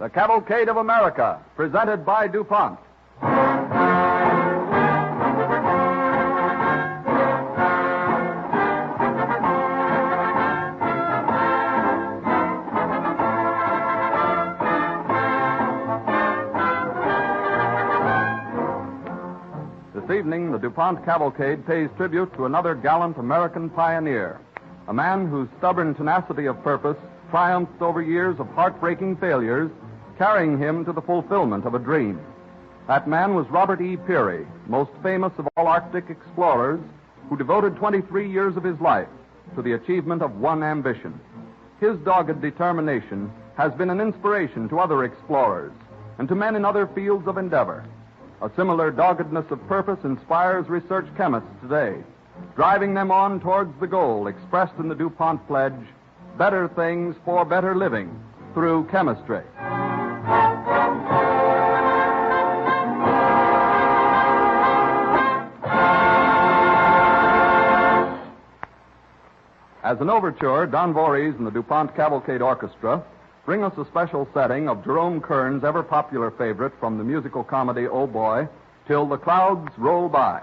The Cavalcade of America, presented by DuPont. This evening, the DuPont Cavalcade pays tribute to another gallant American pioneer, a man whose stubborn tenacity of purpose triumphed over years of heartbreaking failures, carrying him to the fulfillment of a dream. That man was Robert E. Peary, most famous of all Arctic explorers, who devoted 23 years of his life to the achievement of one ambition. His dogged determination has been an inspiration to other explorers and to men in other fields of endeavor. A similar doggedness of purpose inspires research chemists today, driving them on towards the goal expressed in the DuPont pledge, better things for better living through chemistry. As an overture, Don Voorhees and the DuPont Cavalcade Orchestra bring us a special setting of Jerome Kern's ever-popular favorite from the musical comedy Oh Boy, Till the Clouds Roll By.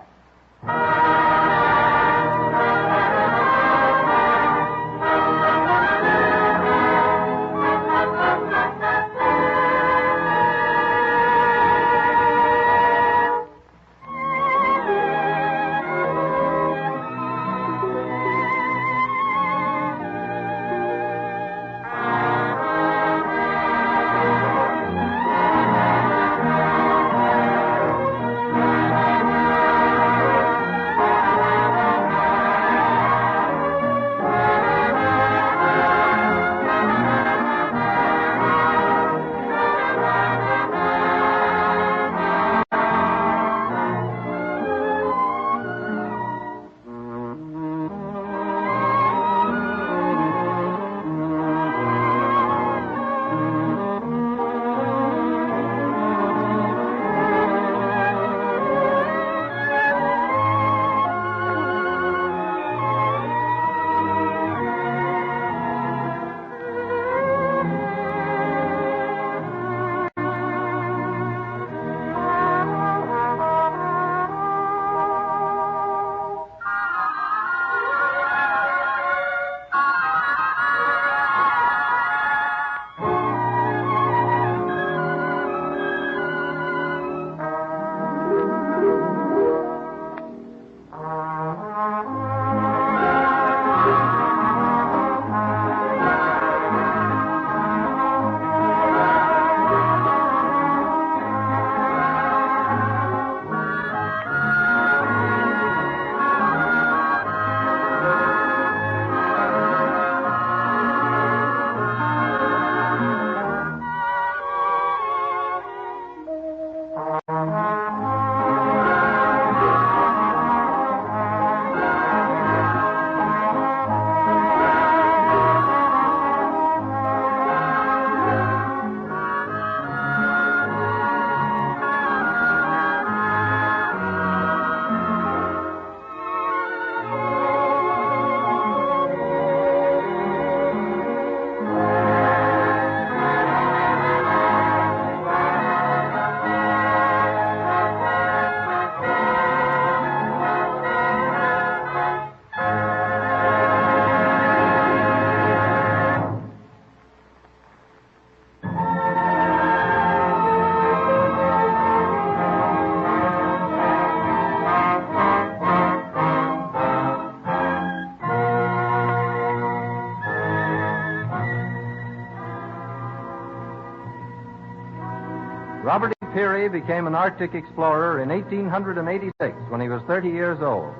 Robert E. Peary became an Arctic explorer in 1886 when he was 30 years old.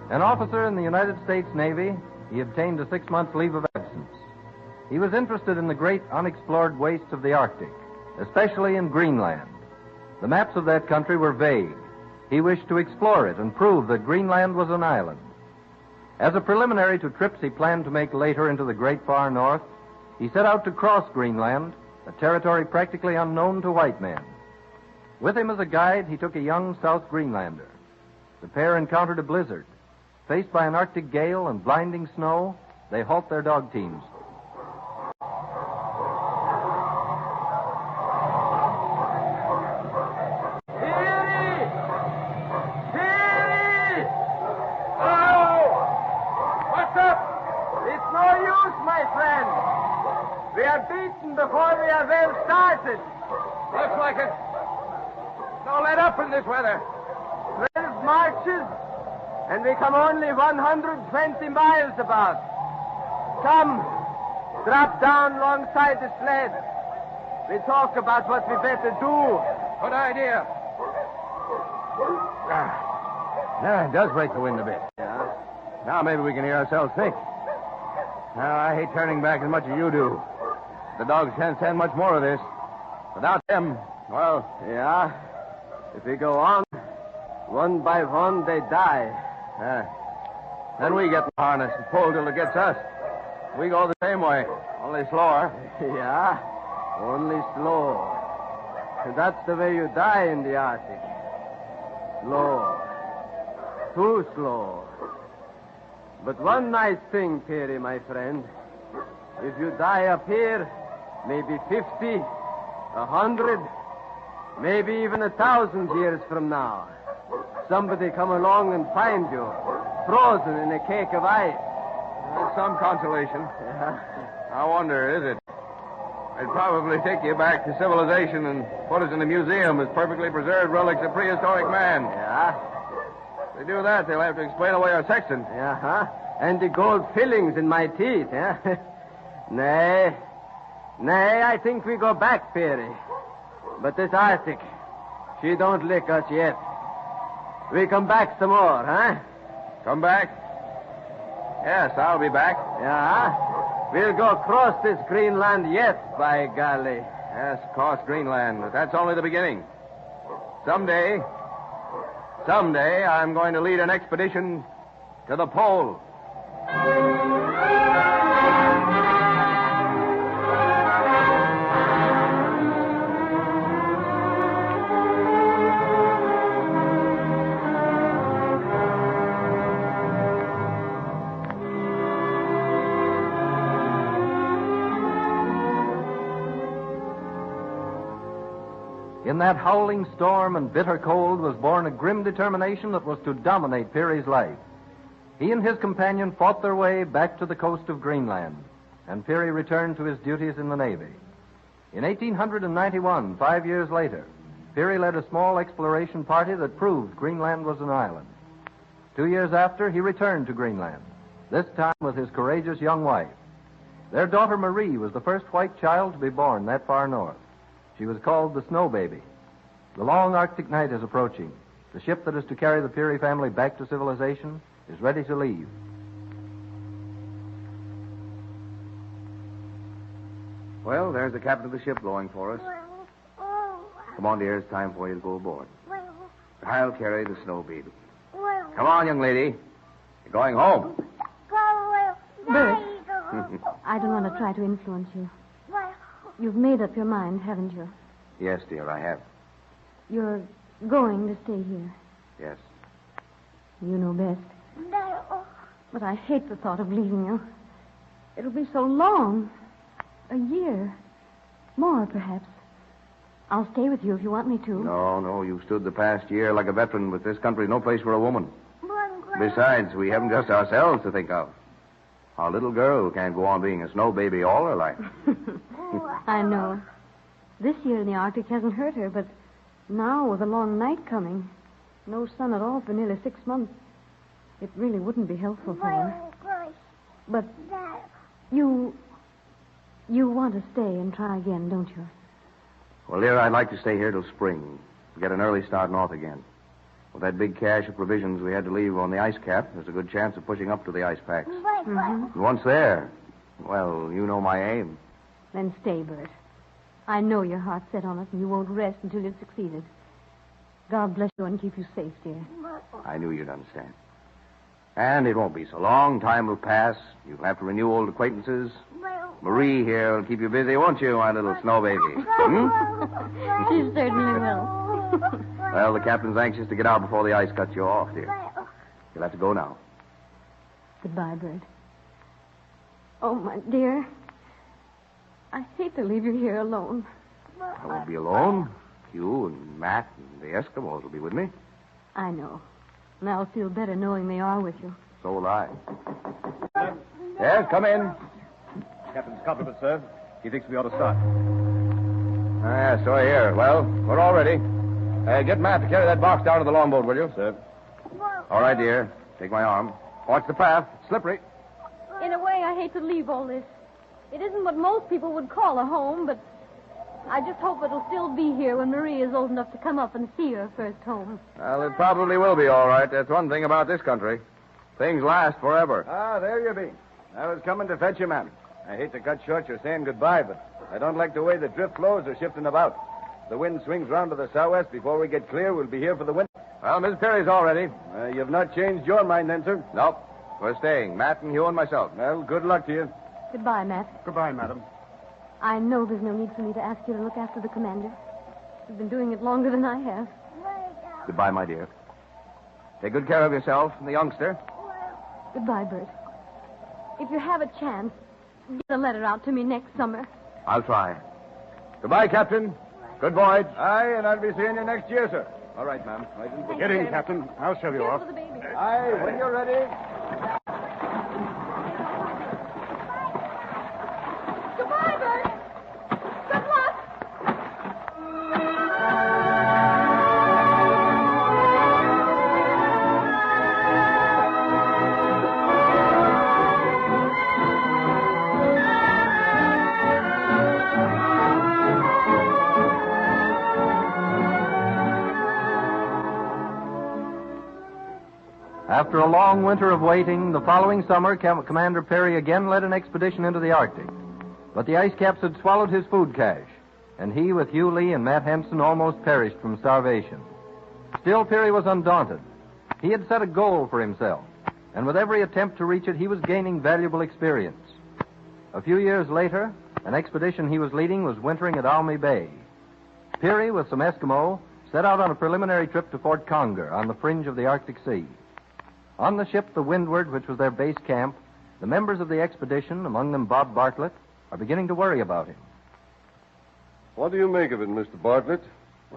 An officer in the United States Navy, he obtained a 6-month leave of absence. He was interested in the great unexplored wastes of the Arctic, especially in Greenland. The maps of that country were vague. He wished to explore it and prove that Greenland was an island. As a preliminary to trips he planned to make later into the great far north, he set out to cross Greenland, a territory practically unknown to white men. With him as a guide, he took a young South Greenlander. The pair encountered a blizzard. Faced by an Arctic gale and blinding snow, they halt their dog teams. beaten before we have well started. Looks like it. Don't let up in this weather. 12 marches, and we come only 120 miles about. Come, drop down alongside the sled. We talk about what we better do. Good idea. Yeah, it does break the wind a bit. Yeah? Now maybe we can hear ourselves think. Now, I hate turning back as much as you do. The dogs can't stand much more of this. Without them, well... Yeah? If we go on, one by one they die. Then we get in the harness and pull till it gets us. We go the same way, only slower. Yeah? Only slow. That's the way you die in the Arctic. Slow. Too slow. But one nice thing, Peary, my friend. If you die up here, maybe 50, 100, maybe even 1,000 years from now, somebody come along and find you, frozen in a cake of ice. That's some consolation. Yeah? I wonder, is it? They'd probably take you back to civilization and put us in a museum as perfectly preserved relics of prehistoric man. Yeah? If they do that, they'll have to explain away our sexton. Uh-huh. And the gold fillings in my teeth, eh? Nay, I think we go back, Peary. But this Arctic, she don't lick us yet. We come back some more, huh? Come back? Yes, I'll be back. Yeah? We'll go across this Greenland yet, by golly. Yes, across Greenland, but that's only the beginning. Someday, I'm going to lead an expedition to the pole. In that howling storm and bitter cold was born a grim determination that was to dominate Peary's life. He and his companion fought their way back to the coast of Greenland, and Peary returned to his duties in the Navy. In 1891, 5 years later, Peary led a small exploration party that proved Greenland was an island. 2 years after, he returned to Greenland, this time with his courageous young wife. Their daughter Marie was the first white child to be born that far north. She was called the Snow Baby. The long Arctic night is approaching. The ship that is to carry the Peary family back to civilization is ready to leave. Well, there's the captain of the ship blowing for us. Come on, dear. It's time for you to go aboard. I'll carry the Snow Baby. Come on, young lady. You're going home. Bert, I don't want to try to influence you. You've made up your mind, haven't you? Yes, dear, I have. You're going to stay here. Yes. You know best. But I hate the thought of leaving you. It'll be so long. A year. More, perhaps. I'll stay with you if you want me to. No, you've stood the past year like a veteran, but this country's no place for a woman. Besides, we haven't just ourselves to think of. Our little girl can't go on being a Snow Baby all her life. I know. This year in the Arctic hasn't hurt her, but now with a long night coming, no sun at all for nearly 6 months, it really wouldn't be helpful for her. But you want to stay and try again, don't you? Well, dear, I'd like to stay here till spring. Get an early start north again. With that big cache of provisions we had to leave on the ice cap, there's a good chance of pushing up to the ice packs. Mm-hmm. And once there, well, you know my aim. Then stay, Bert. I know your heart's set on it, and you won't rest until you've succeeded. God bless you and keep you safe, dear. I knew you'd understand. And it won't be so long. Time will pass. You'll have to renew old acquaintances. Marie here will keep you busy, won't you, my little Snow Baby? She certainly will. Well, the captain's anxious to get out before the ice cuts you off, dear. You'll have to go now. Goodbye, Bert. Oh, my dear. I hate to leave you here alone. I won't be alone. You and Matt and the Eskimos will be with me. I know. And I'll feel better knowing they are with you. So will I. Yes, come in. Captain's compliments, sir. He thinks we ought to start. Yeah, so I hear. Well, we're all ready. Get Matt to carry that box down to the longboat, will you? Sir. All right, dear. Take my arm. Watch the path. It's slippery. In a way, I hate to leave all this. It isn't what most people would call a home, but I just hope it'll still be here when Marie is old enough to come up and see her first home. Well, it probably will be all right. That's one thing about this country. Things last forever. Ah, there you be. I was coming to fetch you, ma'am. I hate to cut short your saying goodbye, but I don't like the way the drift flows are shifting about. The wind swings round to the southwest. Before we get clear, we'll be here for the winter. Well, Miss Peary's all ready. You've not changed your mind then, sir? Nope. We're staying. Matt and Hugh and myself. Well, good luck to you. Goodbye, Matt. Goodbye, madam. I know there's no need for me to ask you to look after the commander. You've been doing it longer than I have. Goodbye, my dear. Take good care of yourself and the youngster. Goodbye, Bert. If you have a chance, get a letter out to me next summer. I'll try. Goodbye, Captain. Good voyage. Aye, and I'll be seeing you next year, sir. All right, ma'am. Right in. Get in, Captain. I'll show you off. For the baby. Aye, when you're ready. Goodbye, Bert. Good luck. After a long winter of waiting, the following summer, Commander Peary again led an expedition into the Arctic. But the ice caps had swallowed his food cache, and he, with Hugh Lee and Matt Henson, almost perished from starvation. Still, Peary was undaunted. He had set a goal for himself, and with every attempt to reach it, he was gaining valuable experience. A few years later, an expedition he was leading was wintering at Almy Bay. Peary, with some Eskimo, set out on a preliminary trip to Fort Conger on the fringe of the Arctic Sea. On the ship, the Windward, which was their base camp, the members of the expedition, among them Bob Bartlett, are beginning to worry about him. What do you make of it, Mr. Bartlett?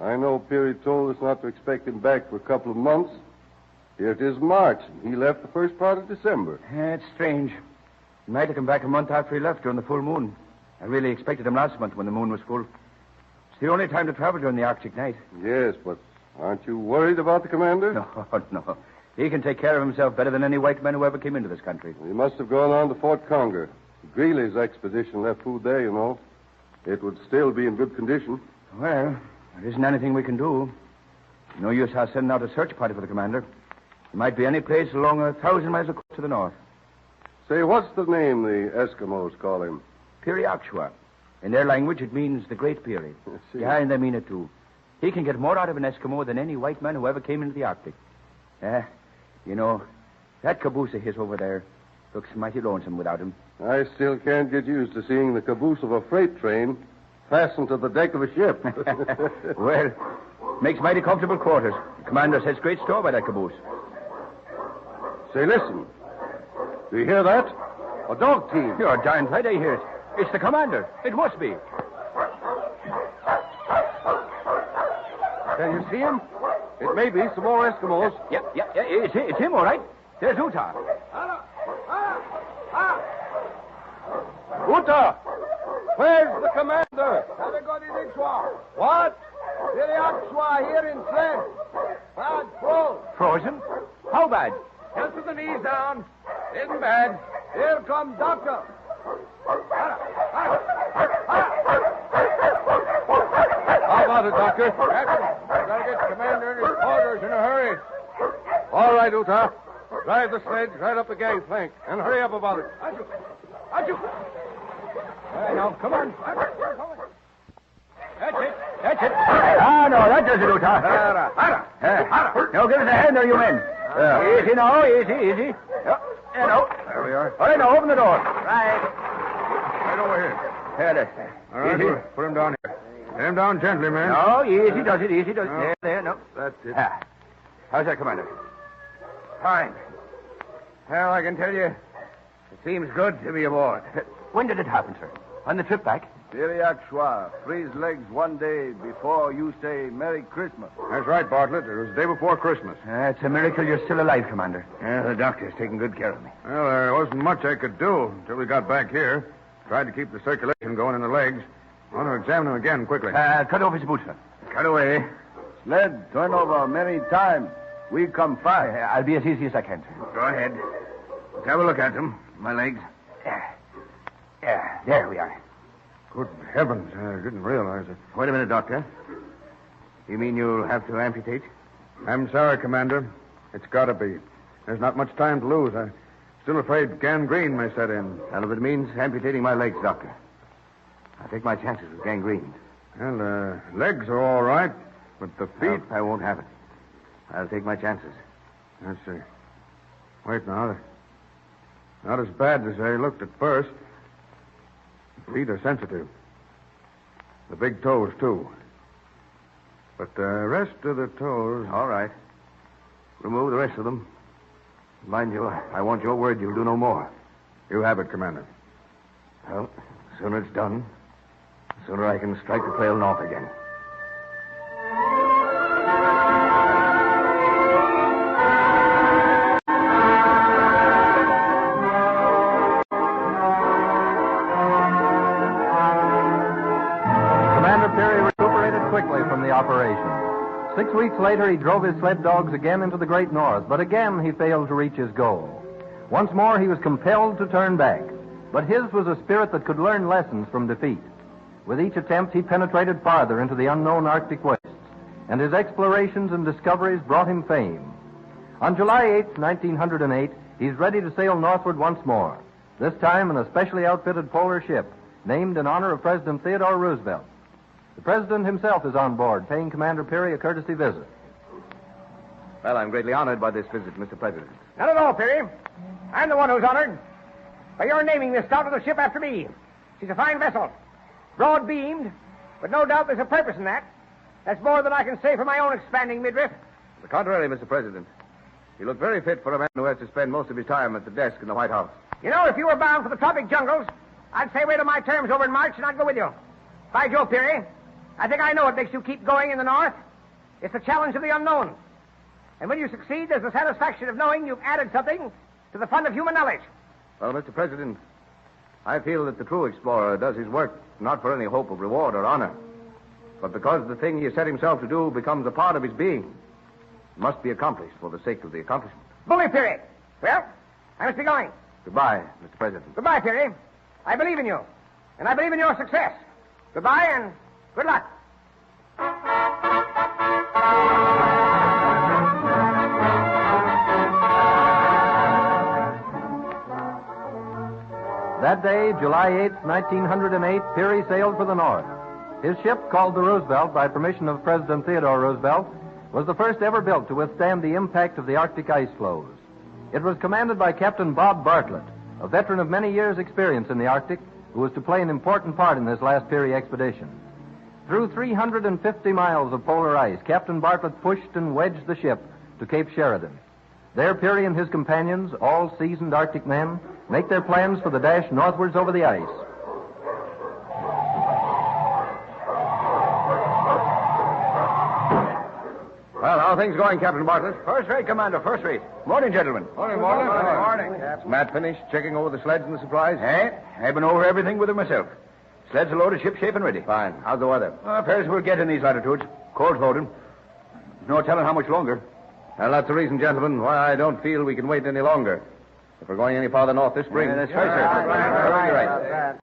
I know Peary told us not to expect him back for a couple of months. Here it is March, and he left the first part of December. It's strange. He might have come back a month after he left during the full moon. I really expected him last month when the moon was full. It's the only time to travel during the Arctic night. Yes, but aren't you worried about the commander? No. He can take care of himself better than any white man who ever came into this country. He must have gone on to Fort Conger. Greeley's expedition left food there, you know. It would still be in good condition. Well, there isn't anything we can do. No use our sending out a search party for the commander. It might be any place along 1,000 miles of coast to the north. Say, what's the name the Eskimos call him? Peary. In their language, it means the Great Peary. Yeah, and they mean it, too. He can get more out of an Eskimo than any white man who ever came into the Arctic. You know, that caboose of his over there looks mighty lonesome without him. I still can't get used to seeing the caboose of a freight train fastened to the deck of a ship. Well, makes mighty comfortable quarters. The commander sets great store by that caboose. Say, listen. Do you hear that? A dog team. You're darn right I hear it. It's the commander. It must be. Can you see him? It may be some more Eskimos. Yeah, it's him, all right. There's Uta. Uta! Where's the commander? What? Here in sled. Bad froze. Frozen? How bad? Just with the knees down. Isn't bad. Here comes Doctor. How about it, Doctor? Gotta get the commander in his quarters in a hurry. All right, Uta. Drive the sledge right up the gangplank and hurry up about it. Achoo. Now, come on. That's it. Ah, no, that does it, Uta. Now, give us a hand there, you men. Easy now, easy. There we are. All right, now, open the door. Right over here. There. All right, Easy. put him down here. Get him down gently, man. No, easy does it. There, no. That's it. How's that, Commander? Fine. Well, I can tell you, it seems good to be aboard. When did it happen, sir? On the trip back? Schwartz, freeze legs one day before you say Merry Christmas. That's right, Bartlett. It was the day before Christmas. It's a miracle you're still alive, Commander. Yeah, the doctor's taking good care of me. Well, there wasn't much I could do until we got back here. Tried to keep the circulation going in the legs. I want to examine them again quickly. Cut off his boots, sir. Cut away. Sled turn over many times. We come fast. I'll be as easy as I can. Go ahead. Let's have a look at them. My legs. There we are. Good heavens. I didn't realize it. Wait a minute, Doctor. You mean you'll have to amputate? I'm sorry, Commander. It's got to be. There's not much time to lose. I'm still afraid gangrene may set in. Well, if it means amputating my legs, Doctor, I'll take my chances with gangrene. Well, legs are all right, but the feet... No, I won't have it. I'll take my chances. Let's see. Wait now. They're not as bad as they looked at first. The feet are sensitive. The big toes, too. But the rest of the toes... All right. Remove the rest of them. Mind you, I want your word you'll do no more. You have it, Commander. Well, the sooner it's done, the sooner I can strike the trail north again. Commander Peary recuperated quickly from the operation. 6 weeks later, he drove his sled dogs again into the great north, but again he failed to reach his goal. Once more, he was compelled to turn back, but his was a spirit that could learn lessons from defeat. With each attempt, he penetrated farther into the unknown Arctic wastes, and his explorations and discoveries brought him fame. On July 8, 1908, he's ready to sail northward once more, this time in a specially outfitted polar ship named in honor of President Theodore Roosevelt. The President himself is on board, paying Commander Peary a courtesy visit. Well, I'm greatly honored by this visit, Mr. President. Not at all, Peary. I'm the one who's honored by your naming this stout little ship after me. She's a fine vessel, broad-beamed, but no doubt there's a purpose in that. That's more than I can say for my own expanding midriff. On the contrary, Mr. President. You look very fit for a man who has to spend most of his time at the desk in the White House. You know, if you were bound for the tropic jungles, I'd say wait till my term's over in March and I'd go with you. By Joe, Peary, I think I know what makes you keep going in the north. It's the challenge of the unknown. And when you succeed, there's the satisfaction of knowing you've added something to the fund of human knowledge. Well, Mr. President, I feel that the true explorer does his work not for any hope of reward or honor, but because the thing he has set himself to do becomes a part of his being. It must be accomplished for the sake of the accomplishment. Bully, Peary. Well, I must be going. Goodbye, Mr. President. Goodbye, Peary. I believe in you, and I believe in your success. Goodbye, and good luck. That day, July 8, 1908, Peary sailed for the north. His ship, called the Roosevelt by permission of President Theodore Roosevelt, was the first ever built to withstand the impact of the Arctic ice floes. It was commanded by Captain Bob Bartlett, a veteran of many years' experience in the Arctic, who was to play an important part in this last Peary expedition. Through 350 miles of polar ice, Captain Bartlett pushed and wedged the ship to Cape Sheridan. There, Peary and his companions, all seasoned Arctic men, make their plans for the dash northwards over the ice. Well, how are things going, Captain Bartlett? First rate, Commander, first rate. Morning, gentlemen. Morning, morning. Is Matt finished checking over the sleds and the supplies? I've been over everything with her myself. Sleds are loaded, ship shape and ready. Fine. How's the weather? Appears we'll get in these latitudes. Cold loaded. There's no telling how much longer. Well, that's the reason, gentlemen, why I don't feel we can wait any longer. If we're going any farther north this spring. That's right, sir. Right.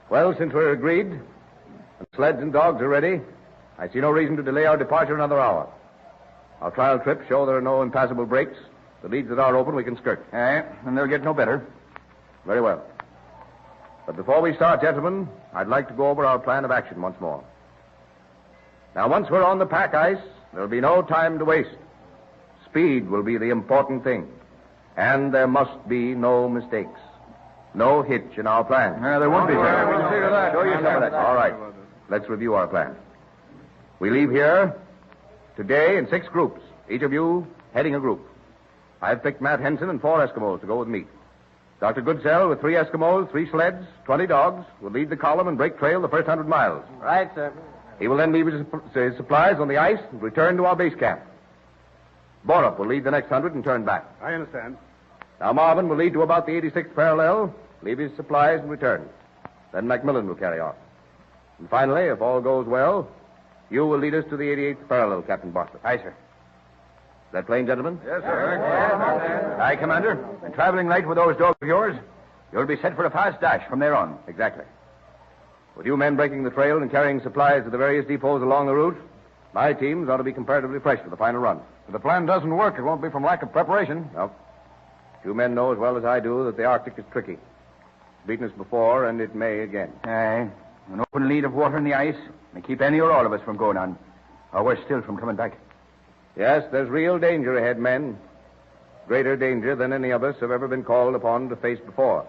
Well, since we're agreed, and sleds and dogs are ready, I see no reason to delay our departure another hour. Our trial trips show there are no impassable breaks. The leads that are open, we can skirt. And they'll get no better. Very well. But before we start, gentlemen, I'd like to go over our plan of action once more. Now, once we're on the pack ice, there'll be no time to waste. Speed will be the important thing. And there must be no mistakes. No hitch in our plan. There won't be, sir. We can figure that. Show you some of that. All right. Let's review our plan. We leave here today in 6 groups, each of you heading a group. I've picked Matt Henson and 4 Eskimos to go with me. Dr. Goodsell, with 3 Eskimos, 3 sleds, 20 dogs, will lead the column and break trail the first 100 miles. Right, sir. He will then leave his supplies on the ice and return to our base camp. Borup will lead the next 100 and turn back. I understand. Now, Marvin will lead to about the 86th parallel, leave his supplies and return. Then Macmillan will carry on. And finally, if all goes well, you will lead us to the 88th parallel, Captain Bartlett. Aye, sir. Is that plain, gentlemen? Yes, sir. Aye, Commander. And traveling light with those dogs of yours, you'll be set for a fast dash from there on. Exactly. With you men breaking the trail and carrying supplies to the various depots along the route, my teams ought to be comparatively fresh for the final run. If the plan doesn't work, it won't be from lack of preparation. No. You men know as well as I do that the Arctic is tricky. It's beaten us before, and it may again. Aye. An open lead of water in the ice may keep any or all of us from going on. Or worse still, from coming back. Yes, there's real danger ahead, men. Greater danger than any of us have ever been called upon to face before.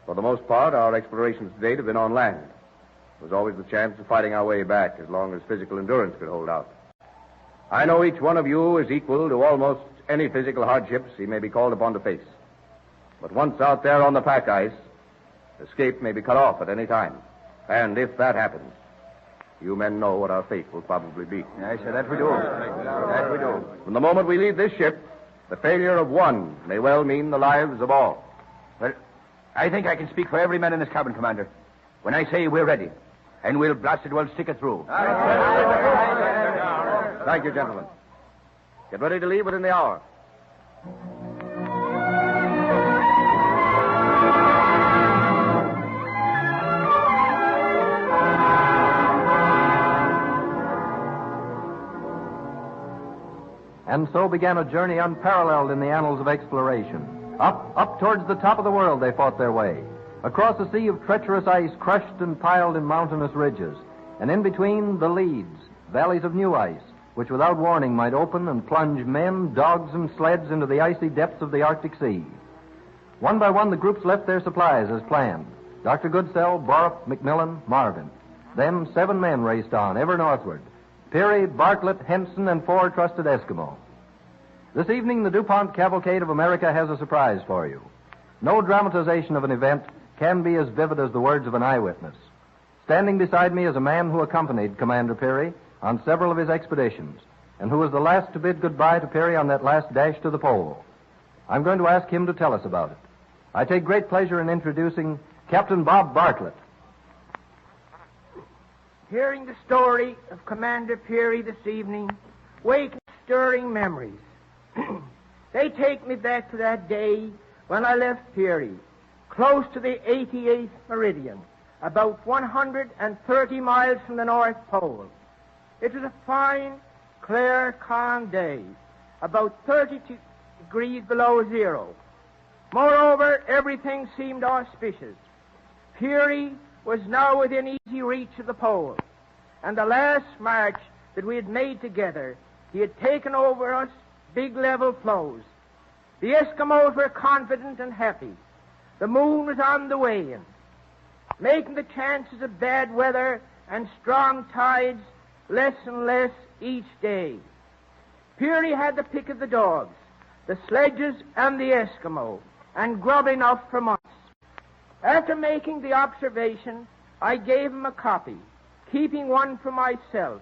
For the most part, our explorations to date have been on land. There was always the chance of fighting our way back as long as physical endurance could hold out. I know each one of you is equal to almost any physical hardships he may be called upon to face. But once out there on the pack ice, escape may be cut off at any time. And if that happens, you men know what our fate will probably be. Aye, sir, that we do. That we do. From the moment we leave this ship, the failure of one may well mean the lives of all. Well, I think I can speak for every man in this cabin, Commander, when I say we're ready. And we'll blast it well stick it through. Thank you, gentlemen. Get ready to leave within the hour. And so began a journey unparalleled in the annals of exploration. Up towards the top of the world they fought their way. Across a sea of treacherous ice crushed and piled in mountainous ridges. And in between, the leads, valleys of new ice, which without warning might open and plunge men, dogs, and sleds into the icy depths of the Arctic Sea. One by one, the groups left their supplies as planned. Dr. Goodsell, Borup, Macmillan, Marvin. Then 7 men raced on, ever northward. Peary, Bartlett, Henson, and 4 trusted Eskimo. This evening, the DuPont Cavalcade of America has a surprise for you. No dramatization of an event can be as vivid as the words of an eyewitness. Standing beside me is a man who accompanied Commander Peary on several of his expeditions, and who was the last to bid goodbye to Peary on that last dash to the pole. I'm going to ask him to tell us about it. I take great pleasure in introducing Captain Bob Bartlett. Hearing the story of Commander Peary this evening wakens stirring memories. They take me back to that day when I left Peary, close to the 88th meridian, about 130 miles from the North Pole. It was a fine, clear, calm day, about 32 degrees below zero. Moreover, everything seemed auspicious. Peary was now within easy reach of the pole, and the last march that we had made together, he had taken over us big level floes. The Eskimos were confident and happy. The moon was on the wane, making the chances of bad weather and strong tides less and less each day. Peary had the pick of the dogs, the sledges, and the Eskimo, and grub enough for months. After making the observation, I gave him a copy, keeping one for myself.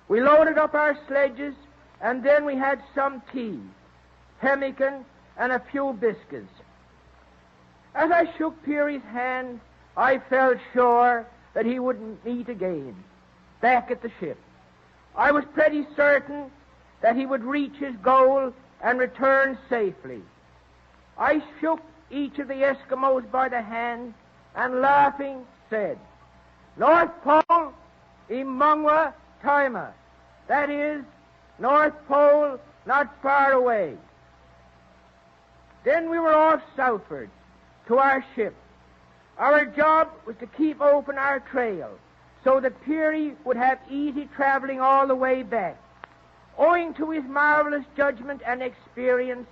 We loaded up our sledges, and then we had some tea, pemmican, and a few biscuits. As I shook Peary's hand, I felt sure that he wouldn't meet again, back at the ship. I was pretty certain that he would reach his goal and return safely. I shook each of the Eskimos by the hand and, laughing, said, "North Pole, Imangwa Taima." That is, North Pole not far away. Then we were off southward to our ship. Our job was to keep open our trail so that Peary would have easy traveling all the way back. Owing to his marvelous judgment and experience,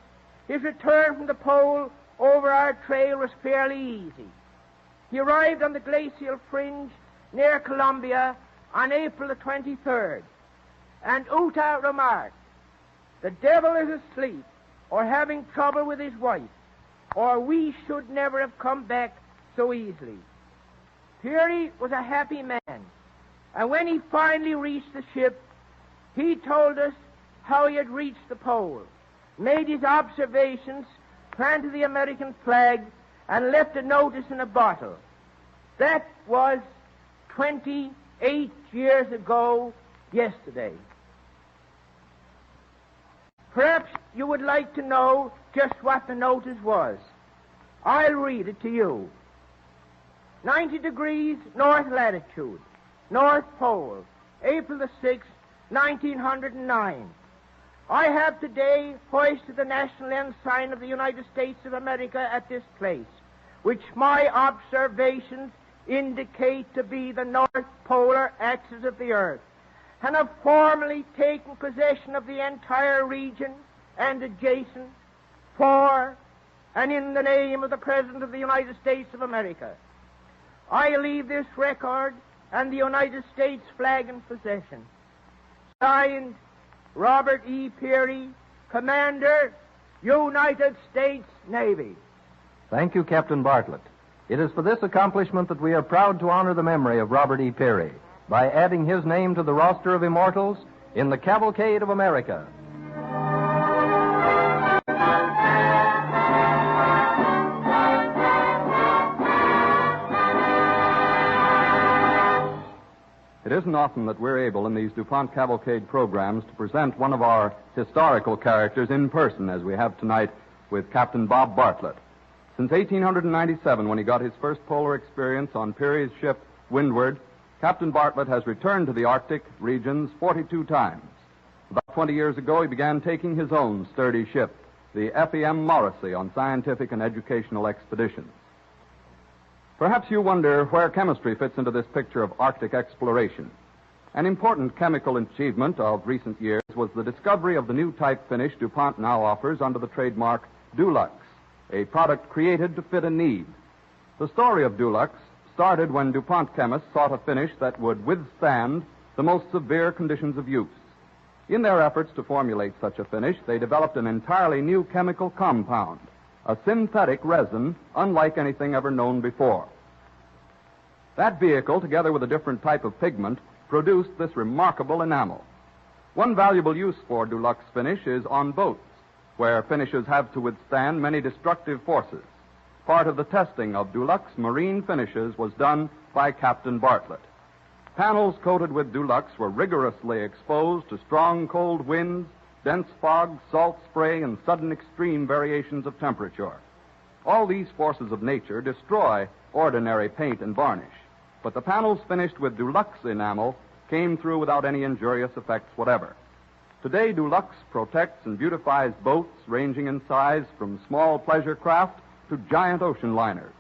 his return from the pole over our trail was fairly easy. He arrived on the glacial fringe near Columbia on April the 23rd, and Uta remarked, "The devil is asleep or having trouble with his wife, or we should never have come back so easily." Peary was a happy man, and when he finally reached the ship, he told us how he had reached the pole, made his observations, planted the American flag, and left a notice in a bottle. That was 28 years ago yesterday. Perhaps you would like to know just what the notice was. I'll read it to you. 90 degrees north latitude, North Pole, April the 6th, 1909. I have today hoisted the national ensign of the United States of America at this place, which my observations indicate to be the North Polar axis of the Earth, and have formally taken possession of the entire region and adjacent for and in the name of the President of the United States of America. I leave this record and the United States flag in possession. Signed, Robert E. Peary, Commander, United States Navy. Thank you, Captain Bartlett. It is for this accomplishment that we are proud to honor the memory of Robert E. Peary by adding his name to the roster of immortals in the Cavalcade of America. It isn't often that we're able in these DuPont Cavalcade programs to present one of our historical characters in person, as we have tonight with Captain Bob Bartlett. Since 1897, when he got his first polar experience on Peary's ship Windward, Captain Bartlett has returned to the Arctic regions 42 times. About 20 years ago, he began taking his own sturdy ship, the FEM Morrissey, on scientific and educational expeditions. Perhaps you wonder where chemistry fits into this picture of Arctic exploration. An important chemical achievement of recent years was the discovery of the new type finish DuPont now offers under the trademark Dulux, a product created to fit a need. The story of Dulux started when DuPont chemists sought a finish that would withstand the most severe conditions of use. In their efforts to formulate such a finish, they developed an entirely new chemical compound, a synthetic resin unlike anything ever known before. That vehicle, together with a different type of pigment, produced this remarkable enamel. One valuable use for Dulux finish is on boats, where finishes have to withstand many destructive forces. Part of the testing of Dulux marine finishes was done by Captain Bartlett. Panels coated with Dulux were rigorously exposed to strong cold winds, dense fog, salt spray, and sudden extreme variations of temperature. All these forces of nature destroy ordinary paint and varnish, but the panels finished with Dulux enamel came through without any injurious effects whatever. Today, Dulux protects and beautifies boats ranging in size from small pleasure craft to giant ocean liners.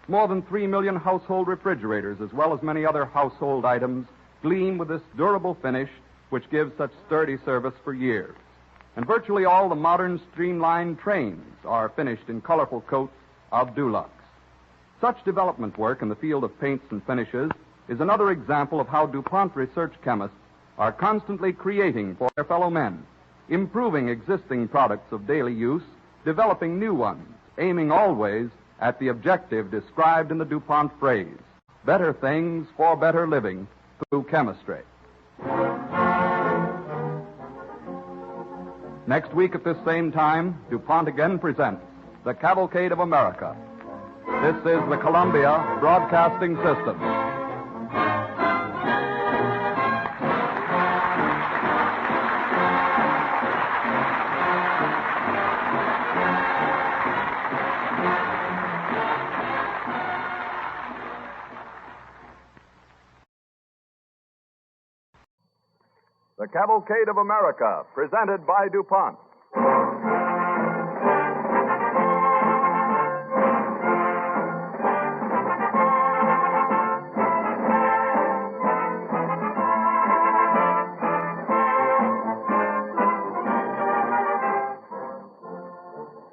More than 3 million household refrigerators, as well as many other household items, gleam with this durable finish which gives such sturdy service for years. And virtually all the modern streamlined trains are finished in colorful coats of Dulux. Such development work in the field of paints and finishes is another example of how DuPont research chemists are constantly creating for their fellow men, improving existing products of daily use, developing new ones, aiming always at the objective described in the DuPont phrase, better things for better living through chemistry. Next week at this same time, DuPont again presents the Cavalcade of America. This is the Columbia Broadcasting System. The Cavalcade of America, presented by DuPont.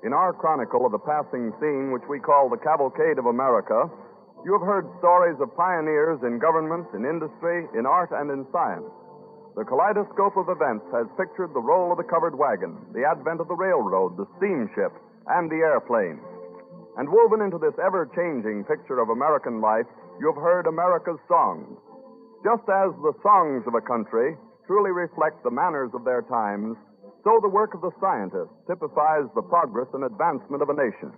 In our chronicle of the passing scene, which we call the Cavalcade of America, you have heard stories of pioneers in government, in industry, in art, and in science. The kaleidoscope of events has pictured the roll of the covered wagon, the advent of the railroad, the steamship, and the airplane. And woven into this ever-changing picture of American life, you have heard America's songs. Just as the songs of a country truly reflect the manners of their times, so the work of the scientist typifies the progress and advancement of a nation.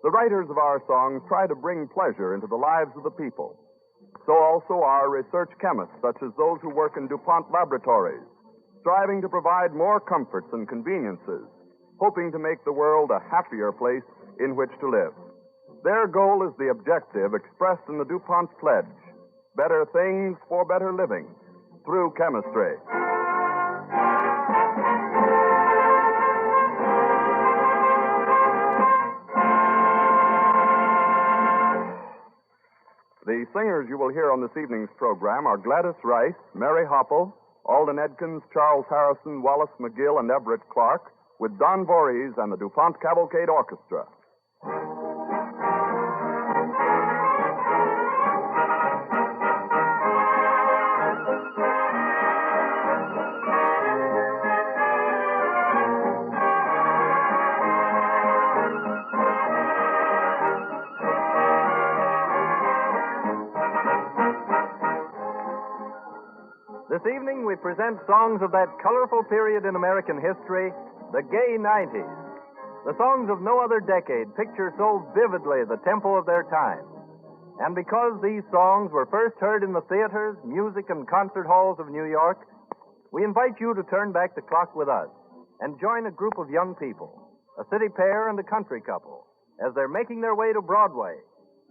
The writers of our songs try to bring pleasure into the lives of the people. So also are research chemists, such as those who work in DuPont laboratories, striving to provide more comforts and conveniences, hoping to make the world a happier place in which to live. Their goal is the objective expressed in the DuPont pledge: better things for better living through chemistry. The singers you will hear on this evening's program are Gladys Rice, Mary Hopple, Alden Edkins, Charles Harrison, Wallace McGill, and Everett Clark, with Don Voorhees and the DuPont Cavalcade Orchestra. This evening we present songs of that colorful period in American history, the gay 90s. The songs of no other decade picture so vividly the tempo of their time. And because these songs were first heard in the theaters, music, and concert halls of New York, we invite you to turn back the clock with us and join a group of young people, a city pair and a country couple, as they're making their way to Broadway.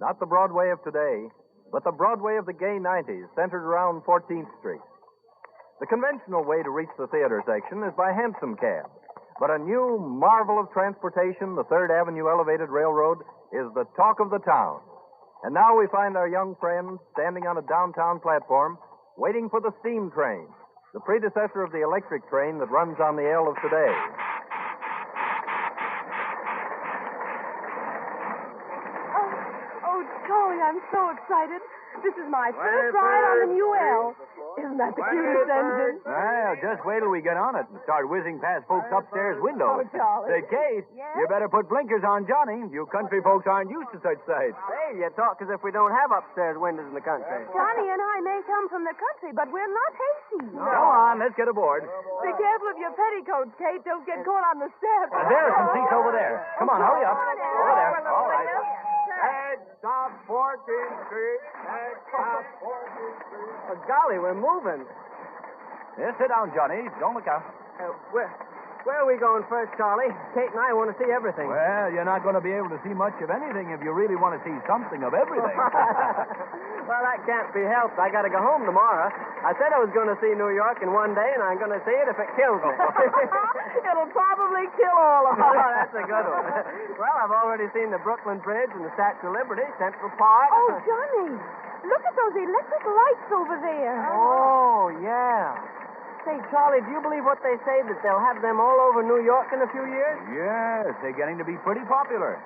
Not the Broadway of today, but the Broadway of the gay 90s, centered around 14th Street. The conventional way to reach the theater section is by hansom cab. But a new marvel of transportation, the 3rd Avenue Elevated Railroad, is the talk of the town. And now we find our young friends standing on a downtown platform, waiting for the steam train, the predecessor of the electric train that runs on the L of today. Oh, Charlie, I'm so excited. This is my first ride on the new L. Isn't that the cutest engine? Well, just wait till we get on it and start whizzing past folks' upstairs windows. Oh, Charlie. Say, Kate, you better put blinkers on Johnny. You country folks aren't used to such sights. Hey, you talk as if we don't have upstairs windows in the country. Johnny and I may come from the country, but we're not hasty. Come on, let's get aboard. Be careful of your petticoats, Kate. Don't get caught on the steps. There are some seats over there. Come on, hurry up. Over there. All right. Head stop 14th Street. Head stop 14th Street. Oh, golly, we're moving. Here, sit down, Johnny. Don't look out. Where are we going first, Charlie? Kate and I want to see everything. Well, you're not going to be able to see much of anything if you really want to see something of everything. Well, that can't be helped. I got to go home tomorrow. I said I was going to see New York in one day, and I'm going to see it if it kills me. It'll probably kill all of us. Oh, that's a good one. Well, I've already seen the Brooklyn Bridge and the Statue of Liberty, Central Park. Oh, Johnny, look at those electric lights over there. Oh, yeah. Say, Charlie, do you believe what they say, that they'll have them all over New York in a few years? Yes, they're getting to be pretty popular.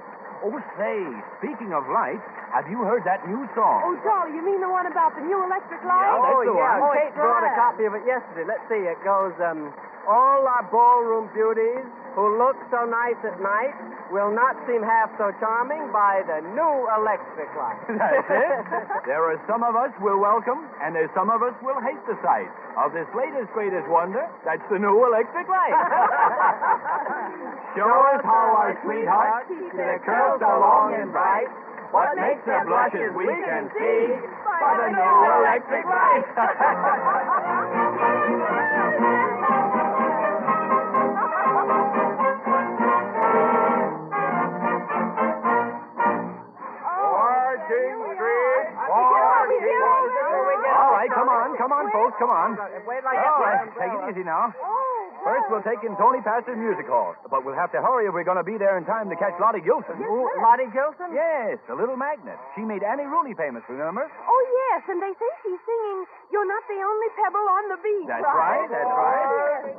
Oh, say, speaking of lights, have you heard that new song? Oh, Charlie, you mean the one about the new electric light? Yeah, that's the one. Kate brought a copy of it yesterday. Let's see. It goes, all our ballroom beauties who look so nice at night will not seem half so charming by the new electric light. That's it. There are some of us will welcome, and there's some of us will hate the sight of this latest, greatest wonder. That's the new electric light. Show us how our sweethearts keep their curls so long and bright. What makes their blushes we can see by the new electric light. All right, come on, folks, come on. All right, take it easy now. First, we'll take in Tony Pastor's music hall, but we'll have to hurry if we're going to be there in time to catch Lottie Gilson. Ooh, Lottie Gilson? Yes, the little magnet. She made Annie Rooney famous, remember? Oh, yes, and they say she's singing You're Not the Only Pebble on the Beach. That's right, that's right.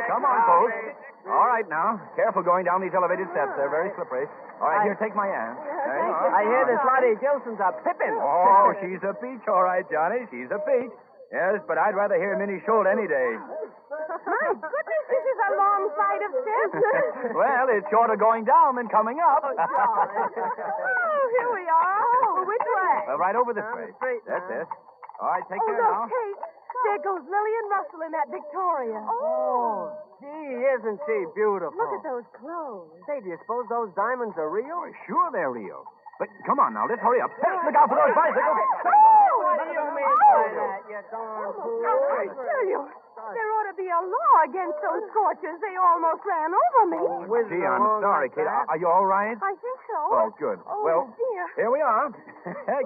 Come on, folks. All right, now. Careful going down these elevated steps. They're very slippery. All right, here, take my hand. There you are. I hear this Lottie Gilson's a pippin'. Oh, she's a peach, all right, Johnny. She's a peach. Yes, but I'd rather hear Minnie Schultz any day. My goodness, this is a long flight of steps. Well, it's shorter going down than coming up. Oh, here we are. Oh, which way? Right over this way. That's it. All right, take care look, now. Kate, There goes Lillian Russell in that Victoria. Oh, gee, isn't she beautiful? Look at those clothes. Say, do you suppose those diamonds are real? Oh, sure they're real. But come on now, let's hurry up. Hey, look out for those bicycles. What do you mean by that, you darn fool? I tell you, there ought to be a law against those scorchers. They almost ran over me. Gee, I'm sorry, Kate. Are you all right? I think so. Oh, good. Oh, Well, dear. here we are.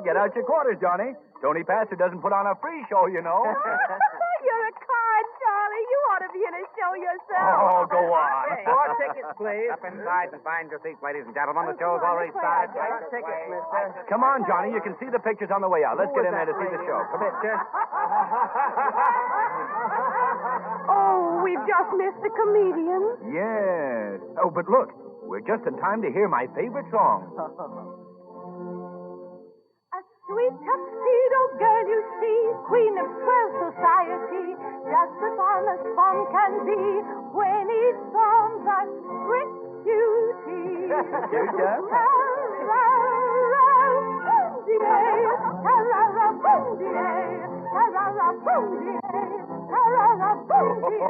Get out your quarters, Johnny. Tony Pastor doesn't put on a free show, you know. You're a card, Charlie. You ought to be in a show yourself. Oh, go on. 4 tickets, please. Step inside and find your seats, ladies and gentlemen. The show's already started. Tickets, mister. Come on, Johnny. You can see the pictures on the way out. Let's get in there to see the show. Come on. Oh, we've just missed the comedian. Yes. Oh, but look. We're just in time to hear my favorite song. A sweet tuxedo girl, you see, queen of swell society, just as honest fun can be when it's on the strict duty.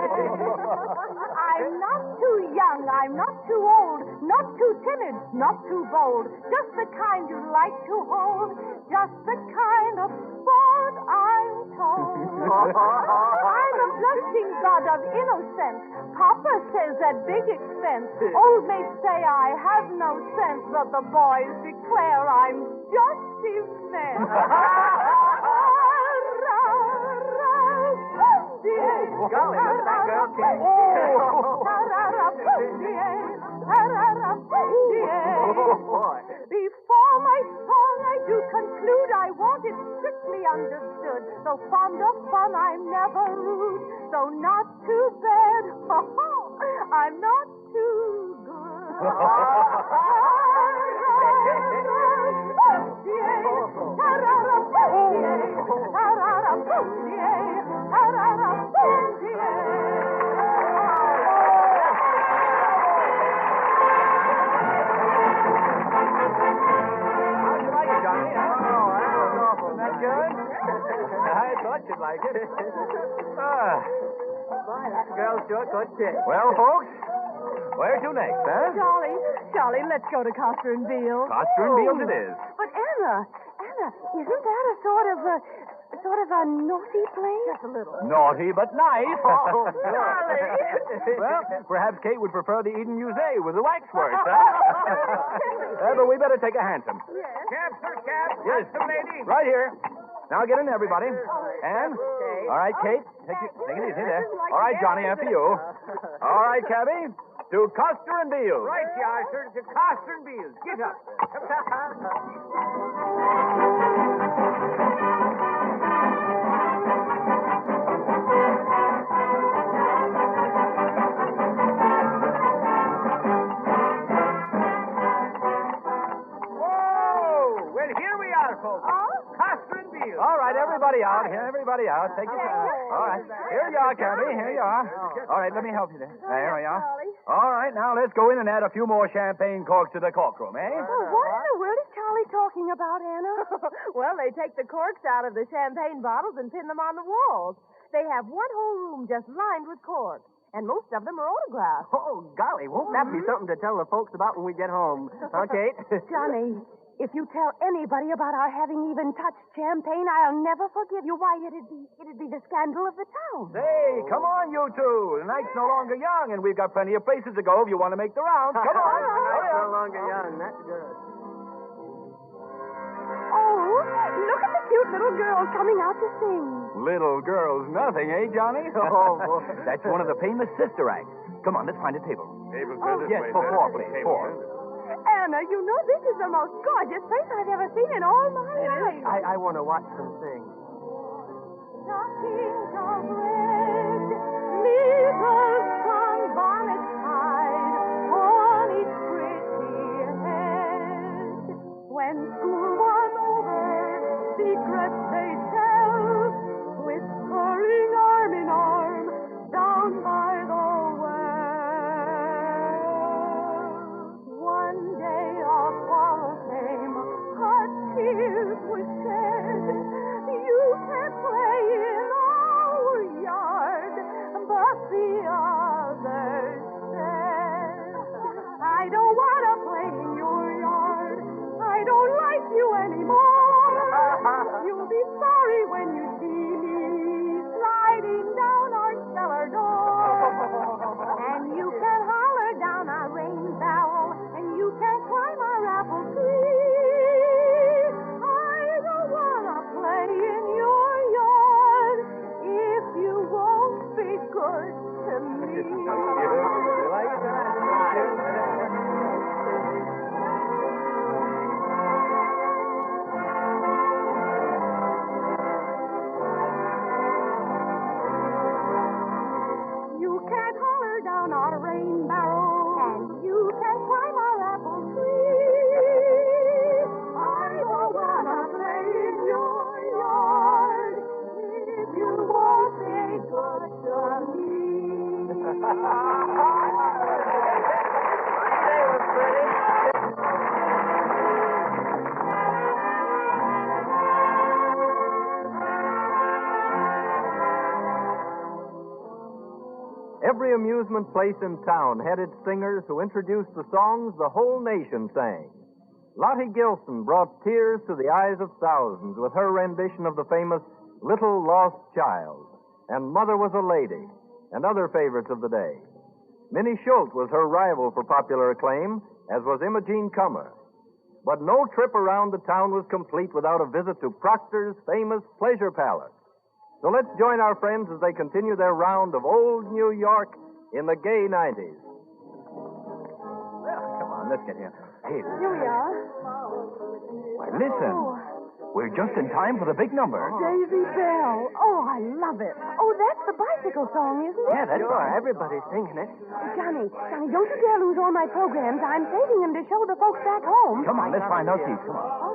I'm not too young, I'm not too old, not too timid, not too bold, just the kind you like to hold, just the kind of sport I'm told. I'm a blushing god of innocence. Papa says at big expense. Old mates say I have no sense, but the boys declare I'm just immense. Golly, look at that girl, Kate. Before my song I do conclude I want it strictly understood. Though fond of fun I'm never rude. Though not too bad, I'm not too good. How'd you like it, Johnny? Oh, that was awful. Isn't that good? I thought you'd like it. Boy, that girl sure could sing. Well, folks, where to next, huh? Charlie, let's go to Coster and Beale. Coster and Beale's it is. But Anna, isn't that a sort of a naughty place? Just a little. Naughty but nice. Oh, Charlie. Well, perhaps Kate would prefer the Eden Musée with the waxworks, huh? But we better take a hansom. Yes. Cab, sir, cab. Yes. Handsome lady. Right here. Now get in, everybody. And, all right, Kate, take it easy there. All right, Johnny, after you. All right, cabby, to Coster and Beale. Right, you are, sir. To Coster and Beale. Get up. Whoa! Well, here we are, folks. Coster and Beale. All right, everybody out. Everybody out. Take your time. All right. Here you are, cabby. Here you are. All right, let me help you there. There we are. All right, now let's go in and add a few more champagne corks to the cork room, eh? Oh, what in the world is Charlie talking about, Anna? Well, they take the corks out of the champagne bottles and pin them on the walls. They have one whole room just lined with corks, and most of them are autographed. Oh, golly, won't that be something to tell the folks about when we get home? Huh, Kate? Johnny, if you tell anybody about our having even touched champagne, I'll never forgive you. Why, it'd be the scandal of the town. Hey, come on, you two. The night's no longer young, and we've got plenty of places to go if you want to make the rounds. Come on. Hurry No up. longer young. That's good. Oh, look at the cute little girls coming out to sing. Little girls, nothing, eh, Johnny? Oh, boy. That's one of the famous sister acts. Come on, let's find a table. Table Yes, for four, please. Four. Anna, you know this is the most gorgeous place I've ever seen in all my life. I want to watch them sing. Stockings of red, little sunbonnets tied on each pretty head. When school was over, secrets they tell, whispering arm in arm down by the well. One day a quarrel came, our tears were shed. You can't play in our You can't holler down our rain barrel, and you can't climb our apple tree. I don't wanna play in your yard if you won't be good to me. Every amusement place in town had its singers who introduced the songs the whole nation sang. Lottie Gilson brought tears to the eyes of thousands with her rendition of the famous Little Lost Child, and Mother Was a Lady, and other favorites of the day. Minnie Schultz was her rival for popular acclaim, as was Imogene Comer. But no trip around the town was complete without a visit to Proctor's famous Pleasure Palace. So let's join our friends as they continue their round of old New York in the gay 90s. Well, come on, let's get here. Hey, Here we are. why, listen. We're just in time for the big number. Daisy Bell. Oh, I love it. Oh, that's the bicycle song, isn't it? Yeah, that's right. Everybody's singing it. Johnny, don't you dare lose all my programs. I'm saving them to show the folks back home. Come on, let's find those seats. Come on.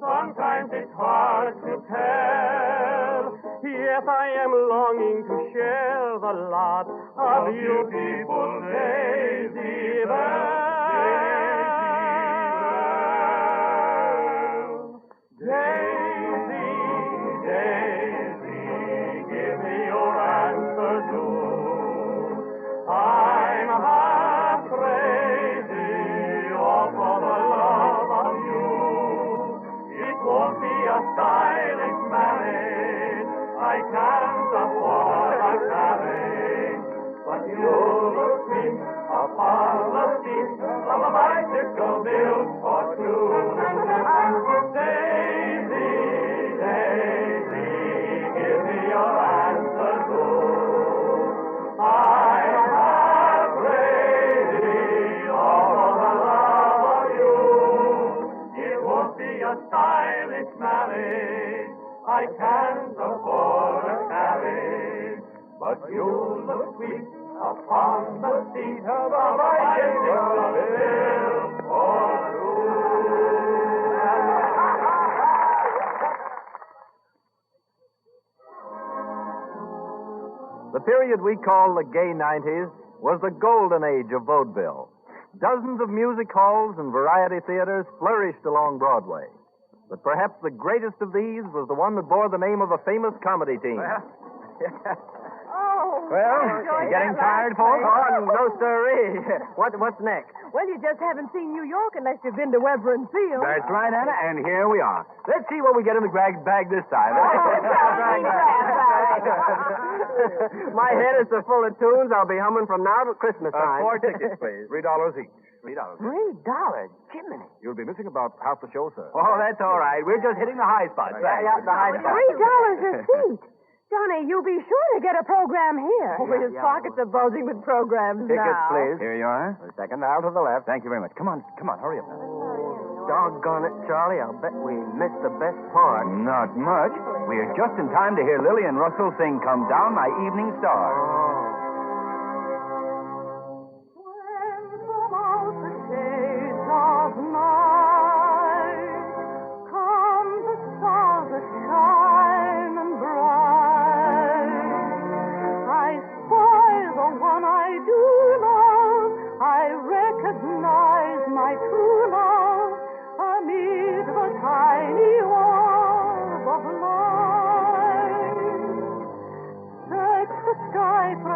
Sometimes it's hard to tell. Yes, I am longing to share the lot of you people's Daisy Bell. Daisy, Daisy, give me your answer too. I'm half crazy for the love of you. It won't be a stylish marriage. I can't afford a carriage, but you'll sweet upon the seat of a bicycle built for two. Daisy, Daisy, give me your answer too. I'm half crazy for the love of you. It won't be a stylish marriage. I can't afford a carriage, but you look sweet upon the seat of a bicycle built for two. The period we call the gay 90s was the golden age of vaudeville. Dozens of music halls and variety theaters flourished along Broadway. But perhaps the greatest of these was the one that bore the name of a famous comedy team. Well, enjoyed getting that tired, last folks? night. Oh, no, sirree. What's next? Well, you just haven't seen New York unless you've been to Weber and Field. That's right, Anna, and here we are. Let's see what we get in the bag this time. My head is so full of tunes, I'll be humming from now to Christmas time. 4 tickets, please. $3 each. $3. $3? Jiminy. You'll be missing about half the show, sir. Oh, that's all right. We're just hitting the high spots. Yeah, the high spots. $3 a seat. Johnny, you'll be sure to get a program here. His pockets are bulging with programs Tickets, now. please. Here you are. The second aisle to the left. Thank you very much. Come on, hurry up now. Doggone it, Charlie. I'll bet we missed the best part. Not much. We're just in time to hear Lily and Russell sing Come Down My Evening Star. When from out the shades of night come the stars that shine and bright, I spy the one I do love. I recognize my true love amid the tiny orb of light. Search the sky for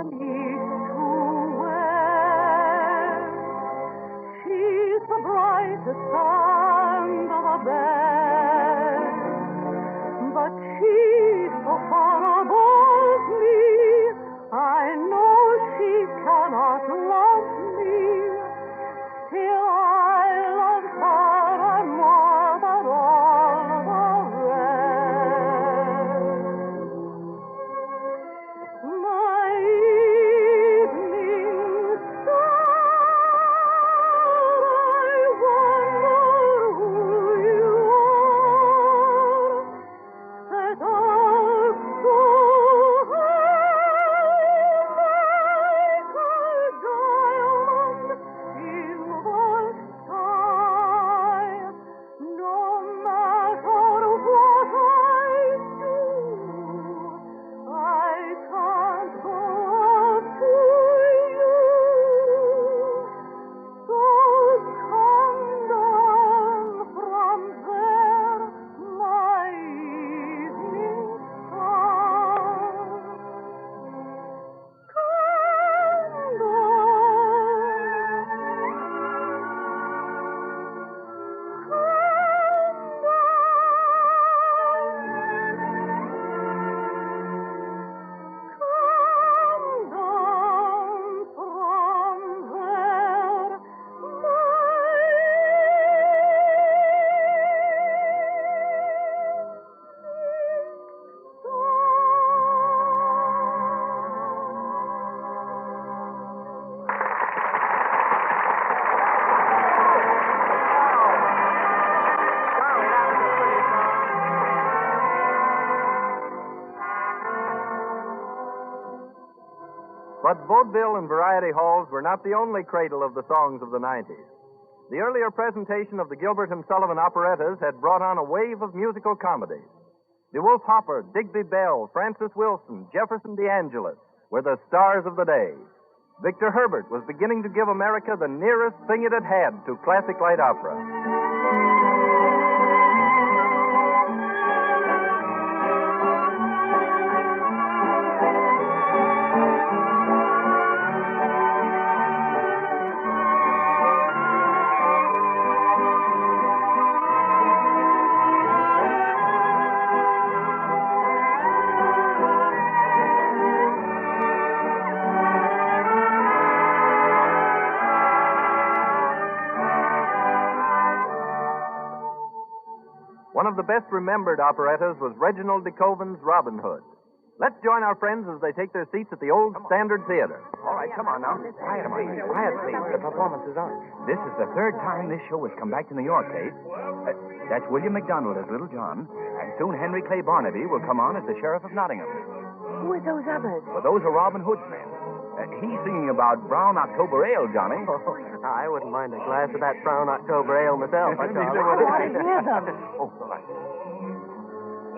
But vaudeville and variety halls were not the only cradle of the songs of the 90s. The earlier presentation of the Gilbert and Sullivan operettas had brought on a wave of musical comedies. DeWolf Hopper, Digby Bell, Francis Wilson, Jefferson DeAngelis were the stars of the day. Victor Herbert was beginning to give America the nearest thing it had had to classic light opera. One of the best remembered operettas was Reginald de Koven's Robin Hood. Let's join our friends as they take their seats at the old Standard Theater. All right, come on now. Quiet, please. Quiet, please. The performance is on. This is the third time this show has come back to New York, Kate. That's William McDonald as Little John, and soon Henry Clay Barnaby will come on as the Sheriff of Nottingham. Who are those others? Well, those are Robin Hood's men. He's singing about brown October ale, Johnny. I wouldn't mind a glass of that brown October ale myself. I want to hear them. Oh, all right.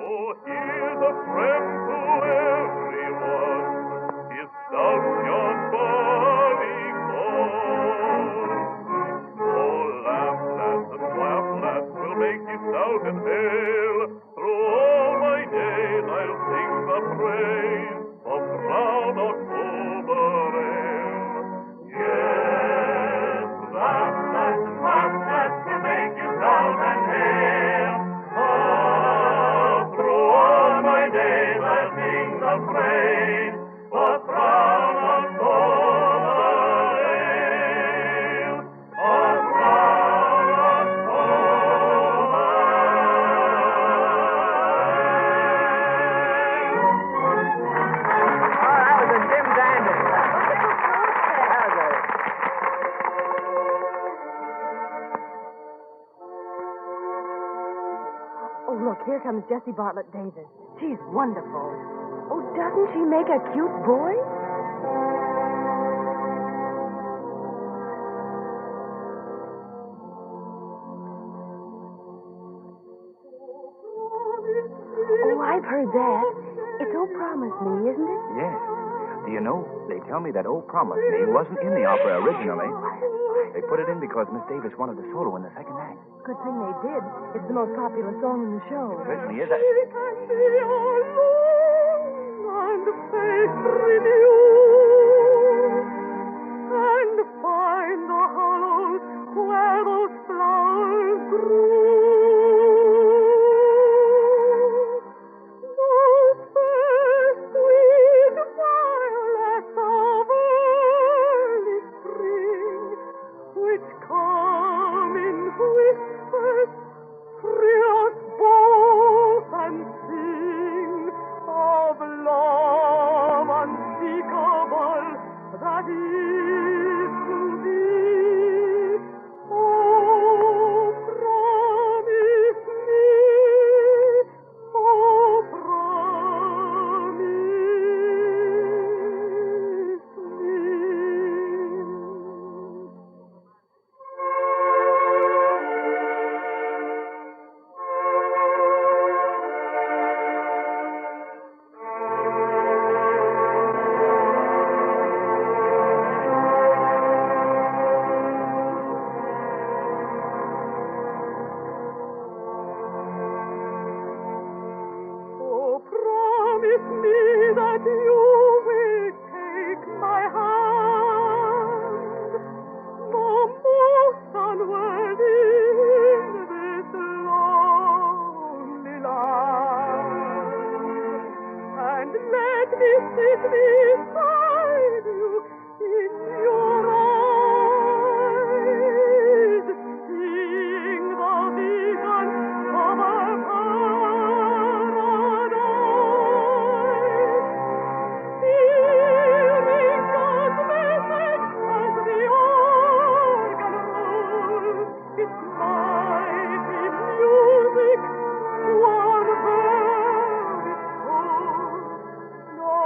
Oh, here's a friend to everyone. His stout young body goes. Oh, laugh, lass, and laugh, lass, will make you stout and hale. Through all my days I'll sing the praise of brown October ale. Yes, laugh, lass, and laugh, lass, will make you stout and hale. Through all my days I'll sing the praise of brown October ale, of brown October ale. Oh, that was a dim dandy. Oh, look, here comes Jessie Bartlett Davis. She's wonderful. Oh, doesn't she make a cute boy? Oh, I've heard that. It's Oh Promise Me, isn't it? Yes. Do you know, they tell me that Oh Promise Me wasn't in the opera originally. They put it in because Miss Davis wanted the solo in the second act. Good thing they did. It's the most popular song in the show. It certainly is. She can be alone and faith renewed, and find the hollows where those flowers grew. Those first sweet violets of early spring, which come in whispers, thrill us both and sing of love unspeakable that is to be. Oh, promise me, oh, promise me. Oh, promise me that you will take my hand, the most unworthy in this lonely land, and let me sit beside you in your eyes, seeing the vision of a paradise. Hearing God's message as the organ rolls its mighty music to our very soul. No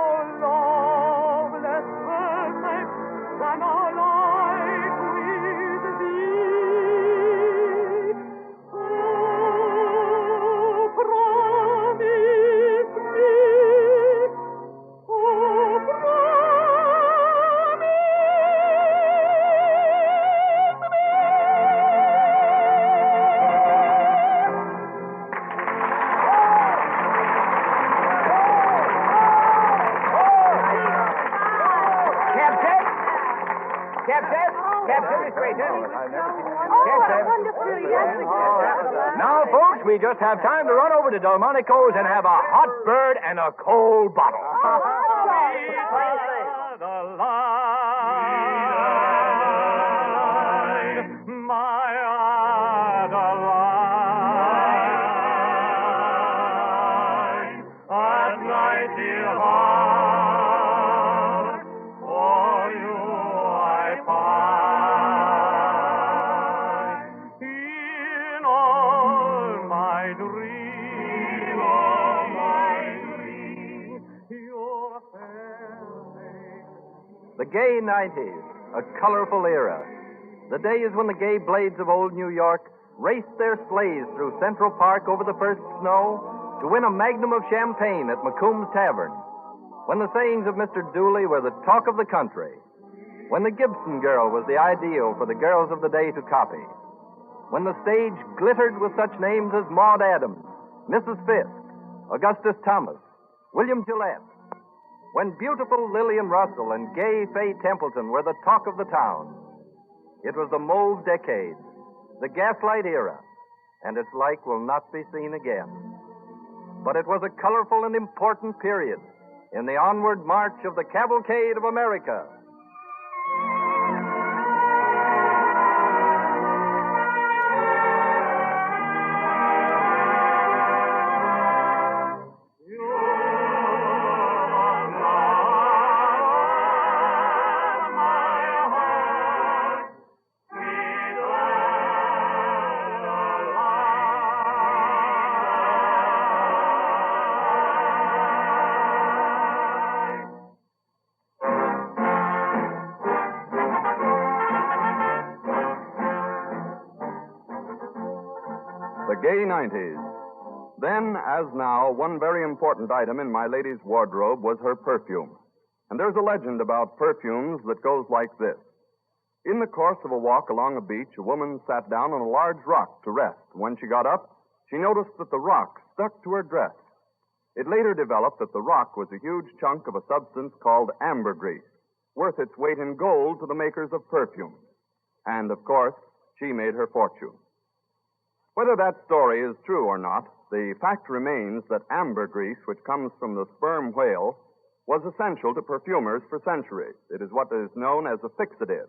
this way, sir. Oh, what a wonderful, yes. Now, folks, we just have time to run over to Delmonico's and have a hot bird and a cold bottle. The gay 90s, a colorful era. The days when the gay blades of old New York raced their sleighs through Central Park over the first snow to win a magnum of champagne at McComb's Tavern. When the sayings of Mr. Dooley were the talk of the country. When the Gibson girl was the ideal for the girls of the day to copy. When the stage glittered with such names as Maud Adams, Mrs. Fisk, Augustus Thomas, William Gillette. When beautiful Lillian Russell and gay Faye Templeton were the talk of the town. It was the mauve decade, the gaslight era, and its like will not be seen again. But it was a colorful and important period in the onward march of the Cavalcade of America. The gay 90s. Then, as now, one very important item in my lady's wardrobe was her perfume. And there's a legend about perfumes that goes like this. In the course of a walk along a beach, a woman sat down on a large rock to rest. When she got up, she noticed that the rock stuck to her dress. It later developed that the rock was a huge chunk of a substance called ambergris, worth its weight in gold to the makers of perfume. And, of course, she made her fortune. Whether that story is true or not, the fact remains that ambergris, which comes from the sperm whale, was essential to perfumers for centuries. It is what is known as a fixative.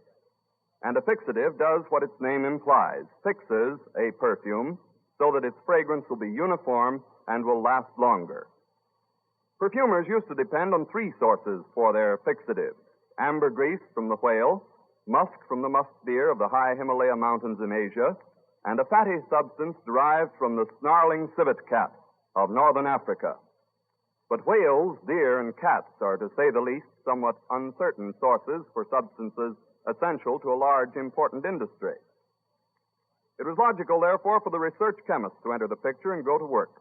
And a fixative does what its name implies, fixes a perfume so that its fragrance will be uniform and will last longer. Perfumers used to depend on three sources for their fixatives: ambergris from the whale, musk from the musk deer of the high Himalaya mountains in Asia, and a fatty substance derived from the snarling civet cat of northern Africa. But whales, deer, and cats are, to say the least, somewhat uncertain sources for substances essential to a large, important industry. It was logical, therefore, for the research chemist to enter the picture and go to work.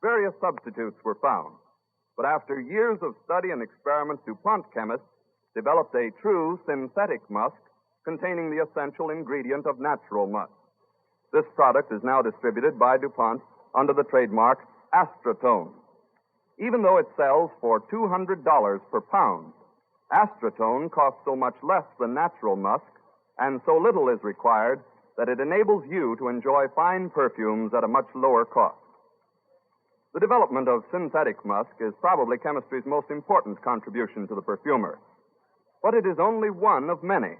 Various substitutes were found, but after years of study and experiment, DuPont chemists developed a true synthetic musk containing the essential ingredient of natural musk. This product is now distributed by DuPont under the trademark Astratone. Even though it sells for $200 per pound, Astratone costs so much less than natural musk, and so little is required that it enables you to enjoy fine perfumes at a much lower cost. The development of synthetic musk is probably chemistry's most important contribution to the perfumer. But it is only one of many.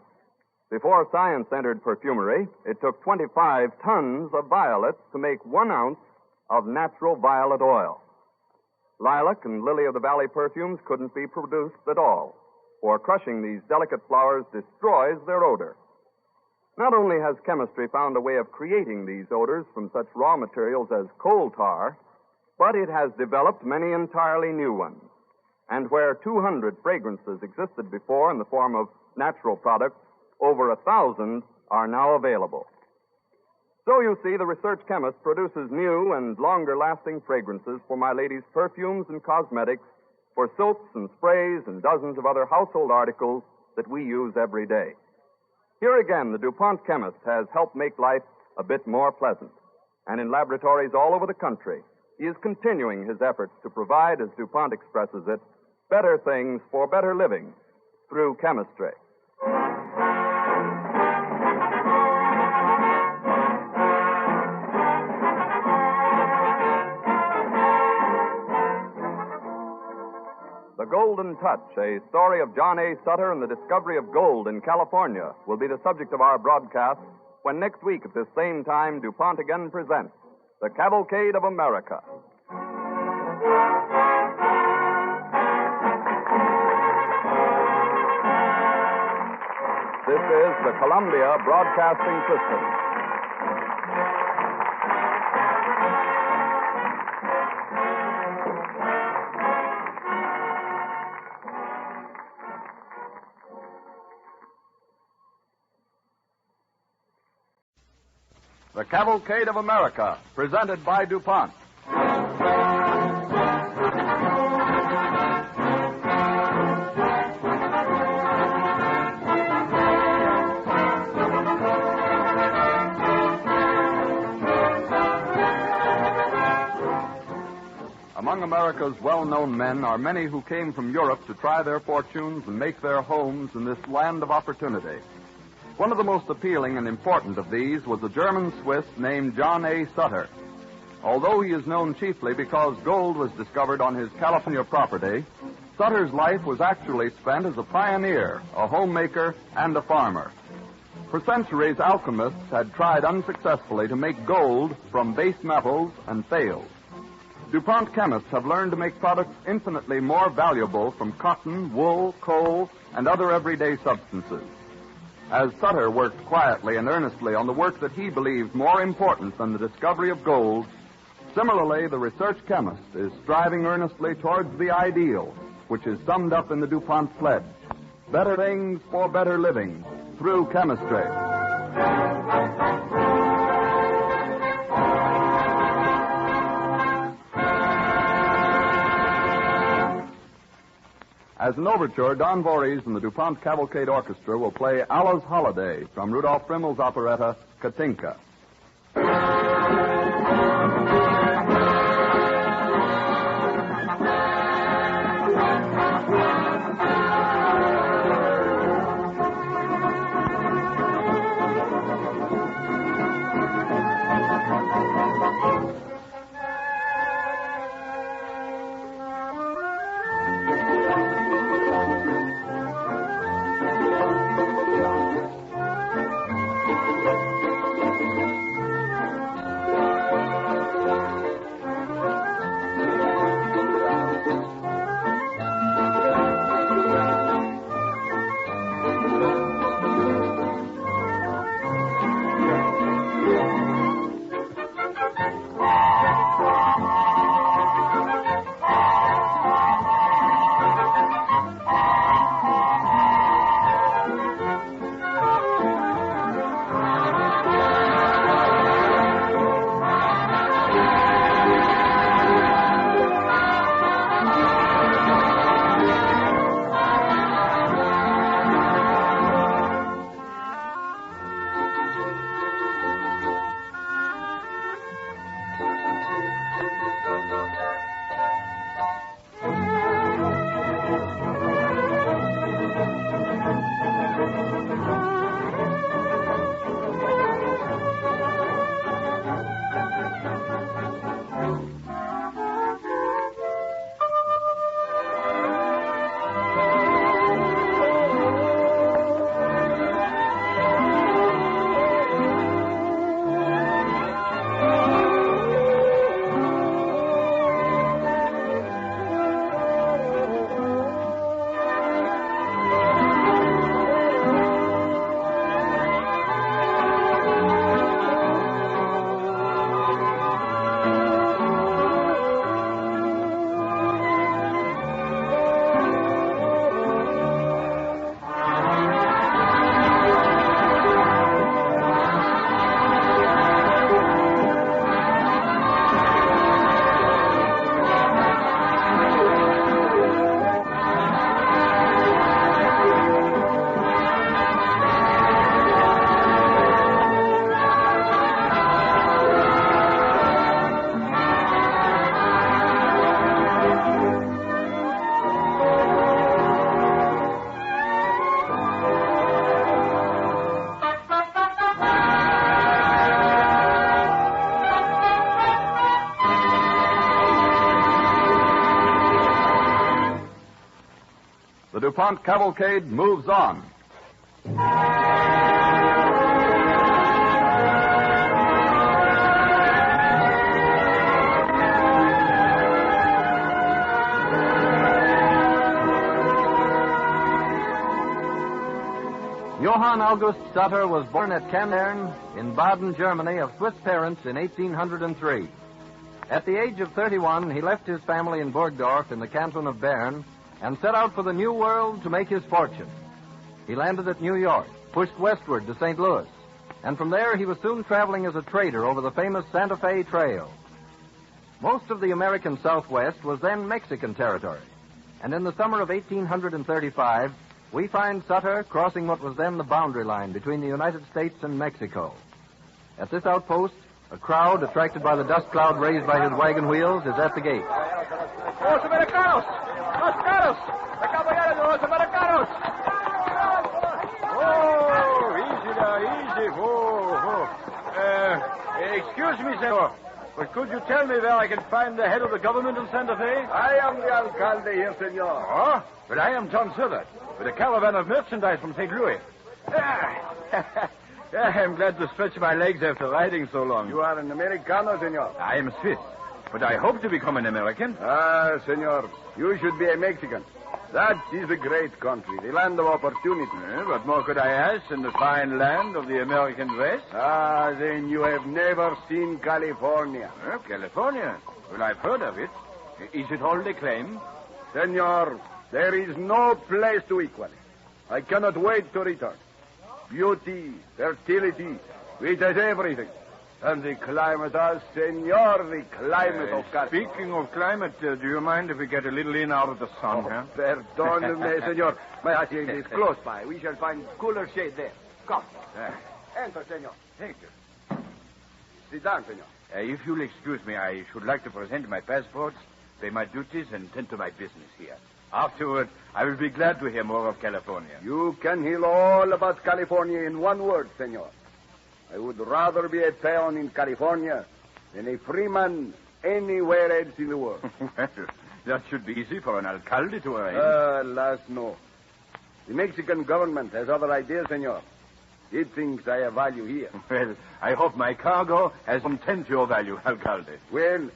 Before science entered perfumery, it took 25 tons of violets to make 1 ounce of natural violet oil. Lilac and lily of the valley perfumes couldn't be produced at all, for crushing these delicate flowers destroys their odor. Not only has chemistry found a way of creating these odors from such raw materials as coal tar, but it has developed many entirely new ones. And where 200 fragrances existed before in the form of natural products, over 1,000 are now available. So you see, the research chemist produces new and longer-lasting fragrances for my lady's perfumes and cosmetics, for soaps and sprays and dozens of other household articles that we use every day. Here again, the DuPont chemist has helped make life a bit more pleasant. And in laboratories all over the country, he is continuing his efforts to provide, as DuPont expresses it, better things for better living through chemistry. Golden Touch, a story of John A. Sutter and the discovery of gold in California, will be the subject of our broadcast when next week at this same time DuPont again presents The Cavalcade of America. This is the Columbia Broadcasting System. The Cavalcade of America, presented by DuPont. Among America's well-known men are many who came from Europe to try their fortunes and make their homes in this land of opportunity. One of the most appealing and important of these was a German Swiss named John A. Sutter. Although he is known chiefly because gold was discovered on his California property, Sutter's life was actually spent as a pioneer, a homemaker, and a farmer. For centuries, alchemists had tried unsuccessfully to make gold from base metals and failed. DuPont chemists have learned to make products infinitely more valuable from cotton, wool, coal, and other everyday substances. As Sutter worked quietly and earnestly on the work that he believed more important than the discovery of gold, similarly, the research chemist is striving earnestly towards the ideal, which is summed up in the DuPont pledge: better things for better living through chemistry. As an overture, Don Voorhees and the DuPont Cavalcade Orchestra will play Allah's Holiday from Rudolf Friml's operetta, Katinka. The DuPont Cavalcade moves on. Johann August Sutter was born at Kandern in Baden, Germany, of Swiss parents in 1803. At the age of 31, he left his family in Burgdorf in the canton of Bern and set out for the New World to make his fortune. He landed at New York, pushed westward to St. Louis, and from there he was soon traveling as a trader over the famous Santa Fe Trail. Most of the American Southwest was then Mexican territory, and in the summer of 1835, we find Sutter crossing what was then the boundary line between the United States and Mexico. At this outpost, a crowd, attracted by the dust cloud raised by his wagon wheels, is at the gate. ¡Los americanos! ¡Los caros! ¡La caballeros de los americanos! Oh, easy now, easy. Excuse me, senor, but could you tell me where I can find the head of the government in Santa Fe? I am the alcalde here, senor. Oh, but I am John Silver, with a caravan of merchandise from St. Louis. I'm glad to stretch my legs after riding so long. You are an Americano, senor? I am Swiss, but I hope to become an American. Ah, senor, you should be a Mexican. That is a great country, the land of opportunity. What more could I ask in the fine land of the American West? Ah, then you have never seen California. California? Well, I've heard of it. Is it all they claim? Senor, there is no place to equal it. I cannot wait to return. Beauty, fertility, it has everything. And the climate, senor, the climate of California. Speaking of climate, do you mind if we get a little in out of the sun, huh? Pardon me, senor. My hacienda is close by. We shall find cooler shade there. Come. Enter, senor. Thank you. Sit down, senor. If you'll excuse me, I should like to present my passports, pay my duties, and tend to my business here. Afterward, I will be glad to hear more of California. You can hear all about California in one word, senor. I would rather be a peon in California than a freeman anywhere else in the world. Well, that should be easy for an alcalde to arrange. Alas, no. The Mexican government has other ideas, senor. It thinks I have value here. Well, I hope my cargo has some 10 to your value, alcalde. Well,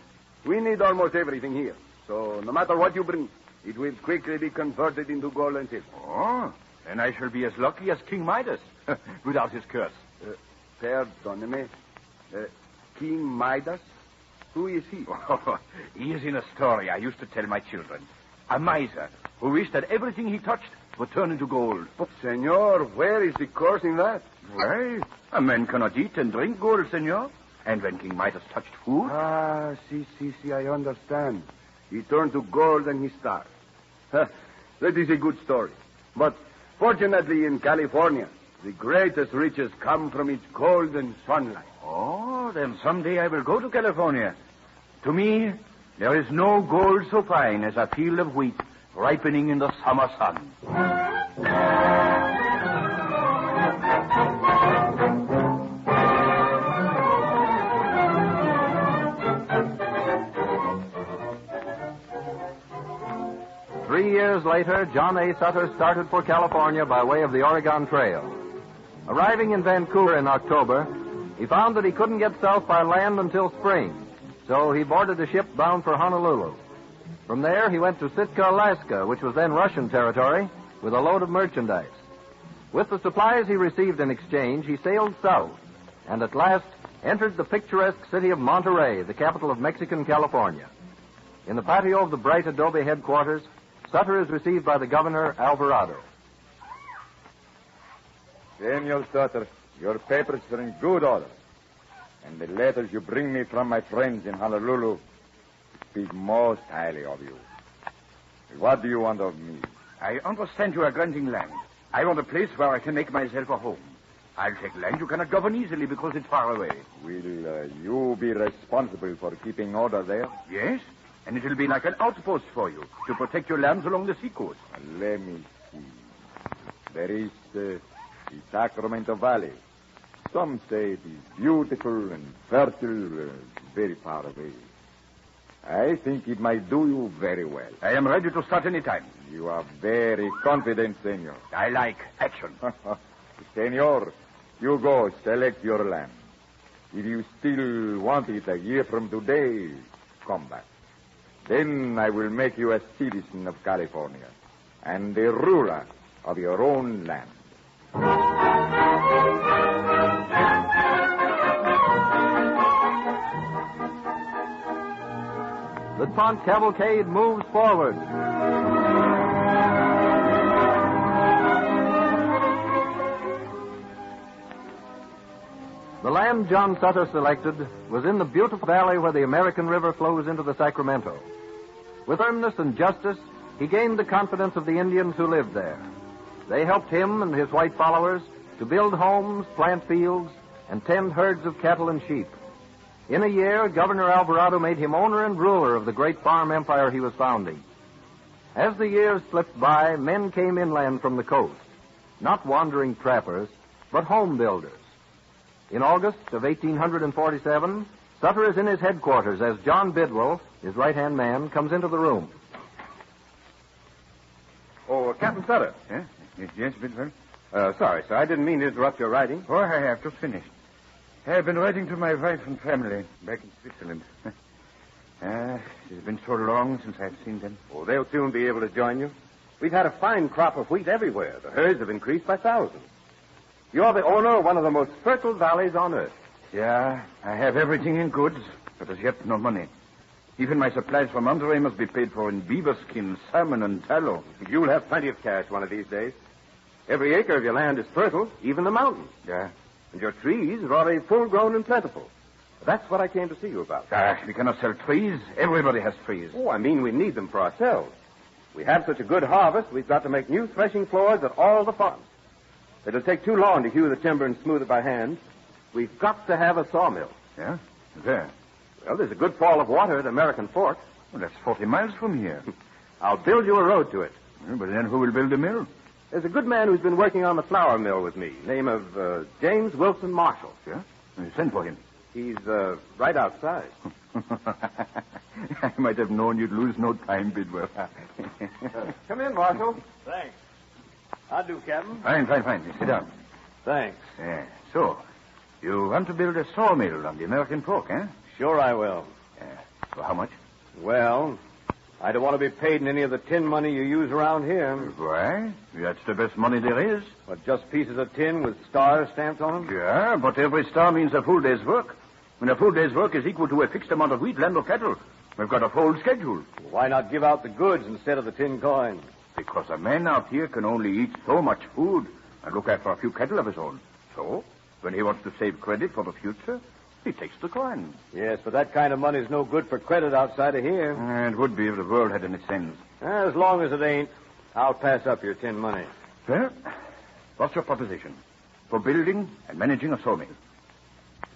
we need almost everything here. So no matter what you bring, it will quickly be converted into gold and silver. Oh, then I shall be as lucky as King Midas, without his curse. Pardon me. King Midas? Who is he? Oh, he is in a story I used to tell my children. A miser who wished that everything he touched would turn into gold. But, senor, where is the curse in that? Well, a man cannot eat and drink gold, senor. And when King Midas touched food... Ah, see, I understand. He turned to gold and he starved. That is a good story. But fortunately in California, the greatest riches come from its golden sunlight. Oh, then someday I will go to California. To me, there is no gold so fine as a field of wheat ripening in the summer sun. 3 years later, John A. Sutter started for California by way of the Oregon Trail. Arriving in Vancouver in October, he found that he couldn't get south by land until spring, so he boarded a ship bound for Honolulu. From there, he went to Sitka, Alaska, which was then Russian territory, with a load of merchandise. With the supplies he received in exchange, he sailed south, and at last entered the picturesque city of Monterey, the capital of Mexican California. In the patio of the bright adobe headquarters, Sutter is received by the governor, Alvarado. Senor Sutter, your papers are in good order. And the letters you bring me from my friends in Honolulu speak most highly of you. What do you want of me? I understand you are granting land. I want a place where I can make myself a home. I'll take land you cannot govern easily because it's far away. Will you be responsible for keeping order there? Yes, and it will be like an outpost for you to protect your lands along the seacoast. Let me see. There is the Sacramento Valley. Some say it is beautiful and fertile, very far away. I think it might do you very well. I am ready to start any time. You are very confident, senor. I like action. Senor, you go select your land. If you still want it a year from today, come back. Then I will make you a citizen of California and the ruler of your own land. The taunt cavalcade moves forward. The land John Sutter selected was in the beautiful valley where the American River flows into the Sacramento. With firmness and justice, he gained the confidence of the Indians who lived there. They helped him and his white followers to build homes, plant fields, and tend herds of cattle and sheep. In a year, Governor Alvarado made him owner and ruler of the great farm empire he was founding. As the years slipped by, men came inland from the coast, not wandering trappers, but home builders. In August of 1847, Sutter is in his headquarters as John Bidwell, his right-hand man, comes into the room. Oh, Captain Sutter. Yes, Bidwell? Sorry, sir. I didn't mean to interrupt your writing. Oh, I have just finished. I have been writing to my wife and family back in Switzerland. It's been so long since I've seen them. Oh, they'll soon be able to join you. We've had a fine crop of wheat everywhere. The herds have increased by thousands. You're the owner of one of the most fertile valleys on earth. Yeah, I have everything in goods, but as yet no money. Even my supplies from Monterey must be paid for in beaver skins, salmon, and tallow. You'll have plenty of cash one of these days. Every acre of your land is fertile, even the mountains. Yeah. And your trees are already full-grown and plentiful. That's what I came to see you about. We cannot sell trees. Everybody has trees. Oh, I mean we need them for ourselves. We have such a good harvest, we've got to make new threshing floors at all the farms. It'll take too long to hew the timber and smooth it by hand. We've got to have a sawmill. Yeah? Where? Well, there's a good fall of water at American Fork. Well, that's 40 miles from here. I'll build you a road to it. Well, but then who will build the mill? There's a good man who's been working on the flour mill with me, name of James Wilson Marshall. Yeah? Send for him. He's right outside. I might have known you'd lose no time, Bidwell. Come in, Marshall. Thanks. I'll do, Captain. Fine. Sit down. Thanks. Yeah. So, you want to build a sawmill on the American Fork, eh? Sure I will. For how much? Well, I don't want to be paid in any of the tin money you use around here. Why? That's the best money there is. What, just pieces of tin with stars stamped on them? Yeah, but every star means a full day's work. When a full day's work is equal to a fixed amount of wheat, land, or cattle, we've got a full schedule. Why not give out the goods instead of the tin coins? Because a man out here can only eat so much food and look after a few cattle of his own. So, when he wants to save credit for the future, he takes the coin. Yes, but that kind of money's no good for credit outside of here. It would be if the world had any sense. As long as it ain't, I'll pass up your tin money. Well, what's your proposition for building and managing a sawmill?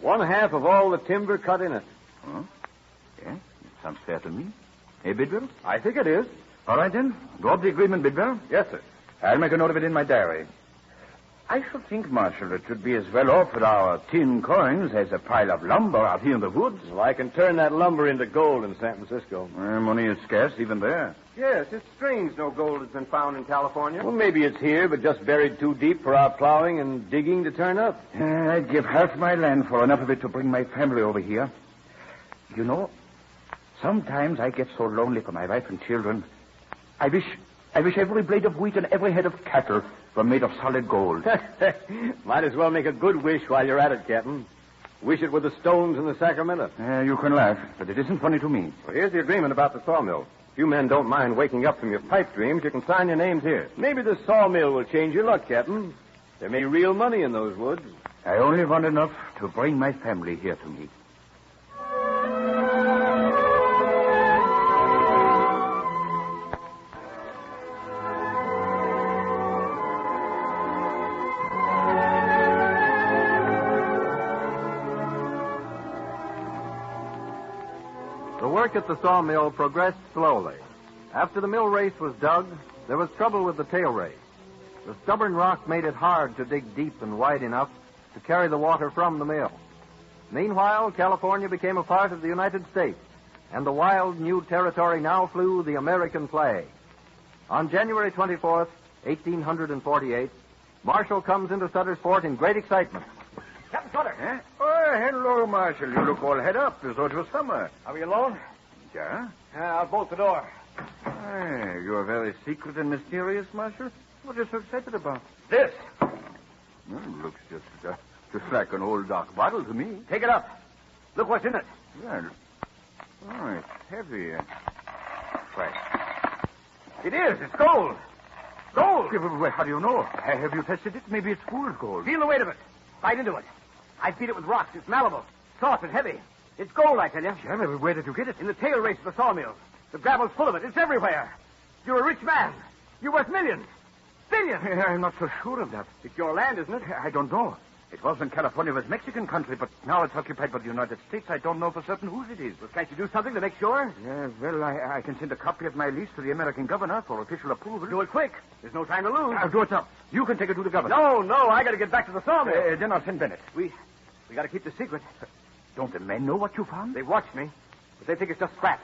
1/2 of all the timber cut in it. Huh? Yeah, it sounds fair to me. Hey, Bidwell? I think it is. All right, then. Draw up the agreement, Bidwell. Yes, sir. I'll make a note of it in my diary. I should think, Marshal, it should be as well off with our tin coins as a pile of lumber out here in the woods. Well, I can turn that lumber into gold in San Francisco. Money is scarce even there. Yes, it's strange no gold has been found in California. Well, maybe it's here, but just buried too deep for our plowing and digging to turn up. I'd give half my land for enough of it to bring my family over here. You know, sometimes I get so lonely for my wife and children. I wish every blade of wheat and every head of cattle were made of solid gold. Might as well make a good wish while you're at it, Captain. Wish it with the stones in the Sacramento. You can laugh, but it isn't funny to me. Well, here's the agreement about the sawmill. If you men don't mind waking up from your pipe dreams, you can sign your names here. Maybe the sawmill will change your luck, Captain. There may be real money in those woods. I only want enough to bring my family here to me. The work at the sawmill progressed slowly. After the mill race was dug, there was trouble with the tail race. The stubborn rock made it hard to dig deep and wide enough to carry the water from the mill. Meanwhile, California became a part of the United States, and the wild new territory now flew the American flag. On January 24th, 1848, Marshall comes into Sutter's Fort in great excitement. Captain Sutter. Eh? Oh, hello, Marshal. You look all head up as though it was summer. Are we alone? Yeah? I'll bolt the door. Hey, you're very secret and mysterious, Marshal. What are you so excited about? This. Looks just like an old dark bottle to me. Take it up. Look what's in it. Yeah. Oh, it's heavy. Why? It is. It's gold. Gold. Well, how do you know? Have you tested it? Maybe it's fool's gold. Feel the weight of it. Bite into it. I beat it with rocks. It's malleable, soft, and heavy. It's gold, I tell you. Yeah, where did you get it? In the tail race of the sawmill. The gravel's full of it. It's everywhere. You're a rich man. You're worth millions. Billions. I'm not so sure of that. It's your land, isn't it? I don't know. It was when California was Mexican country, but now it's occupied by the United States. I don't know for certain whose it is. Well, can't you do something to make sure? Yeah, well, I can send a copy of my lease to the American governor for official approval. Do it quick. There's no time to lose. I'll do it now. You can take it to the governor. No, I got to get back to the sawmill. Then I'll send Bennett. We got to keep the secret. Don't the men know what you found? They've watched me, but they think it's just scraps.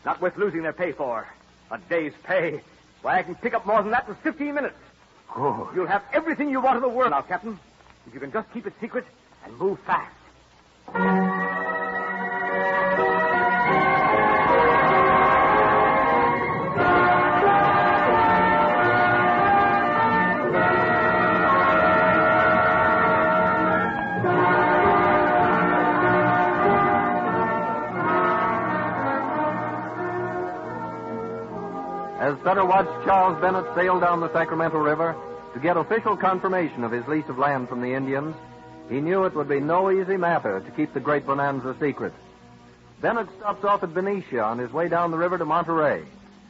Not worth losing their pay for. A day's pay. Why, I can pick up more than that in 15 minutes. Good. You'll have everything you want in the world now, Captain. If you can just keep it secret and move fast. As Sutter watched Charles Bennett sail down the Sacramento River to get official confirmation of his lease of land from the Indians, he knew it would be no easy matter to keep the great bonanza secret. Bennett stops off at Benicia on his way down the river to Monterey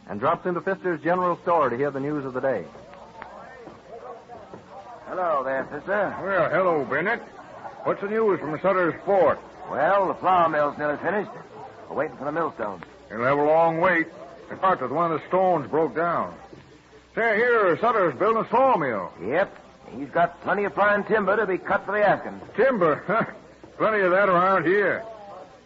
and drops into Pfister's general store to hear the news of the day. Hello there, Pfister. Well, hello, Bennett. What's the news from Sutter's Fort? Well, the flour mill's nearly finished. We're waiting for the millstones. It'll have a long wait. In fact, one of the stones broke down. Say, here, Sutter's building a sawmill. Yep. He's got plenty of fine timber to be cut for the asking. Timber? Huh? Plenty of that around here.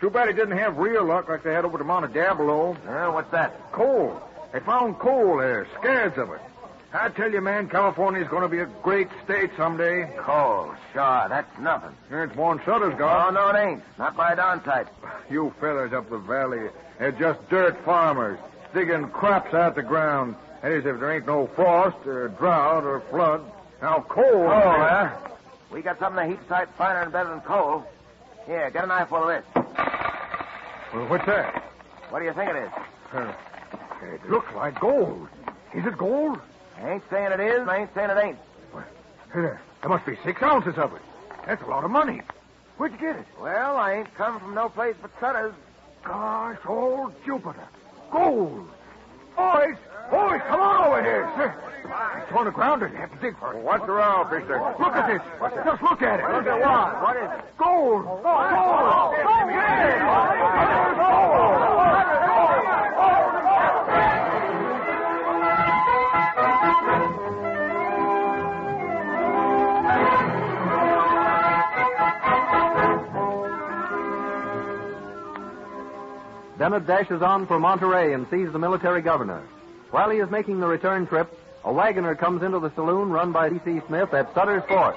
Too bad he didn't have real luck like they had over to Monte Diablo. What's that? Coal. They found coal there, scads of it. I tell you, man, California's going to be a great state someday. Coal, sure, that's nothing. It's one Sutter's got. Oh, no, it ain't. Not by a darn sight. You fellas up the valley are just dirt farmers, digging crops out the ground. That is, if there ain't no frost or drought or flood. Now, coal... Coal, huh? We got something a heap sight finer and better than coal. Here, get a knife full of this. Well, what's that? What do you think it is? It looks like gold. Is it gold? I ain't saying it is, I ain't saying it ain't. Well, there must be 6 ounces of it. That's a lot of money. Where'd you get it? Well, I ain't come from no place but Sutter's. Gosh, old Jupiter. Gold. Boys, come on over here. It's on the ground and you have to dig for it. What's around, Pfister? Look at this. Just look at it. Look at what? What is it? Gold. Gold. Bennett dashes on for Monterey and sees the military governor. While he is making the return trip, a wagoner comes into the saloon run by D.C. Smith at Sutter's Fort.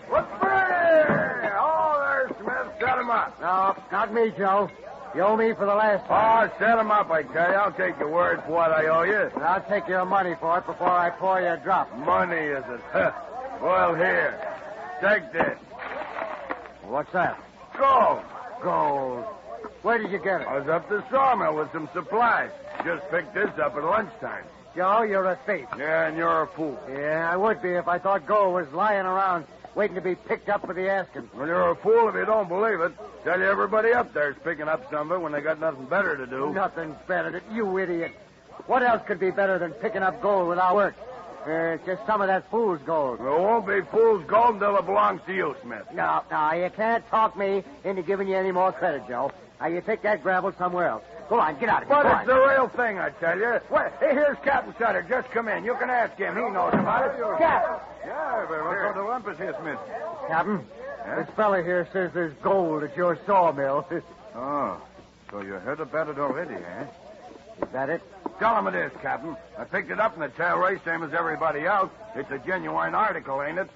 What's there? Oh, there's Smith. Set him up. No, not me, Joe. You owe me for the last time. Oh, set him up, I tell you. I'll take your word for what I owe you. And I'll take your money for it before I pour you a drop. Money, is it? Well, here. Take this. What's that? Gold. Gold. Where did you get it? I was up the sawmill with some supplies. Just picked this up at lunchtime. Joe, you're a thief. Yeah, and you're a fool. Yeah, I would be if I thought gold was lying around waiting to be picked up for the asking. Well, you're a fool if you don't believe it. Tell you everybody up there's picking up some of it when they got nothing better to do. Nothing better than you idiot. What else could be better than picking up gold without work? Just some of that fool's gold. Well, it won't be fool's gold until it belongs to you, Smith. No, you can't talk me into giving you any more credit, Joe. Now, you take that gravel somewhere else. Go on, get out of here. But it's the real thing, I tell you. Well, hey, here's Captain Sutter. Just come in. You can ask him. He knows about it. Captain! Yeah, but what sort of rumpus here, Smith? Captain, this fella here says there's gold at your sawmill. Oh, So you heard about it already, eh? Is that it? Tell him it is, Captain. I picked it up in the tail race, same as everybody else. It's a genuine article, ain't it?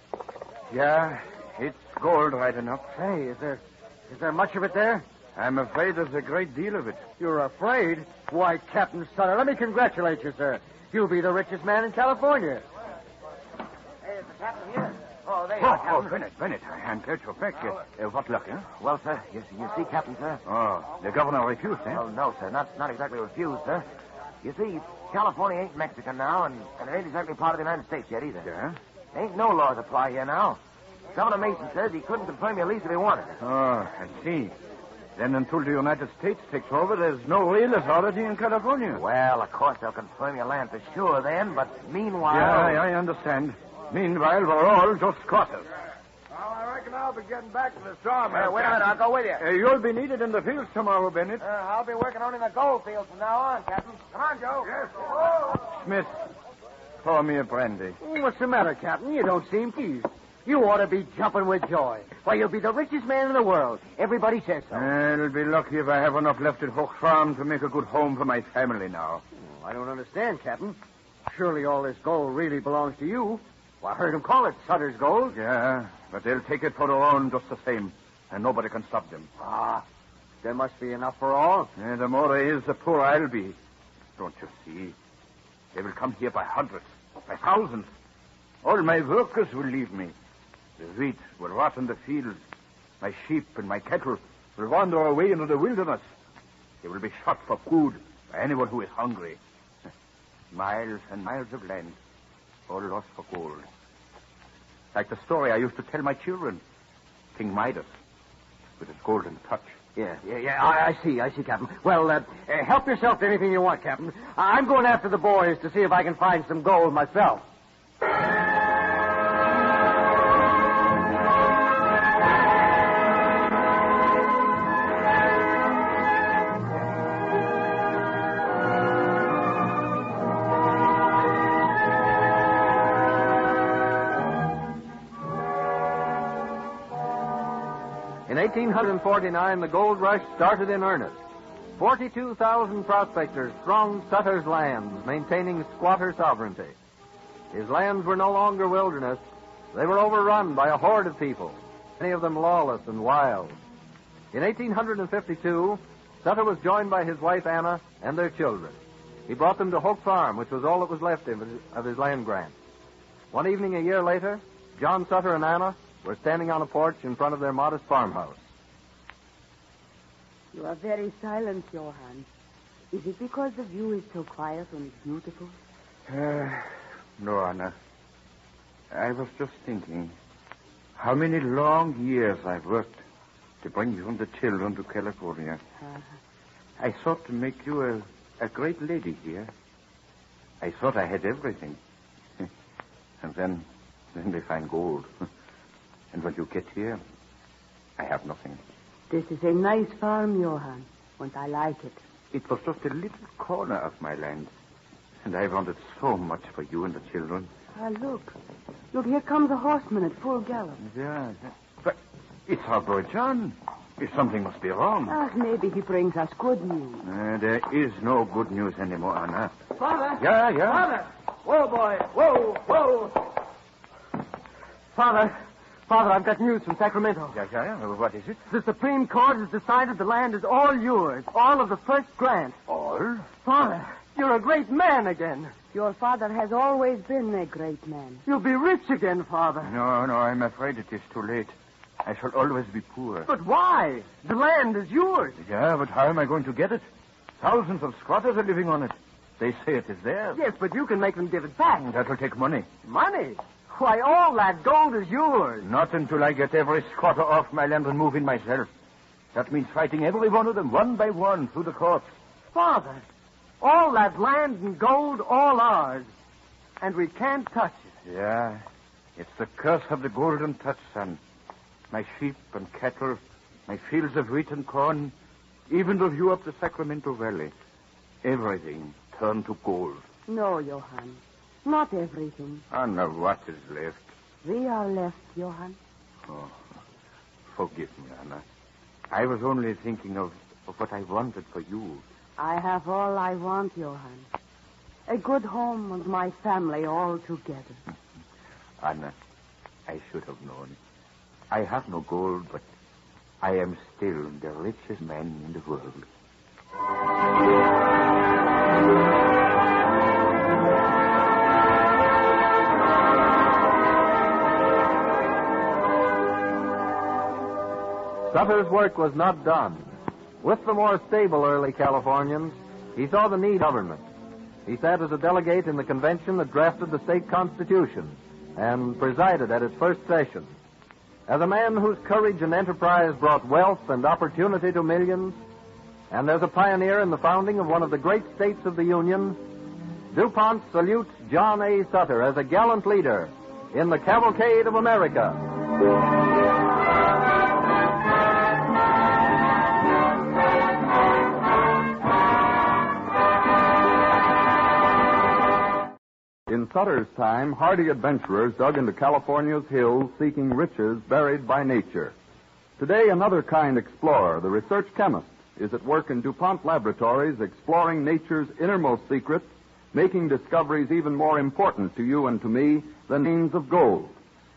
Yeah, it's gold right enough. Say, is there much of it there? I'm afraid there's a great deal of it. You're afraid? Why, Captain Sutter, let me congratulate you, sir. You'll be the richest man in California. Hey, is the captain here? Oh, there you are, Captain. Bennett, I'm glad you're back. What luck, huh? Well, sir, you see, Captain, sir? Oh, the governor refused, eh? Well, no, sir, not exactly refused, sir. You see, California ain't Mexican now, and it ain't exactly part of the United States yet either. Yeah? Ain't no laws apply here now. Governor Mason says he couldn't confirm your lease if he wanted it. Oh, I see. Then until the United States takes over, there's no real authority in California. Well, of course they'll confirm your land for sure then, but meanwhile... Yeah, I understand. Meanwhile, we're all just squatters. Well, I reckon I'll be getting back to the sawmill. Wait a minute, I'll go with you. You'll be needed in the fields tomorrow, Bennett. I'll be working on in the gold fields from now on, Captain. Come on, Joe. Yes. Smith, pour me a brandy. What's the matter, Captain? You don't seem pleased. You ought to be jumping with joy. Why, you'll be the richest man in the world. Everybody says so. I'll be lucky if I have enough left at Hook Farm to make a good home for my family now. I don't understand, Captain. Surely all this gold really belongs to you. Well, I heard him call it Sutter's gold. Yeah, but they'll take it for their own just the same, and nobody can stop them. Ah, there must be enough for all. Yeah, the more there is, the poorer I'll be. Don't you see? They will come here by hundreds, by thousands. All my workers will leave me. The wheat will rot in the fields. My sheep and my cattle will wander away into the wilderness. They will be shot for food by anyone who is hungry. Miles and miles of land, all lost for gold. Like the story I used to tell my children. King Midas, with his golden touch. Yeah, I see, Captain. Well, help yourself to anything you want, Captain. I'm going after the boys to see if I can find some gold myself. In 1849, the gold rush started in earnest. 42,000 prospectors thronged Sutter's lands, maintaining squatter sovereignty. His lands were no longer wilderness. They were overrun by a horde of people, many of them lawless and wild. In 1852, Sutter was joined by his wife Anna and their children. He brought them to Hoke Farm, which was all that was left of his land grant. One evening a year later, John Sutter and Anna were standing on a porch in front of their modest farmhouse. You are very silent, Johann. Is it because the view is so quiet and beautiful? No, Anna. I was just thinking how many long years I've worked to bring you and the children to California. I thought to make you a great lady here. I thought I had everything. And then they find gold. And when you get here, I have nothing. This is a nice farm, Johann, and I like it. It was just a little corner of my land. And I wanted so much for you and the children. Look. Look, here comes a horseman at full gallop. Yeah. But it's our boy John. Something must be wrong. Maybe he brings us good news. There is no good news anymore, Anna. Father! Yeah? Father! Whoa, boy! Whoa! Father, I've got news from Sacramento. Yeah? What is it? The Supreme Court has decided the land is all yours. All of the first grant. All? Father, you're a great man again. Your father has always been a great man. You'll be rich again, Father. No, I'm afraid it is too late. I shall always be poor. But why? The land is yours. Yeah, but how am I going to get it? Thousands of squatters are living on it. They say it is theirs. Yes, but you can make them give it back. That'll take money. Money? Why, all that gold is yours. Not until I get every squatter off my land and move in myself. That means fighting every one of them, one by one, through the courts. Father, all that land and gold, all ours. And we can't touch it. Yeah, it's the curse of the golden touch, son. My sheep and cattle, my fields of wheat and corn, even the view up the Sacramento Valley. Everything turned to gold. No, Johann. Not everything. Anna, what is left? We are left, Johann. Oh, forgive me, Anna. I was only thinking of of what I wanted for you. I have all I want, Johann. A good home and my family all together. Anna, I should have known. I have no gold, but I am still the richest man in the world. Sutter's work was not done. With the more stable early Californians, he saw the need of government. He sat as a delegate in the convention that drafted the state constitution and presided at its first session. As a man whose courage and enterprise brought wealth and opportunity to millions, and as a pioneer in the founding of one of the great states of the Union, DuPont salutes John A. Sutter as a gallant leader in the Cavalcade of America. In Sutter's time, hardy adventurers dug into California's hills seeking riches buried by nature. Today, another kind explorer, the research chemist, is at work in DuPont laboratories exploring nature's innermost secrets, making discoveries even more important to you and to me than veins of gold.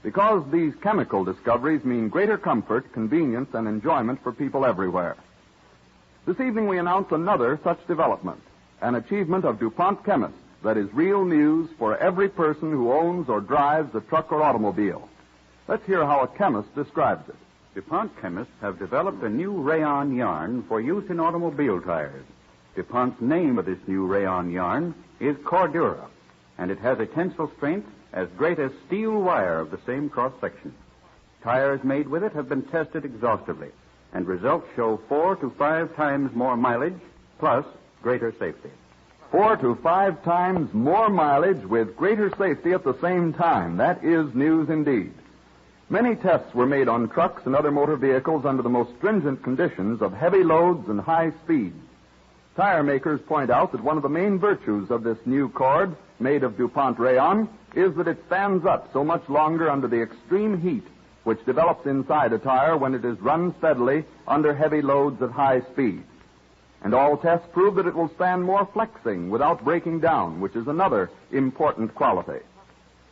Because these chemical discoveries mean greater comfort, convenience, and enjoyment for people everywhere. This evening we announce another such development, an achievement of DuPont chemists that is real news for every person who owns or drives a truck or automobile. Let's hear how a chemist describes it. DuPont chemists have developed a new rayon yarn for use in automobile tires. DuPont's name of this new rayon yarn is Cordura, and it has a tensile strength as great as steel wire of the same cross-section. Tires made with it have been tested exhaustively, and results show 4 to 5 times more mileage, plus greater safety. 4 to 5 times more mileage with greater safety at the same time. That is news indeed. Many tests were made on trucks and other motor vehicles under the most stringent conditions of heavy loads and high speeds. Tire makers point out that one of the main virtues of this new cord, made of DuPont rayon, is that it stands up so much longer under the extreme heat which develops inside a tire when it is run steadily under heavy loads at high speed. And all tests prove that it will stand more flexing without breaking down, which is another important quality.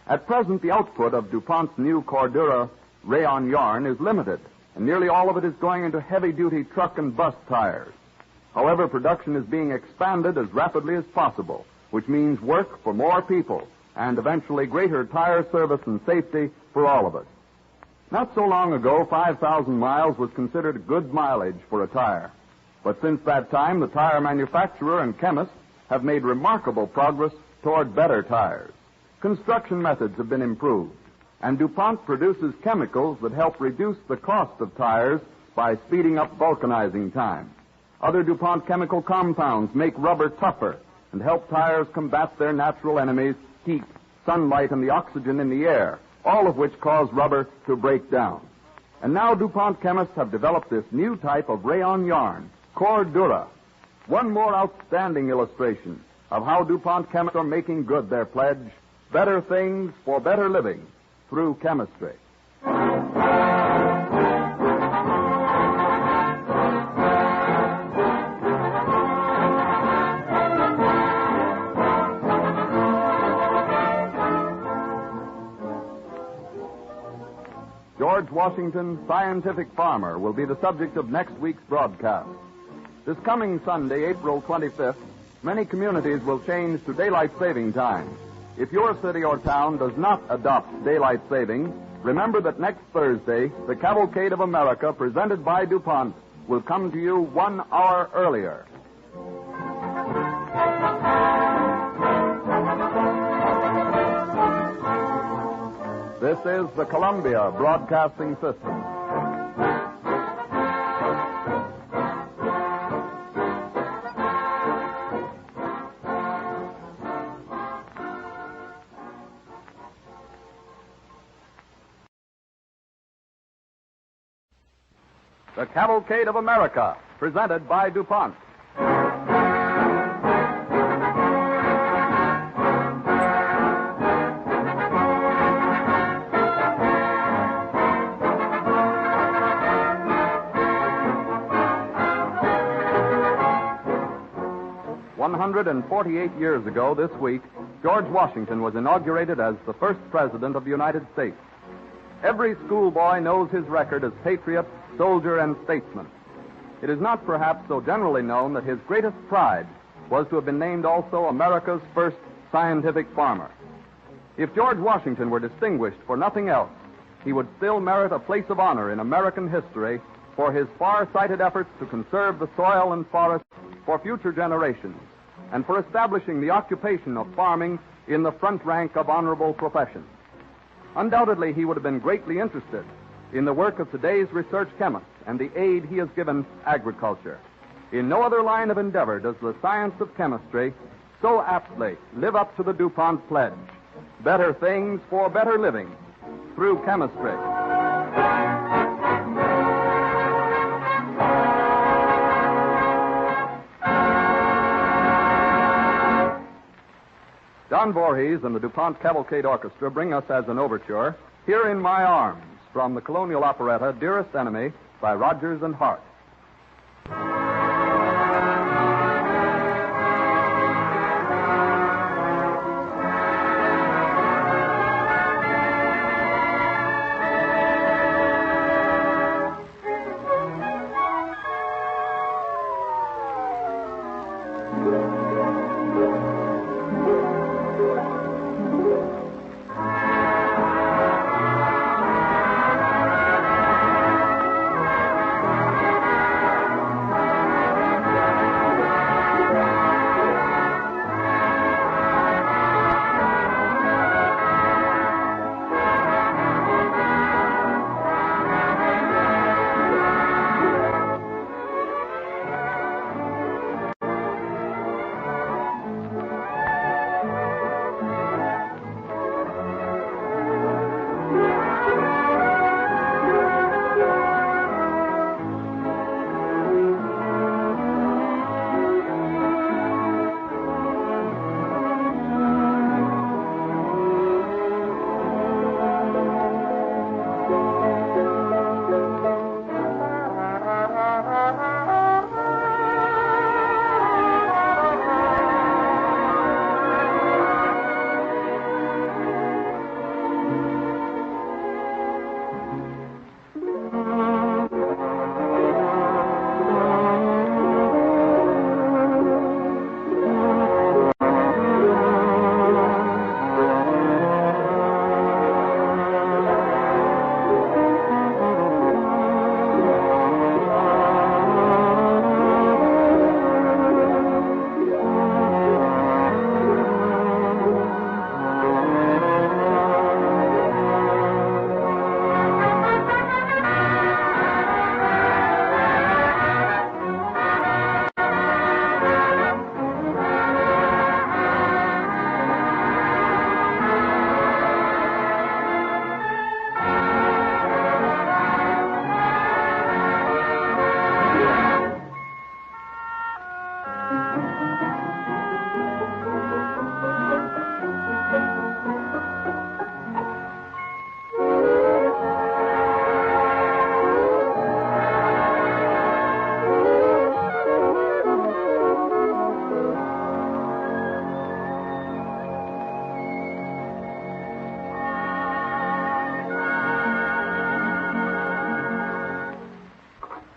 At present, the output of DuPont's new Cordura rayon yarn is limited, and nearly all of it is going into heavy-duty truck and bus tires. However, production is being expanded as rapidly as possible, which means work for more people and eventually greater tire service and safety for all of us. Not so long ago, 5,000 miles was considered good mileage for a tire. But since that time, the tire manufacturer and chemists have made remarkable progress toward better tires. Construction methods have been improved, and DuPont produces chemicals that help reduce the cost of tires by speeding up vulcanizing time. Other DuPont chemical compounds make rubber tougher and help tires combat their natural enemies, heat, sunlight, and the oxygen in the air, all of which cause rubber to break down. And now DuPont chemists have developed this new type of rayon yarn, Cordura. One more outstanding illustration of how DuPont chemists are making good their pledge, better things for better living through chemistry. George Washington, scientific farmer, will be the subject of next week's broadcast. This coming Sunday, April 25th, many communities will change to daylight saving time. If your city or town does not adopt daylight saving, remember that next Thursday, the Cavalcade of America, presented by DuPont, will come to you 1 hour earlier. This is the Columbia Broadcasting System. The Cavalcade of America, presented by DuPont. 148 years ago this week, George Washington was inaugurated as the first president of the United States. Every schoolboy knows his record as patriot, soldier, and statesman. It is not perhaps so generally known that his greatest pride was to have been named also America's first scientific farmer. If George Washington were distinguished for nothing else, he would still merit a place of honor in American history for his far-sighted efforts to conserve the soil and forests for future generations, and for establishing the occupation of farming in the front rank of honorable professions. Undoubtedly, he would have been greatly interested in the work of today's research chemists and the aid he has given agriculture. In no other line of endeavor does the science of chemistry so aptly live up to the DuPont pledge: better things for better living through chemistry. John Voorhees and the DuPont Cavalcade Orchestra bring us as an overture, Here in My Arms, from the colonial operetta Dearest Enemy by Rodgers and Hart.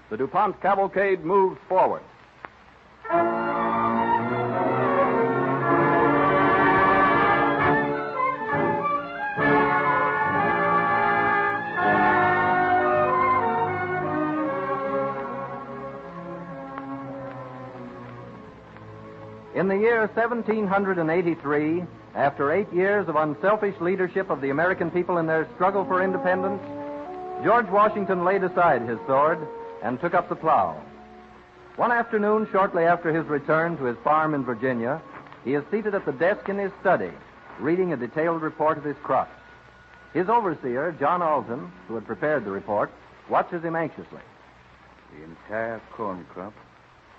The DuPont Cavalcade moves forward. In the year 1783, after 8 years of unselfish leadership of the American people in their struggle for independence, George Washington laid aside his sword and took up the plow. One afternoon, shortly after his return to his farm in Virginia, he is seated at the desk in his study, reading a detailed report of his crops. His overseer, John Alton, who had prepared the report, watches him anxiously. The entire corn crop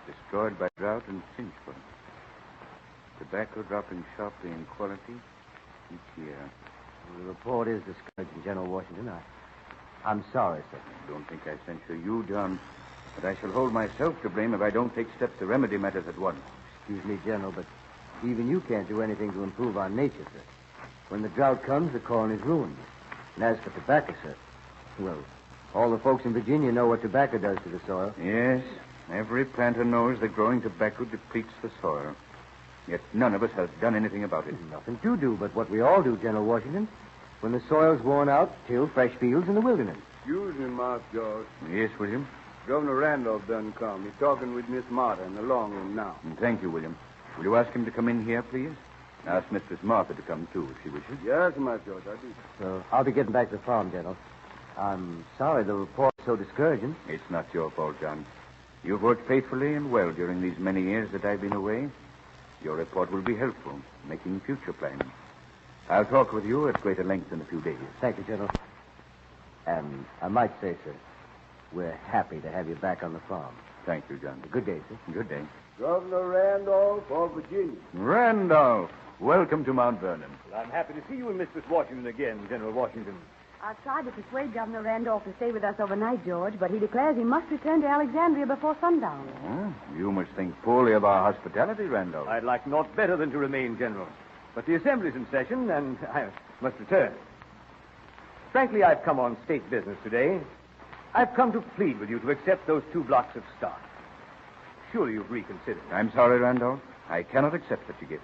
destroyed by drought and cinchworm. Tobacco dropping sharply in quality each year. The report is discouraging, General Washington. I'm sorry, sir. Don't think I censure you, John, but I shall hold myself to blame if I don't take steps to remedy matters at once. Excuse me, General, but even you can't do anything to improve our nature, sir. When the drought comes, the corn is ruined. And as for tobacco, sir, well, all the folks in Virginia know what tobacco does to the soil. Yes, every planter knows that growing tobacco depletes the soil. Yet none of us has done anything about it. Nothing to do but what we all do, General Washington. When the soil's worn out, till fresh fields in the wilderness. Excuse me, Master George. Yes, William? Governor Randolph done come. He's talking with Miss Martha in the long room now. Thank you, William. Will you ask him to come in here, please? Ask Mistress Martha to come, too, if she wishes. Yes, Master George, I do. So I'll be getting back to the farm, General. I'm sorry the report's so discouraging. It's not your fault, John. You've worked faithfully and well during these many years that I've been away. Your report will be helpful, making future plans. I'll talk with you at greater length in a few days. Thank you, General. And I might say, sir, we're happy to have you back on the farm. Thank you, John. Good day, sir. Good day. Governor Randolph of Virginia. Randolph, welcome to Mount Vernon. Well, I'm happy to see you and Mistress Washington again, General Washington. I tried to persuade Governor Randolph to stay with us overnight, George, but he declares he must return to Alexandria before sundown. Oh, you must think poorly of our hospitality, Randolph. I'd like naught better than to remain, General. But the Assembly's in session, and I must return. Frankly, I've come on state business today. I've come to plead with you to accept those 2 blocks of stock. Surely you've reconsidered. I'm sorry, Randolph. I cannot accept such a gift.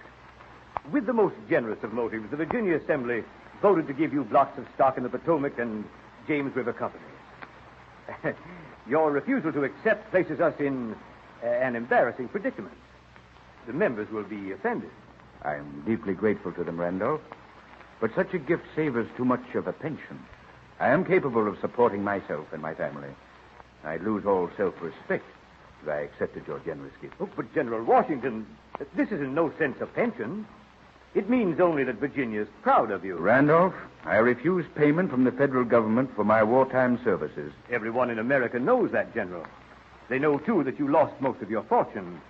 With the most generous of motives, the Virginia Assembly voted to give you blocks of stock in the Potomac and James River Company. Your refusal to accept places us in an embarrassing predicament. The members will be offended. I'm deeply grateful to them, Randolph. But such a gift savors too much of a pension. I am capable of supporting myself and my family. I'd lose all self-respect if I accepted your generous gift. Oh, but General Washington, this is in no sense a pension. It means only that Virginia's proud of you. Randolph, I refuse payment from the federal government for my wartime services. Everyone in America knows that, General. They know, too, that you lost most of your fortune.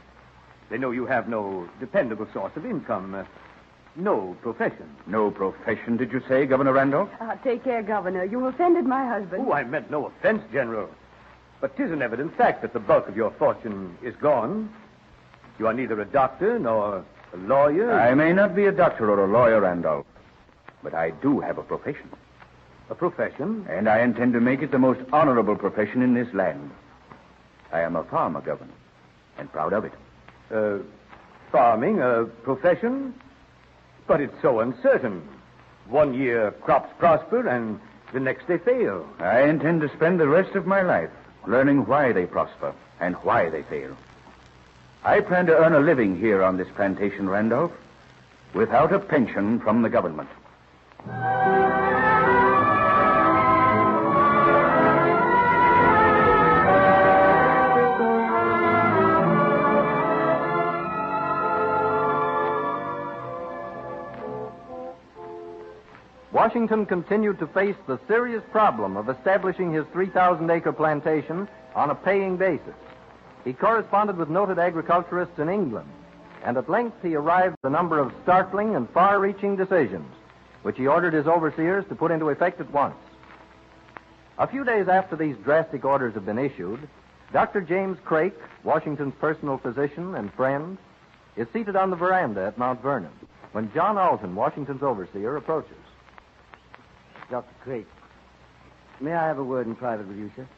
They know you have no dependable source of income, no profession. No profession, did you say, Governor Randolph? Take care, Governor. You offended my husband. Oh, I meant no offense, General. But 'tis an evident fact that the bulk of your fortune is gone. You are neither a doctor nor a lawyer. I may not be a doctor or a lawyer, Randolph, but I do have a profession. A profession? And I intend to make it the most honorable profession in this land. I am a farmer, Governor, and proud of it. Farming, a profession? But it's so uncertain. One year crops prosper, and the next they fail. I intend to spend the rest of my life learning why they prosper and why they fail. I plan to earn a living here on this plantation, Randolph, without a pension from the government. Washington continued to face the serious problem of establishing his 3,000-acre plantation on a paying basis. He corresponded with noted agriculturists in England, and at length he arrived at a number of startling and far-reaching decisions, which he ordered his overseers to put into effect at once. A few days after these drastic orders had been issued, Dr. James Craik, Washington's personal physician and friend, is seated on the veranda at Mount Vernon when John Alton, Washington's overseer, approaches. Dr. Craik, may I have a word in private with you, sir?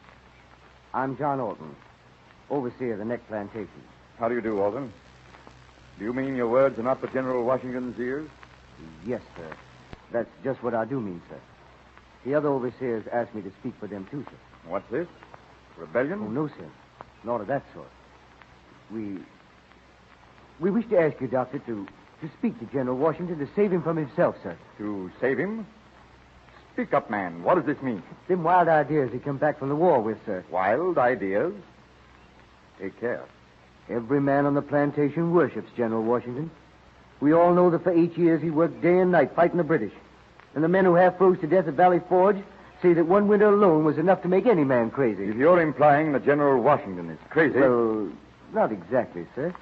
I'm John Alton, overseer of the next plantation. How do you do, Alton? Do you mean your words are not for General Washington's ears? Yes, sir. That's just what I do mean, sir. The other overseers asked me to speak for them, too, sir. What's this? Rebellion? Oh, no, sir. Not of that sort. We wish to ask you, Doctor, to speak to General Washington to save him from himself, sir. To save him? Speak up, man. What does this mean? Them wild ideas he come back from the war with, sir. Wild ideas? Take care. Every man on the plantation worships General Washington. We all know that for 8 years he worked day and night fighting the British. And the men who half froze to death at Valley Forge say that one winter alone was enough to make any man crazy. If you're implying that General Washington is crazy... Well, not exactly, sir.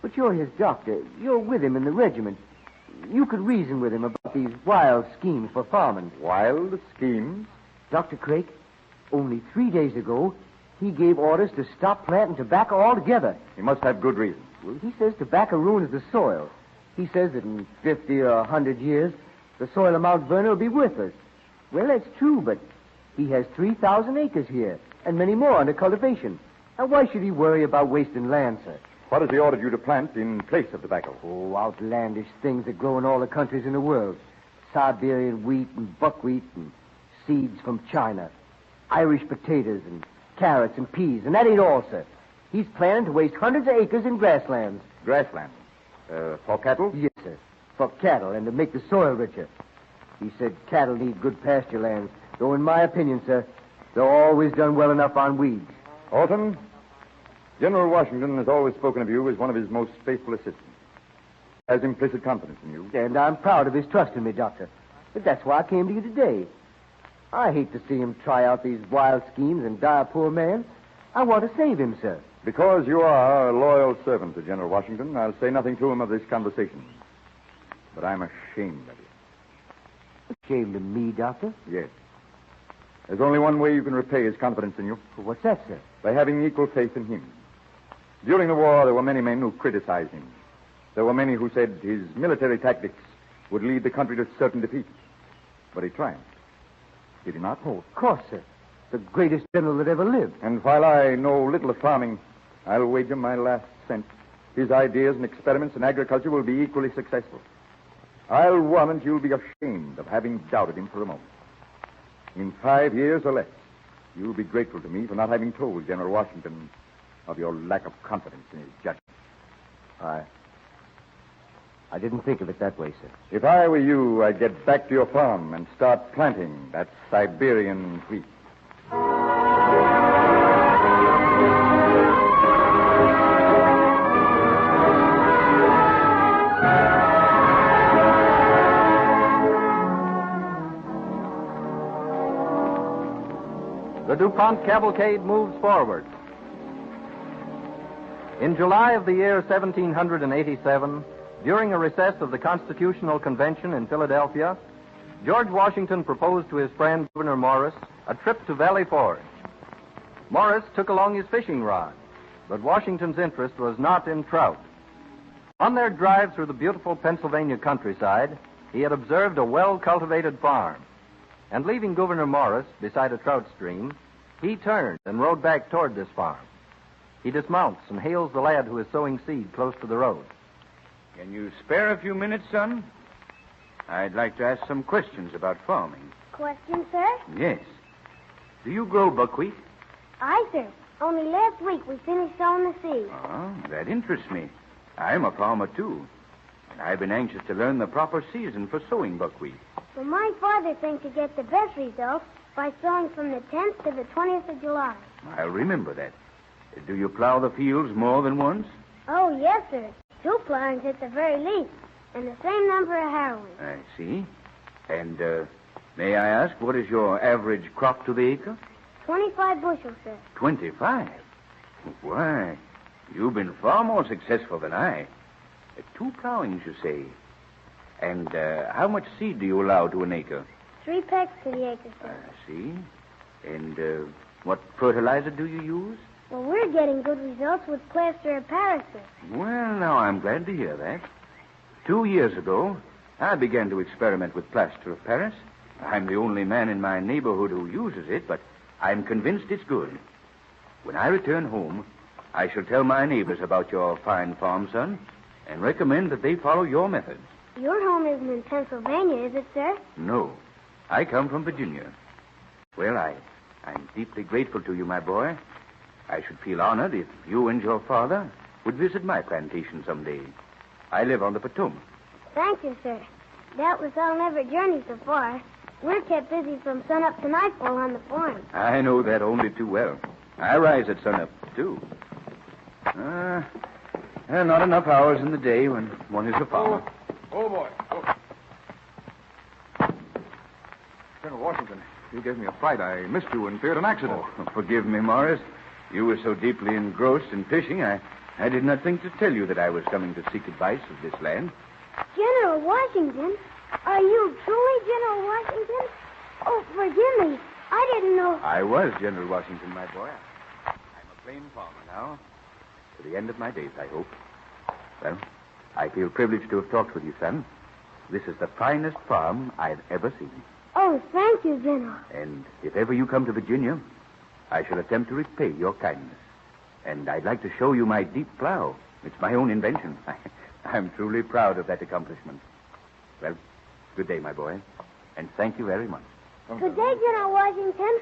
But you're his doctor. You're with him in the regiment. You could reason with him about these wild schemes for farming. Wild schemes? Dr. Craik, only 3 days ago, he gave orders to stop planting tobacco altogether. He must have good reason. Well, he says tobacco ruins the soil. He says that in 50 or 100 years, the soil of Mount Vernon will be worthless. Well, that's true, but he has 3,000 acres here, and many more under cultivation. Now, why should he worry about wasting land, sir? What has he ordered you to plant in place of tobacco? Oh, outlandish things that grow in all the countries in the world. Siberian wheat and buckwheat and seeds from China. Irish potatoes and carrots and peas. And that ain't all, sir. He's planning to waste hundreds of acres in grasslands. Grasslands? For cattle? Yes, sir. For cattle and to make the soil richer. He said cattle need good pasture lands. Though in my opinion, sir, they're always done well enough on weeds. Alton, General Washington has always spoken of you as one of his most faithful assistants. He has implicit confidence in you. And I'm proud of his trust in me, Doctor. But that's why I came to you today. I hate to see him try out these wild schemes and die a poor man. I want to save him, sir. Because you are a loyal servant to General Washington, I'll say nothing to him of this conversation. But I'm ashamed of you. Ashamed of me, Doctor? Yes. There's only one way you can repay his confidence in you. What's that, sir? By having equal faith in him. During the war, there were many men who criticized him. There were many who said his military tactics would lead the country to certain defeat. But he triumphed. Did he not? Oh, of course, sir. The greatest general that ever lived. And while I know little of farming, I'll wager my last cent his ideas and experiments in agriculture will be equally successful. I'll warrant you'll be ashamed of having doubted him for a moment. In 5 years or less, you'll be grateful to me for not having told General Washington of your lack of confidence in his judgment. I didn't think of it that way, sir. If I were you, I'd get back to your farm and start planting that Siberian wheat. The DuPont cavalcade moves forward. In July of the year 1787, during a recess of the Constitutional Convention in Philadelphia, George Washington proposed to his friend Gouverneur Morris a trip to Valley Forge. Morris took along his fishing rod, but Washington's interest was not in trout. On their drive through the beautiful Pennsylvania countryside, he had observed a well-cultivated farm. And leaving Gouverneur Morris beside a trout stream, he turned and rode back toward this farm. He dismounts and hails the lad who is sowing seed close to the road. Can you spare a few minutes, son? I'd like to ask some questions about farming. Question, sir? Yes. Do you grow buckwheat? Aye, sir. Only last week we finished sowing the seed. Oh, that interests me. I'm a farmer, too. And I've been anxious to learn the proper season for sowing buckwheat. Well, my father thinks you get the best results by sowing from the 10th to the 20th of July. I'll remember that. Do you plow the fields more than once? Oh, yes, sir. 2 plowings at the very least, and the same number of harrowings. I see. And, may I ask, what is your average crop to the acre? 25 bushels, sir. 25? Why, you've been far more successful than I. 2 plowings, you say. And, how much seed do you allow to an acre? 3 pecks to the acre, sir. I see. And, what fertilizer do you use? Well, we're getting good results with plaster of Paris, sir. Well, now, I'm glad to hear that. 2 years ago, I began to experiment with plaster of Paris. I'm the only man in my neighborhood who uses it, but I'm convinced it's good. When I return home, I shall tell my neighbors about your fine farm, son, and recommend that they follow your methods. Your home isn't in Pennsylvania, is it, sir? No. I come from Virginia. Well, I'm deeply grateful to you, my boy. I should feel honored if you and your father would visit my plantation someday. I live on the Potomac. Thank you, sir. Doubtless I'll never journey so far. We're kept busy from sunup to nightfall on the farm. I know that only too well. I rise at sunup, too. There are not enough hours in the day when one is a farmer. Oh, boy. General Washington, you gave me a fright. I missed you and feared an accident. Oh, forgive me, Morris. You were so deeply engrossed in fishing, I did not think to tell you that I was coming to seek advice of this land. General Washington? Are you truly General Washington? Oh, forgive me. I didn't know. I was General Washington, my boy. I'm a plain farmer now. To the end of my days, I hope. Well, I feel privileged to have talked with you, son. This is the finest farm I've ever seen. Oh, thank you, General. And if ever you come to Virginia, I shall attempt to repay your kindness. And I'd like to show you my deep plow. It's my own invention. I'm truly proud of that accomplishment. Well, good day, my boy. And thank you very much. Good day, General Washington.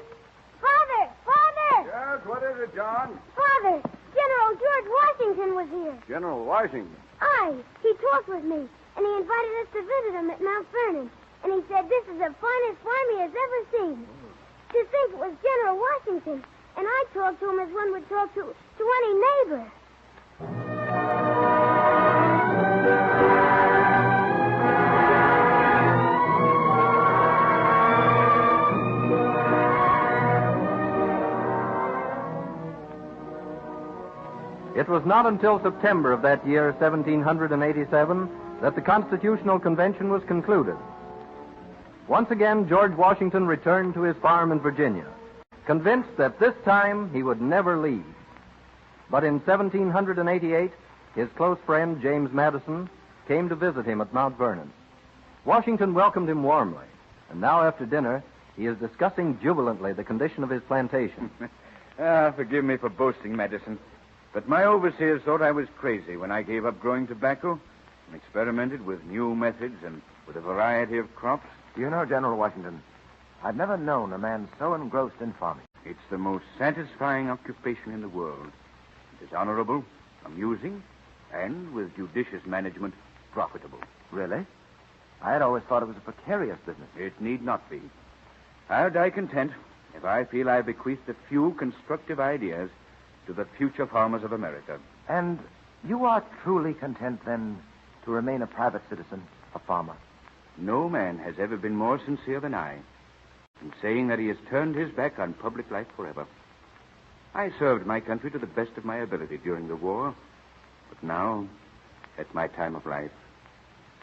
Father! Father! Yes, what is it, John? Father, General George Washington was here. General Washington. Aye, he talked with me, and he invited us to visit him at Mount Vernon. And he said this is the finest farm he has ever seen. To think it was General Washington, and I talked to him as one would talk to any neighbor. It was not until September of that year, 1787, that the Constitutional Convention was concluded. Once again, George Washington returned to his farm in Virginia, convinced that this time he would never leave. But in 1788, his close friend, James Madison, came to visit him at Mount Vernon. Washington welcomed him warmly, and now after dinner, he is discussing jubilantly the condition of his plantation. Forgive me for boasting, Madison, but my overseers thought I was crazy when I gave up growing tobacco and experimented with new methods and with a variety of crops. You know, General Washington, I've never known a man so engrossed in farming. It's the most satisfying occupation in the world. It is honorable, amusing, and, with judicious management, profitable. Really? I had always thought it was a precarious business. It need not be. I'll die content if I feel I've bequeathed a few constructive ideas to the future farmers of America. And you are truly content, then, to remain a private citizen, a farmer? No man has ever been more sincere than I in saying that he has turned his back on public life forever. I served my country to the best of my ability during the war, but now, at my time of life,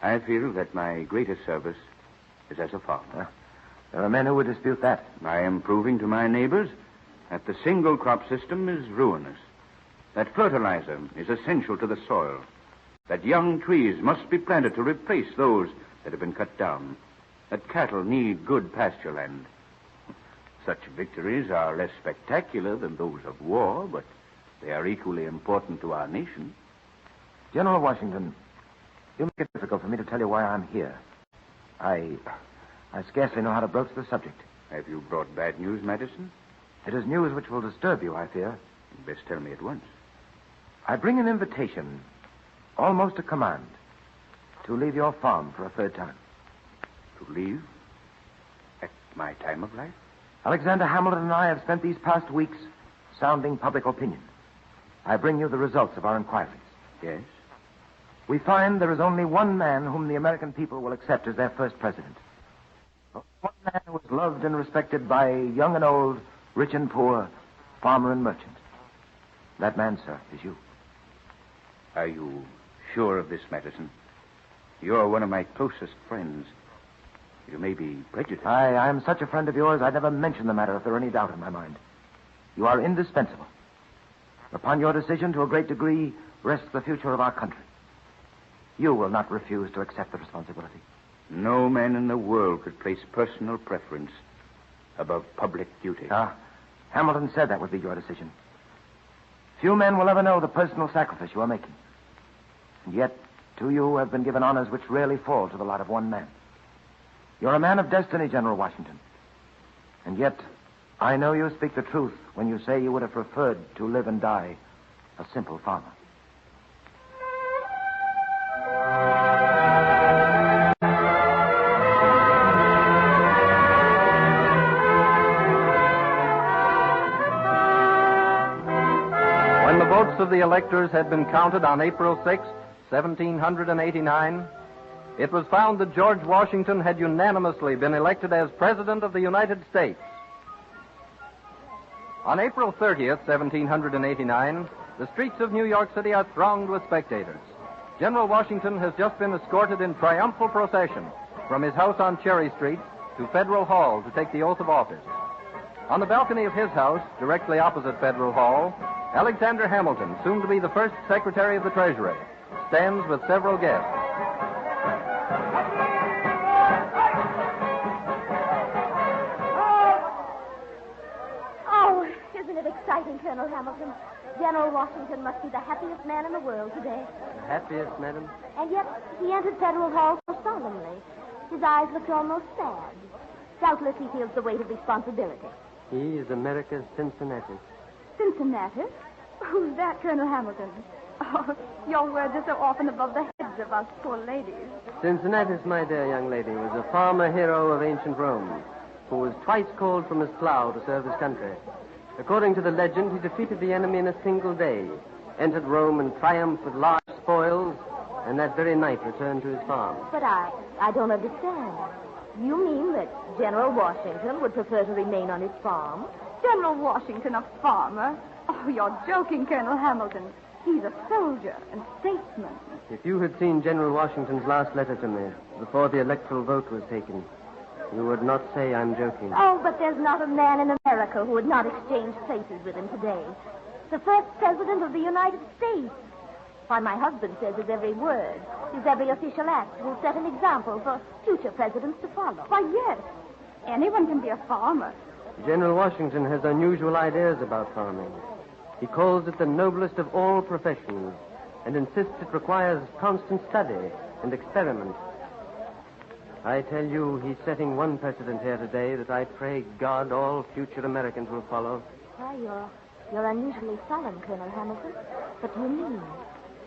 I feel that my greatest service is as a farmer. There are men who would dispute that. I am proving to my neighbors that the single crop system is ruinous, that fertilizer is essential to the soil, that young trees must be planted to replace those that have been cut down, that cattle need good pasture land. Such victories are less spectacular than those of war, but they are equally important to our nation. General Washington, you make it difficult for me to tell you why I'm here. I scarcely know how to broach the subject. Have you brought bad news, Madison? It is news which will disturb you, I fear. You best tell me at once. I bring an invitation, almost a command, to leave your farm for a third time. To leave? At my time of life? Alexander Hamilton and I have spent these past weeks sounding public opinion. I bring you the results of our inquiries. Yes? We find there is only one man whom the American people will accept as their first president. One man who is loved and respected by young and old, rich and poor, farmer and merchant. That man, sir, is you. Are you sure of this, Madison? You're one of my closest friends. You may be prejudiced. I am such a friend of yours, I'd never mention the matter if there were any doubt in my mind. You are indispensable. Upon your decision, to a great degree, rests the future of our country. You will not refuse to accept the responsibility. No man in the world could place personal preference above public duty. Hamilton said that would be your decision. Few men will ever know the personal sacrifice you are making. And yet, to you have been given honors which rarely fall to the lot of one man. You're a man of destiny, General Washington. And yet, I know you speak the truth when you say you would have preferred to live and die a simple farmer. When the votes of the electors had been counted on April 6, 1789, it was found that George Washington had unanimously been elected as President of the United States. On April 30th, 1789, the streets of New York City are thronged with spectators. General Washington has just been escorted in triumphal procession from his house on Cherry Street to Federal Hall to take the oath of office. On the balcony of his house, directly opposite Federal Hall, Alexander Hamilton, soon to be the first Secretary of the Treasury, stands with several guests. Oh, isn't it exciting, Colonel Hamilton? General Washington must be the happiest man in the world today. The happiest, madam? And yet, he entered Federal Hall so solemnly. His eyes looked almost sad. Doubtless he feels the weight of responsibility. He is America's Cincinnati. Cincinnati? Who's that, Colonel Hamilton? Oh, your words are so often above the heads of us poor ladies. Cincinnatus, my dear young lady, was a farmer hero of ancient Rome who was twice called from his plow to serve his country. According to the legend, he defeated the enemy in a single day, entered Rome in triumph with large spoils, and that very night returned to his farm. But I don't understand. You mean that General Washington would prefer to remain on his farm? General Washington, a farmer? Oh, you're joking, Colonel Hamilton. He's a soldier and statesman. If you had seen General Washington's last letter to me before the electoral vote was taken, you would not say I'm joking. Oh, but there's not a man in America who would not exchange places with him today. The first president of the United States. Why, my husband says his every word, his every official act will set an example for future presidents to follow. Why, yes. Anyone can be a farmer. General Washington has unusual ideas about farming. He calls it the noblest of all professions and insists it requires constant study and experiment. I tell you, he's setting one precedent here today that I pray God all future Americans will follow. Why, you're unusually solemn, Colonel Hamilton. What do you mean?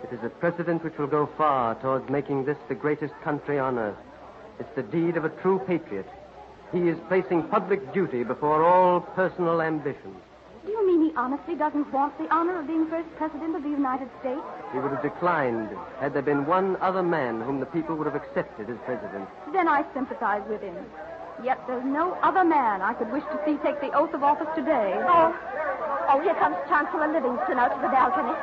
It is a precedent which will go far towards making this the greatest country on earth. It's the deed of a true patriot. He is placing public duty before all personal ambitions. Do you mean he honestly doesn't want the honor of being first president of the United States? He would have declined had there been one other man whom the people would have accepted as president. Then I sympathize with him. Yet there's no other man I could wish to see take the oath of office today. Oh, here comes Chancellor Livingston out to the balcony.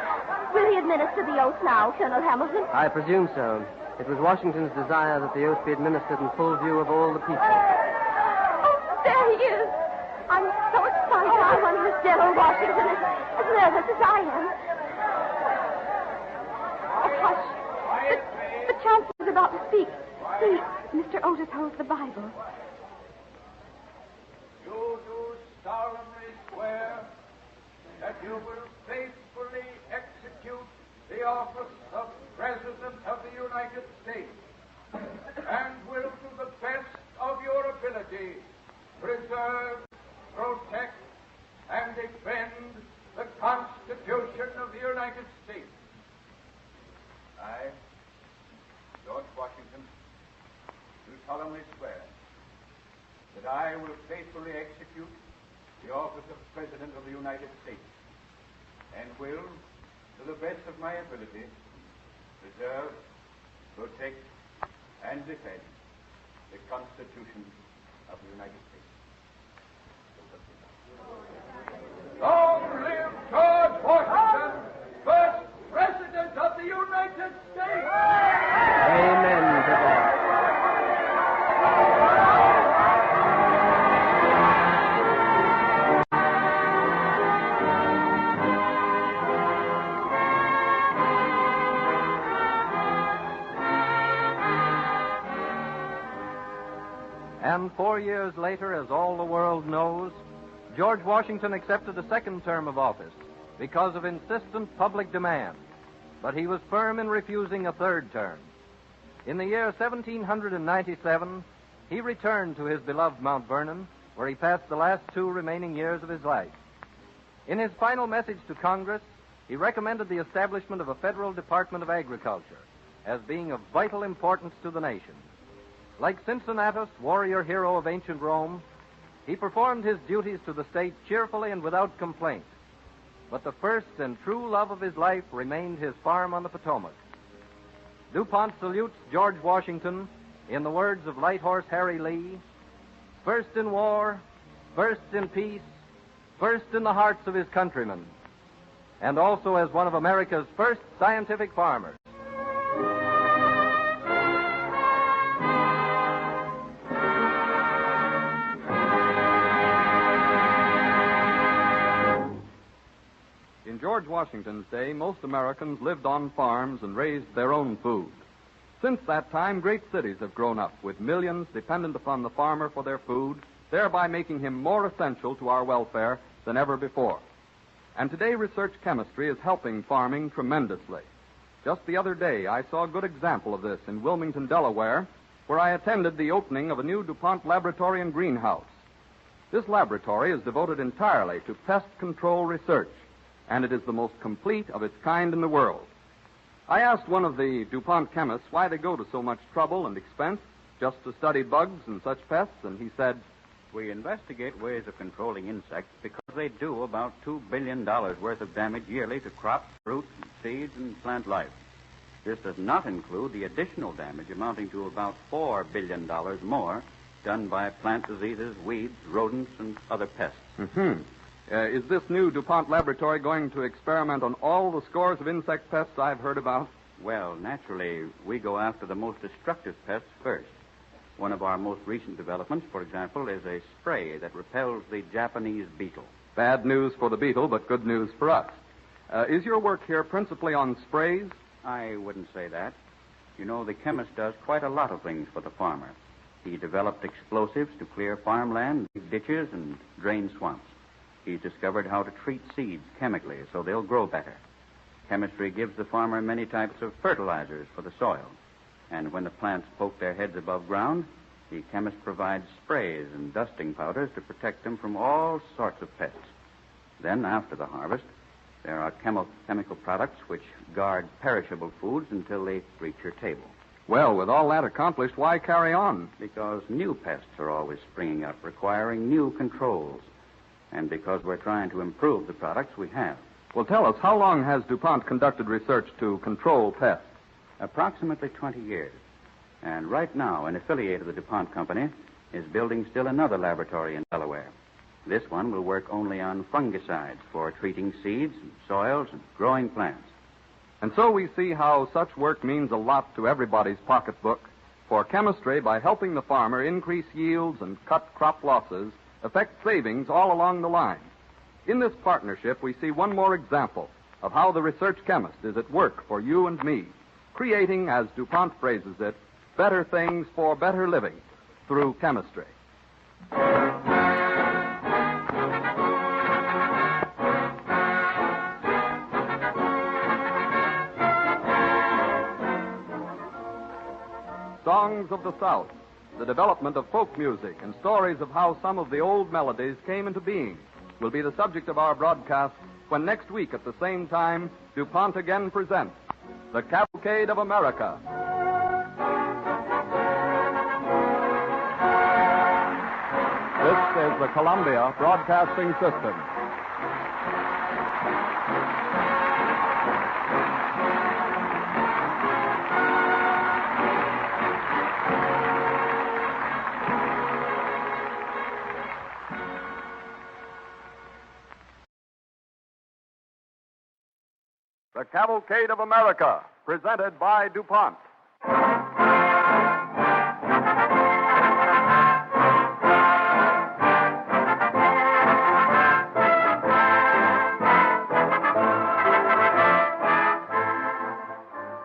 Will he administer the oath now, Colonel Hamilton? I presume so. It was Washington's desire that the oath be administered in full view of all the people. Oh, there he is. I'm so excited. I wonder if General Washington is as nervous as I am. Oh, hush. The Chancellor's about to speak. See, Mr. Otis holds the Bible. You do solemnly swear that you will faithfully execute the office of President of the United States and will, to the best of your ability, preserve, protect, and defend the Constitution of the United States. I, George Washington, do solemnly swear that I will faithfully execute the office of President of the United States and will, to the best of my ability, preserve, protect, and defend the Constitution of the United States. Long live George Washington, first President of the United States! Amen to that. And 4 years later, as all the world knows, George Washington accepted a second term of office because of insistent public demand, but he was firm in refusing a third term. In the year 1797, he returned to his beloved Mount Vernon, where he passed the last 2 remaining years of his life. In his final message to Congress, he recommended the establishment of a federal Department of Agriculture as being of vital importance to the nation. Like Cincinnatus, warrior hero of ancient Rome, he performed his duties to the state cheerfully and without complaint. But the first and true love of his life remained his farm on the Potomac. DuPont salutes George Washington in the words of Light Horse Harry Lee, first in war, first in peace, first in the hearts of his countrymen, and also as one of America's first scientific farmers. In George Washington's day, most Americans lived on farms and raised their own food. Since that time, great cities have grown up with millions dependent upon the farmer for their food, thereby making him more essential to our welfare than ever before. And today, research chemistry is helping farming tremendously. Just the other day, I saw a good example of this in Wilmington, Delaware, where I attended the opening of a new DuPont laboratory and greenhouse. This laboratory is devoted entirely to pest control research, and it is the most complete of its kind in the world. I asked one of the DuPont chemists why they go to so much trouble and expense just to study bugs and such pests, and he said, "We investigate ways of controlling insects because they do about $2 billion worth of damage yearly to crops, fruits, seeds, and plant life. This does not include the additional damage amounting to about $4 billion more done by plant diseases, weeds, rodents, and other pests." Mm-hmm. Is this new DuPont laboratory going to experiment on all the scores of insect pests I've heard about? Well, naturally, we go after the most destructive pests first. One of our most recent developments, for example, is a spray that repels the Japanese beetle. Bad news for the beetle, but good news for us. Is your work here principally on sprays? I wouldn't say that. You know, the chemist does quite a lot of things for the farmer. He developed explosives to clear farmland, dig ditches, and drain swamps. He's discovered how to treat seeds chemically so they'll grow better. Chemistry gives the farmer many types of fertilizers for the soil. And when the plants poke their heads above ground, the chemist provides sprays and dusting powders to protect them from all sorts of pests. Then, after the harvest, there are chemical products which guard perishable foods until they reach your table. Well, with all that accomplished, why carry on? Because new pests are always springing up, requiring new controls. And because we're trying to improve the products we have. Well, tell us, how long has DuPont conducted research to control pests? Approximately 20 years. And right now, an affiliate of the DuPont Company is building still another laboratory in Delaware. This one will work only on fungicides for treating seeds and soils and growing plants. And so we see how such work means a lot to everybody's pocketbook. For chemistry, by helping the farmer increase yields and cut crop losses, affects savings all along the line. In this partnership, we see one more example of how the research chemist is at work for you and me, creating, as DuPont phrases it, better things for better living through chemistry. Songs of the South, the development of folk music, and stories of how some of the old melodies came into being will be the subject of our broadcast when next week at the same time, DuPont again presents the Cavalcade of America. This is the Columbia Broadcasting System. The Cavalcade of America, presented by DuPont.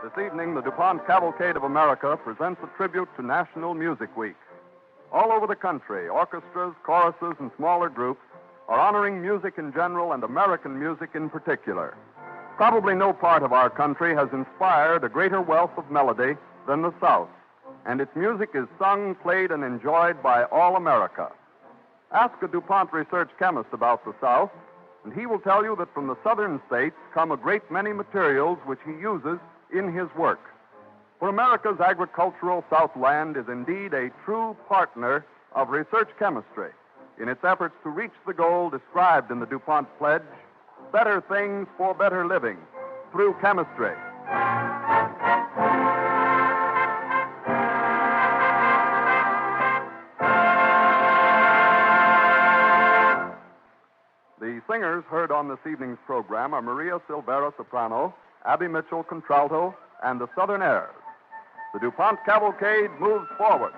This evening, the DuPont Cavalcade of America presents a tribute to National Music Week. All over the country, orchestras, choruses, and smaller groups are honoring music in general and American music in particular. Probably no part of our country has inspired a greater wealth of melody than the South, and its music is sung, played, and enjoyed by all America. Ask a DuPont research chemist about the South, and he will tell you that from the southern states come a great many materials which he uses in his work. For America's agricultural Southland is indeed a true partner of research chemistry in its efforts to reach the goal described in the DuPont Pledge, better things for better living through chemistry. The singers heard on this evening's program are Maria Silvera, soprano, Abby Mitchell, contralto, and the Southern Airs. The DuPont Cavalcade moves forward.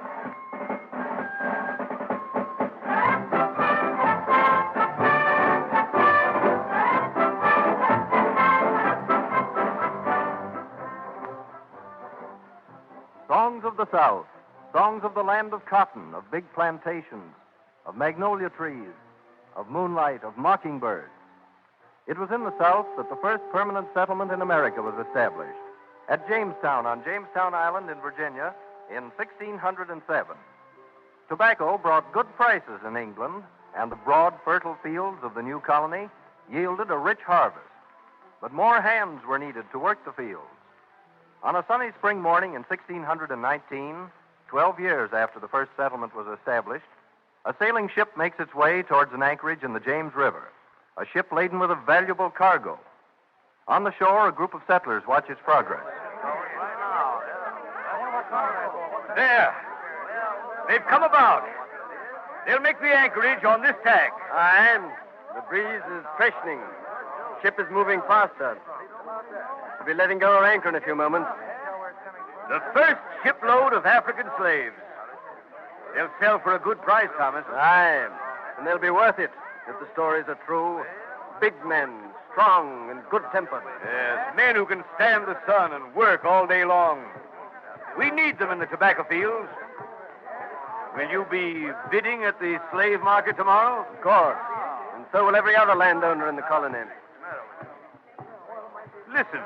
of the South, songs of the land of cotton, of big plantations, of magnolia trees, of moonlight, of mockingbirds. It was in the South that the first permanent settlement in America was established, at Jamestown on Jamestown Island in Virginia in 1607. Tobacco brought good prices in England, and the broad, fertile fields of the new colony yielded a rich harvest. But more hands were needed to work the fields. On a sunny spring morning in 1619, 12 years after the first settlement was established, a sailing ship makes its way towards an anchorage in the James River, a ship laden with a valuable cargo. On the shore, a group of settlers watch its progress. There. They've come about. They'll make the anchorage on this tack. And the breeze is freshening. Ship is moving faster. We'll be letting go our anchor in a few moments. The first shipload of African slaves. They'll sell for a good price, Thomas. Aye, and they'll be worth it if the stories are true. Big men, strong and good-tempered. Yes, men who can stand the sun and work all day long. We need them in the tobacco fields. Will you be bidding at the slave market tomorrow? Of course. And so will every other landowner in the colony. Listen.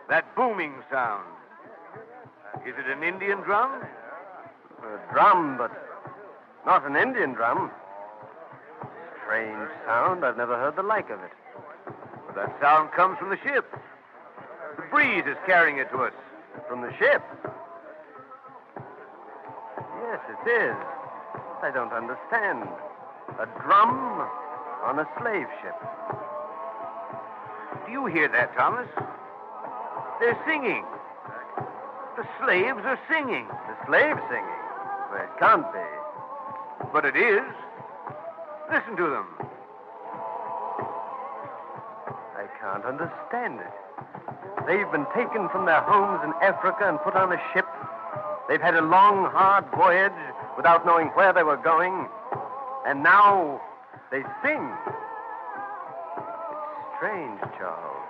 That booming sound. Is it an Indian drum? A drum, but not an Indian drum. Strange sound. I've never heard the like of it. Well, that sound comes from the ship. The breeze is carrying it to us. From the ship? Yes, it is. I don't understand. A drum on a slave ship. Do you hear that, Thomas? They're singing. The slaves are singing. The slaves singing? Well, it can't be. But it is. Listen to them. I can't understand it. They've been taken from their homes in Africa and put on a ship. They've had a long, hard voyage without knowing where they were going. And now they sing. It's strange, Charles.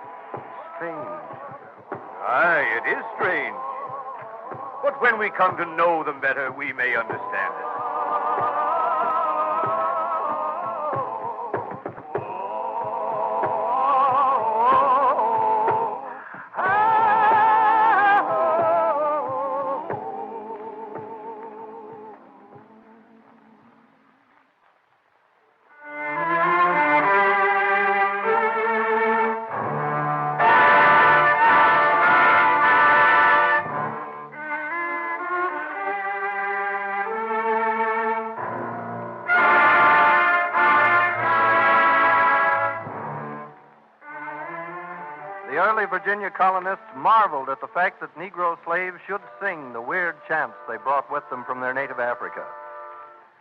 Strange. Aye, it is strange. But when we come to know them better, we may understand it. Virginia colonists marveled at the fact that Negro slaves should sing the weird chants they brought with them from their native Africa.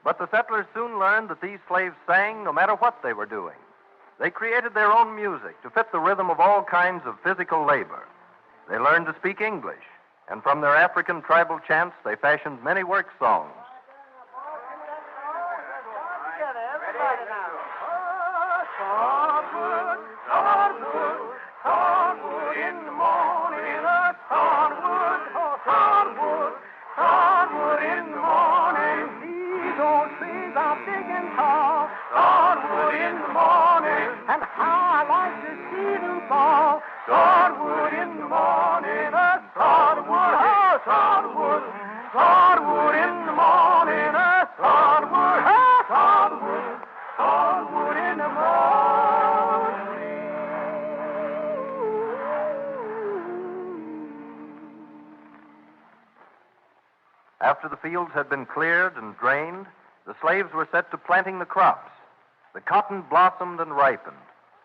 But the settlers soon learned that these slaves sang no matter what they were doing. They created their own music to fit the rhythm of all kinds of physical labor. They learned to speak English, and from their African tribal chants, they fashioned many work songs. After the fields had been cleared and drained, the slaves were set to planting the crops. The cotton blossomed and ripened,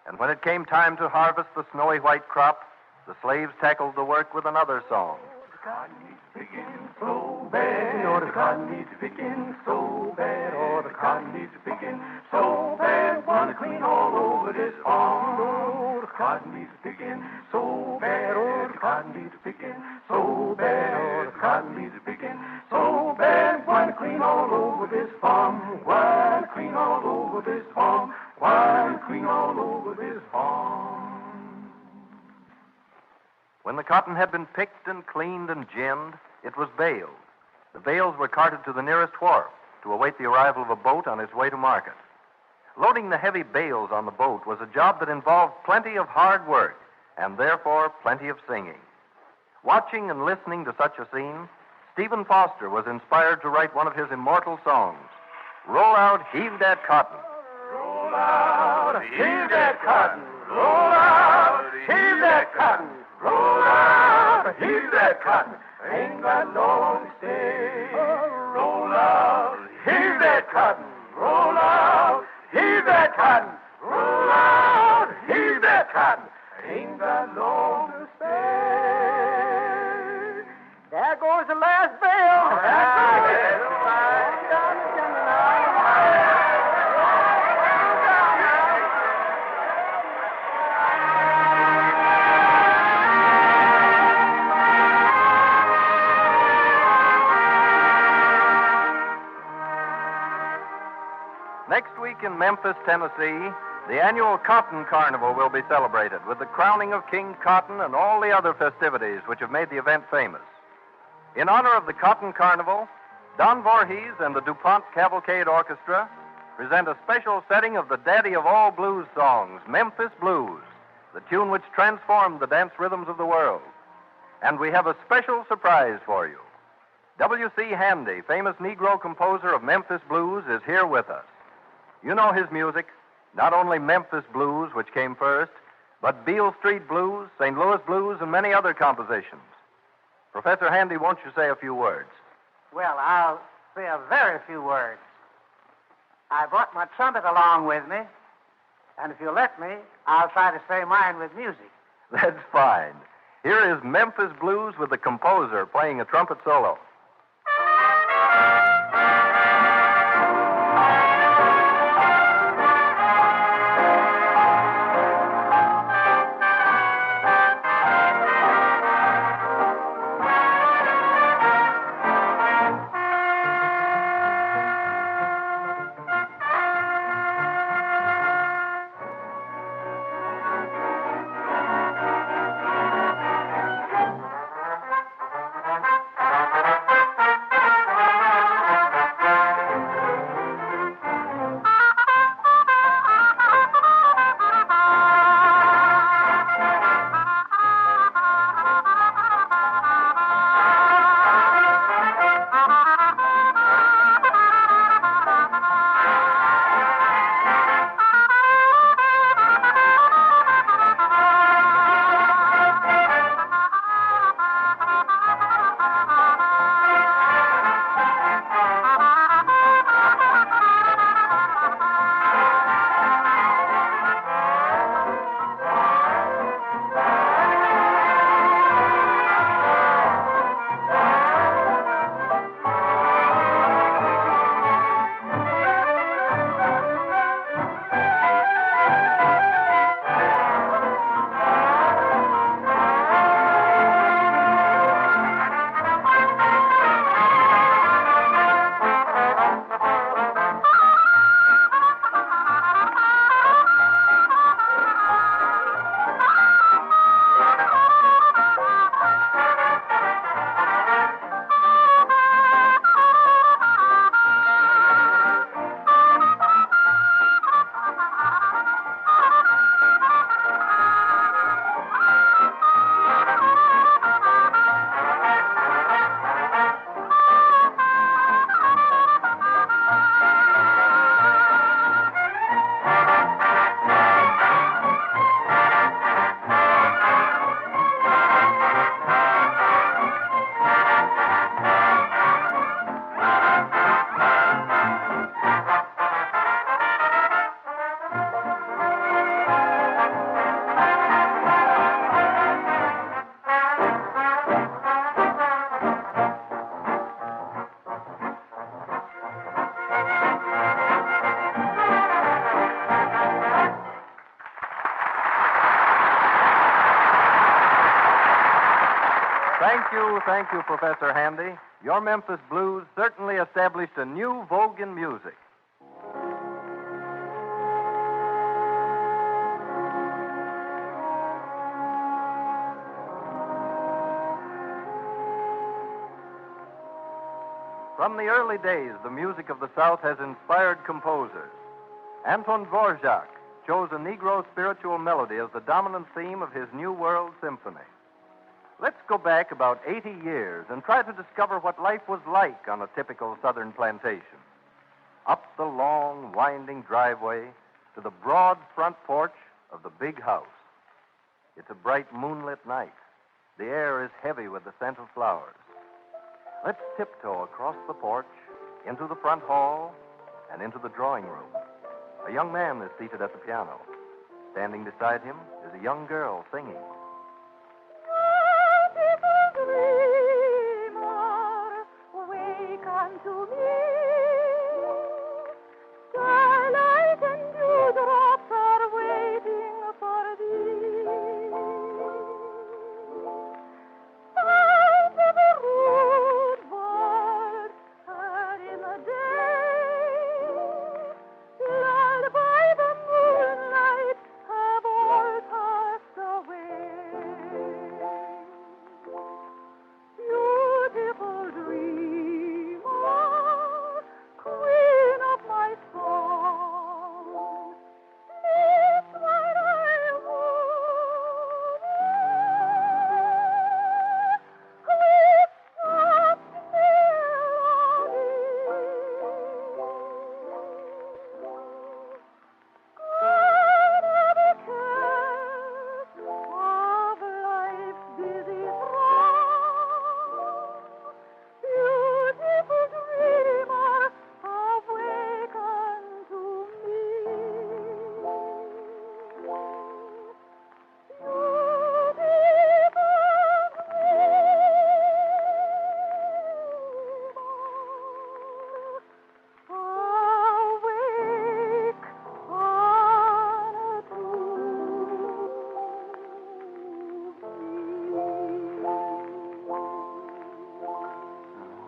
and when it came time to harvest the snowy white crop, the slaves tackled the work with another song. The cotton needs picking so bad, oh, the cotton needs picking so bad, oh, the cotton needs picking so bad, wanna clean all over this farm. Oh, the cotton needs picking so bad, oh, the cotton needs picking so bad, oh, the cotton needs picking so bad, wanna clean all over this farm. Wanna clean all over this farm. Wanna clean all over this farm. When the cotton had been picked and cleaned and ginned, It was bales. The bales were carted to the nearest wharf to await the arrival of a boat on its way to market. Loading the heavy bales on the boat was a job that involved plenty of hard work and therefore plenty of singing. Watching and listening to such a scene, Stephen Foster was inspired to write one of his immortal songs, Roll Out, Heave That Cotton. Roll out, heave that cotton. Roll out, heave that cotton. Roll out, heave that cotton. Ain't got no one to stay. Roll out, heave that cotton. Roll out, heave that cotton. Roll out, heave that cotton. Ain't got no one to stay. There goes the last bale. Next week in Memphis, Tennessee, the annual Cotton Carnival will be celebrated with the crowning of King Cotton and all the other festivities which have made the event famous. In honor of the Cotton Carnival, Don Voorhees and the DuPont Cavalcade Orchestra present a special setting of the daddy of all blues songs, Memphis Blues, the tune which transformed the dance rhythms of the world. And we have a special surprise for you. W.C. Handy, famous Negro composer of Memphis Blues, is here with us. You know his music, not only Memphis Blues, which came first, but Beale Street Blues, St. Louis Blues, and many other compositions. Professor Handy, won't you say a few words? Well, I'll say a very few words. I brought my trumpet along with me, and if you'll let me, I'll try to say mine with music. That's fine. Here is Memphis Blues with the composer playing a trumpet solo. Thank you, Professor Handy. Your Memphis Blues certainly established a new vogue in music. From the early days, the music of the South has inspired composers. Anton Dvorak chose a Negro spiritual melody as the dominant theme of his New World Symphony. Let's go back about 80 years and try to discover what life was like on a typical Southern plantation. Up the long, winding driveway to the broad front porch of the big house. It's a bright moonlit night. The air is heavy with the scent of flowers. Let's tiptoe across the porch, into the front hall, and into the drawing room. A young man is seated at the piano. Standing beside him is a young girl singing. Dreamer, wake unto me. Starlight and dewdrops are waiting for thee. Sounds of a rude bird heard in the day, lulled by the moonlight, have all passed away. Beautiful dreamer, queen of my song, this what I would with soft melody. God of the curse of life's busy throng, beautiful dreamer, awaken to me.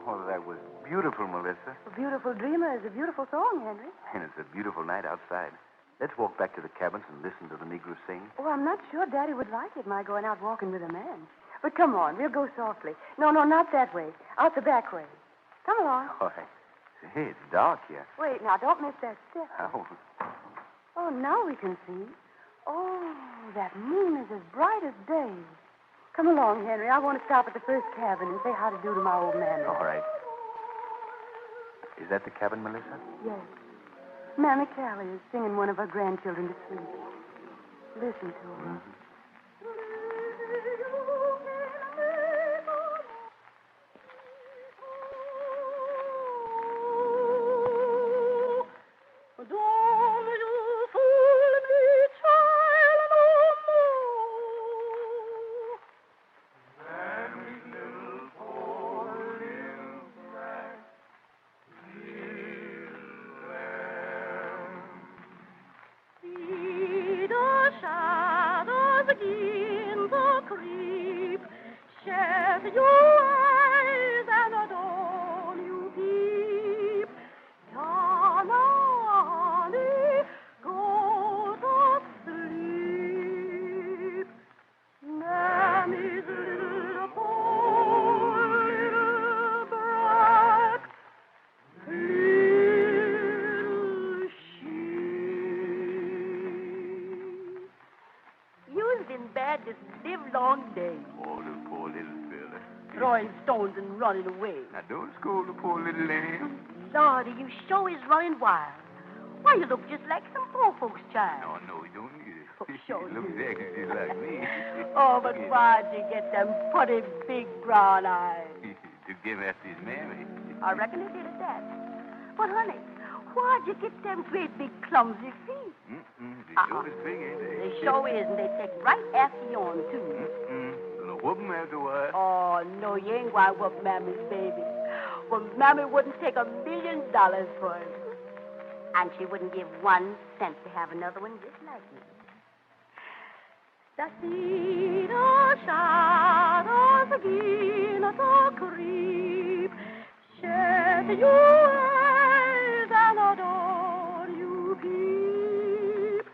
Oh, that was beautiful, Melissa. A beautiful dreamer is a beautiful song, Henry. And it's a beautiful night outside. Let's walk back to the cabins and listen to the Negroes sing. Oh, I'm not sure Daddy would like it, my going out walking with a man. But come on, we'll go softly. No, not that way. Out the back way. Come along. All right. Hey, it's dark here. Wait, now, don't miss that step. Oh, Oh, now we can see. Oh, that moon is as bright as day. Come along, Henry. I want to stop at the first cabin and say how to do to my old man. all right. Is that the cabin, Melissa? Yes. Mammy Callie is singing one of her grandchildren to sleep. Listen to her. Don't you fool me, child, no more. Let me little fall in back, see the shadows begin to creep. Shut your eyes and don't you peep. Johnny, go to sleep. Mammy's little poor little brat, little sheep. You've been bad this livelong day, Oh, the poor little fella. throwing stones and running away. Now, don't scold the poor little lamb. Lordy, you sure is running wild. Why, you look just like some poor folks' child. No, you don't need it. Oh, sure Looks you. exactly just like me. Oh, but why'd you get them putty big brown eyes? To give after his mammy. I reckon he did at that. But, honey, why'd you get them great big clumsy feet? They sure is big, ain't they? They sure is, and they take right after you on, too. Gonna whoop 'em after a while. Oh, no, you ain't going to whoop Mammy's baby. Well, Mammy wouldn't take $1 million for it. And she wouldn't give 1 cent to have another one just like me. The cedar shadows begin to creep. Shut your eyes and don't you peep.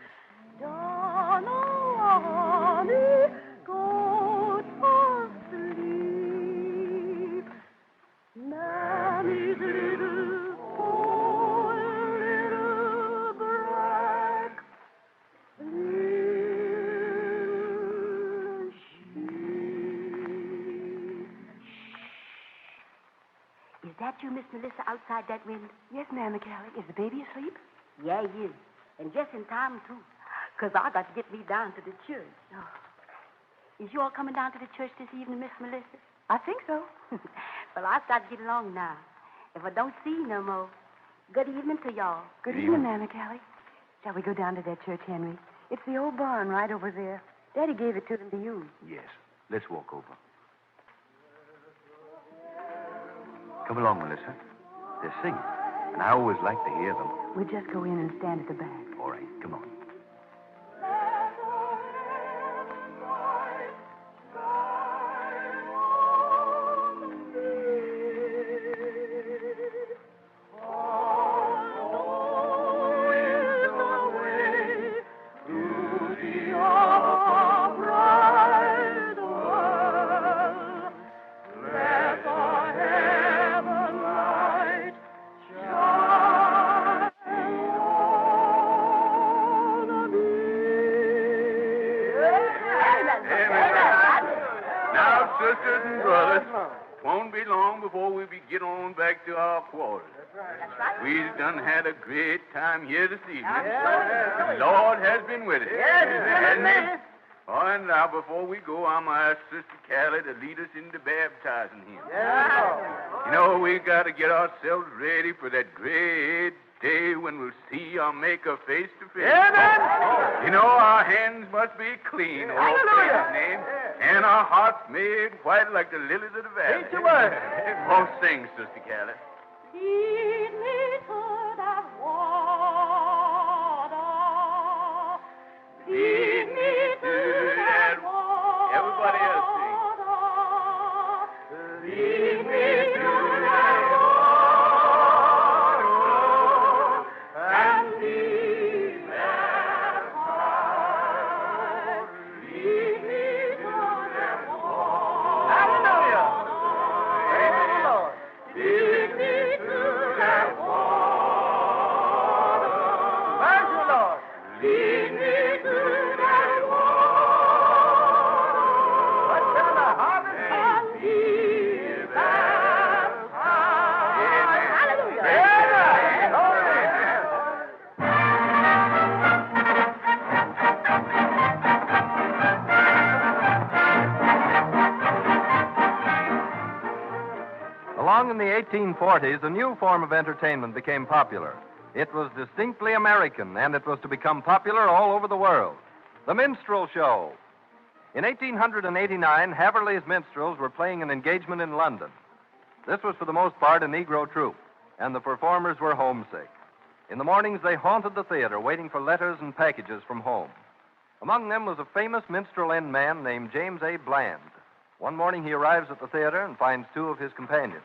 Johnny, go to sleep. Now Johnny's little poor little black little sheep. Is that you, Miss Melissa, outside that window? Yes, Ma'am McCallie. Is the baby asleep? Yeah, he is. And just in time, too. Because I got to get me down to the church. Oh. Is you all coming down to the church this evening, Miss Melissa? I think so. Well, I start getting along now. If I don't see you no more, good evening to y'all. Good evening, Ma'am McCallie. Shall we go down to that church, Henry? It's the old barn right over there. Daddy gave it to them to use. Yes. Let's walk over. Come along, Melissa. They're singing, and I always like to hear them. We'll just go in and stand at the back. All right, come on. Sisters and brothers, won't be long before we get on back to our quarters. That's right. We've done had a great time here this evening. The Lord has been with us. Yes, hasn't he? Oh, and now before we go, I'm going to ask Sister Callie to lead us into baptizing him. You know, we got to get ourselves ready for that great day when we'll see our Maker face to face. Amen. You know, our hands must be clean, Hallelujah. His name, and our hearts made white like the lilies of the valley. Preach the word. Oh, sing, Sister Callie. Lead me to that water. Lead me to that water. Everybody else sing. Lead me to that water. And be baptized. Lead me to that water. Hallelujah. Praise the Lord. Lead me to that water. Praise the Lord. Lead me to that What's in the harvest? and be baptized. Hallelujah. Amen. Along in the 1840s, a new form of entertainment became popular. It was distinctly American, and it was to become popular all over the world. The minstrel show. In 1889, Haverley's minstrels were playing an engagement in London. This was for the most part a Negro troupe, and the performers were homesick. In the mornings, they haunted the theater, waiting for letters and packages from home. Among them was a famous minstrel end man named James A. Bland. One morning, he arrives at the theater and finds two of his companions.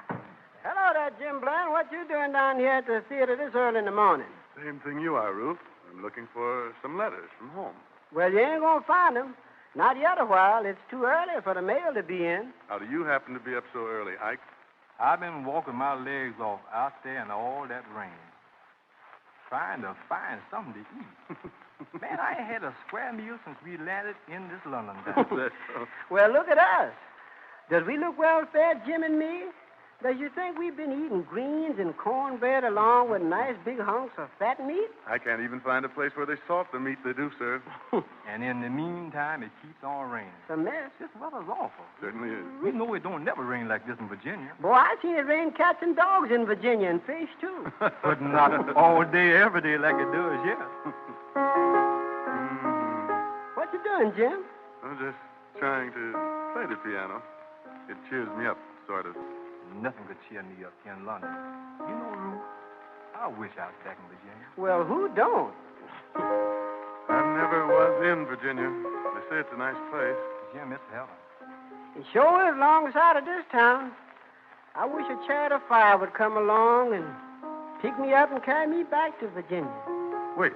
Hello there, Jim Bland. What you doing down here at the theater this early in the morning? Same thing you are, Ruth. I'm looking for some letters from home. Well, you ain't gonna find them. Not yet a while. It's too early for the mail to be in. How do you happen to be up so early, Ike? I've been walking my legs off out there in all that rain, trying to find something to eat. Man, I ain't had a square meal since we landed in this London town. Well, look at us. Does we look well fed, Jim and me? Does you think we've been eating greens and cornbread along with nice big hunks of fat meat? I can't even find a place where they salt the meat they do serve. And in the meantime, it keeps on raining. It's a mess. This weather's awful. Certainly is. We know it don't never rain like this in Virginia. Boy, I seen it rain cats and dogs in Virginia and fish, too. But not all day, every day like it does here. What you doing, Jim? I'm just trying to play the piano. It cheers me up, sort of. Nothing could cheer me up here in London. You know, Ruth, I wish I was back in Virginia. Well, who don't? I never was in Virginia. They say it's a nice place. Jim, it's heaven. It sure is alongside of this town. I wish a chariot of fire would come along and pick me up and carry me back to Virginia. Wait.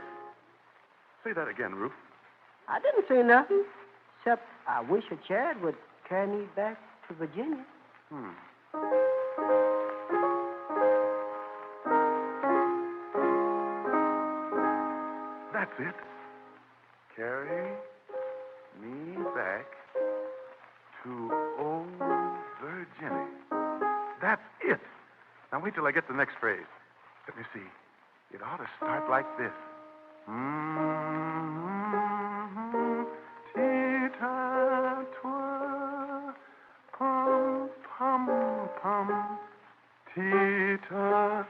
Say that again, Ruth. I didn't say nothing, except I wish a chariot would carry me back to Virginia. it. Carry me back to old Virginia. That's it. Now wait till I get to the next phrase. Let me see. It ought to start like this. Tee-ta-twa, pum-pum-pum, tee-ta-ta.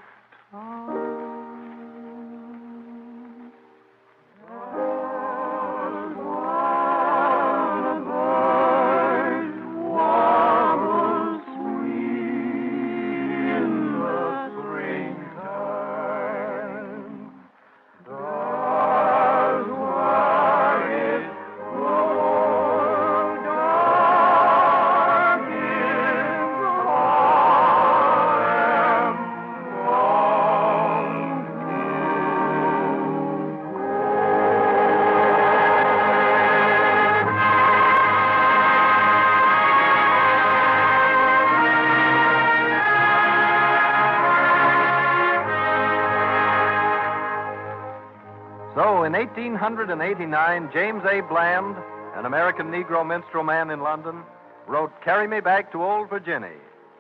So, in 1889, James A. Bland, an American Negro minstrel man in London, wrote Carry Me Back to Old Virginia,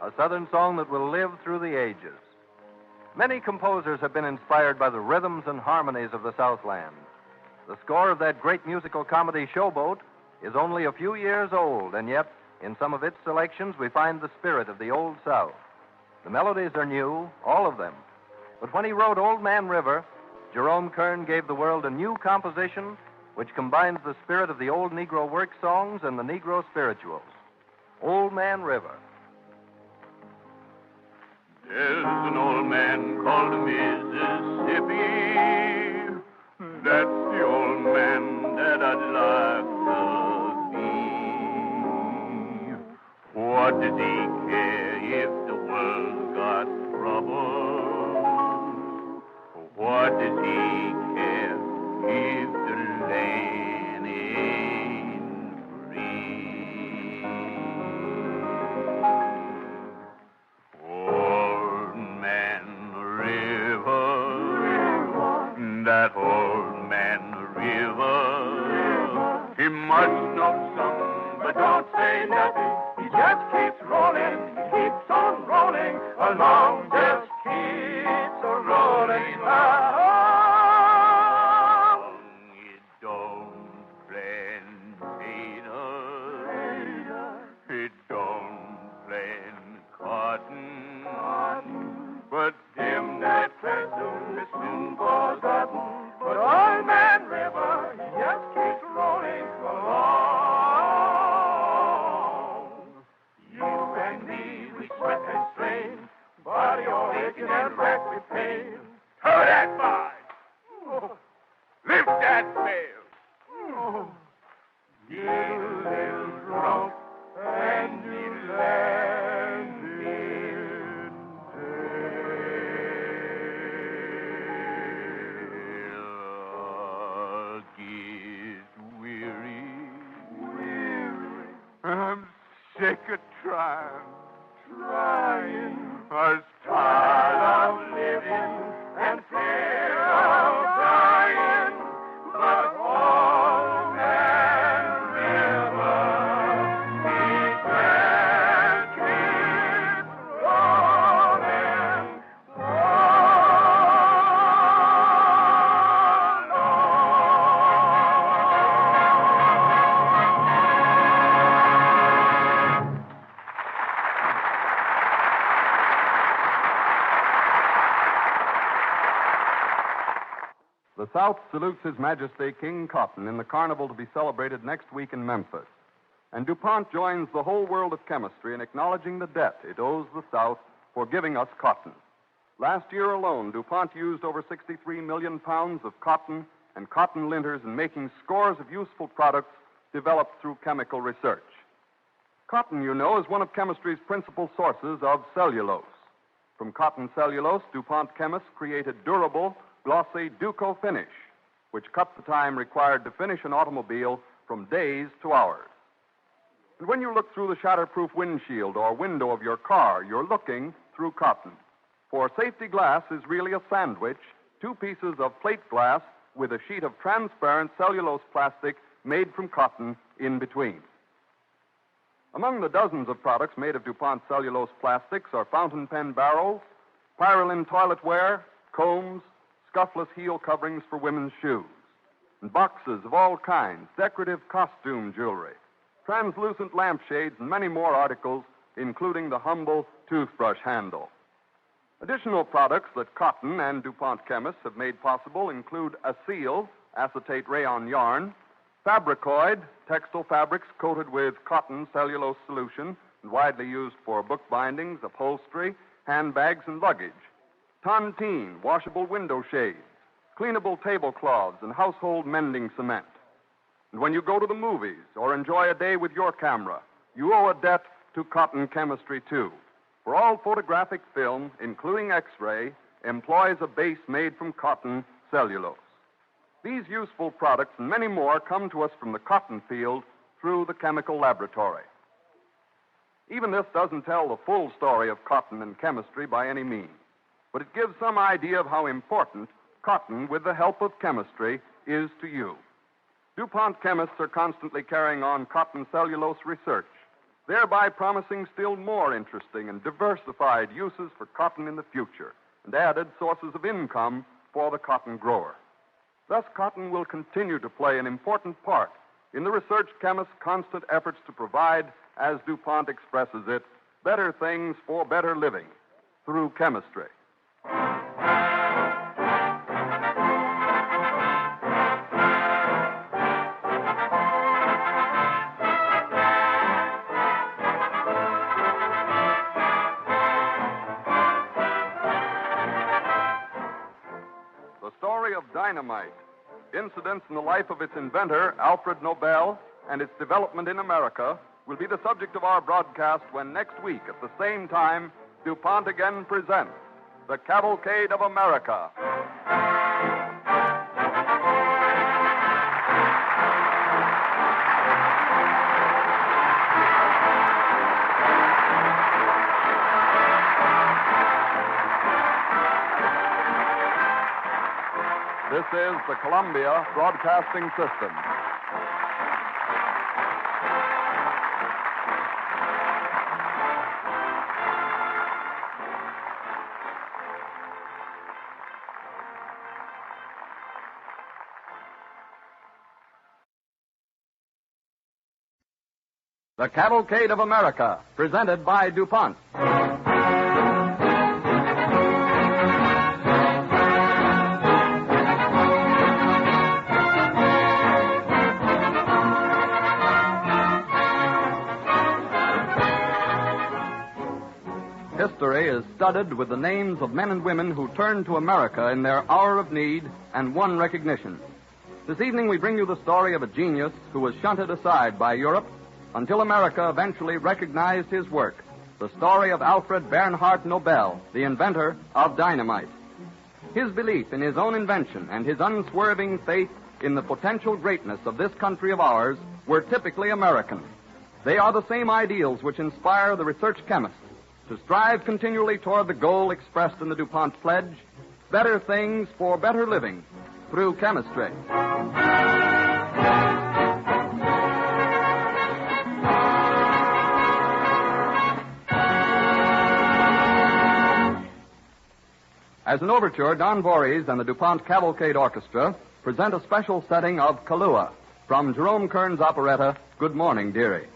a Southern song that will live through the ages. Many composers have been inspired by the rhythms and harmonies of the Southland. The score of that great musical comedy Showboat is only a few years old, and yet, in some of its selections, we find the spirit of the Old South. The melodies are new, all of them. But when he wrote Old Man River, Jerome Kern gave the world a new composition which combines the spirit of the old Negro work songs and the Negro spirituals. Old Man River. There's an old man called Mississippi. That's the old man that I'd like to be. What does he care if the world's got trouble? What does he care if the land ain't free? Old Man River, that old man River, he must know something, but don't say nothing. He just keeps rolling, he keeps on rolling along, just keeps on rolling along. It don't plant potatoes, it don't plant cotton, but him that plants them is soon forgotten. But Old Man River, he just keeps rolling along. You and me, we sweat and strain, body all aching and racked with pain. Throw that bar! Oh. Lift that bell! Oh. Get a little drunk and be landed there. Get weary. I'm sick of trying. I was tired of living and fear of dying, but Old Man River, he just keeps rolling The South salutes His Majesty King Cotton in the carnival to be celebrated next week in Memphis. And DuPont joins the whole world of chemistry in acknowledging the debt it owes the South for giving us cotton. Last year alone, DuPont used over 63 million pounds of cotton and cotton linters in making scores of useful products developed through chemical research. Cotton, you know, is one of chemistry's principal sources of cellulose. From cotton cellulose, DuPont chemists created durable, glossy Duco finish, which cuts the time required to finish an automobile from days to hours. And when you look through the shatterproof windshield or window of your car, you're looking through cotton. For safety glass is really a sandwich, two pieces of plate glass with a sheet of transparent cellulose plastic made from cotton in between. Among the dozens of products made of DuPont cellulose plastics are fountain pen barrels, Pyrolin toiletware, combs, scuffless heel coverings for women's shoes, and boxes of all kinds, decorative costume jewelry, translucent lampshades, and many more articles, including the humble toothbrush handle. Additional products that Cotton and DuPont chemists have made possible include Aceal, acetate rayon yarn, Fabricoid, textile fabrics coated with cotton cellulose solution and widely used for bookbindings, upholstery, handbags, and luggage, Tontine, washable window shades, cleanable tablecloths, and household mending cement. And when you go to the movies or enjoy a day with your camera, you owe a debt to cotton chemistry, too. For all photographic film, including X-ray, employs a base made from cotton cellulose. These useful products and many more come to us from the cotton field through the chemical laboratory. Even this doesn't tell the full story of cotton and chemistry by any means, but it gives some idea of how important cotton, with the help of chemistry, is to you. DuPont chemists are constantly carrying on cotton cellulose research, thereby promising still more interesting and diversified uses for cotton in the future and added sources of income for the cotton grower. Thus, cotton will continue to play an important part in the research chemists' constant efforts to provide, as DuPont expresses it, better things for better living through chemistry. The story of Dynamite, incidents in the life of its inventor, Alfred Nobel, and its development in America will be the subject of our broadcast when next week at the same time DuPont again presents the Cavalcade of America. This is the Columbia Broadcasting System. The Cavalcade of America, presented by DuPont. History is studded with the names of men and women who turned to America in their hour of need and won recognition. This evening we bring you the story of a genius who was shunted aside by Europe until America eventually recognized his work, the story of Alfred Bernhard Nobel, the inventor of dynamite. His belief in his own invention and his unswerving faith in the potential greatness of this country of ours were typically American. They are the same ideals which inspire the research chemist to strive continually toward the goal expressed in the DuPont pledge, better things for better living through chemistry. As an overture, Don Voorhees and the DuPont Cavalcade Orchestra present a special setting of Kahlua from Jerome Kern's operetta, Good Morning, Dearie.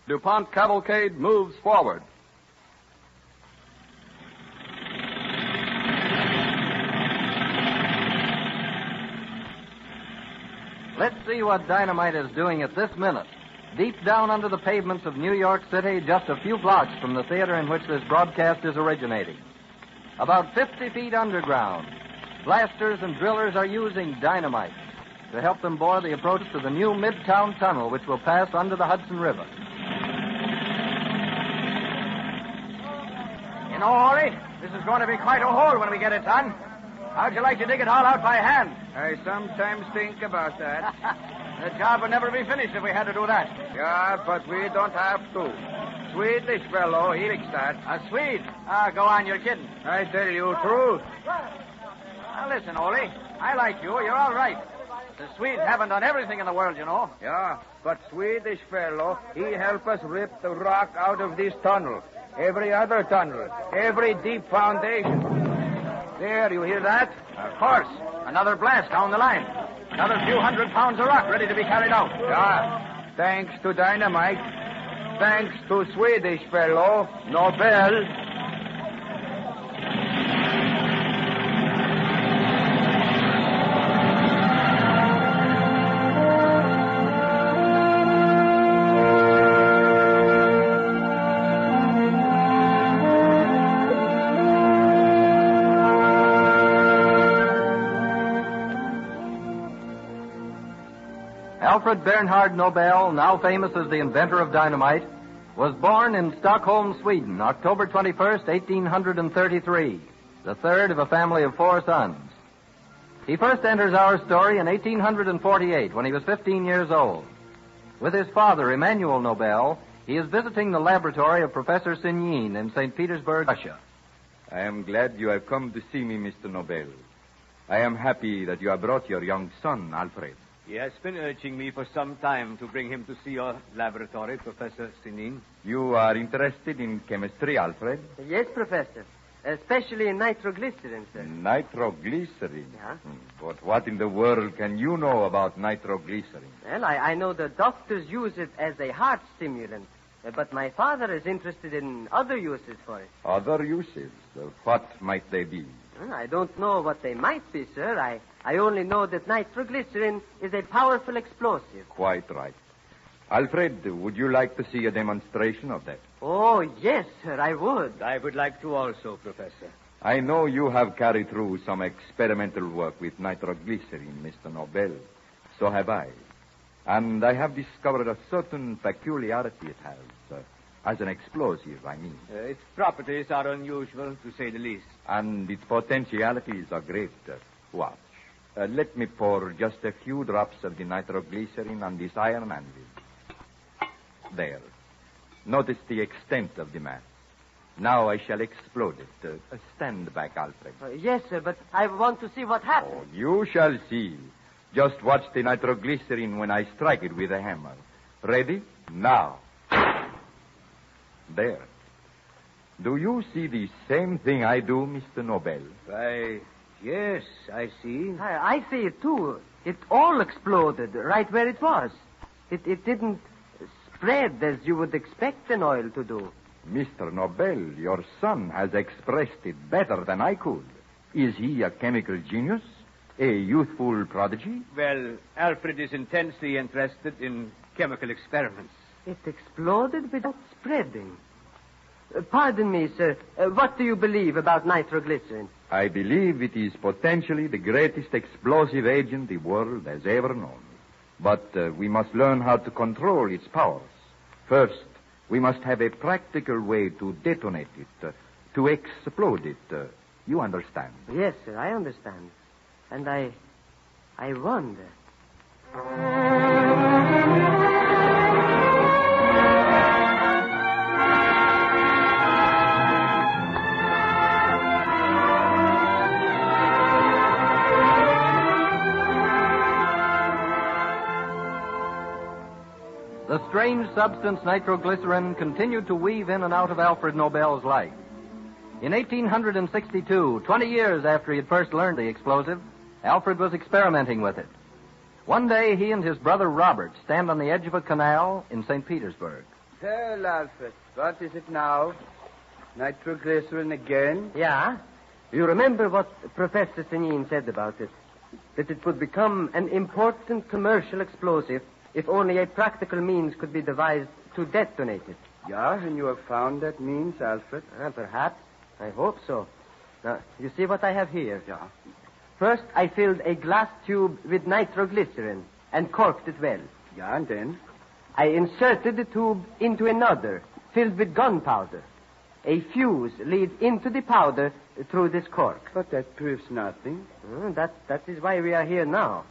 DuPont Cavalcade moves forward. Let's see what Dynamite is doing at this minute. Deep down under the pavements of New York City, just a few blocks from the theater in which this broadcast is originating. About 50 feet underground, blasters and drillers are using dynamite to help them bore the approach to the new Midtown Tunnel, which will pass under the Hudson River. You know, Ollie, this is going to be quite a hole when we get it done. How'd you like to dig it all out by hand? I sometimes think about that. The job would never be finished if we had to do that. Yeah, but we don't have to. Swedish fellow, he'll start. A Swede? Go on, you're kidding. I tell you truth. Now, listen, Ollie, I like you. You're all right. The Swedes haven't done everything in the world, you know. Yeah, but Swedish fellow, he help us rip the rock out of this tunnel. Every other tunnel. Every deep foundation. There, you hear that? Of course. Another blast down the line. Another few 100 pounds of rock ready to be carried out. Yeah. Thanks to Dynamite. Thanks to Swedish fellow, Nobel. Alfred Bernhard Nobel, now famous as the inventor of dynamite, was born in Stockholm, Sweden, October 21st, 1833, the third of a family of 4 sons. He first enters our story in 1848 when he was 15 years old. With his father, Emanuel Nobel, he is visiting the laboratory of Professor Sigmund in St. Petersburg, Russia. I am glad you have come to see me, Mr. Nobel. I am happy that you have brought your young son, Alfred. He has been urging me for some time to bring him to see your laboratory, Professor Sigmund. You are interested in chemistry, Alfred? Yes, Professor. Especially in nitroglycerin, sir. Nitroglycerin? Yeah. But what in the world can you know about nitroglycerin? Well, I know the doctors use it as a heart stimulant. But my father is interested in other uses for it. Other uses? What might they be? Well, I don't know what they might be, sir. I only know that nitroglycerin is a powerful explosive. Quite right. Alfred, would you like to see a demonstration of that? Oh, yes, sir, I would. I would like to also, Professor. I know you have carried through some experimental work with nitroglycerin, Mr. Nobel. So have I. And I have discovered a certain peculiarity it has. As an explosive, I mean. Its properties are unusual, to say the least. And its potentialities are great. Watch. Let me pour just a few drops of the nitroglycerin on this iron anvil. There. Notice the extent of the mass. Now I shall explode it. Stand back, Alfred. Yes, sir, but I want to see what happens. Oh, you shall see. Just watch the nitroglycerin when I strike it with a hammer. Ready? Now. There. Do you see the same thing I do, Mr. Nobel? Why, yes, I see. I see it, too. It all exploded right where it was. It didn't spread as you would expect an oil to do. Mr. Nobel, your son has expressed it better than I could. Is he a chemical genius? A youthful prodigy? Well, Alfred is intensely interested in chemical experiments. It exploded without spreading. Pardon me, sir. What do you believe about nitroglycerin? I believe it is potentially the greatest explosive agent the world has ever known. But we must learn how to control its powers. First, we must have a practical way to detonate it, to explode it. You understand? Yes, sir, I understand. And I wonder. The strange substance nitroglycerin continued to weave in and out of Alfred Nobel's life. In 1862, 20 years after he had first learned the explosive, Alfred was experimenting with it. One day, he and his brother Robert stand on the edge of a canal in St. Petersburg. Well, Alfred, what is it now? Nitroglycerin again? Yeah. You remember what Professor Senin said about it? That it would become an important commercial explosive if only a practical means could be devised to detonate it. Yeah, and you have found that means, Alfred? Perhaps. I hope so. Now, you see what I have here? Yeah. First, I filled a glass tube with nitroglycerin and corked it well. Yeah, and then? I inserted the tube into another, filled with gunpowder. A fuse leads into the powder through this cork. But that proves nothing. That is why we are here now.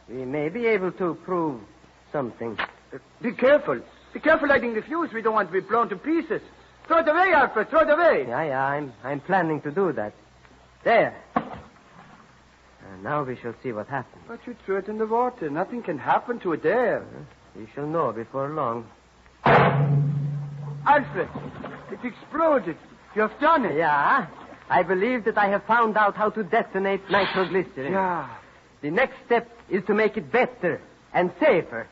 We may be able to prove something. Be careful. Be careful lighting the fuse. We don't want to be blown to pieces. Throw it away, Alfred. Throw it away. Yeah, I'm planning to do that. There. Now we shall see what happens. But you threw it in the water. Nothing can happen to it there. We shall know before long. Alfred, it exploded. You have done it. Yeah. I believe that I have found out how to detonate nitroglycerin. Yeah. The next step is to make it better and safer.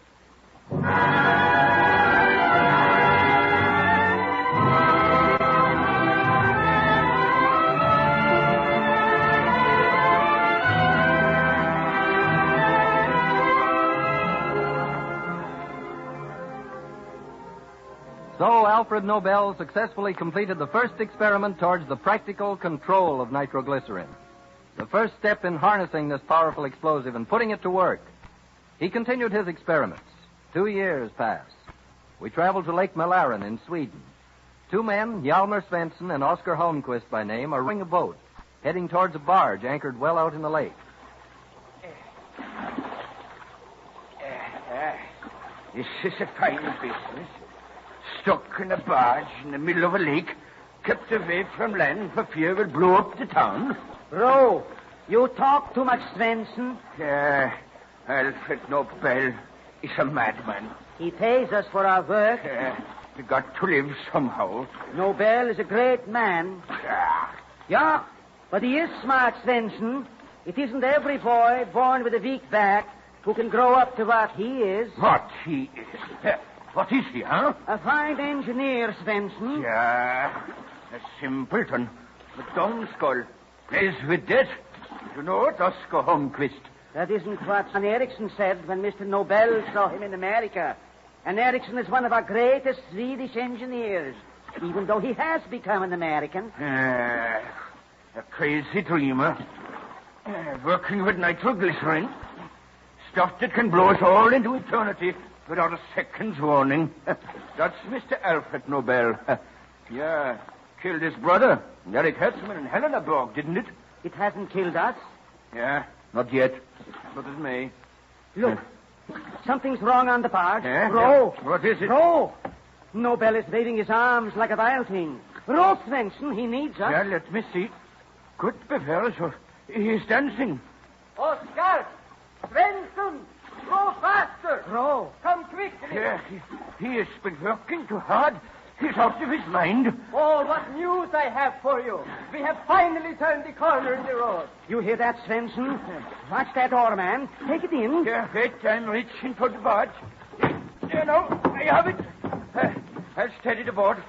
So Alfred Nobel successfully completed the first experiment towards the practical control of nitroglycerin. The first step in harnessing this powerful explosive and putting it to work. He continued his experiments. 2 years passed. We traveled to Lake Mälaren in Sweden. 2 men, Hjalmar Svensson and Oskar Holmquist by name, are rowing a boat, heading towards a barge anchored well out in the lake. This is a fine business. Stuck in a barge in the middle of a lake, kept away from land for fear we'll blow up the town. Row, you talk too much, Svensson. Alfred Nobel is a madman. He pays us for our work. We got to live somehow. Nobel is a great man. Yeah, but he is smart, Svensson. It isn't every boy born with a weak back who can grow up to what he is. What he is? What is he, huh? A fine engineer, Svensson. Yeah, a simpleton. A dumb skull. Plays with death. You know it, Oskar Holmquist. That isn't what An Ericsson said when Mr. Nobel saw him in America. An Ericsson is one of our greatest Swedish engineers, even though he has become an American. A crazy dreamer. Working with nitroglycerin. Stuff that can blow us all into eternity without a second's warning. That's Mr. Alfred Nobel. Yeah, killed his brother, Eric Hertzman in Helenaborg, didn't it? It hasn't killed us. Yeah, not yet, but it may. Look, something's wrong on the barge. Yeah? Row. Yeah. What is it? Row. Nobel is waving his arms like a wild thing. Row, Svensson, he needs us. Yeah, let me see. Good befers, he's dancing. Oskar! Svensson! Row faster! Row. Come quickly! Yeah, he has been working too hard. He's out of his mind. Oh, what news I have for you. We have finally turned the corner in the road. You hear that, Svensson? Watch that oar, man. Take it in. Yeah, wait, I'm reaching for the barge. You know, I have it. I'll steady the board.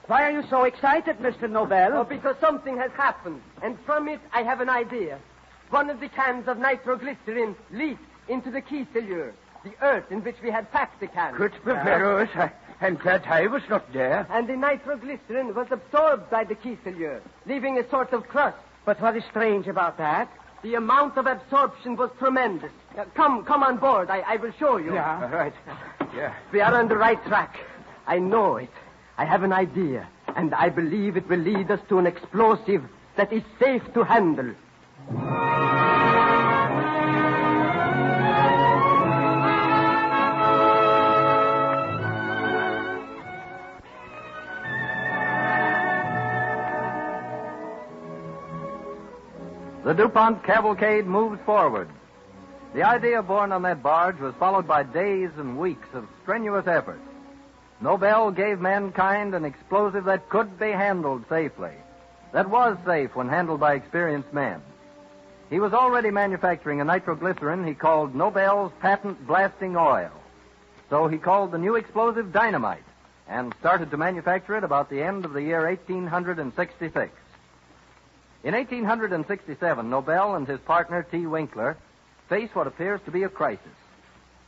Why are you so excited, Mr. Nobel? Oh, because something has happened, and from it I have an idea. One of the cans of nitroglycerin leaked into the Kieselure, the earth in which we had packed the can. Good befers. I'm glad I was not there. And the nitroglycerin was absorbed by the Kieselure, leaving a sort of crust. But what is strange about that? The amount of absorption was tremendous. Come on board. I will show you. Yeah. All right. Yeah. We are on the right track. I know it. I have an idea, and I believe it will lead us to an explosive that is safe to handle. The DuPont cavalcade moves forward. The idea born on that barge was followed by days and weeks of strenuous effort. Nobel gave mankind an explosive that could be handled safely, that was safe when handled by experienced men. He was already manufacturing a nitroglycerin he called Nobel's patent blasting oil. So he called the new explosive Dynamite, and started to manufacture it about the end of the year 1866. In 1867, Nobel and his partner, T. Winkler, face what appears to be a crisis.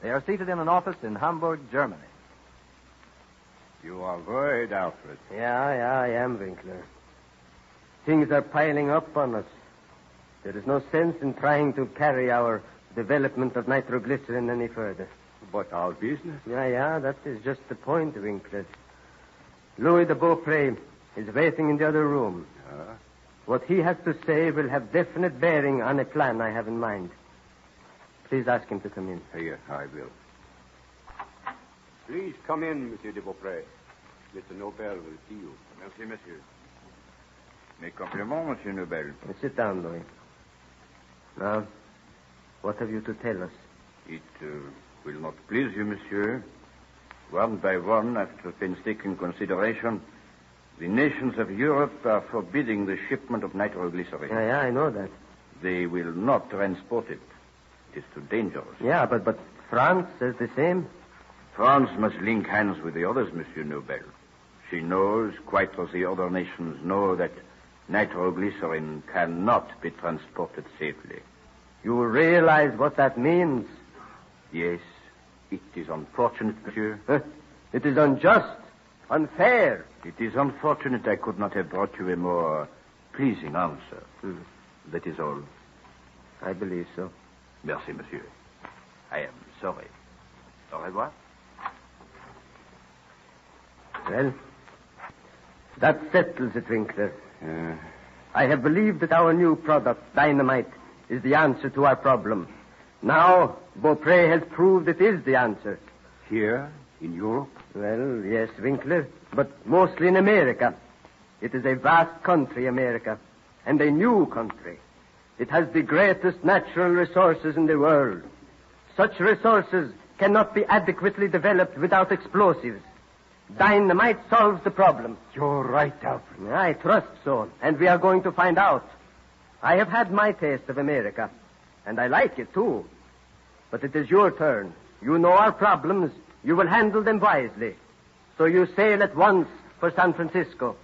They are seated in an office in Hamburg, Germany. You are worried, Alfred. Yeah, I am, Winkler. Things are piling up on us. There is no sense in trying to carry our development of nitroglycerin any further. But our business? Yeah, that is just the point, Winkler. Louis de Beaupré is waiting in the other room. What he has to say will have definite bearing on a plan I have in mind. Please ask him to come in. Yes, I will. Please come in, Monsieur de Beaupré. Mr. Nobel will see you. Merci, monsieur. Mes compliments, Monsieur Nobel. Sit down, Louis. Now, what have you to tell us? It will not please you, monsieur. One by one, after painstaking consideration, the nations of Europe are forbidding the shipment of nitroglycerin. Yeah, I know that. They will not transport it. It is too dangerous. Yeah, but France says the same. France must link hands with the others, Monsieur Nobel. She knows, quite as the other nations know, that nitroglycerin cannot be transported safely. You realize what that means? Yes. It is unfortunate, monsieur. It is unjust, unfair. It is unfortunate I could not have brought you a more pleasing answer. That is all. I believe so. Merci, monsieur. I am sorry. Au revoir. Well, that settles it, Winkler. I have believed that our new product, Dynamite, is the answer to our problem. Now, Beaupré has proved it is the answer. Here, in Europe? Well, yes, Winkler, but mostly in America. It is a vast country, America, and a new country. It has the greatest natural resources in the world. Such resources cannot be adequately developed without explosives. Dynamite solves the problem. You're right, Alfred. I trust so, and we are going to find out. I have had my taste of America, and I like it, too. But it is your turn. You know our problems. You will handle them wisely. So you sail at once for San Francisco.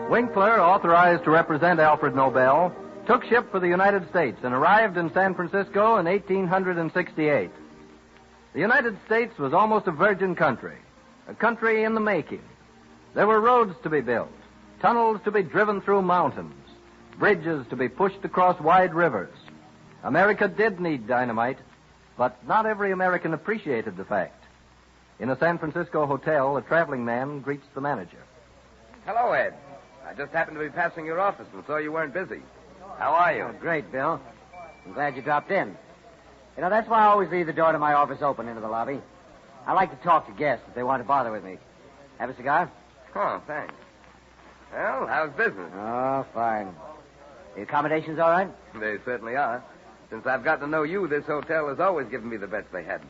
Winkler, authorized to represent Alfred Nobel, took ship for the United States and arrived in San Francisco in 1868. The United States was almost a virgin country, a country in the making. There were roads to be built, tunnels to be driven through mountains, bridges to be pushed across wide rivers. America did need dynamite, but not every American appreciated the fact. In a San Francisco hotel, a traveling man greets the manager. Hello, Ed. I just happened to be passing your office and saw you weren't busy. How are you? Oh, great, Bill. I'm glad you dropped in. You know, that's why I always leave the door to my office open into the lobby. I like to talk to guests if they want to bother with me. Have a cigar? Oh, thanks. Well, how's business? Oh, fine. The accommodations all right? They certainly are. Since I've got to know you, this hotel has always given me the best they had.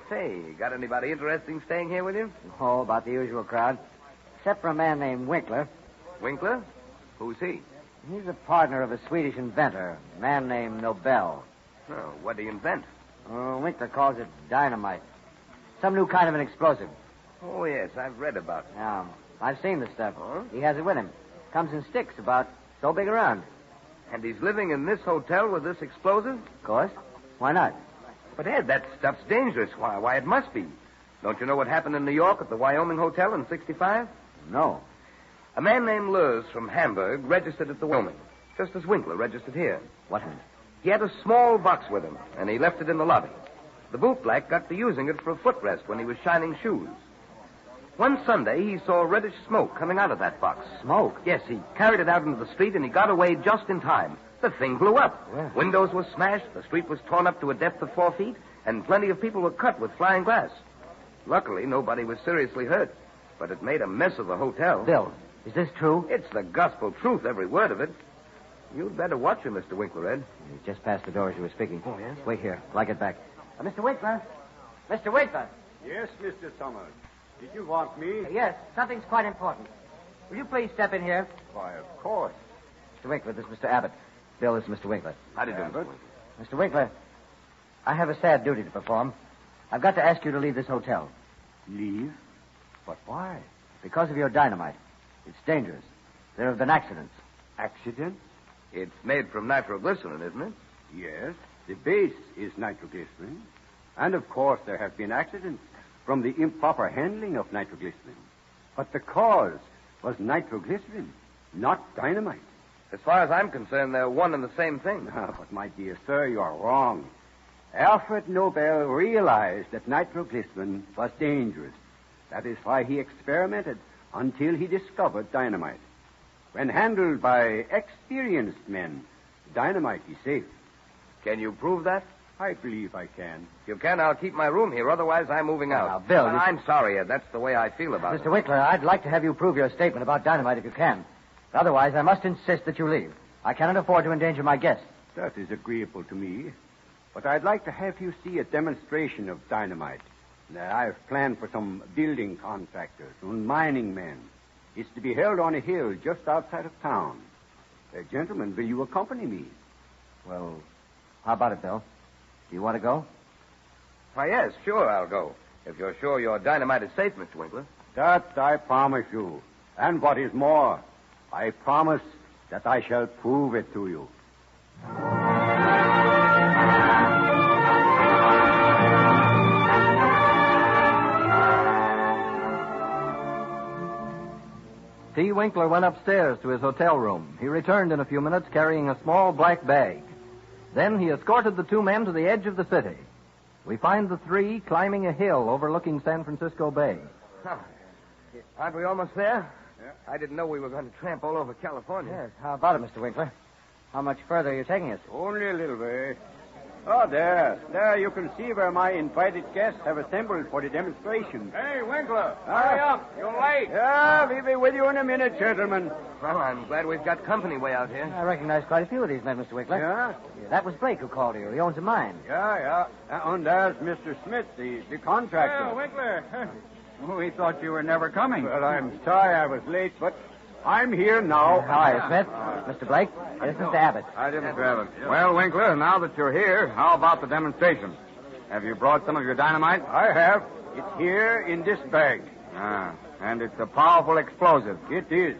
Say, got anybody interesting staying here with you? Oh, about the usual crowd. Except for a man named Winkler. Winkler? Who's he? He's a partner of a Swedish inventor, a man named Nobel. Oh, what did he invent? Winkler calls it dynamite. Some new kind of an explosive. Oh, yes, I've read about it. Yeah, I've seen the stuff. He has it with him. Comes in sticks about so big around. And he's living in this hotel with this explosive? Of course. Why not? But, Ed, that stuff's dangerous. Why, it must be. Don't you know what happened in New York at the Wyoming Hotel in 1965? No. A man named Lurs from Hamburg registered at the Wyoming, just as Winkler registered here. What happened? He had a small box with him, and he left it in the lobby. The bootblack got to using it for a footrest when he was shining shoes. One Sunday, he saw reddish smoke coming out of that box. Smoke? Yes, he carried it out into the street, and he got away just in time. The thing blew up. Yeah. Windows were smashed, the street was torn up to a depth of 4 feet, and plenty of people were cut with flying glass. Luckily, nobody was seriously hurt, but it made a mess of the hotel. Bill, is this true? It's the gospel truth, every word of it. You'd better watch him, Mr. Winkler, Ed. He just passed the door as you were speaking. Oh, yes? Wait here. I'll get back. Mr. Winkler. Mr. Winkler. Yes, Mr. Summers. Did you want me? Yes, something's quite important. Will you please step in here? Why, of course. Mr. Winkler, this is Mr. Abbott. Bill, this is Mr. Winkler. How do you do, Mr. Winkler? Mr. Winkler, I have a sad duty to perform. I've got to ask you to leave this hotel. Leave? But why? Because of your dynamite. It's dangerous. There have been accidents. Accidents? It's made from nitroglycerin, isn't it? Yes. The base is nitroglycerin. And, of course, there have been accidents from the improper handling of nitroglycerin. But the cause was nitroglycerin, not dynamite. As far as I'm concerned, they're one and the same thing. But, my dear sir, you are wrong. Alfred Nobel realized that nitroglycerin was dangerous. That is why he experimented until he discovered dynamite. When handled by experienced men, dynamite is safe. Can you prove that? I believe I can. If you can, I'll keep my room here. Otherwise, I'm moving out. Now, Bill, I'm sorry, Ed. That's the way I feel about it. Mr. Winkler, I'd like to have you prove your statement about dynamite if you can. Otherwise, I must insist that you leave. I cannot afford to endanger my guests. That is agreeable to me. But I'd like to have you see a demonstration of dynamite. I've planned for some building contractors and mining men. It's to be held on a hill just outside of town. Gentlemen, will you accompany me? Well, how about it, Bill? Do you want to go? Why, yes, sure, I'll go. If you're sure your dynamite is safe, Mr. Winkler. That I promise you. And what is more, I promise that I shall prove it to you. T. Winkler went upstairs to his hotel room. He returned in a few minutes carrying a small black bag. Then he escorted the two men to the edge of the city. We find the three climbing a hill overlooking San Francisco Bay. Huh. Aren't we almost there? Yeah. I didn't know we were going to tramp all over California. Yes. How about it, Mr. Winkler? How much further are you taking us? Only a little way. Oh, there. There you can see where my invited guests have assembled for the demonstration. Hey, Winkler, hurry up. You're late. Yeah, we'll be with you in a minute, gentlemen. Well, I'm glad we've got company way out here. I recognize quite a few of these men, Mr. Winkler. Yeah? That was Blake who called you. He owns a mine. Yeah. And there's Mr. Smith, the contractor. Well, Winkler, we thought you were never coming. Well, I'm sorry I was late, but I'm here now. How are you, Smith? Mr. Blake? This is Mr. Abbott. I didn't grab it. Well, Winkler, now that you're here, how about the demonstration? Have you brought some of your dynamite? I have. It's here in this bag. And it's a powerful explosive. It is.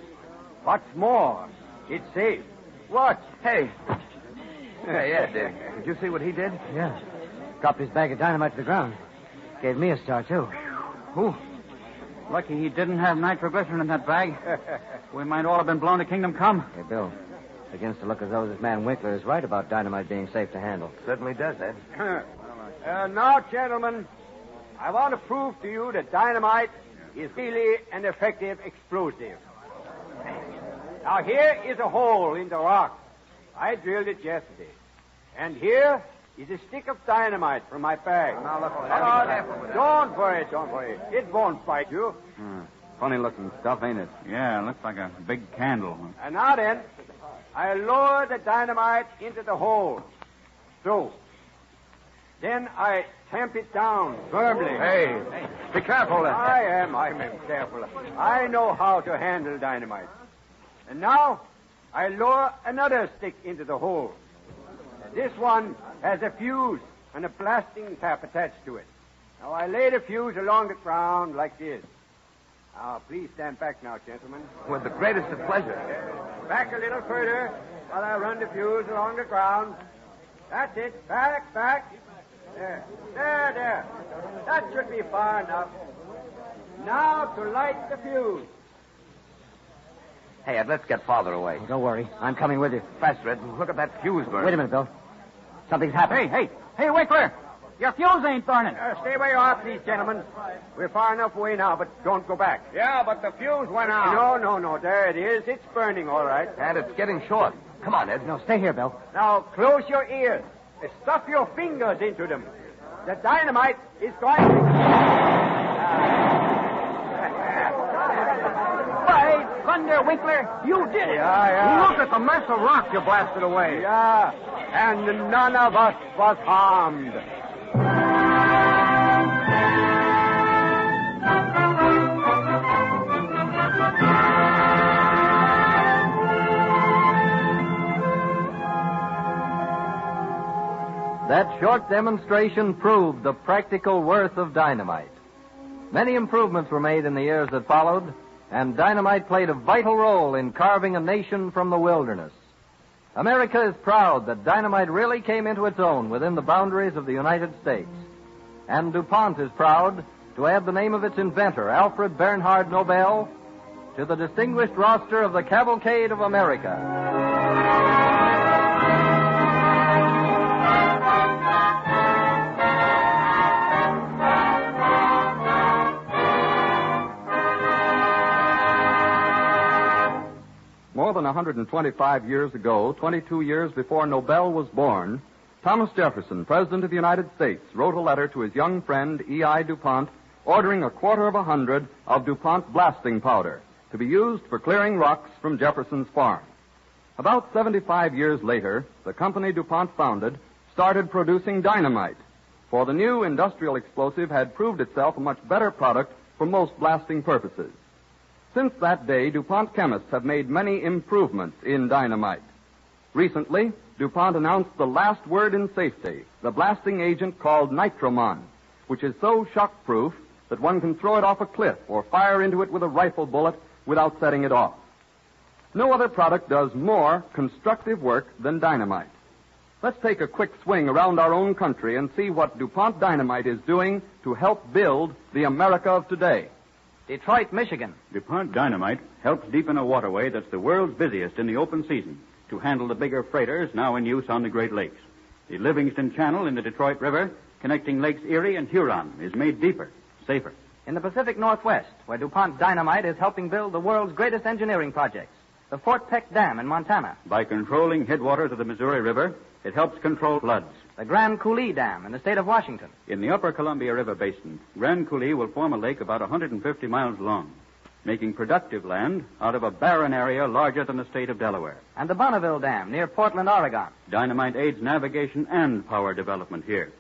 What's more, it's safe. What? Hey, Ed, did you see what he did? Yeah. Dropped his bag of dynamite to the ground. Gave me a start, too. Who? Lucky he didn't have nitroglycerin in that bag. We might all have been blown to kingdom come. Hey, Bill. Begins to look as though this man Winkler is right about dynamite being safe to handle. Certainly does, Ed. Now, gentlemen, I want to prove to you that dynamite is really an effective explosive. Now, here is a hole in the rock. I drilled it yesterday. And here is a stick of dynamite from my bag. Now, look, don't worry. It won't bite you. Funny-looking stuff, ain't it? Yeah, looks like a big candle. And now then, I lower the dynamite into the hole. So. Then I tamp it down firmly. Hey, be careful. I'm careful. I know how to handle dynamite. And now, I lower another stick into the hole. This one has a fuse and a blasting tap attached to it. Now, I lay the fuse along the ground like this. Now, please stand back now, gentlemen. With the greatest of pleasure. Back a little further while I run the fuse along the ground. That's it. Back. There. That should be far enough. Now to light the fuse. Hey, Ed, let's get farther away. Don't worry. I'm coming with you. Faster, Ed. Look at that fuse burn. Wait a minute, Bill. Something's happened. Hey, Winkler! Your fuse ain't burning. Stay where you are, please, gentlemen. We're far enough away now, but don't go back. Yeah, but the fuse went out. No. There it is. It's burning, all right. And it's getting short. Come on, Ed. No, stay here, Bill. Now, close your ears. Stuff your fingers into them. The dynamite is going to... By thunder, Winkler, you did it. Yeah. Look at the mess of rock you blasted away. Yeah, and none of us was harmed. That short demonstration proved the practical worth of dynamite. Many improvements were made in the years that followed, and dynamite played a vital role in carving a nation from the wilderness. America is proud that dynamite really came into its own within the boundaries of the United States. And DuPont is proud to add the name of its inventor, Alfred Bernhard Nobel, to the distinguished roster of the Cavalcade of America. More than 125 years ago, 22 years before Nobel was born, Thomas Jefferson, President of the United States, wrote a letter to his young friend E.I. DuPont ordering 250 of DuPont blasting powder to be used for clearing rocks from Jefferson's farm. About 75 years later, the company DuPont founded started producing dynamite, for the new industrial explosive had proved itself a much better product for most blasting purposes. Since that day, DuPont chemists have made many improvements in dynamite. Recently, DuPont announced the last word in safety, the blasting agent called nitromon, which is so shock-proof that one can throw it off a cliff or fire into it with a rifle bullet without setting it off. No other product does more constructive work than dynamite. Let's take a quick swing around our own country and see what DuPont Dynamite is doing to help build the America of today. Detroit, Michigan. DuPont Dynamite helps deepen a waterway that's the world's busiest in the open season to handle the bigger freighters now in use on the Great Lakes. The Livingston Channel in the Detroit River, connecting Lakes Erie and Huron, is made deeper, safer. In the Pacific Northwest, where DuPont Dynamite is helping build the world's greatest engineering projects, the Fort Peck Dam in Montana. By controlling headwaters of the Missouri River, it helps control floods. The Grand Coulee Dam in the state of Washington. In the upper Columbia River basin, Grand Coulee will form a lake about 150 miles long, making productive land out of a barren area larger than the state of Delaware. And the Bonneville Dam near Portland, Oregon. Dynamite aids navigation and power development here.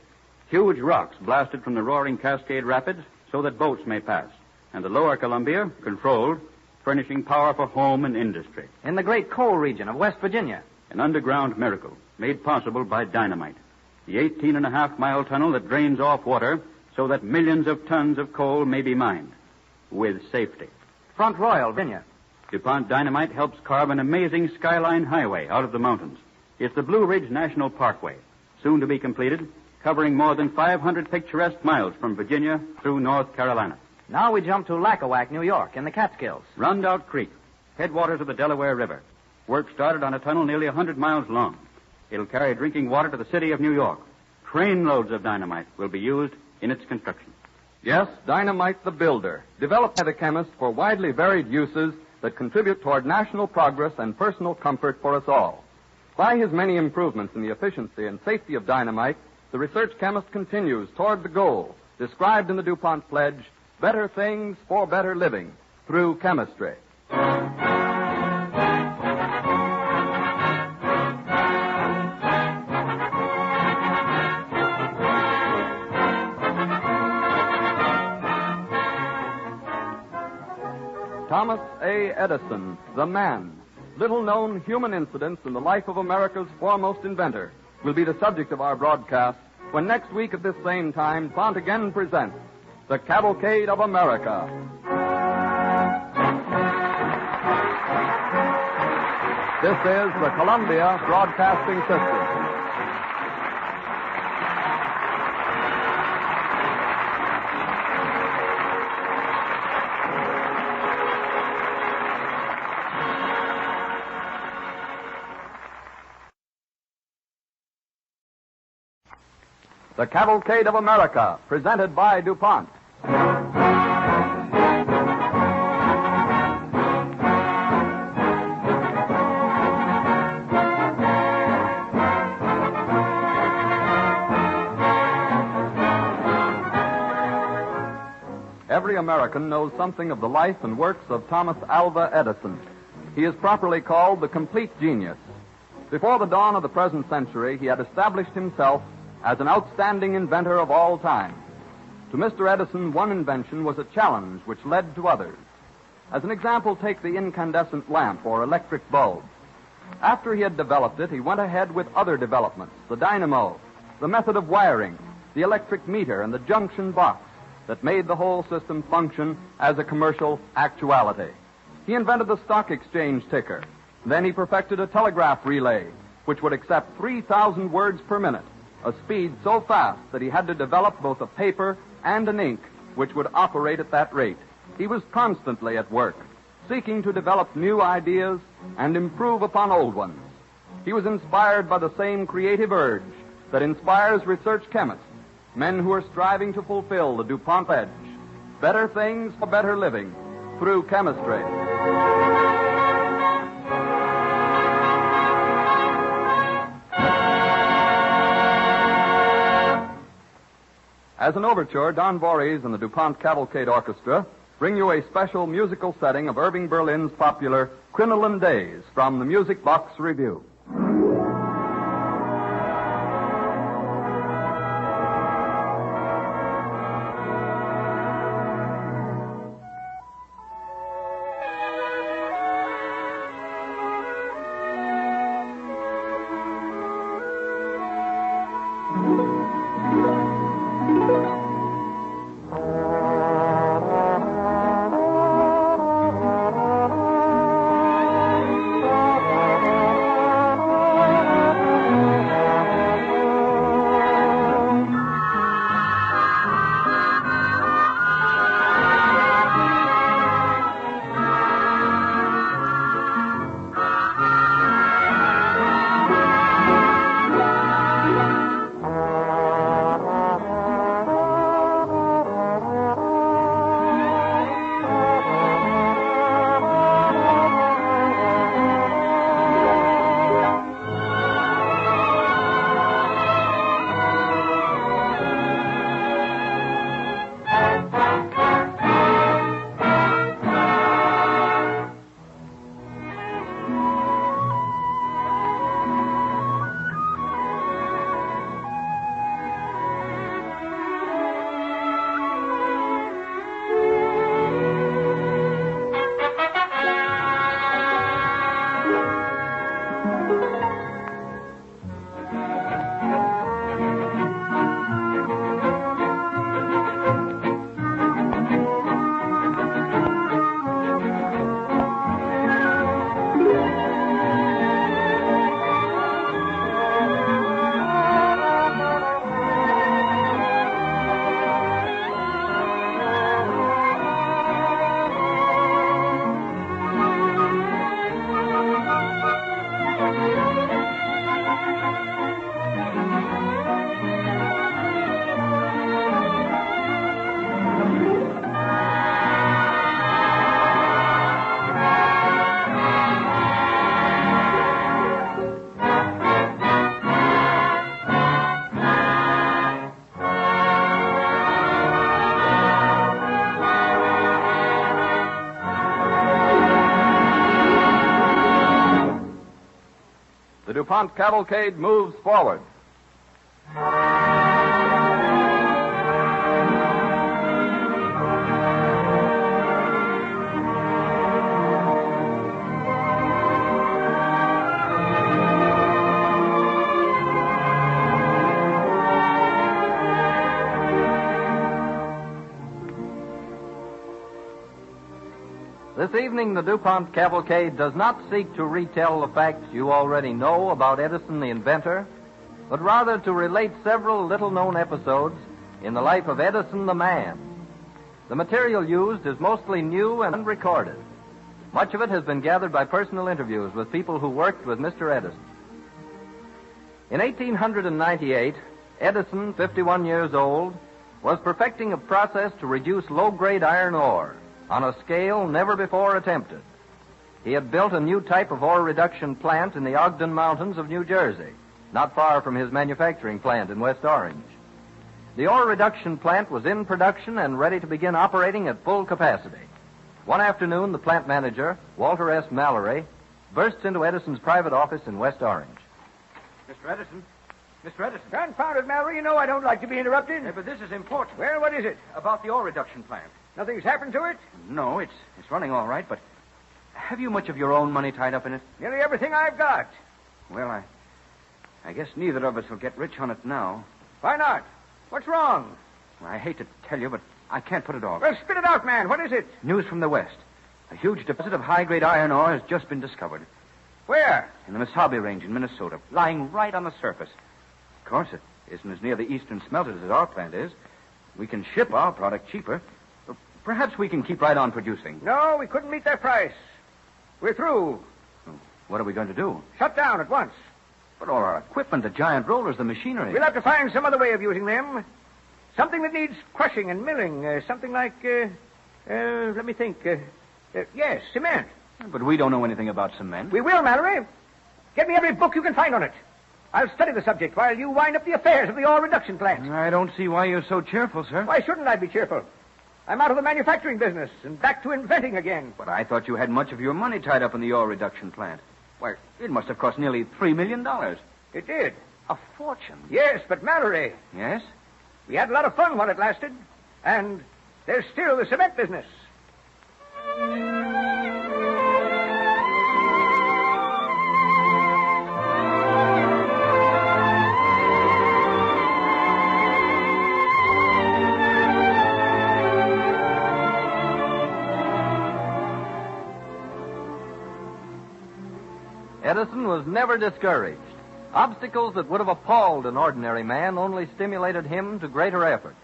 Huge rocks blasted from the roaring Cascade Rapids so that boats may pass. And the lower Columbia, controlled, furnishing power for home and industry. In the great coal region of West Virginia. An underground miracle made possible by dynamite. The 18.5-mile tunnel that drains off water so that millions of tons of coal may be mined with safety. Front Royal, Virginia. DuPont Dynamite helps carve an amazing skyline highway out of the mountains. It's the Blue Ridge National Parkway, soon to be completed, covering more than 500 picturesque miles from Virginia through North Carolina. Now we jump to Lackawanna, New York, in the Catskills. Rondout Creek, headwaters of the Delaware River. Work started on a tunnel nearly 100 miles long. It'll carry drinking water to the city of New York. Trainloads of dynamite will be used in its construction. Yes, Dynamite the Builder, developed by the chemist for widely varied uses that contribute toward national progress and personal comfort for us all. By his many improvements in the efficiency and safety of dynamite, the research chemist continues toward the goal described in the DuPont Pledge, better things for better living, through chemistry. Thomas A. Edison, the man. Little-known human incidents in the life of America's foremost inventor will be the subject of our broadcast when next week at this same time, DuPont again presents the Cavalcade of America. This is the Columbia Broadcasting System. The Cavalcade of America, presented by DuPont. Every American knows something of the life and works of Thomas Alva Edison. He is properly called the complete genius. Before the dawn of the present century, he had established himself as an outstanding inventor of all time. To Mr. Edison, one invention was a challenge which led to others. As an example, take the incandescent lamp or electric bulb. After he had developed it, he went ahead with other developments, the dynamo, the method of wiring, the electric meter, and the junction box that made the whole system function as a commercial actuality. He invented the stock exchange ticker. Then he perfected a telegraph relay, which would accept 3,000 words per minute, a speed so fast that he had to develop both a paper and an ink which would operate at that rate. He was constantly at work, seeking to develop new ideas and improve upon old ones. He was inspired by the same creative urge that inspires research chemists, men who are striving to fulfill the DuPont edge, better things for better living through chemistry. As an overture, Don Voorhees and the DuPont Cavalcade Orchestra bring you a special musical setting of Irving Berlin's popular Crinoline Days from the Music Box Review. The DuPont Cavalcade moves forward. This evening, the DuPont Cavalcade does not seek to retell the facts you already know about Edison the inventor, but rather to relate several little-known episodes in the life of Edison the man. The material used is mostly new and unrecorded. Much of it has been gathered by personal interviews with people who worked with Mr. Edison. In 1898, Edison, 51 years old, was perfecting a process to reduce low-grade iron ore on a scale never before attempted. He had built a new type of ore reduction plant in the Ogden Mountains of New Jersey, not far from his manufacturing plant in West Orange. The ore reduction plant was in production and ready to begin operating at full capacity. One afternoon, the plant manager, Walter S. Mallory, bursts into Edison's private office in West Orange. Mr. Edison. Mr. Edison. Confound it, Mallory. You know I don't like to be interrupted. Yeah, but this is important. Well, what is it? About the ore reduction plant. Nothing's happened to it? No, it's running all right, but have you much of your own money tied up in it? Nearly everything I've got. Well, I guess neither of us will get rich on it now. Why not? What's wrong? I hate to tell you, but I can't put it off. Well, spit it out, man. What is it? News from the West. A huge deposit of high-grade iron ore has just been discovered. Where? In the Mesabi Range in Minnesota, lying right on the surface. Of course, it isn't as near the eastern smelters as our plant is. We can ship our product cheaper. Perhaps we can keep right on producing. No, we couldn't meet their price. We're through. What are we going to do? Shut down at once. But all our equipment, the giant rollers, the machinery. We'll have to find some other way of using them. Something that needs crushing and milling. Something like, let me think. Yes, cement. But we don't know anything about cement. We will, Mallory. Get me every book you can find on it. I'll study the subject while you wind up the affairs of the ore reduction plant. I don't see why you're so cheerful, sir. Why shouldn't I be cheerful? I'm out of the manufacturing business and back to inventing again. But I thought you had much of your money tied up in the ore reduction plant. Why, it must have cost nearly $3 million. It did. A fortune. Yes, but Mallory. Yes? We had a lot of fun while it lasted. And there's still the cement business. Edison was never discouraged. Obstacles that would have appalled an ordinary man only stimulated him to greater effort.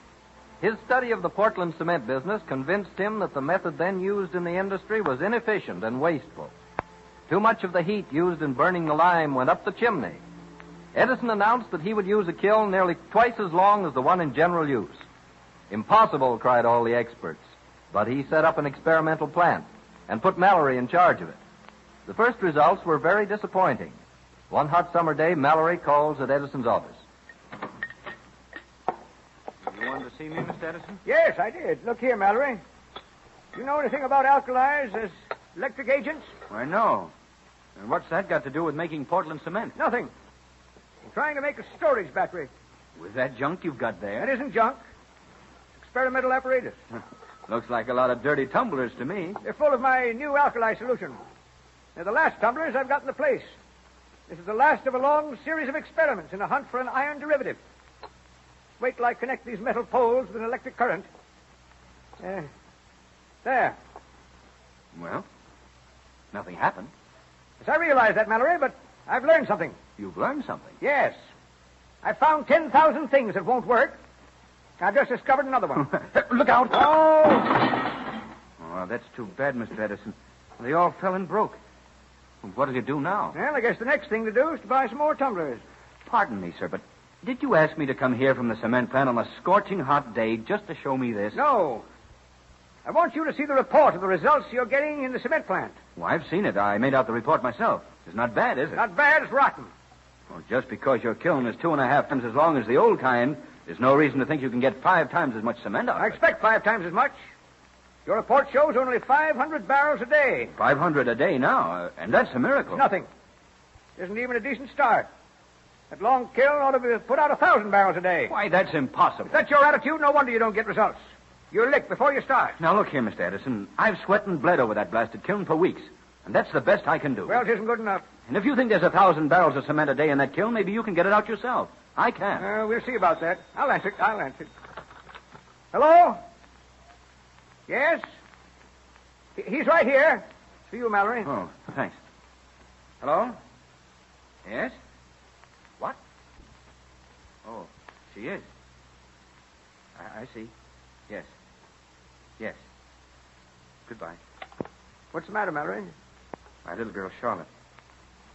His study of the Portland cement business convinced him that the method then used in the industry was inefficient and wasteful. Too much of the heat used in burning the lime went up the chimney. Edison announced that he would use a kiln nearly twice as long as the one in general use. Impossible, cried all the experts. But he set up an experimental plant and put Mallory in charge of it. The first results were very disappointing. One hot summer day, Mallory calls at Edison's office. You wanted to see me, Mr. Edison? Yes, I did. Look here, Mallory. Do you know anything about alkalis as electric agents? I know. And what's that got to do with making Portland cement? Nothing. I'm trying to make a storage battery. With that junk you've got there? That isn't junk. It's experimental apparatus. Looks like a lot of dirty tumblers to me. They're full of my new alkali solution. They're the last tumblers I've got in the place. This is the last of a long series of experiments in a hunt for an iron derivative. Wait till I connect these metal poles with an electric current. There. Well, nothing happened. Yes, I realize that, Mallory, but I've learned something. You've learned something? Yes. I've found 10,000 things that won't work. I've just discovered another one. Look out! Oh! Oh, that's too bad, Mr. Edison. They all fell and broke. What do you do now? Well, I guess the next thing to do is to buy some more tumblers. Pardon me, sir, but did you ask me to come here from the cement plant on a scorching hot day just to show me this? No. I want you to see the report of the results you're getting in the cement plant. Well, I've seen it. I made out the report myself. It's not bad, is it? Not bad. It's rotten. Well, just because your kiln is 2.5 times as long as the old kind, there's no reason to think you can get 5 times as much cement out of it. I expect 5 times as much. Your report shows only 500 barrels a day. 500 a day now, and that's a miracle. Nothing. Isn't even a decent start. That long kiln ought to put out 1,000 barrels a day. Why, that's impossible. If that's your attitude, no wonder you don't get results. You're licked before you start. Now, look here, Mr. Edison. I've sweat and bled over that blasted kiln for weeks, and that's the best I can do. Well, it isn't good enough. And if you think there's 1,000 barrels of cement a day in that kiln, maybe you can get it out yourself. I can. We'll see about that. I'll answer. Hello? Yes? He's right here. It's for you, Mallory. Oh, thanks. Hello? Yes? What? Oh, she is. I see. Yes. Yes. Goodbye. What's the matter, Mallory? My little girl, Charlotte.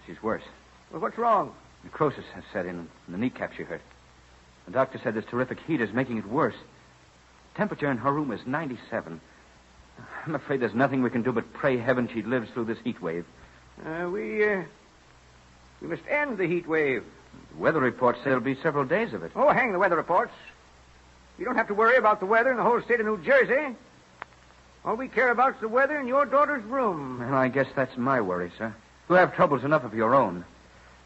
She's worse. Well, what's wrong? Necrosis has set in, and the kneecap she hurt. The doctor said this terrific heat is making it worse. Temperature in her room is 97. I'm afraid there's nothing we can do but pray heaven she lives through this heat wave. We must end the heat wave. The weather report said it'll be several days of it. Oh, hang the weather reports. You don't have to worry about the weather in the whole state of New Jersey. All we care about is the weather in your daughter's room. Well, I guess that's my worry, sir. You have troubles enough of your own.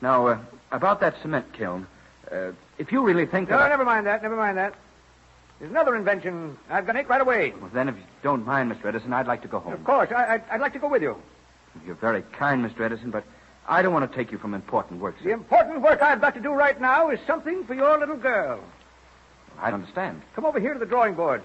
Now, about that cement kiln, if you really think that... No, never mind that. There's another invention I've got to make right away. Well, then, if you don't mind, Mr. Edison, I'd like to go home. Of course. I'd like to go with you. You're very kind, Mr. Edison, but I don't want to take you from important work, sir. The important work I've got to do right now is something for your little girl. I don't understand. Come over here to the drawing board.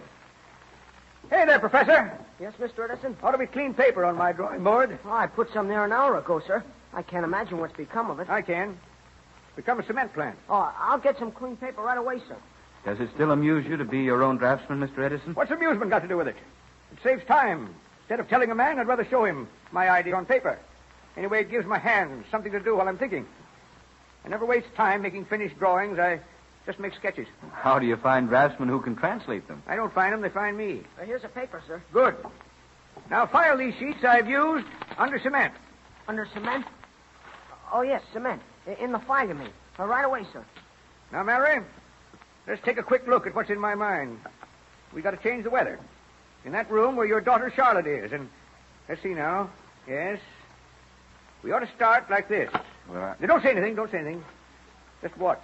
Hey there, Professor. Yes, Mr. Edison? Ought to be clean paper on my drawing board. Oh, I put some there an hour ago, sir. I can't imagine what's become of it. I can. It's become a cement plant. Oh, I'll get some clean paper right away, sir. Does it still amuse you to be your own draftsman, Mr. Edison? What's amusement got to do with it? It saves time. Instead of telling a man, I'd rather show him my idea on paper. Anyway, it gives my hands something to do while I'm thinking. I never waste time making finished drawings. I just make sketches. How do you find draftsmen who can translate them? I don't find them, they find me. Here's a paper, sir. Good. Now file these sheets I've used under cement. Under cement? Oh, yes, cement. In the file, you mean. Right away, sir. Now, Mary, let's take a quick look at what's in my mind. We got to change the weather. In that room where your daughter Charlotte is, and let's see now. Yes. We ought to start like this. Well, Now, don't say anything, don't say anything. Just watch.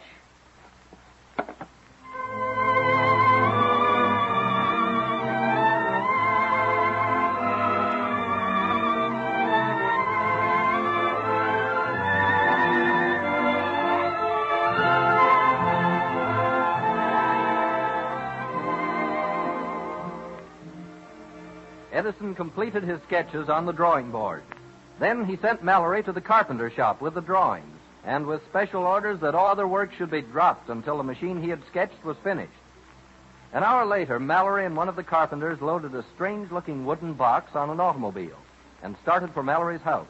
Edison completed his sketches on the drawing board. Then he sent Mallory to the carpenter shop with the drawings, and with special orders that all other work should be dropped until the machine he had sketched was finished. An hour later, Mallory and one of the carpenters loaded a strange-looking wooden box on an automobile and started for Mallory's house.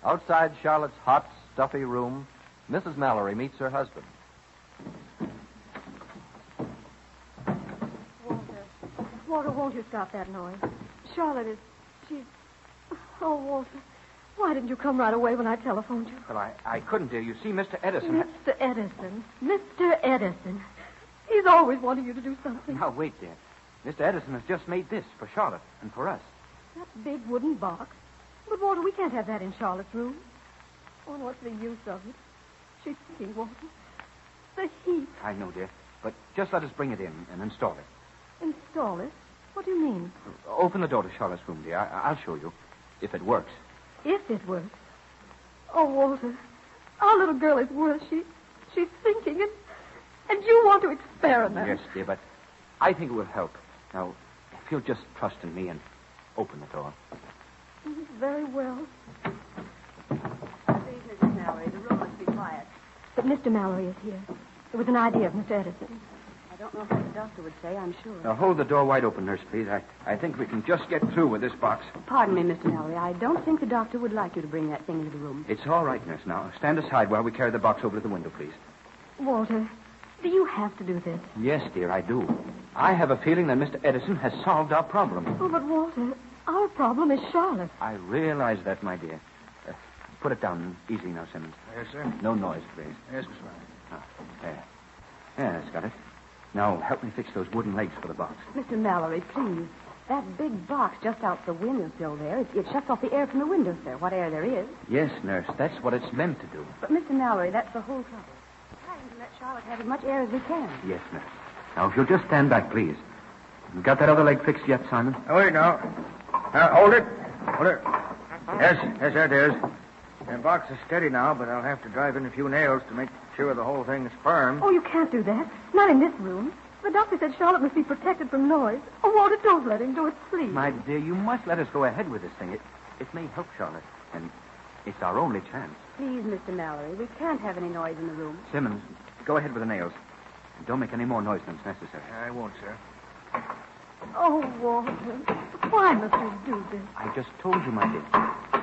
Outside Charlotte's hot, stuffy room, Mrs. Mallory meets her husband. Walter, won't you stop that noise? Charlotte she's... Oh, Walter, why didn't you come right away when I telephoned you? Well, I couldn't, dear. You see, Mr. Edison... Mr. Edison. Mr. Edison. He's always wanting you to do something. Now, wait, dear. Mr. Edison has just made this for Charlotte and for us. That big wooden box. But, Walter, we can't have that in Charlotte's room. Oh, and what's the use of it? She's thinking, Walter. The heat. I know, dear. But just let us bring it in and install it. Install it? What do you mean? Open the door to Charlotte's room, dear. I'll show you. If it works. If it works. Oh, Walter, our little girl is worse. She's thinking, and you want to experiment. Yes, dear, but I think it will help. Now, if you'll just trust in me and open the door. Very well. Please, Mrs. Mallory, the room must be quiet. But Mr. Mallory is here. It was an idea of Mr. Edison. I don't know what the doctor would say, I'm sure. Now, hold the door wide open, nurse, please. I think we can just get through with this box. Pardon me, Mr. Mallory. I don't think the doctor would like you to bring that thing into the room. It's all right, nurse. Now, stand aside while we carry the box over to the window, please. Walter, do you have to do this? Yes, dear, I do. I have a feeling that Mr. Edison has solved our problem. Oh, but Walter, our problem is Charlotte. I realize that, my dear. Put it down easy now, Simmons. Yes, sir. No noise, please. Yes, Miss Mallory. There. Yeah, that's got it. Now, help me fix those wooden legs for the box. Mr. Mallory, please. That big box just out the windowsill there, it shuts off the air from the windows there, what air there is. Yes, nurse, that's what it's meant to do. But, Mr. Mallory, that's the whole trouble. Trying to let Charlotte have as much air as we can. Yes, nurse. Now, if you'll just stand back, please. You got that other leg fixed yet, Simon? Oh, wait, now. Hold it. Hold it. Yes, there it is. The box is steady now, but I'll have to drive in a few nails to make sure the whole thing is firm. Oh, you can't do that. Not in this room. The doctor said Charlotte must be protected from noise. Oh, Walter, don't let him do it, please. My dear, you must let us go ahead with this thing. It may help Charlotte, and it's our only chance. Please, Mr. Mallory, we can't have any noise in the room. Simmons, go ahead with the nails. And don't make any more noise than's necessary. I won't, sir. Oh, Walter, why must you do this? I just told you, my dear.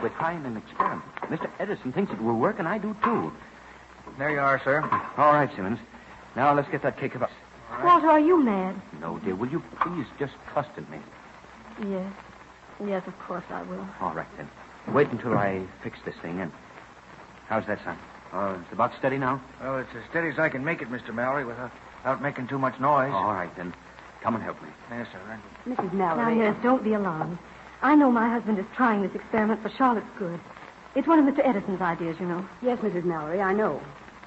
We're trying an experiment. Mr. Edison thinks it will work, and I do, too. There you are, sir. All right, Simmons. Now let's get that cake of us. Right. Walter, are you mad? No, dear. Will you please just trust in me? Yes. Yes, of course I will. All right, then. Wait until I fix this thing in. How's that, son? Is the box steady now? Well, it's as steady as I can make it, Mr. Mallory, without making too much noise. All right, then. Come and help me. Yes, sir. Mrs. Mallory. Now, yes, don't be alarmed. I know my husband is trying this experiment for Charlotte's good. It's one of Mr. Edison's ideas, you know. Yes, Mrs. Mallory, I know.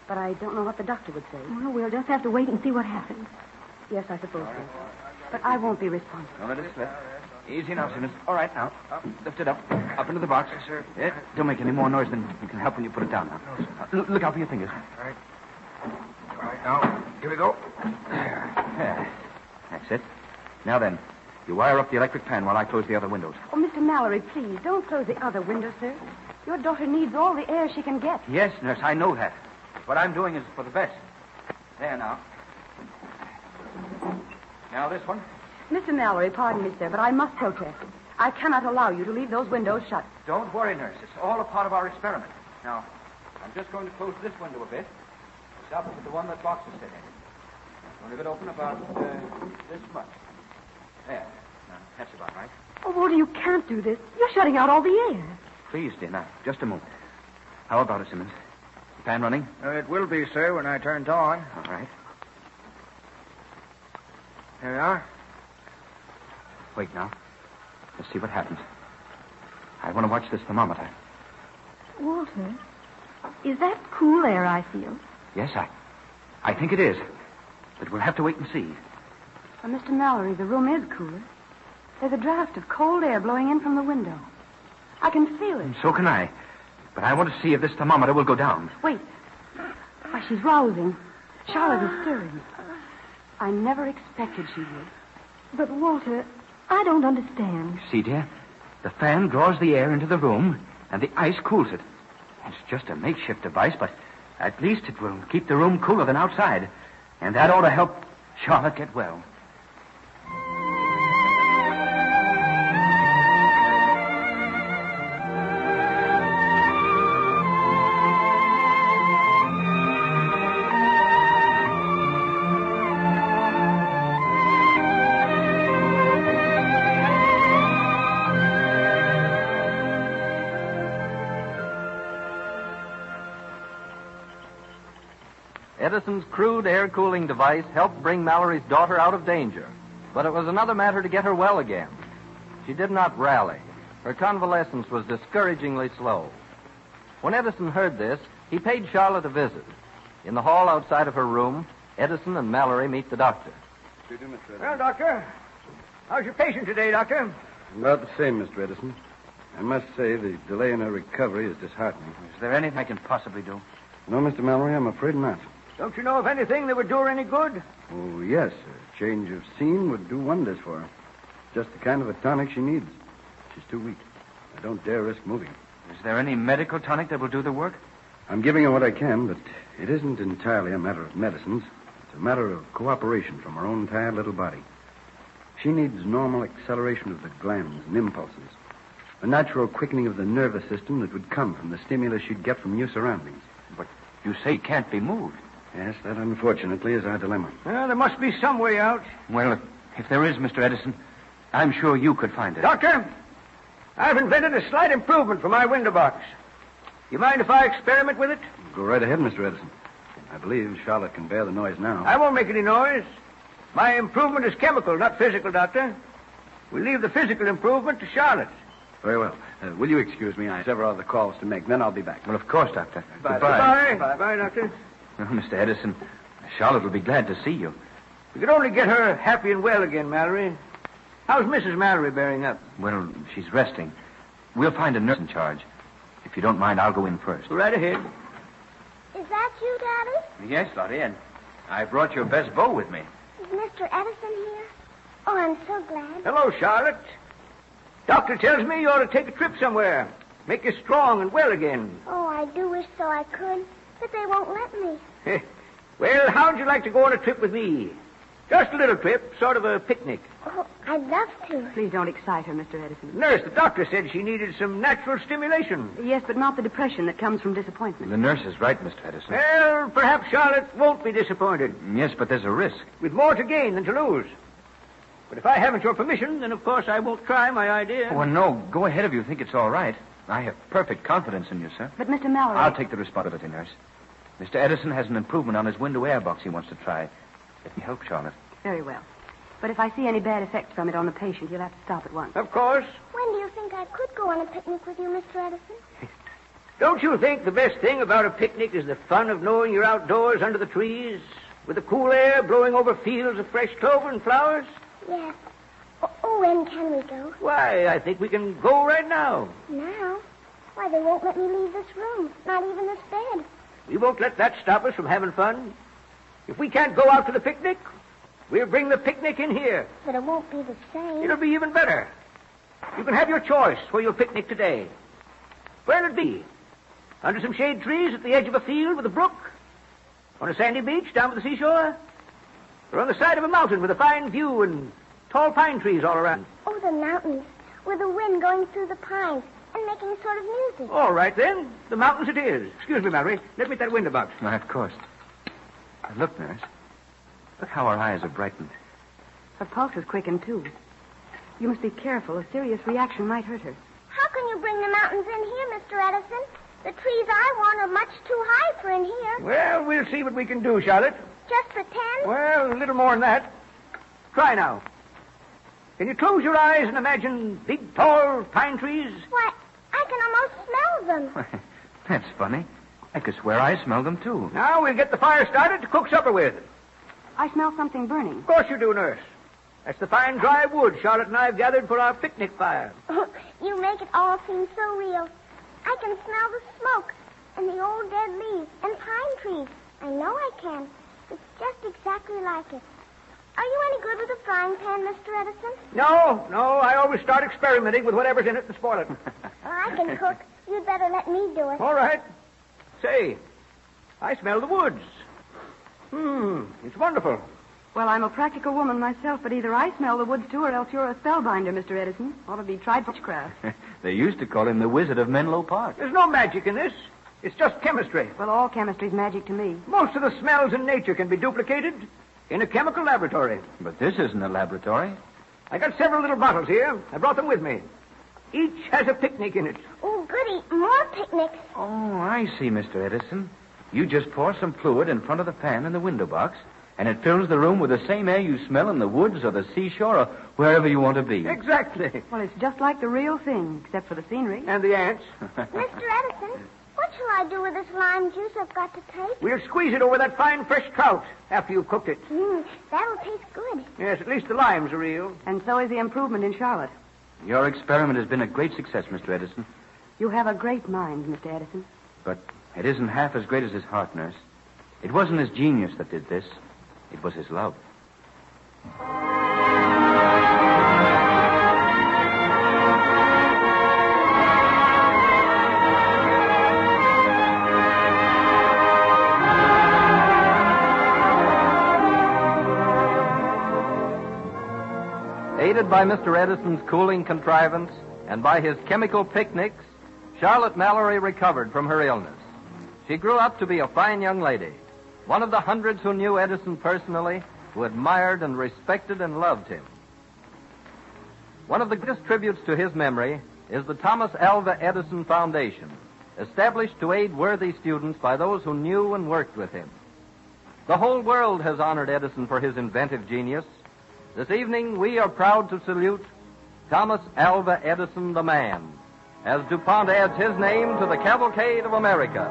But I don't know what the doctor would say. Well, we'll just have to wait and see what happens. Yes, I suppose so. But I won't be responsible. Don't let it slip. Easy now, Simmons. All right, now. Lift it up. Up into the box. Yes, sir. Yeah, don't make any more noise than you can help when you put it down now. Look out for your fingers. All right. All right, now, here we go. Yeah. That's it. Now then, you wire up the electric fan while I close the other windows. Oh, Mr. Mallory, please, don't close the other window, sir. Your daughter needs all the air she can get. Yes, nurse, I know that. What I'm doing is for the best. There now. Now this one. Mr. Mallory, pardon me, sir, but I must protest. I cannot allow you to leave those windows shut. Don't worry, nurse. It's all a part of our experiment. Now, I'm just going to close this window a bit. Stop it with the one that box is set in. I'll leave it open about this much. There. Now, that's about right. Oh, Walter, you can't do this. You're shutting out all the air. Please, dear. Now, just a moment. How about it, Simmons? The fan running? It will be, sir, when I turn it on. All right. Here we are. Wait now. Let's see what happens. I want to watch this thermometer. Walter, is that cool air I feel? Yes, I think it is. But we'll have to wait and see. Well, Mr. Mallory, the room is cooler. There's a draft of cold air blowing in from the window. I can feel it. And so can I. But I want to see if this thermometer will go down. Wait. Why, she's rousing. Charlotte is stirring. I never expected she would. But, Walter, I don't understand. See, dear? The fan draws the air into the room, and the ice cools it. It's just a makeshift device, but at least it will keep the room cooler than outside. And that ought to help Charlotte get well. Edison's crude air-cooling device helped bring Mallory's daughter out of danger. But it was another matter to get her well again. She did not rally. Her convalescence was discouragingly slow. When Edison heard this, he paid Charlotte a visit. In the hall outside of her room, Edison and Mallory meet the doctor. Well, Doctor, how's your patient today, Doctor? About the same, Mr. Edison. I must say the delay in her recovery is disheartening. Is there anything I can possibly do? No, Mr. Mallory, I'm afraid not. Don't you know of anything that would do her any good? Oh, yes. A change of scene would do wonders for her. Just the kind of a tonic she needs. She's too weak. I don't dare risk moving. Is there any medical tonic that will do the work? I'm giving her what I can, but it isn't entirely a matter of medicines. It's a matter of cooperation from her own tired little body. She needs normal acceleration of the glands and impulses. A natural quickening of the nervous system that would come from the stimulus she'd get from new surroundings. But you say it can't be moved. Yes, that unfortunately is our dilemma. Well, there must be some way out. Well, if there is, Mr. Edison, I'm sure you could find it. Doctor, I've invented a slight improvement for my window box. You mind if I experiment with it? Go right ahead, Mr. Edison. I believe Charlotte can bear the noise now. I won't make any noise. My improvement is chemical, not physical, Doctor. We'll leave the physical improvement to Charlotte. Very well. Will you excuse me? I have several other calls to make. Then I'll be back. Well, of course, Doctor. Goodbye. Goodbye, Doctor. Well, Mr. Edison, Charlotte will be glad to see you. We could only get her happy and well again, Mallory. How's Mrs. Mallory bearing up? Well, she's resting. We'll find a nurse in charge. If you don't mind, I'll go in first. Go right ahead. Is that you, Daddy? Yes, Lottie, and I brought your best bow with me. Is Mr. Edison here? Oh, I'm so glad. Hello, Charlotte. Doctor tells me you ought to take a trip somewhere. Make you strong and well again. Oh, I do wish so I could, but they won't let me. Well, how'd you like to go on a trip with me? Just a little trip, sort of a picnic. Oh, I'd love to. Please don't excite her, Mr. Edison. Nurse, the doctor said she needed some natural stimulation. Yes, but not the depression that comes from disappointment. The nurse is right, Mr. Edison. Well, perhaps Charlotte won't be disappointed. Yes, but there's a risk. With more to gain than to lose. But if I haven't your permission, then of course I won't try my idea. Oh, no. Go ahead if you think it's all right. I have perfect confidence in you, sir. But, Mr. Mallory... I'll take the responsibility, nurse. Mr. Edison has an improvement on his window air box he wants to try. Let me help Charlotte. Very well. But if I see any bad effects from it on the patient, you'll have to stop at once. Of course. When do you think I could go on a picnic with you, Mr. Edison? Don't you think the best thing about a picnic is the fun of knowing you're outdoors under the trees, with the cool air blowing over fields of fresh clover and flowers? Yes. Oh, Oh, when can we go? Why, I think we can go right now. Now? Why, they won't let me leave this room. Not even this bed. We won't let that stop us from having fun. If we can't go out to the picnic, we'll bring the picnic in here. But it won't be the same. It'll be even better. You can have your choice where you'll picnic today. Where'll it be? Under some shade trees at the edge of a field with a brook? On a sandy beach down by the seashore? Or on the side of a mountain with a fine view and tall pine trees all around? Oh, the mountains, with the wind going through the pines and making a sort of music. All right, then. The mountains it is. Excuse me, Mallory. Let me at that window box. Why, of course. Look, nurse. Look how her eyes are brightened. Her pulse is quickened, too. You must be careful. A serious reaction might hurt her. How can you bring the mountains in here, Mr. Edison? The trees I want are much too high for in here. Well, we'll see what we can do, Charlotte. Just pretend? Well, a little more than that. Try now. Can you close your eyes and imagine big, tall pine trees? Why, I can almost smell them. That's funny. I could swear I smell them, too. Now we'll get the fire started to cook supper with. I smell something burning. Of course you do, nurse. That's the fine, dry wood Charlotte and I have gathered for our picnic fire. You make it all seem so real. I can smell the smoke and the old dead leaves and pine trees. I know I can. It's just exactly like it. Are you any good with a frying pan, Mr. Edison? No. I always start experimenting with whatever's in it to spoil it. I can cook. You'd better let me do it. All right. Say, I smell the woods. It's wonderful. Well, I'm a practical woman myself, but either I smell the woods, too, or else you're a spellbinder, Mr. Edison. Ought to be tried for witchcraft. They used to call him the Wizard of Menlo Park. There's no magic in this. It's just chemistry. Well, all chemistry's magic to me. Most of the smells in nature can be duplicated in a chemical laboratory. But this isn't a laboratory. I got several little bottles here. I brought them with me. Each has a picnic in it. Oh, goody. More picnics. Oh, I see, Mr. Edison. You just pour some fluid in front of the pan in the window box, and it fills the room with the same air you smell in the woods or the seashore or wherever you want to be. Exactly. Well, it's just like the real thing, except for the scenery. And the ants. Mr. Edison, what shall I do with this lime juice I've got to take? We'll squeeze it over that fine, fresh trout after you've cooked it. That'll taste good. Yes, at least the limes are real. And so is the improvement in Charlotte. Your experiment has been a great success, Mr. Edison. You have a great mind, Mr. Edison. But it isn't half as great as his heart, nurse. It wasn't his genius that did this. It was his love. Aided by Mr. Edison's cooling contrivance and by his chemical picnics, Charlotte Mallory recovered from her illness. She grew up to be a fine young lady, one of the hundreds who knew Edison personally, who admired and respected and loved him. One of the greatest tributes to his memory is the Thomas Alva Edison Foundation, established to aid worthy students by those who knew and worked with him. The whole world has honored Edison for his inventive genius. This evening, we are proud to salute Thomas Alva Edison, the man, as DuPont adds his name to the Cavalcade of America.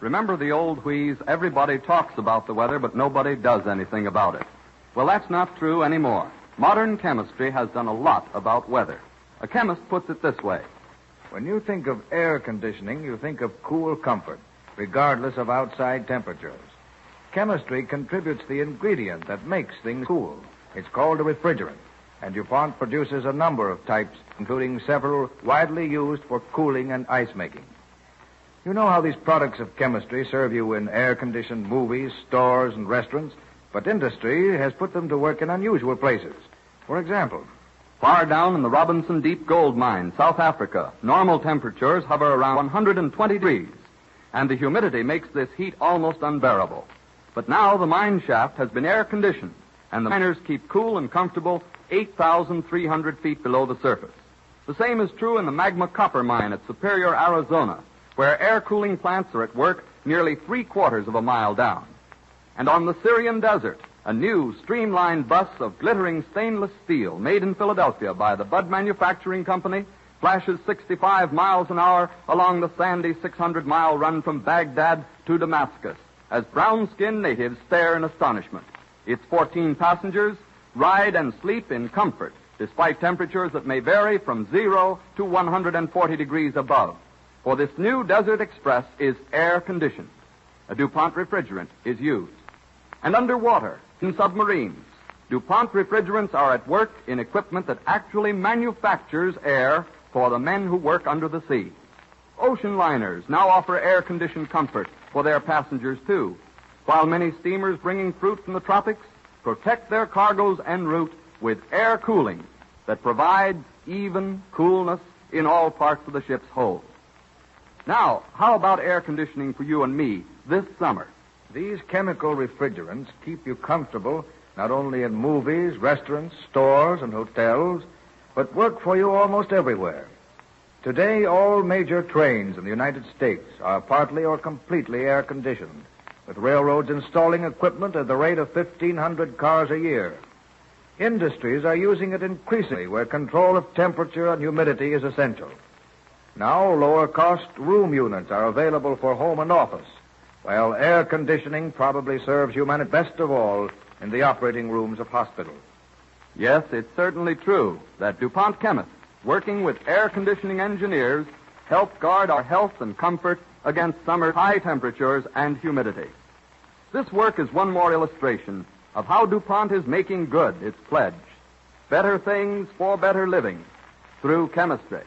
Remember the old wheeze, everybody talks about the weather, but nobody does anything about it. Well, that's not true anymore. Modern chemistry has done a lot about weather. A chemist puts it this way. When you think of air conditioning, you think of cool comfort, regardless of outside temperatures. Chemistry contributes the ingredient that makes things cool. It's called a refrigerant, and DuPont produces a number of types, including several widely used for cooling and ice making. You know how these products of chemistry serve you in air-conditioned movies, stores, and restaurants, but industry has put them to work in unusual places. For example, far down in the Robinson Deep Gold Mine, South Africa, normal temperatures hover around 120 degrees, and the humidity makes this heat almost unbearable. But now the mine shaft has been air-conditioned, and the miners keep cool and comfortable 8,300 feet below the surface. The same is true in the Magma Copper Mine at Superior, Arizona, where air-cooling plants are at work nearly 3/4 of a mile down. And on the Syrian desert, A new streamlined bus of glittering stainless steel made in Philadelphia by the Budd Manufacturing Company flashes 65 miles an hour along the sandy 600-mile run from Baghdad to Damascus as brown-skinned natives stare in astonishment. Its 14 passengers ride and sleep in comfort despite temperatures that may vary from 0 to 140 degrees above. For this new Desert Express is air-conditioned. A DuPont refrigerant is used. And underwater, in submarines, DuPont refrigerants are at work in equipment that actually manufactures air for the men who work under the sea. Ocean liners now offer air-conditioned comfort for their passengers, too, while many steamers bringing fruit from the tropics protect their cargoes en route with air cooling that provides even coolness in all parts of the ship's hold. Now, how about air conditioning for you and me this summer? These chemical refrigerants keep you comfortable not only in movies, restaurants, stores, and hotels, but work for you almost everywhere. Today, all major trains in the United States are partly or completely air-conditioned, with railroads installing equipment at the rate of 1,500 cars a year. Industries are using it increasingly where control of temperature and humidity is essential. Now, lower-cost room units are available for home and office, while air conditioning probably serves humanity best of all in the operating rooms of hospitals. Yes, it's certainly true that DuPont chemists, working with air conditioning engineers, help guard our health and comfort against summer's high temperatures and humidity. This work is one more illustration of how DuPont is making good its pledge. Better things for better living through chemistry.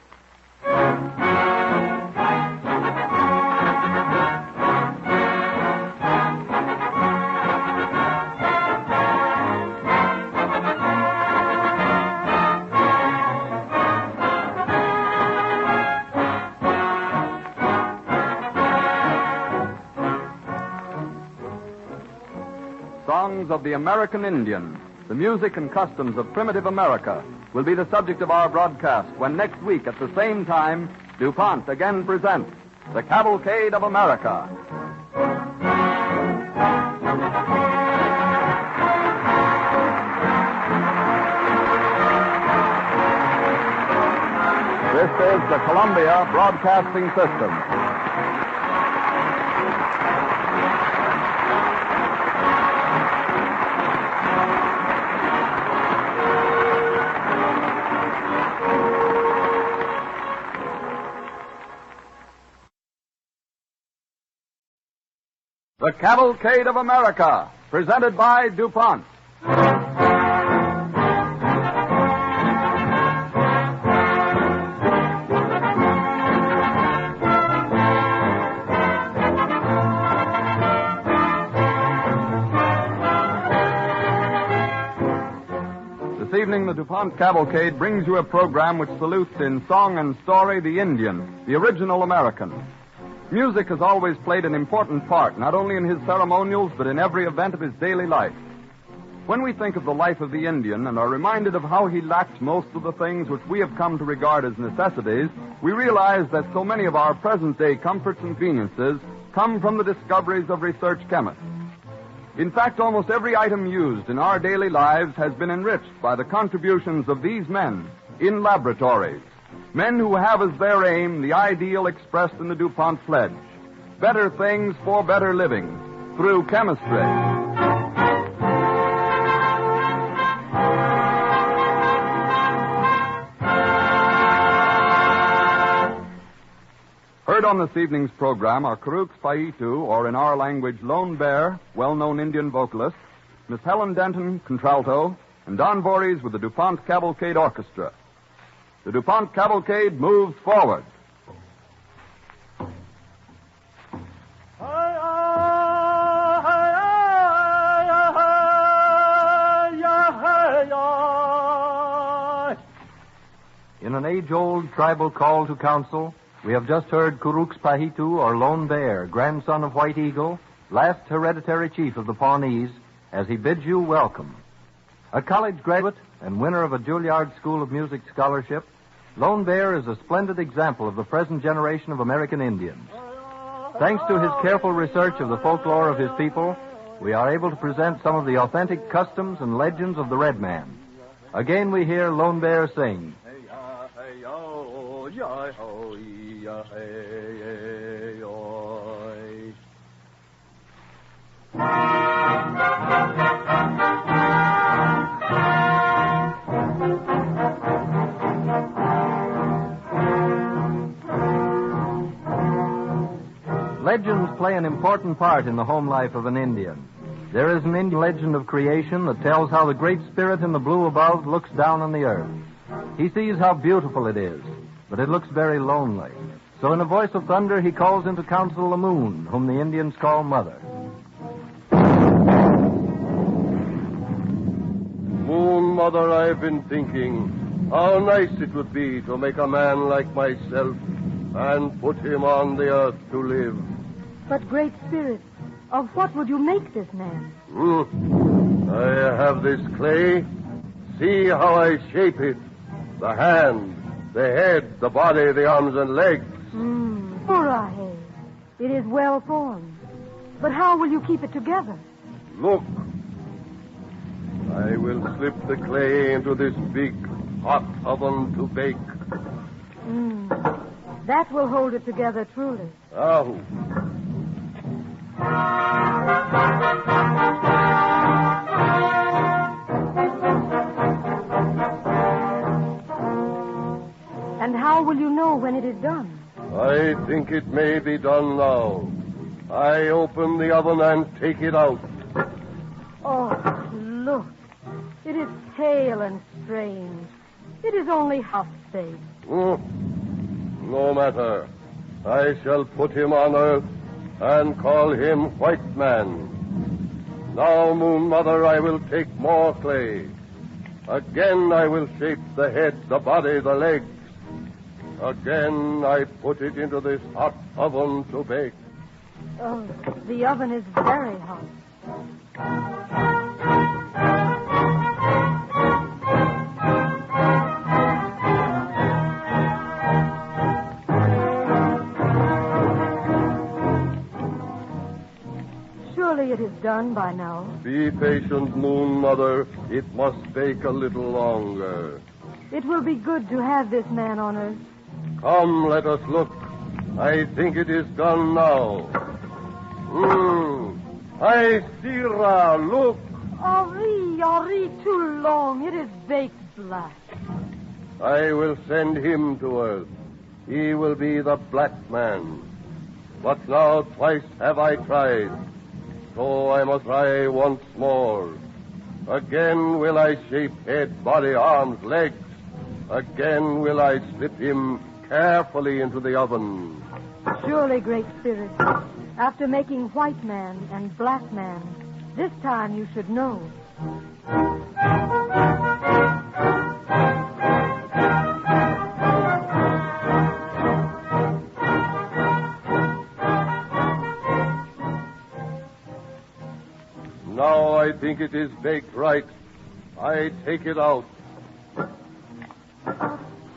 Songs of the American Indian, the music and customs of primitive America, will be the subject of our broadcast when next week at the same time, DuPont again presents the Cavalcade of America. This is the Columbia Broadcasting System. The Cavalcade of America, presented by DuPont. This evening, the DuPont Cavalcade brings you a program which salutes in song and story the Indian, the original American. Music has always played an important part, not only in his ceremonials, but in every event of his daily life. When we think of the life of the Indian and are reminded of how he lacked most of the things which we have come to regard as necessities, we realize that so many of our present-day comforts and conveniences come from the discoveries of research chemists. In fact, almost every item used in our daily lives has been enriched by the contributions of these men in laboratories. Men who have as their aim the ideal expressed in the DuPont pledge. Better things for better living through chemistry. Heard on this evening's program are Karuk Spaitu, or in our language, Lone Bear, well-known Indian vocalist, Miss Helen Denton, contralto, and Don Voorhees with the DuPont Cavalcade Orchestra. The DuPont Cavalcade moves forward. In an age-old tribal call to council, we have just heard Kuruk Spahitu, or Lone Bear, grandson of White Eagle, last hereditary chief of the Pawnees, as he bids you welcome. A college graduate and winner of a Juilliard School of Music scholarship, Lone Bear is a splendid example of the present generation of American Indians. Thanks to his careful research of the folklore of his people, we are able to present some of the authentic customs and legends of the Red Man. Again, we hear Lone Bear sing. Legends play an important part in the home life of an Indian. There is an Indian legend of creation that tells how the Great Spirit in the blue above looks down on the earth. He sees how beautiful it is, but it looks very lonely. So in a voice of thunder, he calls into council the moon, whom the Indians call Mother. Moon Mother, I've been thinking how nice it would be to make a man like myself and put him on the earth to live. But, Great Spirit, of what would you make this man? I have this clay. See how I shape it. The hand, the head, the body, the arms and legs. Voorhees. It is well formed. But how will you keep it together? Look. I will slip the clay into this big hot oven to bake. That will hold it together truly. How? And how will you know when it is done? I think it may be done now. I open the oven and take it out. Oh, look. It is pale and strange. It is only half baked. No matter. I shall put him on earth and call him White Man. Now, Moon Mother, I will take more clay. Again I will shape the head, the body, the legs. Again I put it into this hot oven to bake. Oh, the oven is very hot. Surely it is done by now. Be patient, Moon Mother. It must take a little longer. It will be good to have this man on earth. Come, let us look. I think it is done now. I see, look. Ari, too long. It is baked black. I will send him to earth. He will be the Black Man. But now twice have I tried. So I must try once more. Again will I shape head, body, arms, legs. Again will I slip him carefully into the oven. Surely, Great Spirit, after making White Man and Black Man, this time you should know. Now I think it is baked right. I take it out.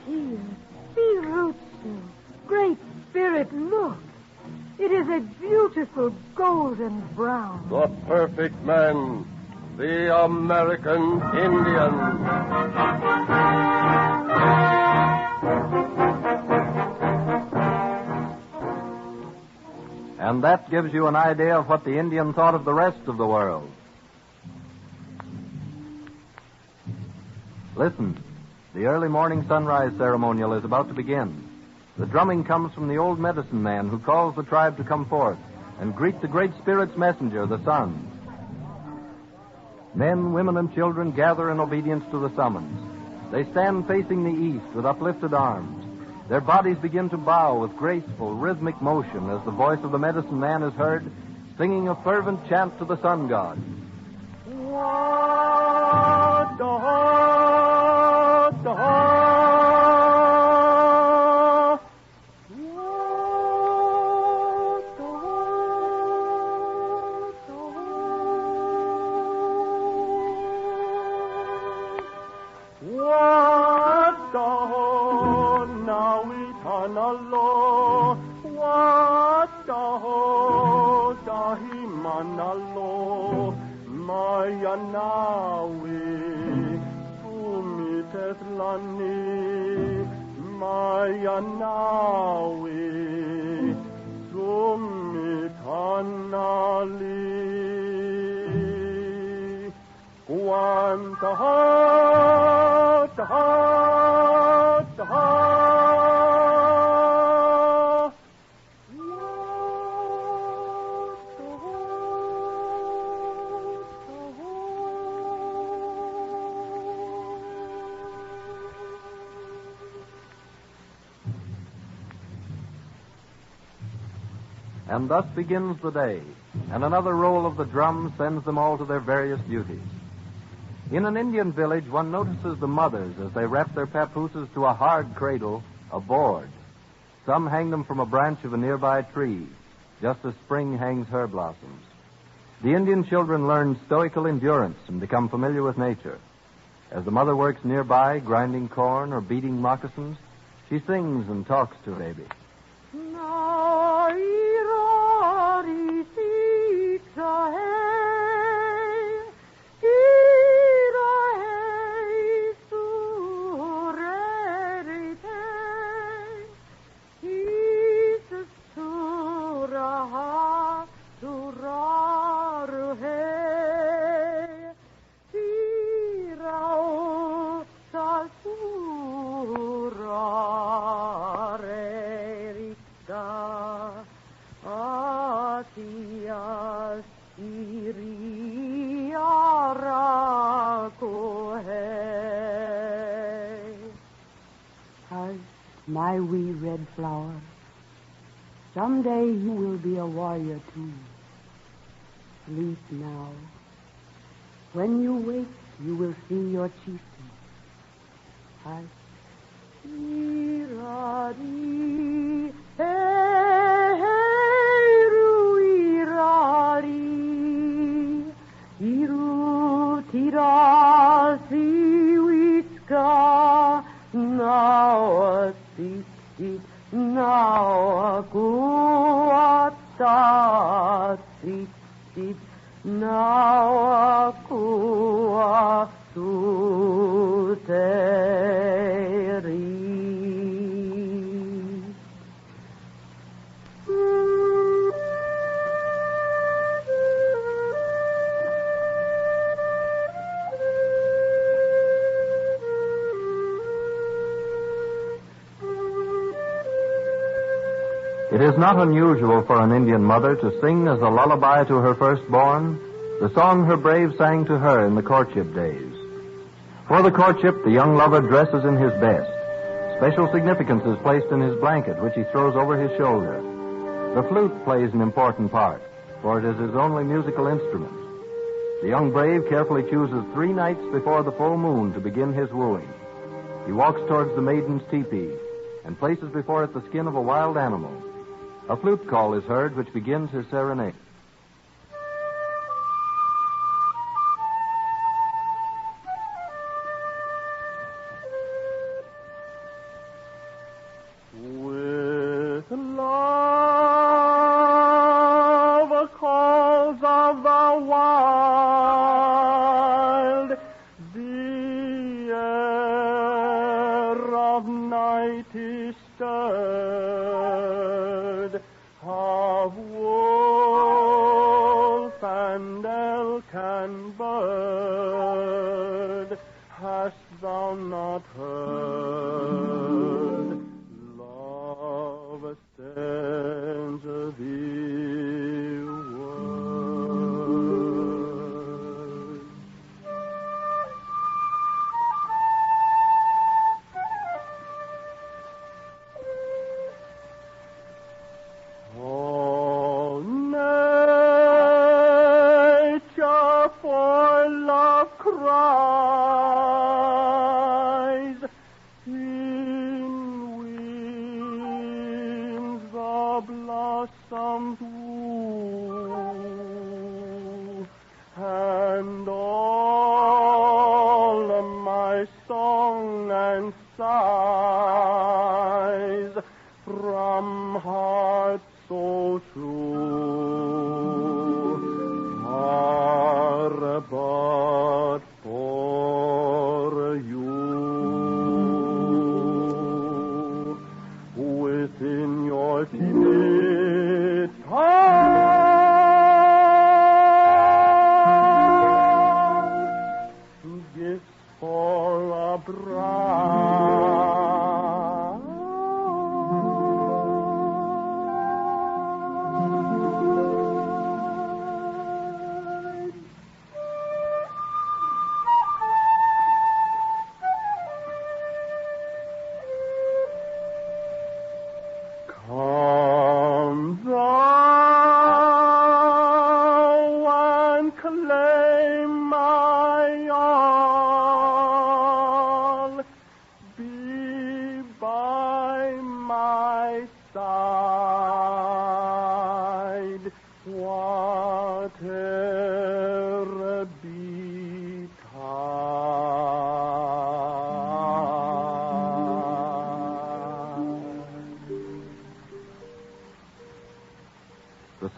Here, see roots. Great Spirit, look. It is a beautiful golden brown. The perfect man. The American Indian. And that gives you an idea of what the Indian thought of the rest of the world. Listen, the early morning sunrise ceremonial is about to begin. The drumming comes from the old medicine man who calls the tribe to come forth and greet the Great Spirit's messenger, the sun. Men, women, and children gather in obedience to the summons. They stand facing the east with uplifted arms. Their bodies begin to bow with graceful, rhythmic motion as the voice of the medicine man is heard, singing a fervent chant to the sun god. Dahi manalo mayanawi sumitethani mayanawi sumitanali And thus begins the day, and another roll of the drum sends them all to their various duties. In an Indian village, one notices the mothers as they wrap their papooses to a hard cradle, a board. Some hang them from a branch of a nearby tree, just as spring hangs her blossoms. The Indian children learn stoical endurance and become familiar with nature. As the mother works nearby, grinding corn or beating moccasins, she sings and talks to baby. My wee red flower, someday you will be a warrior too. Sleep now. When you wake, you will see your chieftain. Hush. Irari, irari, iru tira siwiska, now now aku atat now aku asuteri. It is not unusual for an Indian mother to sing as a lullaby to her firstborn the song her brave sang to her in the courtship days. For the courtship, the young lover dresses in his best. Special significance is placed in his blanket, which he throws over his shoulder. The flute plays an important part, for it is his only musical instrument. The young brave carefully chooses 3 nights before the full moon to begin his wooing. He walks towards the maiden's tepee and places before it the skin of a wild animal. A flute call is heard, which begins his serenade. With love calls of the wild, the air of night is stirred, of wolf and elk and bird. Hast thou not heard? Love sends thee word.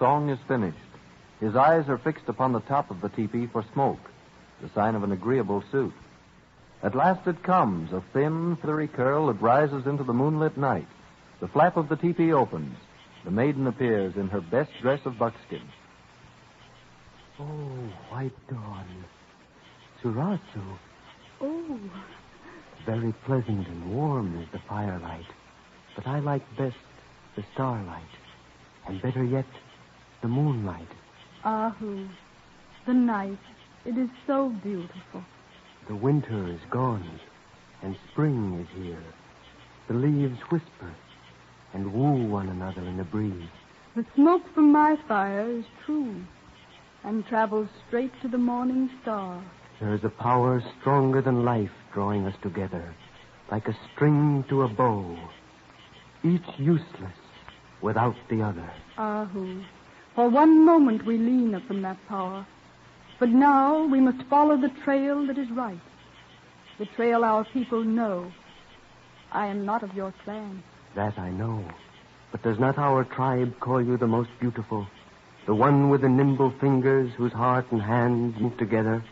song is finished. His eyes are fixed upon the top of the teepee for smoke, the sign of an agreeable suit. At last it comes, a thin, feathery curl that rises into the moonlit night. The flap of the teepee opens. The maiden appears in her best dress of buckskin. Oh, white dawn. Surazu. Oh. Very pleasant and warm is the firelight. But I like best the starlight. And better yet, the moonlight. Ahu. The night. It is so beautiful. The winter is gone, and spring is here. The leaves whisper and woo one another in the breeze. The smoke from my fire is true, and travels straight to the morning star. There is a power stronger than life drawing us together, like a string to a bow, each useless without the other. Ahu. For one moment we lean upon that power. But now we must follow the trail that is right. The trail our people know. I am not of your clan. That I know. But does not our tribe call you the most beautiful? The one with the nimble fingers whose heart and hands move together?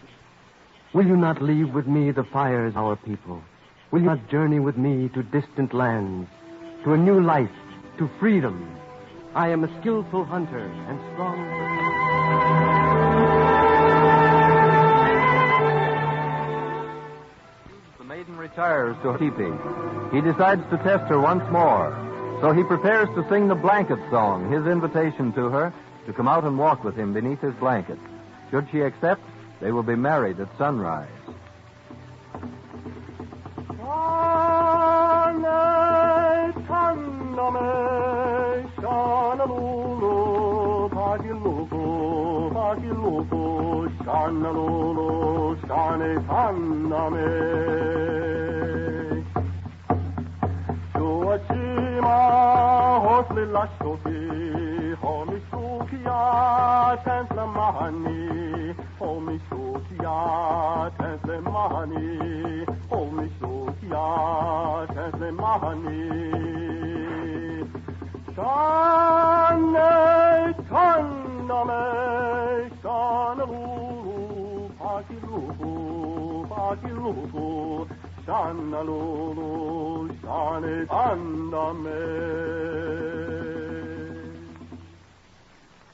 Will you not leave with me the fires of our people? Will you not journey with me to distant lands, to a new life, to freedom? I am a skillful hunter and strong. The maiden retires to her teepee. He decides to test her once more. So he prepares to sing the blanket song, his invitation to her to come out and walk with him beneath his blanket. Should she accept, they will be married at sunrise.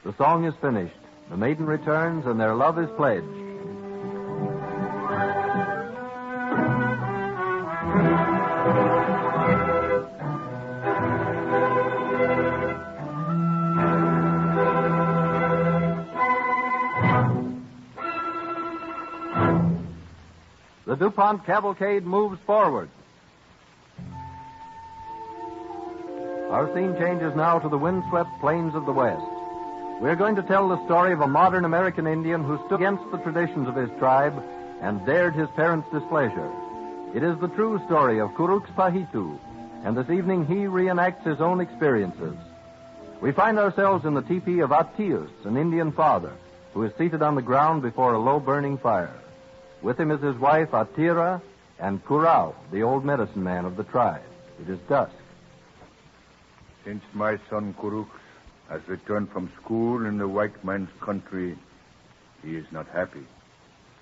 The song is finished. The maiden returns, and their love is pledged. The DuPont cavalcade moves forward. Our scene changes now to the windswept plains of the West. We're going to tell the story of a modern American Indian who stood against the traditions of his tribe and dared his parents' displeasure. It is the true story of Kurux Pahitu, and this evening he reenacts his own experiences. We find ourselves in the teepee of Atius, an Indian father, who is seated on the ground before a low-burning fire. With him is his wife, Atira, and Kurau, the old medicine man of the tribe. It is dusk. Since my son Kurux has returned from school in the white man's country, he is not happy.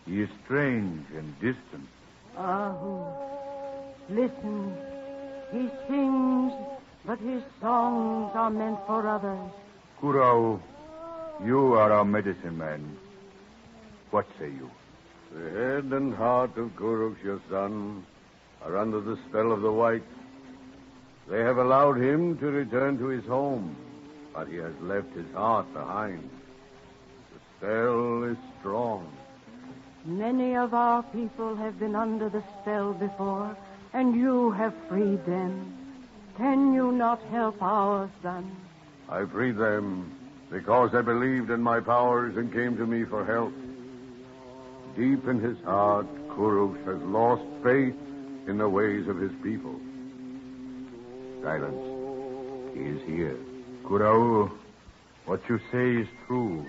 He is strange and distant. Ahu, listen. He sings, but his songs are meant for others. Kurau, you are our medicine man. What say you? The head and heart of Kurux, your son, are under the spell of the whites. They have allowed him to return to his home, but he has left his heart behind. The spell is strong. Many of our people have been under the spell before, and you have freed them. Can you not help our son? I freed them because they believed in my powers and came to me for help. Deep in his heart, Kurux has lost faith in the ways of his people. Silence. He is here. Kurau, what you say is true.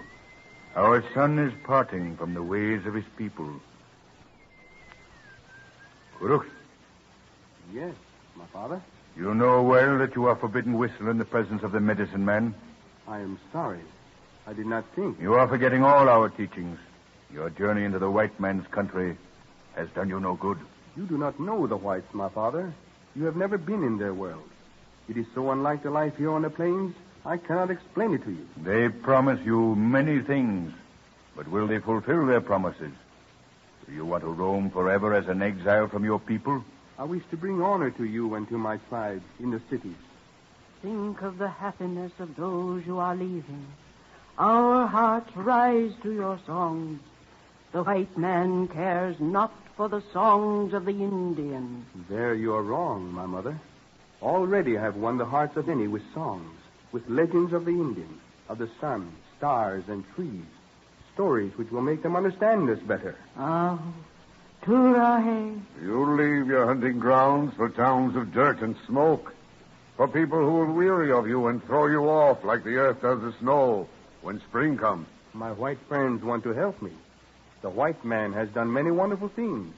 Our son is parting from the ways of his people. Kurux. Yes, my father. You know well that you are forbidden whistle in the presence of the medicine man. I am sorry. I did not think. You are forgetting all our teachings. Your journey into the white man's country has done you no good. You do not know the whites, my father. You have never been in their world. It is so unlike the life here on the plains, I cannot explain it to you. They promise you many things, but will they fulfill their promises? Do you want to roam forever as an exile from your people? I wish to bring honor to you and to my tribe in the cities. Think of the happiness of those you are leaving. Our hearts rise to your songs. The white man cares not for the songs of the Indian. There you are wrong, my mother. Already I have won the hearts of many with songs, with legends of the Indian, of the sun, stars, and trees. Stories which will make them understand us better. Oh, Turahe. You leave your hunting grounds for towns of dirt and smoke, for people who will weary of you and throw you off like the earth does the snow when spring comes. My white friends want to help me. The white man has done many wonderful things.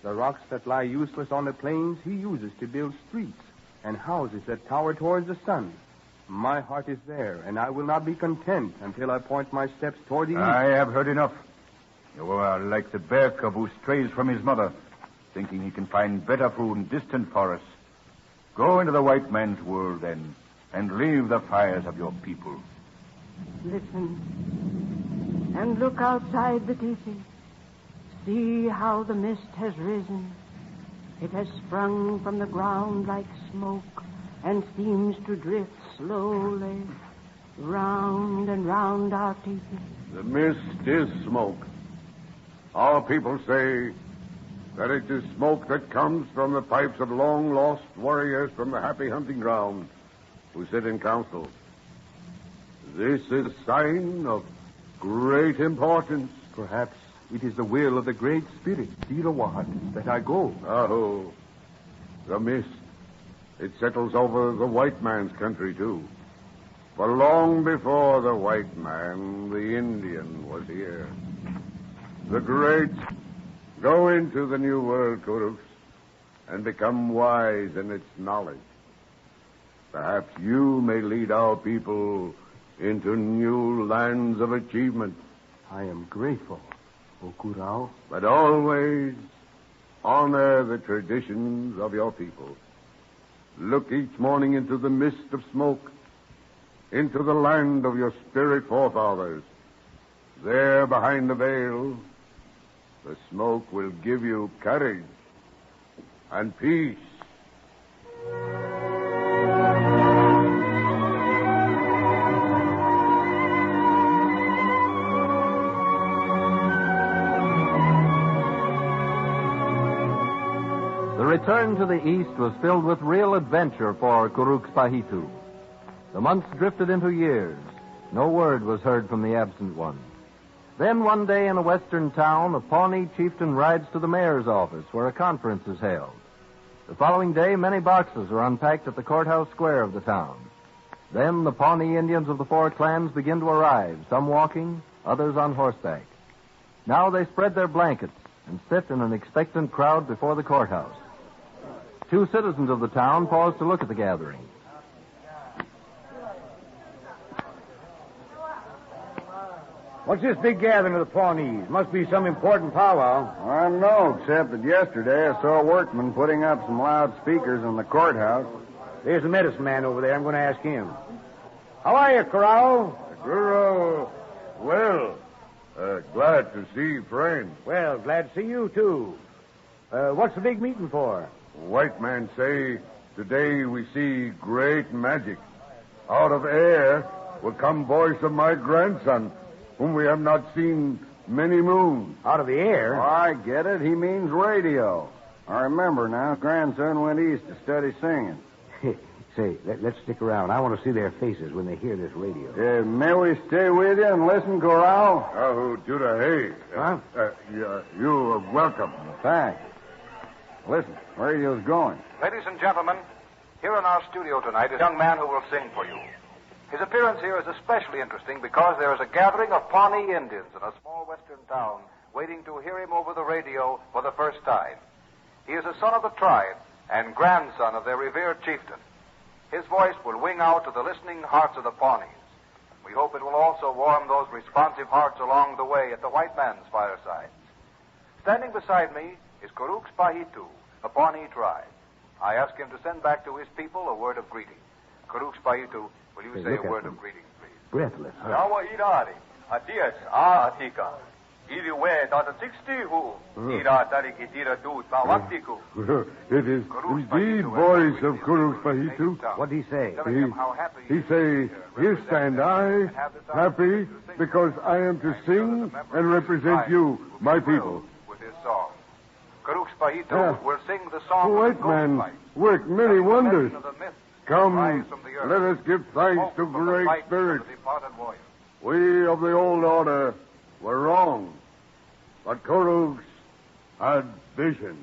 The rocks that lie useless on the plains he uses to build streets and houses that tower towards the sun. My heart is there, and I will not be content until I point my steps toward the east. I have heard enough. You are like the bear cub who strays from his mother, thinking he can find better food in distant forests. Go into the white man's world, then, and leave the fires of your people. Listen, and look outside the teepee. See how the mist has risen. It has sprung from the ground like smoke and seems to drift slowly round and round our teepee. The mist is smoke. Our people say that it is smoke that comes from the pipes of long-lost warriors from the happy hunting ground who sit in council. This is a sign of great importance. Perhaps it is the will of the Great Spirit, Tirawat, that I go. Oh, the mist. It settles over the white man's country, too. For long before the white man, the Indian was here. The great go into the new world, Kuruks, and become wise in its knowledge. Perhaps you may lead our people into new lands of achievement. I am grateful, Okurao. But always honor the traditions of your people. Look each morning into the mist of smoke, into the land of your spirit forefathers. There, behind the veil, the smoke will give you courage and peace. The return to the east was filled with real adventure for Kuruks Pahitu. The months drifted into years. No word was heard from the absent one. Then one day in a western town, a Pawnee chieftain rides to the mayor's office where a conference is held. The following day, many boxes are unpacked at the courthouse square of the town. Then the Pawnee Indians of the four clans begin to arrive, some walking, others on horseback. Now they spread their blankets and sit in an expectant crowd before the courthouse. Two citizens of the town pause to look at the gathering. What's this big gathering of the Pawnees? Must be some important powwow. I don't know, except that yesterday I saw workmen putting up some loudspeakers in the courthouse. There's the medicine man over there. I'm going to ask him. How are you, Corral? Well, glad to see friends. Well, glad to see you, too. What's the big meeting for? White man say, today we see great magic. Out of air will come voice of my grandson, whom we have not seen many moons. Out of the air? Oh, I get it. He means radio. I remember now. Grandson went east to study singing. Say, let's stick around. I want to see their faces when they hear this radio. May we stay with you and listen, Corral? Oh, Judah, hey. Huh? You're welcome. Thanks. Listen, radio's going. Ladies and gentlemen, here in our studio tonight is a young man who will sing for you. His appearance here is especially interesting because there is a gathering of Pawnee Indians in a small western town waiting to hear him over the radio for the first time. He is a son of the tribe and grandson of their revered chieftain. His voice will wing out to the listening hearts of the Pawnees. We hope it will also warm those responsive hearts along the way at the white man's firesides. Standing beside me is Kurux Pahitu, a Pawnee tribe. I ask him to send back to his people a word of greeting. Kurux Pahitu, will you say a word of greeting, please? Breathless. Nawa irari, adias a atika. Iri we data 60 who. Ira tariki tira tu tawaktiku. It is indeed voice of Kurux Pahitu. What'd he say? He say, here stand I, happy because I am to sing and represent you, my people. With his song. Kurux Pahitu will sing the song The of white man worked many wonders. Come, let us give thanks to Great Spirit. We of the old order were wrong, but Kurux had vision.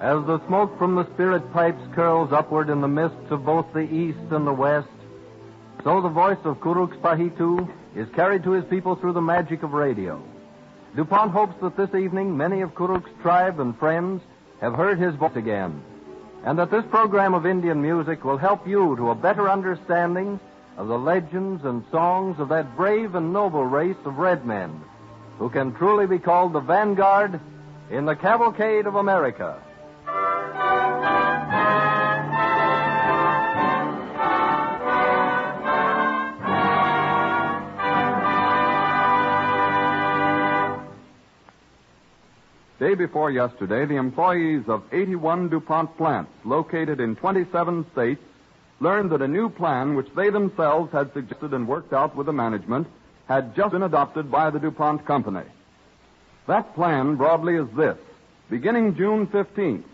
As the smoke from the spirit pipes curls upward in the mists of both the east and the west, so the voice of Kurux Pahitu is carried to his people through the magic of radio. DuPont hopes that this evening many of Kurux's tribe and friends have heard his voice again, and that this program of Indian music will help you to a better understanding of the legends and songs of that brave and noble race of red men who can truly be called the vanguard in the Cavalcade of America. Day before yesterday, the employees of 81 DuPont plants located in 27 states learned that a new plan which they themselves had suggested and worked out with the management had just been adopted by the DuPont company. That plan broadly is this. Beginning June 15th,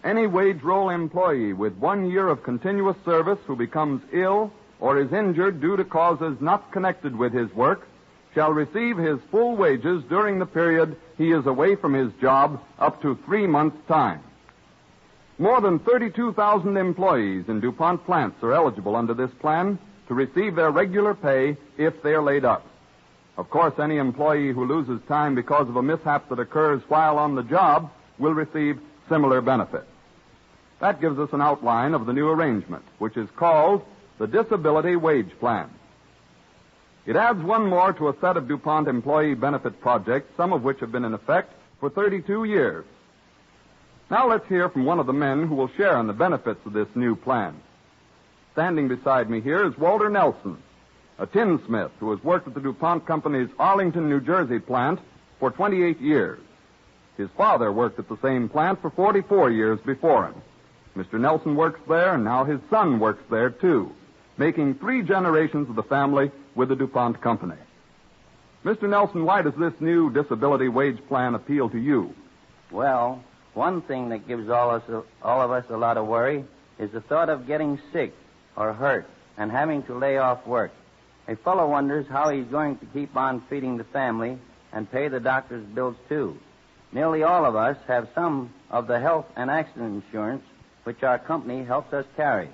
any wage roll employee with 1 year of continuous service who becomes ill or is injured due to causes not connected with his work shall receive his full wages during the period he is away from his job up to 3 months' time. More than 32,000 employees in DuPont plants are eligible under this plan to receive their regular pay if they're laid up. Of course, any employee who loses time because of a mishap that occurs while on the job will receive similar benefits. That gives us an outline of the new arrangement, which is called the Disability Wage Plan. It adds one more to a set of DuPont employee benefit projects, some of which have been in effect for 32 years. Now let's hear from one of the men who will share in the benefits of this new plan. Standing beside me here is Walter Nelson, a tinsmith who has worked at the DuPont Company's Arlington, New Jersey plant for 28 years. His father worked at the same plant for 44 years before him. Mr. Nelson works there, and now his son works there, too, making 3 generations of the family with the DuPont Company. Mr. Nelson, why does this new disability wage plan appeal to you? Well, one thing that gives all of us a lot of worry is the thought of getting sick or hurt and having to lay off work. A fellow wonders how he's going to keep on feeding the family and pay the doctor's bills, too. Nearly all of us have some of the health and accident insurance which our company helps us carry.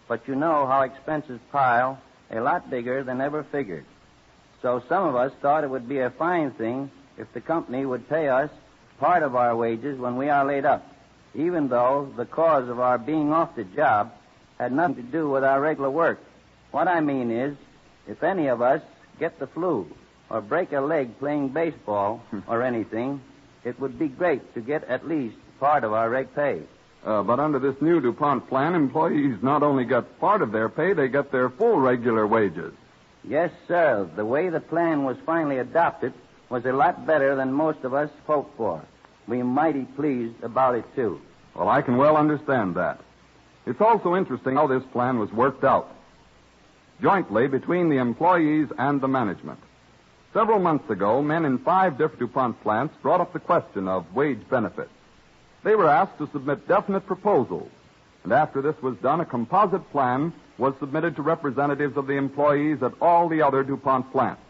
But you know how expenses pile a lot bigger than ever figured. So some of us thought it would be a fine thing if the company would pay us part of our wages when we are laid up, even though the cause of our being off the job had nothing to do with our regular work. What I mean is, if any of us get the flu or break a leg playing baseball or anything, it would be great to get at least part of our reg pay. But under this new DuPont plan, employees not only get part of their pay, they get their full regular wages. Yes, sir. The way the plan was finally adopted was a lot better than most of us hoped for. We're mighty pleased about it, too. Well, I can well understand that. It's also interesting how this plan was worked out, jointly between the employees and the management. Several months ago, men in 5 different DuPont plants brought up the question of wage benefits. They were asked to submit definite proposals, and after this was done, a composite plan was submitted to representatives of the employees at all the other DuPont plants.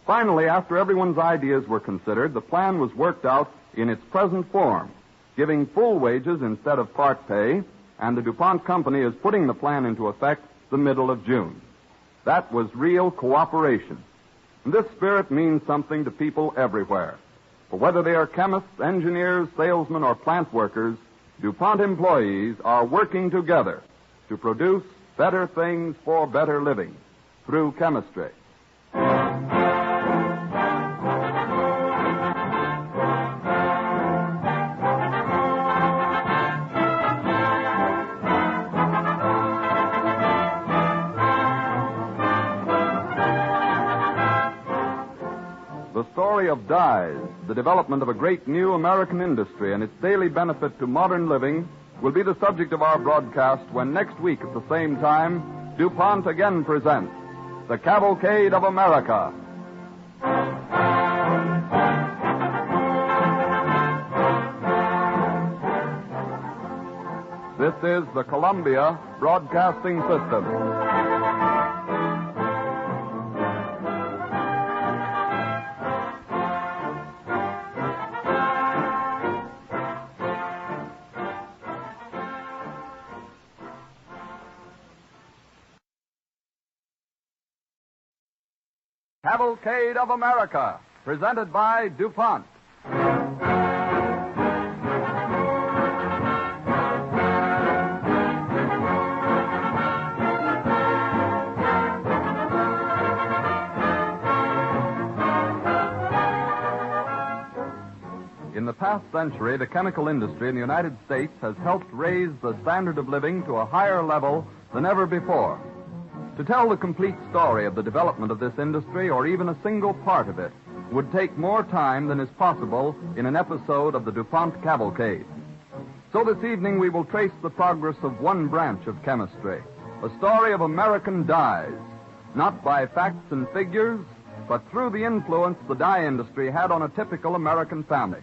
Finally, after everyone's ideas were considered, the plan was worked out in its present form, giving full wages instead of part pay, and the DuPont Company is putting the plan into effect the middle of June. That was real cooperation. And this spirit means something to people everywhere. For whether they are chemists, engineers, salesmen, or plant workers, DuPont employees are working together to produce better things for better living through chemistry. The story of dyes, the development of a great new American industry and its daily benefit to modern living, will be the subject of our broadcast when next week at the same time, DuPont again presents The Cavalcade of America. This is the Columbia Broadcasting System. Cavalcade of America, presented by DuPont. In the past century, the chemical industry in the United States has helped raise the standard of living to a higher level than ever before. To tell the complete story of the development of this industry, or even a single part of it, would take more time than is possible in an episode of the DuPont Cavalcade. So this evening we will trace the progress of one branch of chemistry, a story of American dyes, not by facts and figures, but through the influence the dye industry had on a typical American family,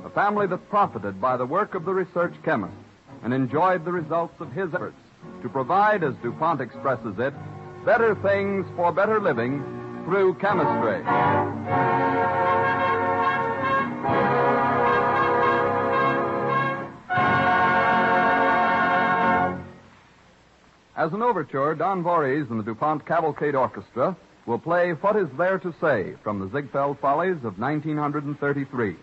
a family that profited by the work of the research chemist and enjoyed the results of his efforts to provide, as DuPont expresses it, better things for better living through chemistry. As an overture, Don Voorhees and the DuPont Cavalcade Orchestra will play What Is There to Say from the Ziegfeld Follies of 1933.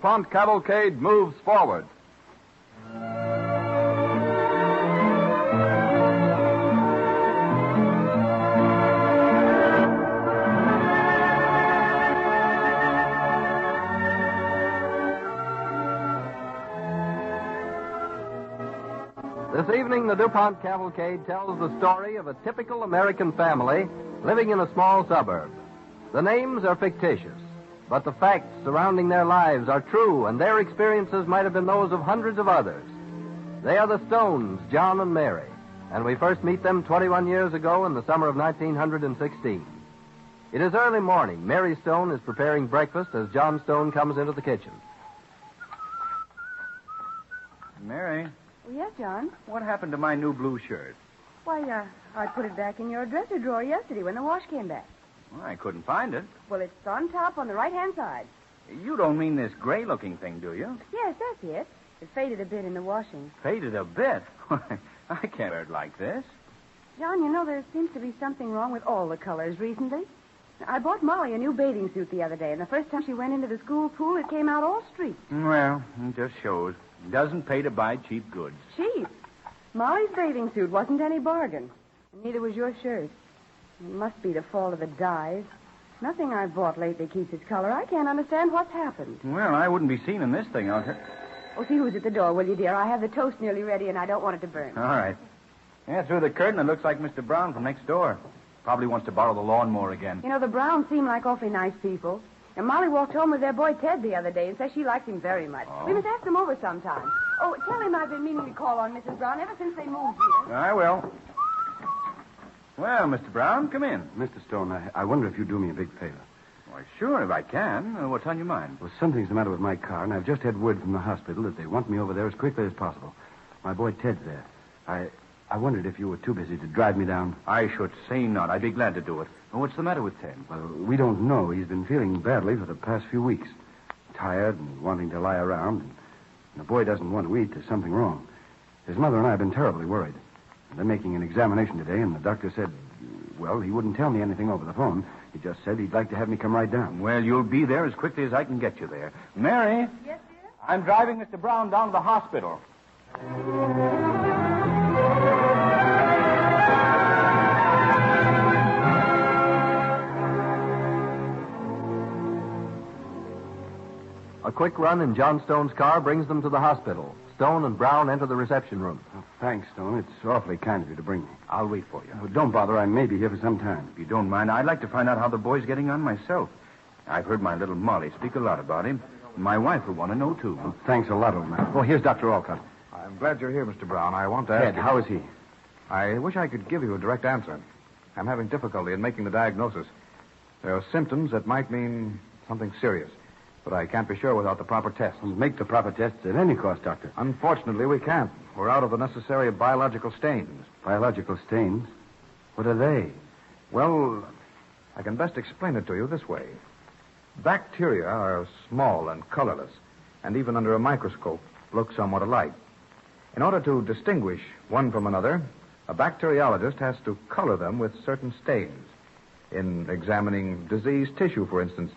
DuPont Cavalcade moves forward. This evening, the DuPont Cavalcade tells the story of a typical American family living in a small suburb. The names are fictitious, but the facts surrounding their lives are true, and their experiences might have been those of hundreds of others. They are the Stones, John and Mary, and we first meet them 21 years ago in the summer of 1916. It is early morning. Mary Stone is preparing breakfast as John Stone comes into the kitchen. Mary, Yes, John. what happened to my new blue shirt? Why, I put it back in your dresser drawer yesterday when the wash came back. Well, I couldn't find it. Well, it's on top on the right-hand side. You don't mean this gray-looking thing, do you? Yes, that's it. It faded a bit in the washing. Faded a bit. I can't wear it like this. John, you know, there seems to be something wrong with all the colors recently. I bought Molly a new bathing suit the other day, and the first time she went into the school pool, it came out all streaked. Well, it just shows. Doesn't pay to buy cheap goods. Cheap? Molly's bathing suit wasn't any bargain. And neither was your shirt. It must be the fault of the dyes. Nothing I've bought lately keeps its color. I can't understand what's happened. Well, I wouldn't be seen in this thing out here. Oh, see who's at the door, will you, dear? I have the toast nearly ready, and I don't want it to burn. All right. Yeah, through the curtain, it looks like Mr. Brown from next door. Probably wants to borrow the lawnmower again. You know, the Browns seem like awfully nice people. And Molly walked home with their boy Ted the other day and says she likes him very much. Oh. We must ask them over sometime. Oh, tell him I've been meaning to call on Mrs. Brown ever since they moved here. I will. Well, Mr. Brown, come in. Mr. Stone, I wonder if you'd do me a big favor. Why, sure, if I can. What's on your mind? Well, something's the matter with my car, and I've just had word from the hospital that they want me over there as quickly as possible. My boy Ted's there. I wondered if you were too busy to drive me down. I should say not. I'd be glad to do it. What's the matter with Ted? Well, we don't know. He's been feeling badly for the past few weeks. Tired and wanting to lie around. And the boy doesn't want to eat. There's something wrong. His mother and I have been terribly worried. They're making an examination today, and the doctor said, well, he wouldn't tell me anything over the phone. He just said he'd like to have me come right down. Well, you'll be there as quickly as I can get you there. Mary? Yes, dear? I'm driving Mr. Brown down to the hospital. A quick run in John Stone's car brings them to the hospital. Stone and Brown enter the reception room. Oh, thanks, Stone. It's awfully kind of you to bring me. I'll wait for you. Well, don't bother. I may be here for some time. If you don't mind, I'd like to find out how the boy's getting on myself. I've heard my little Molly speak a lot about him. My wife will want to know, too. Well, thanks a lot, old man. Oh, here's Dr. Alcott. I'm glad you're here, Mr. Brown. I want to ask Ted, you... how is he? I wish I could give you a direct answer. I'm having difficulty in making the diagnosis. There are symptoms that might mean something serious, but I can't be sure without the proper tests. Make the proper tests at any cost, Doctor. Unfortunately, we can't. We're out of the necessary biological stains. Biological stains? What are they? Well, I can best explain it to you this way. Bacteria are small and colorless, and even under a microscope look somewhat alike. In order to distinguish one from another, a bacteriologist has to color them with certain stains. In examining diseased tissue, for instance,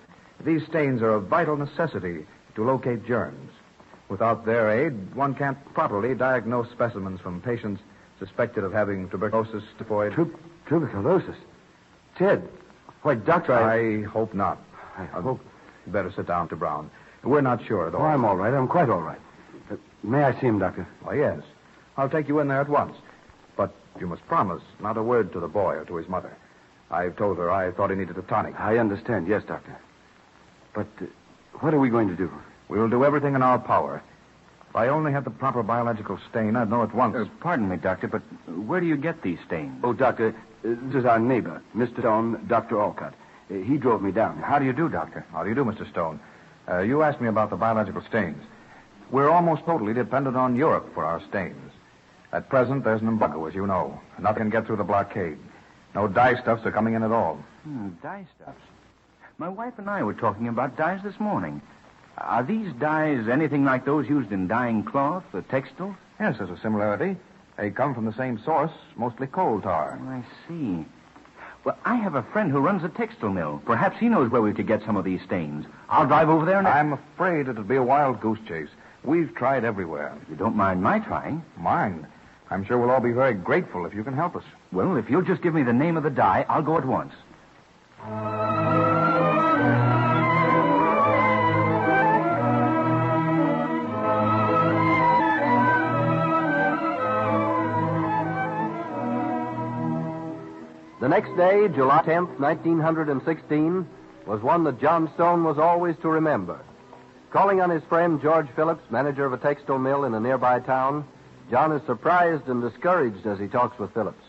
these stains are a vital necessity to locate germs. Without their aid, one can't properly diagnose specimens from patients suspected of having tuberculosis, typhoid... Tuberculosis? Ted, why, Doctor, I hope not. I hope. You better sit down, Mr. Brown. We're not sure, though. Oh, I'm all right. I'm quite all right. May I see him, Doctor? Oh, yes. I'll take you in there at once. But you must promise not a word to the boy or to his mother. I've told her I thought he needed a tonic. I understand. Yes, Doctor. But what are we going to do? We'll do everything in our power. If I only had the proper biological stain, I'd know at once. Pardon me, Doctor, but where do you get these stains? Oh, Doctor, this is our neighbor, Mr. Stone, Dr. Alcott. He drove me down. How do you do, Doctor? How do you do, Mr. Stone? You asked me about the biological stains. We're almost totally dependent on Europe for our stains. At present, there's an embargo, as you know. Nothing can get through the blockade. No dyestuffs are coming in at all. Dyestuffs? My wife and I were talking about dyes this morning. Are these dyes anything like those used in dyeing cloth or textiles? Yes, there's a similarity. They come from the same source, mostly coal tar. I see. Well, I have a friend who runs a textile mill. Perhaps he knows where we could get some of these stains. I'll drive over there and... I'm afraid it'll be a wild goose chase. We've tried everywhere. You don't mind my trying? Mind? I'm sure we'll all be very grateful if you can help us. Well, if you'll just give me the name of the dye, I'll go at once. The next day, July 10th, 1916, was one that John Stone was always to remember. Calling on his friend George Phillips, manager of a textile mill in a nearby town, John is surprised and discouraged as he talks with Phillips.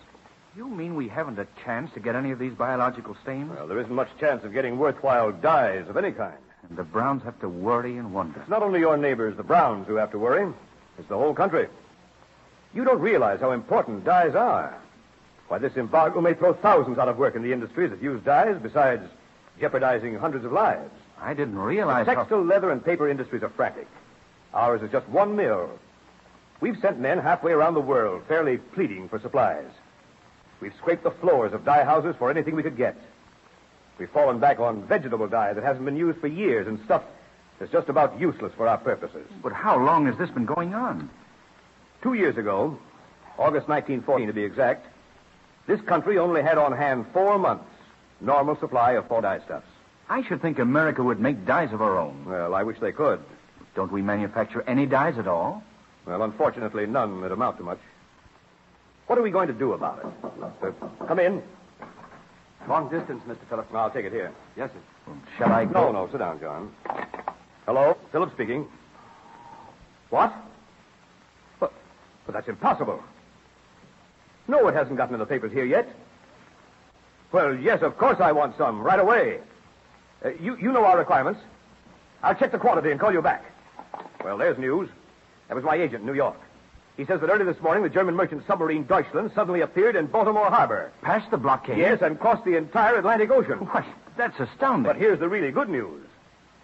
You mean we haven't a chance to get any of these biological stains? Well, there isn't much chance of getting worthwhile dyes of any kind. And the Browns have to worry and wonder. It's not only your neighbors, the Browns, who have to worry. It's the whole country. You don't realize how important dyes are. Why, this embargo may throw thousands out of work in the industries that use dyes, besides jeopardizing hundreds of lives. I didn't realize The textile, leather, and paper industries are frantic. Ours is just one mill. We've sent men halfway around the world, fairly pleading for supplies. We've scraped the floors of dye houses for anything we could get. We've fallen back on vegetable dye that hasn't been used for years and stuff that's just about useless for our purposes. But how long has this been going on? 2 years ago, August 1914 to be exact, this country only had on hand 4 months' normal supply of fall dyestuffs. I should think America would make dyes of our own. Well, I wish they could. Don't we manufacture any dyes at all? Well, unfortunately, none that amount to much. What are we going to do about it? Come in. Long distance, Mr. Phillips. I'll take it here. Yes, sir. Shall I go? No, sit down, John. Hello, Phillips speaking. What? But that's impossible. No, it hasn't gotten in the papers here yet. Well, yes, of course I want some, right away. You know our requirements. I'll check the quantity and call you back. Well, there's news. That was my agent in New York. He says that early this morning the German merchant submarine Deutschland suddenly appeared in Baltimore Harbor. Past the blockade? Yes, and crossed the entire Atlantic Ocean. Why, that's astounding. But here's the really good news.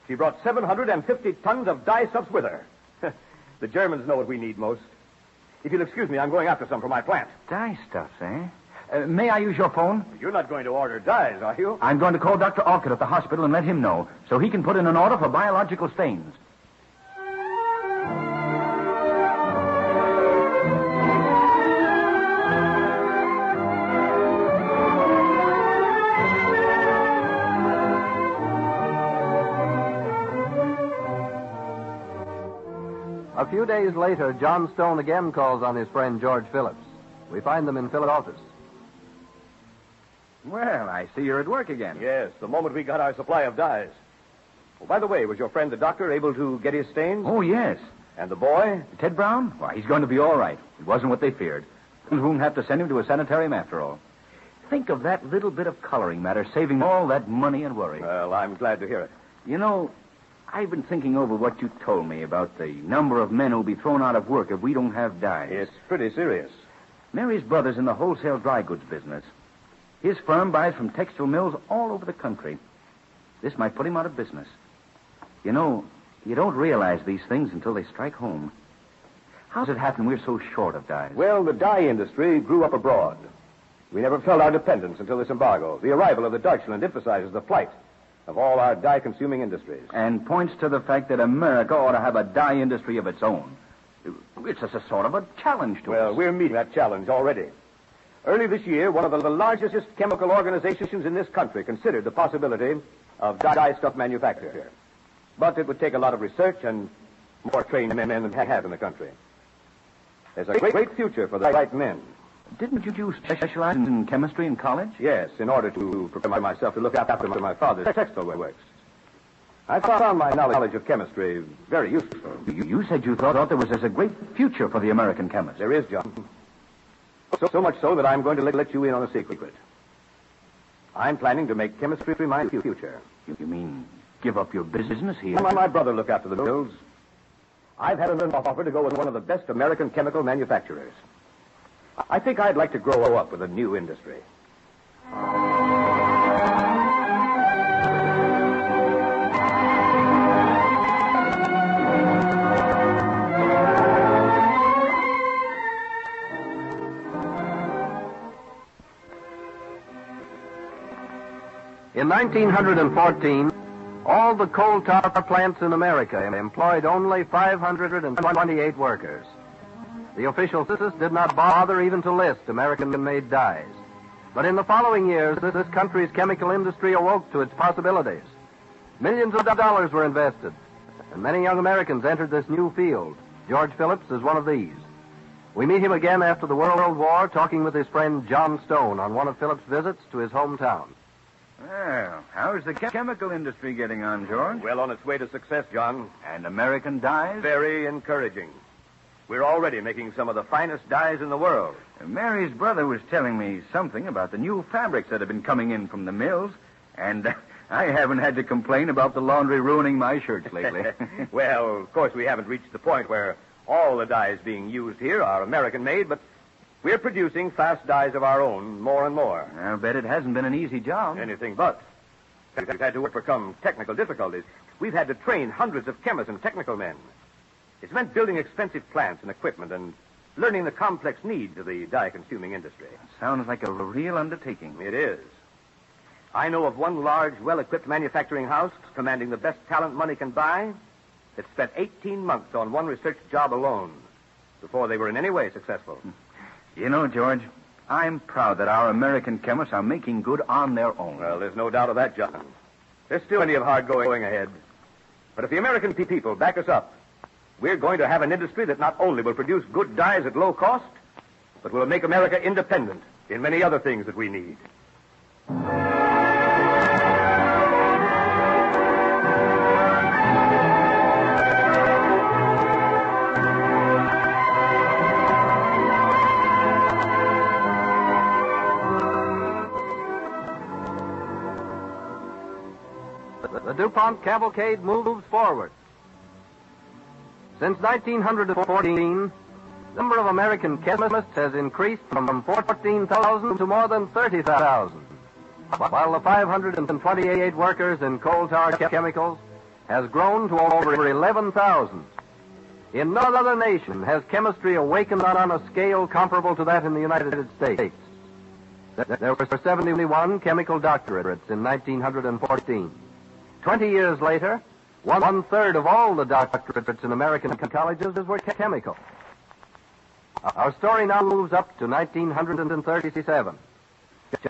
She brought 750 tons of dyestuffs with her. The Germans know what we need most. If you'll excuse me, I'm going after some for my plant. Dyestuffs, eh? May I use your phone? You're not going to order dyes, are you? I'm going to call Dr. Alcott at the hospital and let him know, so he can put in an order for biological stains. A few days later, John Stone again calls on his friend George Phillips. We find them in Phillips' office. Well, I see you're at work again. Yes, the moment we got our supply of dyes. Oh, by the way, was your friend the doctor able to get his stains? Oh, yes. And the boy? Ted Brown? Why, he's going to be all right. It wasn't what they feared. We won't have to send him to a sanitarium after all. Think of that little bit of coloring matter saving all that money and worry. Well, I'm glad to hear it. You know, I've been thinking over what you told me about the number of men who'll be thrown out of work if we don't have dyes. It's pretty serious. Mary's brother's in the wholesale dry goods business. His firm buys from textile mills all over the country. This might put him out of business. You know, you don't realize these things until they strike home. How's it happen we're so short of dyes? Well, the dye industry grew up abroad. We never felt our dependence until this embargo. The arrival of the Deutschland emphasizes the plight of all our dye-consuming industries. And points to the fact that America ought to have a dye industry of its own. It's just a sort of a challenge to us. Well, we're meeting that challenge already. Early this year, one of the largest chemical organizations in this country considered the possibility of dye stuff manufacture. But it would take a lot of research and more trained men than we have in the country. There's a great future for the right men. Didn't you specialize in chemistry in college? Yes, in order to prepare myself to look after my father's textile works. I found my knowledge of chemistry very useful. You said you thought there was a great future for the American chemist. There is, John. So much so that I'm going to let you in on a secret. I'm planning to make chemistry my future. You mean give up your business here? My brother look after the mills. I've had an offer to go with one of the best American chemical manufacturers. I think I'd like to grow up with a new industry. In 1914, all the coal tar plants in America employed only 528 workers. The official census did not bother even to list American-made dyes. But in the following years, this country's chemical industry awoke to its possibilities. Millions of dollars were invested, and many young Americans entered this new field. George Phillips is one of these. We meet him again after the World War, talking with his friend John Stone on one of Phillips' visits to his hometown. Well, how's the chemical industry getting on, George? Well, on its way to success, John. And American dyes? Very encouraging. We're already making some of the finest dyes in the world. Mary's brother was telling me something about the new fabrics that have been coming in from the mills, and I haven't had to complain about the laundry ruining my shirts lately. Well, of course, we haven't reached the point where all the dyes being used here are American-made, but we're producing fast dyes of our own more and more. I'll bet it hasn't been an easy job. Anything but. We've had to overcome technical difficulties. We've had to train hundreds of chemists and technical men. It's meant building expensive plants and equipment and learning the complex needs of the dye-consuming industry. Sounds like a real undertaking. It is. I know of one large, well-equipped manufacturing house commanding the best talent money can buy that spent 18 months on one research job alone before they were in any way successful. You know, George, I'm proud that our American chemists are making good on their own. Well, there's no doubt of that, John. There's still plenty of hard going ahead. But if the American people back us up, we're going to have an industry that not only will produce good dyes at low cost, but will make America independent in many other things that we need. The DuPont Cavalcade moves forward. Since 1914, the number of American chemists has increased from 14,000 to more than 30,000, while the 528 workers in coal tar chemicals has grown to over 11,000. In no other nation has chemistry awakened on a scale comparable to that in the United States. There were 71 chemical doctorates in 1914. 20 years later, one-third of all the doctorates in American colleges were chemical. Our story now moves up to 1937.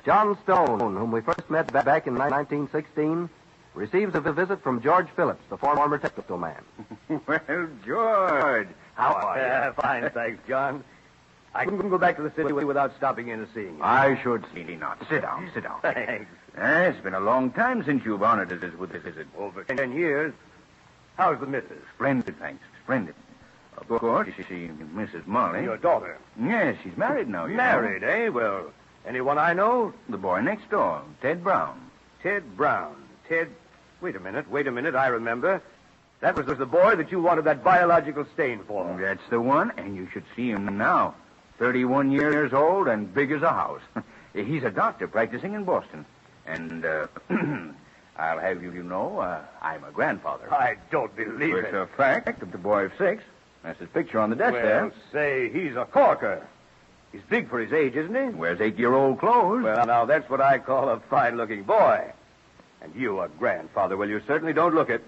John Stone, whom we first met back in 1916, receives a visit from George Phillips, the former technical man. Well, George, how are you? Fine, thanks, John. I couldn't go back to the city without stopping in and seeing you. I should see not. Sit down. Thanks. It's been a long time since you've honored us with this visit. Over 10 years. How's the missus? Splendid, thanks. Splendid. Of course, you see, Mrs. Molly. Your daughter? Yes, she's married now. Married, eh? Well, anyone I know? The boy next door, Ted Brown. Ted Brown. Ted... Wait a minute. I remember. That was the boy that you wanted that biological stain for. That's the one, and you should see him now. 31 years old and big as a house. He's a doctor practicing in Boston. And, I'll have you know, I'm a grandfather. I don't believe it. It's a fact of the boy of 6. That's his picture on the desk there. Well, say, he's a corker. He's big for his age, isn't he? Wears 8-year-old clothes. Well, now, that's what I call a fine-looking boy. And you, a grandfather, well, you certainly don't look it.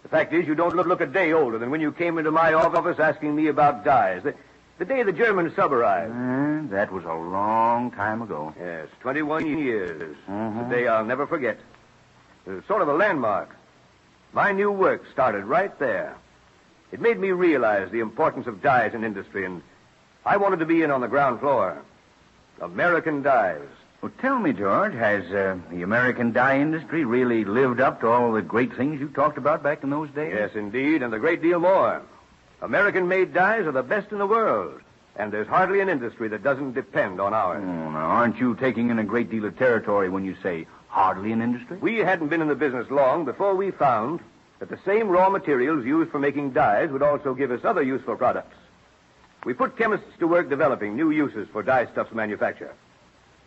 The fact is, you don't look a day older than when you came into my office asking me about dyes. The day the German sub arrived. That was a long time ago. Yes, 21 years. A day I'll never forget. It was sort of a landmark. My new work started right there. It made me realize the importance of dyes in industry, and I wanted to be in on the ground floor. American dyes. Well, tell me, George, has the American dye industry really lived up to all the great things you talked about back in those days? Yes, indeed, and a great deal more. American-made dyes are the best in the world, and there's hardly an industry that doesn't depend on ours. Now, aren't you taking in a great deal of territory when you say hardly an industry? We hadn't been in the business long before we found that the same raw materials used for making dyes would also give us other useful products. We put chemists to work developing new uses for dyestuffs manufacture.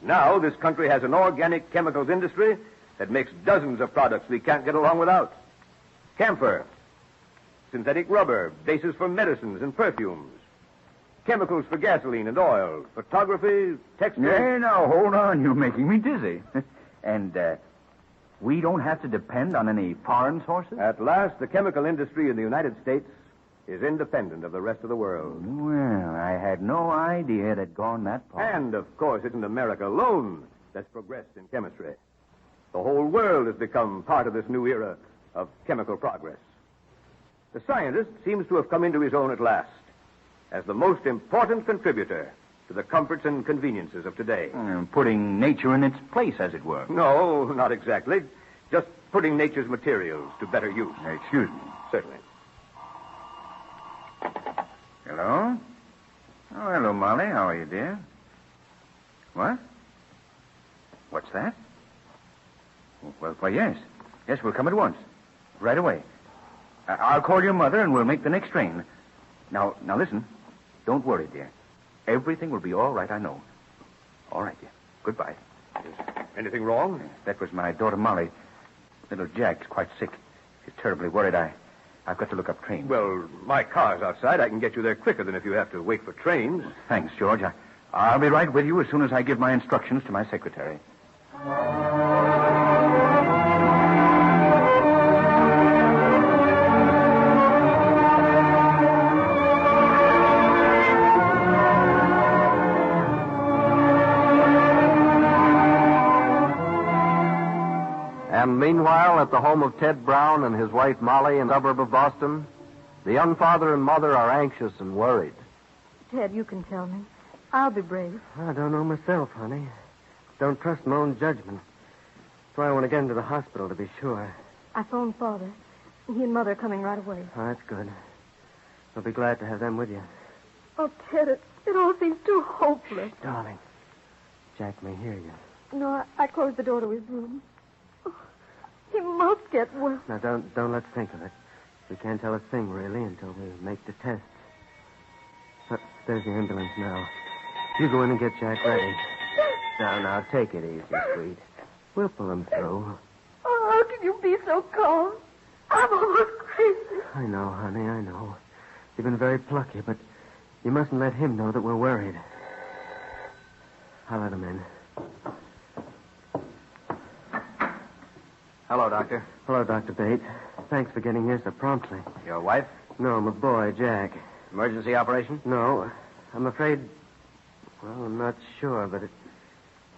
Now, this country has an organic chemicals industry that makes dozens of products we can't get along without. Camphor, synthetic rubber, bases for medicines and perfumes, chemicals for gasoline and oil, photography, textiles. Yeah, now, hold on. You're making me dizzy. And We don't have to depend on any foreign sources? At last, the chemical industry in the United States is independent of the rest of the world. Well, I had no idea it had gone that far. And, of course, isn't America alone that's progressed in chemistry. The whole world has become part of this new era of chemical progress. The scientist seems to have come into his own at last as the most important contributor to the comforts and conveniences of today. Putting nature in its place, as it were. No, not exactly. Just putting nature's materials to better use. Excuse me. Certainly. Hello? Oh, hello, Molly. How are you, dear? What? What's that? Well, why, yes. Yes, we'll come at once. Right away. I'll call your mother and we'll make the next train. Now, listen. Don't worry, dear. Everything will be all right, I know. All right, dear. Goodbye. Anything wrong? That was my daughter, Molly. Little Jack's quite sick. She's terribly worried. I've got to look up trains. Well, my car's outside. I can get you there quicker than if you have to wait for trains. Thanks, George. I'll be right with you as soon as I give my instructions to my secretary. And meanwhile, at the home of Ted Brown and his wife Molly in the suburb of Boston, the young father and mother are anxious and worried. Ted, you can tell me. I'll be brave. I don't know myself, honey. Don't trust my own judgment. That's why I want to get into the hospital to be sure. I phoned Father. He and Mother are coming right away. Oh, that's good. I'll be glad to have them with you. Oh, Ted, it all seems too hopeless. Darling, Jack may hear you. No, I closed the door to his room. Oh, he must get well. Now, don't let's think of it. We can't tell a thing, really, until we make the tests. There's the ambulance now. You go in and get Jack ready. Now, take it easy, sweet. We'll pull him through. Oh, how can you be so calm? I'm almost crazy. I know, honey, I know. You've been very plucky, but you mustn't let him know that we're worried. I'll let him in. Hello, Doctor. Hello, Dr. Bates. Thanks for getting here so promptly. Your wife? No, my boy, Jack. Emergency operation? No. I'm afraid... Well, I'm not sure, but it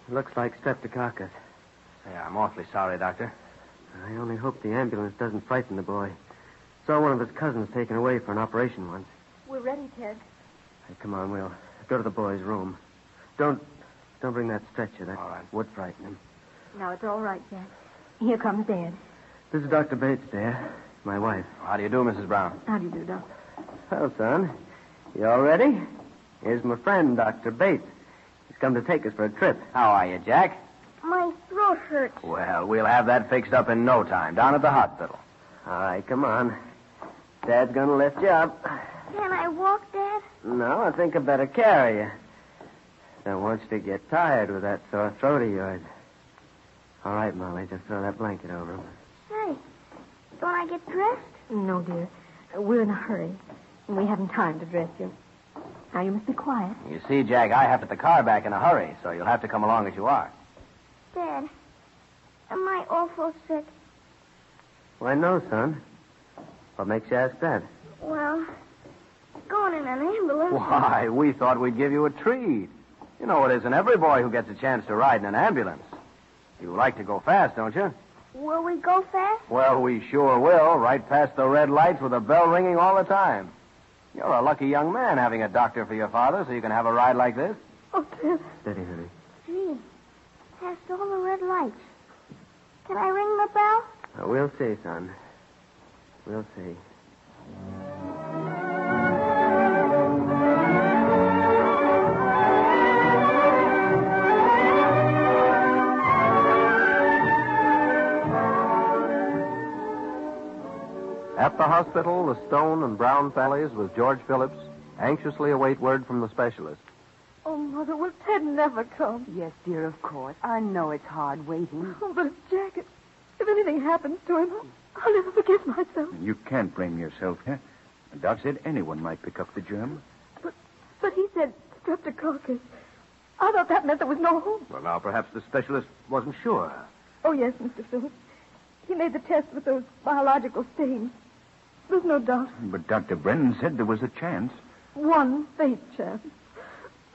looks like streptococcus. Yeah, I'm awfully sorry, Doctor. I only hope the ambulance doesn't frighten the boy. Saw one of his cousins taken away for an operation once. We're ready, Ted. Hey, come on, we'll go to the boy's room. Don't bring that stretcher. That would frighten him. Now, it's all right, Jack. Here comes Dad. This is Dr. Bates, dear. My wife. How do you do, Mrs. Brown? How do you do, Doc? Well, son, you all ready? Here's my friend, Dr. Bates. He's come to take us for a trip. How are you, Jack? My throat hurts. Well, we'll have that fixed up in no time, down at the hospital. All right, come on. Dad's gonna lift you up. Can I walk, Dad? No, I think I better carry you. Don't want you to get tired with that sore throat of yours. All right, Molly, just throw that blanket over him. Say, don't I get dressed? No, dear. We're in a hurry. We haven't time to dress you. Now, you must be quiet. You see, Jack, I have to get the car back in a hurry, so you'll have to come along as you are. Dad, am I awful sick? Why, no, son. What makes you ask that? Well, going in an ambulance. Why, we thought we'd give you a treat. You know, it isn't every boy who gets a chance to ride in an ambulance. You like to go fast, don't you? Will we go fast? Well, we sure will, right past the red lights with a bell ringing all the time. You're a lucky young man having a doctor for your father so you can have a ride like this. Oh, Ted. Steady, honey. Gee, past all the red lights. Can I ring the bell? We'll see, son. We'll see. At the hospital, the Stone and Brown families with George Phillips anxiously await word from the specialist. Oh, Mother, will Ted never come? Yes, dear, of course. I know it's hard waiting. Oh, but if Jack, if anything happens to him, I'll never forgive myself. You can't blame yourself, huh? Doc said anyone might pick up the germ. But he said streptococcus. I thought that meant there was no hope. Well, now, perhaps the specialist wasn't sure. Oh, yes, Mr. Phillips. He made the test with those biological stains. There's no doubt. But Dr. Brennan said there was a chance. One faint chance.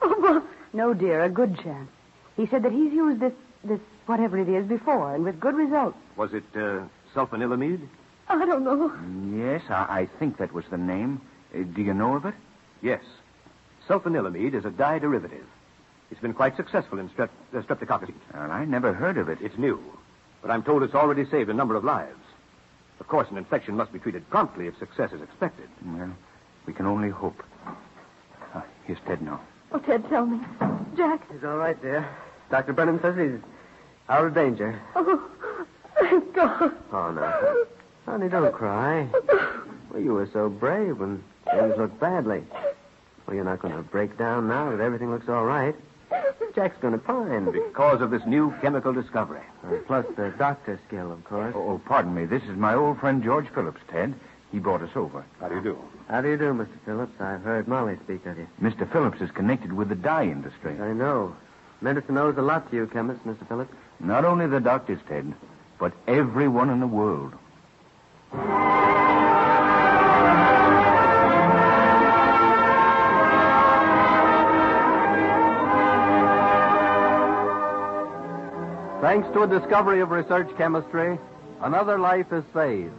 Oh, No, dear, a good chance. He said that he's used this whatever it is before, and with good results. Was it sulfanilamide? I don't know. Yes, I think that was the name. Do you know of it? Yes. Sulfanilamide is a dye derivative. It's been quite successful in streptococcus. Well, I never heard of it. It's new, but I'm told it's already saved a number of lives. Of course, an infection must be treated promptly if success is expected. Well, we can only hope. Here's Ted now. Oh, Ted, tell me. Jack. He's all right, dear. Dr. Brennan says he's out of danger. Oh, thank God. Oh, no. Honey, don't cry. Well, you were so brave when things looked badly. Well, you're not going to break down now that everything looks all right. Jack's going to pine. Because of this new chemical discovery. Plus the doctor's skill, of course. Oh, pardon me. This is my old friend George Phillips, Ted. He brought us over. How do you do? How do you do, Mr. Phillips? I've heard Molly speak of you. Mr. Phillips is connected with the dye industry. I know. Medicine owes a lot to you, chemist, Mr. Phillips. Not only the doctors, Ted, but everyone in the world. Thanks to a discovery of research chemistry, another life is saved.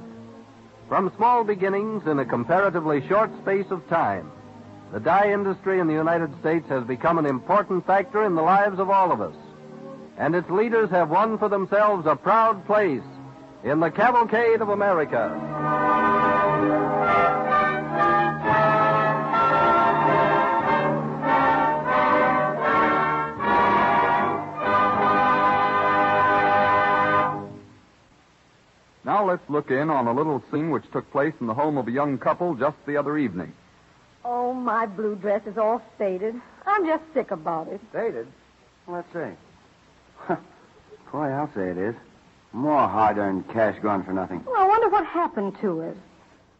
From small beginnings in a comparatively short space of time, the dye industry in the United States has become an important factor in the lives of all of us. And its leaders have won for themselves a proud place in the Cavalcade of America. Now let's look in on a little scene which took place in the home of a young couple just the other evening. Oh, my blue dress is all faded. I'm just sick about it. Faded? Well, let's see. Boy, I'll say it is. More hard-earned cash gone for nothing. Well, I wonder what happened to it.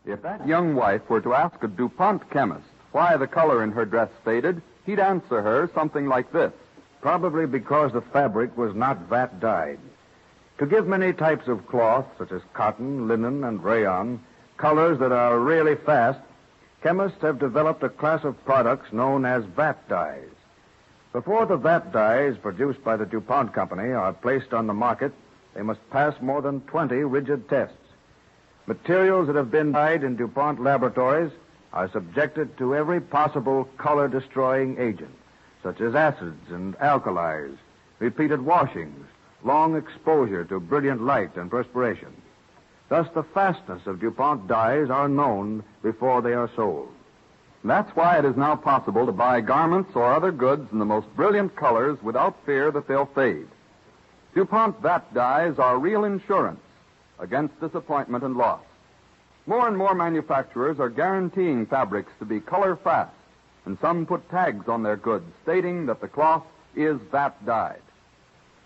If that young wife were to ask a DuPont chemist why the color in her dress faded, he'd answer her something like this. Probably because the fabric was not vat dyed. To give many types of cloth, such as cotton, linen, and rayon, colors that are really fast, chemists have developed a class of products known as vat dyes. Before the vat dyes produced by the DuPont Company are placed on the market, they must pass more than 20 rigid tests. Materials that have been dyed in DuPont laboratories are subjected to every possible color-destroying agent, such as acids and alkalis, repeated washings, long exposure to brilliant light and perspiration. Thus, the fastness of DuPont dyes are known before they are sold. That's why it is now possible to buy garments or other goods in the most brilliant colors without fear that they'll fade. DuPont vat dyes are real insurance against disappointment and loss. More and more manufacturers are guaranteeing fabrics to be color fast, and some put tags on their goods stating that the cloth is vat dyed.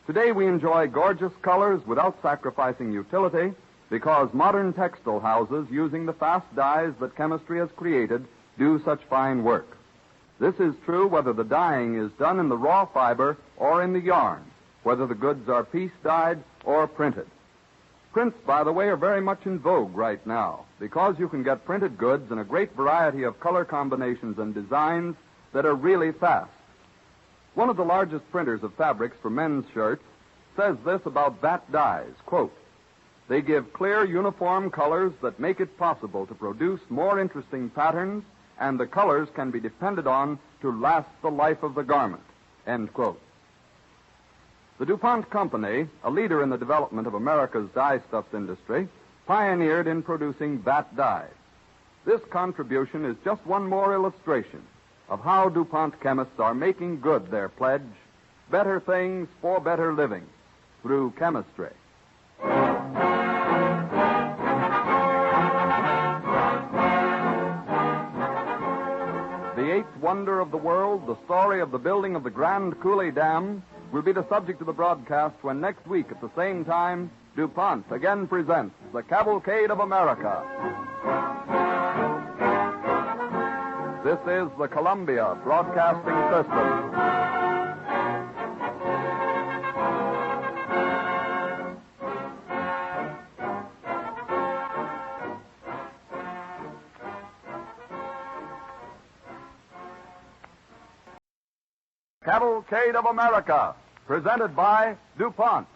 Today we enjoy gorgeous colors without sacrificing utility because modern textile houses using the fast dyes that chemistry has created do such fine work. This is true whether the dyeing is done in the raw fiber or in the yarn, whether the goods are piece dyed or printed. Prints, by the way, are very much in vogue right now because you can get printed goods in a great variety of color combinations and designs that are really fast. One of the largest printers of fabrics for men's shirts says this about vat dyes, quote, "They give clear, uniform colors that make it possible to produce more interesting patterns, and the colors can be depended on to last the life of the garment," end quote. The DuPont Company, a leader in the development of America's dye-stuffs industry, pioneered in producing vat dyes. This contribution is just one more illustration of how DuPont chemists are making good their pledge, better things for better living, through chemistry. The eighth wonder of the world, the story of the building of the Grand Coulee Dam, will be the subject of the broadcast when next week at the same time, DuPont again presents the Cavalcade of America. This is the Columbia Broadcasting System. Cavalcade of America, presented by DuPont.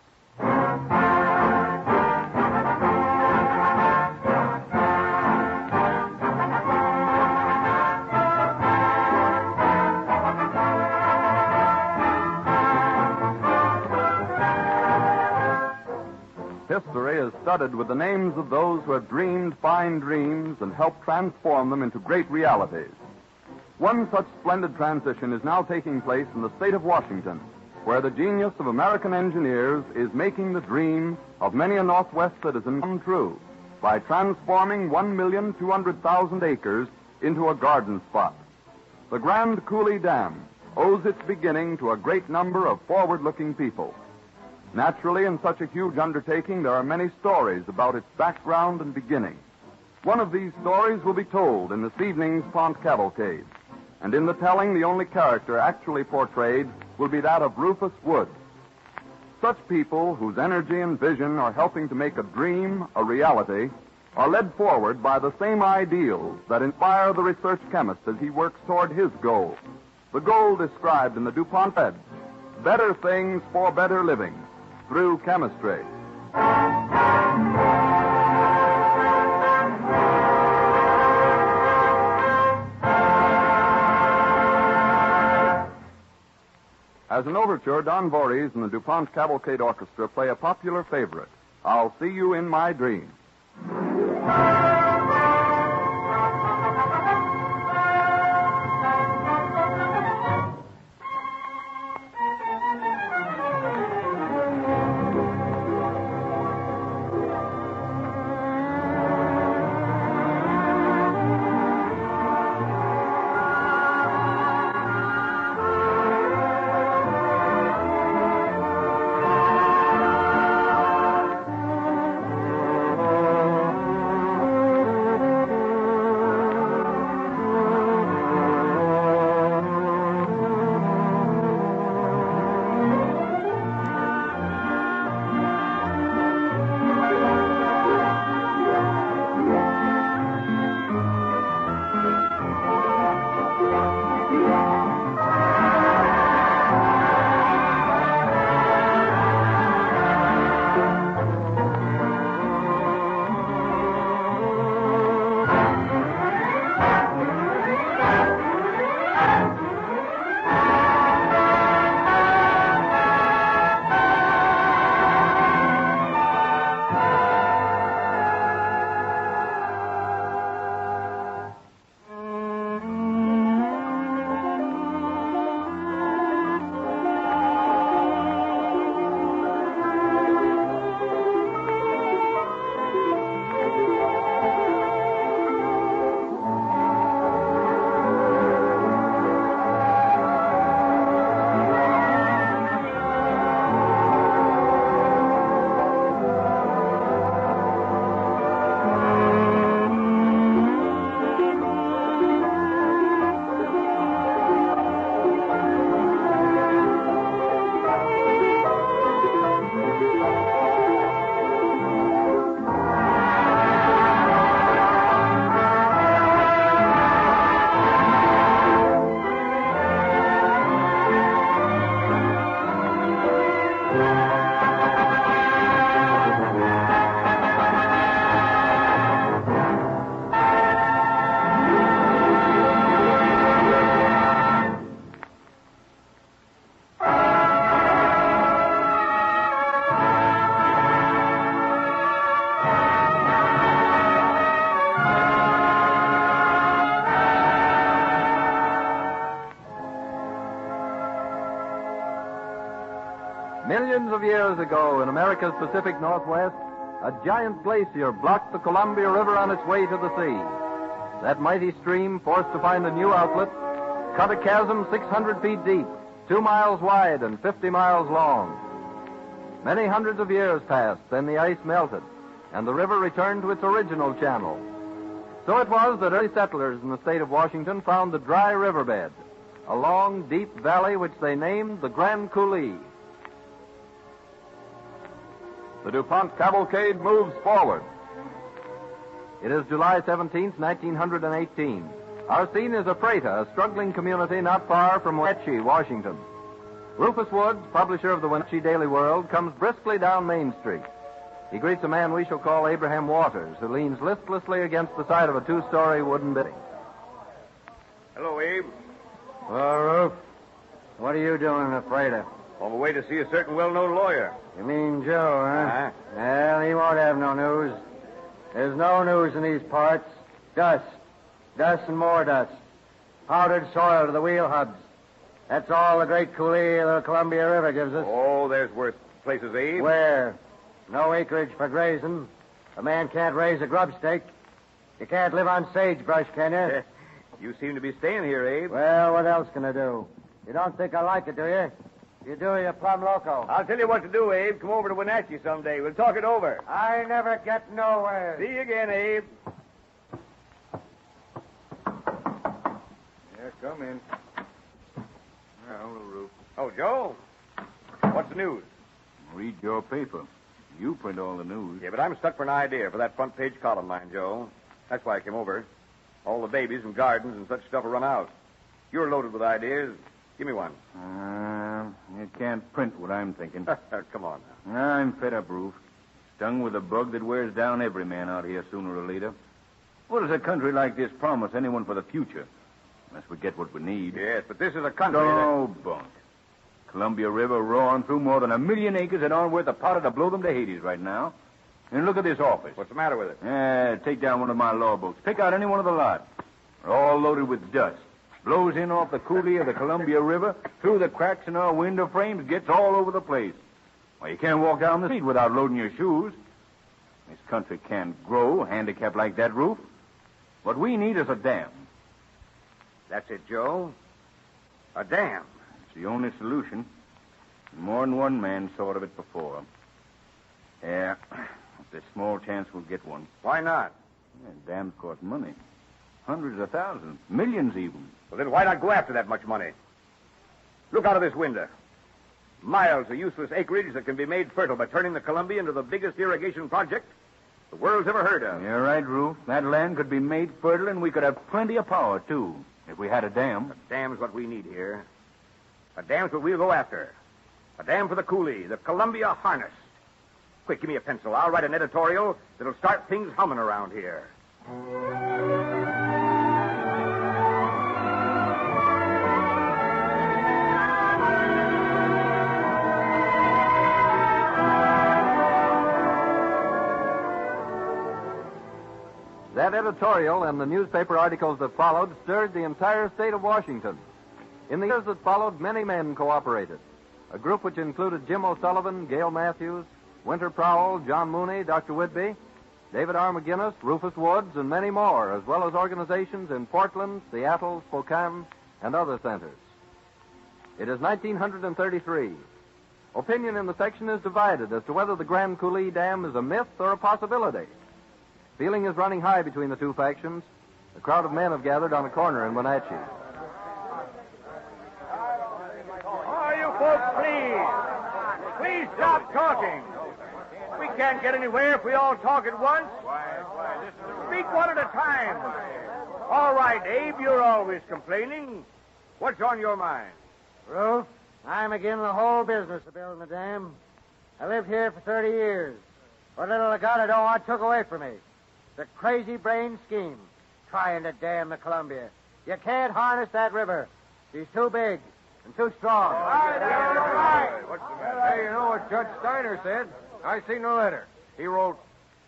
History is studded with the names of those who have dreamed fine dreams and helped transform them into great realities. One such splendid transition is now taking place in the state of Washington, where the genius of American engineers is making the dream of many a Northwest citizen come true by transforming 1,200,000 acres into a garden spot. The Grand Coulee Dam owes its beginning to a great number of forward-looking people. Naturally, in such a huge undertaking, there are many stories about its background and beginning. One of these stories will be told in this evening's Pont Cavalcade. And in the telling, the only character actually portrayed will be that of Rufus Wood. Such people, whose energy and vision are helping to make a dream a reality, are led forward by the same ideals that inspire the research chemist as he works toward his goal. The goal described in the DuPont Ed, better things for better living through chemistry. As an overture, Don Voorhees and the DuPont Cavalcade Orchestra play a popular favorite, I'll See You in My Dream. Millions of years ago, in America's Pacific Northwest, a giant glacier blocked the Columbia River on its way to the sea. That mighty stream, forced to find a new outlet, cut a chasm 600 feet deep, 2 miles wide and 50 miles long. Many hundreds of years passed, then the ice melted, and the river returned to its original channel. So it was that early settlers in the state of Washington found the dry riverbed, a long, deep valley which they named the Grand Coulee. The DuPont Cavalcade moves forward. It is July 17th, 1918. Our scene is Ephrata, a struggling community not far from Wenatchee, Washington. Rufus Woods, publisher of the Wenatchee Daily World, comes briskly down Main Street. He greets a man we shall call Abraham Waters, who leans listlessly against the side of a two-story wooden building. Hello, Abe. Well, Roof, what are you doing in a freighter? On the way to see a certain well-known lawyer. You mean Joe, huh? Well, he won't have no news. There's no news in these parts. Dust. Dust and more dust. Powdered soil to the wheel hubs. That's all the great coulee of the Columbia River gives us. Oh, there's worse places, Abe. Where? No acreage for grazing. A man can't raise a grub stake. You can't live on sagebrush, can you? You seem to be staying here, Abe. Well, what else can I do? You don't think I like it, do you? You do, you're plumb loco. I'll tell you what to do, Abe. Come over to Wenatchee someday. We'll talk it over. I never get nowhere. See you again, Abe. Yeah, come in. Hello, Roof. Oh, Joe. What's the news? Read your paper. You print all the news. Yeah, but I'm stuck for an idea for that front page column line, Joe. That's why I came over. All the babies and gardens and such stuff will run out. You're loaded with ideas. Give me one. You can't print what I'm thinking. Come on now. I'm fed up, Roof. Stung with a bug that wears down every man out here sooner or later. What does a country like this promise anyone for the future? Unless we get what we need. Yes, but this is a country No bunk. Columbia River roaring through more than 1 million acres that aren't worth a powder to blow them to Hades right now. And look at this office. What's the matter with it? Take down one of my law books. Pick out any one of the lot. They're all loaded with dust. Blows in off the coulee of the Columbia River, through the cracks in our window frames, gets all over the place. Well, you can't walk down the street without loading your shoes. This country can't grow, handicapped like that, Roof. What we need is a dam. That's it, Joe. A dam. It's the only solution. More than one man thought of it before. Yeah, there's small chance we'll get one. Why not? Dams cost money. Hundreds of thousands. Millions even. Well, then why not go after that much money? Look out of this window. Miles of useless acreage that can be made fertile by turning the Columbia into the biggest irrigation project the world's ever heard of. You're right, Roof. That land could be made fertile, and we could have plenty of power, too, if we had a dam. A dam's what we need here. A dam's what we'll go after. A dam for the coulee, the Columbia harness. Quick, give me a pencil. I'll write an editorial that'll start things humming around here. That editorial and the newspaper articles that followed stirred the entire state of Washington. In the years that followed, many men cooperated. A group which included Jim O'Sullivan, Gail Matthews, Winter Prowell, John Mooney, Dr. Whitby, David R. McGinnis, Rufus Woods, and many more, as well as organizations in Portland, Seattle, Spokane, and other centers. It is 1933. Opinion in the section is divided as to whether the Grand Coulee Dam is a myth or a possibility. Feeling is running high between the two factions. A crowd of men have gathered on a corner in Wenatchee. Oh, you folks, please stop talking. We can't get anywhere if we all talk at once. Speak one at a time. All right, Abe, you're always complaining. What's on your mind? Roof, I'm again the whole business of building the dam. I lived here for 30 years. What little I got, I don't want took away from me. It's a crazy brain scheme, trying to dam the Columbia. You can't harness that river. She's too big and too strong. Hey, you know what Judge Steiner said? I seen the letter. He wrote,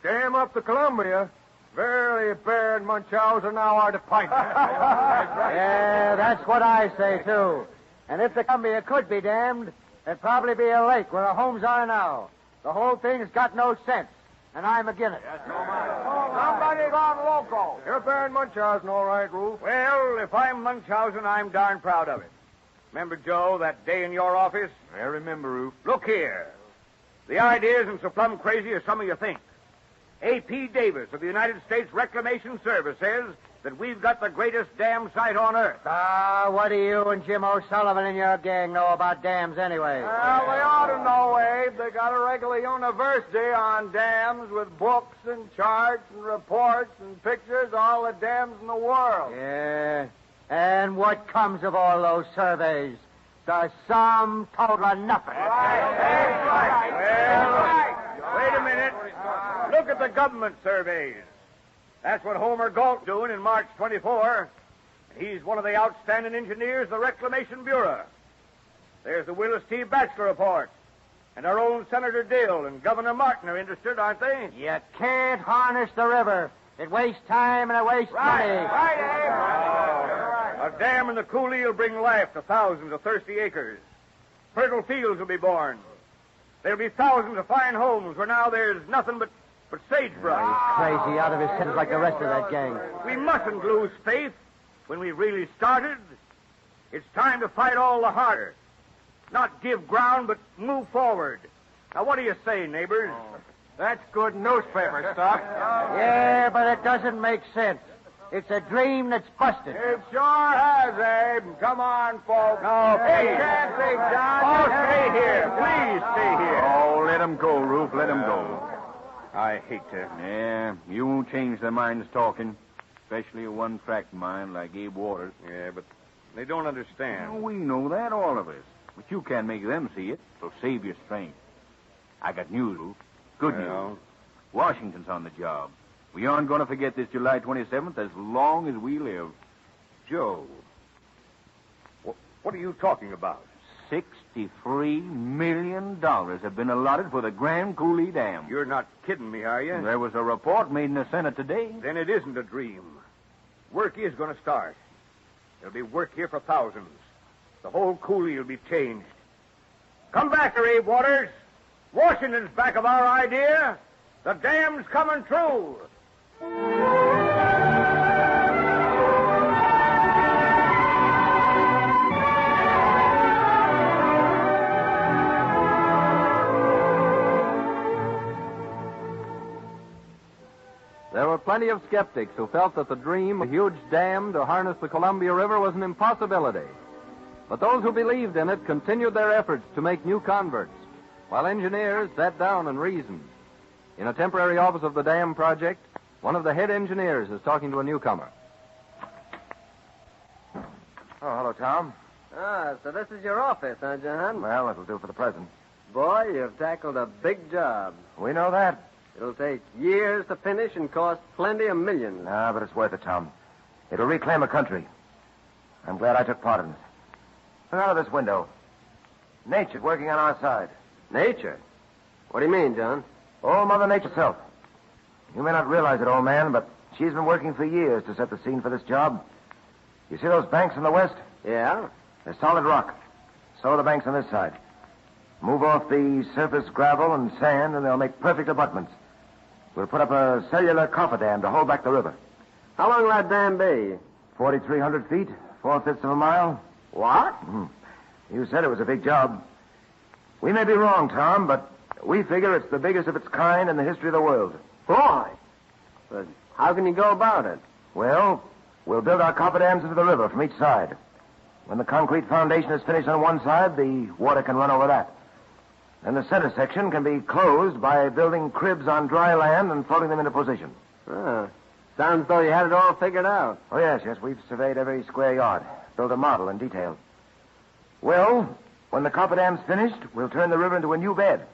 "Dam up the Columbia. Verily, Bear and Munchausen now are to fight." Yeah, that's what I say, too. And if the Columbia could be dammed, there'd probably be a lake where the homes are now. The whole thing's got no sense, and I'm against it. Somebody gone loco. You're Bear and Munchausen, all right, Roof. Well, if I'm Munchausen, I'm darn proud of it. Remember, Joe, that day in your office? I remember, Roof. Look here. The idea isn't so plumb crazy as some of you think. A.P. Davis of the United States Reclamation Service says that we've got the greatest dam site on Earth. What do you and Jim O'Sullivan and your gang know about dams anyway? Well, they ought to know, Abe. They got a regular university on dams with books and charts and reports and pictures of all the dams in the world. Yeah. And what comes of all those surveys? the sum total of nothing. Wait a minute. Look at the government surveys. That's what Homer Galt's doing in March 24. He's one of the outstanding engineers of the Reclamation Bureau. There's the Willis T. Batchelor report. And our own Senator Dill and Governor Martin are interested, aren't they? You can't harness the river. It wastes time and it wastes money. A dam in the coulee will bring life to thousands of thirsty acres. Fertile fields will be born. There'll be thousands of fine homes where now there's nothing but sagebrush. He's crazy out of his head like the rest of that gang. We mustn't lose faith when we really started. It's time to fight all the harder. Not give ground, but move forward. Now, what do you say, neighbors? That's good newspaper stuff. Yeah, but it doesn't make sense. It's a dream that's busted. It sure has, Abe. Come on, folks. No, Hey, can't be, John. Oh, stay here. Please stay here. Oh, let him go, Roof. Let him go. I hate to. Yeah, you won't change their minds talking. Especially a one-track mind like Abe Waters. Yeah, but they don't understand. Well, we know that, all of us. But you can't make them see it, so save your strength. I got news, Roof. Good news. Washington's on the job. We aren't going to forget this July 27th as long as we live. Joe, what are you talking about? $63 million have been allotted for the Grand Coulee Dam. You're not kidding me, are you? There was a report made in the Senate today. Then it isn't a dream. Work is going to start. There'll be work here for thousands. The whole coulee will be changed. Come back here, Abe Waters. Washington's back of our idea. The dam's coming true. There were plenty of skeptics who felt that the dream of a huge dam to harness the Columbia River was an impossibility. But those who believed in it continued their efforts to make new converts, while engineers sat down and reasoned. In a temporary office of the dam project, one of the head engineers is talking to a newcomer. Oh, hello, Tom. Ah, so this is your office, huh, John? Well, it'll do for the present. Boy, you've tackled a big job. We know that. It'll take years to finish and cost plenty of millions. Ah, but it's worth it, Tom. It'll reclaim a country. I'm glad I took part in it. Look out of this window. Nature's working on our side. Nature? What do you mean, John? Oh, Mother Nature herself. You may not realize it, old man, but she's been working for years to set the scene for this job. You see those banks in the west? Yeah? They're solid rock. So are the banks on this side. Move off the surface gravel and sand, and they'll make perfect abutments. We'll put up a cellular cofferdam to hold back the river. How long will that dam be? 4,300 feet, 4/5 of a mile. What? You said it was a big job. We may be wrong, Tom, but we figure it's the biggest of its kind in the history of the world. Boy! But how can you go about it? Well, we'll build our cofferdams into the river from each side. When the concrete foundation is finished on one side, the water can run over that. Then the center section can be closed by building cribs on dry land and floating them into position. Ah, sounds as though you had it all figured out. Oh, yes. We've surveyed every square yard, built a model in detail. Well, when the cofferdam's finished, we'll turn the river into a new bed.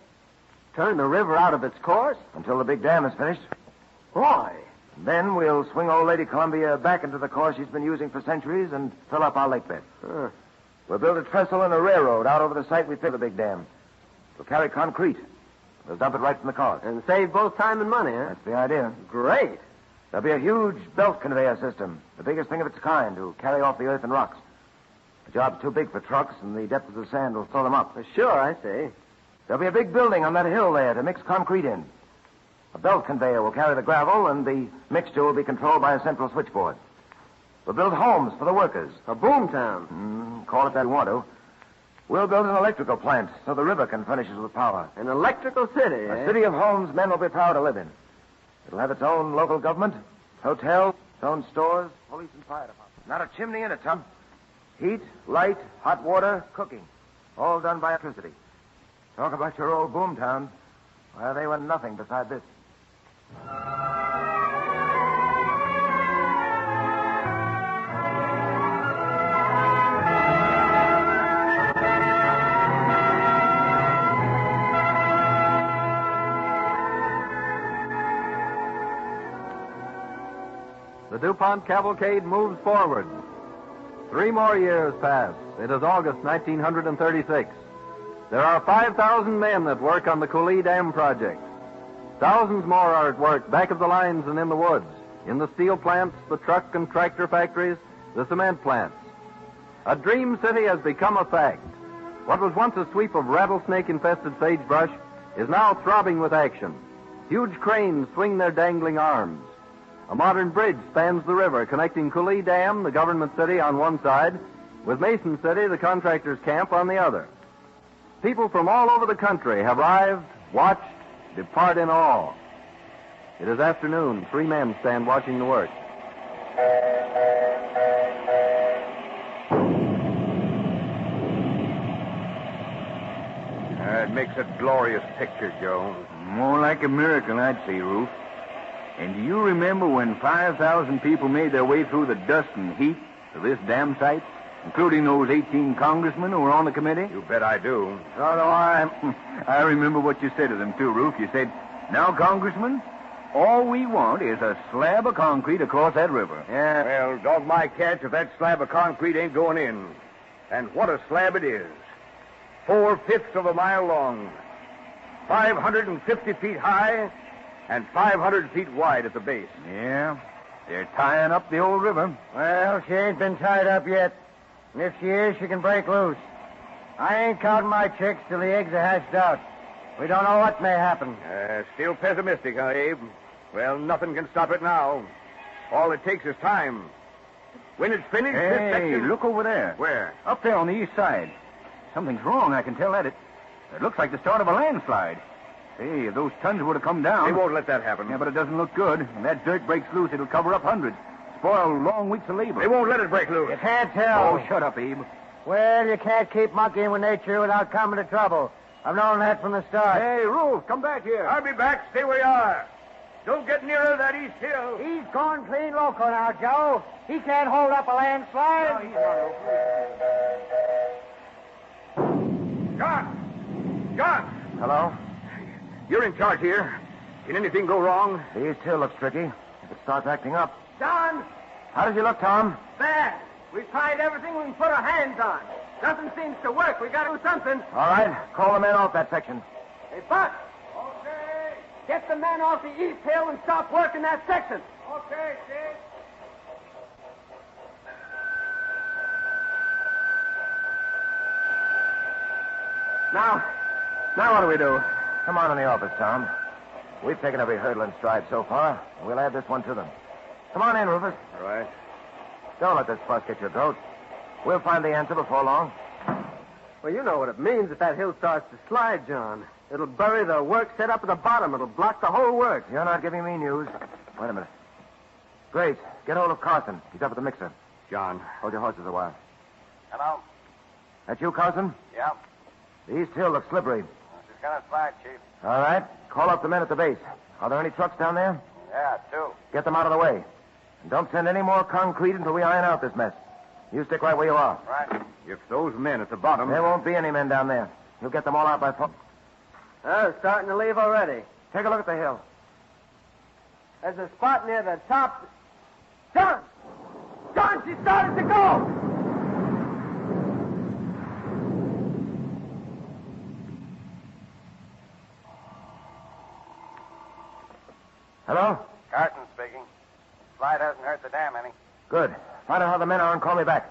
Turn the river out of its course? Until the big dam is finished. Why? Then we'll swing old Lady Columbia back into the course she's been using for centuries and fill up our lake bed. We'll build a trestle and a railroad out over the site we fill the big dam. We'll carry concrete. We'll dump it right from the cars. And save both time and money, huh? That's the idea. Great. There'll be a huge belt conveyor system, the biggest thing of its kind, to carry off the earth and rocks. The job's too big for trucks, and the depth of the sand will throw them up. Sure, I see. There'll be a big building on that hill there to mix concrete in. A belt conveyor will carry the gravel, and the mixture will be controlled by a central switchboard. We'll build homes for the workers. A boom town. Call it that you want to. We'll build an electrical plant so the river can furnish us with power. An electrical city, A city of homes men will be proud to live in. It'll have its own local government, hotel, its own stores, police and fire department. Not a chimney in it, Tom. Heat, light, hot water, cooking. All done by electricity. Talk about your old boom towns. Well, they were nothing beside this. The DuPont cavalcade moves forward. 3 more years pass. It is August 1936. There are 5,000 men at work on the Cooley Dam project. Thousands more are at work back of the lines and in the woods, in the steel plants, the truck and tractor factories, the cement plants. A dream city has become a fact. What was once a sweep of rattlesnake-infested sagebrush is now throbbing with action. Huge cranes swing their dangling arms. A modern bridge spans the river, connecting Cooley Dam, the government city, on one side, with Mason City, the contractor's camp, on the other. People from all over the country have arrived, watched, depart in awe. It is afternoon. 3 men stand watching the work. It makes a glorious picture, Joe. More like a miracle, I'd say, Roof. And do you remember when 5,000 people made their way through the dust and heat to this dam site, including those 18 congressmen who were on the committee? You bet I do. So do I remember what you said to them, too, Roof. You said, "Now, congressmen, all we want is a slab of concrete across that river." Yeah. Well, dog my catch if that slab of concrete ain't going in. And what a slab it is. 4/5 of a mile long, 550 feet high, and 500 feet wide at the base. Yeah, they're tying up the old river. Well, she ain't been tied up yet. And if she is, she can break loose. I ain't counting my chicks till the eggs are hatched out. We don't know what may happen. Still pessimistic, huh, Abe? Well, nothing can stop it now. All it takes is time. When it's finished, this Hey, section... look over there. Where? Up there on the east side. Something's wrong, I can tell that. It looks like the start of a landslide. Hey, if those tons were to come down... They won't let that happen. Yeah, but it doesn't look good. When that dirt breaks loose, it'll cover up hundreds. Spoil long weeks of labor. They won't let it break loose. You can't tell. Oh, shut up, Abe. Well, you can't keep monkeying with nature without coming to trouble. I've known that from the start. Hey, Roof, come back here. I'll be back. Stay where you are. Don't get nearer that east hill. He's gone clean loco now, Joe. He can't hold up a landslide. John! Hello? You're in charge here. Can anything go wrong? The east hill looks tricky. If it starts acting up. John! How does he look, Tom? Bad. We've tried everything we can put our hands on. Nothing seems to work. We got to do something. All right. Call the men off that section. Hey, Buck. Okay. Get the men off the east hill and stop working that section. Okay, Chief. Now what do we do? Come on in the office, Tom. We've taken every hurdle in stride so far, and we'll add this one to them. Come on in, Rufus. All right. Don't let this fuss get your goat. We'll find the answer before long. Well, you know what it means if that hill starts to slide, John. It'll bury the work set up at the bottom. It'll block the whole work. You're not giving me news. Wait a minute. Grace, get hold of Carson. He's up at the mixer. John. Hold your horses a while. Hello? That you, Carson? Yeah. The east hill looks slippery. She's gonna slide, Chief. All right. Call up the men at the base. Are there any trucks down there? Yeah, 2. Get them out of the way. And don't send any more concrete until we iron out this mess. You stick right where you are. Right. If those men at the bottom... There won't be any men down there. You'll get them all out by phone. Oh, starting to leave already. Take a look at the hill. There's a spot near the top. John! John, she started to go! Hello? Carton speaking. Slide hasn't hurt the dam any. Good. Find out how the men are and call me back.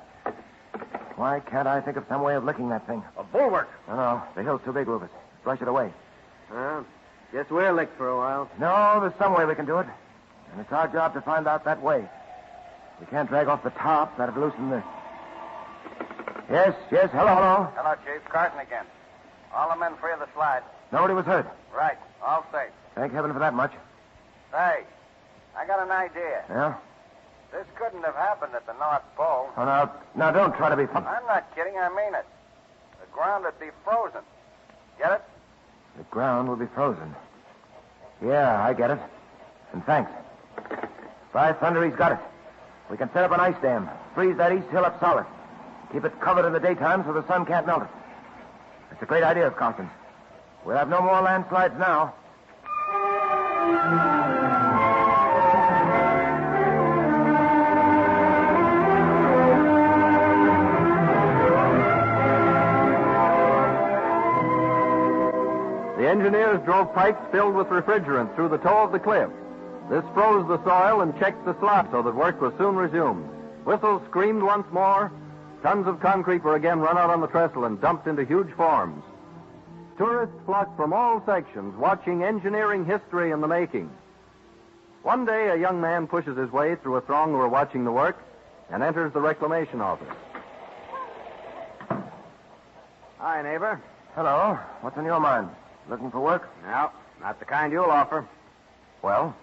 Why can't I think of some way of licking that thing? A bulwark. No, the hill's too big, Rufus. Brush it away. Well, guess we're licked for a while. No, there's some way we can do it. And it's our job to find out that way. We can't drag off the top. That'd loosen the... Yes. Hello. Hello, Chief. Carton again. All the men free of the slide. Nobody was hurt. Right. All safe. Thank heaven for that much. Hey, I got an idea. Yeah? This couldn't have happened at the North Pole. Oh, now don't try to be fun. I'm not kidding. I mean it. The ground would be frozen. Get it? The ground will be frozen. Yeah, I get it. And thanks. By thunder, he's got it. We can set up an ice dam. Freeze that east hill up solid. Keep it covered in the daytime so the sun can't melt it. It's a great idea, Carson. We'll have no more landslides now. engineers drove pipes filled with refrigerant through the toe of the cliff. This froze the soil and checked the slot so that work was soon resumed. Whistles screamed once more. Tons of concrete were again run out on the trestle and dumped into huge forms. Tourists flocked from all sections, watching engineering history in the making. One day, a young man pushes his way through a throng who are watching the work and enters the reclamation office. Hi, neighbor. Hello. What's on your mind? Looking for work? No, not the kind you'll offer. Well?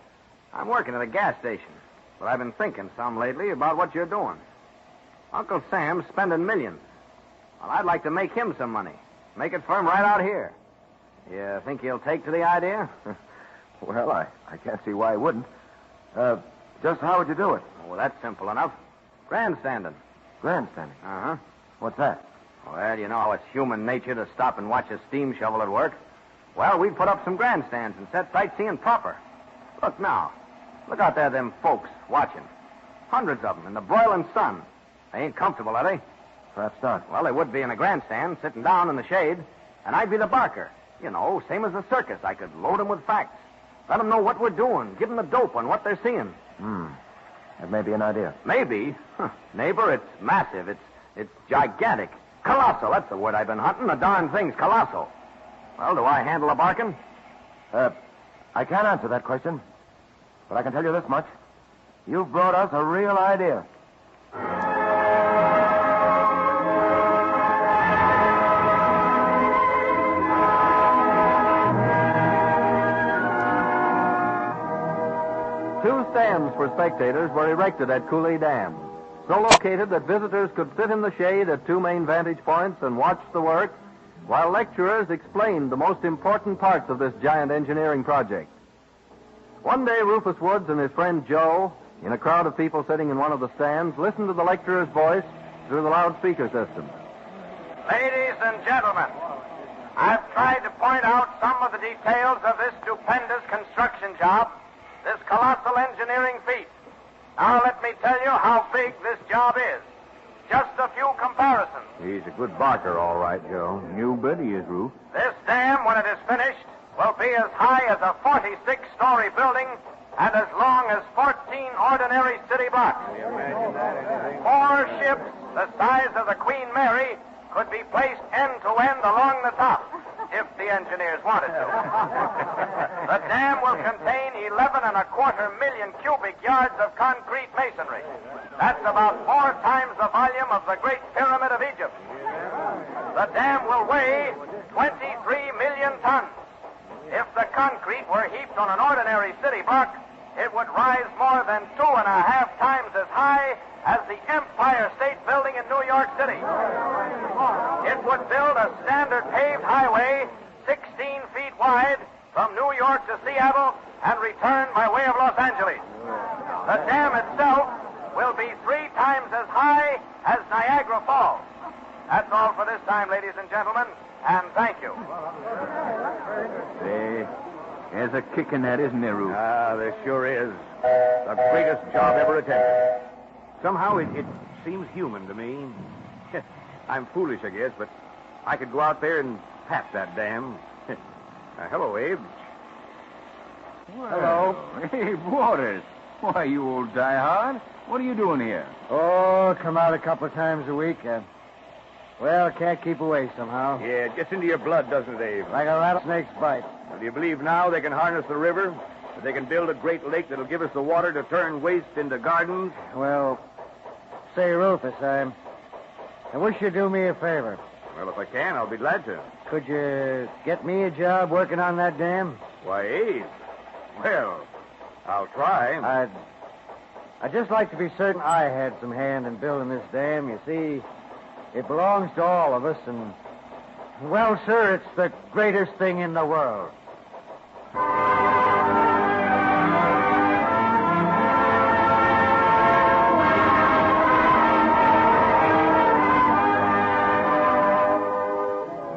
I'm working at a gas station, but I've been thinking some lately about what you're doing. Uncle Sam's spending millions. Well, I'd like to make him some money. Make it for him right out here. You think he'll take to the idea? Well, I can't see why he wouldn't. Just how would you do it? Well, that's simple enough. Grandstanding. Grandstanding? Uh-huh. What's that? Well, you know how it's human nature to stop and watch a steam shovel at work. Well, we'd put up some grandstands and set sightseeing proper. Look now. Look out there, them folks watching. Hundreds of them in the broiling sun. They ain't comfortable, are they? Perhaps not. Well, they would be in a grandstand, sitting down in the shade, and I'd be the barker. You know, same as a circus. I could load them with facts. Let them know what we're doing. Give them the dope on what they're seeing. That may be an idea. Maybe. Neighbor, it's massive. It's gigantic. Colossal, that's the word I've been hunting. The darn thing's colossal. Well, do I handle a barking? I can't answer that question. But I can tell you this much. You've brought us a real idea. Two stands for spectators were erected at Cooley Dam, so located that visitors could sit in the shade at two main vantage points and watch the work, while lecturers explained the most important parts of this giant engineering project. One day, Rufus Woods and his friend Joe, in a crowd of people sitting in one of the stands, listened to the lecturer's voice through the loudspeaker system. Ladies and gentlemen, I've tried to point out some of the details of this stupendous construction job, this colossal engineering feat. Now let me tell you how big this job is. Just a few comparisons. He's a good barker, all right, Joe. You bet he is, Roof. This dam, when it is finished, will be as high as a 46-story building and as long as 14 ordinary city blocks. 4 ships the size of the Queen Mary could be placed end to end along the top, if the engineers wanted to. The dam will contain 11.25 million cubic yards of concrete masonry. That's about 4 times the volume of the Great Pyramid of Egypt. The dam will weigh 23 million tons. If the concrete were heaped on an ordinary city block, it would rise more than 2.5 times as high as the Empire State Building in New York City. It would build a standard paved highway 16 feet wide from New York to Seattle and return by way of Los Angeles. The dam itself will be 3 times as high as Niagara Falls. That's all for this time, ladies and gentlemen, and thank you. There's a kick in that, isn't there, Roof? There sure is. The greatest job ever attempted. Somehow it seems human to me. I'm foolish, I guess, but I could go out there and pat that dam. Hello, Abe. Hello. Abe Waters. Why, you old diehard. What are you doing here? Oh, come out a couple of times a week. Well, can't keep away somehow. Yeah, it gets into your blood, doesn't it, Abe? Like a rattlesnake's bite. Well, do you believe now they can harness the river? That they can build a great lake that'll give us the water to turn waste into gardens? Well, say, Rufus, I wish you'd do me a favor. Well, if I can, I'll be glad to. Could you get me a job working on that dam? Why, Abe. Well, I'll try. I'd just like to be certain I had some hand in building this dam. You see, it belongs to all of us, and, well, sir, it's the greatest thing in the world.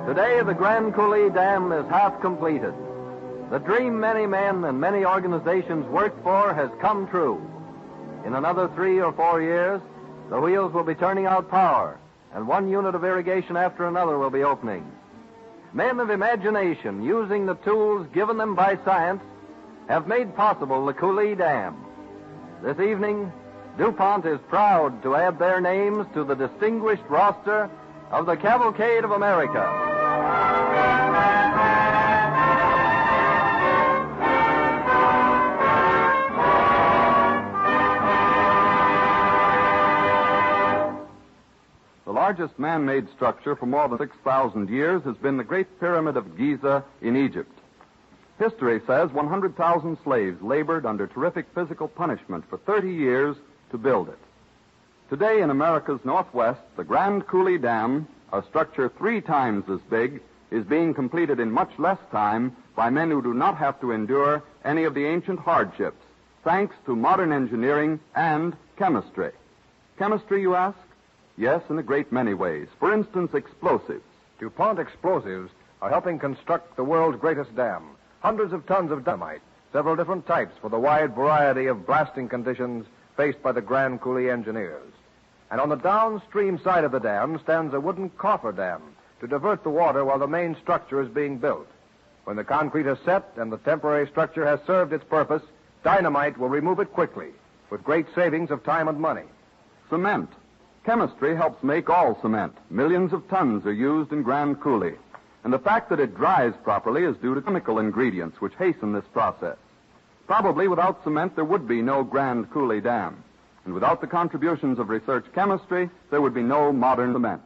Today, the Grand Coulee Dam is half completed. The dream many men and many organizations worked for has come true. In another 3 or 4 years, the wheels will be turning out power, and one unit of irrigation after another will be opening. men of imagination, using the tools given them by science, have made possible the Cooley Dam. This evening, DuPont is proud to add their names to the distinguished roster of the Cavalcade of America. The largest man-made structure for more than 6,000 years has been the Great Pyramid of Giza in Egypt. History says 100,000 slaves labored under terrific physical punishment for 30 years to build it. Today in America's Northwest, the Grand Cooley Dam, a structure 3 times as big, is being completed in much less time by men who do not have to endure any of the ancient hardships, thanks to modern engineering and chemistry. Chemistry, you ask? Yes, in a great many ways. For instance, explosives. DuPont explosives are helping construct the world's greatest dam. Hundreds of tons of dynamite, several different types for the wide variety of blasting conditions faced by the Grand Cooley engineers. And on the downstream side of the dam stands a wooden coffer dam to divert the water while the main structure is being built. When the concrete is set and the temporary structure has served its purpose, dynamite will remove it quickly, with great savings of time and money. Cement. Chemistry helps make all cement. Millions of tons are used in Grand Cooley. And the fact that it dries properly is due to chemical ingredients which hasten this process. Probably without cement there would be no Grand Cooley Dam. And without the contributions of research chemistry, there would be no modern cement.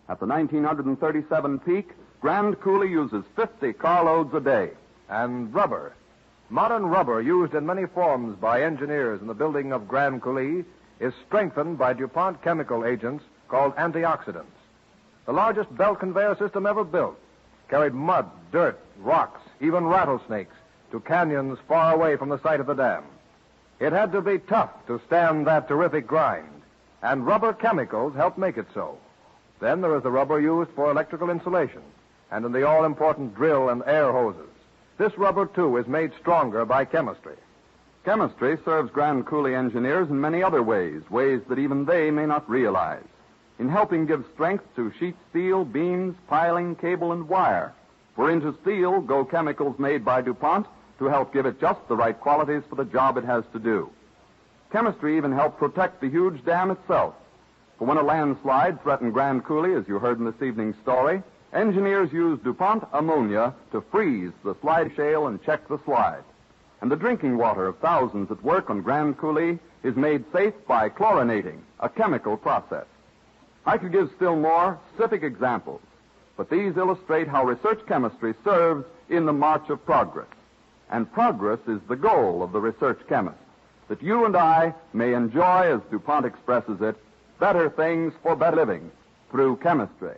At the 1937 peak, Grand Cooley uses 50 carloads a day. And rubber. Modern rubber, used in many forms by engineers in the building of Grand Cooley, is strengthened by DuPont chemical agents called antioxidants. The largest belt conveyor system ever built carried mud, dirt, rocks, even rattlesnakes to canyons far away from the site of the dam. It had to be tough to stand that terrific grind, and rubber chemicals helped make it so. Then there is the rubber used for electrical insulation and in the all-important drill and air hoses. This rubber, too, is made stronger by chemistry. Chemistry serves Grand Cooley engineers in many other ways that even they may not realize. In helping give strength to sheet steel, beams, piling, cable, and wire. For into steel go chemicals made by DuPont to help give it just the right qualities for the job it has to do. Chemistry even helped protect the huge dam itself. For when a landslide threatened Grand Cooley, as you heard in this evening's story, engineers used DuPont ammonia to freeze the slide shale and check the slide. And the drinking water of thousands at work on Grand Cooley is made safe by chlorinating, a chemical process. I could give still more specific examples, but these illustrate how research chemistry serves in the march of progress. And progress is the goal of the research chemist, that you and I may enjoy, as DuPont expresses it, better things for better living through chemistry.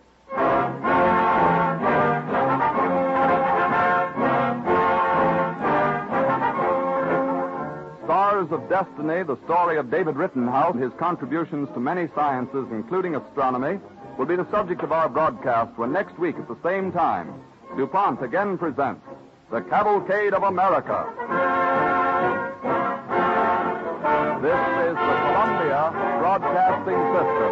Stars of Destiny, the story of David Rittenhouse and his contributions to many sciences, including astronomy, will be the subject of our broadcast when next week at the same time, DuPont again presents the Cavalcade of America. This is the Columbia Broadcasting System.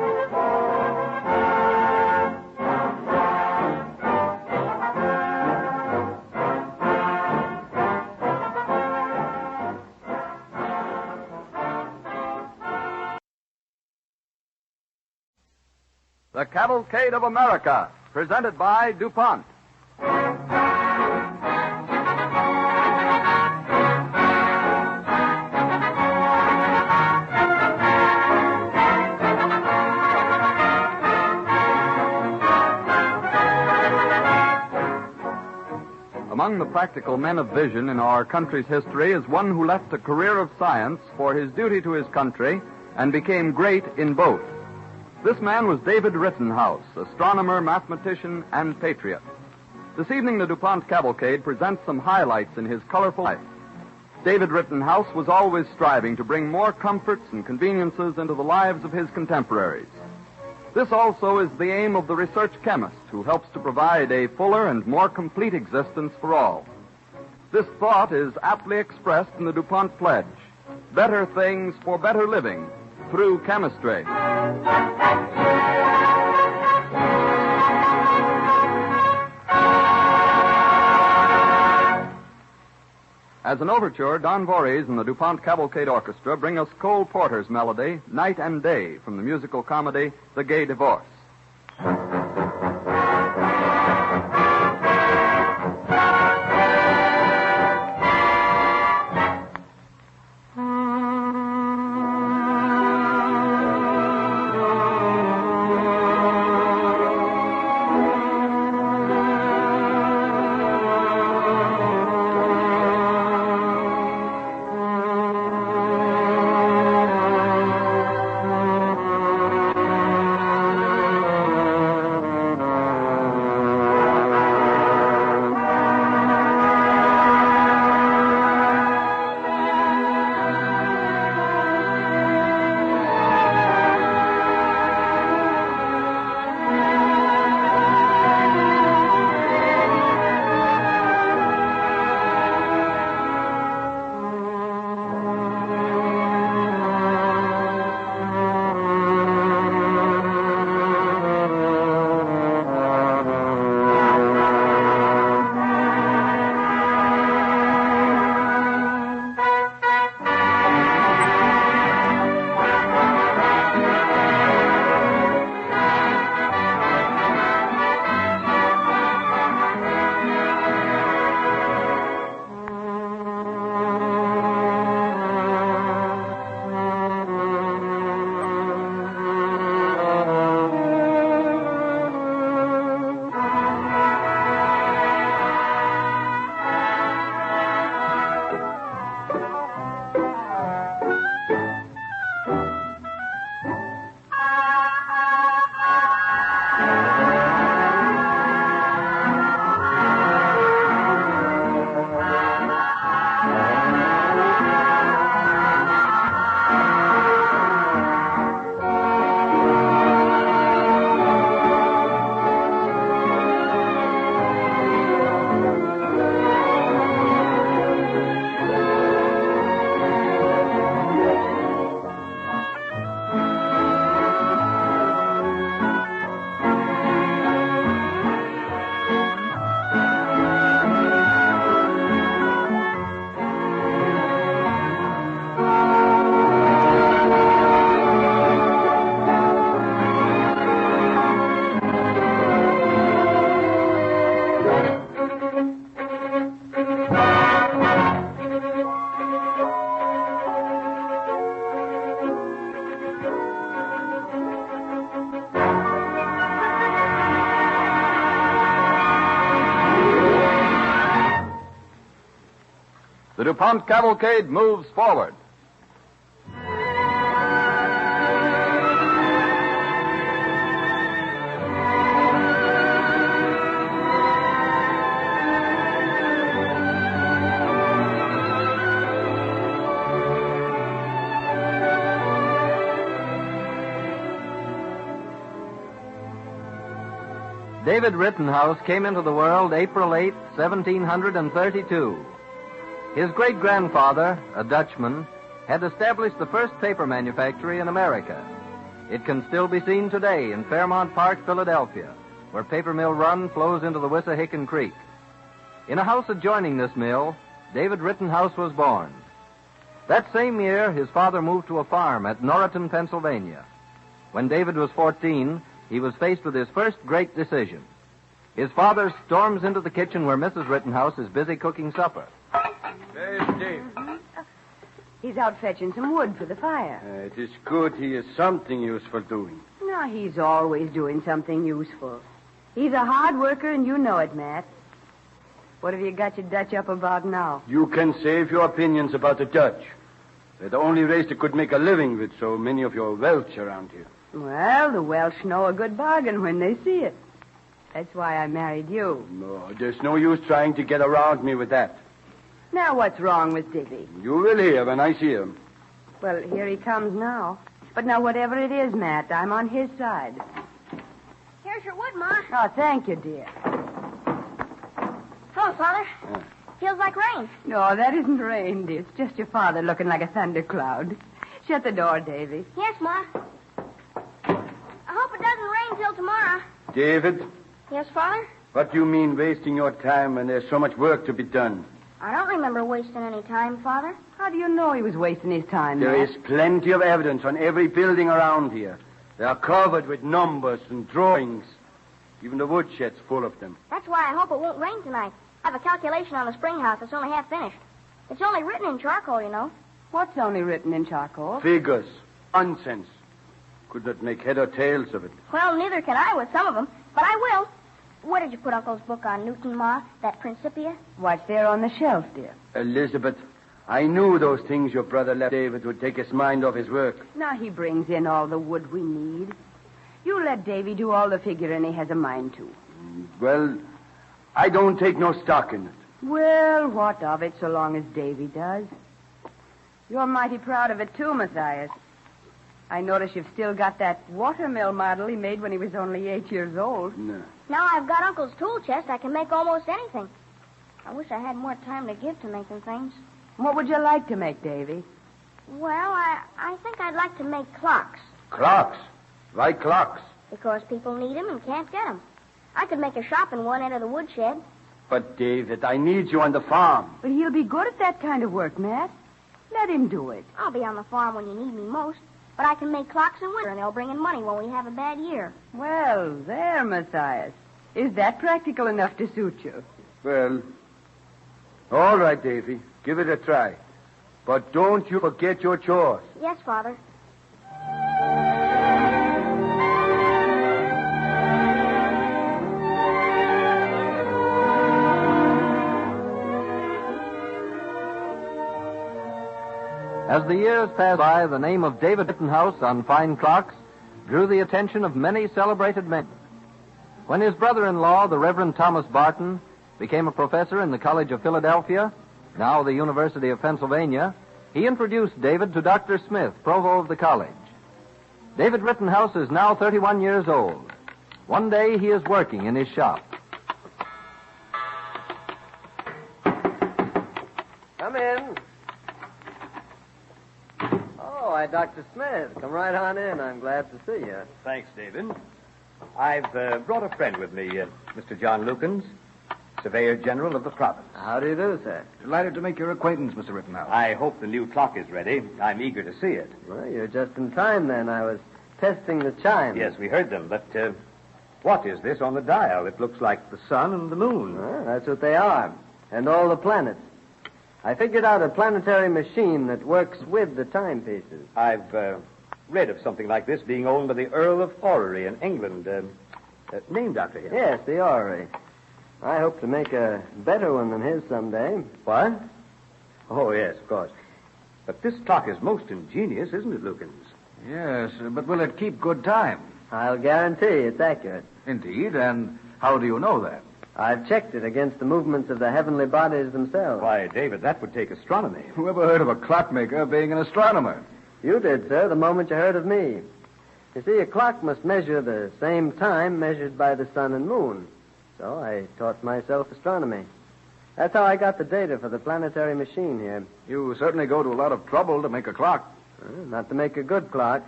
The Cavalcade of America, presented by DuPont. Among the practical men of vision in our country's history is one who left a career of science for his duty to his country and became great in both. This man was David Rittenhouse, astronomer, mathematician, and patriot. This evening, the DuPont Cavalcade presents some highlights in his colorful life. David Rittenhouse was always striving to bring more comforts and conveniences into the lives of his contemporaries. This also is the aim of the research chemist, who helps to provide a fuller and more complete existence for all. This thought is aptly expressed in the DuPont pledge: better things for better living through chemistry. Thank you. As an overture, Don Voorhees and the DuPont Cavalcade Orchestra bring us Cole Porter's melody, Night and Day, from the musical comedy The Gay Divorce. The DuPont Cavalcade moves forward. David Rittenhouse came into the world April 8, 1732. His great-grandfather, a Dutchman, had established the first paper manufactory in America. It can still be seen today in Fairmount Park, Philadelphia, where Paper Mill Run flows into the Wissahickon Creek. In a house adjoining this mill, David Rittenhouse was born. That same year, his father moved to a farm at Norriton, Pennsylvania. When David was 14, he was faced with his first great decision. His father storms into the kitchen where Mrs. Rittenhouse is busy cooking supper. There's Dave. He's out fetching some wood for the fire. It is good he has something useful doing. No, he's always doing something useful. He's a hard worker, and you know it, Matt. What have you got your Dutch up about now? You can save your opinions about the Dutch. They're the only race that could make a living with so many of your Welsh around here. Well, the Welsh know a good bargain when they see it. That's why I married you. No, there's no use trying to get around me with that. Now, what's wrong with Divvy? You will hear when I see him. Well, here he comes now. But now, whatever it is, Matt, I'm on his side. Here's your wood, Ma. Oh, thank you, dear. Hello, Father. Feels like rain. No, that isn't rain, dear. It's just your father looking like a thundercloud. Shut the door, Davy. Yes, Ma. I hope it doesn't rain till tomorrow. David? Yes, Father? What do you mean wasting your time when there's so much work to be done? I don't remember wasting any time, Father. How do you know he was wasting his time, There Matt? is plenty of evidence on every building around here. They are covered with numbers and drawings. Even the woodshed's full of them. That's why I hope it won't rain tonight. I have a calculation on the spring house that's only half finished. It's only written in charcoal, you know. What's only written in charcoal? Figures. Nonsense. Could not make head or tails of it. Well, neither can I with some of them, but I will. Where did you put Uncle's book on Newton, Ma? That Principia? What's there on the shelf, dear? Elizabeth, I knew those things your brother left David would take his mind off his work. Now he brings in all the wood we need. You let Davy do all the figuring he has a mind to. Well, I don't take no stock in it. Well, what of it so long as Davy does? You're mighty proud of it, too, Matthias. I notice you've still got that watermill model he made when he was only 8 years old. No. Now I've got Uncle's tool chest, I can make almost anything. I wish I had more time to give to making things. What would you like to make, Davy? Well, I think I'd like to make clocks. Clocks? Why clocks? Because people need them and can't get them. I could make a shop in one end of the woodshed. But, David, I need you on the farm. But he'll be good at that kind of work, Matt. Let him do it. I'll be on the farm when you need me most. But I can make clocks in winter, and they'll bring in money when we have a bad year. Well, there, Matthias. Is that practical enough to suit you? Well, all right, Davy. Give it a try. But don't you forget your chores. Yes, Father. As the years passed by, the name of David Rittenhouse on fine clocks drew the attention of many celebrated men. When his brother-in-law, the Reverend Thomas Barton, became a professor in the College of Philadelphia, now the University of Pennsylvania, he introduced David to Dr. Smith, provost of the college. David Rittenhouse is now 31 years old. One day he is working in his shop. Come in. Oh, why, Dr. Smith. Come right on in. I'm glad to see you. Thanks, David. I've brought a friend with me, Mr. John Lukens, Surveyor General of the province. How do you do, sir? Delighted to make your acquaintance, Mr. Rittenhouse. I hope the new clock is ready. I'm eager to see it. Well, you're just in time, then. I was testing the chimes. Yes, we heard them, but what is this on the dial? It looks like the sun and the moon. Well, that's what they are. And all the planets. I figured out a planetary machine that works with the timepieces. I've read of something like this being owned by the Earl of Orrery in England, named after him. Yes, the Orrery. I hope to make a better one than his someday. What? Oh, yes, of course. But this clock is most ingenious, isn't it, Lukens? Yes, but will it keep good time? I'll guarantee it's accurate. Indeed, and how do you know that? I've checked it against the movements of the heavenly bodies themselves. Why, David, that would take astronomy. Whoever heard of a clockmaker being an astronomer? You did, sir, the moment you heard of me. You see, a clock must measure the same time measured by the sun and moon. So I taught myself astronomy. That's how I got the data for the planetary machine here. You certainly go to a lot of trouble to make a clock. Not to make a good clock.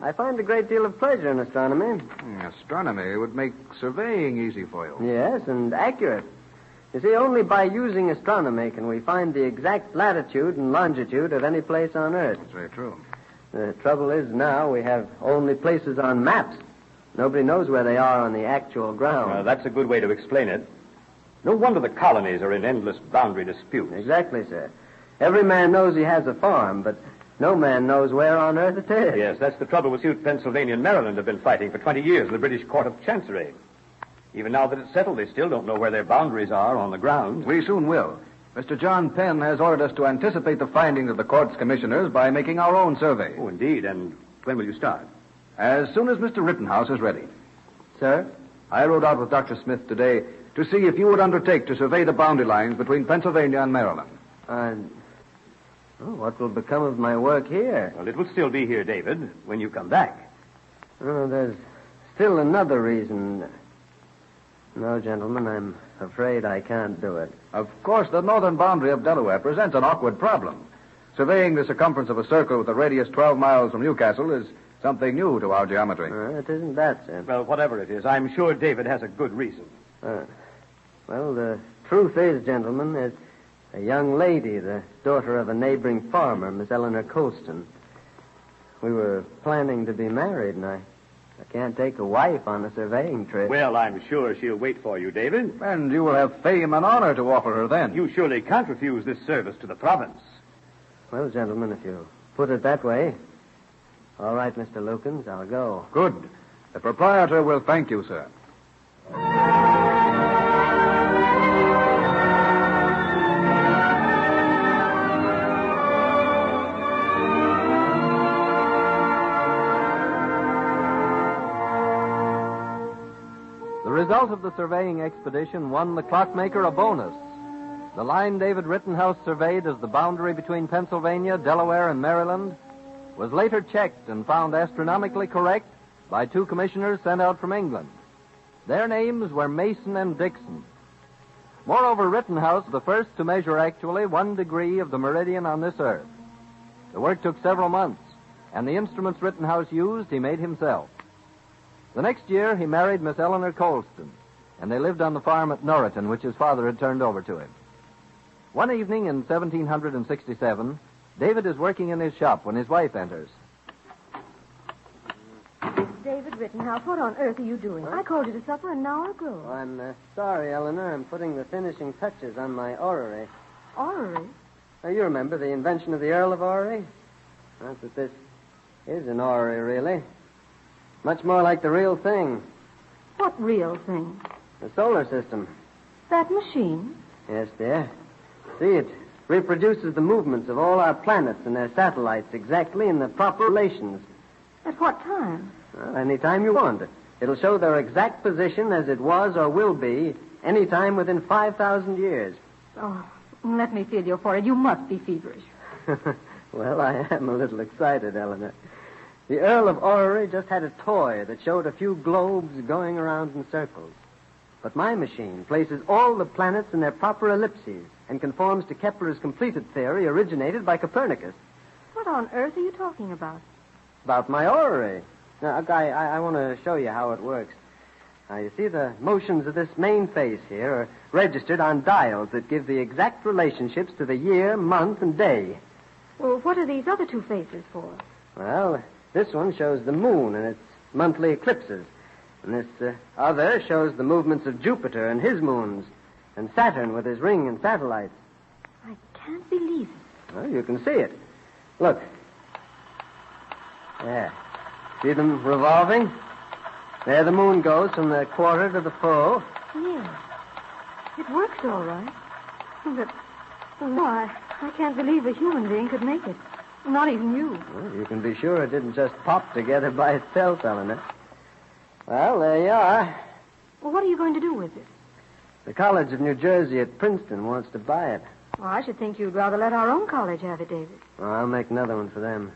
I find a great deal of pleasure in astronomy. Astronomy would make surveying easy for you. Yes, and accurate. You see, only by using astronomy can we find the exact latitude and longitude of any place on Earth. That's very true. The trouble is now we have only places on maps. Nobody knows where they are on the actual ground. That's a good way to explain it. No wonder the colonies are in endless boundary disputes. Exactly, sir. Every man knows he has a farm, but no man knows where on earth it is. Yes, that's the trouble with Pennsylvania and Maryland have been fighting for 20 years in the British Court of Chancery. Even now that it's settled, they still don't know where their boundaries are on the ground. We soon will. Mr. John Penn has ordered us to anticipate the findings of the court's commissioners by making our own survey. Oh, indeed. And when will you start? As soon as Mr. Rittenhouse is ready. Sir? I rode out with Dr. Smith today to see if you would undertake to survey the boundary lines between Pennsylvania and Maryland. What will become of my work here? Well, it will still be here, David, when you come back. Oh, there's still another reason. No, gentlemen, I'm afraid I can't do it. Of course, the northern boundary of Delaware presents an awkward problem. Surveying the circumference of a circle with a radius 12 miles from Newcastle is something new to our geometry. It isn't that, sir. Well, whatever it is, I'm sure David has a good reason. Well, the truth is, gentlemen, A young lady, the daughter of a neighboring farmer, Miss Eleanor Colston. We were planning to be married, and I can't take a wife on a surveying trip. Well, I'm sure she'll wait for you, David. And you will have fame and honor to offer her then. You surely can't refuse this service to the province. Well, gentlemen, if you put it that way. All right, Mr. Lukens, I'll go. Good. The proprietor will thank you, sir. The result of the surveying expedition won the clockmaker a bonus. The line David Rittenhouse surveyed as the boundary between Pennsylvania, Delaware, and Maryland was later checked and found astronomically correct by 2 commissioners sent out from England. Their names were Mason and Dixon. Moreover, Rittenhouse was the first to measure actually 1 degree of the meridian on this earth. The work took several months, and the instruments Rittenhouse used he made himself. The next year, he married Miss Eleanor Colston, and they lived on the farm at Norriton, which his father had turned over to him. One evening in 1767, David is working in his shop when his wife enters. David Rittenhouse, what on earth are you doing? I called you to supper an hour ago. Oh, I'm sorry, Eleanor. I'm putting the finishing touches on my orrery. Orrery? Now, you remember the invention of the Earl of Orrery? Not that this is an orrery, really. Much more like the real thing. What real thing? The solar system. That machine? Yes, dear. See, it reproduces the movements of all our planets and their satellites exactly in the proper relations. At what time? Well, any time you want it. It'll show their exact position as it was or will be any time within 5,000 years. Oh, let me feel your forehead. You must be feverish. Well, I am a little excited, Eleanor. The Earl of Orrery just had a toy that showed a few globes going around in circles. But my machine places all the planets in their proper ellipses and conforms to Kepler's completed theory originated by Copernicus. What on earth are you talking about? About my orrery. Now, I want to show you how it works. Now, you see the motions of this main face here are registered on dials that give the exact relationships to the year, month, and day. Well, what are these other 2 faces for? Well, this one shows the moon and its monthly eclipses. And this other shows the movements of Jupiter and his moons, and Saturn with his ring and satellites. I can't believe it. Well, you can see it. Look. There. See them revolving? There the moon goes from the quarter to the full. Yes. It works all right. But, no, I can't believe a human being could make it. Not even you. Well, you can be sure it didn't just pop together by itself, Eleanor. Well, there you are. Well, what are you going to do with it? The College of New Jersey at Princeton wants to buy it. Well, I should think you'd rather let our own college have it, David. Well, I'll make another one for them.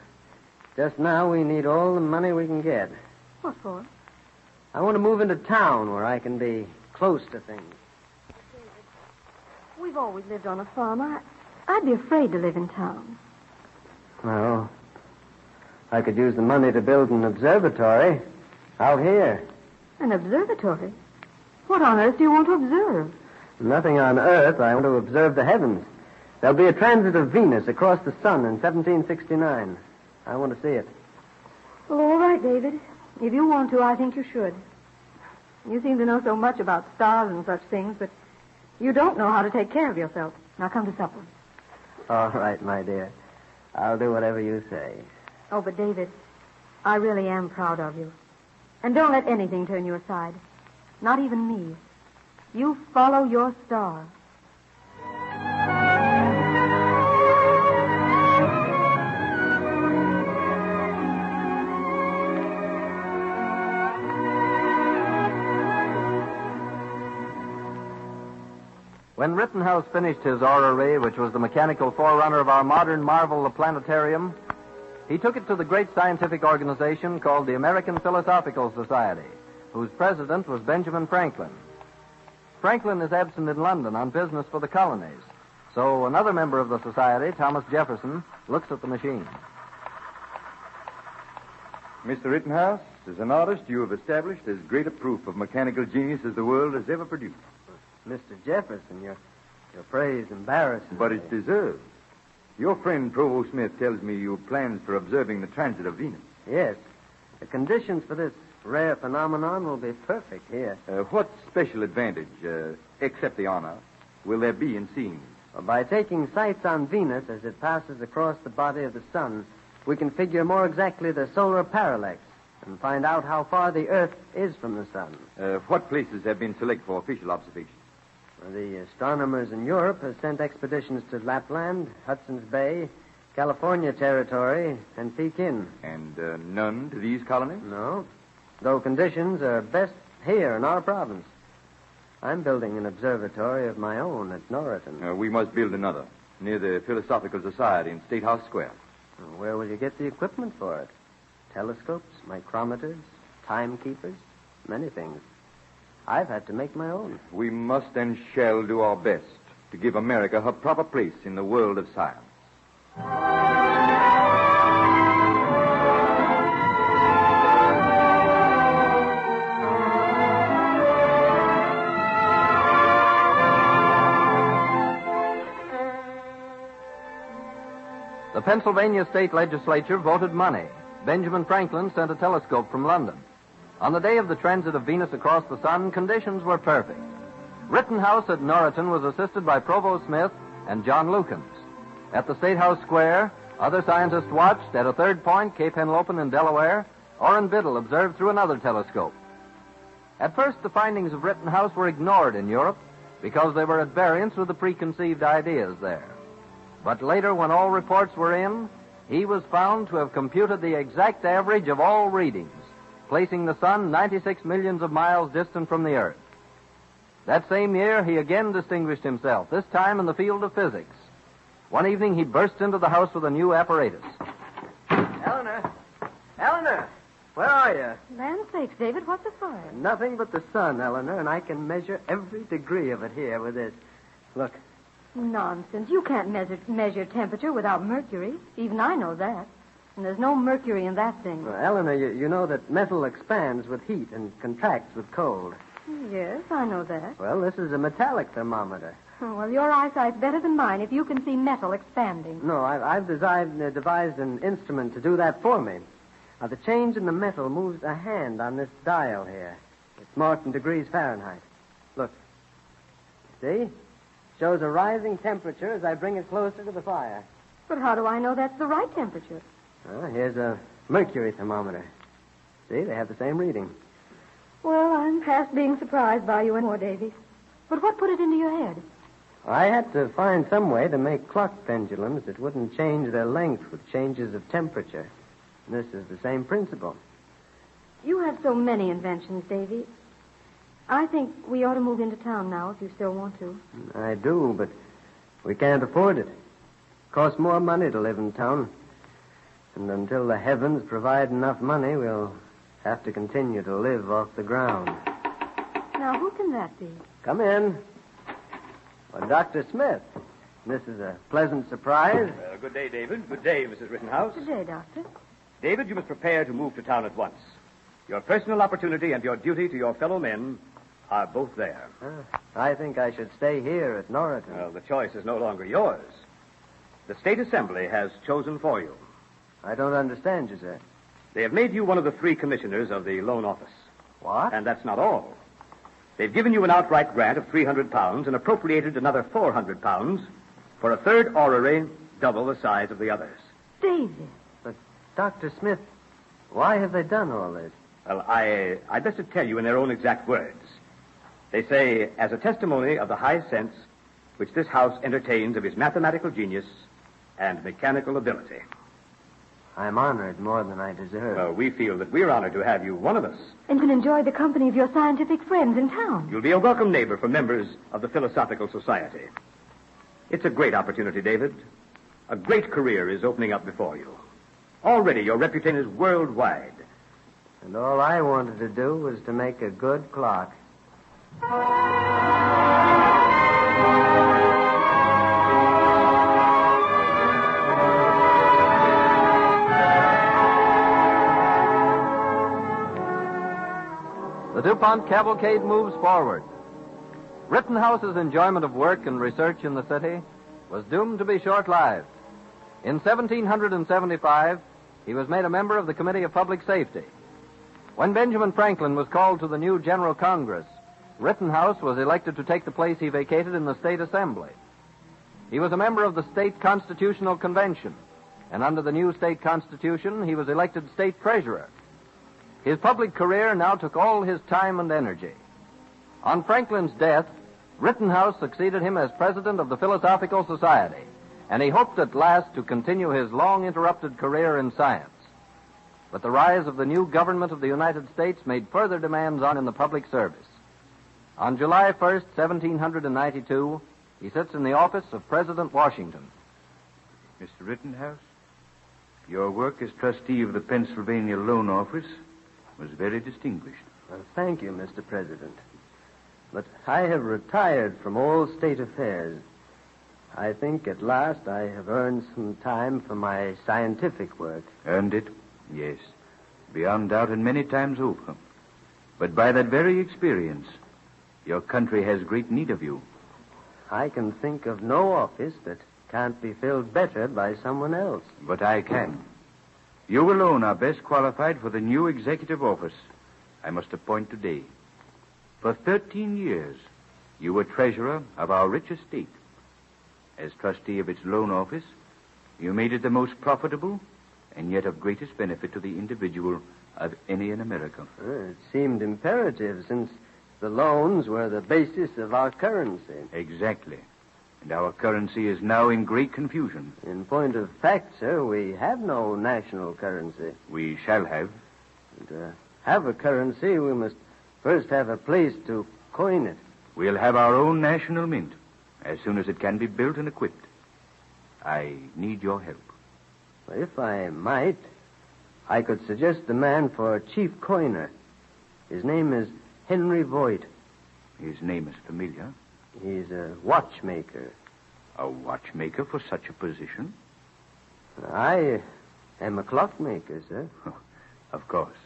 Just now, we need all the money we can get. What for? I want to move into town where I can be close to things. We've always lived on a farm. I'd be afraid to live in town. Well, I could use the money to build an observatory out here. An observatory? What on earth do you want to observe? Nothing on Earth. I want to observe the heavens. There'll be a transit of Venus across the sun in 1769. I want to see it. Well, all right, David. If you want to, I think you should. You seem to know so much about stars and such things, but you don't know how to take care of yourself. Now come to supper. All right, my dear. I'll do whatever you say. Oh, but David, I really am proud of you. And don't let anything turn you aside. Not even me. You follow your star. When Rittenhouse finished his orrery, which was the mechanical forerunner of our modern marvel, the planetarium, he took it to the great scientific organization called the American Philosophical Society, whose president was Benjamin Franklin. Franklin is absent in London on business for the colonies, so another member of the society, Thomas Jefferson, looks at the machine. Mr. Rittenhouse, as an artist, you have established as great a proof of mechanical genius as the world has ever produced. Mr. Jefferson, you're Your praise embarrasses But me. it's deserved. Your friend Provost Smith tells me you have plans for observing the transit of Venus. Yes. The conditions for this rare phenomenon will be perfect here. What special advantage, except the honor, will there be in seeing it? Well, by taking sights on Venus as it passes across the body of the sun, we can figure more exactly the solar parallax and find out how far the Earth is from the sun. What places have been selected for official observation? Well, the astronomers in Europe have sent expeditions to Lapland, Hudson's Bay, California Territory, and Pekin. And none to these colonies? No, though conditions are best here in our province. I'm building an observatory of my own at Norriton. We must build another, near the Philosophical Society in State House Square. Where will you get the equipment for it? Telescopes, micrometers, timekeepers, many things. I've had to make my own. We must and shall do our best to give America her proper place in the world of science. The Pennsylvania state legislature voted money. Benjamin Franklin sent a telescope from London. On the day of the transit of Venus across the sun, conditions were perfect. Rittenhouse at Norriton was assisted by Provost Smith and John Lukens. At the State House Square, other scientists watched. At a third point, Cape Henlopen in Delaware, Orrin Biddle observed through another telescope. At first, the findings of Rittenhouse were ignored in Europe because they were at variance with the preconceived ideas there. But later, when all reports were in, he was found to have computed the exact average of all readings, placing the sun 96 millions of miles distant from the Earth. That same year, he again distinguished himself, this time in the field of physics. One evening, he burst into the house with a new apparatus. Eleanor! Eleanor! Where are you? Land sakes, David, what's the fire? Nothing but the sun, Eleanor, and I can measure every degree of it here with this. Look. Nonsense. You can't measure temperature without mercury. Even I know that. And there's no mercury in that thing. Well, Eleanor, you know that metal expands with heat and contracts with cold. Yes, I know that. Well, this is a metallic thermometer. Oh, well, your eyesight's better than mine if you can see metal expanding. No, I've devised an instrument to do that for me. Now, the change in the metal moves a hand on this dial here. It's marked in degrees Fahrenheit. Look. See? Shows a rising temperature as I bring it closer to the fire. But how do I know that's the right temperature? Well, here's a mercury thermometer. See, they have the same reading. Well, I'm past being surprised by you anymore, Davy. But what put it into your head? I had to find some way to make clock pendulums that wouldn't change their length with changes of temperature. This is the same principle. You have so many inventions, Davy. I think we ought to move into town now if you still want to. I do, but we can't afford it. It costs more money to live in town. And until the heavens provide enough money, we'll have to continue to live off the ground. Now, who can that be? Come in. Well, Dr. Smith. This is a pleasant surprise. Good day, David. Good day, Mrs. Rittenhouse. Good day, Doctor. David, you must prepare to move to town at once. Your personal opportunity and your duty to your fellow men are both there. I think I should stay here at Norriton. Well, the choice is no longer yours. The State Assembly has chosen for you. I don't understand you, sir. They have made you one of the 3 commissioners of the loan office. What? And that's not all. They've given you an outright grant of £300 and appropriated another £400 for a third orrery double the size of the others. David. But, Dr. Smith, why have they done all this? Well, I'd best to tell you in their own exact words. They say, as a testimony of the high sense which this house entertains of his mathematical genius and mechanical ability. I'm honored more than I deserve. Well, we feel that we're honored to have you one of us. And can enjoy the company of your scientific friends in town. You'll be a welcome neighbor for members of the Philosophical Society. It's a great opportunity, David. A great career is opening up before you. Already your reputation is worldwide. And all I wanted to do was to make a good clock. The DuPont cavalcade moves forward. Rittenhouse's enjoyment of work and research in the city was doomed to be short-lived. In 1775, he was made a member of the Committee of Public Safety. When Benjamin Franklin was called to the new General Congress, Rittenhouse was elected to take the place he vacated in the State Assembly. He was a member of the State Constitutional Convention, and under the new state constitution, he was elected state treasurer. His public career now took all his time and energy. On Franklin's death, Rittenhouse succeeded him as president of the Philosophical Society, and he hoped at last to continue his long-interrupted career in science. But the rise of the new government of the United States made further demands on him in the public service. On July 1st, 1792, he sits in the office of President Washington. Mr. Rittenhouse, your work as trustee of the Pennsylvania Loan Office was very distinguished. Well, thank you, Mr. President. But I have retired from all state affairs. I think at last I have earned some time for my scientific work. Earned it? Yes. Beyond doubt and many times over. But by that very experience, your country has great need of you. I can think of no office that can't be filled better by someone else. But I can. You alone are best qualified for the new executive office I must appoint today. For 13 years, you were treasurer of our rich estate. As trustee of its loan office, you made it the most profitable and yet of greatest benefit to the individual of any in America. It seemed imperative since the loans were the basis of our currency. Exactly. And our currency is now in great confusion. In point of fact, sir, we have no national currency. We shall have. And to have a currency, we must first have a place to coin it. We'll have our own national mint as soon as it can be built and equipped. I need your help. If I might, I could suggest the man for chief coiner. His name is Henry Voigt. His name is familiar. He's a watchmaker. A watchmaker for such a position? I am a clockmaker, sir. Of course.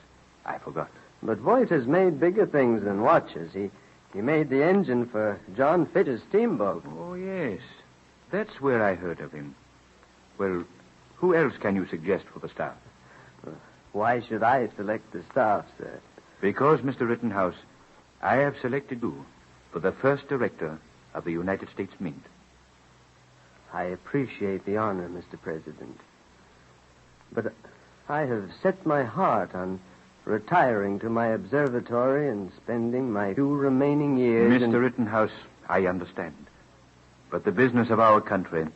I forgot. But Voigt has made bigger things than watches. He made the engine for John Fitter's steamboat. Oh, yes. That's where I heard of him. Well, who else can you suggest for the staff? Why should I select the staff, sir? Because, Mr. Rittenhouse, I have selected you for the first director of the United States Mint. I appreciate the honor, Mr. President. But I have set my heart on retiring to my observatory and spending my 2 remaining years Mr. Rittenhouse, I understand. But the business of our country,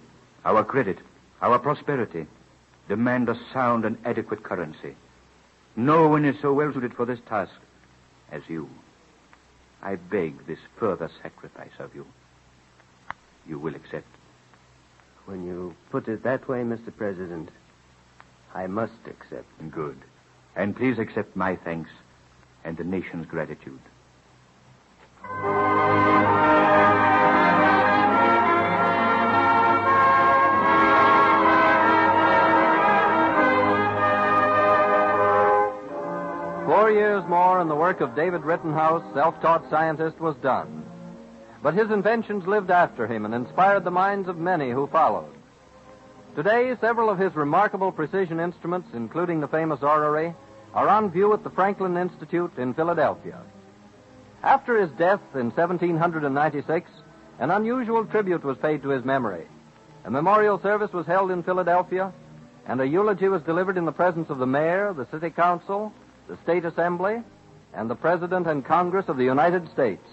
our credit, our prosperity, demand a sound and adequate currency. No one is so well suited for this task as you. I beg this further sacrifice of you. You will accept. When you put it that way, Mr. President, I must accept. Good. And please accept my thanks and the nation's gratitude. 4 years more and the work of David Rittenhouse, self-taught scientist, was done. But his inventions lived after him and inspired the minds of many who followed. Today, several of his remarkable precision instruments, including the famous orrery, are on view at the Franklin Institute in Philadelphia. After his death in 1796, an unusual tribute was paid to his memory. A memorial service was held in Philadelphia, and a eulogy was delivered in the presence of the mayor, the city council, the state assembly, and the president and Congress of the United States.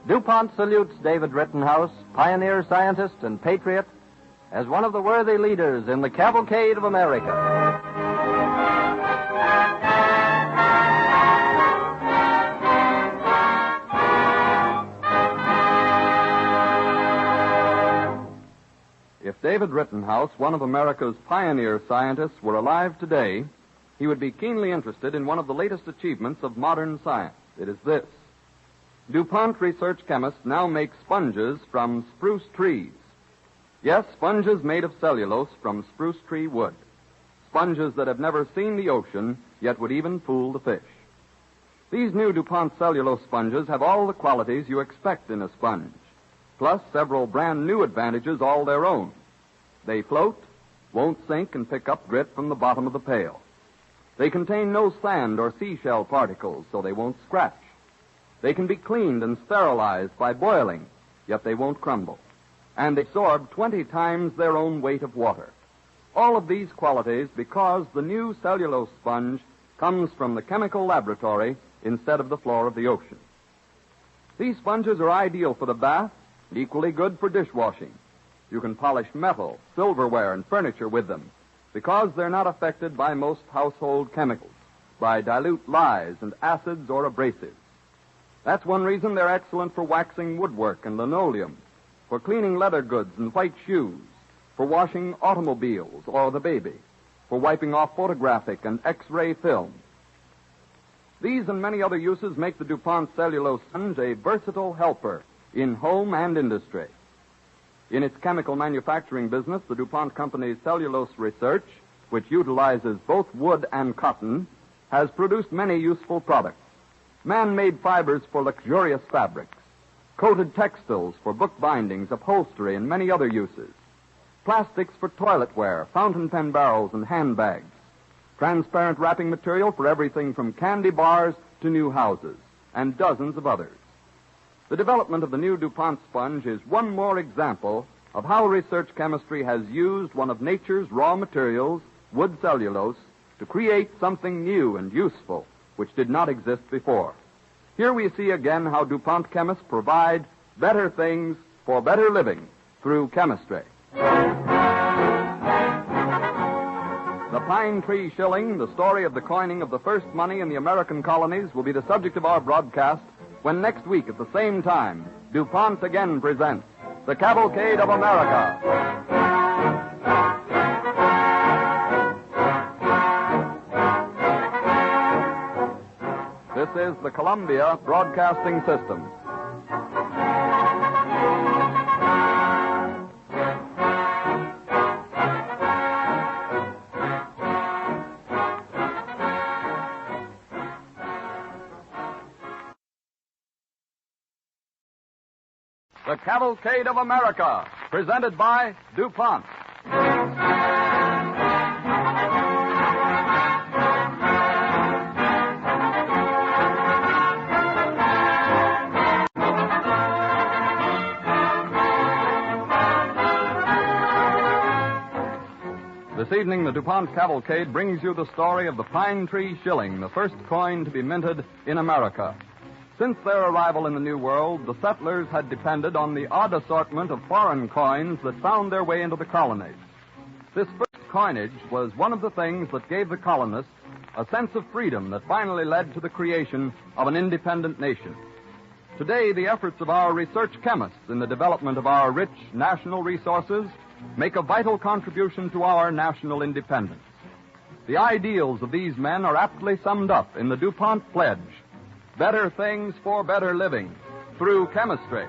DuPont salutes David Rittenhouse, pioneer scientist and patriot, as one of the worthy leaders in the Cavalcade of America. If David Rittenhouse, one of America's pioneer scientists, were alive today, he would be keenly interested in one of the latest achievements of modern science. It is this. DuPont research chemists now make sponges from spruce trees. Yes, sponges made of cellulose from spruce tree wood. Sponges that have never seen the ocean, yet would even fool the fish. These new DuPont cellulose sponges have all the qualities you expect in a sponge, plus several brand new advantages all their own. They float, won't sink and pick up grit from the bottom of the pail. They contain no sand or seashell particles, so they won't scratch. They can be cleaned and sterilized by boiling, yet they won't crumble. And they absorb 20 times their own weight of water. All of these qualities because the new cellulose sponge comes from the chemical laboratory instead of the floor of the ocean. These sponges are ideal for the bath and equally good for dishwashing. You can polish metal, silverware, and furniture with them because they're not affected by most household chemicals, by dilute lyes and acids or abrasives. That's one reason they're excellent for waxing woodwork and linoleum, for cleaning leather goods and white shoes, for washing automobiles or the baby, for wiping off photographic and X-ray film. These and many other uses make the DuPont cellulose sponge a versatile helper in home and industry. In its chemical manufacturing business, the DuPont Company's cellulose research, which utilizes both wood and cotton, has produced many useful products. Man-made fibers for luxurious fabrics, coated textiles for book bindings, upholstery, and many other uses, plastics for toiletware, fountain pen barrels, and handbags, transparent wrapping material for everything from candy bars to new houses, and dozens of others. The development of the new DuPont sponge is one more example of how research chemistry has used one of nature's raw materials, wood cellulose, to create something new and useful which did not exist before. Here we see again how DuPont chemists provide better things for better living through chemistry. The Pine Tree Shilling, the story of the coining of the first money in the American colonies, will be the subject of our broadcast when next week at the same time, DuPont again presents the Cavalcade of America. This is the Columbia Broadcasting System. The Cavalcade of America, presented by DuPont. This evening, the DuPont Cavalcade brings you the story of the Pine Tree Shilling, the first coin to be minted in America. Since their arrival in the New World, the settlers had depended on the odd assortment of foreign coins that found their way into the colonies. This first coinage was one of the things that gave the colonists a sense of freedom that finally led to the creation of an independent nation. Today, the efforts of our research chemists in the development of our rich national resources make a vital contribution to our national independence. The ideals of these men are aptly summed up in the DuPont Pledge: better things for better living through chemistry.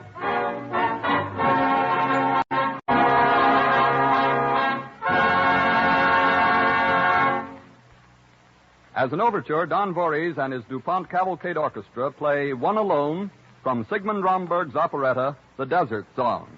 As an overture, Don Voorhees and his DuPont Cavalcade Orchestra play One Alone from Sigmund Romberg's operetta, The Desert Song.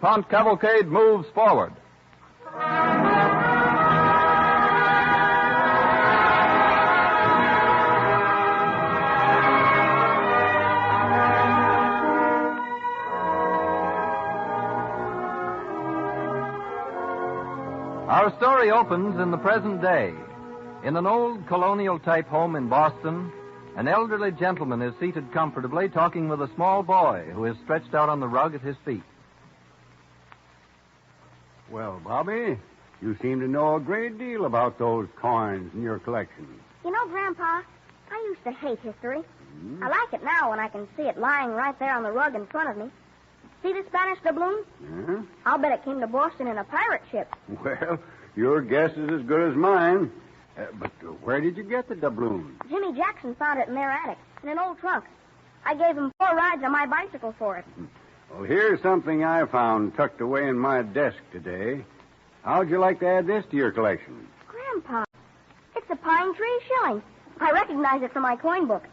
DuPont Cavalcade moves forward. Our story opens in the present day. In an old colonial-type home in Boston, an elderly gentleman is seated comfortably talking with a small boy who is stretched out on the rug at his feet. Well, Bobby, you seem to know a great deal about those coins in your collection. You know, Grandpa, I used to hate history. I like it now when I can see it lying right there on the rug in front of me. See the Spanish doubloon? Yeah? I'll bet it came to Boston in a pirate ship. Well, your guess is as good as mine. But where did you get the doubloon? Jimmy Jackson found it in their attic, in an old trunk. I gave him 4 rides on my bicycle for it. Well, here's something I found tucked away in my desk today. How'd you like to add this to your collection? Grandpa, it's a pine tree shilling. I recognize it from my coin book.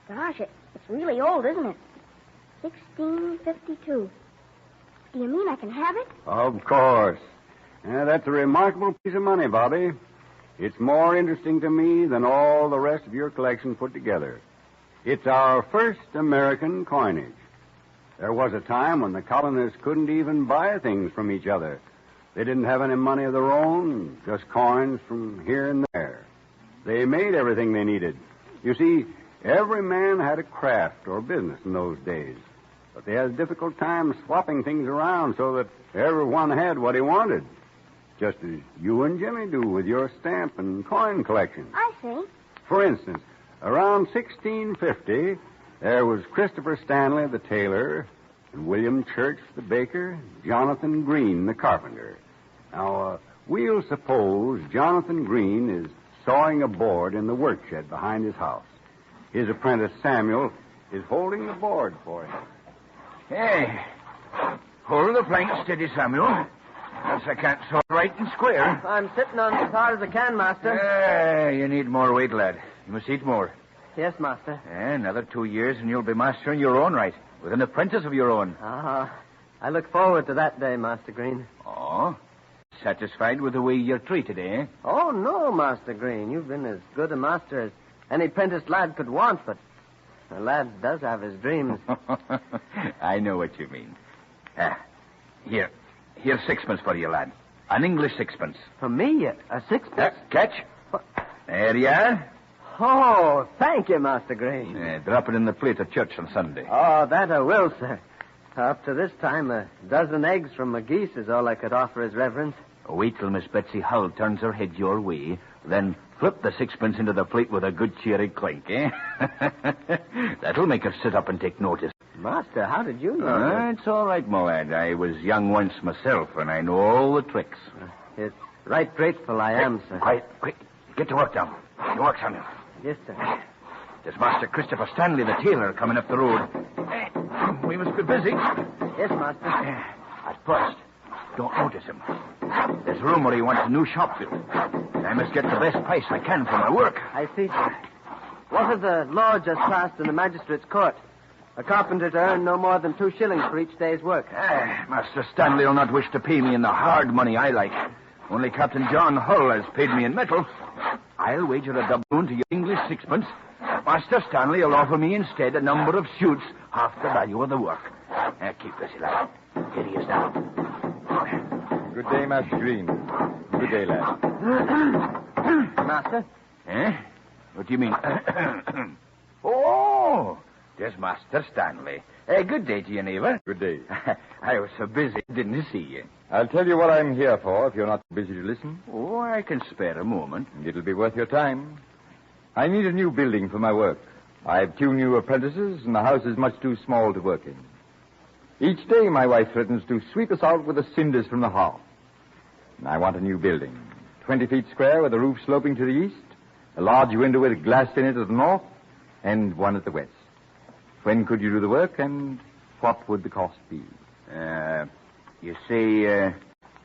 Gosh, it's really old, isn't it? 1652. Do you mean I can have it? Of course. That's a remarkable piece of money, Bobby. It's more interesting to me than all the rest of your collection put together. It's our first American coinage. There was a time when the colonists couldn't even buy things from each other. They didn't have any money of their own, just coins from here and there. They made everything they needed. You see, every man had a craft or business in those days. But they had a difficult time swapping things around so that everyone had what he wanted. Just as you and Jimmy do with your stamp and coin collection. I see. For instance, around 1650, there was Christopher Stanley, the tailor, and William Church, the baker, Jonathan Green, the carpenter. Now, we'll suppose Jonathan Green is sawing a board in the workshed behind his house. His apprentice, Samuel, is holding the board for him. Hey, hold the plank steady, Samuel. Else I can't saw right and square. I'm sitting on as hard as I can, Master. You need more weight, lad. You must eat more. Yes, Master. Another 2 years and you'll be master in your own right, with an apprentice of your own. I look forward to that day, Master Green. Oh? Satisfied with the way you're treated, eh? Oh, no, Master Green. You've been as good a master as any apprentice lad could want, but a lad does have his dreams. I know what you mean. Here's 6pence for you, lad. An English 6pence. For me? A 6pence? Catch. There you are. Oh, thank you, Master Green. Drop it in the plate at church on Sunday. Oh, that I will, sir. Up to this time, a dozen eggs from McGee's is all I could offer his reverence. Wait till Miss Betsy Hull turns her head your way, then flip the 6pence into the plate with a good cheery clink, eh? That'll make her sit up and take notice. Master, how did you know? It's all right, my lad. I was young once myself, and I know all the tricks. It's right grateful I am, sir. Quiet, quick. Get to work, Tom. Get to work, Samuel. Yes, sir. There's Master Christopher Stanley, the tailor, coming up the road. We must be busy. Yes, Master. At first, don't notice him. There's a rumor he wants a new shop built. And I must get the best price I can for my work. I see, sir. What if the law just passed in the magistrate's court? A carpenter to earn no more than 2 shillings for each day's work. Master Stanley will not wish to pay me in the hard money I like. Only Captain John Hull has paid me in metal. I'll wager a doubloon to your English 6pence. Master Stanley will offer me instead a number of suits, half the value of the work. Keep busy, lad. Here he is now. Good day, Master Green. Good day, lad. Master? What do you mean? Oh, there's Master Stanley. Good day to you, neighbor. Good day. I was so busy, didn't see you. I'll tell you what I'm here for if you're not busy to listen. Oh, I can spare a moment. It'll be worth your time. I need a new building for my work. I have 2 new apprentices, and the house is much too small to work in. Each day, my wife threatens to sweep us out with the cinders from the hearth. And I want a new building, 20 feet square with a roof sloping to the east, a large window with glass in it at the north, and one at the west. When could you do the work, and what would the cost be? You say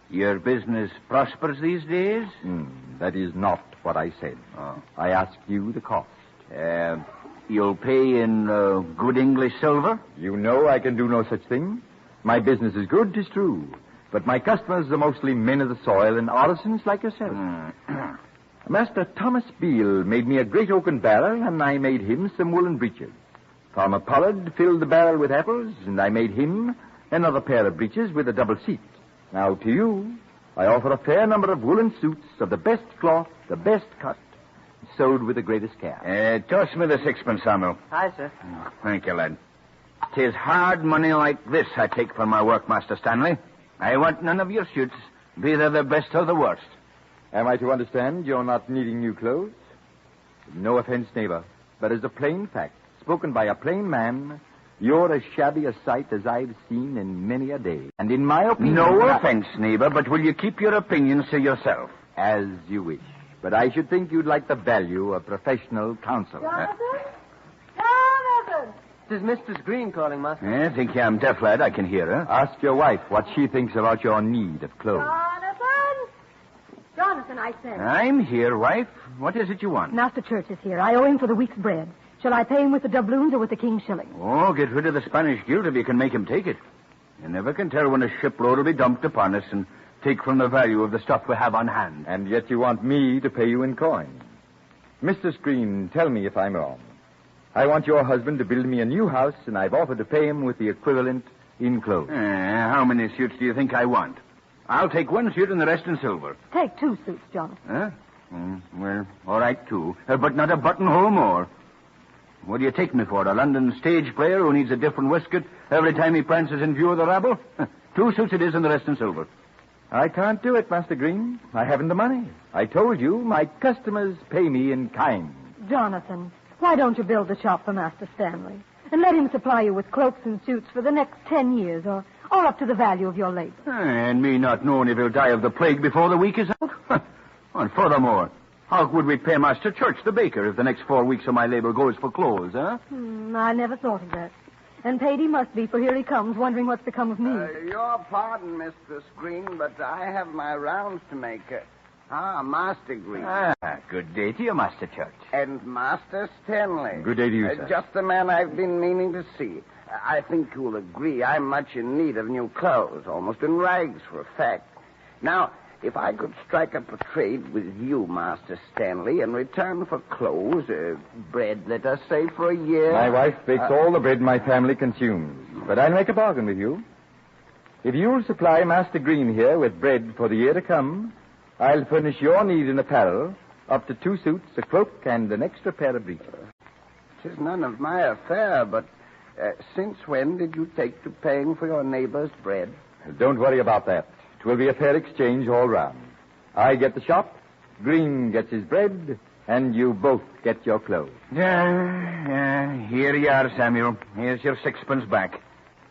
your business prospers these days? That is not what I said. I ask you the cost. You'll pay in good English silver? You know I can do no such thing. My business is good, 'tis true. But my customers are mostly men of the soil and artisans like yourself. Master Thomas Beale made me a great oaken barrel, and I made him some woolen breeches. Farmer Pollard filled the barrel with apples, and I made him another pair of breeches with a double seat. Now, to you, I offer a fair number of woolen suits of the best cloth, the best cut, sewed with the greatest care. Toss me the sixpence, Samuel. Aye, sir. Thank you, lad. 'Tis hard money like this I take for my work, Master Stanley. I want none of your suits, be they the best or the worst. Am I to understand you're not needing new clothes? No offense, neighbor, but as a plain fact, spoken by a plain man, you're as shabby a sight as I've seen in many a day. And in my opinion... No offense, neighbor, but will you keep your opinions to yourself? As you wish. But I should think you'd like the value of professional counsel. Jonathan? It is Mrs. Green calling, Master. I think I'm deaf, lad. I can hear her. Ask your wife what she thinks about your need of clothes. Jonathan, I said. I'm here, wife. What is it you want? Master Church is here. I owe him for the week's bread. Shall I pay him with the doubloons or with the king's shilling? Oh, get rid of the Spanish guilt if you can make him take it. You never can tell when a shipload will be dumped upon us and take from the value of the stuff we have on hand. And yet you want me to pay you in coin. Mr. Screen, tell me if I'm wrong. I want your husband to build me a new house, and I've offered to pay him with the equivalent in clothes. How many suits do you think I want? I'll take one suit and the rest in silver. Take 2 suits, Jonathan. Huh? Well, all right, 2. But not a buttonhole more. What do you take me for, a London stage player who needs a different waistcoat every time he prances in view of the rabble? 2 suits it is and the rest in silver. I can't do it, Master Green. I haven't the money. I told you my customers pay me in kind. Jonathan, why don't you build a shop for Master Stanley and let him supply you with cloaks and suits for the next 10 years or up to the value of your labor? And me not knowing if he'll die of the plague before the week is out? And furthermore, how would we pay Master Church, the baker, if the next 4 weeks of my labor goes for clothes, huh? I never thought of that. And paid he must be, for here he comes, wondering what's become of me. Your pardon, Mistress Green, but I have my rounds to make. Master Green. Good day to you, Master Church. And Master Stanley. Good day to you, sir. Just the man I've been meaning to see. I think you'll agree I'm much in need of new clothes, almost in rags, for a fact. Now, if I could strike up a trade with you, Master Stanley, in return for clothes, bread, let us say, for a year... My wife bakes all the bread my family consumes, but I'll make a bargain with you. If you'll supply Master Green here with bread for the year to come, I'll furnish your need in apparel, up to 2 suits, a cloak, and an extra pair of breeches. 'Tis none of my affair, but since when did you take to paying for your neighbor's bread? Don't worry about that. It will be a fair exchange all round. I get the shop, Green gets his bread, and you both get your clothes. Here you are, Samuel. Here's your 6pence back.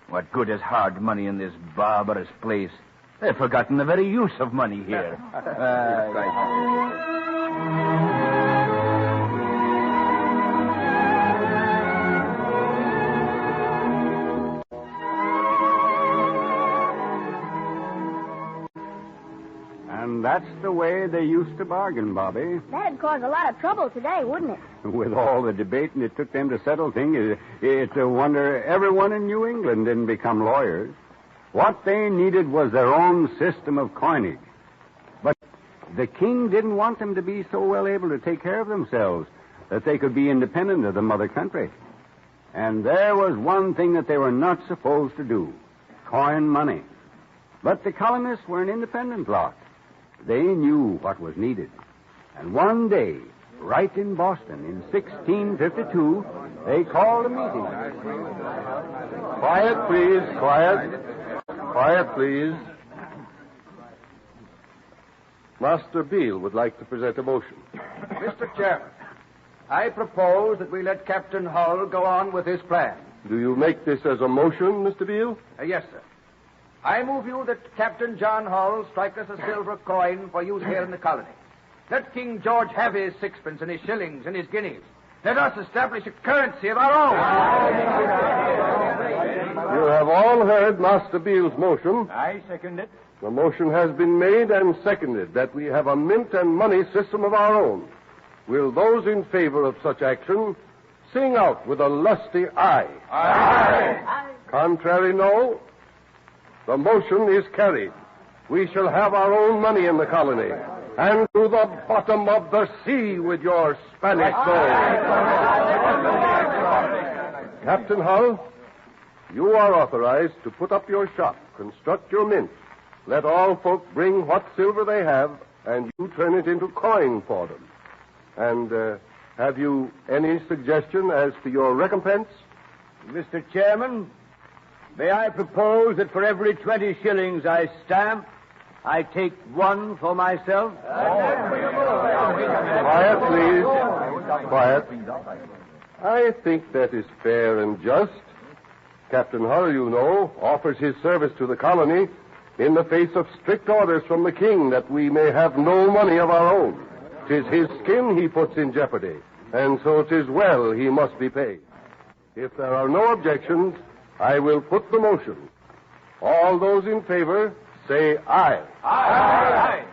What good is hard money in this barbarous place? They've forgotten the very use of money here. And that's the way they used to bargain, Bobby. That'd cause a lot of trouble today, wouldn't it? With all the debating it took them to settle things, it's a wonder everyone in New England didn't become lawyers. What they needed was their own system of coinage. But the king didn't want them to be so well able to take care of themselves that they could be independent of the mother country. And there was one thing that they were not supposed to do, coin money. But the colonists were an independent lot. They knew what was needed. And one day, right in Boston in 1652, they called a meeting. Quiet, please, quiet. Quiet, please. Master Beale would like to present a motion. Mr. Chairman, I propose that we let Captain Hull go on with his plan. Do you make this as a motion, Mr. Beale? Yes, sir. I move you that Captain John Hull strike us a silver coin for use here in the colony. Let King George have his 6pence and his shillings and his guineas. Let us establish a currency of our own. You have all heard Master Beale's motion. I second it. The motion has been made and seconded that we have a mint and money system of our own. Will those in favor of such action sing out with a lusty aye? Aye. Contrary, no? The motion is carried. We shall have our own money in the colony. And to the bottom of the sea with your Spanish gold. Captain Hull, you are authorized to put up your shop, construct your mint. Let all folk bring what silver they have, and you turn it into coin for them. And have you any suggestion as to your recompense? Mr. Chairman, may I propose that for every 20 shillings I stamp, I take one for myself? Quiet, please. Quiet. I think that is fair and just. Captain Hull, you know, offers his service to the colony in the face of strict orders from the king that we may have no money of our own. 'Tis his skin he puts in jeopardy, and so 'tis well he must be paid. If there are no objections, I will put the motion. All those in favor, say aye. Aye.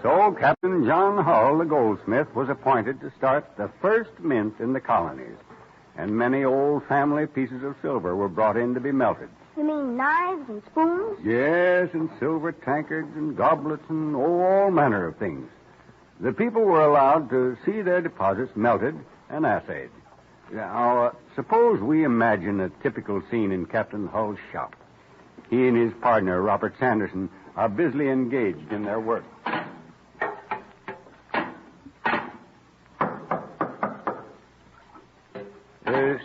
So Captain John Hull, the goldsmith, was appointed to start the first mint in the colonies. And many old family pieces of silver were brought in to be melted. You mean knives and spoons? Yes, and silver tankards and goblets and all manner of things. The people were allowed to see their deposits melted and assayed. Now, suppose we imagine a typical scene in Captain Hull's shop. He and his partner, Robert Sanderson, are busily engaged in their work.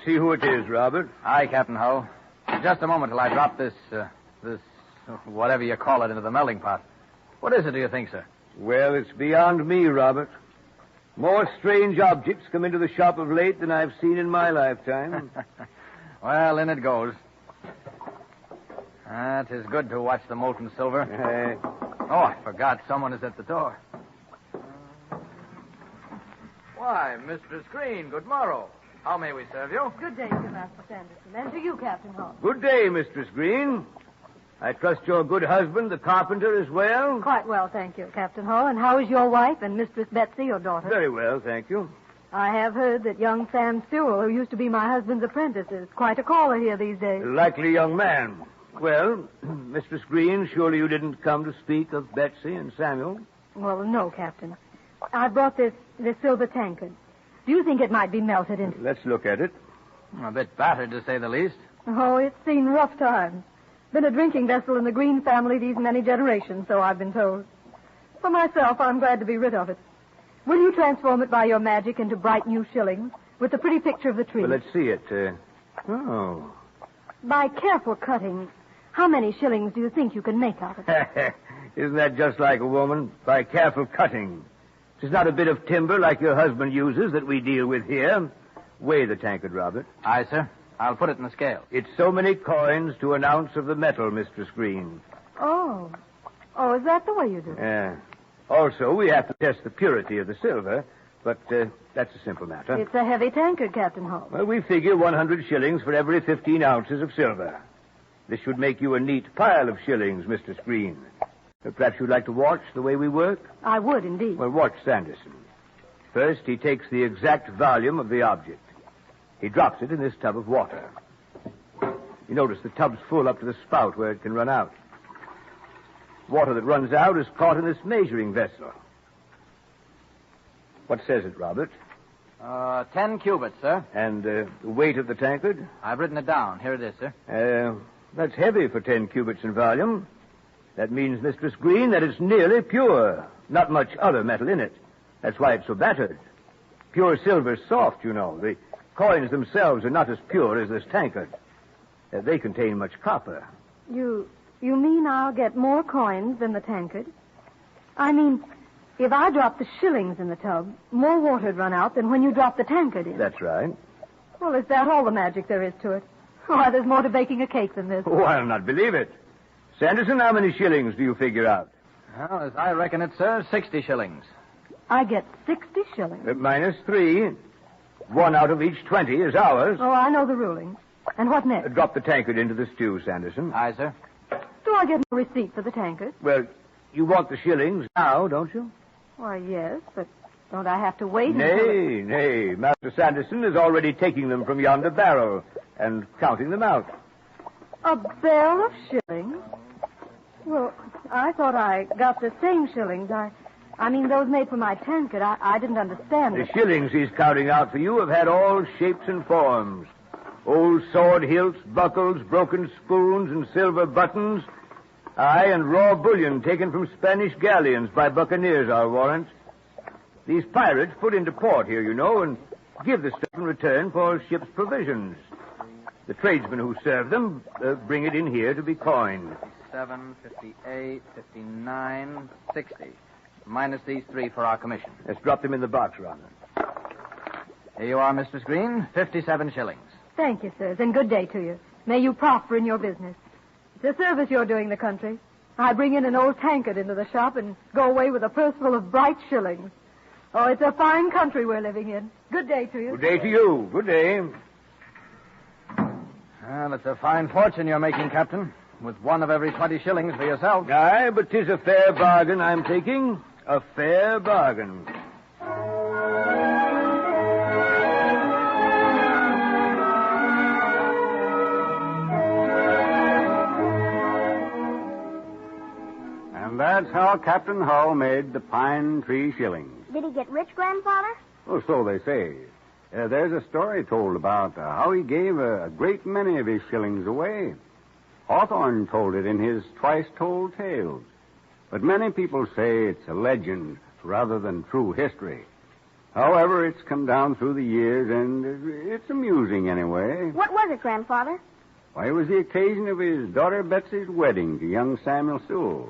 See who it is, Robert. Aye, Captain Hull. Just a moment till I drop this, whatever you call it, into the melting pot. What is it, do you think, sir? Well, it's beyond me, Robert. More strange objects come into the shop of late than I've seen in my lifetime. Well, in it goes. It is good to watch the molten silver. Oh, I forgot. Someone is at the door. Why, Mistress Green, good morrow. How may we serve you? Good day, Sir Master Sanderson. And to you, Captain Hull. Good day, Mistress Green. I trust your good husband, the carpenter, is well? Quite well, thank you, Captain Hull. And how is your wife and Mistress Betsy, your daughter? Very well, thank you. I have heard that young Sam Sewell, who used to be my husband's apprentice, is quite a caller here these days. A likely young man. Well, Mistress Green, surely you didn't come to speak of Betsy and Samuel? Well, no, Captain. I brought this silver tankard. Do you think it might be melted into... Let's look at it. A bit battered, to say the least. Oh, it's seen rough times. Been a drinking vessel in the Green family these many generations, so I've been told. For myself, I'm glad to be rid of it. Will you transform it by your magic into bright new shillings with the pretty picture of the tree? Well, let's see it. Oh. By careful cutting, how many shillings do you think you can make out of it? Isn't that just like a woman? By careful cutting. It's not a bit of timber like your husband uses that we deal with here. Weigh the tankard, Robert. Aye, sir. I'll put it in the scale. It's so many coins to an ounce of the metal, Mistress Green. Oh. Oh, is that the way you do it? Yeah. Also, we have to test the purity of the silver, but that's a simple matter. It's a heavy tankard, Captain Hull. Well, we figure 100 shillings for every 15 ounces of silver. This should make you a neat pile of shillings, Mistress Green. Perhaps you'd like to watch the way we work? I would, indeed. Well, watch Sanderson. First, he takes the exact volume of the object. He drops it in this tub of water. You notice the tub's full up to the spout where it can run out. Water that runs out is caught in this measuring vessel. What says it, Robert? 10 cubits, sir. And the weight of the tankard? I've written it down. Here it is, sir. That's heavy for 10 cubits in volume. That means, Mistress Green, that it's nearly pure. Not much other metal in it. That's why it's so battered. Pure silver's soft, you know. The coins themselves are not as pure as this tankard. They contain much copper. You mean I'll get more coins than the tankard? I mean, if I drop the shillings in the tub, more water'd run out than when you drop the tankard in. That's right. Well, is that all the magic there is to it? Why, there's more to baking a cake than this. Oh, I'll not believe it. Sanderson, how many shillings do you figure out? Well, as I reckon it, sir, 60 shillings. I get 60 shillings. Minus 3. 1 out of each 20 is ours. Oh, I know the ruling. And what next? Drop the tankard into the stew, Sanderson. Aye, sir. Do I get a receipt for the tankard? Well, You want the shillings now, don't you? Why, yes, but don't I have to wait Nay, nay. Master Sanderson is already taking them from yonder barrel and counting them out. A barrel of shillings? Well, I thought I got the same shillings. I mean, those made for my tankard. I didn't understand The it. shillings he's counting out for you have had all shapes and forms. Old sword hilts, buckles, broken spoons, and silver buttons. Aye, and raw bullion taken from Spanish galleons by buccaneers, I'll warrant. These pirates put into port here, you know, and give the stuff in return for ship's provisions. The tradesmen who serve them bring it in here to be coined. 57, 58, 59, 60. Minus these 3 for our commission. Let's drop them in the box, Ronald. Here you are, Mistress Green. 57 shillings. Thank you, sirs, and good day to you. May you prosper in your business. It's a service you're doing the country. I bring in an old tankard into the shop and go away with a purse full of bright shillings. Oh, it's a fine country we're living in. Good day to you. Good day to you. Good day. Well, it's a fine fortune you're making, Captain. With 1 of every 20 shillings for yourself. Aye, but 'tis a fair bargain I'm taking. A fair bargain. And that's how Captain Hull made the pine tree shillings. Did he get rich, Grandfather? Well, so they say. There's a story told about how he gave a great many of his shillings away. Hawthorne told it in his Twice-Told Tales. But many people say it's a legend rather than true history. However, it's come down through the years, and it's amusing anyway. What was it, Grandfather? Why, it was the occasion of his daughter Betsy's wedding to young Samuel Sewell.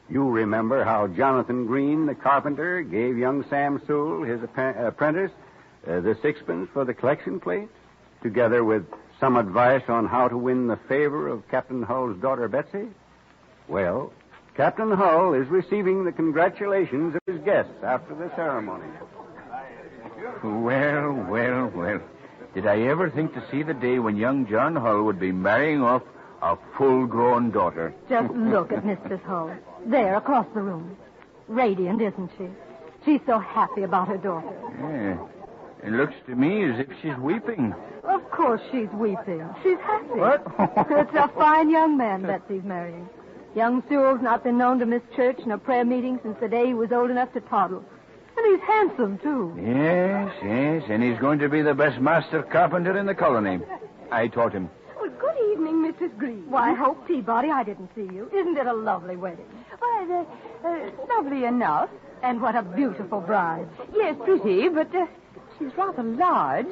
You remember how Jonathan Green, the carpenter, gave young Sam Sewell, his apprentice, the 6pence for the collection plate, together with some advice on how to win the favor of Captain Hull's daughter Betsy? Well, Captain Hull is receiving the congratulations of his guests after the ceremony. Well, well, well. Did I ever think to see the day when young John Hull would be marrying off a full-grown daughter? Just look at Mistress Hull. There, across the room. Radiant, isn't she? She's so happy about her daughter. Yeah. It looks to me as if she's weeping. Of course she's weeping. She's happy. What? It's a fine young man Betsy's marrying. Young Sewell's not been known to miss church nor prayer meeting since the day he was old enough to toddle. And he's handsome, too. Yes, yes, and he's going to be the best master carpenter in the colony. I taught him. Well, good evening, Mrs. Green. Why, Hope Peabody, I didn't see you. Isn't it a lovely wedding? Why, lovely enough. And what a beautiful bride. Yes, pretty, but she's rather large.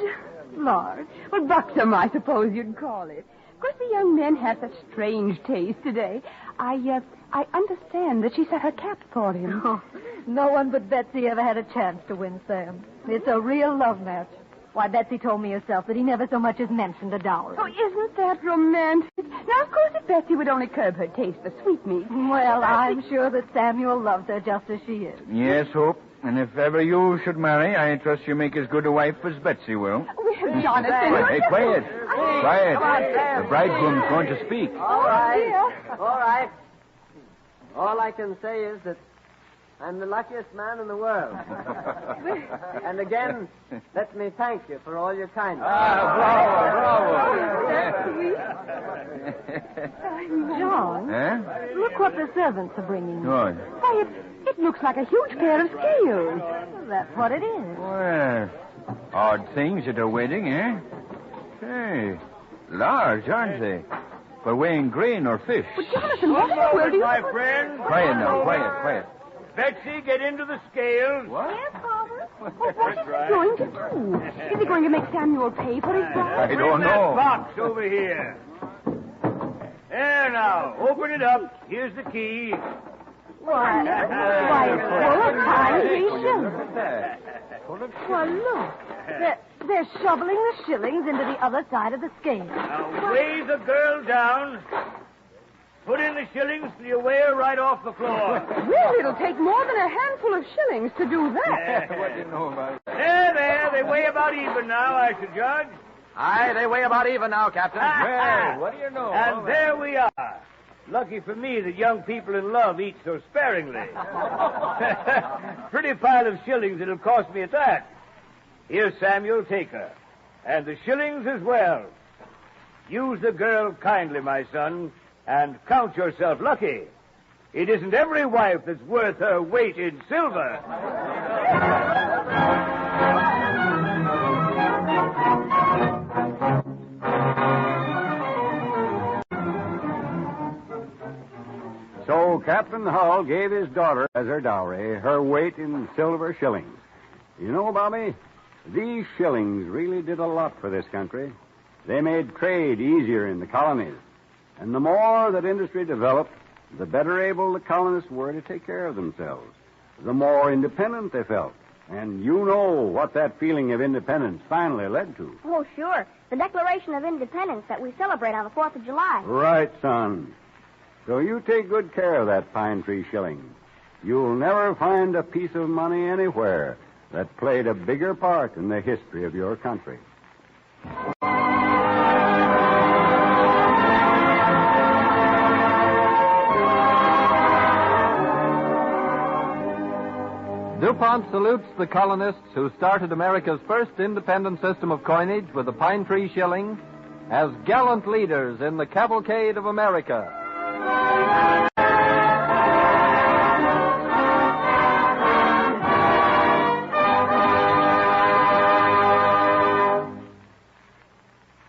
Large? Well, buxom, I suppose you'd call it. Of course, the young men have such strange taste today. I understand that she set her cap for him. Oh, no one but Betsy ever had a chance to win Sam. It's a real love match. Why, Betsy told me herself that he never so much as mentioned a dowry. Oh, isn't that romantic? Now, of course, if Betsy would only curb her taste for sweetmeats. Well, I'm sure that Samuel loves her just as she is. Yes, Hope. And if ever you should marry, I trust you make as good a wife as Betsy will. Well, Jonathan. Hey, quiet. Quiet. The bridegroom's going to speak. All right. All right. All I can say is that I'm the luckiest man in the world. And again, let me thank you for all your kindness. John, look what the servants are bringing. Good. Why, it looks like a huge pair of scales. That's what it is. Well, odd things at a wedding, eh? Hey, large, aren't they? For weighing grain or fish. But, Jonathan, what in the world do you... My friend. Quiet now, quiet. Betsy, get into the scales. What? Yes, Father. Well, what is he going to do? Is he going to make Samuel pay for his bride? I don't know. That box over here. There now, open it up. Here's the key. Why, full of pine tree shillings. Well, look. They're shoveling the shillings into the other side of the scale. Now, weigh the girl down. Put in the shillings till you weigh her right off the floor. Really, it'll take more than a handful of shillings to do that. What do you know about it? There. They weigh about even now, I should judge. Aye, they weigh about even now, Captain. Well, what do you know? And there we are. Lucky for me that young people in love eat so sparingly. Pretty pile of shillings it'll cost me at that. Here, Samuel, take her. And the shillings as well. Use the girl kindly, my son, and count yourself lucky. It isn't every wife that's worth her weight in silver. So Captain Hull gave his daughter as her dowry her weight in silver shillings. You know, Bobby, these shillings really did a lot for this country. They made trade easier in the colonies. And the more that industry developed, the better able the colonists were to take care of themselves. The more independent they felt. And you know what that feeling of independence finally led to. Oh, sure. The Declaration of Independence that we celebrate on the 4th of July. Right, son. So you take good care of that pine tree shilling. You'll never find a piece of money anywhere that played a bigger part in the history of your country. DuPont salutes the colonists who started America's first independent system of coinage with the pine tree shilling as gallant leaders in the Cavalcade of America.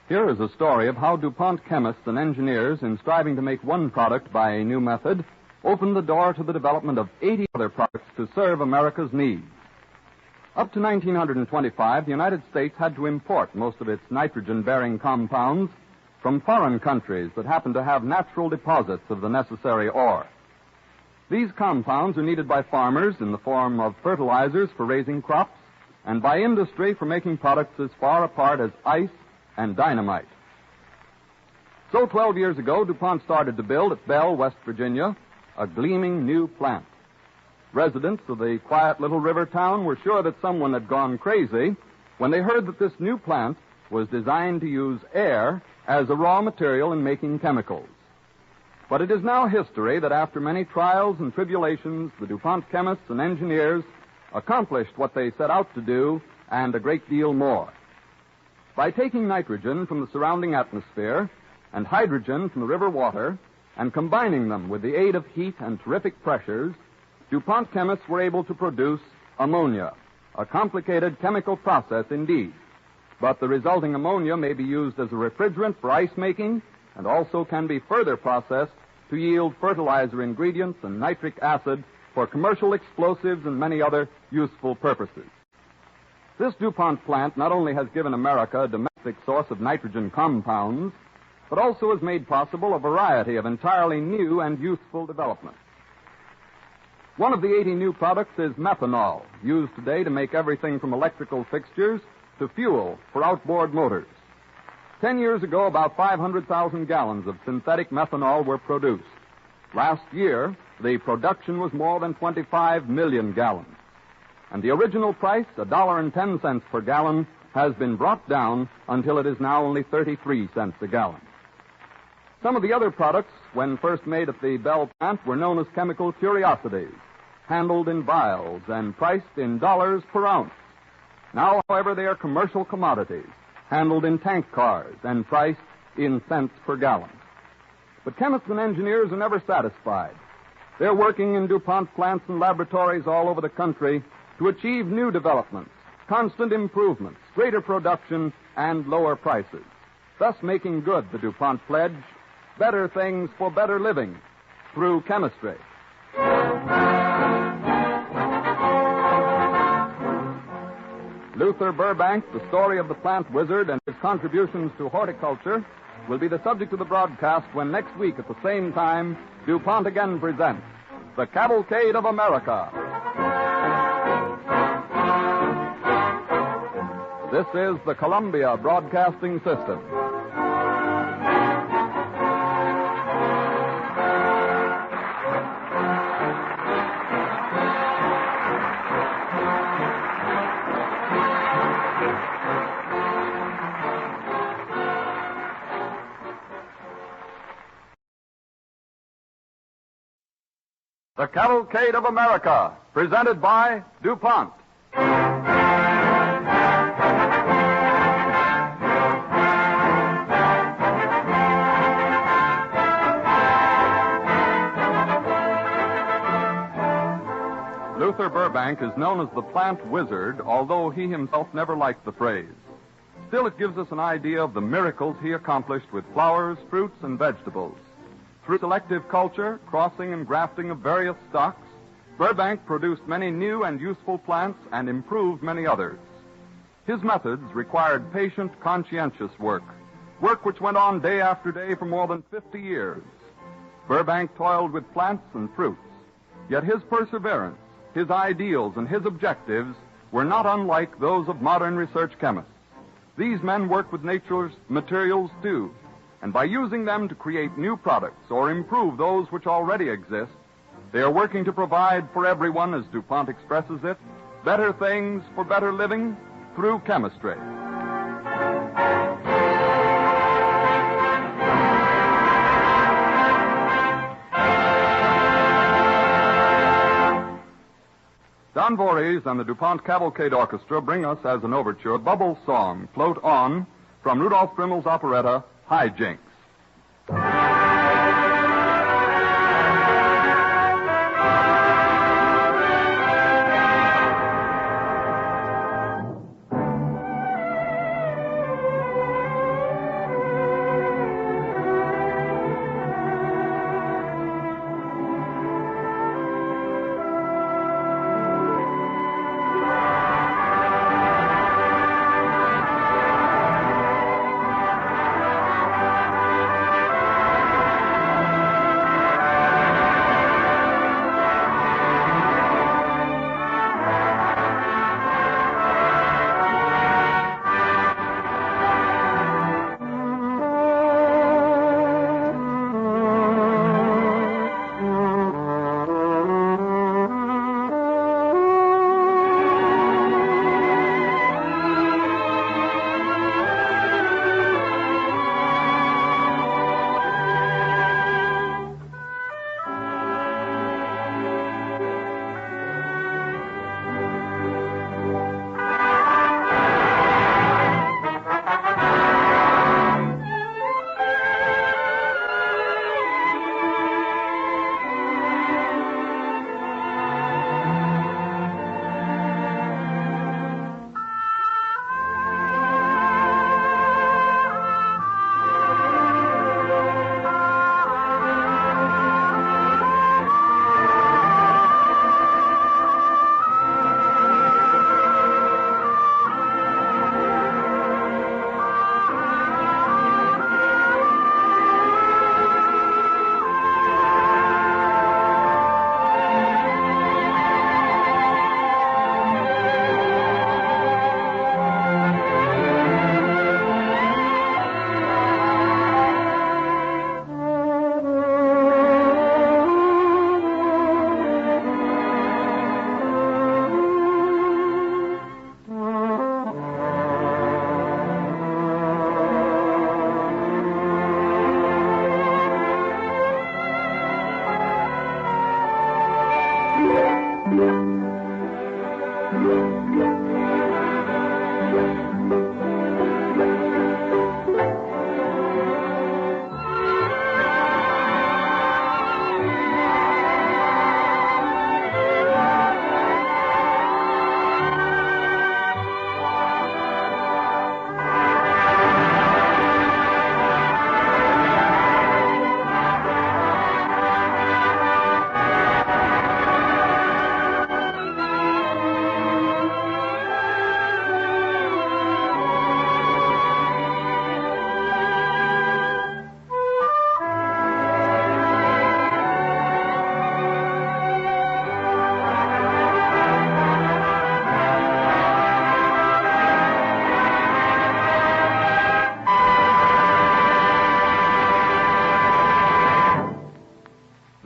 Here is a story of how DuPont chemists and engineers, in striving to make one product by a new method, opened the door to the development of 80 other products to serve America's needs. Up to 1925, the United States had to import most of its nitrogen-bearing compounds from foreign countries that happened to have natural deposits of the necessary ore. These compounds are needed by farmers in the form of fertilizers for raising crops and by industry for making products as far apart as ice and dynamite. So 12 years ago, DuPont started to build at Bell, West Virginia, a gleaming new plant. Residents of the quiet little river town were sure that someone had gone crazy when they heard that this new plant was designed to use air as a raw material in making chemicals. But it is now history that after many trials and tribulations, the DuPont chemists and engineers accomplished what they set out to do and a great deal more. By taking nitrogen from the surrounding atmosphere and hydrogen from the river water and combining them with the aid of heat and terrific pressures, DuPont chemists were able to produce ammonia, a complicated chemical process indeed. But the resulting ammonia may be used as a refrigerant for ice making and also can be further processed to yield fertilizer ingredients and nitric acid for commercial explosives and many other useful purposes. This DuPont plant not only has given America a domestic source of nitrogen compounds, but also has made possible a variety of entirely new and useful developments. One of the 80 new products is methanol, used today to make everything from electrical fixtures to fuel for outboard motors. 10 years ago, about 500,000 gallons of synthetic methanol were produced. Last year, the production was more than 25 million gallons. And the original price, $1.10 per gallon, has been brought down until it is now only 33 cents a gallon. Some of the other products, when first made at the Bell plant, were known as chemical curiosities, handled in vials and priced in dollars per ounce. Now, however, they are commercial commodities, handled in tank cars and priced in cents per gallon. But chemists and engineers are never satisfied. They're working in DuPont plants and laboratories all over the country to achieve new developments, constant improvements, greater production, and lower prices, thus making good the DuPont pledge, better things for better living, through chemistry. Luther Burbank, the story of the plant wizard and his contributions to horticulture, will be the subject of the broadcast when next week at the same time, DuPont again presents The Cavalcade of America. This is the Columbia Broadcasting System. The Cavalcade of America, presented by DuPont. Luther Burbank is known as the plant wizard, although he himself never liked the phrase. Still, it gives us an idea of the miracles he accomplished with flowers, fruits, and vegetables. Through selective culture, crossing and grafting of various stocks, Burbank produced many new and useful plants and improved many others. His methods required patient, conscientious work which went on day after day for more than 50 years. Burbank toiled with plants and fruits, yet his perseverance, his ideals, and his objectives were not unlike those of modern research chemists. These men work with nature's materials, too, and by using them to create new products or improve those which already exist, they are working to provide for everyone, as DuPont expresses it, better things for better living through chemistry. Don Voorhees and the DuPont Cavalcade Orchestra bring us as an overture Bubble Song, Float On, from Rudolf Friml's operetta, High Jinks.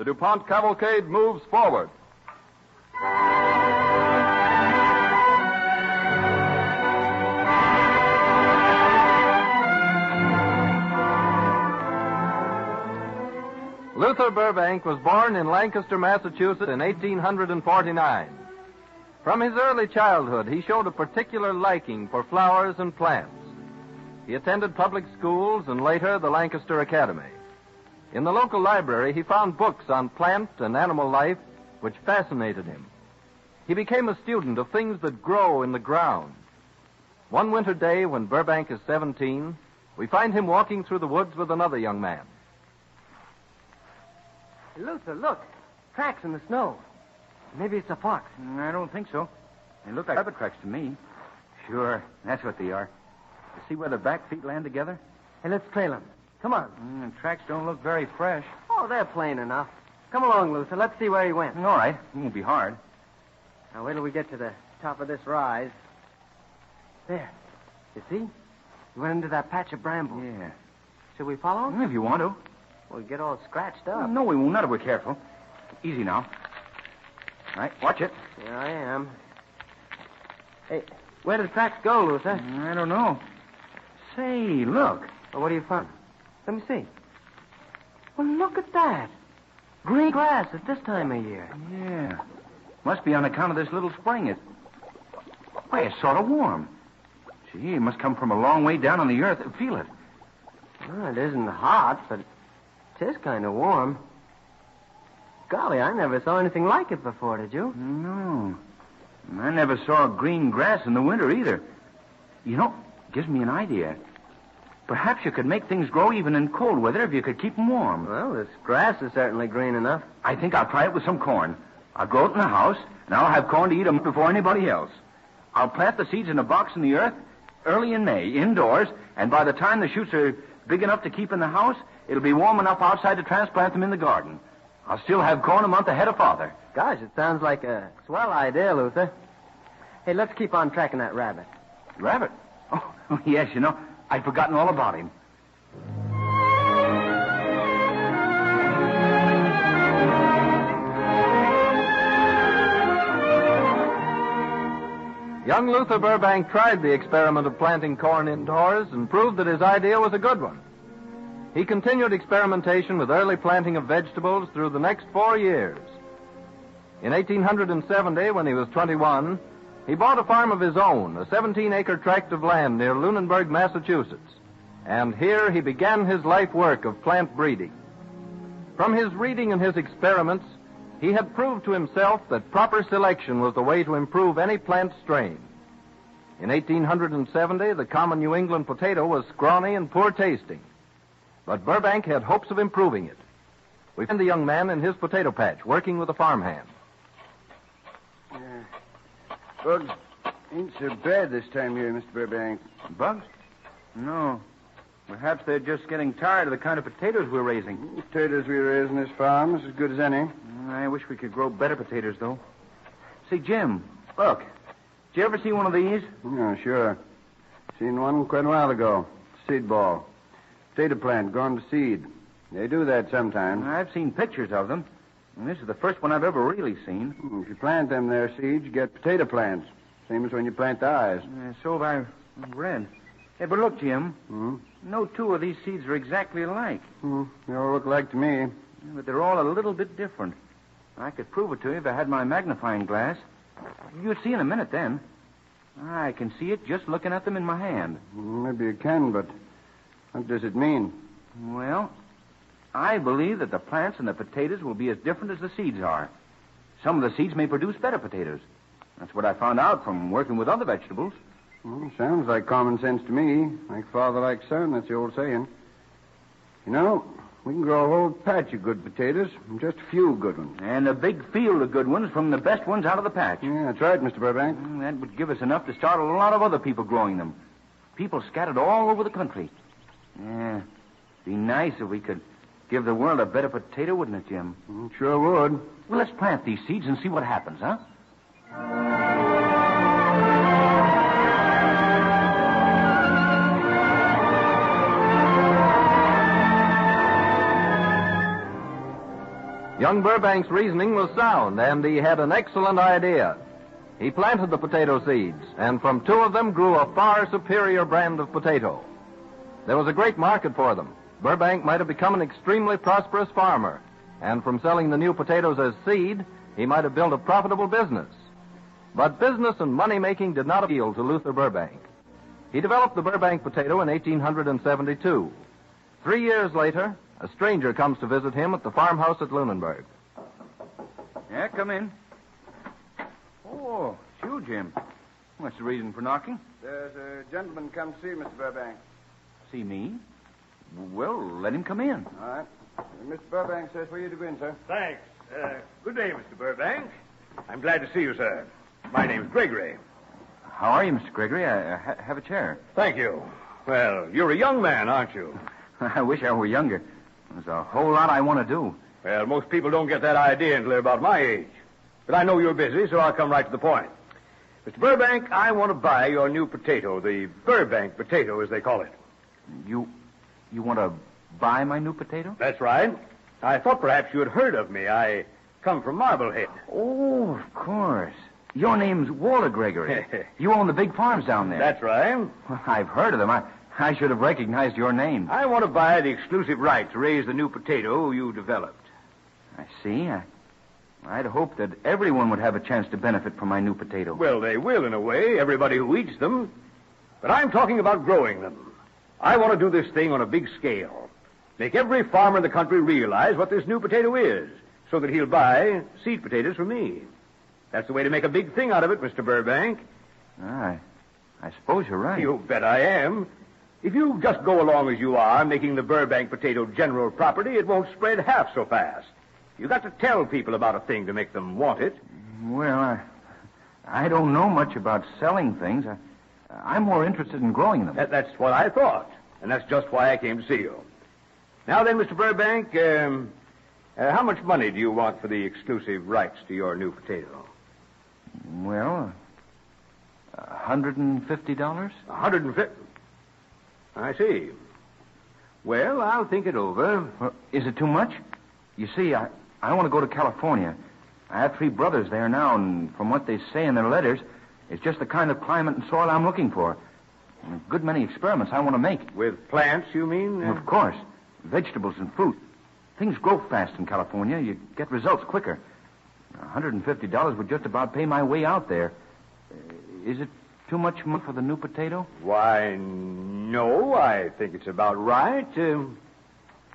The DuPont Cavalcade moves forward. Luther Burbank was born in Lancaster, Massachusetts in 1849. From his early childhood, he showed a particular liking for flowers and plants. He attended public schools and later the Lancaster Academy. In the local library, he found books on plant and animal life which fascinated him. He became a student of things that grow in the ground. One winter day when Burbank is 17, we find him walking through the woods with another young man. Luther, look. Tracks in the snow. Maybe it's a fox. I don't think so. They look like rabbit tracks to me. Sure, that's what they are. You see where the back feet land together? Hey, let's trail them. Come on. The tracks don't look very fresh. Oh, they're plain enough. Come along, Luther. Let's see where he went. All right. It won't be hard. Now, wait till we get to the top of this rise. There. You see? He went into that patch of brambles. Yeah. Should we follow him? If you want to. We'll get all scratched up. No, we won't. Not if we're careful. Easy now. All right, watch it. Yeah, I am. Hey, where did the tracks go, Luther? I don't know. Say, look. Well, what do you find? Let me see. Well, look at that. Green grass at this time of year. Yeah. Must be on account of this little spring. Why, it's sort of warm. Gee, it must come from a long way down on the earth. Feel it. Well, it isn't hot, but it is kind of warm. Golly, I never saw anything like it before, did you? No. I never saw green grass in the winter either. You know, it gives me an idea. Perhaps you could make things grow even in cold weather if you could keep them warm. Well, this grass is certainly green enough. I think I'll try it with some corn. I'll grow it in the house, and I'll have corn to eat them before anybody else. I'll plant the seeds in a box in the earth early in May, indoors, and by the time the shoots are big enough to keep in the house, it'll be warm enough outside to transplant them in the garden. I'll still have corn a month ahead of Father. Gosh, it sounds like a swell idea, Luther. Hey, let's keep on tracking that rabbit. Rabbit? Oh, yes, you know, I'd forgotten all about him. Young Luther Burbank tried the experiment of planting corn indoors and proved that his idea was a good one. He continued experimentation with early planting of vegetables through the next 4 years. In 1870, when he was 21, he bought a farm of his own, a 17-acre tract of land near Lunenburg, Massachusetts. And here he began his life work of plant breeding. From his reading and his experiments, he had proved to himself that proper selection was the way to improve any plant strain. In 1870, the common New England potato was scrawny and poor tasting. But Burbank had hopes of improving it. We find the young man in his potato patch, working with a farmhand. Bugs ain't so bad this time of year, Mr. Burbank. Bugs? No. Perhaps they're just getting tired of the kind of potatoes we're raising. The potatoes we raise on this farm is as good as any. I wish we could grow better potatoes, though. Say, Jim, look. Did you ever see one of these? Yeah, sure. Seen one quite a while ago. Seed ball. Potato plant grown to seed. They do that sometimes. I've seen pictures of them. And this is the first one I've ever really seen. If you plant them there seeds, you get potato plants. Same as when you plant the eyes. So have I read. Hey, but look, Jim. No two of these seeds are exactly alike. They all look alike to me. But they're all a little bit different. I could prove it to you if I had my magnifying glass. You'd see in a minute then. I can see it just looking at them in my hand. Maybe you can, but what does it mean? Well, I believe that the plants and the potatoes will be as different as the seeds are. Some of the seeds may produce better potatoes. That's what I found out from working with other vegetables. Sounds like common sense to me. Like father, like son, that's the old saying. You know, we can grow a whole patch of good potatoes and just a few good ones. And a big field of good ones from the best ones out of the patch. Yeah, that's right, Mr. Burbank. That would give us enough to start a lot of other people growing them. People scattered all over the country. Yeah, be nice if we could give the world a better potato, wouldn't it, Jim? Sure would. Well, let's plant these seeds and see what happens, huh? Young Burbank's reasoning was sound, and he had an excellent idea. He planted the potato seeds, and from 2 of them grew a far superior brand of potato. There was a great market for them. Burbank might have become an extremely prosperous farmer, and from selling the new potatoes as seed, he might have built a profitable business. But business and money-making did not appeal to Luther Burbank. He developed the Burbank potato in 1872. 3 years later, a stranger comes to visit him at the farmhouse at Lunenburg. Yeah, come in. Oh, it's you, Jim. What's the reason for knocking? There's a gentleman come to see you, Mr. Burbank. See me? Well, let him come in. All right. Mr. Burbank says for you to go in, sir. Thanks. Good day, Mr. Burbank. I'm glad to see you, sir. My name's Gregory. How are you, Mr. Gregory? Have a chair. Thank you. Well, you're a young man, aren't you? I wish I were younger. There's a whole lot I want to do. Well, most people don't get that idea until they're about my age. But I know you're busy, so I'll come right to the point. Mr. Burbank, I want to buy your new potato, the Burbank potato, as they call it. You want to buy my new potato? That's right. I thought perhaps you had heard of me. I come from Marblehead. Oh, of course. Your name's Walter Gregory. You own the big farms down there. That's right. Well, I've heard of them. I should have recognized your name. I want to buy the exclusive right to raise the new potato you developed. I see. I'd hoped that everyone would have a chance to benefit from my new potato. Well, they will in a way, everybody who eats them. But I'm talking about growing them. I want to do this thing on a big scale. Make every farmer in the country realize what this new potato is, so that he'll buy seed potatoes from me. That's the way to make a big thing out of it, Mr. Burbank. I suppose you're right. You bet I am. If you just go along as you are, making the Burbank potato general property, it won't spread half so fast. You got to tell people about a thing to make them want it. Well, I don't know much about selling things. I'm more interested in growing them. That's what I thought, and that's just why I came to see you. Now then, Mr. Burbank, how much money do you want for the exclusive rights to your new potato? Well, $150? $150? I see. Well, I'll think it over. Well, is it too much? You see, I want to go to California. I have 3 brothers there now, and from what they say in their letters, it's just the kind of climate and soil I'm looking for. And a good many experiments I want to make. With plants, you mean? Of course. Vegetables and fruit. Things grow fast in California. You get results quicker. $150 would just about pay my way out there. Is it too much money for the new potato? Why, no. I think it's about right.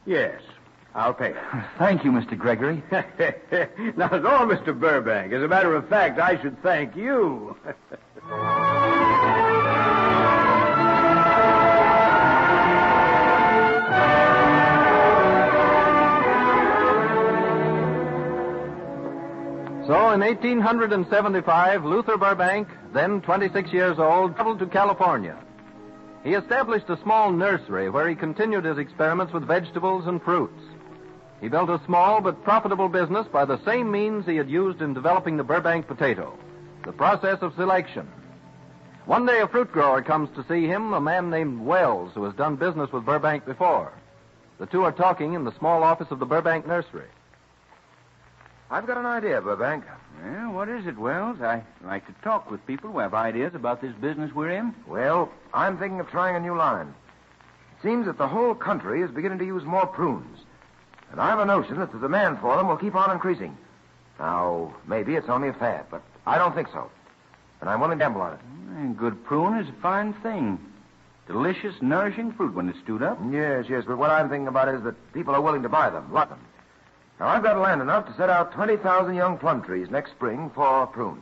Yes, I'll pay it. Thank you, Mr. Gregory. Not at all, Mr. Burbank. As a matter of fact, I should thank you. So in 1875, Luther Burbank, then 26 years old, traveled to California. He established a small nursery where he continued his experiments with vegetables and fruits. He built a small but profitable business by the same means he had used in developing the Burbank potato, the process of selection. One day a fruit grower comes to see him, a man named Wells, who has done business with Burbank before. The two are talking in the small office of the Burbank nursery. I've got an idea, Burbank. Well, what is it, Wells? I like to talk with people who have ideas about this business we're in. Well, I'm thinking of trying a new line. It seems that the whole country is beginning to use more prunes. And I've a notion that the demand for them will keep on increasing. Now, maybe it's only a fad, but I don't think so. And I'm willing to gamble on it. And good prune is a fine thing. Delicious, nourishing fruit when it's stewed up. Yes, but what I'm thinking about is that people are willing to buy them, lot them. Now, I've got land enough to set out 20,000 young plum trees next spring for prunes.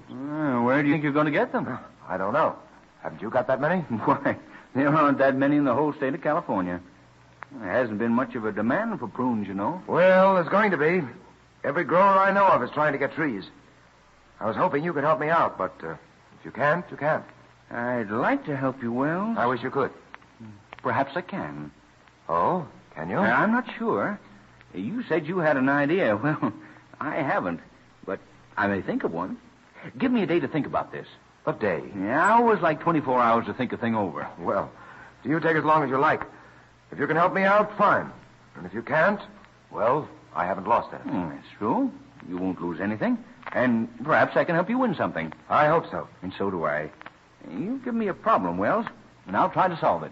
Where do you think you're going to get them? I don't know. Haven't you got that many? Why, there aren't that many in the whole state of California. There hasn't been much of a demand for prunes, you know. Well, there's going to be. Every grower I know of is trying to get trees. I was hoping you could help me out, but if you can't, you can't. I'd like to help you, Wells. I wish you could. Perhaps I can. Oh, can you? I'm not sure. You said you had an idea. Well, I haven't, but I may think of one. Give me a day to think about this. What day? Yeah, I always like 24 hours to think a thing over. Well, do you take as long as you like. If you can help me out, fine. And if you can't, well, I haven't lost anything. That's true. You won't lose anything. And perhaps I can help you win something. I hope so. And so do I. You give me a problem, Wells, and I'll try to solve it.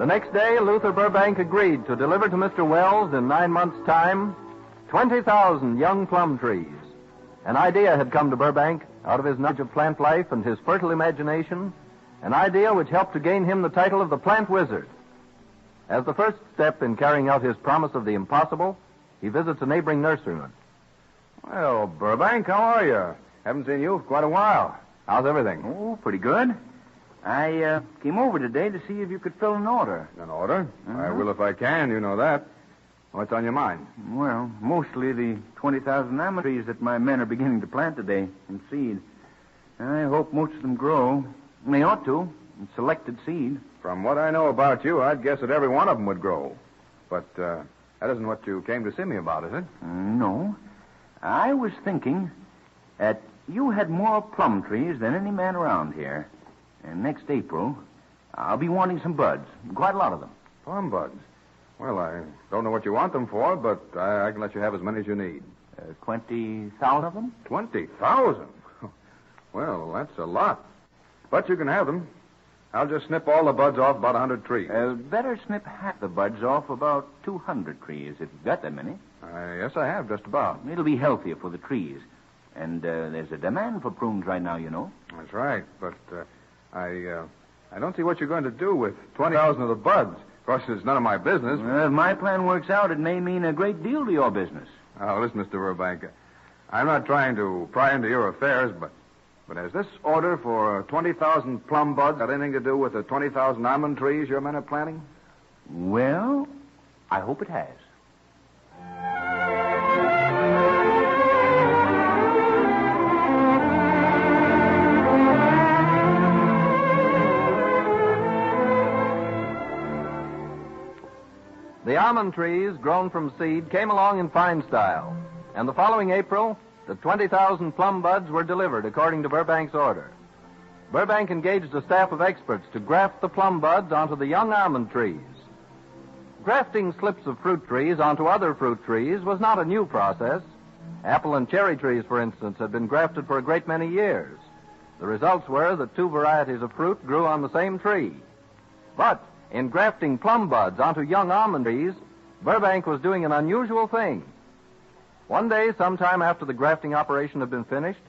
next day, Luther Burbank agreed to deliver to Mr. Wells in 9 months' time 20,000 young plum trees. An idea had come to Burbank out of his knowledge of plant life and his fertile imagination, an idea which helped to gain him the title of the Plant Wizard. As the first step in carrying out his promise of the impossible, he visits a neighboring nurseryman. Well, Burbank, how are you? Haven't seen you for quite a while. How's everything? Oh, pretty good. I came over today to see if you could fill an order. An order? I will if I can, you know that. What's on your mind? Well, mostly the 20,000 almond trees that my men are beginning to plant today in seed. I hope most of them grow. And they ought to, in selected seed. From what I know about you, I'd guess that every one of them would grow. But that isn't what you came to see me about, is it? No. I was thinking that you had more plum trees than any man around here. And next April, I'll be wanting some buds. Quite a lot of them. Plum buds? Well, I don't know what you want them for, but I can let you have as many as you need. 20,000 of them? 20,000? Well, that's a lot. But you can have them. I'll just snip all the buds off about 100 trees. Better snip half the buds off about 200 trees, if you've got that many. Yes, I have, just about. It'll be healthier for the trees. And there's a demand for prunes right now, you know. That's right, but I don't see what you're going to do with 20,000 of the buds. Of course, it's none of my business. If my plan works out, it may mean a great deal to your business. Oh, listen, Mr. Burbank, I'm not trying to pry into your affairs, but has this order for 20,000 plum buds got anything to do with the 20,000 almond trees your men are planting? Well, I hope it has. The almond trees, grown from seed, came along in fine style. And the following April, the 20,000 plum buds were delivered according to Burbank's order. Burbank engaged a staff of experts to graft the plum buds onto the young almond trees. Grafting slips of fruit trees onto other fruit trees was not a new process. Apple and cherry trees, for instance, had been grafted for a great many years. The results were that two varieties of fruit grew on the same tree. But in grafting plum buds onto young almond trees, Burbank was doing an unusual thing. One day, sometime after the grafting operation had been finished,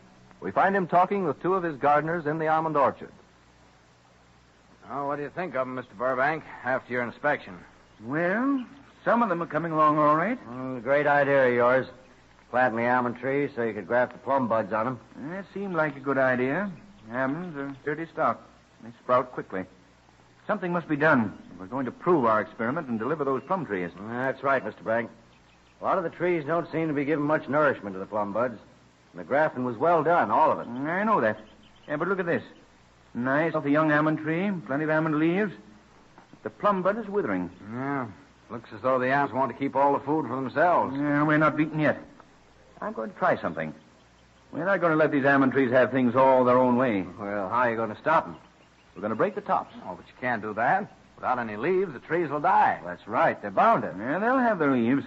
we find him talking with two of his gardeners in the almond orchard. Oh, what do you think of them, Mr. Burbank, after your inspection? Well, some of them are coming along all right. Great idea of yours. Planting the almond trees so you could graft the plum buds on them. That seemed like a good idea. Almonds are dirty stock. They sprout quickly. Something must be done. We're going to prove our experiment and deliver those plum trees. That's right, Mr. Bank. A lot of the trees don't seem to be giving much nourishment to the plum buds. And the grafting was well done, all of it. I know that. Yeah, but look at this. Nice, healthy young almond tree, plenty of almond leaves. The plum bud is withering. Yeah. Looks as though the almonds want to keep all the food for themselves. Yeah, we're not beaten yet. I'm going to try something. We're not going to let these almond trees have things all their own way. Well, how are you going to stop them? We're going to break the tops. Oh, but you can't do that. Without any leaves, the trees will die. That's right. They're bound to. Yeah, they'll have their leaves.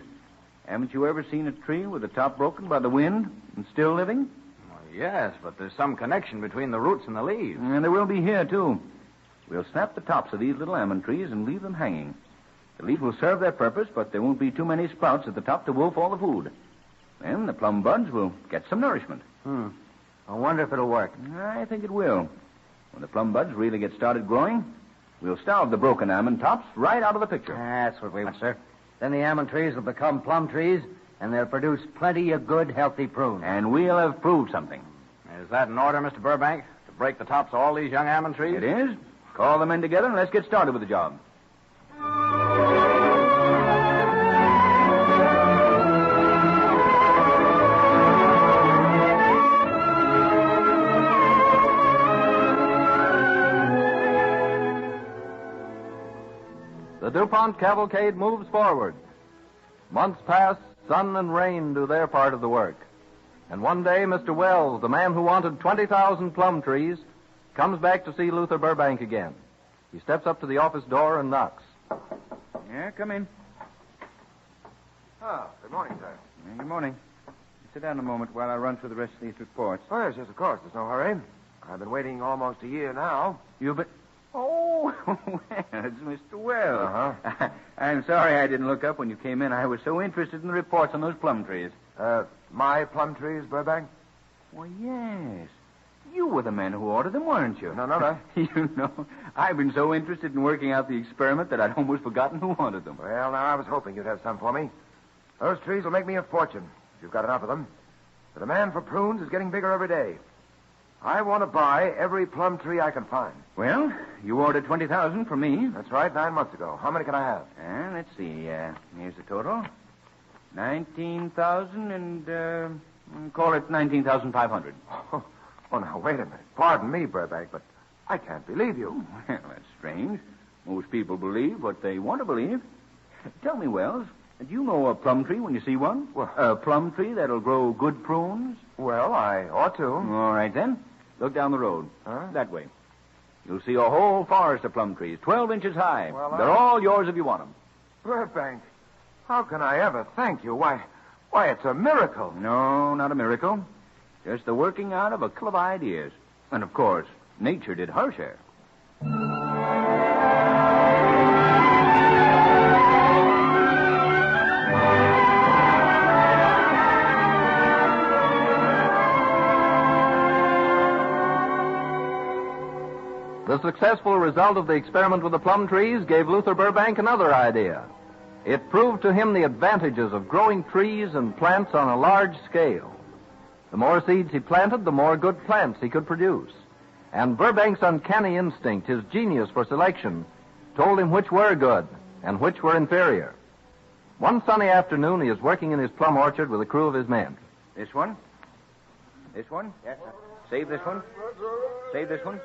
Haven't you ever seen a tree with the top broken by the wind and still living? Well, yes, but there's some connection between the roots and the leaves. And there will be here, too. We'll snap the tops of these little almond trees and leave them hanging. The leaves will serve their purpose, but there won't be too many sprouts at the top to wolf all the food. Then the plum buds will get some nourishment. I wonder if it'll work. I think it will. When the plum buds really get started growing, we'll starve the broken almond tops right out of the picture. That's what we want, sir. Then the almond trees will become plum trees, and they'll produce plenty of good, healthy prunes. And we'll have proved something. Is that an order, Mr. Burbank, to break the tops of all these young almond trees? It is. Call the men together and let's get started with the job. The DuPont Cavalcade moves forward. Months pass, sun and rain do their part of the work. And one day, Mr. Wells, the man who wanted 20,000 plum trees, comes back to see Luther Burbank again. He steps up to the office door and knocks. Yeah, come in. Oh, good morning, sir. Good morning. Sit down a moment while I run through the rest of these reports. Oh, yes, of course. There's no hurry. I've been waiting almost a year now. You've been... Oh, Oh, well, it's Mr. Wells. Uh-huh. I'm sorry I didn't look up when you came in. I was so interested in the reports on those plum trees. My plum trees, Burbank? Well, yes. You were the man who ordered them, weren't you? No. You know, I've been so interested in working out the experiment that I'd almost forgotten who wanted them. Well, now, I was hoping you'd have some for me. Those trees will make me a fortune, if you've got enough of them. The demand for prunes is getting bigger every day. I want to buy every plum tree I can find. Well, you ordered 20,000 from me. That's right, 9 months ago. How many can I have? Let's see. Here's the total. 19,000 and, call it 19,500. Oh, now, wait a minute. Pardon me, Burbank, but I can't believe you. Well, that's strange. Most people believe what they want to believe. Tell me, Wells, do you know a plum tree when you see one? Well, a plum tree that'll grow good prunes? Well, I ought to. All right, then. Look down the road. Huh? That way. You'll see a whole forest of plum trees, 12 inches high. Well, they're all yours if you want them. Burbank, how can I ever thank you? Why, it's a miracle. No, not a miracle. Just the working out of a couple of ideas. And, of course, nature did her share. The successful result of the experiment with the plum trees gave Luther Burbank another idea. It proved to him the advantages of growing trees and plants on a large scale. The more seeds he planted, the more good plants he could produce. And Burbank's uncanny instinct, his genius for selection, told him which were good and which were inferior. One sunny afternoon, he is working in his plum orchard with a crew of his men. This one? This one? Yes, sir. Save this one. Save this one.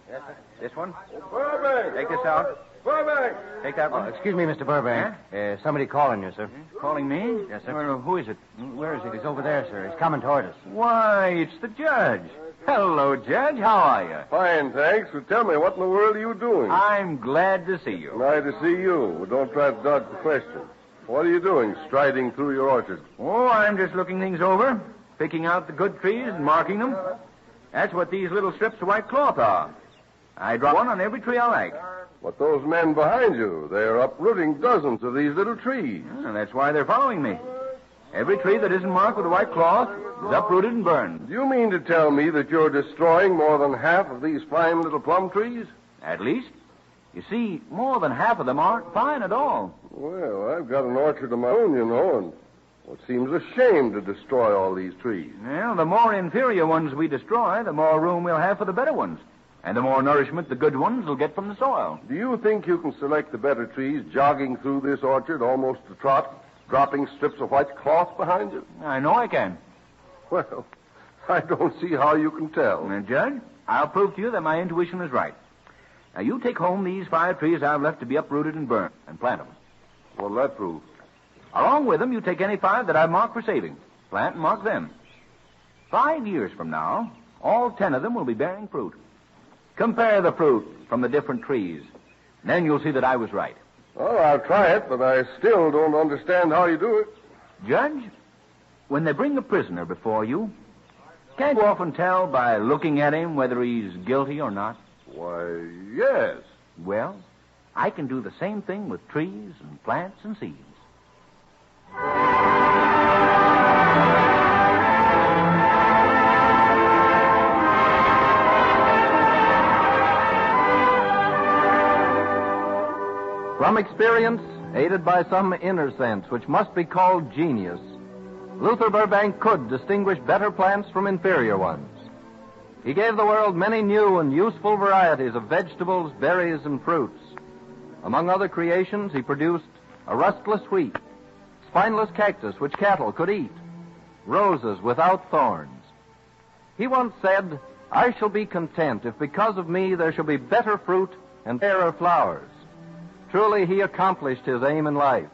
Yes, sir. This one. Burbank! Take this out. Burbank! Take that one. Excuse me, Mr. Burbank. Somebody calling you, sir. Calling me? Yes, sir. Well, who is it? Where is he? He's over there, sir. He's coming toward us. Why, it's the judge. Hello, Judge. How are you? Fine, thanks. Well, tell me, what in the world are you doing? I'm glad to see you. Glad to see you. Well, don't try to dodge the question. What are you doing, striding through your orchard? Oh, I'm just looking things over, picking out the good trees and marking them. That's what these little strips of white cloth are. I drop one on every tree I like. But those men behind you, they're uprooting dozens of these little trees. And that's why they're following me. Every tree that isn't marked with a white cloth is uprooted and burned. Do you mean to tell me that you're destroying more than half of these fine little plum trees? At least. You see, more than half of them aren't fine at all. Well, I've got an orchard of my own, you know, and it seems a shame to destroy all these trees. Well, the more inferior ones we destroy, the more room we'll have for the better ones. And the more nourishment the good ones will get from the soil. Do you think you can select the better trees jogging through this orchard almost a trot, dropping strips of white cloth behind you? I know I can. Well, I don't see how you can tell. Now, Judge, I'll prove to you that my intuition is right. Now, you take home these 5 trees I've left to be uprooted and burned and plant them. What'll that prove? Along with them, you take any 5 that I've marked for saving. Plant and mark them. 5 years from now, all 10 of them will be bearing fruit. Compare the fruit from the different trees. Then you'll see that I was right. Well, I'll try it, but I still don't understand how you do it. Judge, when they bring a prisoner before you, can't you often tell by looking at him whether he's guilty or not? Why, yes. Well, I can do the same thing with trees and plants and seeds. From experience, aided by some inner sense, which must be called genius, Luther Burbank could distinguish better plants from inferior ones. He gave the world many new and useful varieties of vegetables, berries, and fruits. Among other creations, he produced a rustless wheat, spineless cactus which cattle could eat, roses without thorns. He once said, "I shall be content if because of me there shall be better fruit and fairer flowers." Truly, he accomplished his aim in life.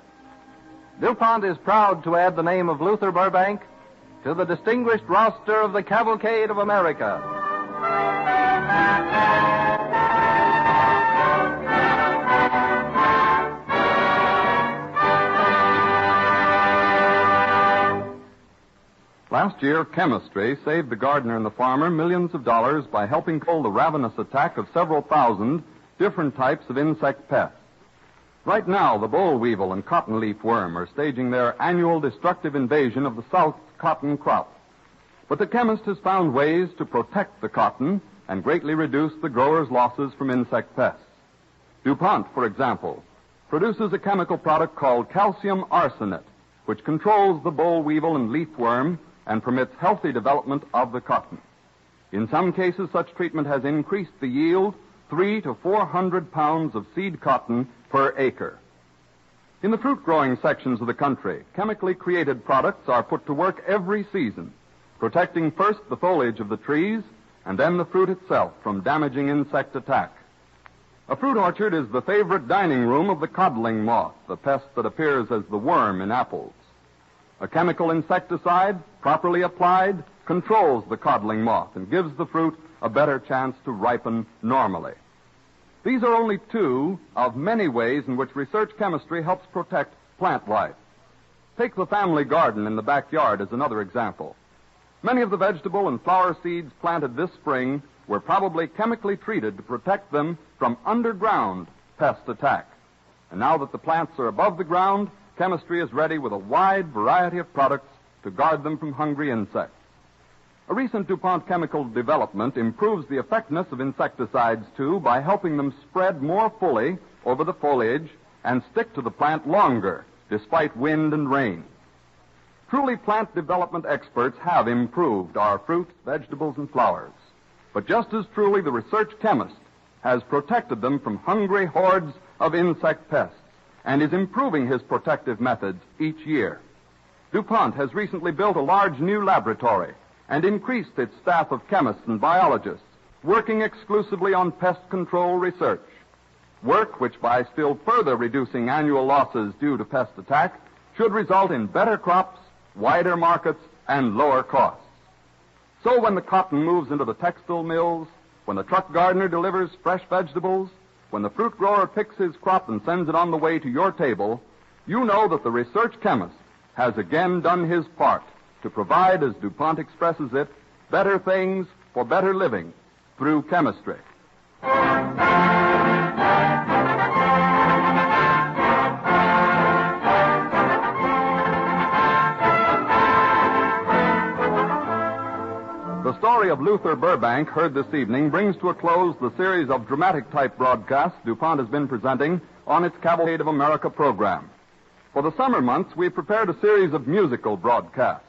DuPont is proud to add the name of Luther Burbank to the distinguished roster of the Cavalcade of America. Last year, chemistry saved the gardener and the farmer millions of dollars by helping control the ravenous attack of several thousand different types of insect pests. Right now, the boll weevil and cotton leaf worm are staging their annual destructive invasion of the South's cotton crop. But the chemist has found ways to protect the cotton and greatly reduce the growers' losses from insect pests. DuPont, for example, produces a chemical product called calcium arsenate, which controls the boll weevil and leaf worm and permits healthy development of the cotton. In some cases, such treatment has increased the yield 300 to 400 pounds of seed cotton per acre. In the fruit-growing sections of the country, chemically created products are put to work every season, protecting first the foliage of the trees and then the fruit itself from damaging insect attack. A fruit orchard is the favorite dining room of the codling moth, the pest that appears as the worm in apples. A chemical insecticide, properly applied, controls the codling moth and gives the fruit a better chance to ripen normally. These are only two of many ways in which research chemistry helps protect plant life. Take the family garden in the backyard as another example. Many of the vegetable and flower seeds planted this spring were probably chemically treated to protect them from underground pest attack. And now that the plants are above the ground, chemistry is ready with a wide variety of products to guard them from hungry insects. A recent DuPont chemical development improves the effectiveness of insecticides, too, by helping them spread more fully over the foliage and stick to the plant longer, despite wind and rain. Truly, plant development experts have improved our fruits, vegetables, and flowers. But just as truly, the research chemist has protected them from hungry hordes of insect pests and is improving his protective methods each year. DuPont has recently built a large new laboratory and increased its staff of chemists and biologists working exclusively on pest control research. Work which, by still further reducing annual losses due to pest attack, should result in better crops, wider markets, and lower costs. So when the cotton moves into the textile mills, when the truck gardener delivers fresh vegetables, when the fruit grower picks his crop and sends it on the way to your table, you know that the research chemist has again done his part to provide, as DuPont expresses it, better things for better living through chemistry. The story of Luther Burbank, heard this evening, brings to a close the series of dramatic-type broadcasts DuPont has been presenting on its Cavalcade of America program. For the summer months, we've prepared a series of musical broadcasts.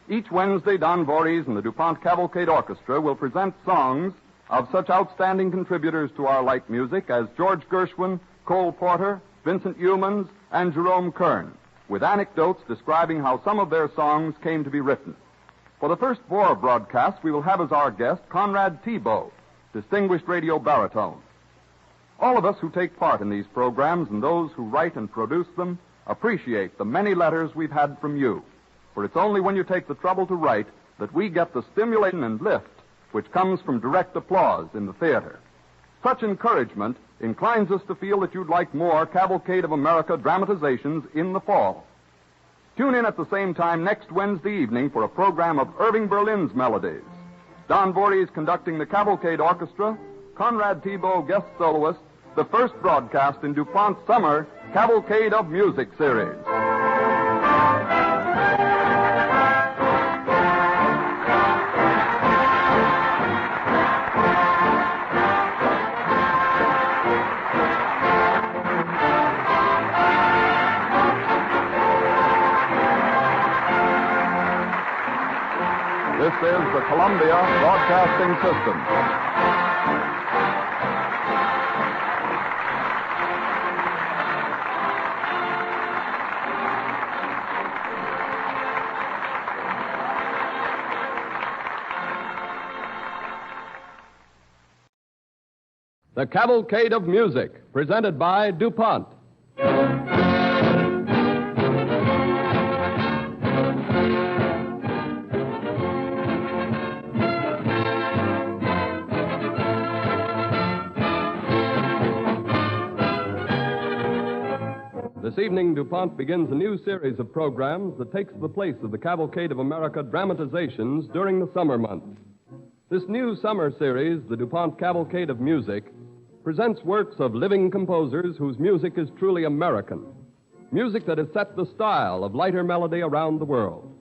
Each Wednesday, Don Voorhees and the DuPont Cavalcade Orchestra will present songs of such outstanding contributors to our light music as George Gershwin, Cole Porter, Vincent Youmans, and Jerome Kern, with anecdotes describing how some of their songs came to be written. For the first 4 broadcasts, we will have as our guest Conrad Thibault, distinguished radio baritone. All of us who take part in these programs and those who write and produce them appreciate the many letters we've had from you. For it's only when you take the trouble to write that we get the stimulation and lift which comes from direct applause in the theater. Such encouragement inclines us to feel that you'd like more Cavalcade of America dramatizations in the fall. Tune in at the same time next Wednesday evening for a program of Irving Berlin's melodies. Don Voorhees conducting the Cavalcade Orchestra, Conrad Thibault guest soloist, the first broadcast in DuPont's summer Cavalcade of Music series. This is the Columbia Broadcasting System. The Cavalcade of Music, presented by DuPont. This evening, DuPont begins a new series of programs that takes the place of the Cavalcade of America dramatizations during the summer months. This new summer series, the DuPont Cavalcade of Music, presents works of living composers whose music is truly American. Music that has set the style of lighter melody around the world.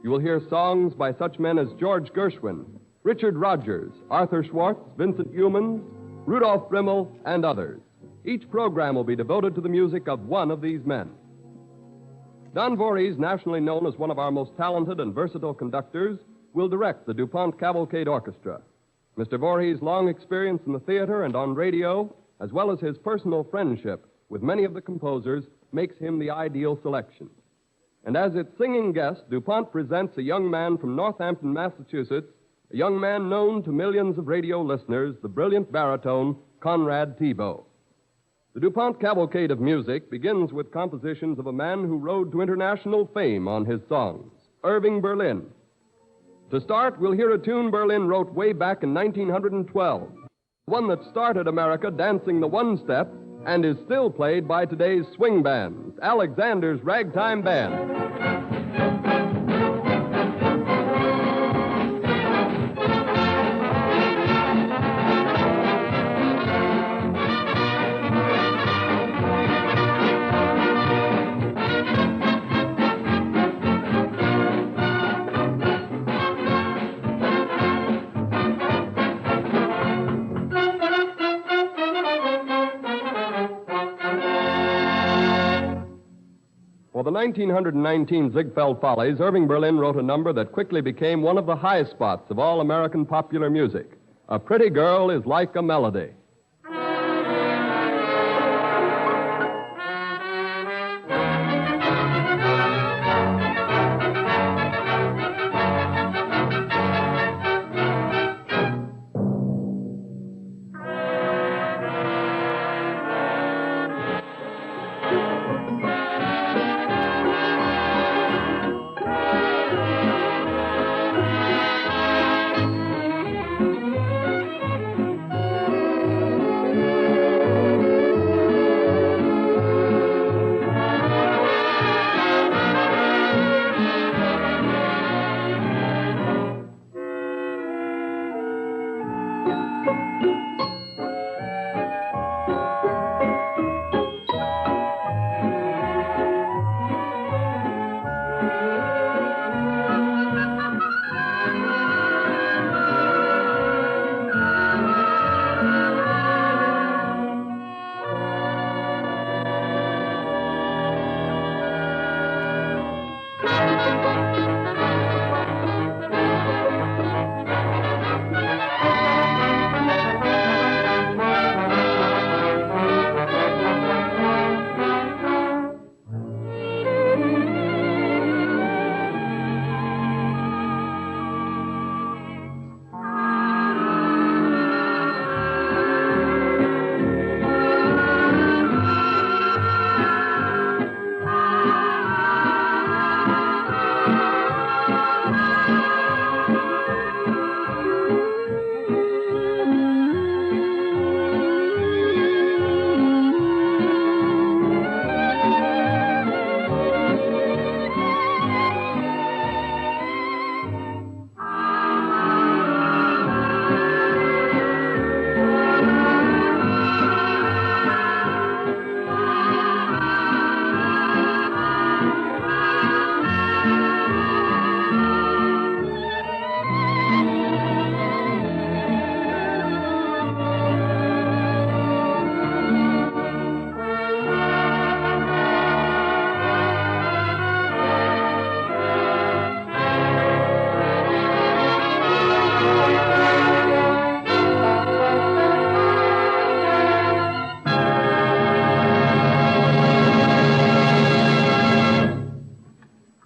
You will hear songs by such men as George Gershwin, Richard Rodgers, Arthur Schwartz, Vincent Youmans, Rudolf Friml, and others. Each program will be devoted to the music of one of these men. Don Voorhees, nationally known as one of our most talented and versatile conductors, will direct the DuPont Cavalcade Orchestra. Mr. Voorhees' long experience in the theater and on radio, as well as his personal friendship with many of the composers, makes him the ideal selection. And as its singing guest, DuPont presents a young man from Northampton, Massachusetts, a young man known to millions of radio listeners, the brilliant baritone Conrad Thibault. The DuPont Cavalcade of Music begins with compositions of a man who rode to international fame on his songs, Irving Berlin. To start, we'll hear a tune Berlin wrote way back in 1912, one that started America dancing the one-step and is still played by today's swing bands, Alexander's Ragtime Band. For the 1919 Ziegfeld Follies, Irving Berlin wrote a number that quickly became one of the high spots of all American popular music. A Pretty Girl is Like a Melody.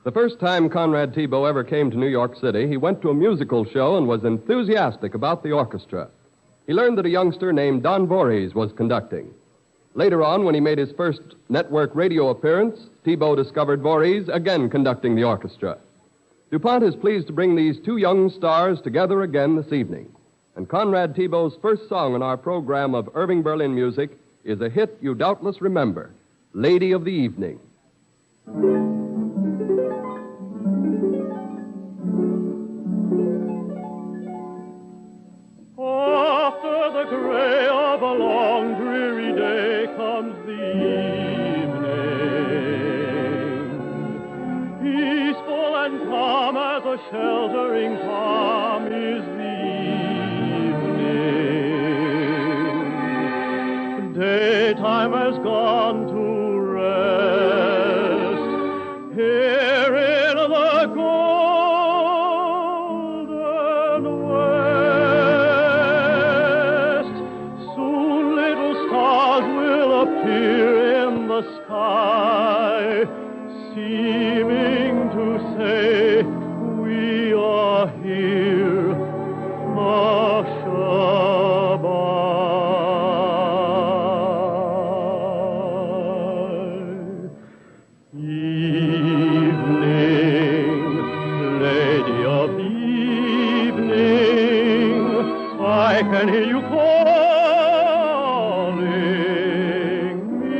The first time Conrad Thibault ever came to New York City, he went to a musical show and was enthusiastic about the orchestra. He learned that a youngster named Don Voorhees was conducting. Later on, when he made his first network radio appearance, Thibault discovered Voorhees again conducting the orchestra. DuPont is pleased to bring these two young stars together again this evening. And Conrad Thibault's first song in our program of Irving Berlin music is a hit you doubtless remember, Lady of the Evening. After the gray of a long weary day comes the evening, peaceful and calm as a sheltering palm is the evening. Daytime has gone to rest here in the golden west. Soon little stars will appear in the sky, seeming to say, we are here, Ashabai. Evening, lady of the evening, I can hear you calling me,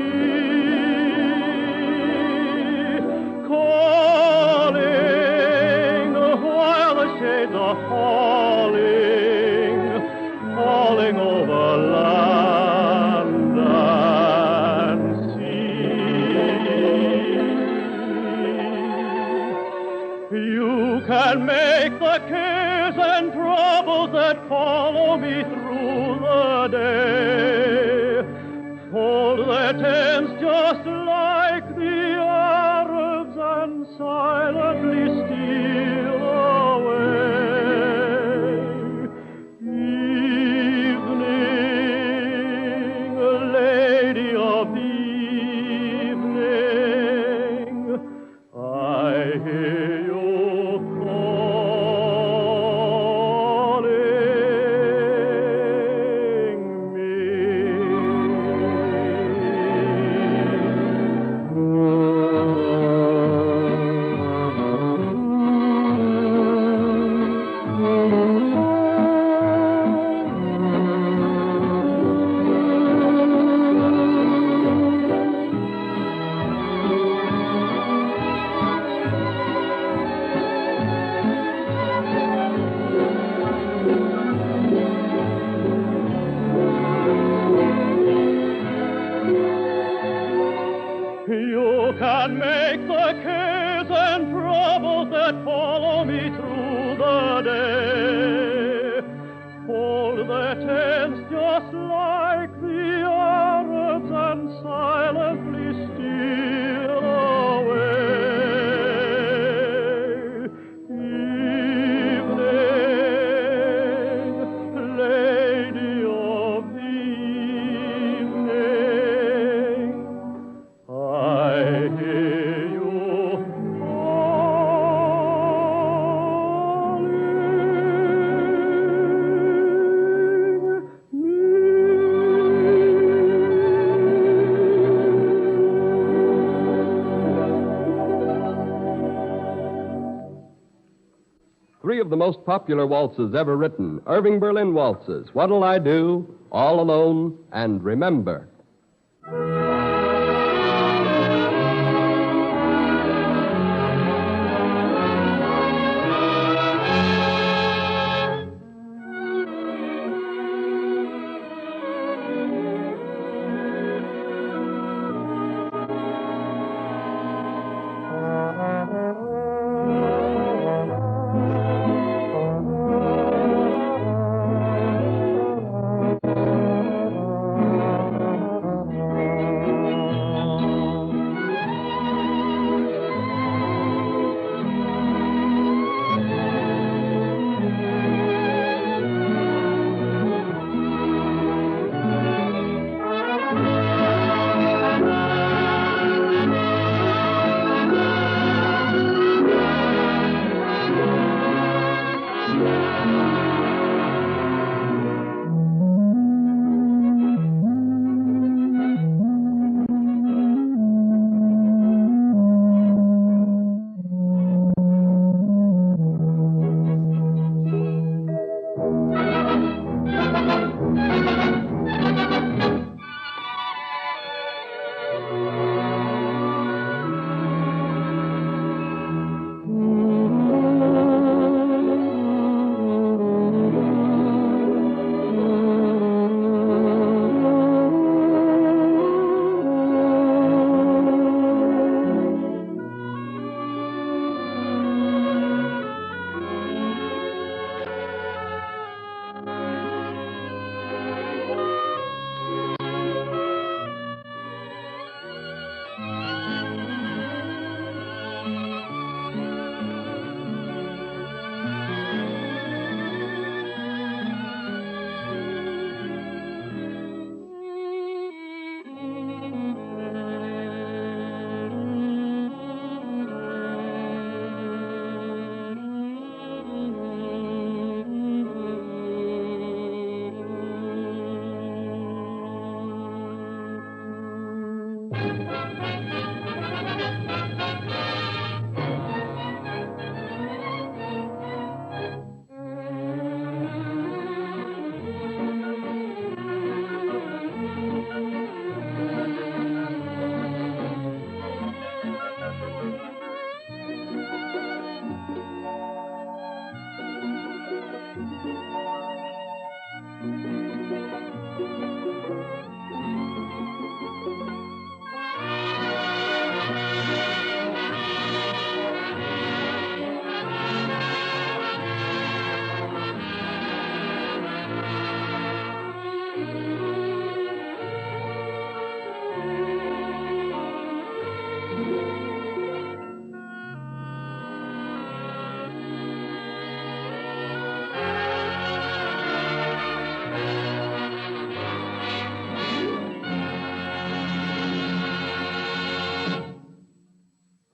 calling while the shades are falling, falling over land and sea. You can make the cares and troubles that follow me through the day fold their tents just like the Arabs and silently steal away. Evening, lady of the evening, I hear you can make the cares and troubles that follow me through the day fold their tents just like the Arabs and silently steal away. Evening, lady of the evening, I hear you Three of the most popular waltzes ever written, Irving Berlin waltzes, What'll I Do, All Alone, and Remember.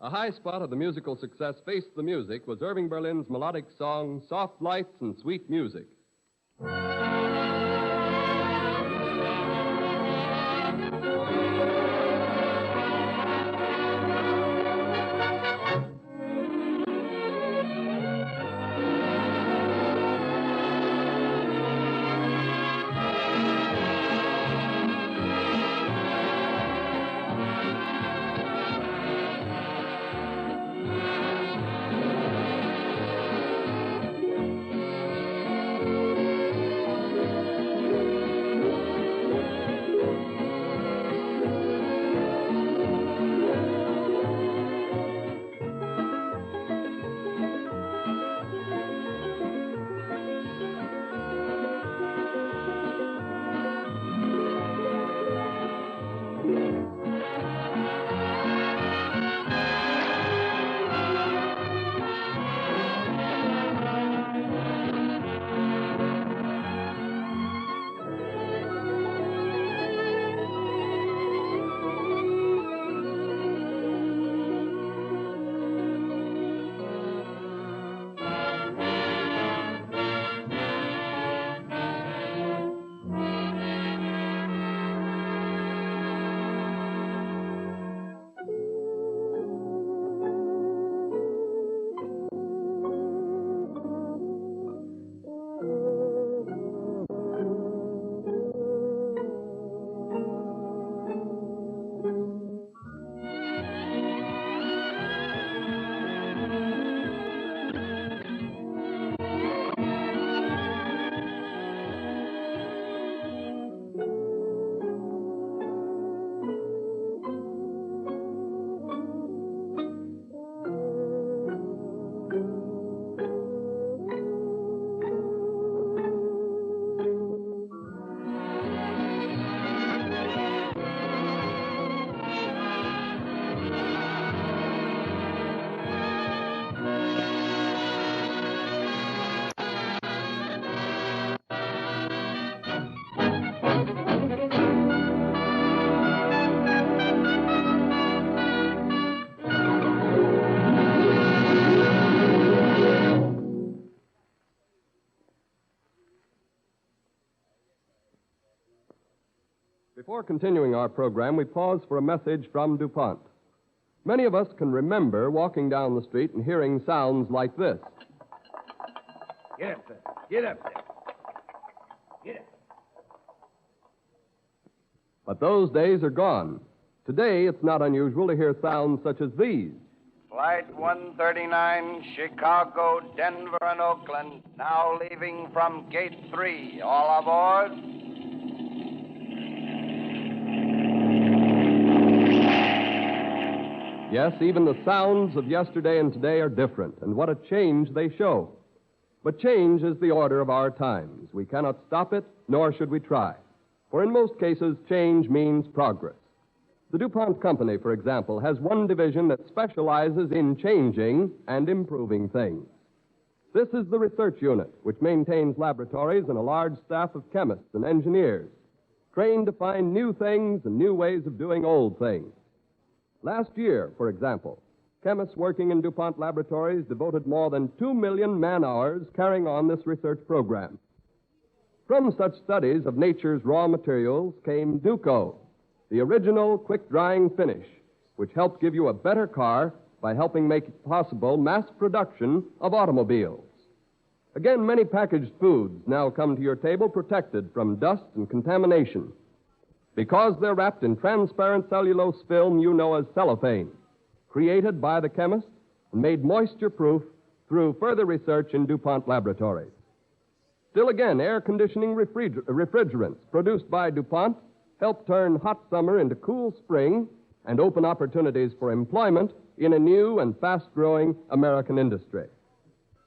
A high spot of the musical success Face the Music was Irving Berlin's melodic song, Soft Lights and Sweet Music. Before continuing our program, we pause for a message from DuPont. Many of us can remember walking down the street and hearing sounds like this. Get up there. Get up there. Get up. But those days are gone. Today, it's not unusual to hear sounds such as these. Flight 139, Chicago, Denver, and Oakland, now leaving from Gate 3. All aboard. Yes, even the sounds of yesterday and today are different, and what a change they show. But change is the order of our times. We cannot stop it, nor should we try. For in most cases, change means progress. The DuPont Company, for example, has one division that specializes in changing and improving things. This is the research unit, which maintains laboratories and a large staff of chemists and engineers, trained to find new things and new ways of doing old things. Last year, for example, chemists working in DuPont laboratories devoted more than 2 million man-hours carrying on this research program. From such studies of nature's raw materials came Duco, the original quick-drying finish, which helps give you a better car by helping make it possible mass production of automobiles. Again, many packaged foods now come to your table protected from dust and contamination because they're wrapped in transparent cellulose film you know as cellophane, created by the chemist and made moisture-proof through further research in DuPont laboratories. Still again, air conditioning refrigerants produced by DuPont help turn hot summer into cool spring and open opportunities for employment in a new and fast-growing American industry.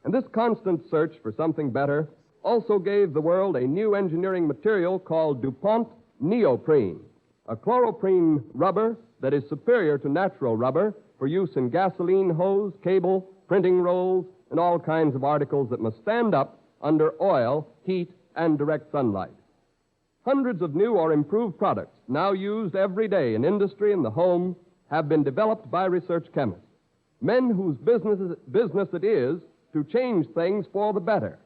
And this constant search for something better also gave the world a new engineering material called DuPont neoprene, a chloroprene rubber that is superior to natural rubber for use in gasoline hose, cable, printing rolls, and all kinds of articles that must stand up under oil, heat, and direct sunlight. Hundreds of new or improved products now used every day in industry and the home have been developed by research chemists, men whose business it is to change things for the better.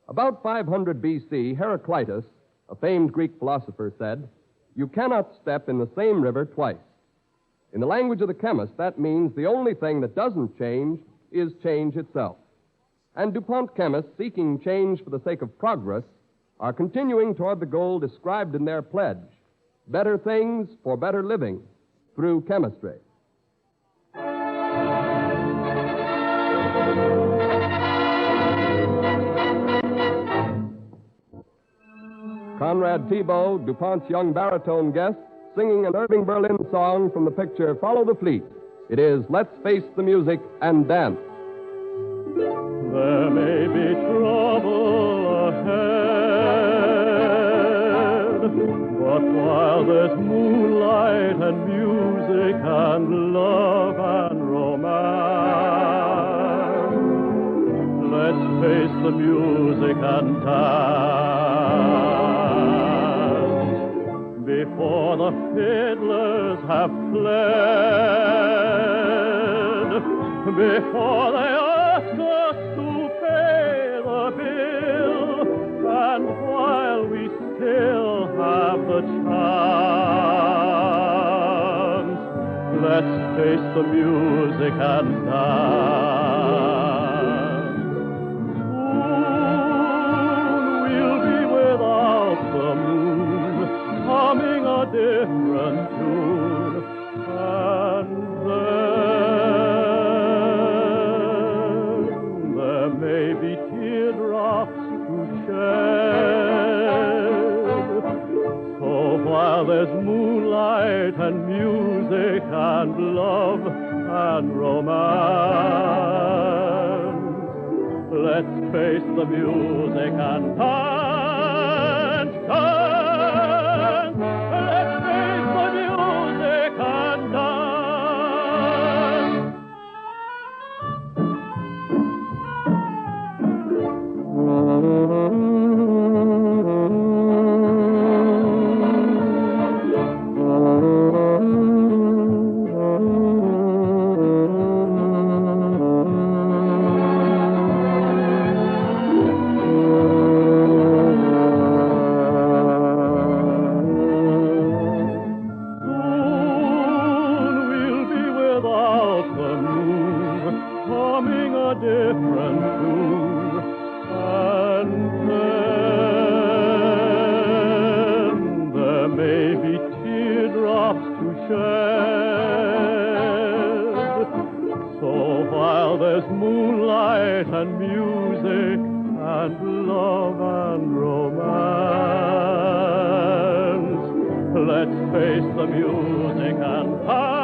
About 500 B.C., Heraclitus, a famed Greek philosopher, said, "You cannot step in the same river twice." In the language of the chemist, that means the only thing that doesn't change is change itself. And DuPont chemists, seeking change for the sake of progress, are continuing toward the goal described in their pledge, better things for better living through chemistry. Conrad Thibault, DuPont's young baritone guest, singing an Irving Berlin song from the picture Follow the Fleet. It is Let's Face the Music and Dance. There may be trouble ahead, but while there's moonlight and music and love and romance, let's face the music and dance. Before the fiddlers have fled, before they ask us to pay the bill, and while we still have the chance, let's face the music and dance. Soon we'll be without the moon, humming a different tune, and then there may be teardrops to shed. So while there's moonlight and music and love and romance, let's face the music and dance, dance. Let's face the music and dance.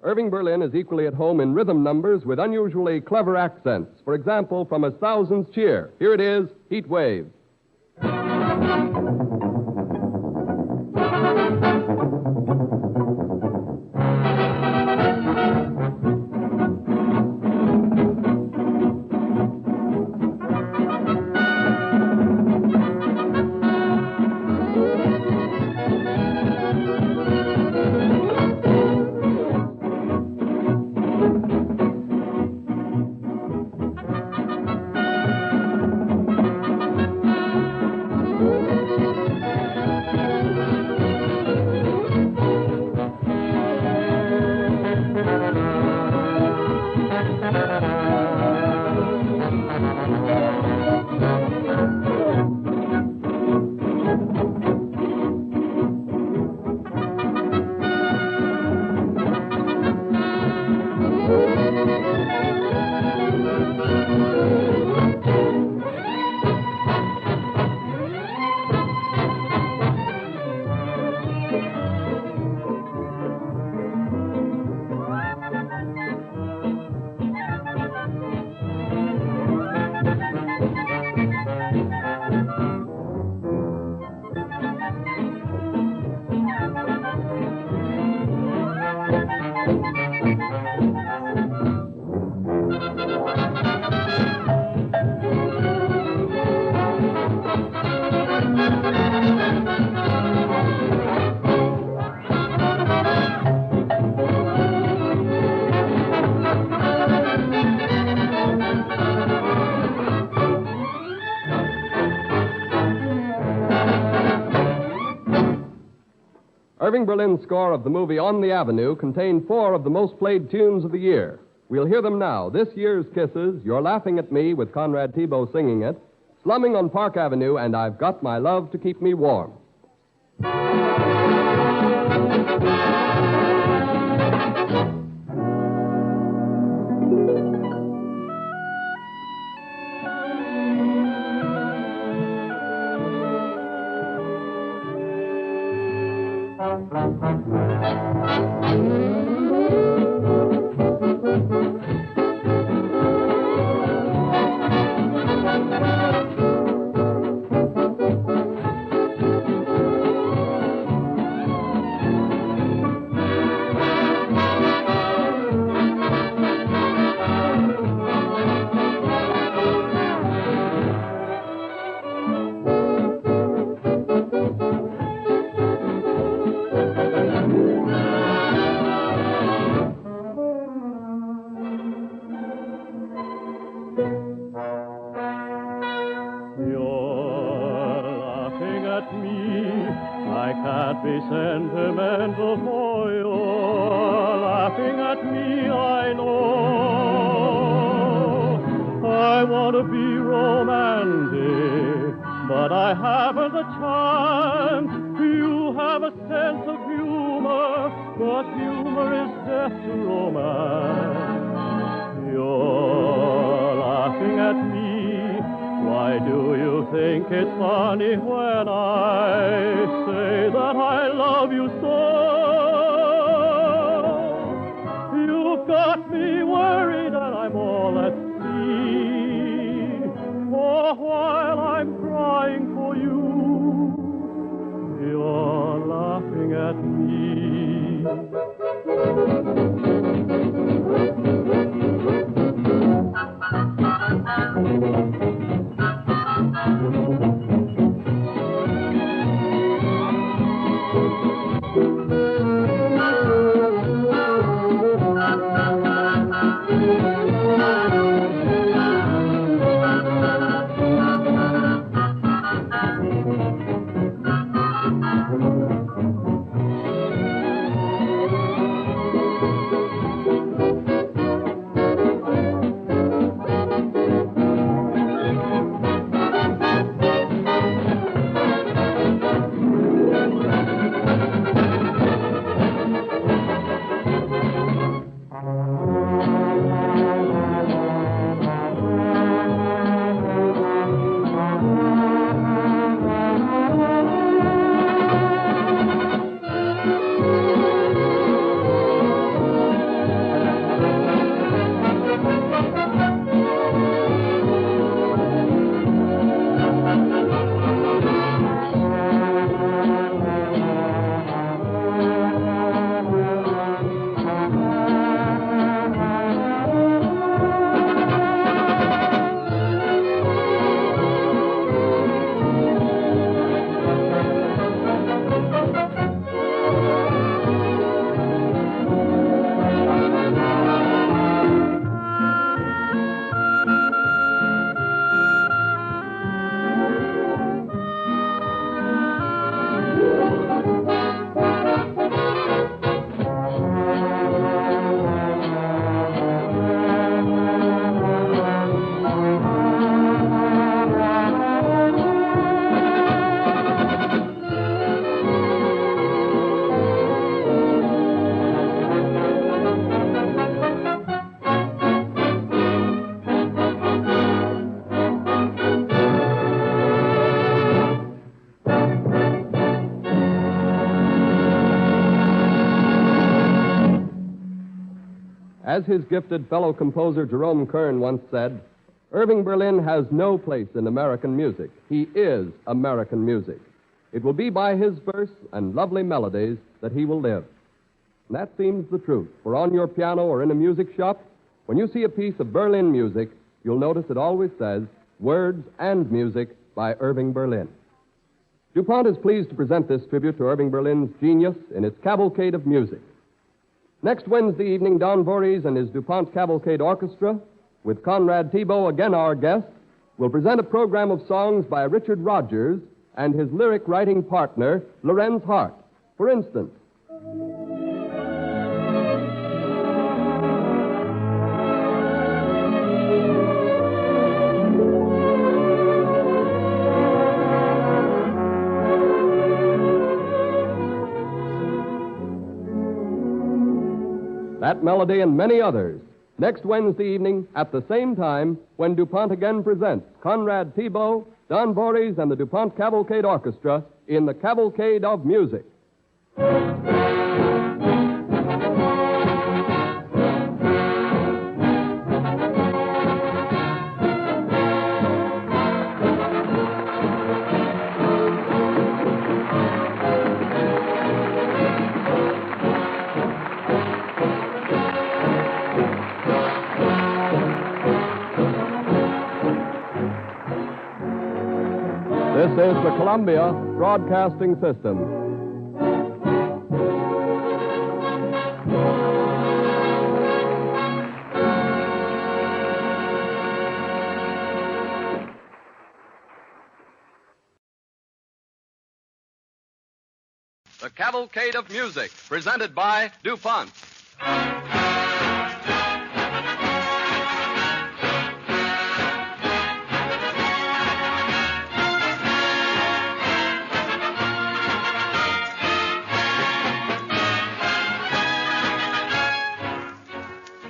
Irving Berlin is equally at home in rhythm numbers with unusually clever accents. For example, from A Thousand's Cheer. Here it is, Heat Wave. Irving Berlin's score of the movie On the Avenue contained 4 of the most played tunes of the year. We'll hear them now. This year's Kisses, You're Laughing at Me with Conrad Thibault singing it, Slumming on Park Avenue, and I've Got My Love to Keep Me Warm. Sentimental for you, laughing at me, I know. I want to be romantic, but I haven't the chance. You have a sense of humor, but humor is death to romance. You're laughing at me. Why do you think it's funny when I say that I love you so? You've got me worried and I'm all at sea. For while I'm crying for you, you're laughing at me. As his gifted fellow composer Jerome Kern once said, Irving Berlin has no place in American music. He is American music. It will be by his verse and lovely melodies that he will live. And that seems the truth, for on your piano or in a music shop, when you see a piece of Berlin music, you'll notice it always says, Words and Music by Irving Berlin. DuPont is pleased to present this tribute to Irving Berlin's genius in its Cavalcade of Music. Next Wednesday evening, Don Voorhees and his DuPont Cavalcade Orchestra, with Conrad Thibault, again our guest, will present a program of songs by Richard Rodgers and his lyric writing partner, Lorenz Hart. For instance, That melody and many others. Next Wednesday evening at the same time when DuPont again presents Conrad Thibault, Don Voorhees, and the DuPont Cavalcade Orchestra in the Cavalcade of Music. This is the Columbia Broadcasting System. The Cavalcade of Music, presented by DuPont.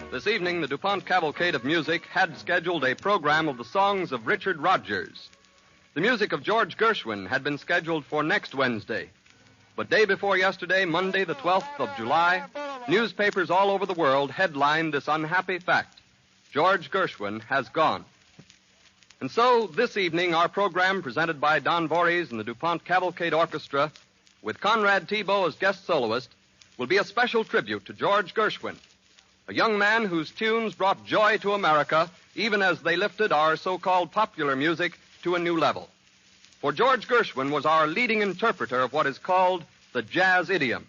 This evening, the DuPont Cavalcade of Music had scheduled a program of the songs of Richard Rodgers. The music of George Gershwin had been scheduled for next Wednesday. But day before yesterday, Monday, the 12th of July, newspapers all over the world headlined this unhappy fact: George Gershwin has gone. And so, this evening, our program, presented by Don Voorhees and the DuPont Cavalcade Orchestra, with Conrad Thibault as guest soloist, will be a special tribute to George Gershwin, a young man whose tunes brought joy to America, even as they lifted our so-called popular music to a new level. For George Gershwin was our leading interpreter of what is called the jazz idiom.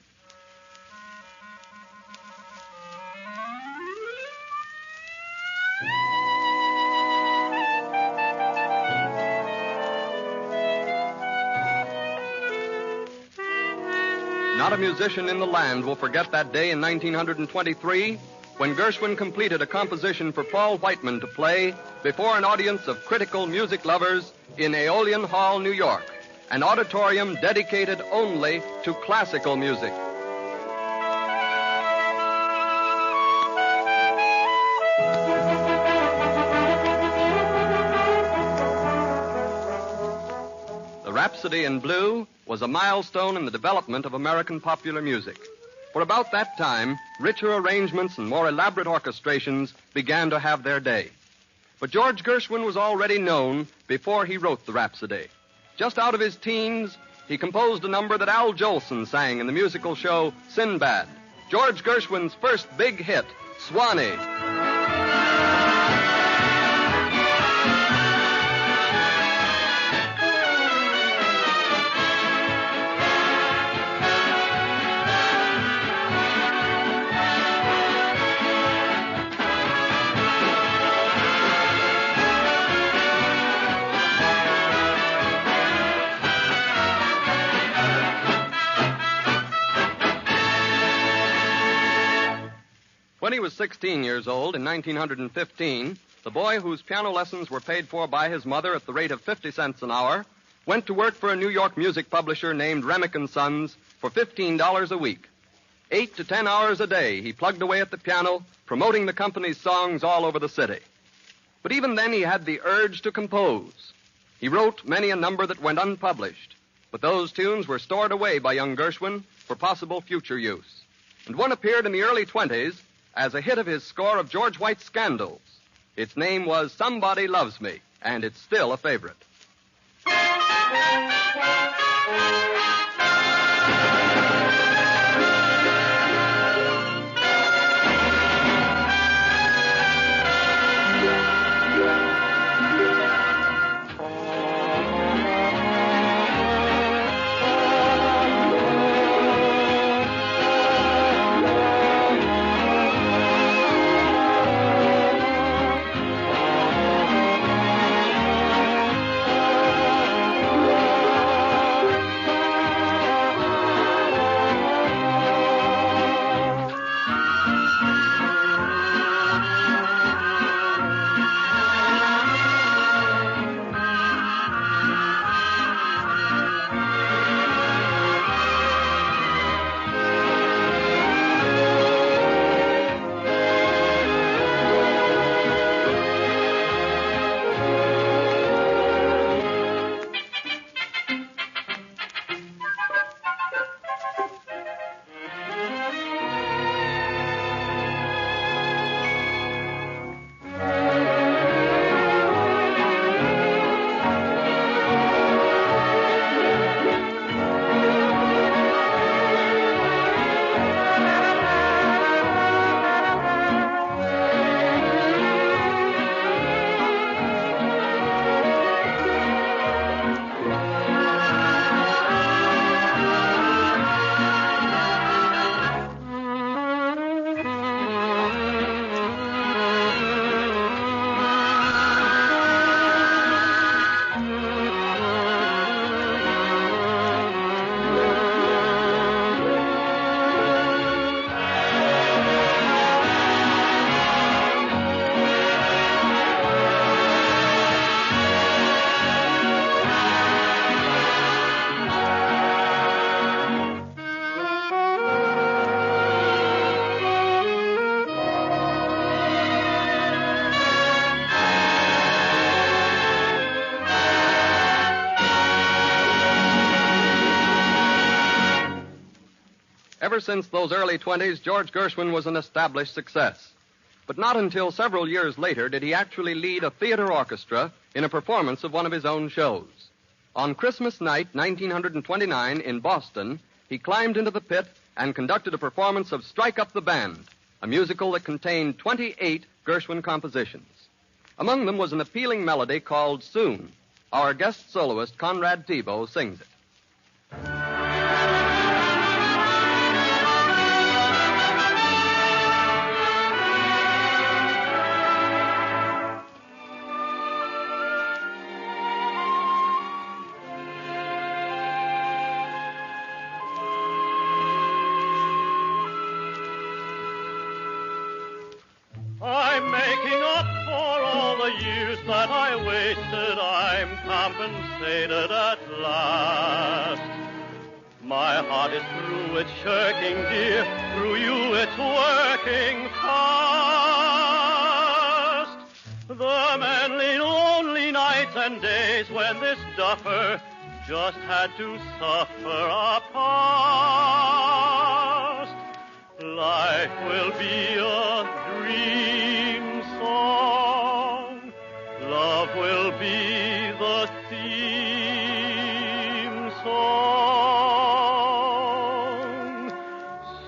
Not a musician in the land will forget that day in 1923 when Gershwin completed a composition for Paul Whiteman to play before an audience of critical music lovers in Aeolian Hall, New York, an auditorium dedicated only to classical music. The Rhapsody in Blue was a milestone in the development of American popular music. For about that time, richer arrangements and more elaborate orchestrations began to have their day. But George Gershwin was already known before he wrote the Rhapsody. Just out of his teens, he composed a number that Al Jolson sang in the musical show Sinbad, George Gershwin's first big hit, Swanee. When he was 16 years old in 1915, the boy whose piano lessons were paid for by his mother at the rate of 50 cents an hour went to work for a New York music publisher named Remick & Sons for $15 a week. 8 to 10 hours a day he plugged away at the piano, promoting the company's songs all over the city. But even then he had the urge to compose. He wrote many a number that went unpublished, but those tunes were stored away by young Gershwin for possible future use. And one appeared in the early 20s as a hit of his score of George White's Scandals. Its name was Somebody Loves Me, and it's still a favorite. Ever since those early 20s, George Gershwin was an established success. But not until several years later did he actually lead a theater orchestra in a performance of one of his own shows. On Christmas night, 1929, in Boston, he climbed into the pit and conducted a performance of Strike Up the Band, a musical that contained 28 Gershwin compositions. Among them was an appealing melody called Soon. Our guest soloist, Conrad Thibault, sings it. I'm making up for all the years that I wasted. I'm compensated at last. My heart is through its shirking, dear. Through you it's working fast. The manly, lonely nights and days when this duffer just had to suffer are past. Life will be a dream song. Love will be the theme song.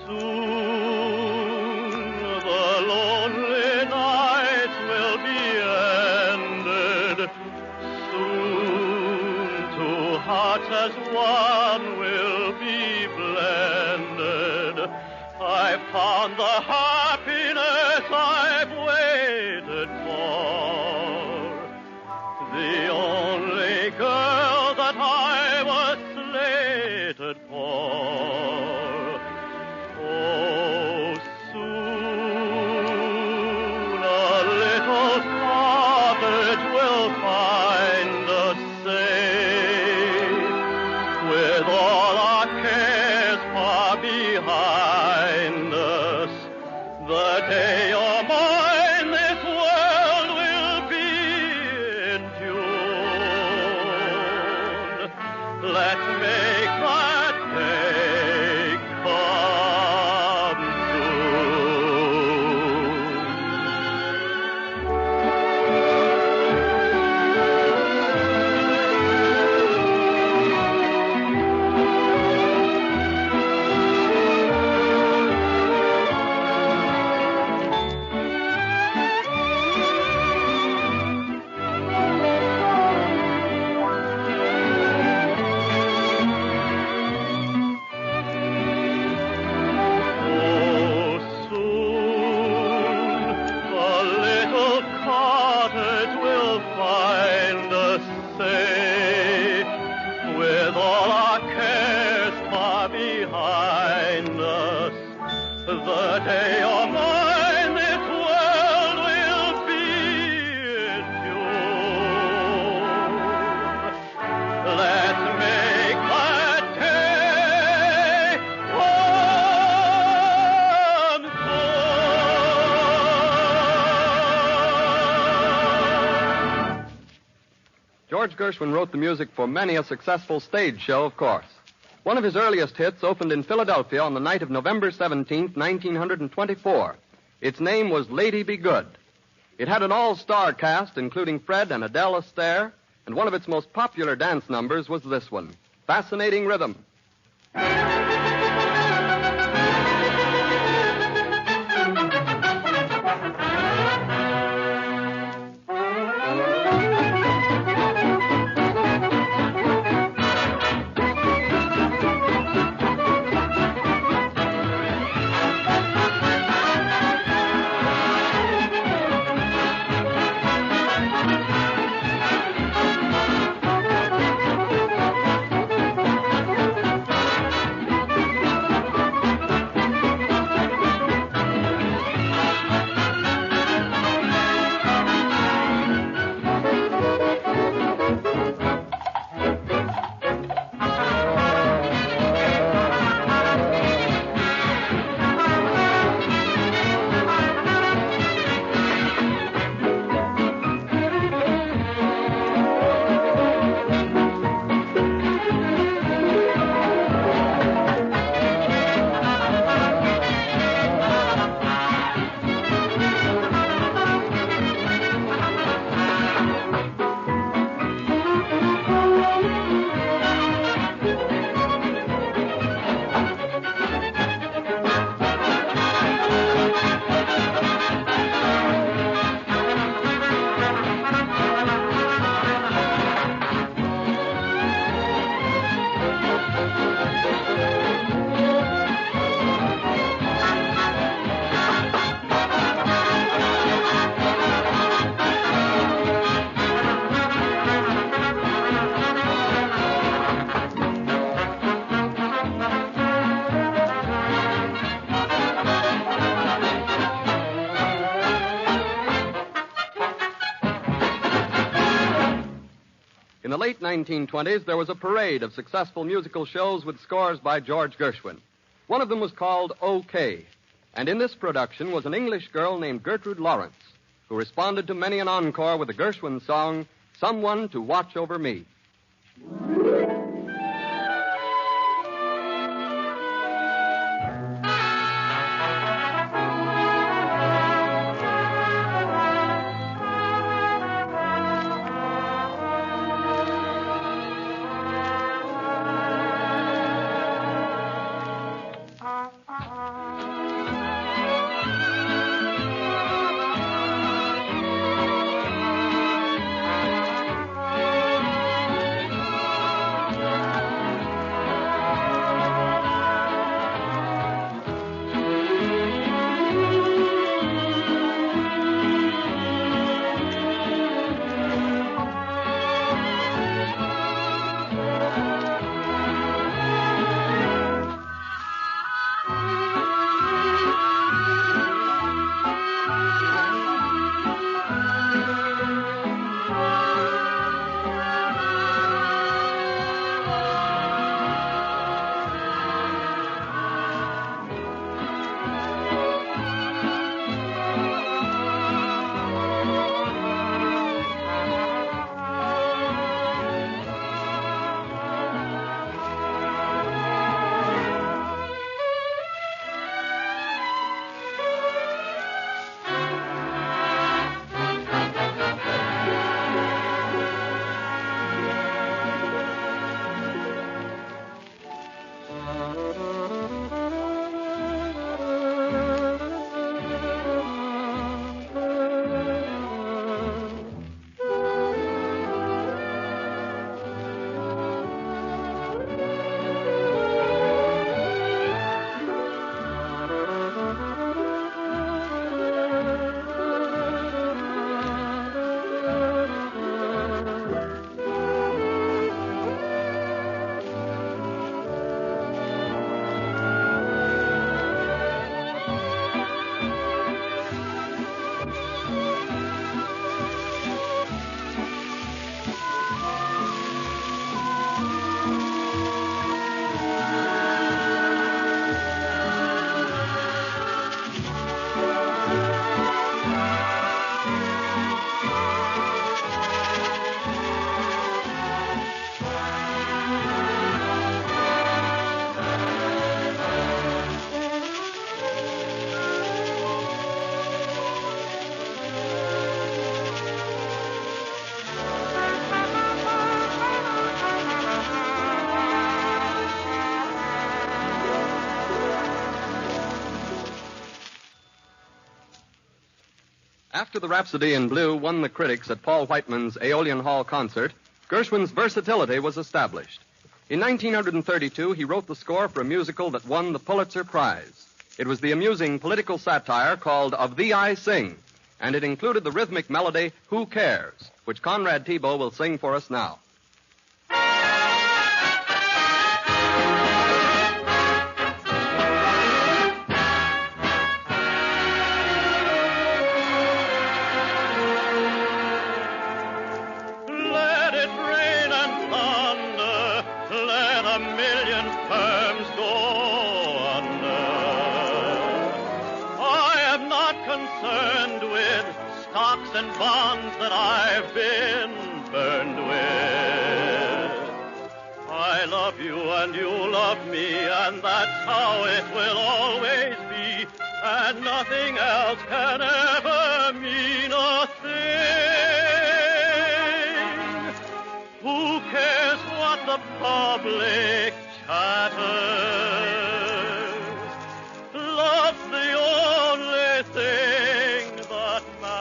Soon the lonely nights will be ended. Soon two hearts as one will be blended. I've found the happiness I've waited for, the only girl that I was slated for. Oh, soon a little cottage will find us safe, with all our cares far behind us. The day you're mine, this world will be in June. Let's make that day come George Gershwin wrote the music for many a successful stage show, of course. One of his earliest hits opened in Philadelphia on the night of November 17th, 1924. Its name was Lady Be Good. It had an all-star cast, including Fred and Adele Astaire, and one of its most popular dance numbers was this one, Fascinating Rhythm. In the late 1920s, there was a parade of successful musical shows with scores by George Gershwin. One of them was called OK, and in this production was an English girl named Gertrude Lawrence, who responded to many an encore with the Gershwin song, Someone to Watch Over Me. After the Rhapsody in Blue won the critics at Paul Whiteman's Aeolian Hall concert, Gershwin's versatility was established. In 1932, he wrote the score for a musical that won the Pulitzer Prize. It was the amusing political satire called Of Thee I Sing, and it included the rhythmic melody Who Cares, which Conrad Thibault will sing for us now. And bonds that I've been burned with. I love you and you love me, and that's how it will always be, and nothing else can ever mean a thing. Who cares what the public chatters? Love's the only thing that matters.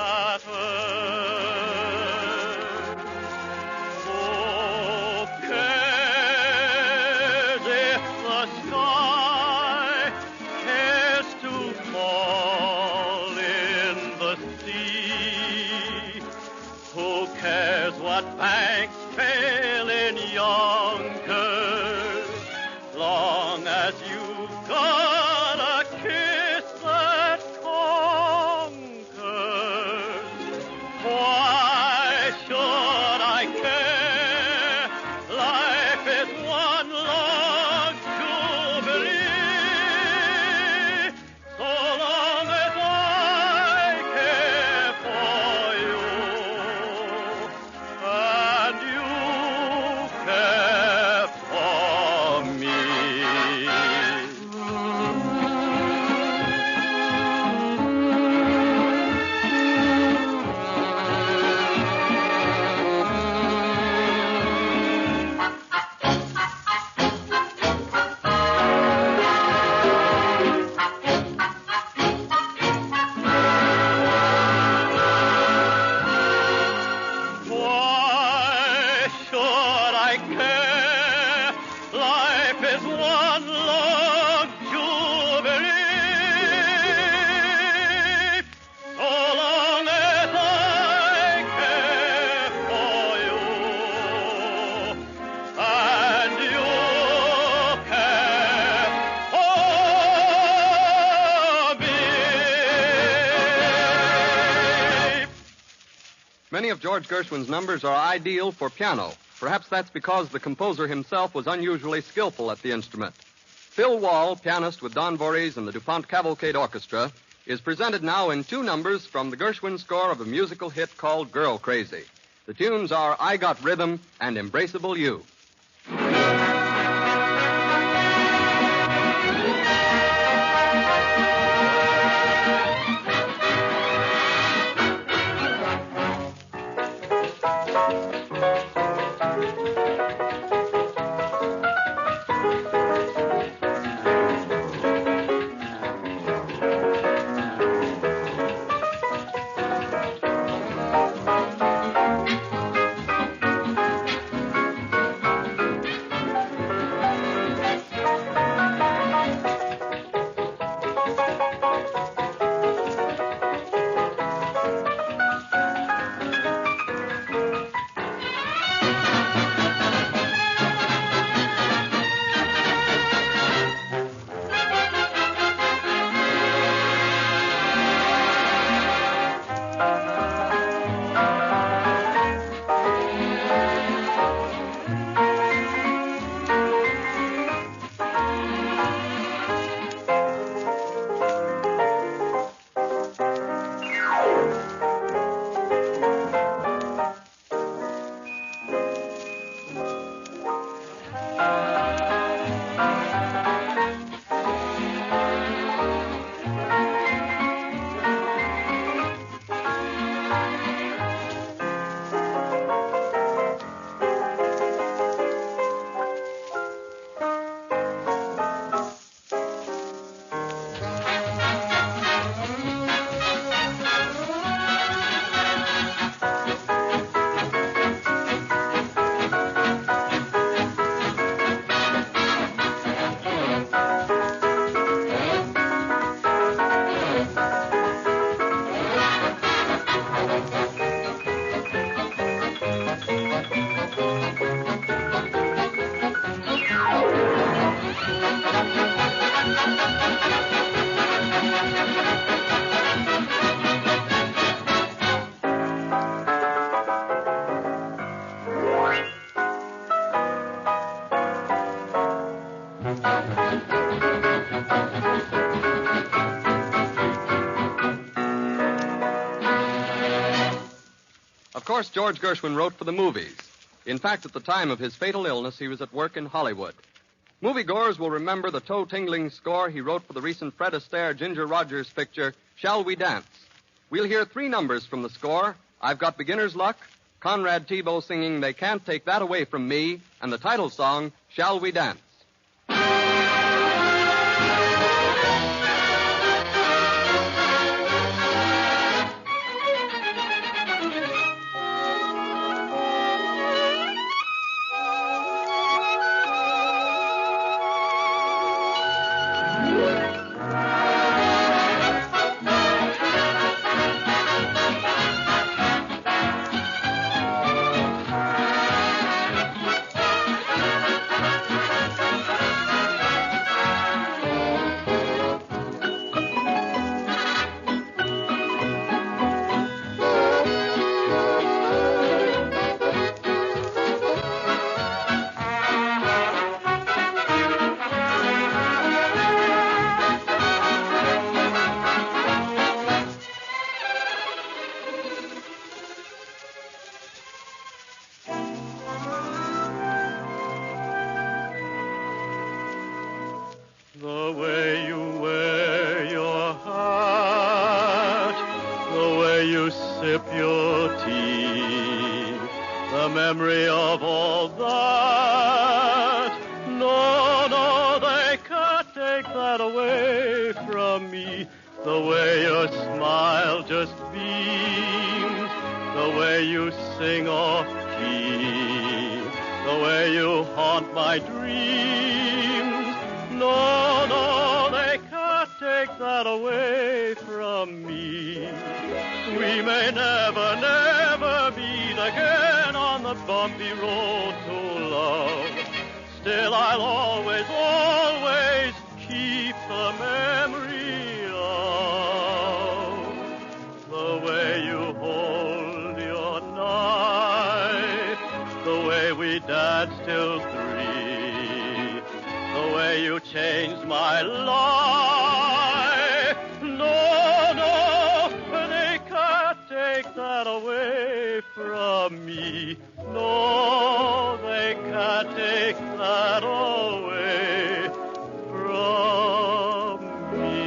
Who cares if the sky cares to fall in the sea? Who cares what banks fail in Yonkers? Many of George Gershwin's numbers are ideal for piano. Perhaps that's because the composer himself was unusually skillful at the instrument. Phil Wall, pianist with Don Voorhees and the DuPont Cavalcade Orchestra, is presented now in 2 numbers from the Gershwin score of a musical hit called Girl Crazy. The tunes are I Got Rhythm and Embraceable You. Of course, George Gershwin wrote for the movies. In fact, at the time of his fatal illness, he was at work in Hollywood. Moviegoers will remember the toe-tingling score he wrote for the recent Fred Astaire Ginger Rodgers picture, Shall We Dance? We'll hear 3 numbers from the score. I've Got Beginner's Luck, Conrad Tebow singing They Can't Take That Away From Me, and the title song, Shall We Dance? The way you wear your hat, the way you sip your tea, the memory of all that. No, they can't take that away from me. The way your smile just beams, the way you sing off key, the way you haunt my dreams. No, they can't take that away from me. We may never meet again on the bumpy road to love. Still, I'll always keep the memory of the way you hold your Dad, still 3. The way you changed my life. No, no, they can't take that away from me. No, they can't take that away from me.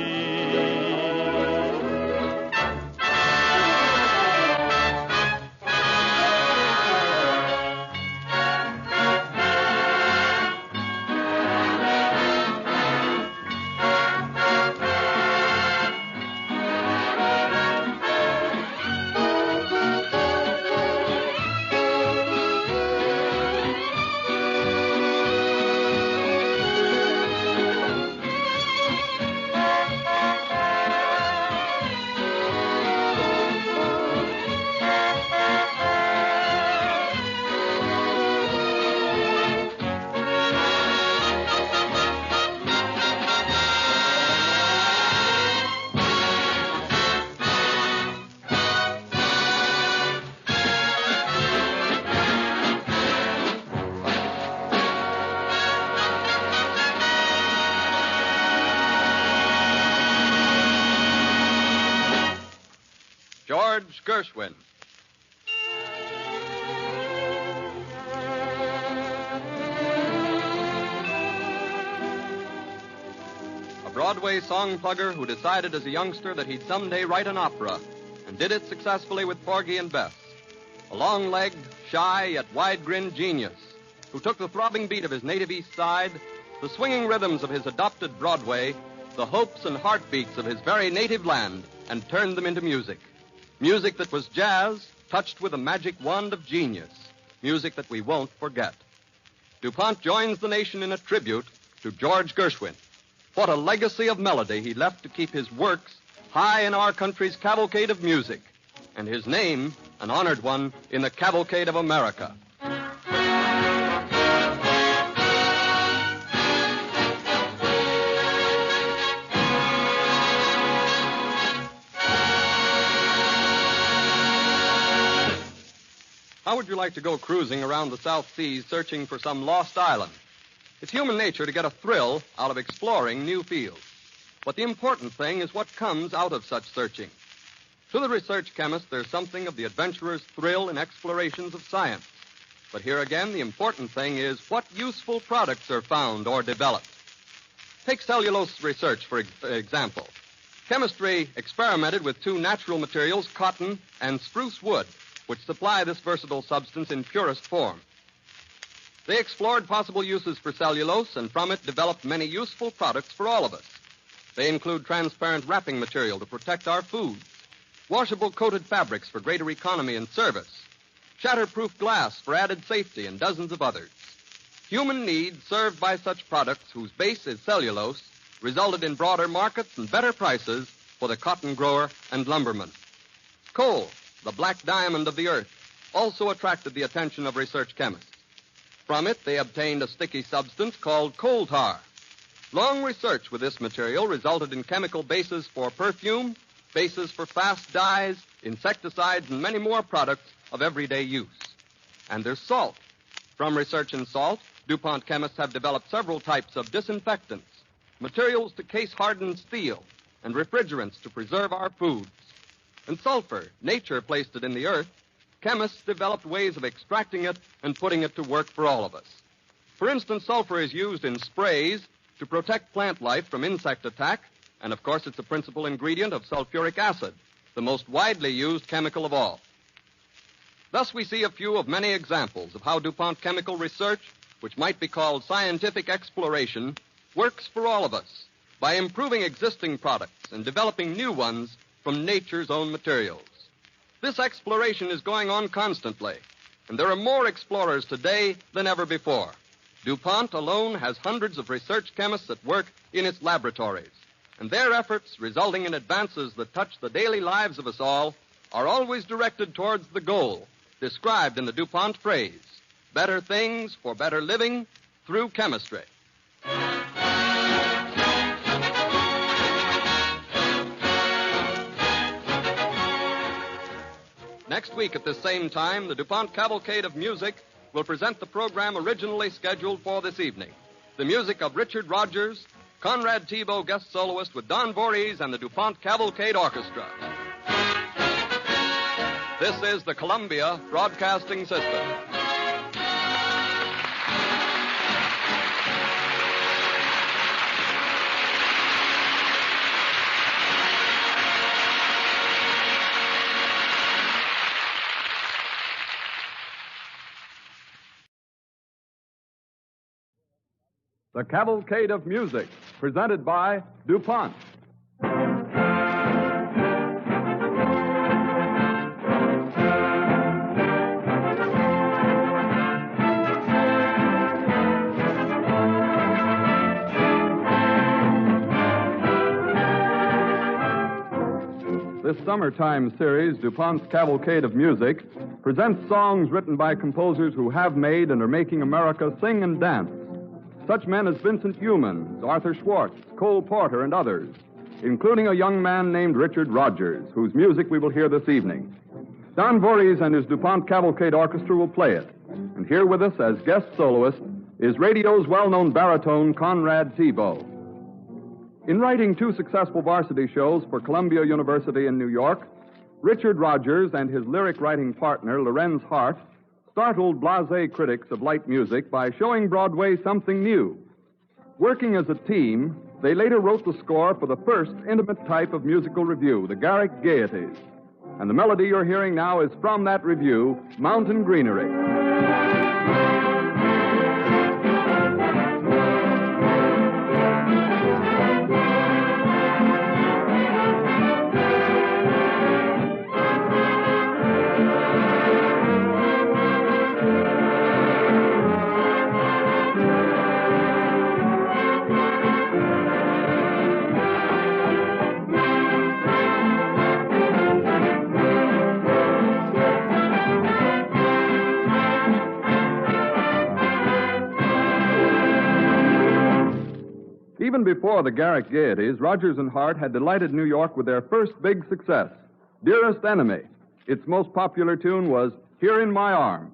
George Gershwin. A Broadway song plugger who decided as a youngster that he'd someday write an opera, and did it successfully with Porgy and Bess. A long-legged, shy, yet wide-grinned genius who took the throbbing beat of his native East Side, the swinging rhythms of his adopted Broadway, the hopes and heartbeats of his very native land, and turned them into music. Music that was jazz, touched with a magic wand of genius. Music that we won't forget. DuPont joins the nation in a tribute to George Gershwin. What a legacy of melody he left to keep his works high in our country's cavalcade of music, and his name an honored one in the cavalcade of America. How would you like to go cruising around the South Seas searching for some lost island? It's human nature to get a thrill out of exploring new fields. But the important thing is what comes out of such searching. To the research chemist, there's something of the adventurer's thrill in explorations of science. But here again, the important thing is what useful products are found or developed. Take cellulose research, for example. Chemistry experimented with 2 natural materials, cotton and spruce wood, which supply this versatile substance in purest form. They explored possible uses for cellulose and from it developed many useful products for all of us. They include transparent wrapping material to protect our foods, washable coated fabrics for greater economy and service, shatterproof glass for added safety, and dozens of others. Human needs served by such products whose base is cellulose resulted in broader markets and better prices for the cotton grower and lumberman. Coal, the black diamond of the earth, also attracted the attention of research chemists. From it, they obtained a sticky substance called coal tar. Long research with this material resulted in chemical bases for perfume, bases for fast dyes, insecticides, and many more products of everyday use. And there's salt. From research in salt, DuPont chemists have developed several types of disinfectants, materials to case hardened steel, and refrigerants to preserve our foods. And sulfur, nature placed it in the earth. Chemists developed ways of extracting it and putting it to work for all of us. For instance, sulfur is used in sprays to protect plant life from insect attack, and of course it's a principal ingredient of sulfuric acid, the most widely used chemical of all. Thus we see a few of many examples of how DuPont chemical research, which might be called scientific exploration, works for all of us by improving existing products and developing new ones from nature's own materials. This exploration is going on constantly, and there are more explorers today than ever before. DuPont alone has hundreds of research chemists at work in its laboratories, and their efforts, resulting in advances that touch the daily lives of us all, are always directed towards the goal described in the DuPont phrase, better things for better living through chemistry. Next week at this same time, the DuPont Cavalcade of Music will present the program originally scheduled for this evening. The music of Richard Rodgers, Conrad Thibault guest soloist with Don Voorhees and the DuPont Cavalcade Orchestra. This is the Columbia Broadcasting System. The Cavalcade of Music, presented by DuPont. This summertime series, DuPont's Cavalcade of Music, presents songs written by composers who have made and are making America sing and dance. Such men as Vincent Youmans, Arthur Schwartz, Cole Porter, and others, including a young man named Richard Rodgers, whose music we will hear this evening. Don Voorhees and his DuPont Cavalcade Orchestra will play it. And here with us as guest soloist is radio's well-known baritone Conrad Thibault. In writing two successful varsity shows for Columbia University in New York, Richard Rodgers and his lyric writing partner, Lorenz Hart, startled blasé critics of light music by showing Broadway something new. Working as a team, they later wrote the score for the first intimate type of musical revue, the Garrick Gaieties. And the melody you're hearing now is from that revue, Mountain Greenery. Even before the Garrick Gaieties, Rodgers and Hart had delighted New York with their first big success, Dearest Enemy. Its most popular tune was Here in My Arms.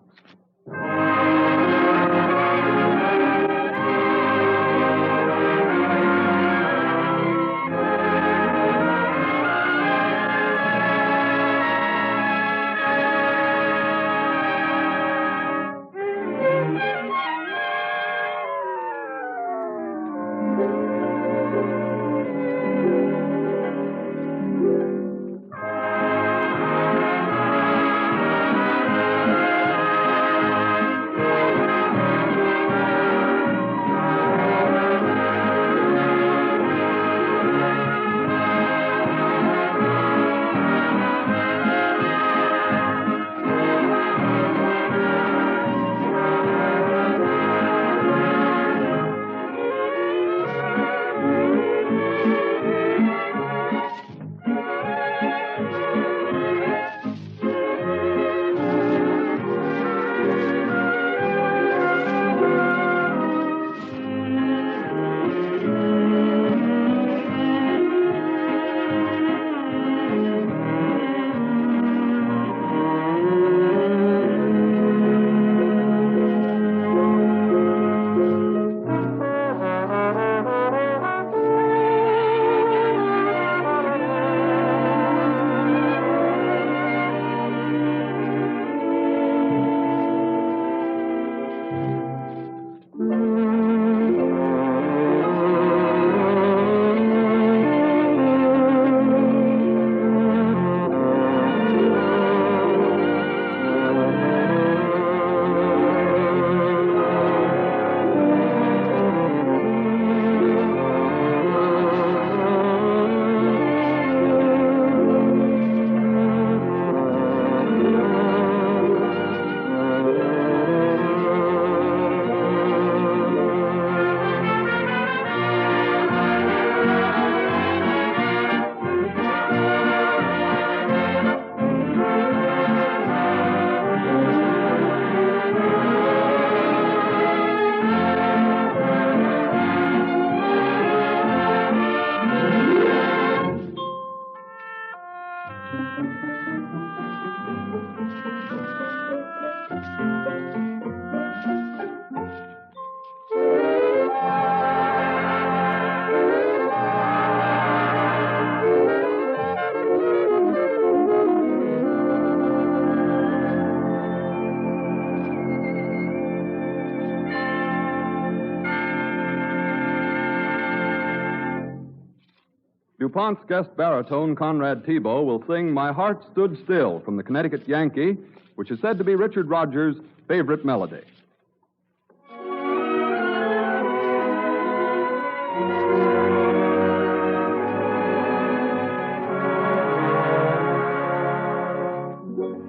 DuPont's guest baritone, Conrad Thibault, will sing My Heart Stood Still from the Connecticut Yankee, which is said to be Richard Rodgers' favorite melody.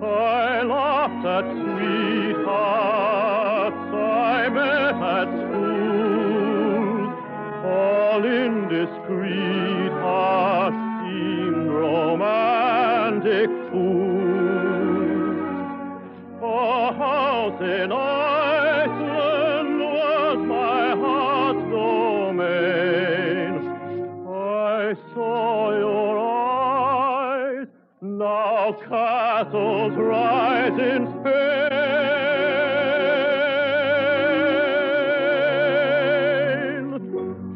I laughed at sweethearts I met at school. All indiscreet hearts seemed romantic fools. A house in Iceland was my heart's domain. I saw your eyes, now castles rise in Spain.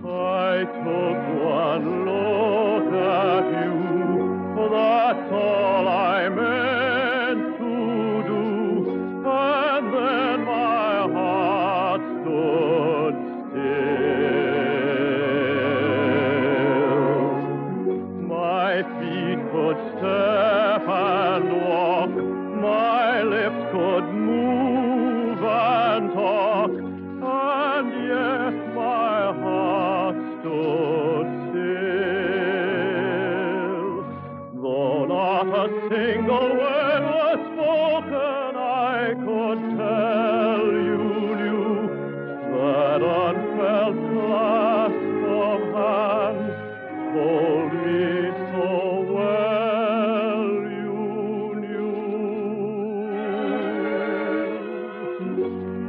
I took one look at you, that's all I meant to do, and then my heart stood still. My feet could step and walk, my lips could move and talk, and yet my heart stood still. Though not a single word was spoken, I could tell you knew that unfelt clasp of hands told me so well you knew.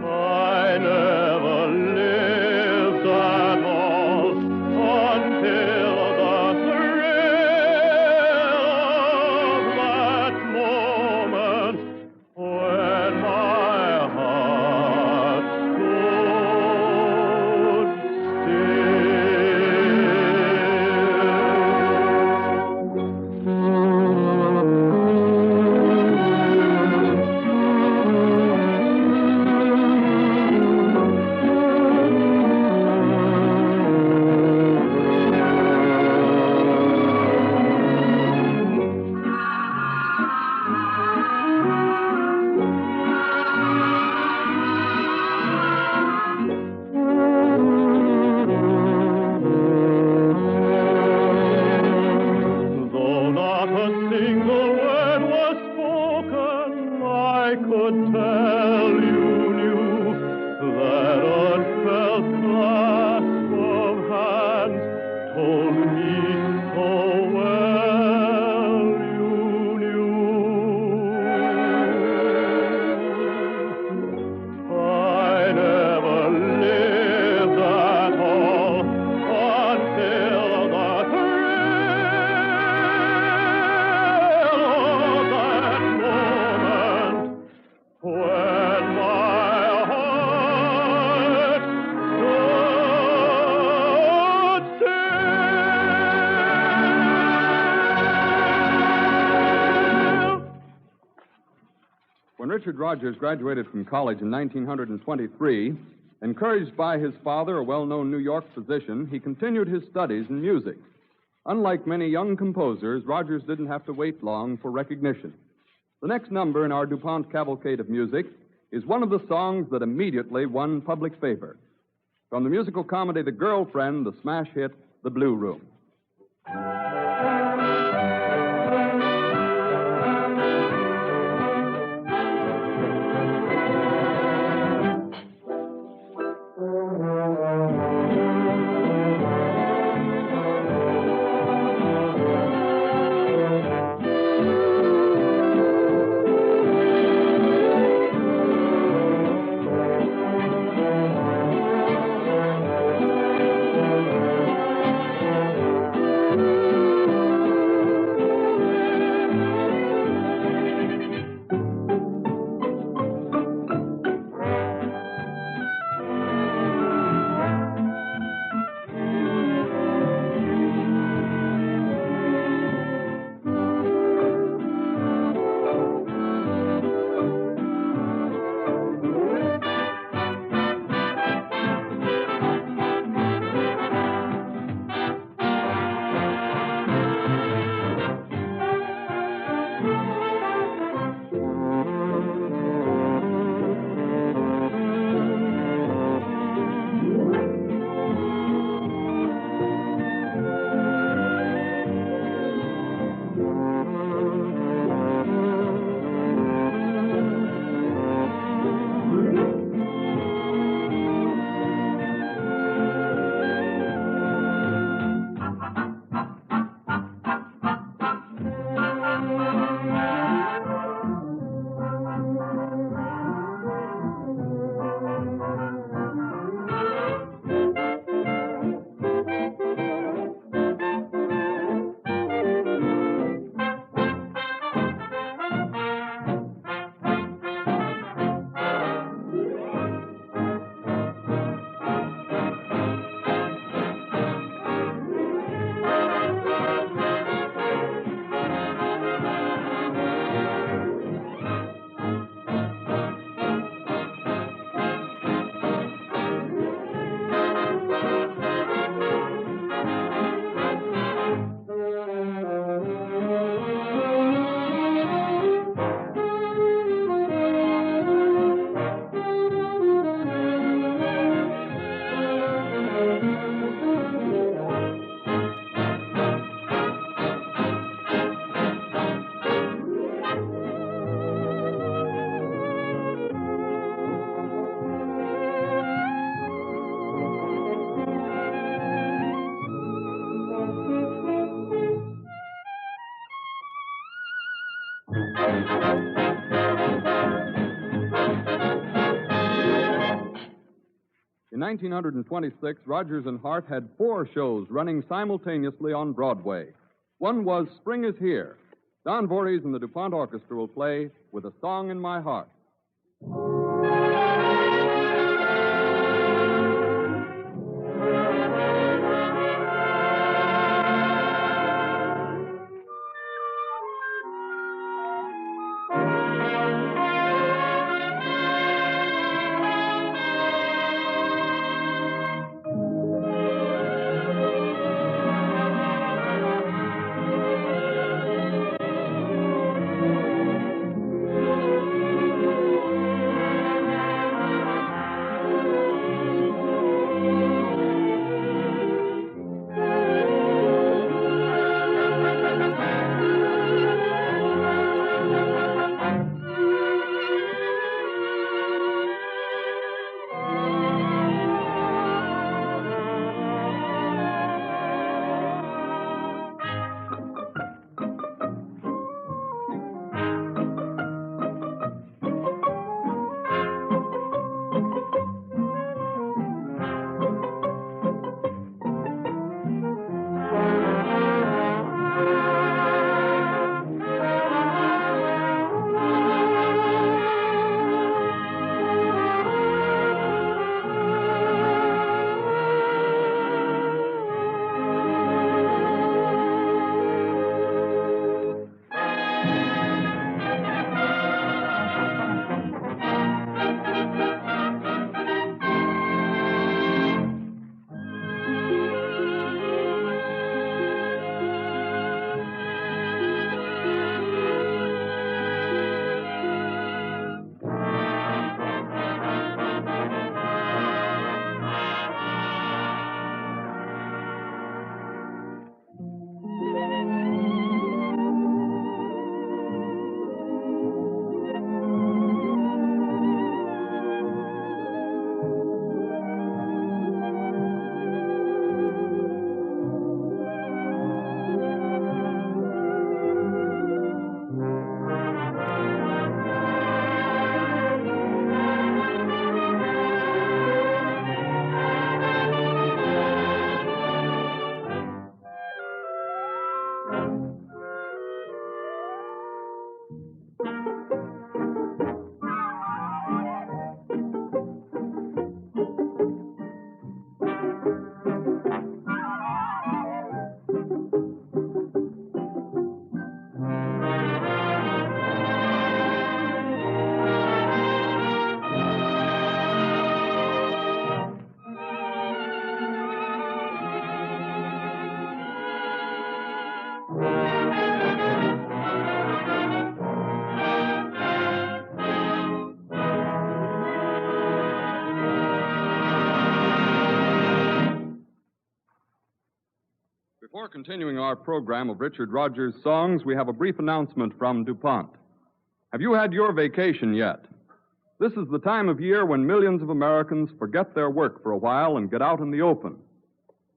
I never lived at all until the thrill of that moment when my heart stood Though not a single word was spoken, I could tell you knew that unfelt clasp of hands told me so well you knew. I never lived at all until the thrill of that moment when my heart stood still. When Richard Rodgers graduated from college in 1923, encouraged by his father, a well-known New York physician, he continued his studies in music. Unlike many young composers, Rodgers didn't have to wait long for recognition. The next number in our DuPont Cavalcade of Music is one of the songs that immediately won public favor. From the musical comedy The Girlfriend, the smash hit, The Blue Room. In 1926, Rodgers and Hart had 4 shows running simultaneously on Broadway. One was Spring is Here. Don Voorhees and the DuPont Orchestra will play With a Song in My Heart. Before continuing our program of Richard Rodgers' songs, we have a brief announcement from DuPont. Have you had your vacation yet? This is the time of year when millions of Americans forget their work for a while and get out in the open.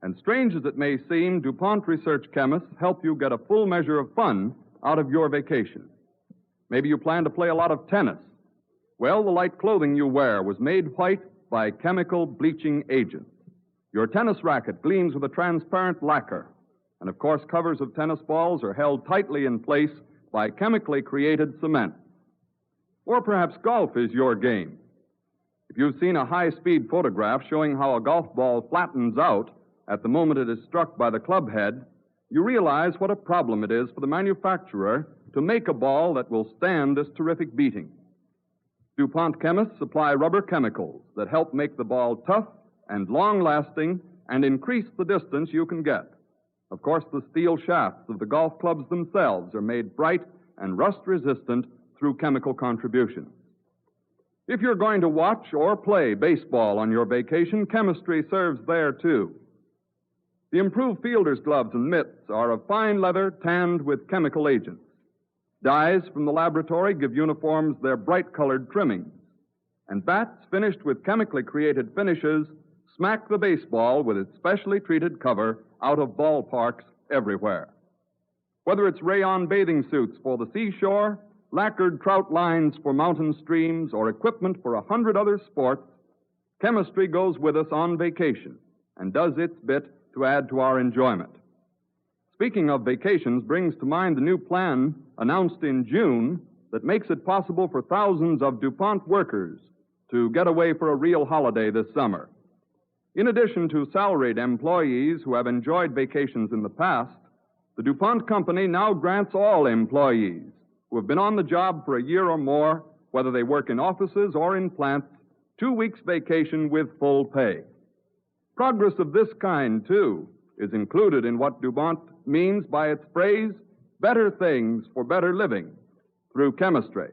And strange as it may seem, DuPont research chemists help you get a full measure of fun out of your vacation. Maybe you plan to play a lot of tennis. Well, the light clothing you wear was made white by chemical bleaching agents. Your tennis racket gleams with a transparent lacquer. And, of course, covers of tennis balls are held tightly in place by chemically created cement. Or perhaps golf is your game. If you've seen a high-speed photograph showing how a golf ball flattens out at the moment it is struck by the club head, you realize what a problem it is for the manufacturer to make a ball that will stand this terrific beating. DuPont chemists supply rubber chemicals that help make the ball tough and long-lasting and increase the distance you can get. Of course, the steel shafts of the golf clubs themselves are made bright and rust-resistant through chemical contributions. If you're going to watch or play baseball on your vacation, chemistry serves there, too. The improved fielder's gloves and mitts are of fine leather tanned with chemical agents. Dyes from the laboratory give uniforms their bright-colored trimmings. And bats finished with chemically created finishes smack the baseball with its specially treated cover out of ballparks everywhere. Whether it's rayon bathing suits for the seashore, lacquered trout lines for mountain streams, or equipment for 100 other sports, chemistry goes with us on vacation and does its bit to add to our enjoyment. Speaking of vacations brings to mind the new plan announced in June that makes it possible for thousands of DuPont workers to get away for a real holiday this summer. In addition to salaried employees who have enjoyed vacations in the past, the DuPont Company now grants all employees who have been on the job for a year or more, whether they work in offices or in plants, 2 weeks vacation with full pay. Progress of this kind, too, is included in what DuPont means by its phrase, better things for better living, through chemistry.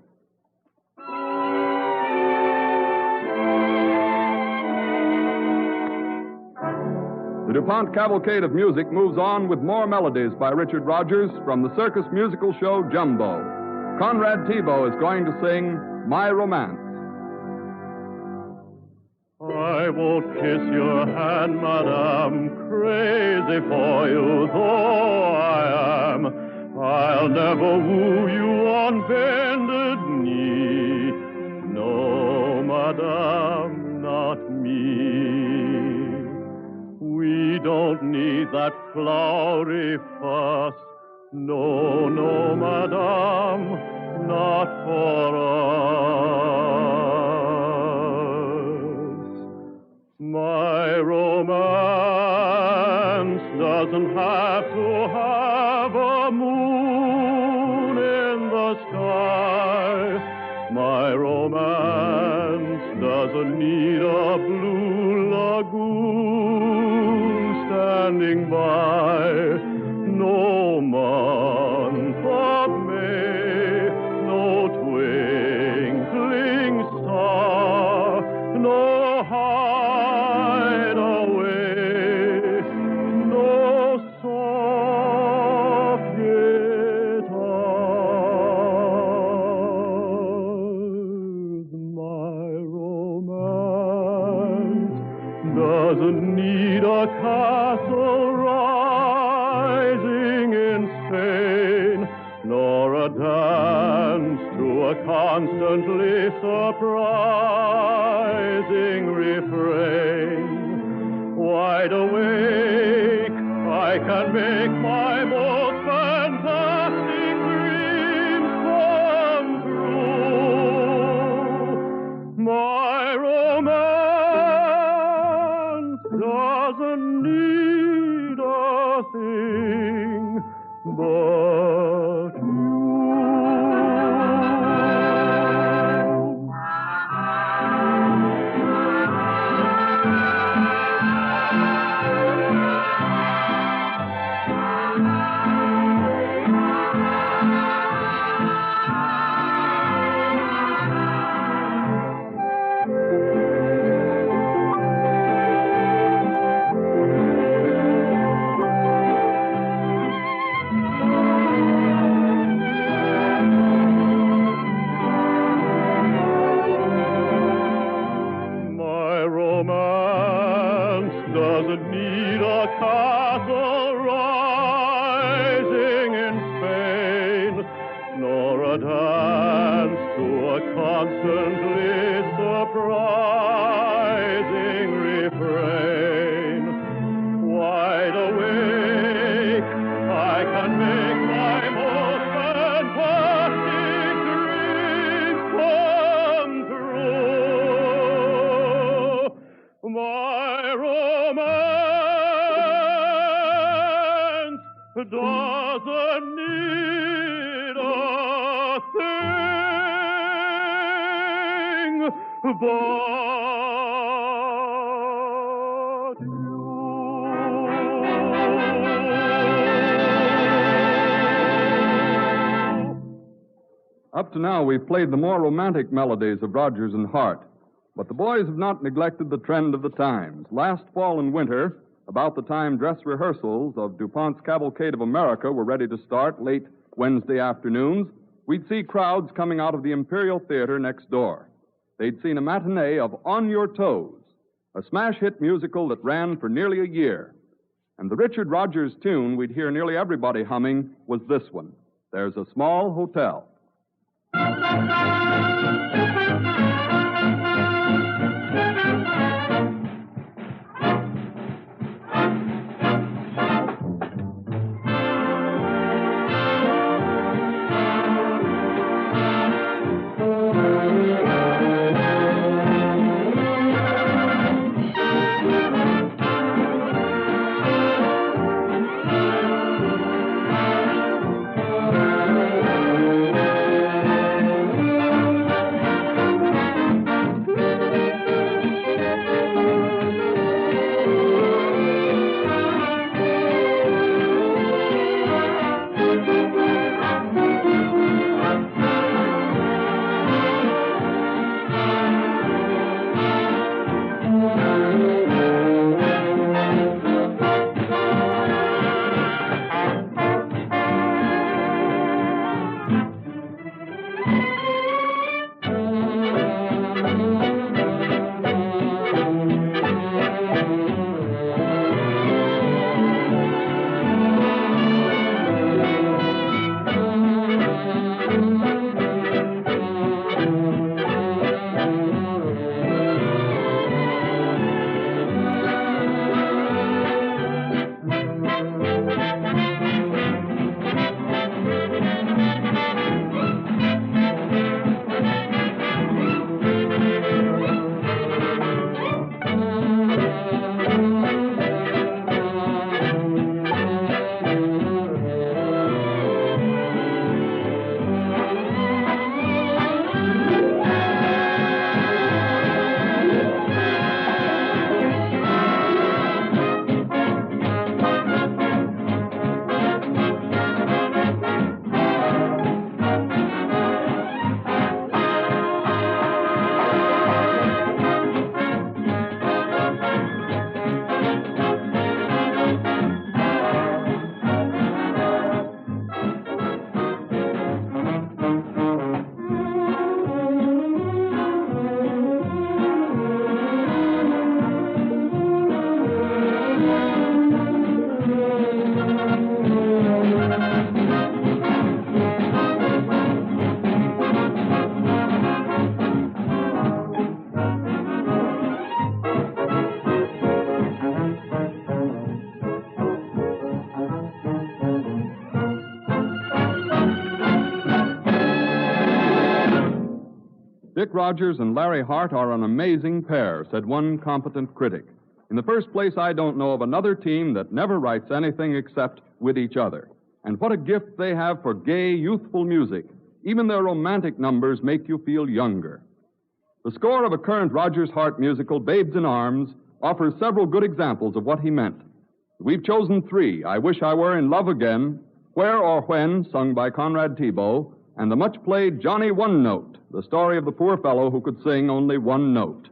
The DuPont Cavalcade of Music moves on with more melodies by Richard Rodgers from the circus musical show Jumbo. Conrad Thibault is going to sing My Romance. I won't kiss your hand, madame, crazy for you though I am. I'll never woo you on bended knee. No, madame, not me. We don't need that flowery fuss. No, no, madame, not for us. My romance doesn't have to have a moon in the sky. My romance doesn't need a blue lagoon standing by. No month of May, no twinkling star, no hideaway, no soft guitars. My romance doesn't need a castle rising in Spain, nor a dance to a constantly surprising refrain. Wide awake, I can make my most fantastic dreams come true. My romance doesn't need a thing but you. Doesn't need a thing but Up to now, we've played the more romantic melodies of Rodgers and Hart, but the boys have not neglected the trend of the times. Last fall and winter, about the time dress rehearsals of DuPont's Cavalcade of America were ready to start late Wednesday afternoons, we'd see crowds coming out of the Imperial Theater next door. They'd seen a matinee of On Your Toes, a smash hit musical that ran for nearly a year. And the Richard Rodgers tune we'd hear nearly everybody humming was this one, There's a Small Hotel. Dick Rodgers and Larry Hart are an amazing pair, said one competent critic. In the first place, I don't know of another team that never writes anything except with each other. And what a gift they have for gay, youthful music. Even their romantic numbers make you feel younger. The score of a current Rodgers-Hart musical, Babes in Arms, offers several good examples of what he meant. We've chosen three: I Wish I Were in Love Again, Where or When, sung by Conrad Thibault, and the much-played Johnny One Note, the story of the poor fellow who could sing only one note.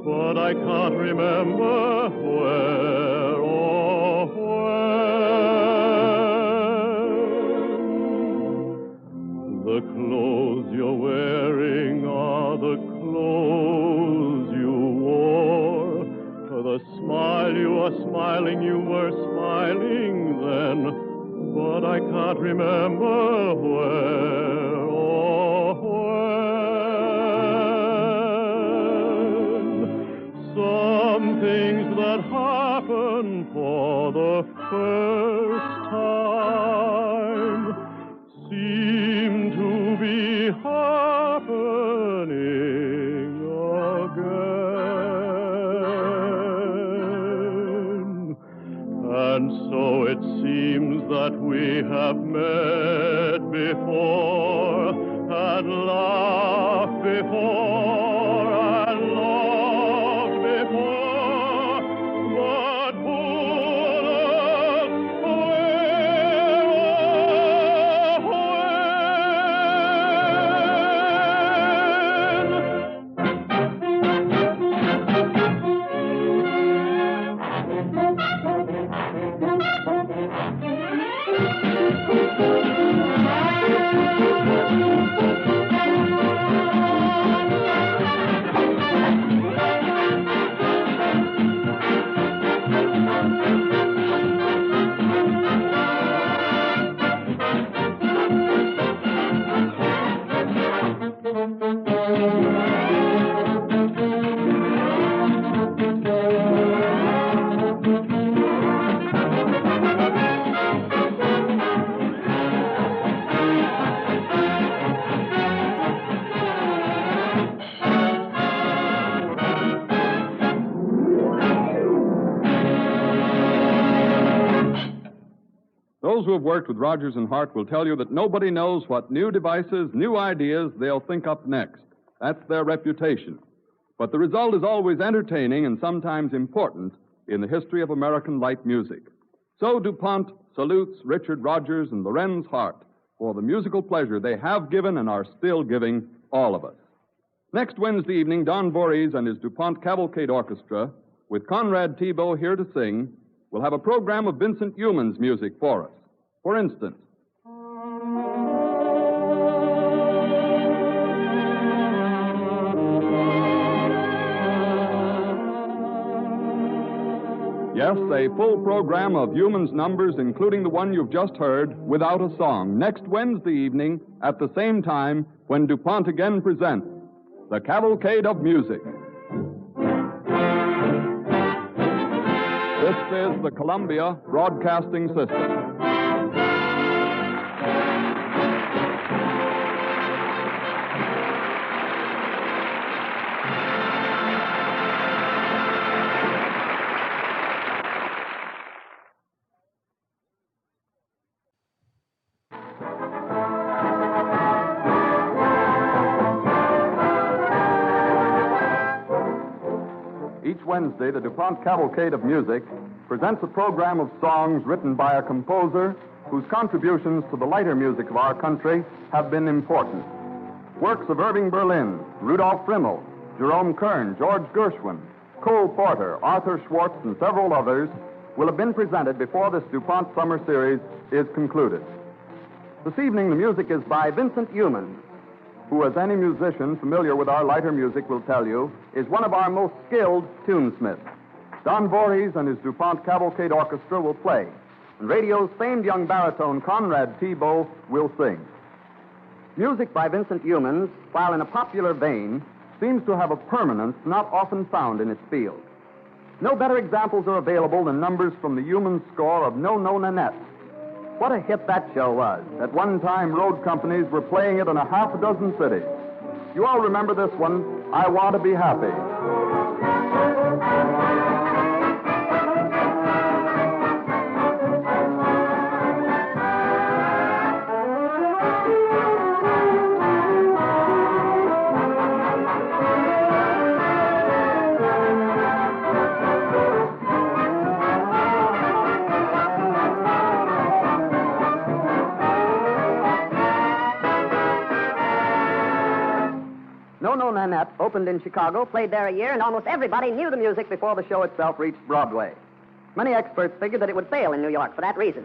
But I can't remember where or The clothes you're wearing are the clothes you wore. The smile you are smiling, you were smiling then. But I can't remember where or when. Some things that happen for the first time seem to be happening again. And so it seems that we have met before and laughed before and loved before, but pull us Those who have worked with Rodgers and Hart will tell you that nobody knows what new devices, new ideas they'll think up next. That's their reputation. But the result is always entertaining and sometimes important in the history of American light music. So DuPont salutes Richard Rodgers and Lorenz Hart for the musical pleasure they have given and are still giving all of us. Next Wednesday evening, Don Voorhees and his DuPont Cavalcade Orchestra, with Conrad Thibault here to sing, will have a program of Vincent Youmans' music for us. For instance, yes, a full program of Youmans' numbers, including the one you've just heard, without a song, next Wednesday evening at the same time when DuPont again presents the Cavalcade of Music. This is the Columbia Broadcasting System. Each Wednesday, the DuPont Cavalcade of Music presents a program of songs written by a composer whose contributions to the lighter music of our country have been important. Works of Irving Berlin, Rudolf Friml, Jerome Kern, George Gershwin, Cole Porter, Arthur Schwartz, and several others will have been presented before this DuPont Summer Series is concluded. This evening, the music is by Vincent Youmans, who, as any musician familiar with our lighter music will tell you, is one of our most skilled tunesmiths. Don Voorhees and his DuPont Cavalcade Orchestra will play, and radio's famed young baritone Conrad Thibault will sing. Music by Vincent Youmans, while in a popular vein, seems to have a permanence not often found in its field. No better examples are available than numbers from the Youmans score of No, No, Nanette. What a hit that show was. At one time, road companies were playing it in a half a dozen cities. You all remember this one, I Want to Be Happy. No, Nanette opened in Chicago, played there a year, and almost everybody knew the music before the show itself reached Broadway. Many experts figured that it would fail in New York for that reason.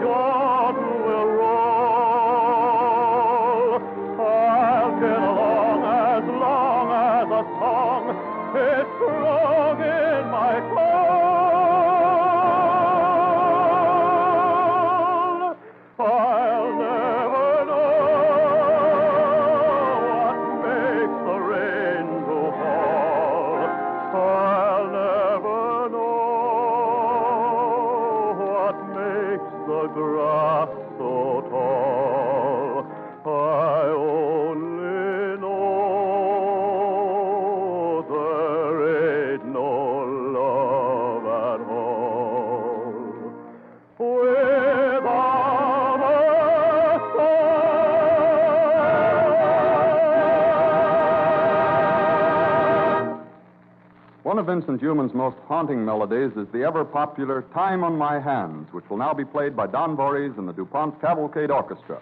Jordan will roll. I'll get along as long as a song is strong in my soul. I'll never know what makes the rainbow fall. I'll never know what makes the grass so tall. I only know there ain't no love at all without a song. One of Vincent Youmans' most haunting melodies is the ever-popular Time on My Hands, which will now be played by Don Voorhees and the DuPont Cavalcade Orchestra.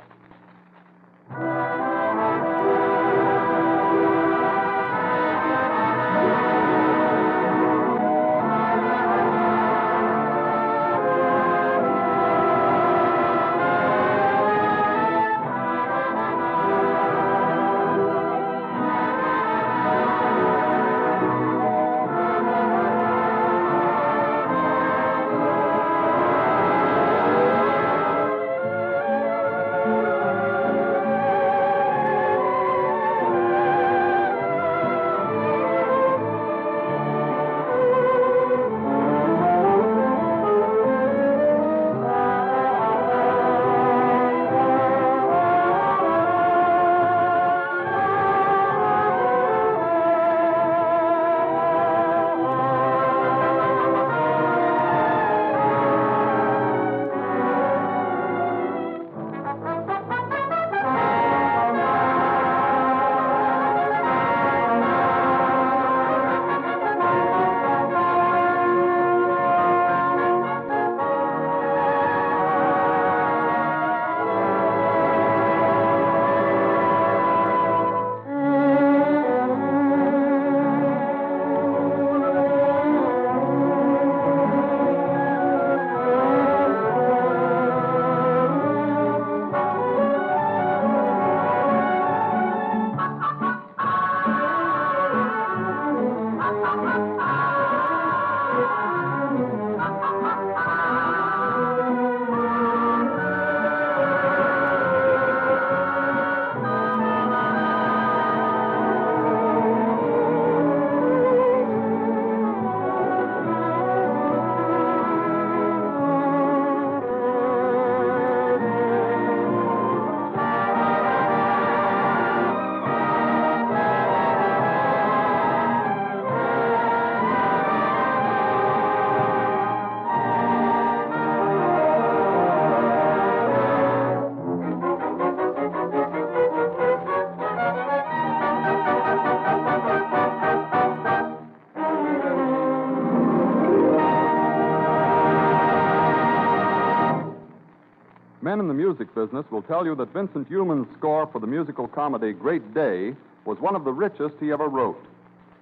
Men in the music business will tell you that Vincent Youmans' score for the musical comedy Great Day was one of the richest he ever wrote.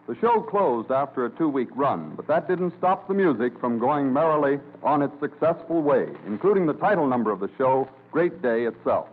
The show closed after a 2-week run, but that didn't stop the music from going merrily on its successful way, including the title number of the show, Great Day itself.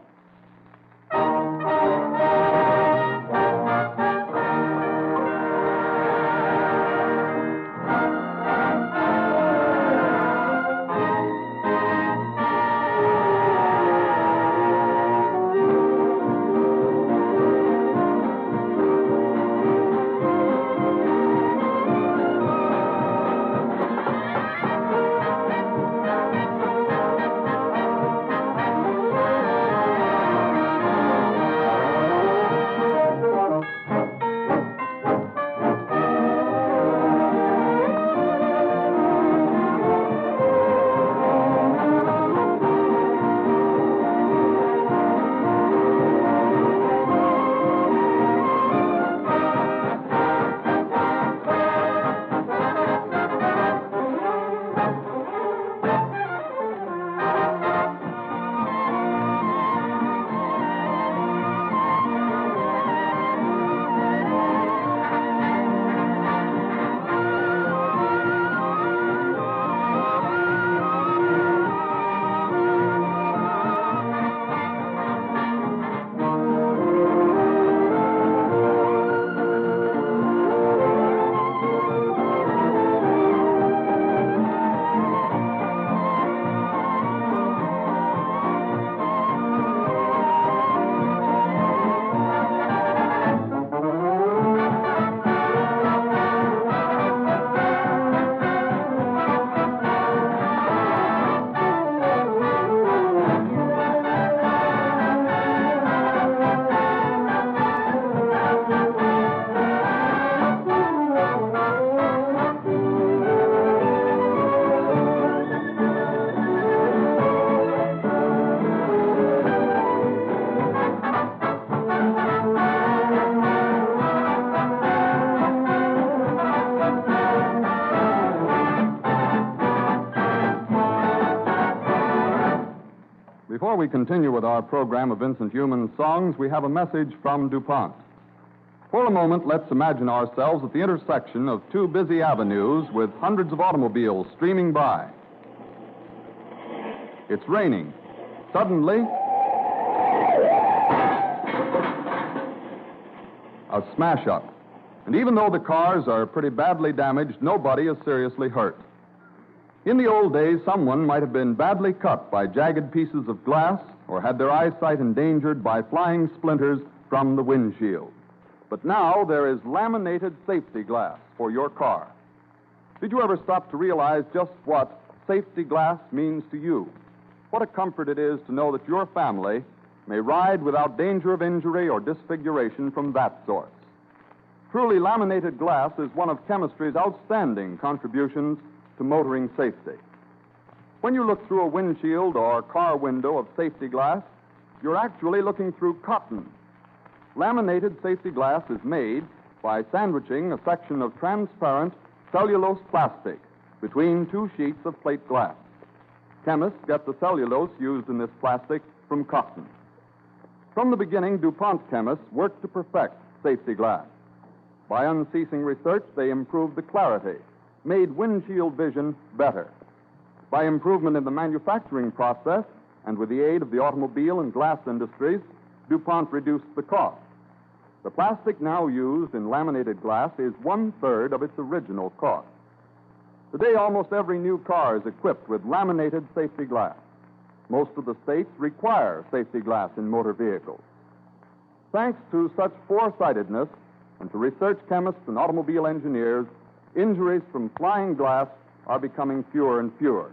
Before we continue with our program of Vincent Youmans songs, we have a message from DuPont. For a moment, let's imagine ourselves at the intersection of two busy avenues with hundreds of automobiles streaming by. It's raining. Suddenly, a smash-up. And even though the cars are pretty badly damaged, nobody is seriously hurt. In the old days, someone might have been badly cut by jagged pieces of glass or had their eyesight endangered by flying splinters from the windshield. But now there is laminated safety glass for your car. Did you ever stop to realize just what safety glass means to you? What a comfort it is to know that your family may ride without danger of injury or disfiguration from that source. Truly, laminated glass is one of chemistry's outstanding contributions to motoring safety. When you look through a windshield or car window of safety glass, you're actually looking through cotton. Laminated safety glass is made by sandwiching a section of transparent cellulose plastic between two sheets of plate glass. Chemists get the cellulose used in this plastic from cotton. From the beginning, DuPont chemists worked to perfect safety glass. By unceasing research, they improved the clarity, made windshield vision better. By improvement in the manufacturing process and with the aid of the automobile and glass industries, DuPont reduced the cost. The plastic now used in laminated glass is 1/3 of its original cost. Today, almost every new car is equipped with laminated safety glass. Most of the states require safety glass in motor vehicles. Thanks to such foresightedness and to research chemists and automobile engineers, injuries from flying glass are becoming fewer and fewer.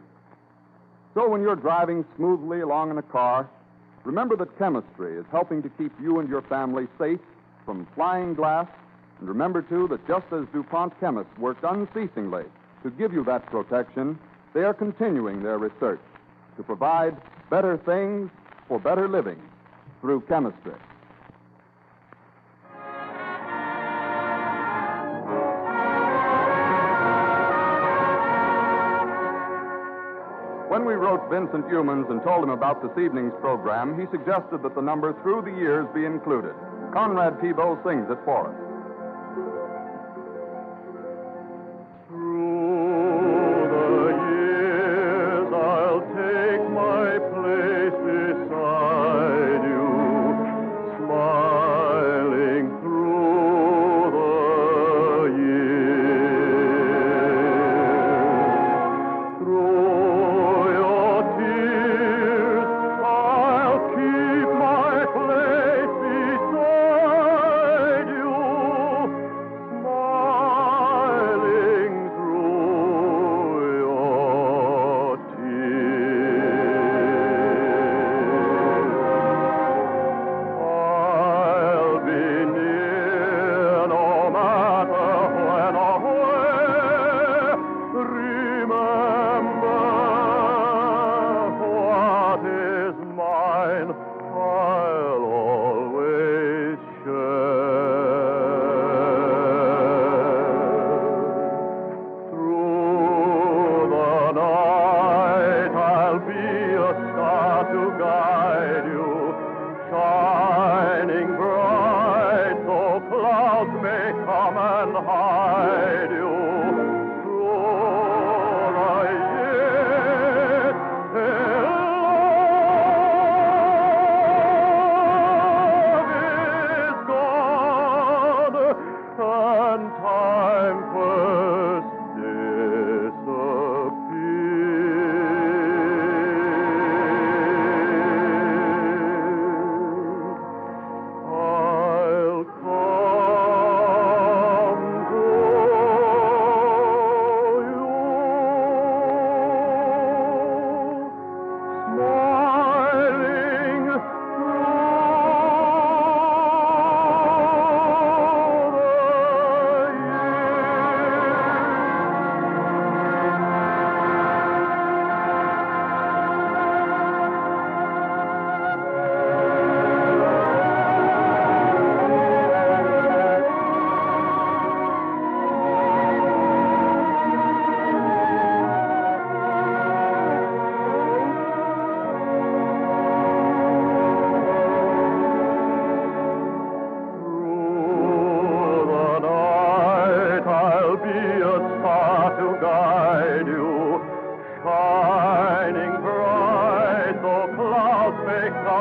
So when you're driving smoothly along in a car, remember that chemistry is helping to keep you and your family safe from flying glass, and remember, too, that just as DuPont chemists worked unceasingly to give you that protection, they are continuing their research to provide better things for better living through chemistry. When we wrote Vincent Youmans and told him about this evening's program, he suggested that the number Through the Years be included. Conrad Thibault sings it for us. I'll keep my place beside you.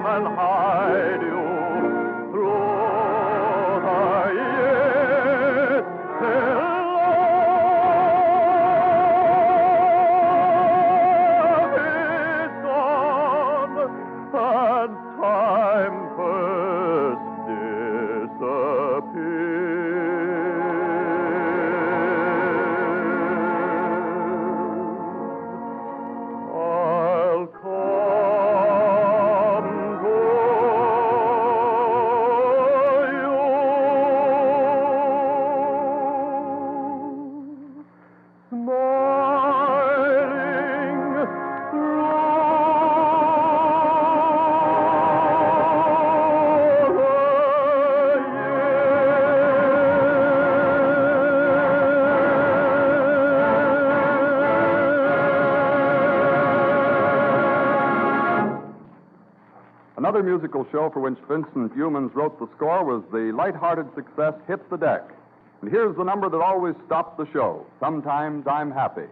love and hide you through the years till love is gone and time first disappears. I'll come to you, smiling through Another musical show for which Vincent Youmans wrote the score was the light-hearted success Hit the Deck. And here's the number that always stopped the show. Sometimes I'm Happy.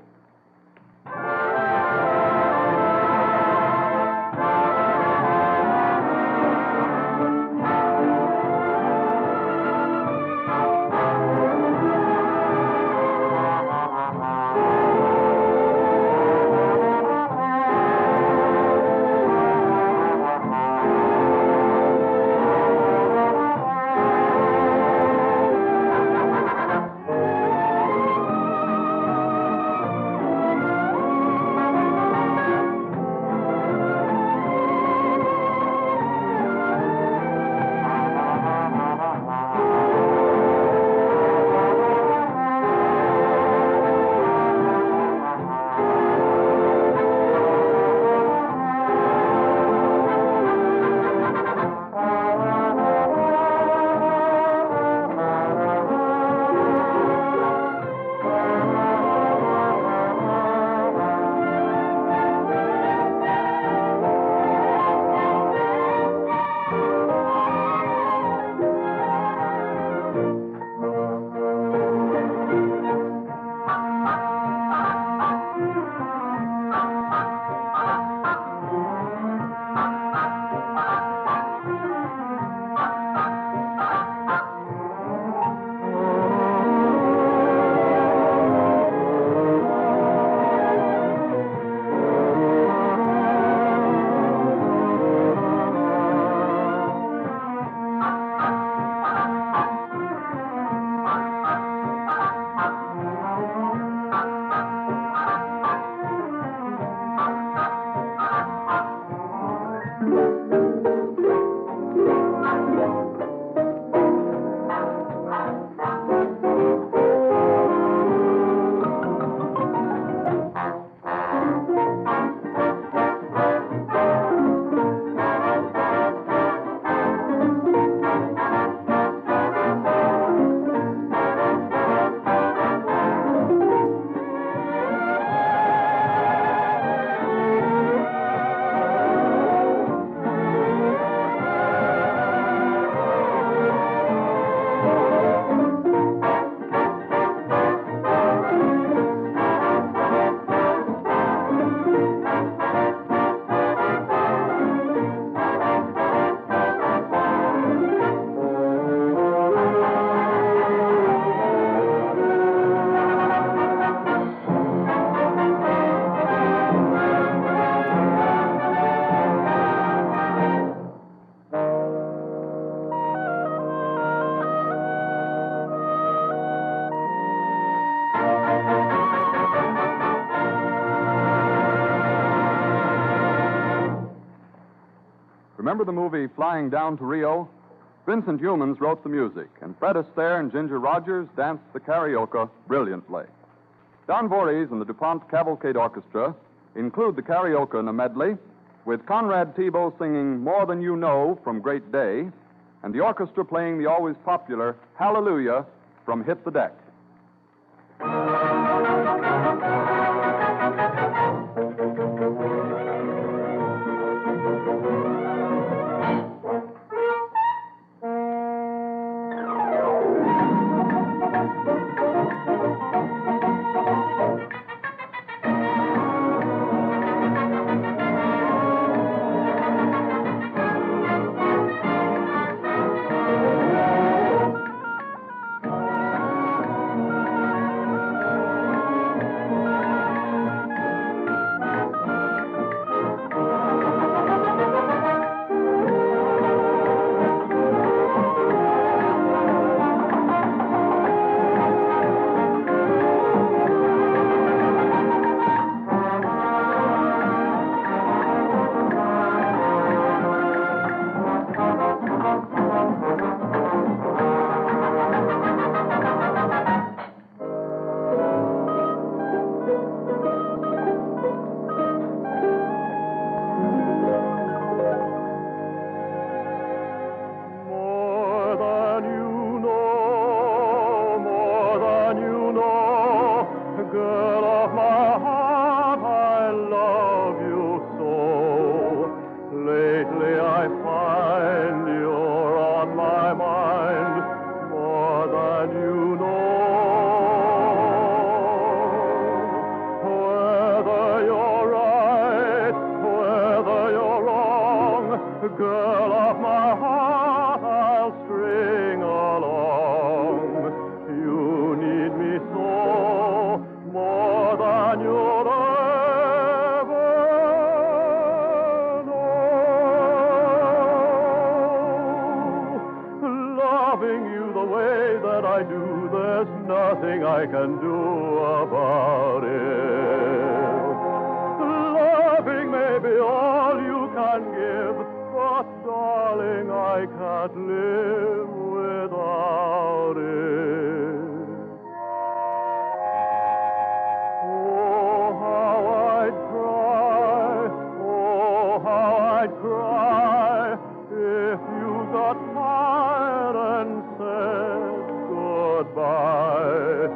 Remember the movie Flying Down to Rio? Vincent Youmans wrote the music, and Fred Astaire and Ginger Rodgers danced the karaoke brilliantly. Don Voorhees and the DuPont Cavalcade Orchestra include the karaoke in a medley, with Conrad Thibault singing More Than You Know from Great Day, and the orchestra playing the always popular Hallelujah from Hit the Deck. girl of my heart, I'll string along. You need me so, more than you'll ever know. Loving you the way that I do, there's nothing I can do about it. Loving may be all you can give, but darling, I can't live without it. Oh, how I'd cry if you got tired and said goodbye.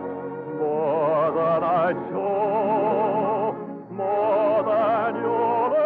More than I'd show, more than you'll ever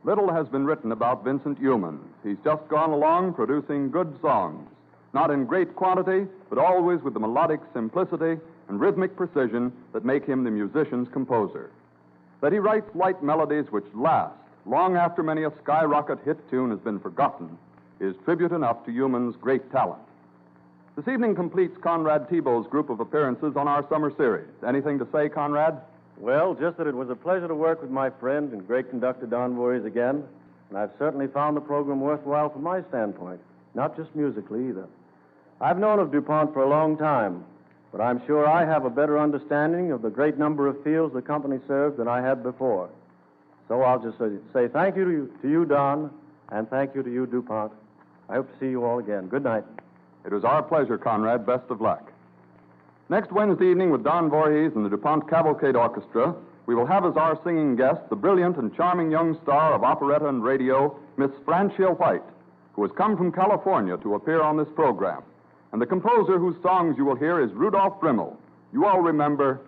Little has been written about Vincent Youmans. He's just gone along producing good songs, not in great quantity, but always with the melodic simplicity and rhythmic precision that make him the musician's composer. That he writes light melodies which last long after many a skyrocket hit tune has been forgotten is tribute enough to Youmans' great talent. This evening completes Conrad Thibault's group of appearances on our summer series. Anything to say, Conrad? Well, just that it was a pleasure to work with my friend and great conductor Don Voorhees again, and I've certainly found the program worthwhile from my standpoint, not just musically either. I've known of DuPont for a long time, but I'm sure I have a better understanding of the great number of fields the company served than I had before. So I'll just say thank you to you, Don, and thank you to you, DuPont. I hope to see you all again. Good night. It was our pleasure, Conrad. Best of luck. Next Wednesday evening with Don Voorhees and the DuPont Cavalcade Orchestra, we will have as our singing guest the brilliant and charming young star of operetta and radio, Miss Francia White, who has come from California to appear on this program. And the composer whose songs you will hear is Rudolf Friml. You all remember...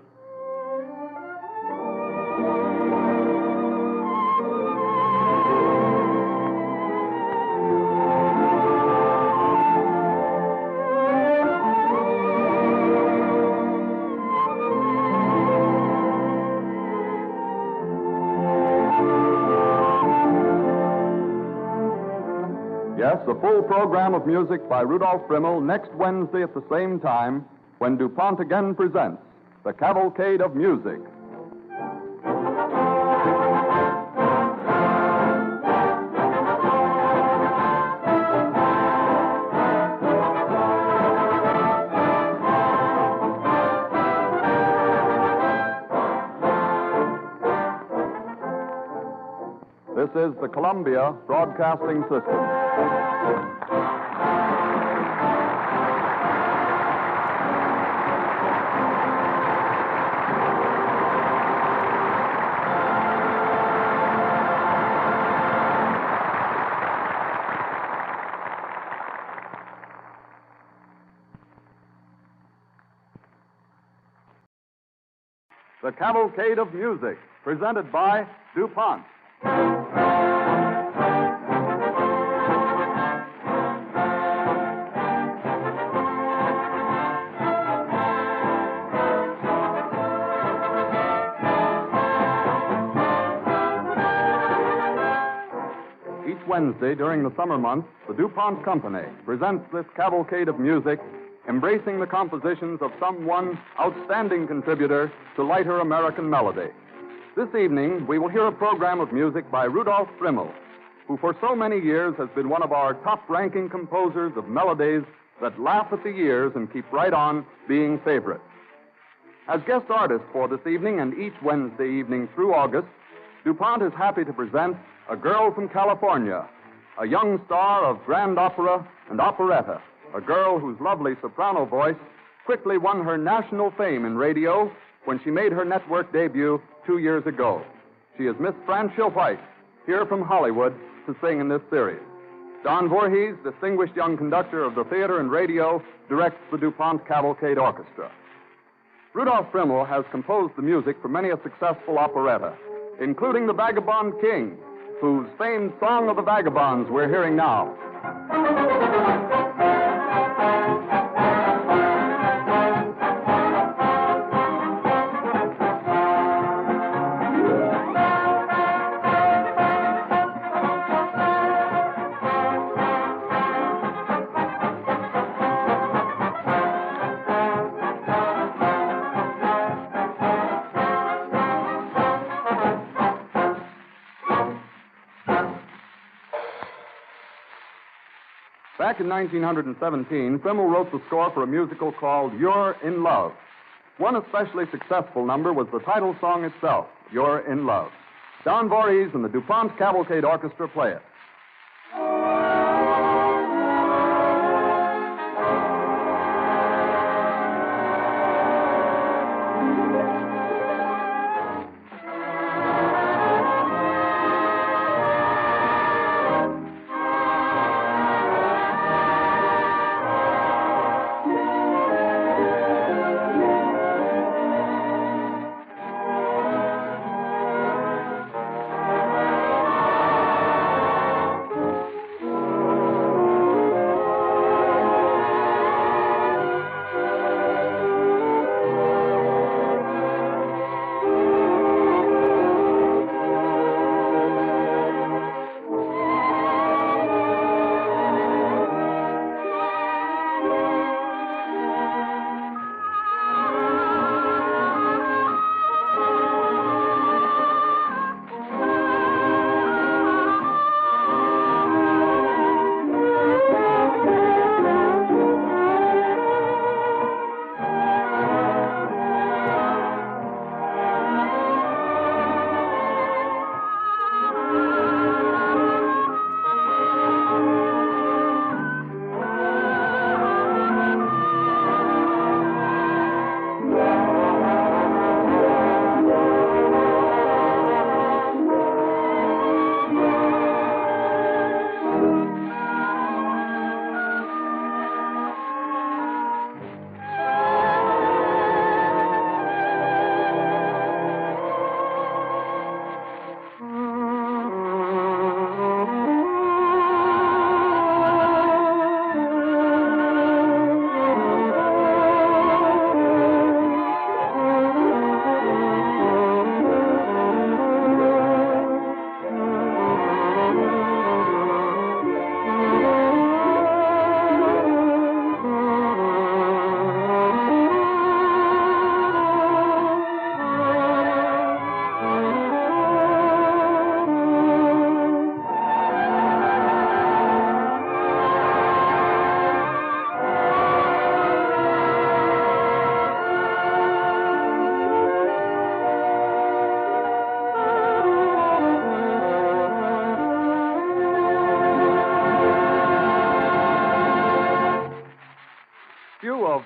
Yes, a full program of music by Rudolf Friml next Wednesday at the same time when DuPont again presents the Cavalcade of Music. This is the Columbia Broadcasting System. The Cavalcade of Music, presented by DuPont. Each Wednesday during the summer months, the DuPont Company presents this Cavalcade of Music, embracing the compositions of some one outstanding contributor to lighter American melody. This evening, we will hear a program of music by Rudolf Friml, who for so many years has been one of our top-ranking composers of melodies that laugh at the years and keep right on being favorites. As guest artist for this evening and each Wednesday evening through August, DuPont is happy to present A Girl from California, a young star of grand opera and operetta, a girl whose lovely soprano voice quickly won her national fame in radio when she made her network debut 2 years ago. She is Miss Franchil White, here from Hollywood to sing in this series. Don Voorhees, distinguished young conductor of the theater and radio, directs the DuPont Cavalcade Orchestra. Rudolf Friml has composed the music for many a successful operetta, including The Vagabond King, whose famed Song of the Vagabonds we're hearing now. Back in 1917, Friml wrote the score for a musical called You're in Love. One especially successful number was the title song itself, You're in Love. Don Voorhees and the DuPont Cavalcade Orchestra play it.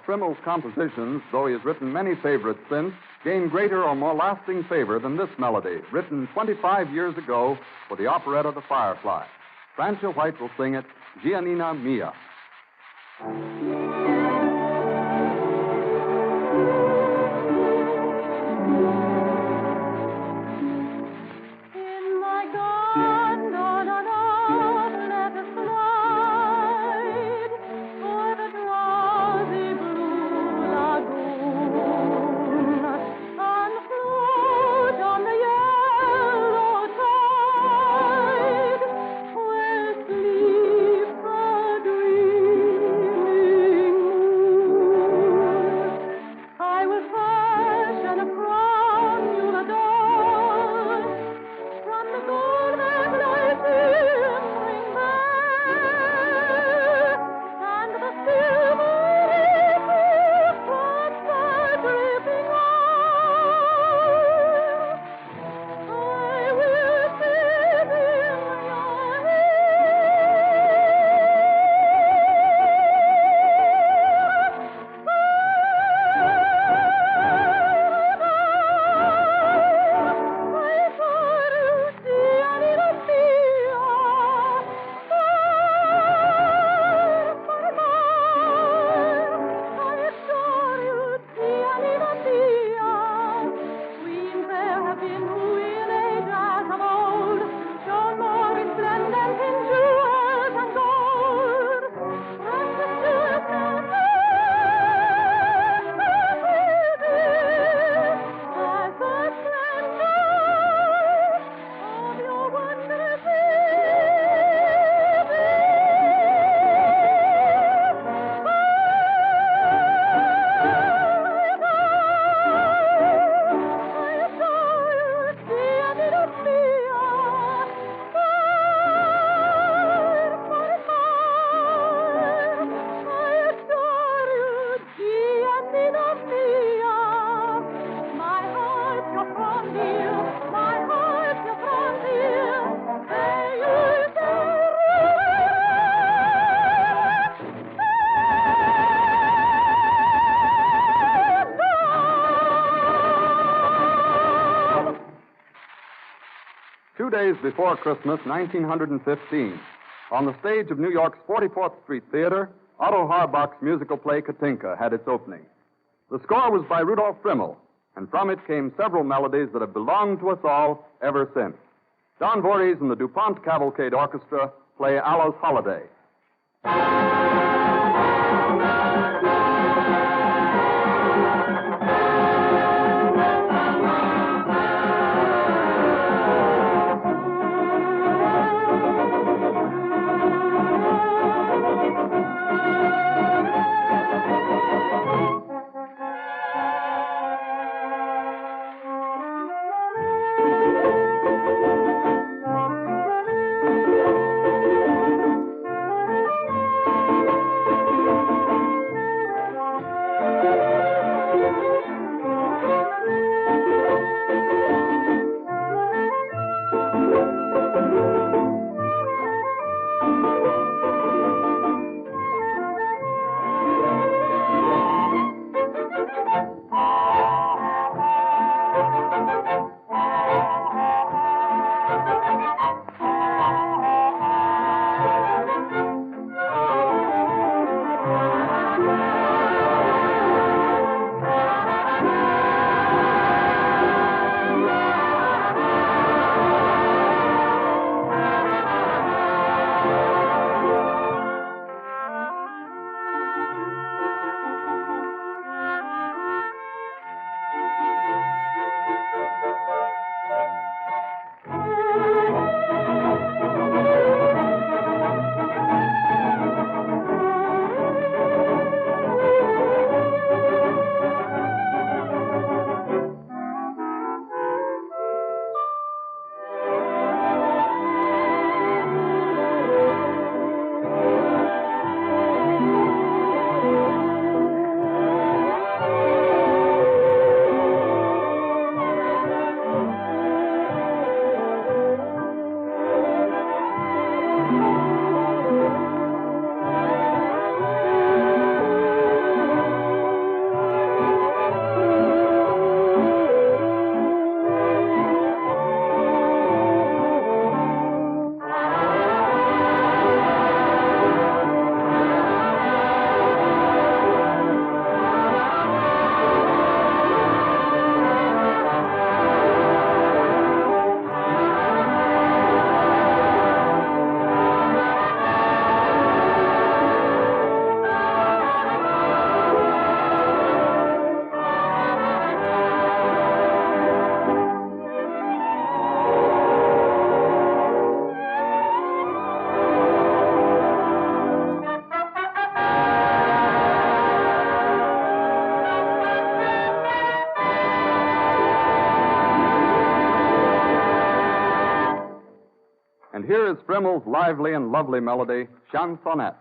Friml's compositions, though he has written many favorites since, gain greater or more lasting favor than this melody, written 25 years ago for the operetta The Firefly. Franchil White will sing it, Giannina Mia. Sleep a dream. days before Christmas, 1915, on the stage of New York's 44th Street Theater, Otto Harbach's musical play Katinka had its opening. The score was by Rudolf Friml, and from it came several melodies that have belonged to us all ever since. Don Voorhees and the DuPont Cavalcade Orchestra play Allah's Holiday. And here is Friml's lively and lovely melody, Chansonnette.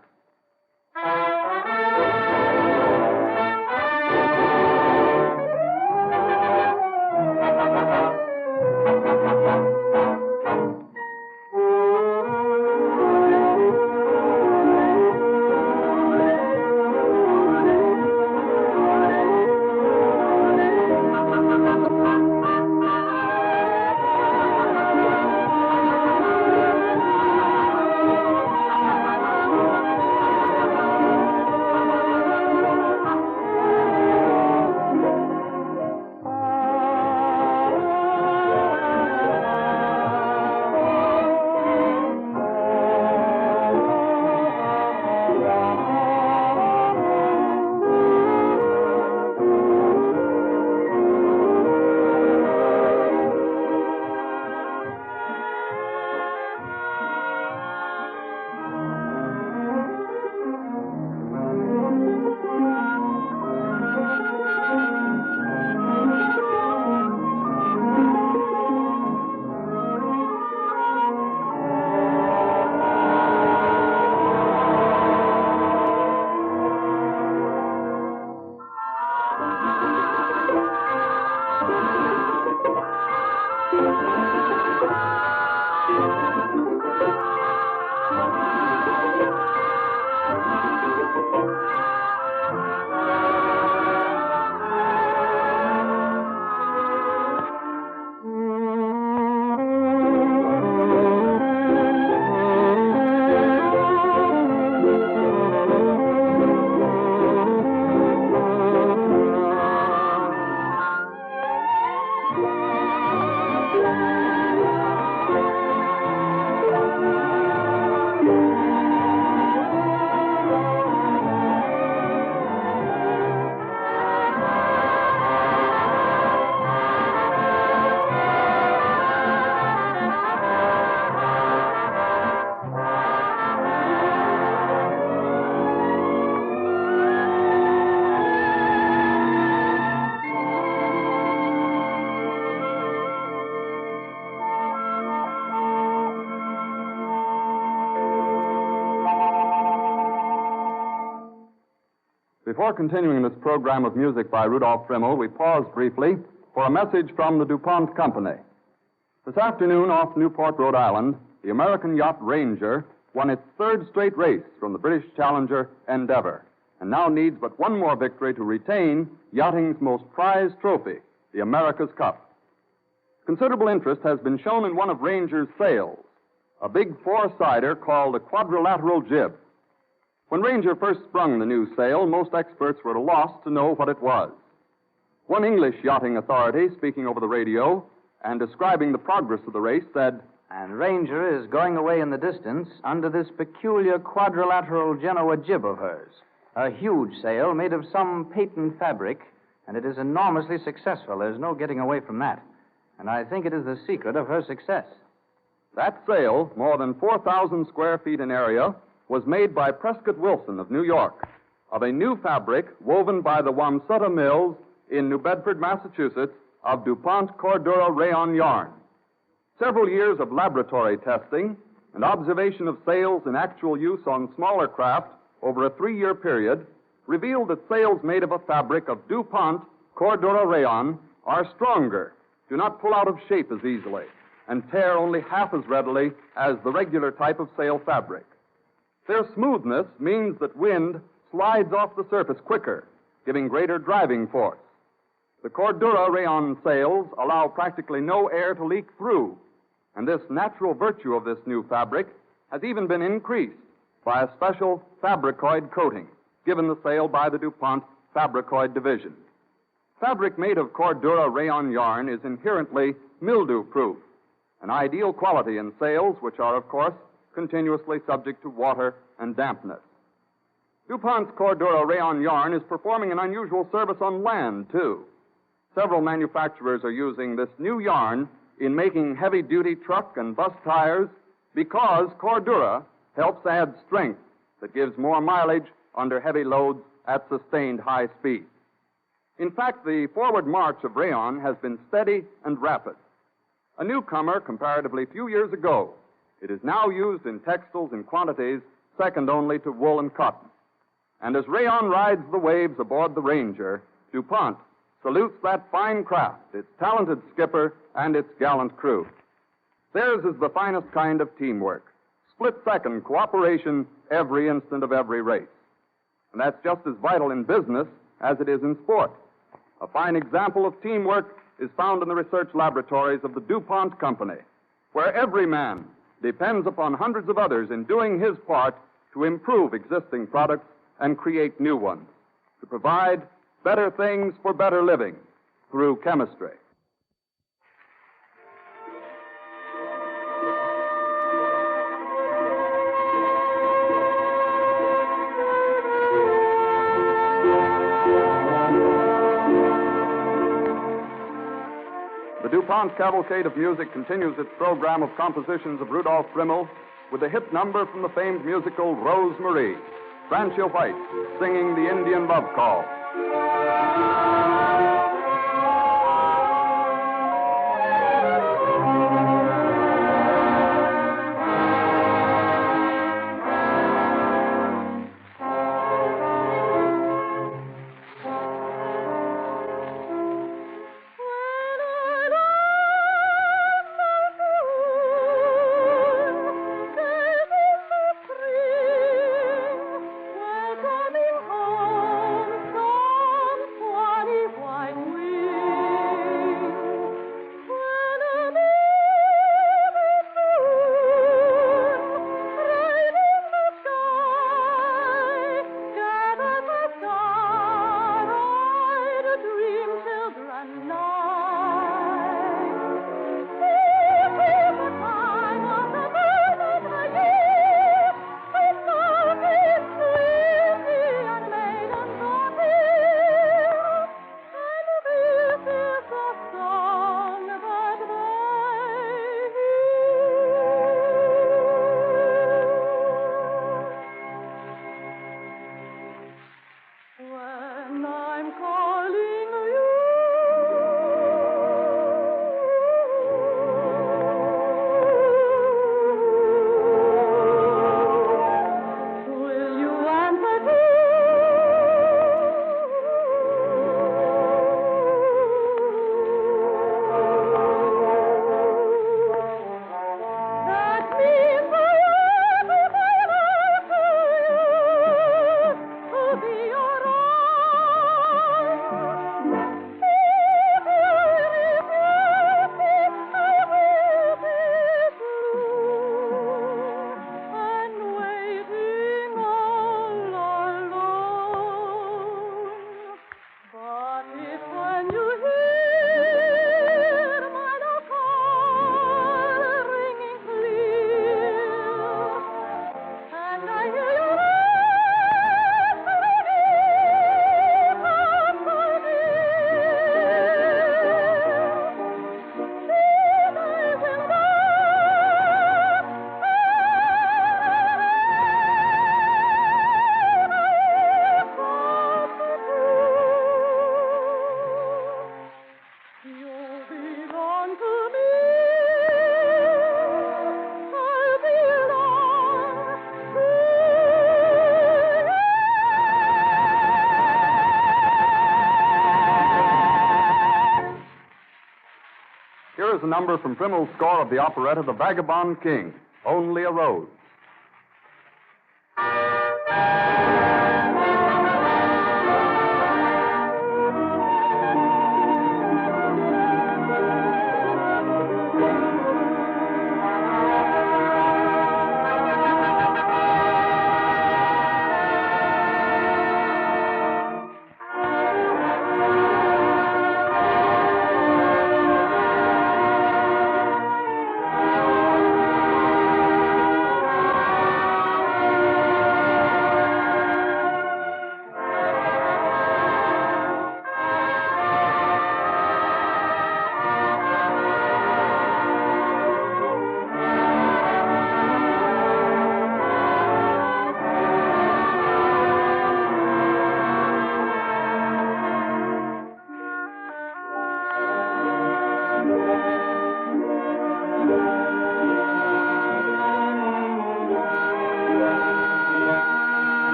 Before continuing this program of music by Rudolf Friml, we pause briefly for a message from the DuPont Company. This afternoon off Newport, Rhode Island, the American yacht Ranger won its third straight race from the British challenger Endeavour, and now needs but one more victory to retain yachting's most prized trophy, the America's Cup. Considerable interest has been shown in one of Ranger's sails, a big four-sider called a quadrilateral jib. When Ranger first sprung the new sail, most experts were at a loss to know what it was. One English yachting authority, speaking over the radio and describing the progress of the race, said, "And Ranger is going away in the distance under this peculiar quadrilateral Genoa jib of hers. A huge sail made of some patent fabric, and it is enormously successful. There's no getting away from that. And I think it is the secret of her success." That sail, more than 4,000 square feet in area, was made by Prescott Wilson of New York, of a new fabric woven by the Wamsutta Mills in New Bedford, Massachusetts, of DuPont Cordura rayon yarn. Several years of laboratory testing and observation of sails in actual use on smaller craft over a 3-year period revealed that sails made of a fabric of DuPont Cordura rayon are stronger, do not pull out of shape as easily, and tear only half as readily as the regular type of sail fabric. Their smoothness means that wind slides off the surface quicker, giving greater driving force. The Cordura rayon sails allow practically no air to leak through, and this natural virtue of this new fabric has even been increased by a special fabricoid coating given the sail by the DuPont Fabricoid Division. Fabric made of Cordura rayon yarn is inherently mildew-proof, an ideal quality in sails which are, of course, continuously subject to water and dampness. DuPont's Cordura rayon yarn is performing an unusual service on land, too. Several manufacturers are using this new yarn in making heavy-duty truck and bus tires because Cordura helps add strength that gives more mileage under heavy loads at sustained high speed. In fact, the forward march of rayon has been steady and rapid. A newcomer comparatively few years ago, it is now used in textiles in quantities second only to wool and cotton. And as rayon rides the waves aboard the Ranger, DuPont salutes that fine craft, its talented skipper, and its gallant crew. Theirs is the finest kind of teamwork, split-second cooperation every instant of every race. And that's just as vital in business as it is in sport. A fine example of teamwork is found in the research laboratories of the DuPont Company, where every man depends upon hundreds of others in doing his part to improve existing products and create new ones, to provide better things for better living through chemistry. The DuPont Cavalcade of Music continues its program of compositions of Rudolf Friml with a hit number from the famed musical Rose Marie, Francia White singing the Indian Love Call. number from Friml's score of the operetta The Vagabond King, Only a Rose.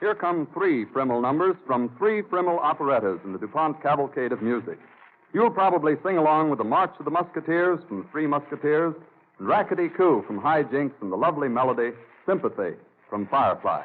Here come three Friml numbers from three Friml operettas in the DuPont Cavalcade of Music. You'll probably sing along with the March of the Musketeers from the Three Musketeers, and Rackety Coo from High Jinks, and the lovely melody, Sympathy, from Firefly.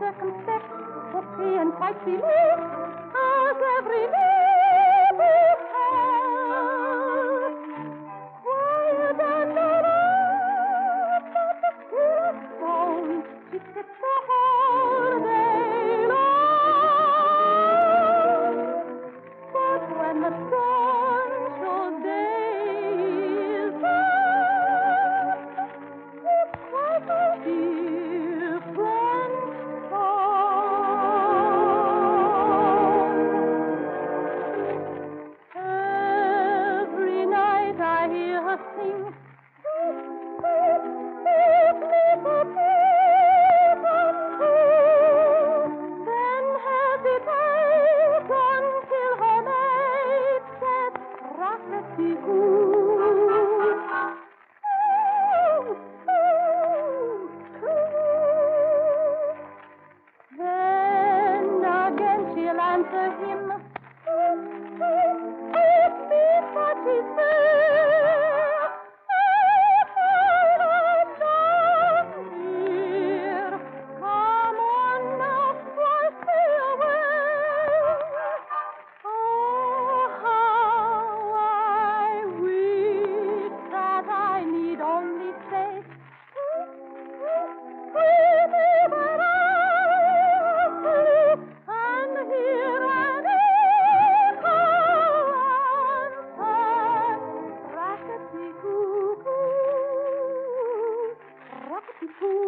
circumspect, for free and quite believe, as every lady has. Quiet and alert, but the spirit stone, she sits the whole day long. But when the sun shows day is up, it's quite a different song. Every night I hear her sing, "Sweet, sweet, sweet little peace then hesitate until her mate says, "Rockety-hoo." Then again she'll answer him, "It's me what he says. I'm not here. Come on now, force me away. Oh, how I wish that I need only say, "Sweetie, but I'm asleep," and hear an echo answer, "Rackety-hoo-hoo, rockety-hoo,"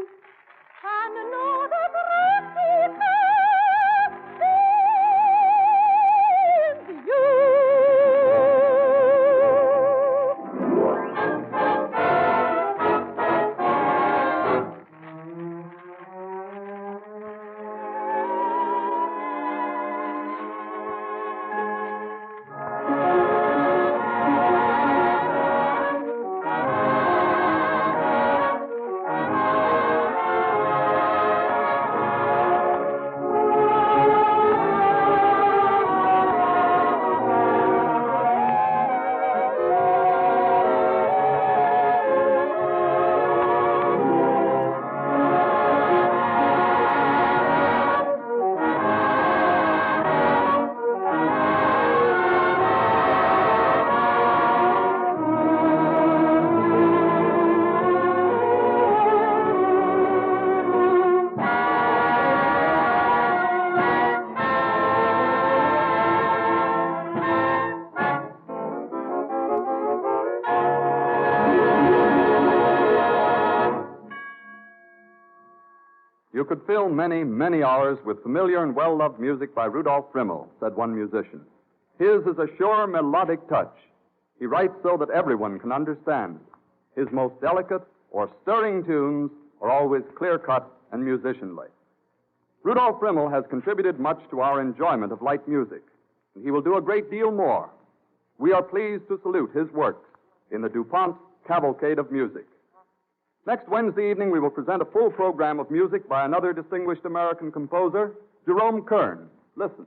and know that Rocky is you. You could fill many, many hours with familiar and well-loved music by Rudolf Friml, said one musician. His is a sure melodic touch. He writes so that everyone can understand. His most delicate or stirring tunes are always clear-cut and musicianly. Rudolf Friml has contributed much to our enjoyment of light music, and he will do a great deal more. We are pleased to salute his works in the DuPont Cavalcade of Music. Next Wednesday evening, we will present a full program of music by another distinguished American composer, Jerome Kern. Listen.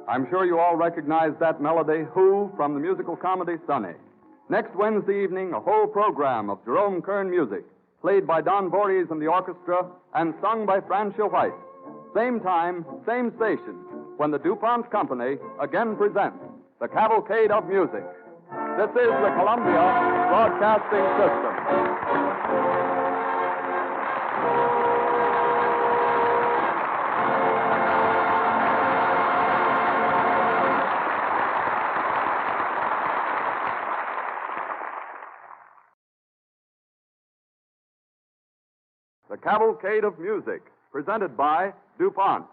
I'm sure you all recognize that melody, Who, from the musical comedy Sunny. Next Wednesday evening, a whole program of Jerome Kern music, played by Don Voorhees and the orchestra, and sung by Francia White. Same time, same station, when the DuPont Company again presents the Cavalcade of Music. This is the Columbia Broadcasting System. The Cavalcade of Music, presented by DuPont.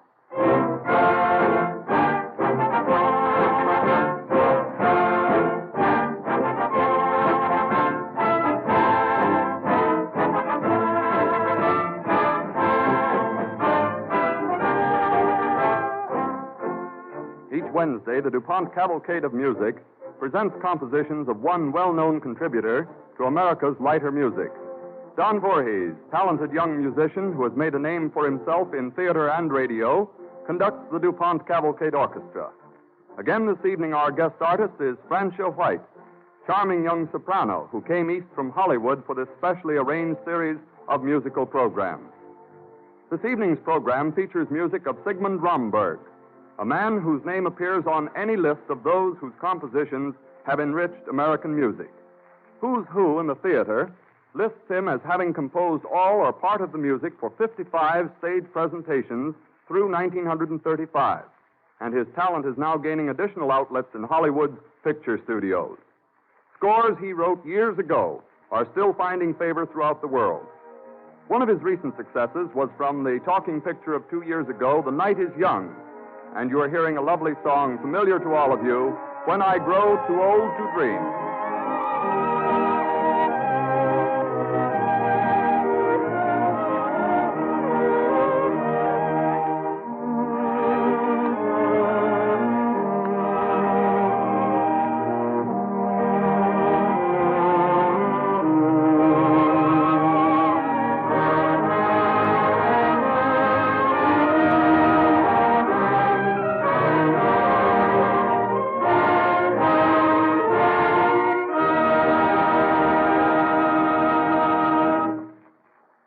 Each Wednesday, the DuPont Cavalcade of Music presents compositions of one well-known contributor to America's lighter music. Don Voorhees, talented young musician who has made a name for himself in theater and radio, conducts the DuPont Cavalcade Orchestra. Again this evening, our guest artist is Francia White, charming young soprano who came east from Hollywood for this specially arranged series of musical programs. This evening's program features music of Sigmund Romberg, a man whose name appears on any list of those whose compositions have enriched American music. Who's Who in the theater lists him as having composed all or part of the music for 55 stage presentations through 1935, and his talent is now gaining additional outlets in Hollywood's picture studios. Scores he wrote years ago are still finding favor throughout the world. One of his recent successes was from the talking picture of 2 years ago, The Night is Young, and you are hearing a lovely song familiar to all of you, When I Grow Too Old to Dream.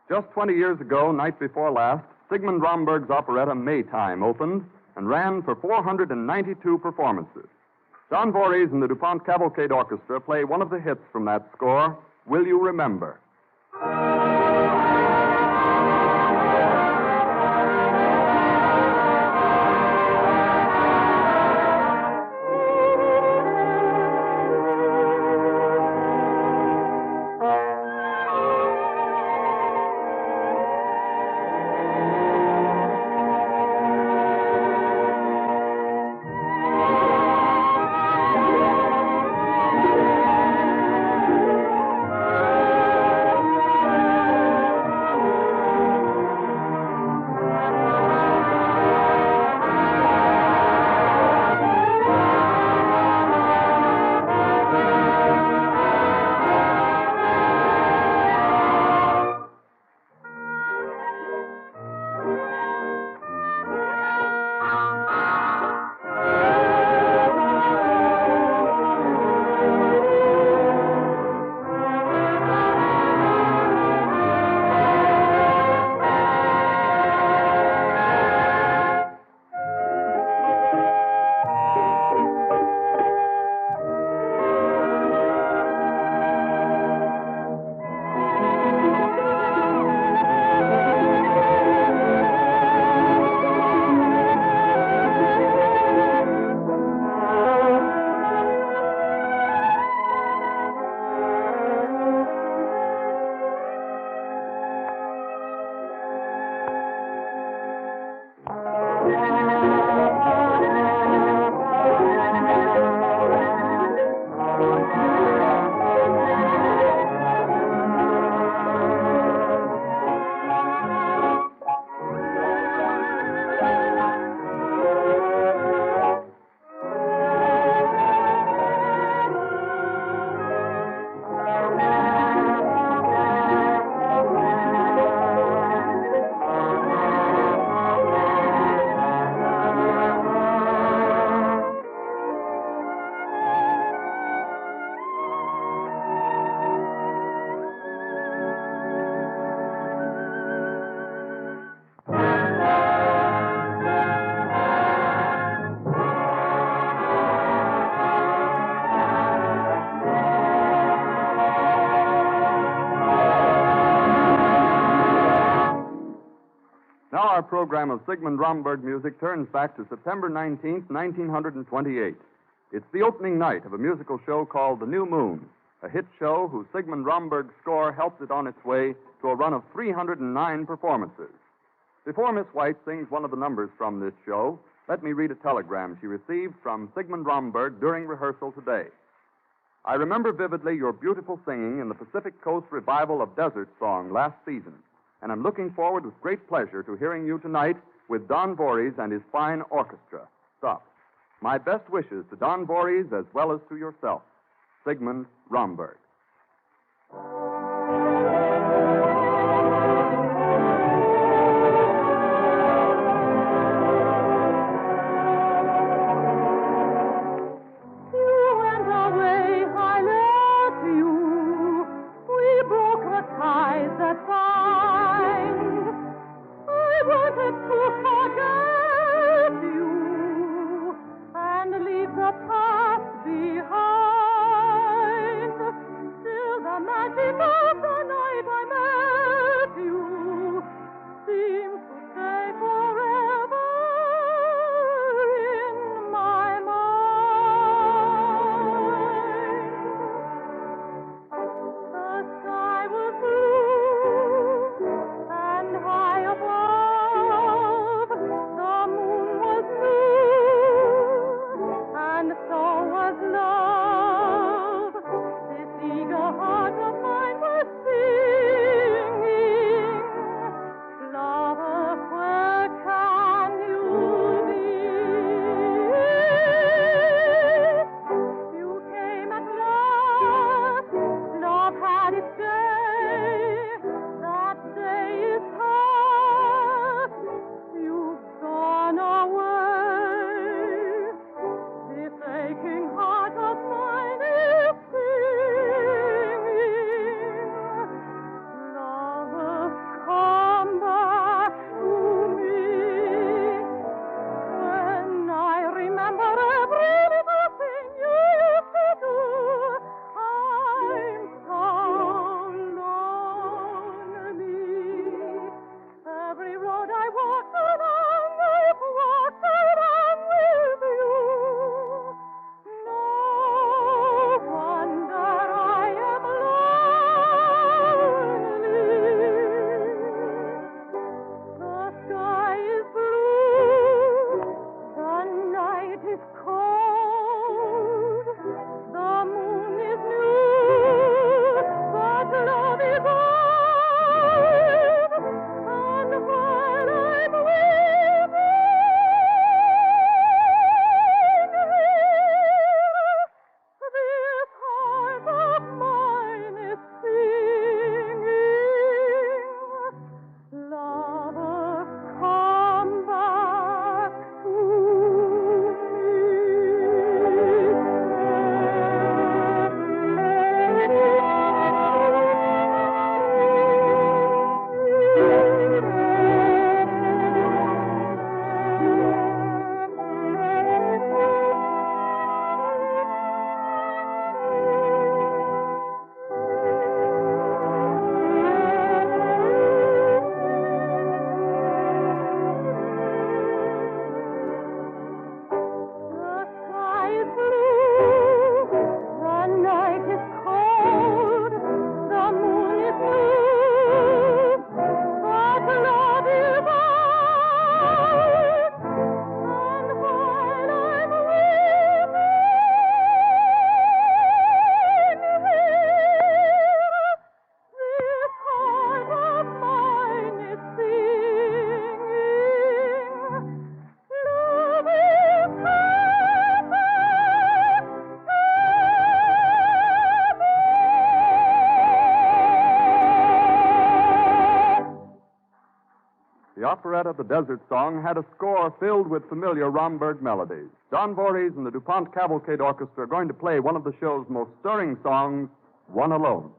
Just 20 years ago, night before last, Sigmund Romberg's operetta Maytime opened and ran for 492 performances. Don Voorhees and the DuPont Cavalcade Orchestra play one of the hits from that score, Will You Remember? Our program of Sigmund Romberg music turns back to September 19th, 1928. It's the opening night of a musical show called The New Moon, a hit show whose Sigmund Romberg score helped it on its way to a run of 309 performances. Before Miss White sings one of the numbers from this show, let me read a telegram she received from Sigmund Romberg during rehearsal today. I remember vividly your beautiful singing in the Pacific Coast revival of Desert Song last season, and I'm looking forward with great pleasure to hearing you tonight with Don Voorhees and his fine orchestra. Stop. My best wishes to Don Voorhees as well as to yourself. Sigmund, Romberg. The operetta The Desert Song had a score filled with familiar Romberg melodies. Don Voorhees and the DuPont Cavalcade Orchestra are going to play one of the show's most stirring songs, One Alone.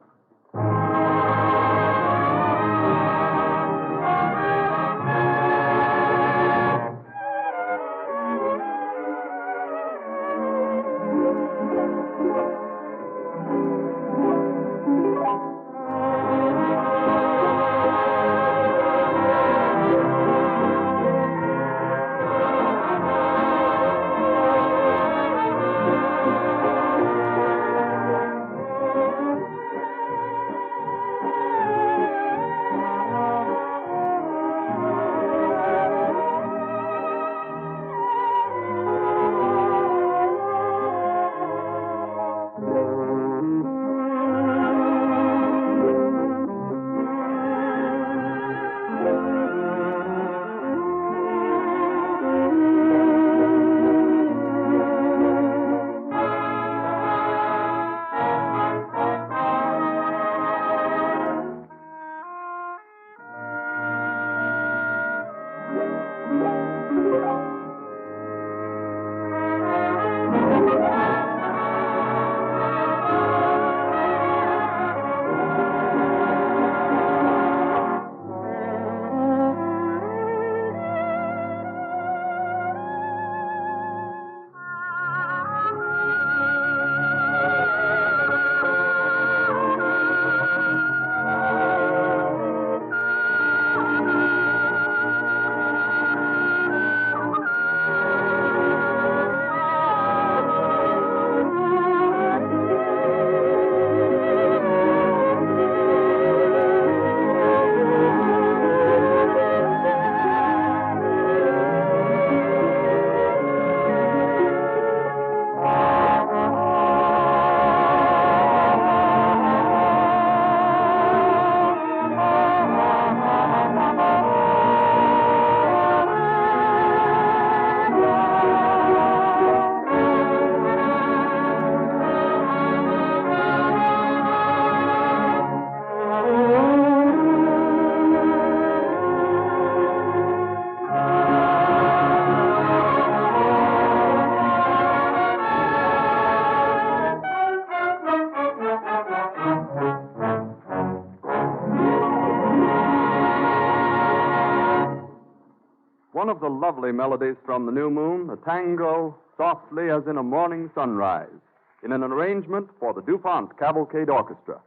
the lovely melodies from the New Moon, a tango softly as in a morning sunrise, in an arrangement for the DuPont Cavalcade Orchestra.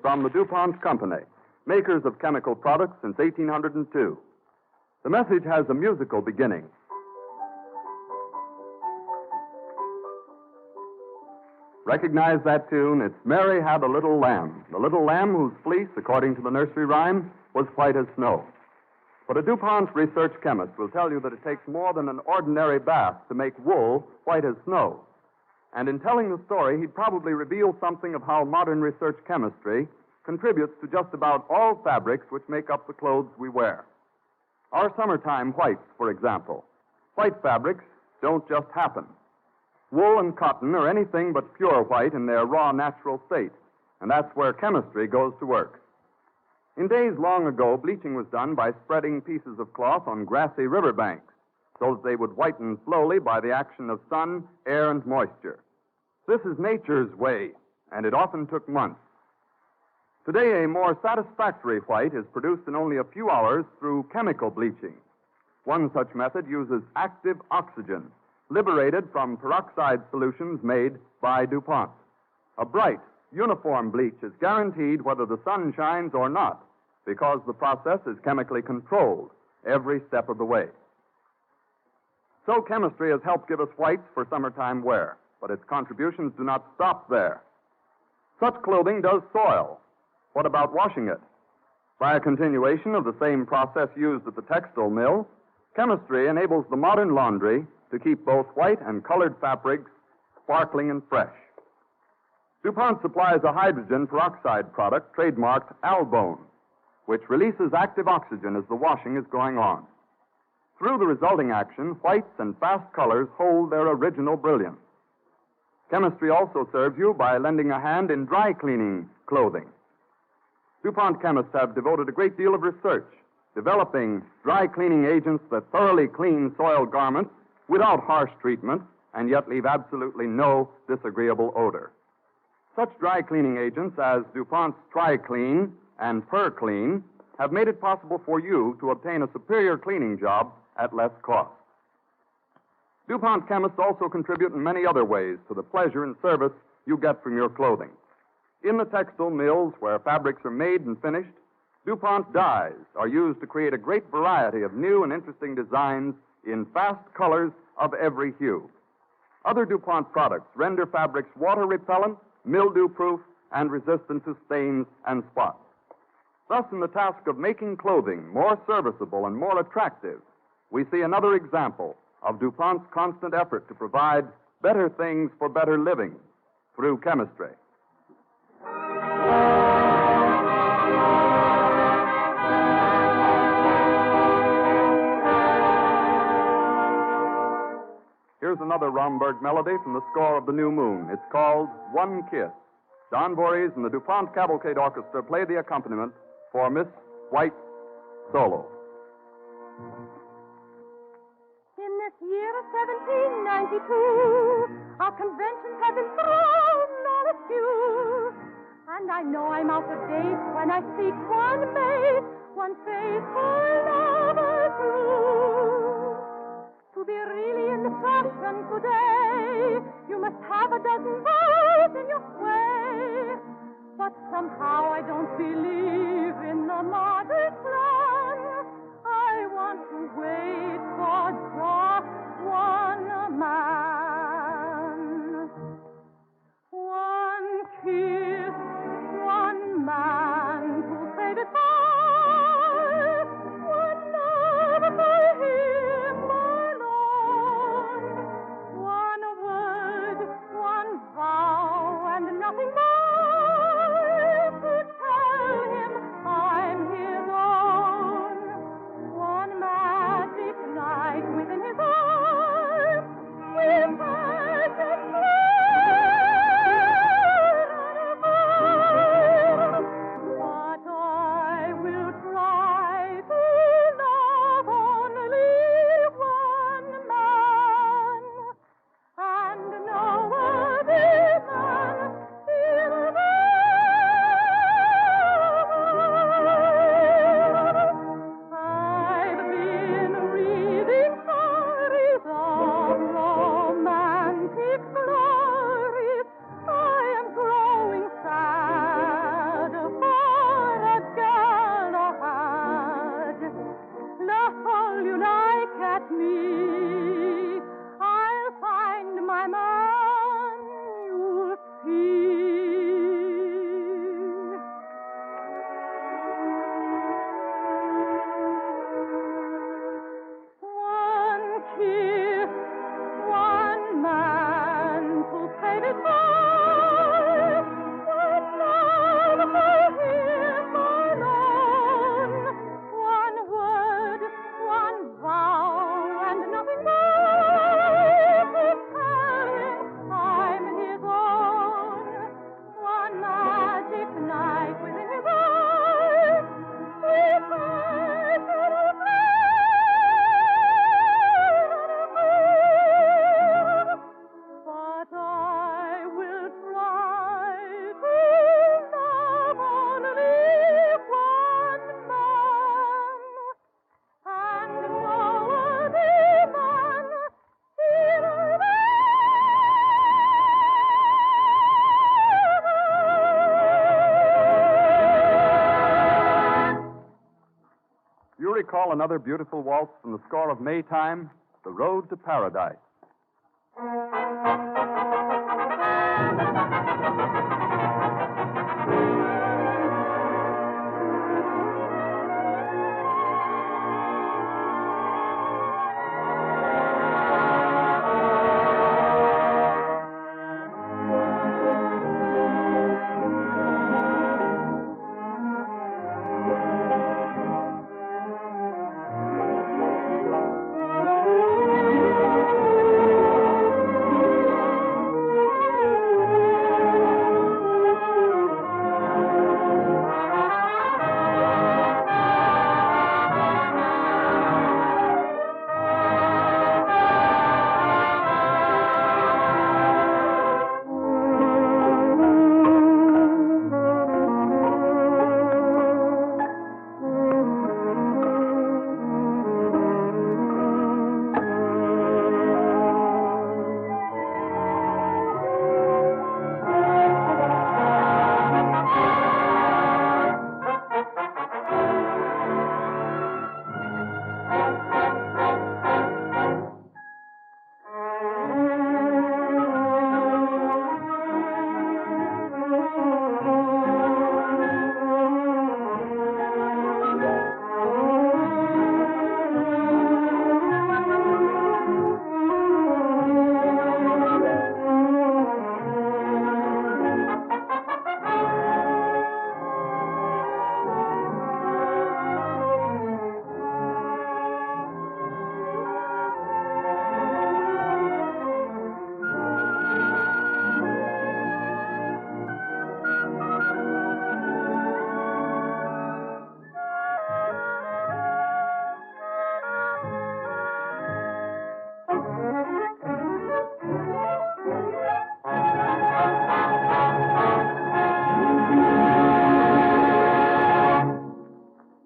From the DuPont Company, makers of chemical products since 1802. The message has a musical beginning. Recognize that tune? It's Mary Had a Little Lamb, the little lamb whose fleece, according to the nursery rhyme, was white as snow. But a DuPont research chemist will tell you that it takes more than an ordinary bath to make wool white as snow. And in telling the story, he'd probably reveal something of how modern research chemistry contributes to just about all fabrics which make up the clothes we wear. Our summertime whites, for example. White fabrics don't just happen. Wool and cotton are anything but pure white in their raw natural state, and that's where chemistry goes to work. In days long ago, bleaching was done by spreading pieces of cloth on grassy riverbanks so that they would whiten slowly by the action of sun, air, and moisture. This is nature's way, and it often took months. Today, a more satisfactory white is produced in only a few hours through chemical bleaching. One such method uses active oxygen, liberated from peroxide solutions made by DuPont. A bright, uniform bleach is guaranteed whether the sun shines or not, because the process is chemically controlled every step of the way. So chemistry has helped give us whites for summertime wear, but its contributions do not stop there. Such clothing does soil. What about washing it? By a continuation of the same process used at the textile mill, chemistry enables the modern laundry to keep both white and colored fabrics sparkling and fresh. DuPont supplies a hydrogen peroxide product trademarked Albone, which releases active oxygen as the washing is going on. Through the resulting action, whites and fast colors hold their original brilliance. Chemistry also serves you by lending a hand in dry cleaning clothing. DuPont chemists have devoted a great deal of research developing dry cleaning agents that thoroughly clean soiled garments without harsh treatment and yet leave absolutely no disagreeable odor. Such dry cleaning agents as DuPont's Tri-Clean and Per-Clean have made it possible for you to obtain a superior cleaning job at less cost. DuPont chemists also contribute in many other ways to the pleasure and service you get from your clothing. In the textile mills where fabrics are made and finished, DuPont dyes are used to create a great variety of new and interesting designs in fast colors of every hue. Other DuPont products render fabrics water repellent, mildew-proof, and resistant to stains and spots. Thus, in the task of making clothing more serviceable and more attractive, we see another example of DuPont's constant effort to provide better things for better living through chemistry. Here's another Romberg melody from the score of The New Moon. It's called One Kiss. Don Voorhees and the DuPont Cavalcade Orchestra play the accompaniment for Miss White's solo. In this year of 1792, our conventions have been thrown all askew. And I know I'm out of date when I seek one mate, one faithful lover true. To be really in the fashion today, you must have a dozen bows in your way. But somehow I don't believe in the modest plan. I want to wait for just one man. One kiss, one man to say goodbye. One love for him alone. One word, one vow, and nothing more. To tell him I'm his own. One magic night within his arms. We'll pass it but I will try to love only one man, and no other man in the world. I've been reading stories of romantic glories. I am growing sad for a Galahad. Laugh all you like at me. I'll find my man, you'll see. One kiss, one man to say goodbye. One love for him alone. One word, one vow, and nothing more. To tell him I'm his own. One magic night within his eyes. We pass it but I will try to love only one man, and no other man in the You recall another beautiful waltz from the score of Maytime, The Road to Paradise.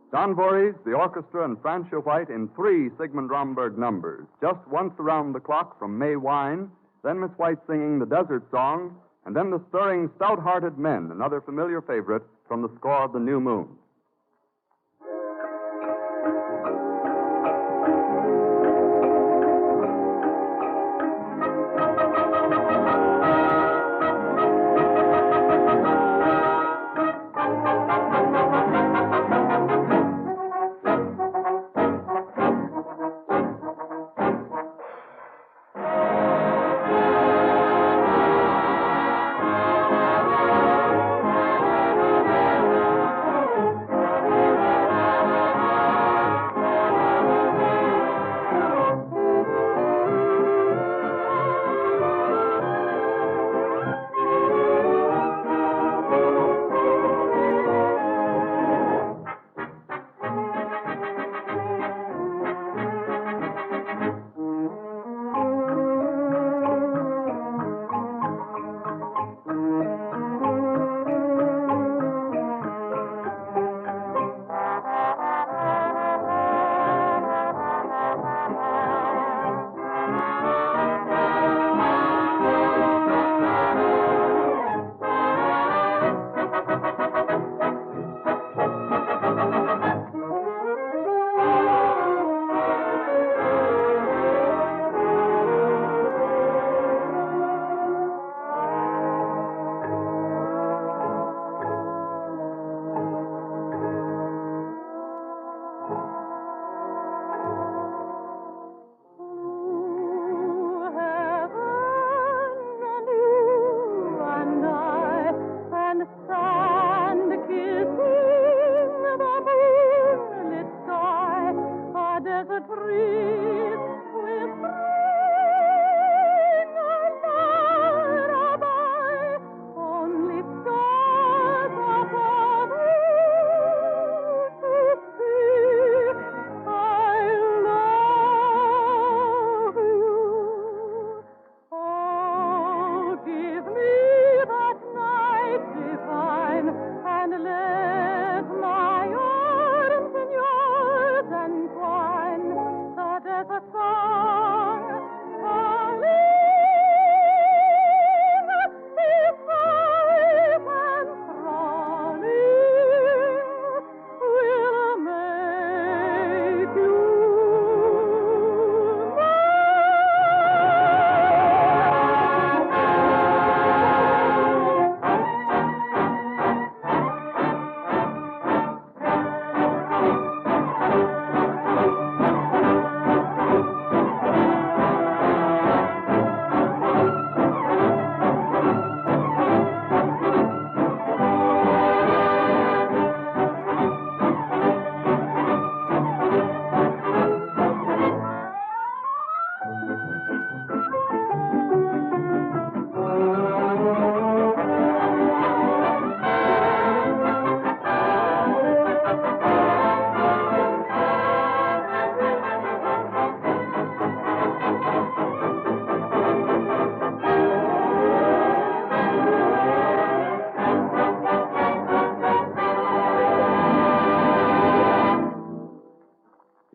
Don Voorhees, the orchestra, and Francia White in 3 Sigmund Romberg numbers. Just Once Around the Clock from May Wine, then Miss White singing the Desert Song, and then the stirring Stout-Hearted Men, another familiar favorite from the score of The New Moon.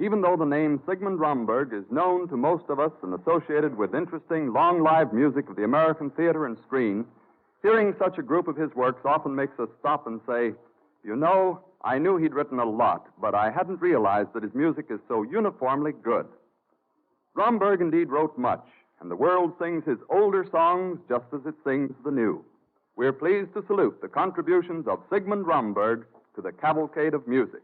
Even though the name Sigmund Romberg is known to most of us and associated with interesting, long-lived music of the American theater and screen, hearing such a group of his works often makes us stop and say, you know, I knew he'd written a lot, but I hadn't realized that his music is so uniformly good. Romberg indeed wrote much, and the world sings his older songs just as it sings the new. We're pleased to salute the contributions of Sigmund Romberg to the Cavalcade of Music.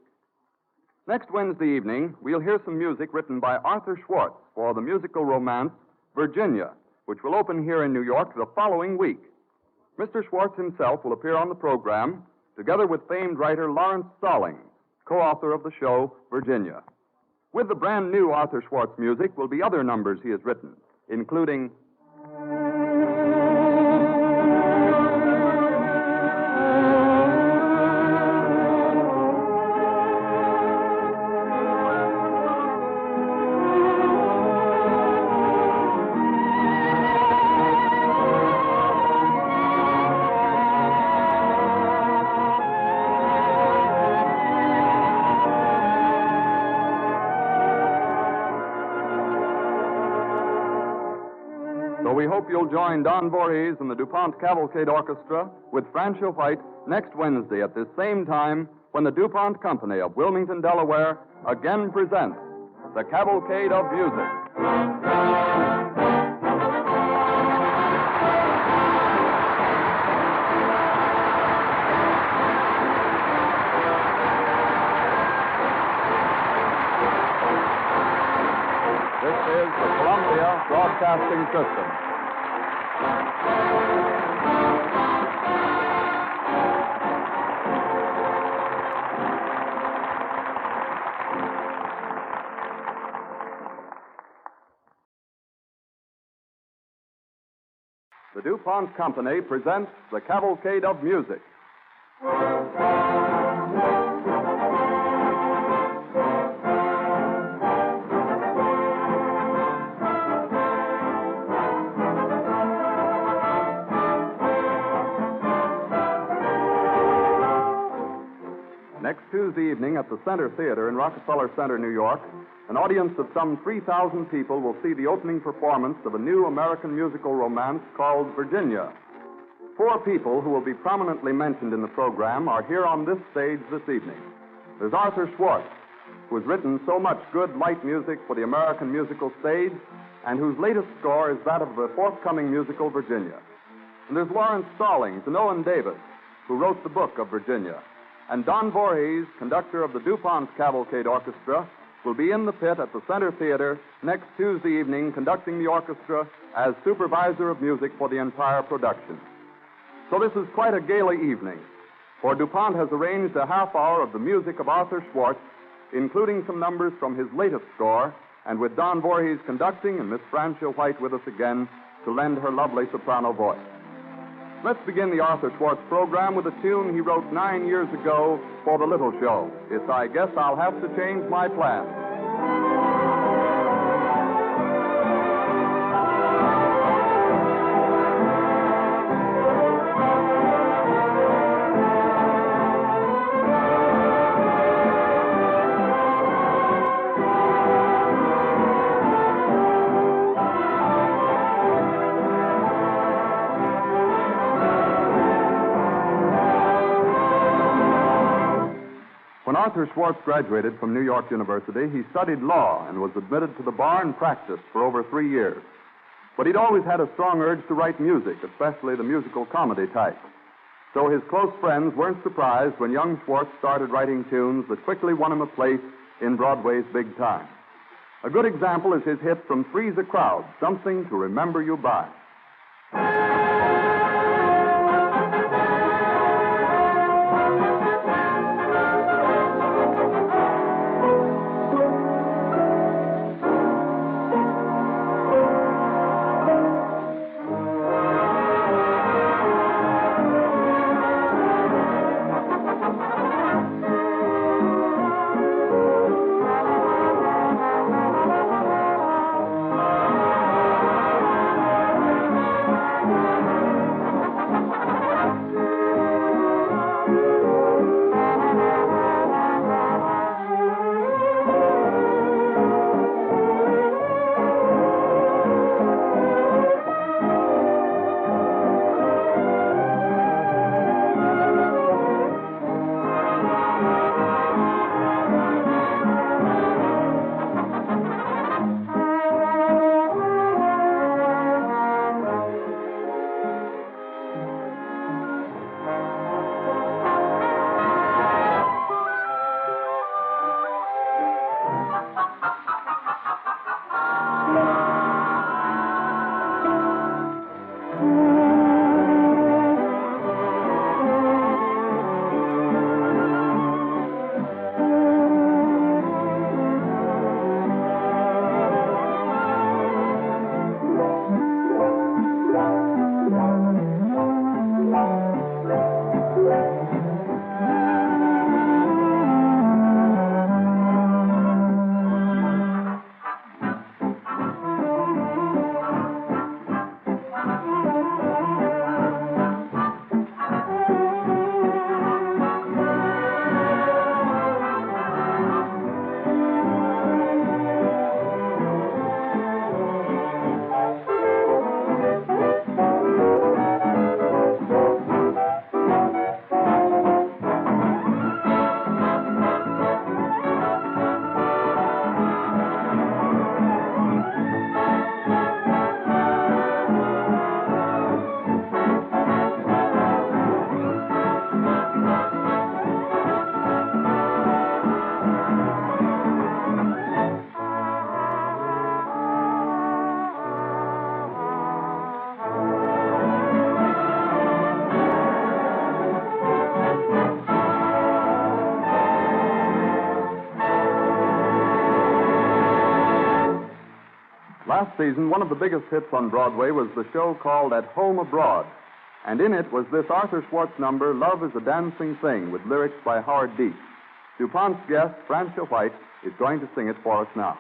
Next Wednesday evening, we'll hear some music written by Arthur Schwartz for the musical romance Virginia, which will open here in New York the following week. Mr. Schwartz himself will appear on the program, together with famed writer Lawrence Stallings, co-author of the show Virginia. With the brand new Arthur Schwartz music will be other numbers he has written, including hope you'll join Don Voorhees and the DuPont Cavalcade Orchestra with Francia White next Wednesday at this same time when the DuPont Company of Wilmington, Delaware, again presents the Cavalcade of Music. This is the Columbia Broadcasting System. The DuPont Company presents the Cavalcade of Music. Next Tuesday evening at the Center Theater in Rockefeller Center, New York, an audience of some 3,000 people will see the opening performance of a new American musical romance called Virginia. 4 people who will be prominently mentioned in the program are here on this stage this evening. There's Arthur Schwartz, who has written so much good light music for the American musical stage, and whose latest score is that of the forthcoming musical Virginia. And there's Lawrence Stallings and Owen Davis, who wrote the book of Virginia. And Don Voorhees, conductor of the DuPont Cavalcade Orchestra, will be in the pit at the Center Theater next Tuesday evening conducting the orchestra as supervisor of music for the entire production. So this is quite a gala evening, for DuPont has arranged a half hour of the music of Arthur Schwartz, including some numbers from his latest score, and with Don Voorhees conducting and Miss Francia White with us again to lend her lovely soprano voice. Let's begin the Arthur Schwartz program with a tune he wrote 9 years ago for the Little Show. It's I Guess I'll Have to Change My Plans. When Arthur Schwartz graduated from New York University, he studied law and was admitted to the bar and practiced for over 3 years. But he'd always had a strong urge to write music, especially the musical comedy type. So his close friends weren't surprised when young Schwartz started writing tunes that quickly won him a place in Broadway's big time. A good example is his hit from Three's a Crowd, Something to Remember You By. Last season, one of the biggest hits on Broadway was the show called At Home Abroad. And in it was this Arthur Schwartz number, Love is a Dancing Thing, with lyrics by Howard Dietz. DuPont's guest, Francia White, is going to sing it for us now.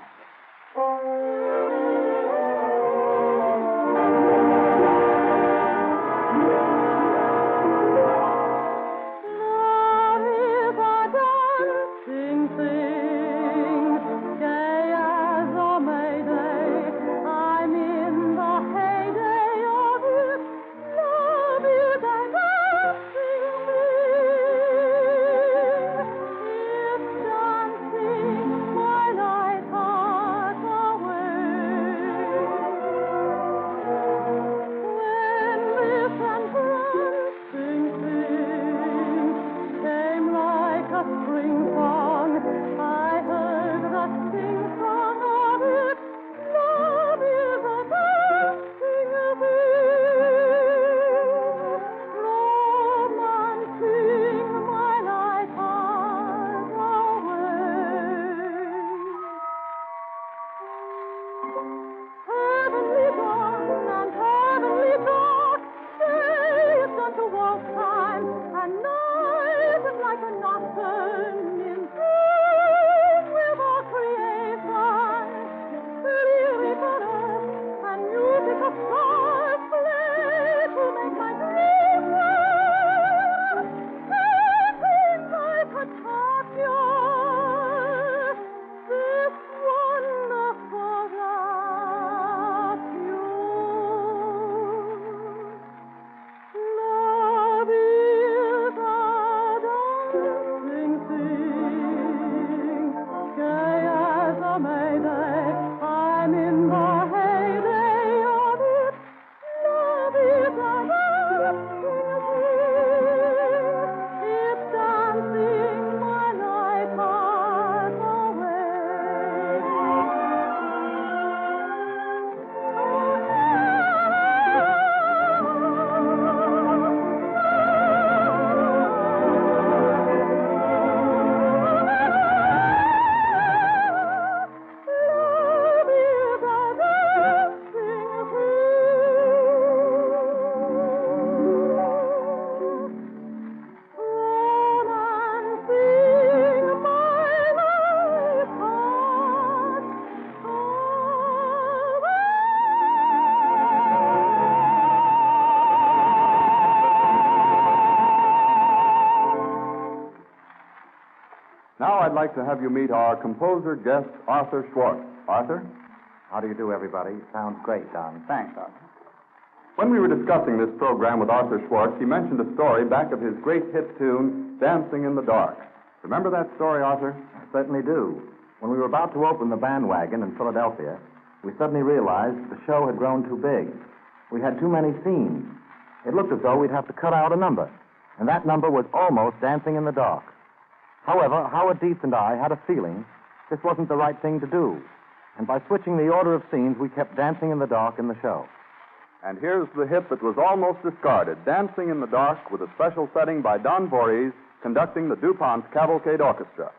Now I'd like to have you meet our composer guest, Arthur Schwartz. Arthur? How do you do, everybody? Sounds great, Don. Thanks, Arthur. When we were discussing this program with Arthur Schwartz, he mentioned a story back of his great hit tune, Dancing in the Dark. Remember that story, Arthur? I certainly do. When we were about to open the bandwagon in Philadelphia, we suddenly realized the show had grown too big. We had too many scenes. It looked as though we'd have to cut out a number, and that number was almost Dancing in the Dark. However, Howard Dietz and I had a feeling this wasn't the right thing to do, and by switching the order of scenes, we kept Dancing in the Dark in the show. And here's the hit that was almost discarded, Dancing in the Dark, with a special setting by Don Voorhees, conducting the DuPont Cavalcade Orchestra.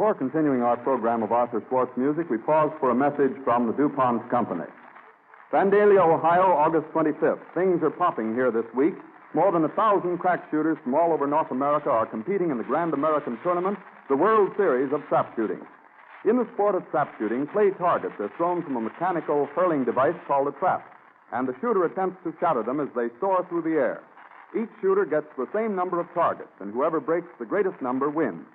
Before continuing our program of Arthur Schwartz music, we pause for a message from the DuPont Company. Vandalia, Ohio, August 25th. Things are popping here this week. More than 1,000 crack shooters from all over North America are competing in the Grand American Tournament, the World Series of Trap Shooting. In the sport of trap shooting, clay targets are thrown from a mechanical hurling device called a trap, and the shooter attempts to shatter them as they soar through the air. Each shooter gets the same number of targets, and whoever breaks the greatest number wins.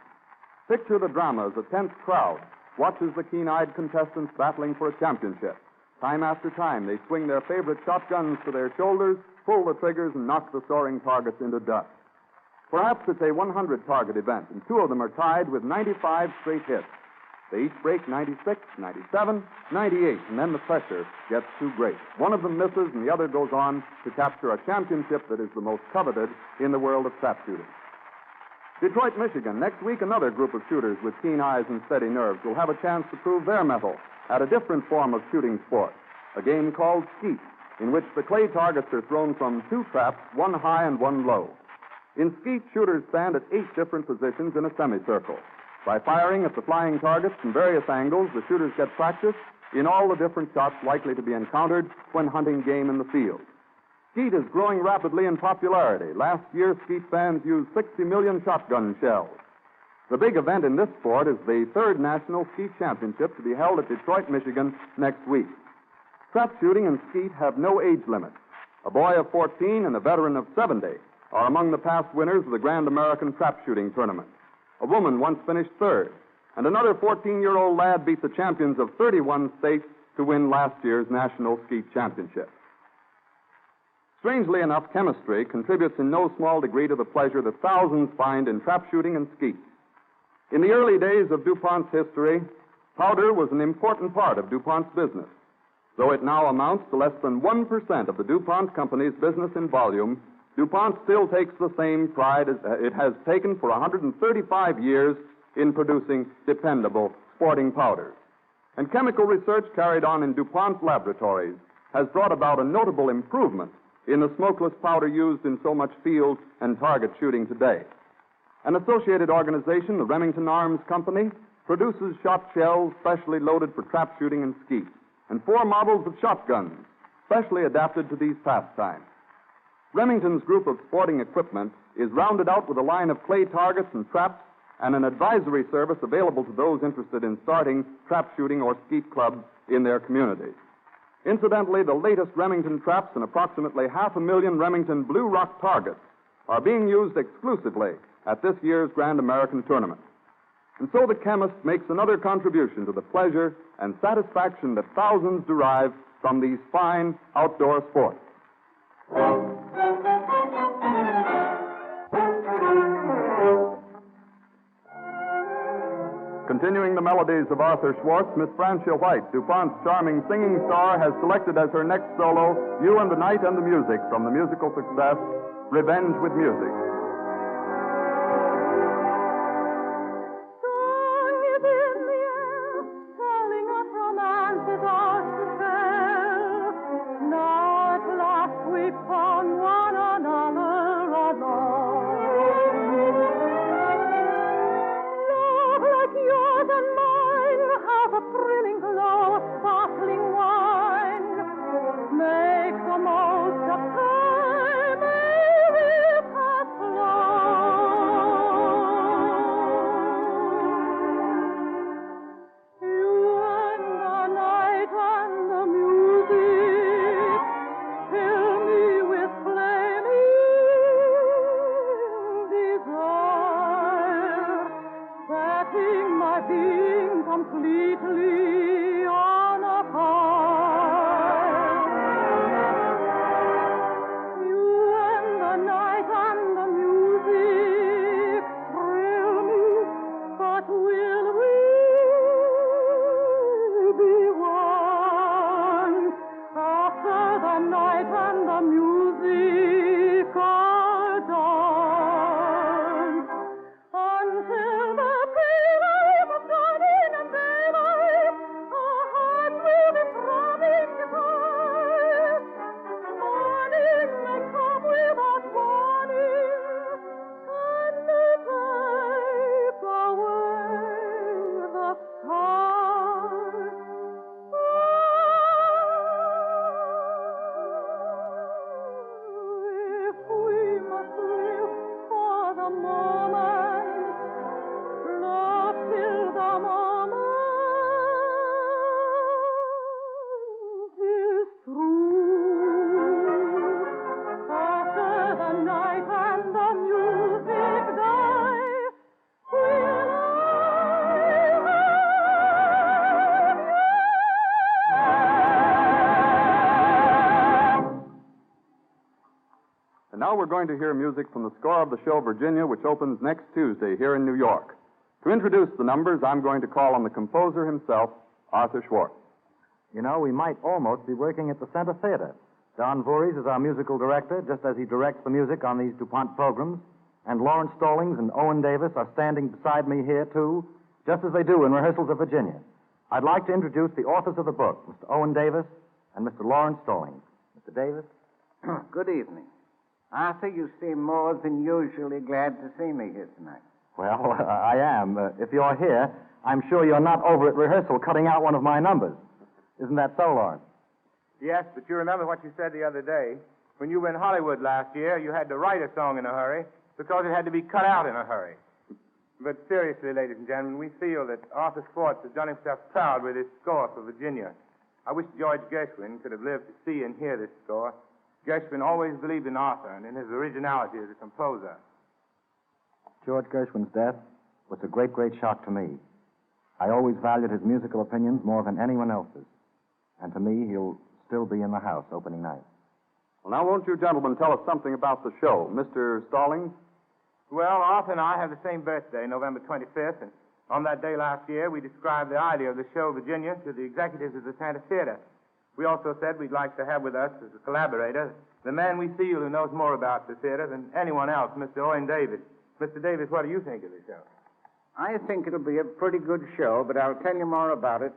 Picture the drama as a tense crowd watches the keen-eyed contestants battling for a championship. Time after time, they swing their favorite shotguns to their shoulders, pull the triggers, and knock the soaring targets into dust. Perhaps it's a 100-target event, and two of them are tied with 95 straight hits. They each break 96, 97, 98, and then the pressure gets too great. One of them misses, and the other goes on to capture a championship that is the most coveted in the world of trap shooting. Detroit, Michigan. Next week, another group of shooters with keen eyes and steady nerves will have a chance to prove their mettle at a different form of shooting sport, a game called skeet, in which the clay targets are thrown from two traps, one high and one low. In skeet, shooters stand at 8 different positions in a semicircle. By firing at the flying targets from various angles, the shooters get practice in all the different shots likely to be encountered when hunting game in the field. Skeet is growing rapidly in popularity. Last year, skeet fans used 60 million shotgun shells. The big event in this sport is the 3rd National Skeet Championship to be held at Detroit, Michigan next week. Trap shooting and skeet have no age limit. A boy of 14 and a veteran of 70 are among the past winners of the Grand American Trap Shooting Tournament. A woman once finished 3rd, and another 14-year-old lad beat the champions of 31 states to win last year's National Skeet Championship. Strangely enough, chemistry contributes in no small degree to the pleasure that thousands find in trap shooting and skeet. In the early days of DuPont's history, powder was an important part of DuPont's business. Though it now amounts to less than 1% of the DuPont Company's business in volume, DuPont still takes the same pride as it has taken for 135 years in producing dependable sporting powders. And chemical research carried on in DuPont laboratories has brought about a notable improvement in the smokeless powder used in so much field and target shooting today. An associated organization, the Remington Arms Company, produces shot shells specially loaded for trap shooting and skeet, and 4 models of shotguns specially adapted to these pastimes. Remington's group of sporting equipment is rounded out with a line of clay targets and traps and an advisory service available to those interested in starting trap shooting or skeet clubs in their communities. Incidentally, the latest Remington traps and approximately 500,000 Remington Blue Rock targets are being used exclusively at this year's Grand American Tournament. And so the chemist makes another contribution to the pleasure and satisfaction that thousands derive from these fine outdoor sports. Continuing the melodies of Arthur Schwartz, Miss Francia White, DuPont's charming singing star, has selected as her next solo, You and the Night and the Music, from the musical success, Revenge with Music. Make the most of time, may we pass now we're going to hear music from the score of the show Virginia, which opens next Tuesday here in New York. To introduce the numbers, I'm going to call on the composer himself, Arthur Schwartz. You know, we might almost be working at the Center Theater. Don Voorhees is our musical director, just as he directs the music on these DuPont programs. And Lawrence Stallings and Owen Davis are standing beside me here, too, just as they do in rehearsals of Virginia. I'd like to introduce the authors of the book, Mr. Owen Davis and Mr. Lawrence Stallings. Mr. Davis? Good evening. Arthur, you seem more than usually glad to see me here tonight. Well, I am. If you're here, I'm sure you're not over at rehearsal cutting out one of my numbers. Isn't that so, Lawrence? Yes, but you remember what you said the other day. When you were in Hollywood last year, you had to write a song in a hurry because it had to be cut out in a hurry. But seriously, ladies and gentlemen, we feel that Arthur Schwartz has done himself proud with his score for Virginia. I wish George Gershwin could have lived to see and hear this score. Gershwin always believed in Arthur and in his originality as a composer. George Gershwin's death was a great, great shock to me. I always valued his musical opinions more than anyone else's. And to me, he'll still be in the house opening night. Well, now, won't you gentlemen tell us something about the show? Mr. Stallings? Well, Arthur and I have the same birthday, November 25th, and on that day last year, we described the idea of the show Virginia to the executives of the Santa Theater. We also said we'd like to have with us as a collaborator the man we feel who knows more about the theater than anyone else, Mr. Owen Davis. Mr. Davis, what do you think of the show? I think it'll be a pretty good show, but I'll tell you more about it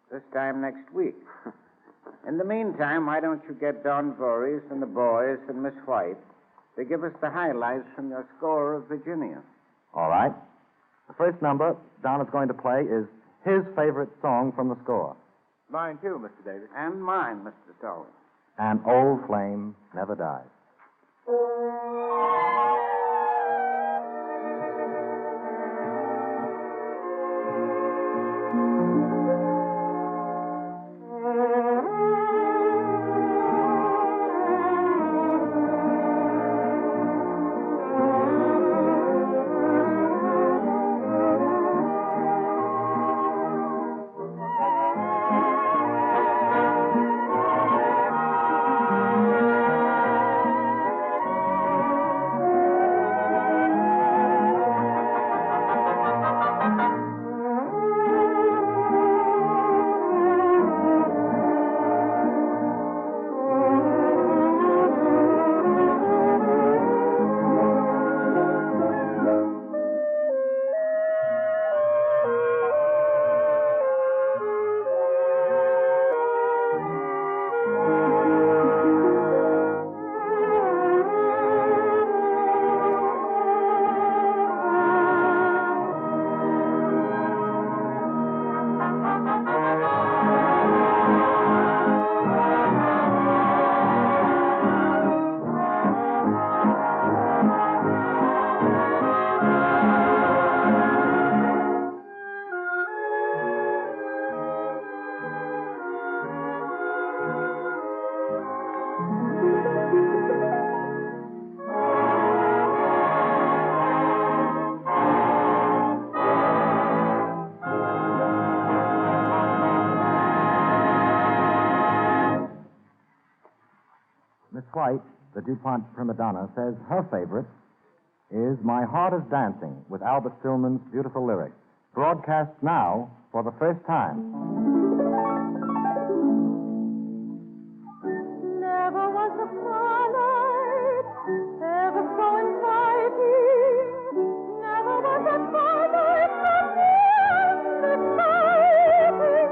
this time next week. In the meantime, why don't you get Don Voorhees and the boys and Miss White to give us the highlights from your score of Virginia? All right. The first number Don is going to play is his favorite song from the score. Mine, too, Mr. Davis. And mine, Mr. Stallings. An Old Flame Never Dies. Miss White, the DuPont prima donna, says her favorite is My Heart is Dancing with Albert Stillman's beautiful lyrics, broadcast now for the first time. Never was a starlight ever so inviting. Never was a starlight so exciting.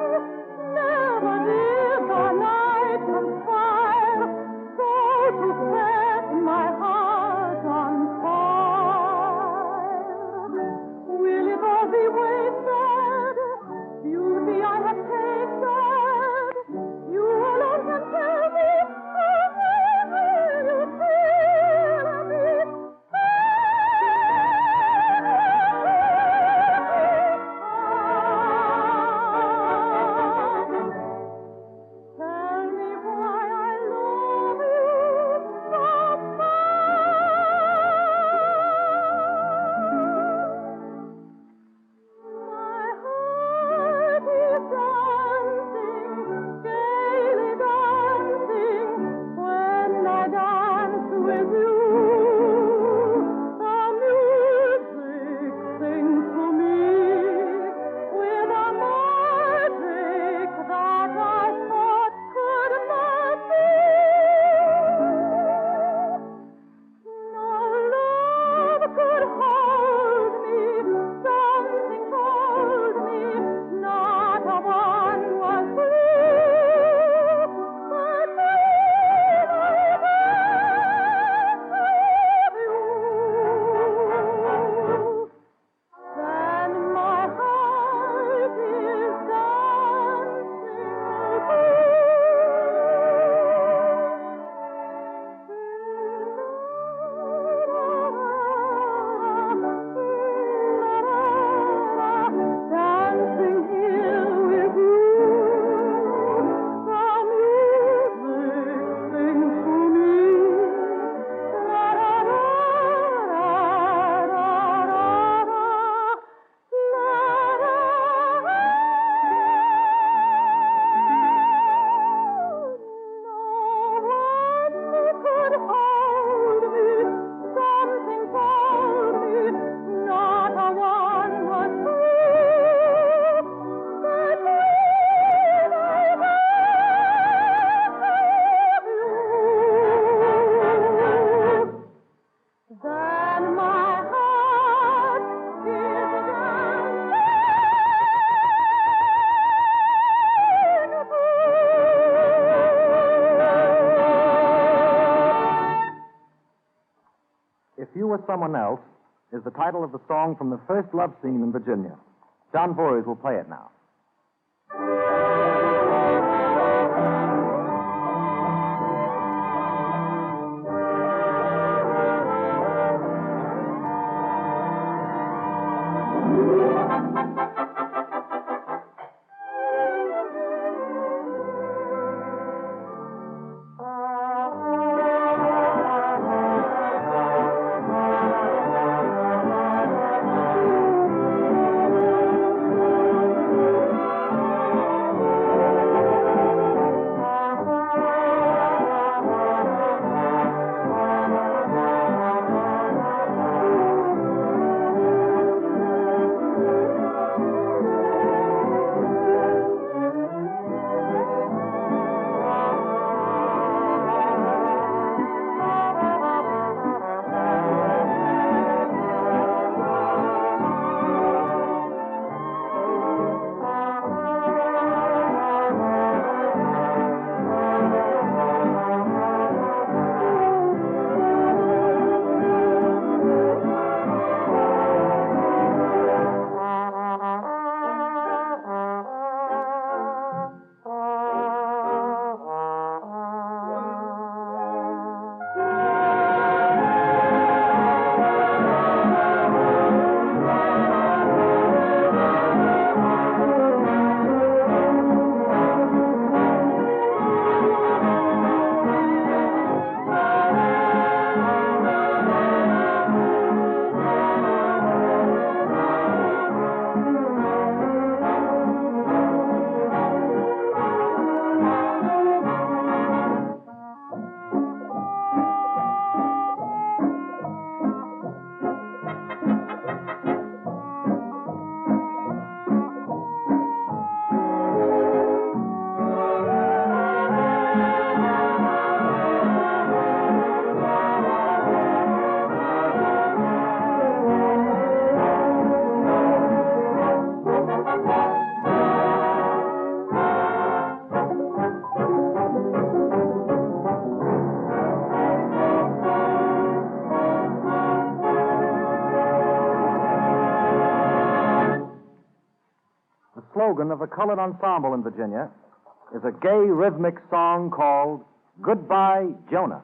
Never did the night conspire so to set my heart on fire. Will it all be wasted? Beauty I have tasted. You alone can tell me how You or Someone Else is the title of the song from the first love scene in Virginia. Don Voorhees will play it now. Slogan of a colored ensemble in Virginia is a gay rhythmic song called Goodbye, Jonah.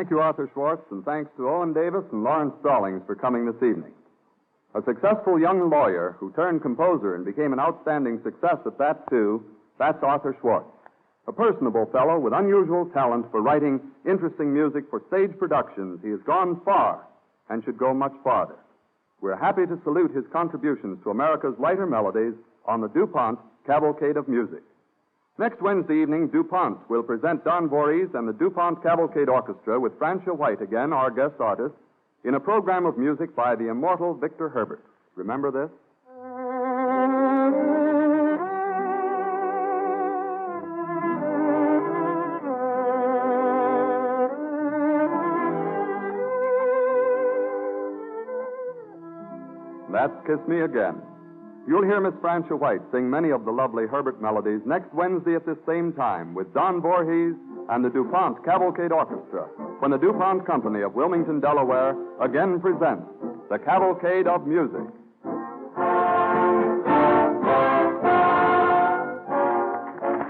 Thank you, Arthur Schwartz, and thanks to Owen Davis and Lawrence Stallings for coming this evening. A successful young lawyer who turned composer and became an outstanding success at that, too, that's Arthur Schwartz. A personable fellow with unusual talent for writing interesting music for stage productions, he has gone far and should go much farther. We're happy to salute his contributions to America's lighter melodies on the DuPont Cavalcade of Music. Next Wednesday evening, DuPont will present Don Voorhees and the DuPont Cavalcade Orchestra with Francia White, again our guest artist, in a program of music by the immortal Victor Herbert. Remember this? That's Kiss Me Again. You'll hear Miss Francia White sing many of the lovely Herbert melodies next Wednesday at this same time with Don Voorhees and the DuPont Cavalcade Orchestra when the DuPont Company of Wilmington, Delaware again presents the Cavalcade of Music.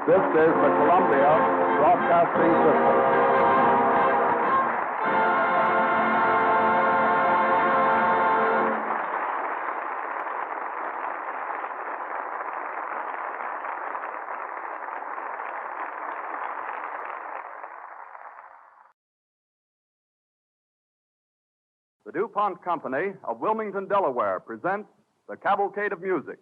This is the Columbia Broadcasting System. The DuPont Company of Wilmington, Delaware presents the Cavalcade of Music.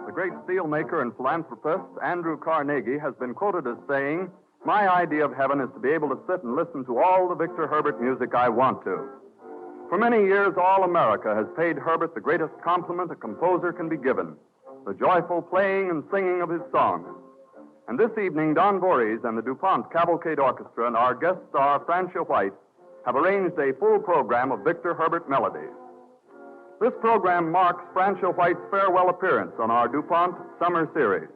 The great steelmaker and philanthropist Andrew Carnegie has been quoted as saying, "My idea of heaven is to be able to sit and listen to all the Victor Herbert music I want to." For many years, all America has paid Herbert the greatest compliment a composer can be given, the joyful playing and singing of his songs. And this evening, Don Voorhees and the DuPont Cavalcade Orchestra and our guest star, Francia White, have arranged a full program of Victor Herbert melodies. This program marks Francia White's farewell appearance on our DuPont Summer Series.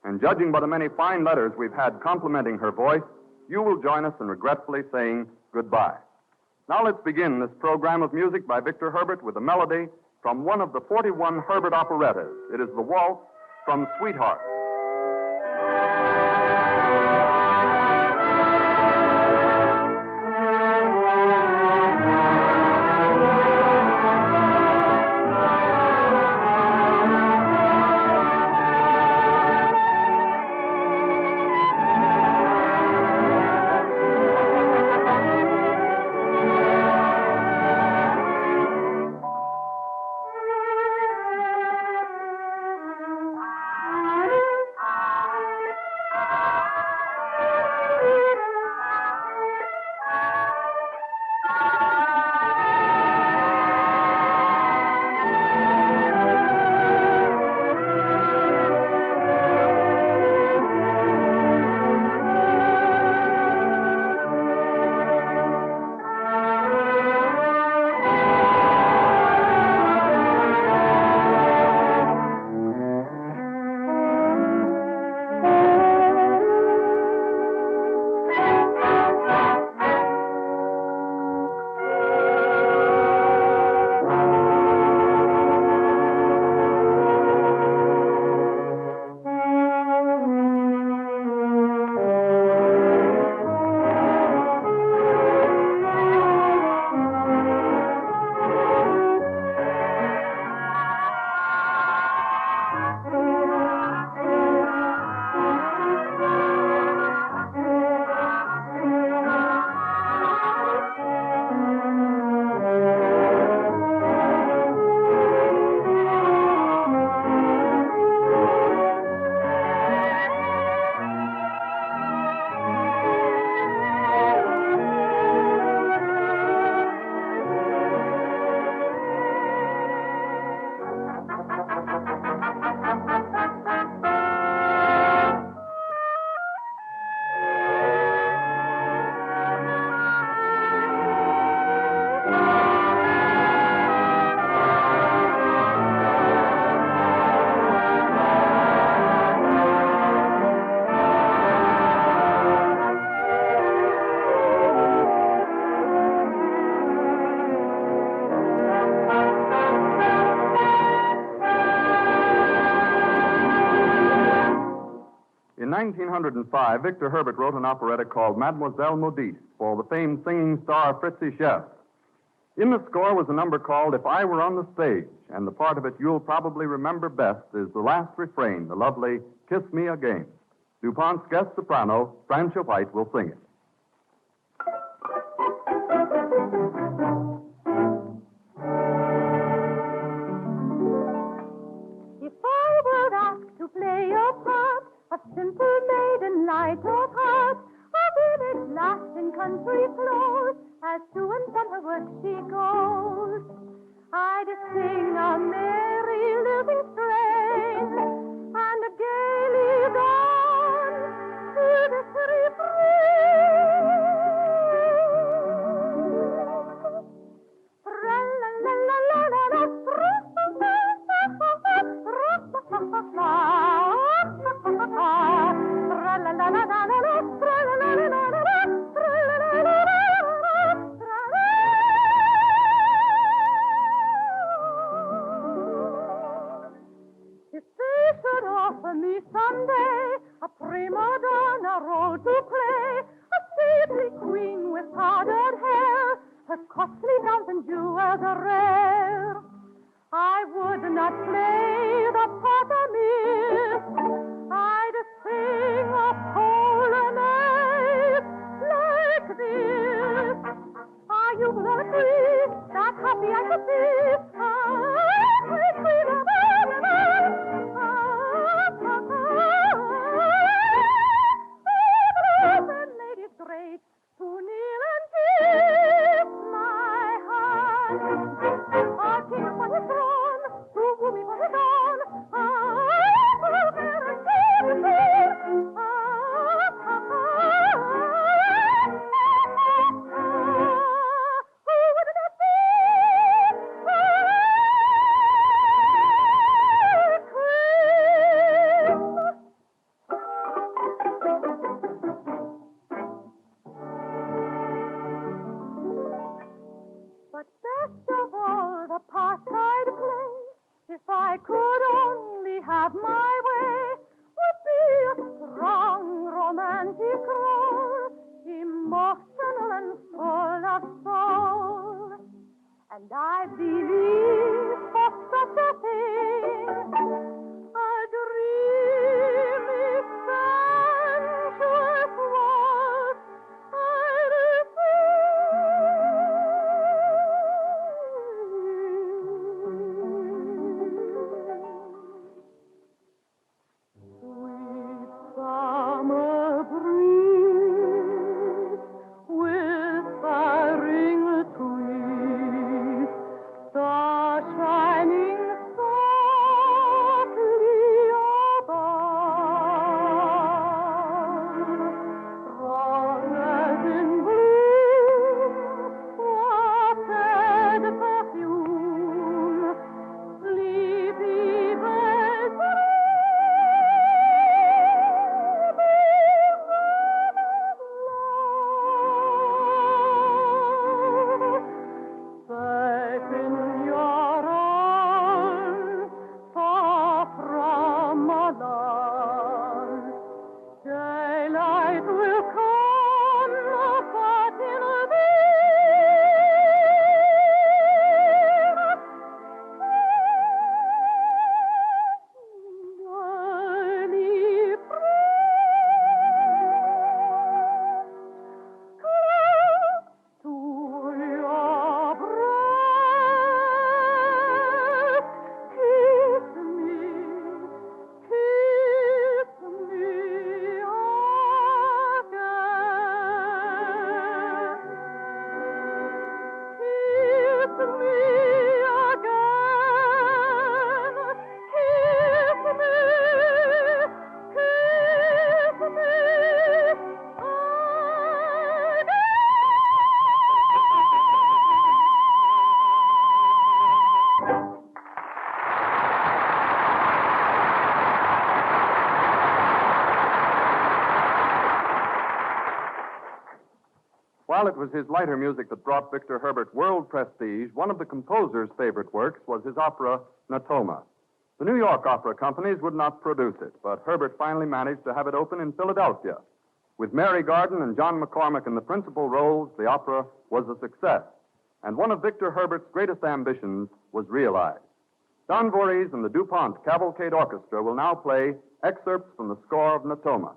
And judging by the many fine letters we've had complimenting her voice, you will join us in regretfully saying goodbye. Now let's begin this program of music by Victor Herbert with a melody from one of the 41 Herbert operettas. It is the waltz from Sweetheart. In 1905, Victor Herbert wrote an operetta called Mademoiselle Modiste for the famed singing star Fritzi Chef. In the score was a number called If I Were on the Stage, and the part of it you'll probably remember best is the last refrain, the lovely Kiss Me Again. DuPont's guest soprano, Francia White, will sing it. If I were asked to play a part, a simple maiden light of heart, a village lass in country clothes, as to and from her work she goes, I'd sing a merry living strain, and gaily dance to this refrain. Tra-la-la-la-la-la-la, prima donna role to play, a stately queen with powdered hair, her costly gowns and jewels are rare. I would not play the part amiss, I'd sing a polonaise like this. Are you will agree that happy I could be? Sweet, sweet, ladies great, to kneel and kiss my hand. Our king upon his throne, to woo me for his own. But best of all, the part I'd play, if I could only have my way, would be a strong romantic role, emotional and full of soul. And I believe for such a thing, a dreamy, sensuous waltz I'd sweet summer breeze, whispering sweet, star shining softly above, roses in bloom, wafted perfume, sleepy bells safe in your arms, far from alarm. Daylight will come, but in early close to your breast, kiss me While it was his lighter music that brought Victor Herbert world prestige, one of the composer's favorite works was his opera, Natoma. The New York opera companies would not produce it, but Herbert finally managed to have it open in Philadelphia. With Mary Garden and John McCormick in the principal roles, the opera was a success, and one of Victor Herbert's greatest ambitions was realized. Don Voorhees and the DuPont Cavalcade Orchestra will now play excerpts from the score of Natoma.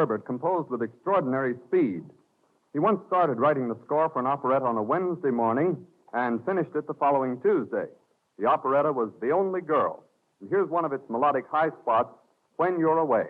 Herbert composed with extraordinary speed. He once started writing the score for an operetta on a Wednesday morning and finished it the following Tuesday. The operetta was The Only Girl. And here's one of its melodic high spots, When You're Away.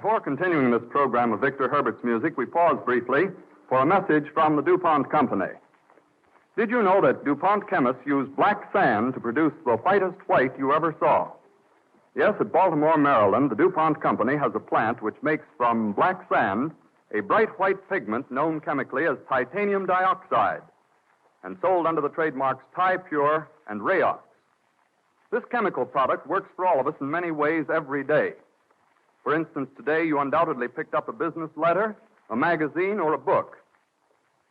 Before continuing this program of Victor Herbert's music, we pause briefly for a message from the DuPont Company. Did you know that DuPont chemists use black sand to produce the whitest white you ever saw? Yes, at Baltimore, Maryland, the DuPont Company has a plant which makes from black sand a bright white pigment known chemically as titanium dioxide and sold under the trademarks Ti-Pure and Rayox. This chemical product works for all of us in many ways every day. For instance, today you undoubtedly picked up a business letter, a magazine, or a book.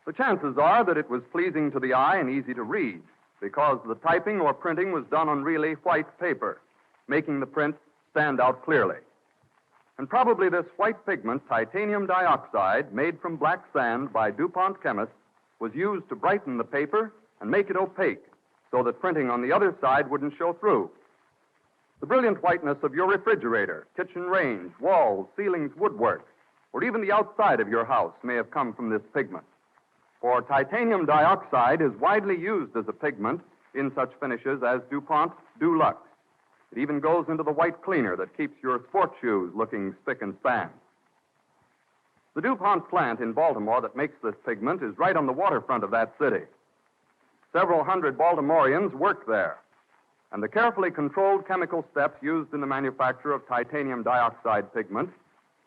The chances are that it was pleasing to the eye and easy to read because the typing or printing was done on really white paper, making the print stand out clearly. And probably this white pigment, titanium dioxide, made from black sand by DuPont chemists, was used to brighten the paper and make it opaque so that printing on the other side wouldn't show through. The brilliant whiteness of your refrigerator, kitchen range, walls, ceilings, woodwork, or even the outside of your house may have come from this pigment. For titanium dioxide is widely used as a pigment in such finishes as DuPont Dulux. It even goes into the white cleaner that keeps your sports shoes looking spick and span. The DuPont plant in Baltimore that makes this pigment is right on the waterfront of that city. Several hundred Baltimoreans work there, and the carefully controlled chemical steps used in the manufacture of titanium dioxide pigment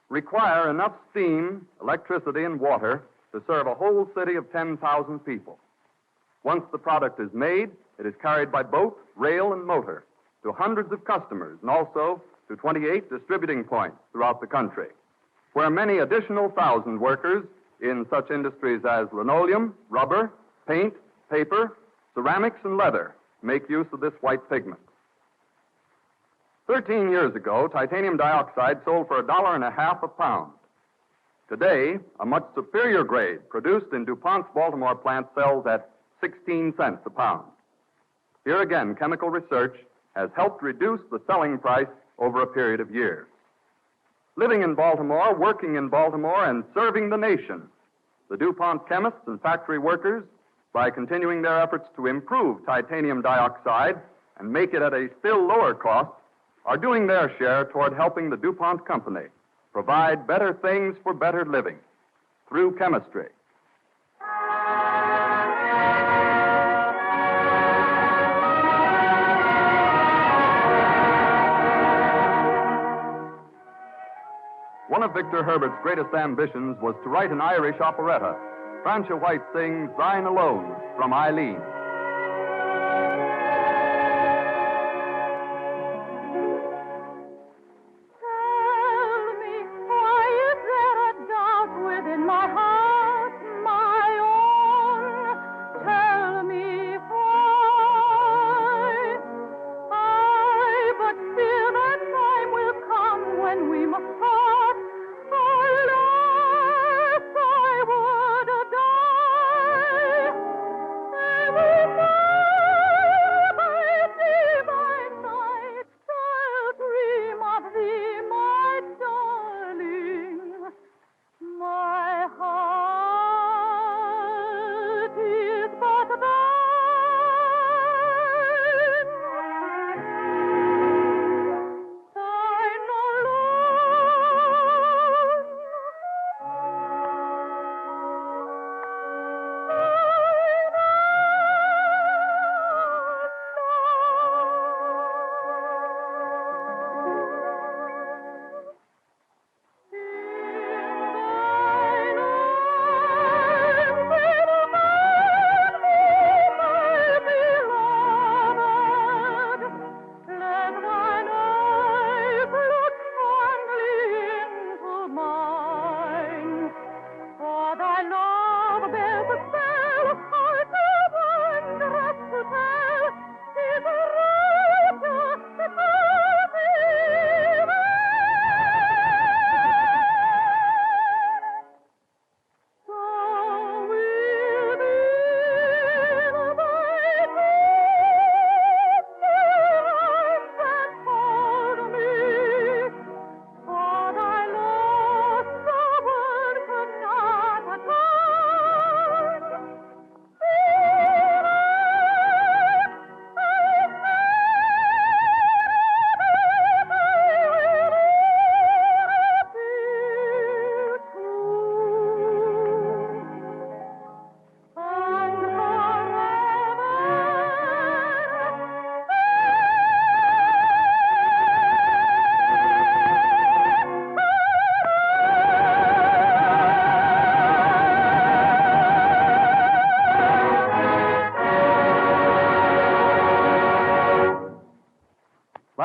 require enough steam, electricity, and water to serve a whole city of 10,000 people. Once the product is made, it is carried by boat, rail, and motor to hundreds of customers and also to 28 distributing points throughout the country, where many additional thousand workers in such industries as linoleum, rubber, paint, paper, ceramics, and leather make use of this white pigment. 13 years ago, titanium dioxide sold for $1.50 a pound. Today, a much superior grade produced in DuPont's Baltimore plant sells at 16 cents a pound. Here again, chemical research has helped reduce the selling price over a period of years. Living in Baltimore, working in Baltimore, and serving the nation, the DuPont chemists and factory workers, by continuing their efforts to improve titanium dioxide and make it at a still lower cost, are doing their share toward helping the DuPont Company provide better things for better living through chemistry. One of Victor Herbert's greatest ambitions was to write an Irish operetta. Francia White sings Thine Alone from Eileen.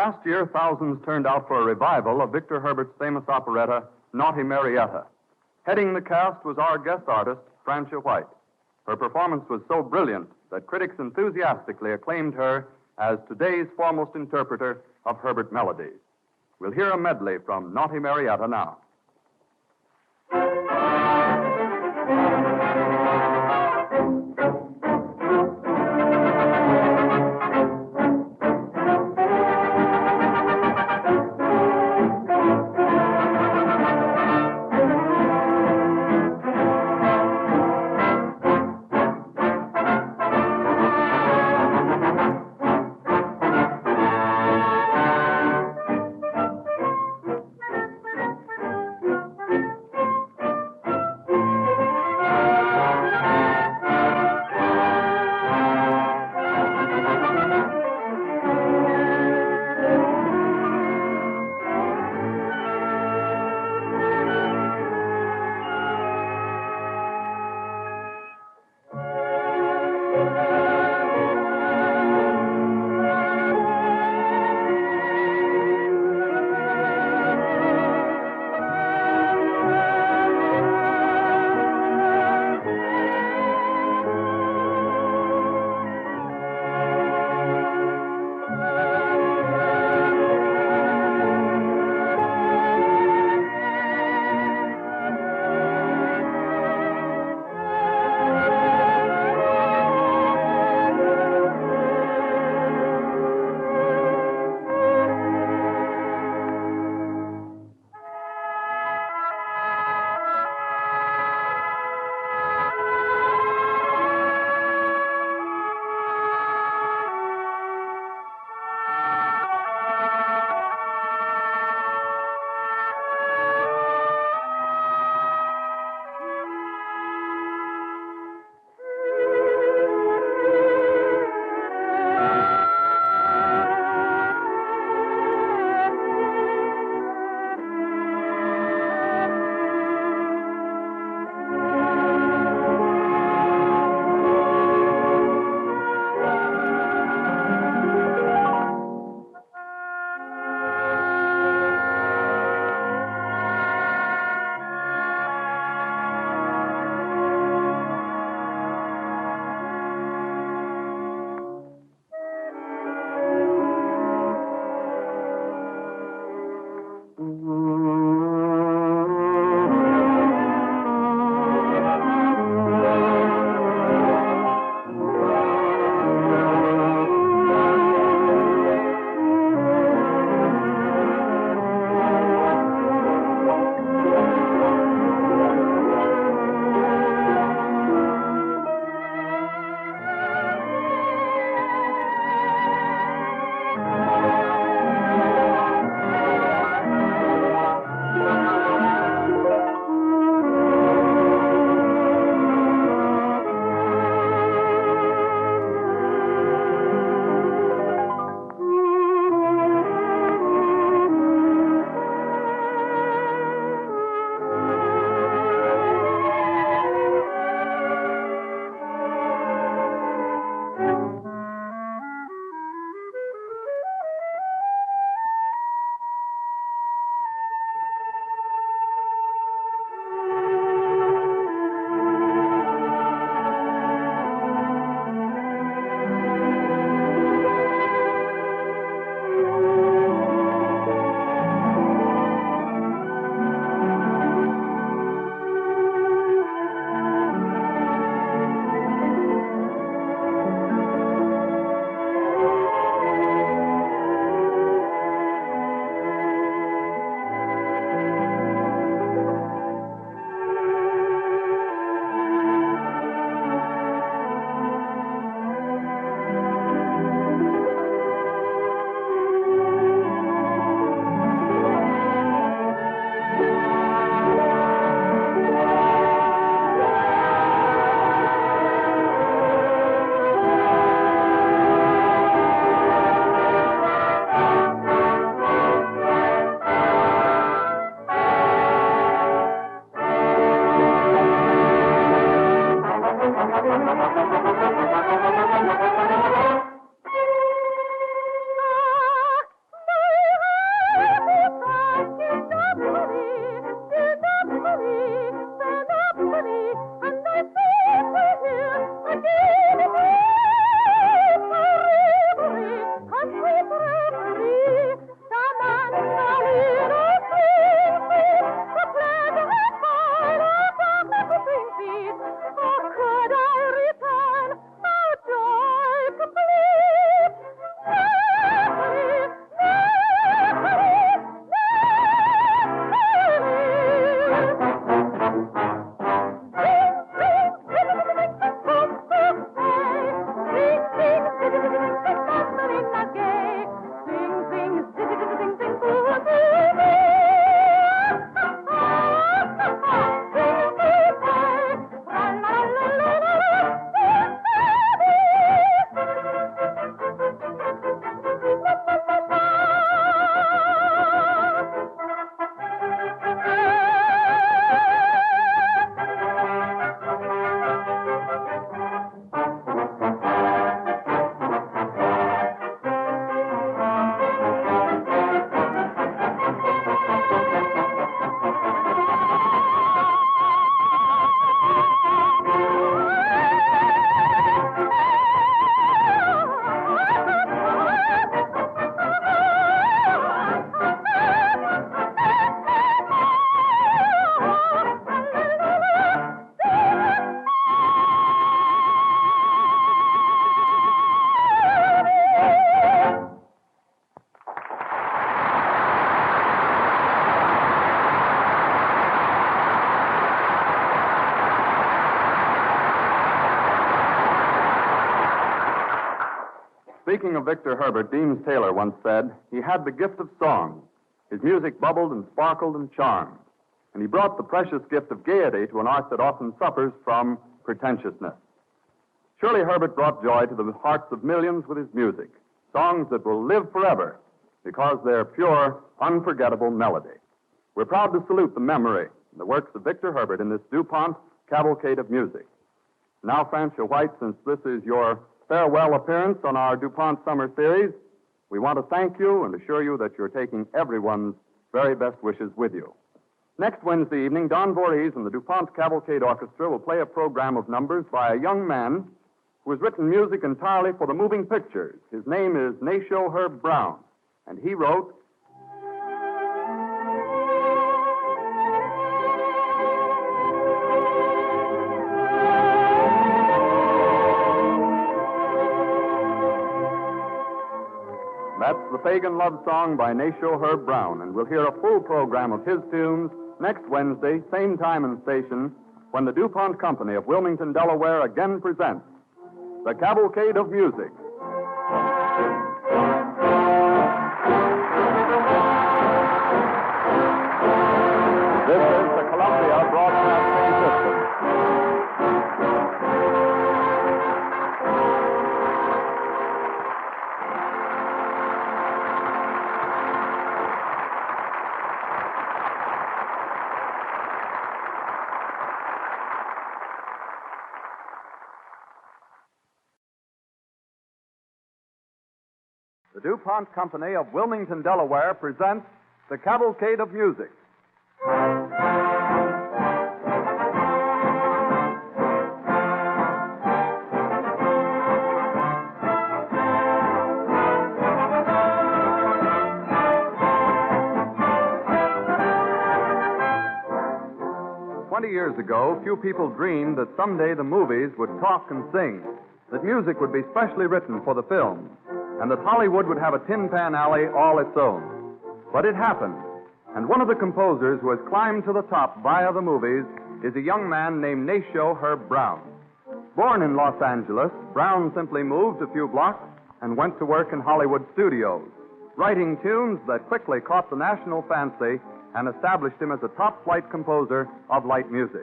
Last year, thousands turned out for a revival of Victor Herbert's famous operetta, Naughty Marietta. Heading the cast was our guest artist, Francia White. Her performance was so brilliant that critics enthusiastically acclaimed her as today's foremost interpreter of Herbert melodies. We'll hear a medley from Naughty Marietta now. Speaking of Victor Herbert, Deems Taylor once said, he had the gift of song. His music bubbled and sparkled and charmed. And he brought the precious gift of gaiety to an art that often suffers from pretentiousness. Surely Herbert brought joy to the hearts of millions with his music, songs that will live forever because they're pure, unforgettable melody. We're proud to salute the memory and the works of Victor Herbert in this DuPont Cavalcade of Music. Now, Francia White, since this is your farewell appearance on our DuPont Summer Series, we want to thank you and assure you that you're taking everyone's very best wishes with you. Next Wednesday evening, Don Voorhees and the DuPont Cavalcade Orchestra will play a program of numbers by a young man who has written music entirely for the moving pictures. His name is Nacio Herb Brown, and he wrote, That's the Pagan Love Song by Nacio Herb Brown, and we'll hear a full program of his tunes next Wednesday, same time and station, when the DuPont Company of Wilmington, Delaware again presents the Cavalcade of Music. This is the Columbia Broadcasting System. The DuPont Company of Wilmington, Delaware presents the Cavalcade of Music. 20 years ago, few people dreamed that someday the movies would talk and sing, that music would be specially written for the films, and that Hollywood would have a Tin Pan Alley all its own. But it happened, and one of the composers who has climbed to the top via the movies is a young man named Nacio Herb Brown. Born in Los Angeles, Brown simply moved a few blocks and went to work in Hollywood studios, writing tunes that quickly caught the national fancy and established him as a top-flight composer of light music.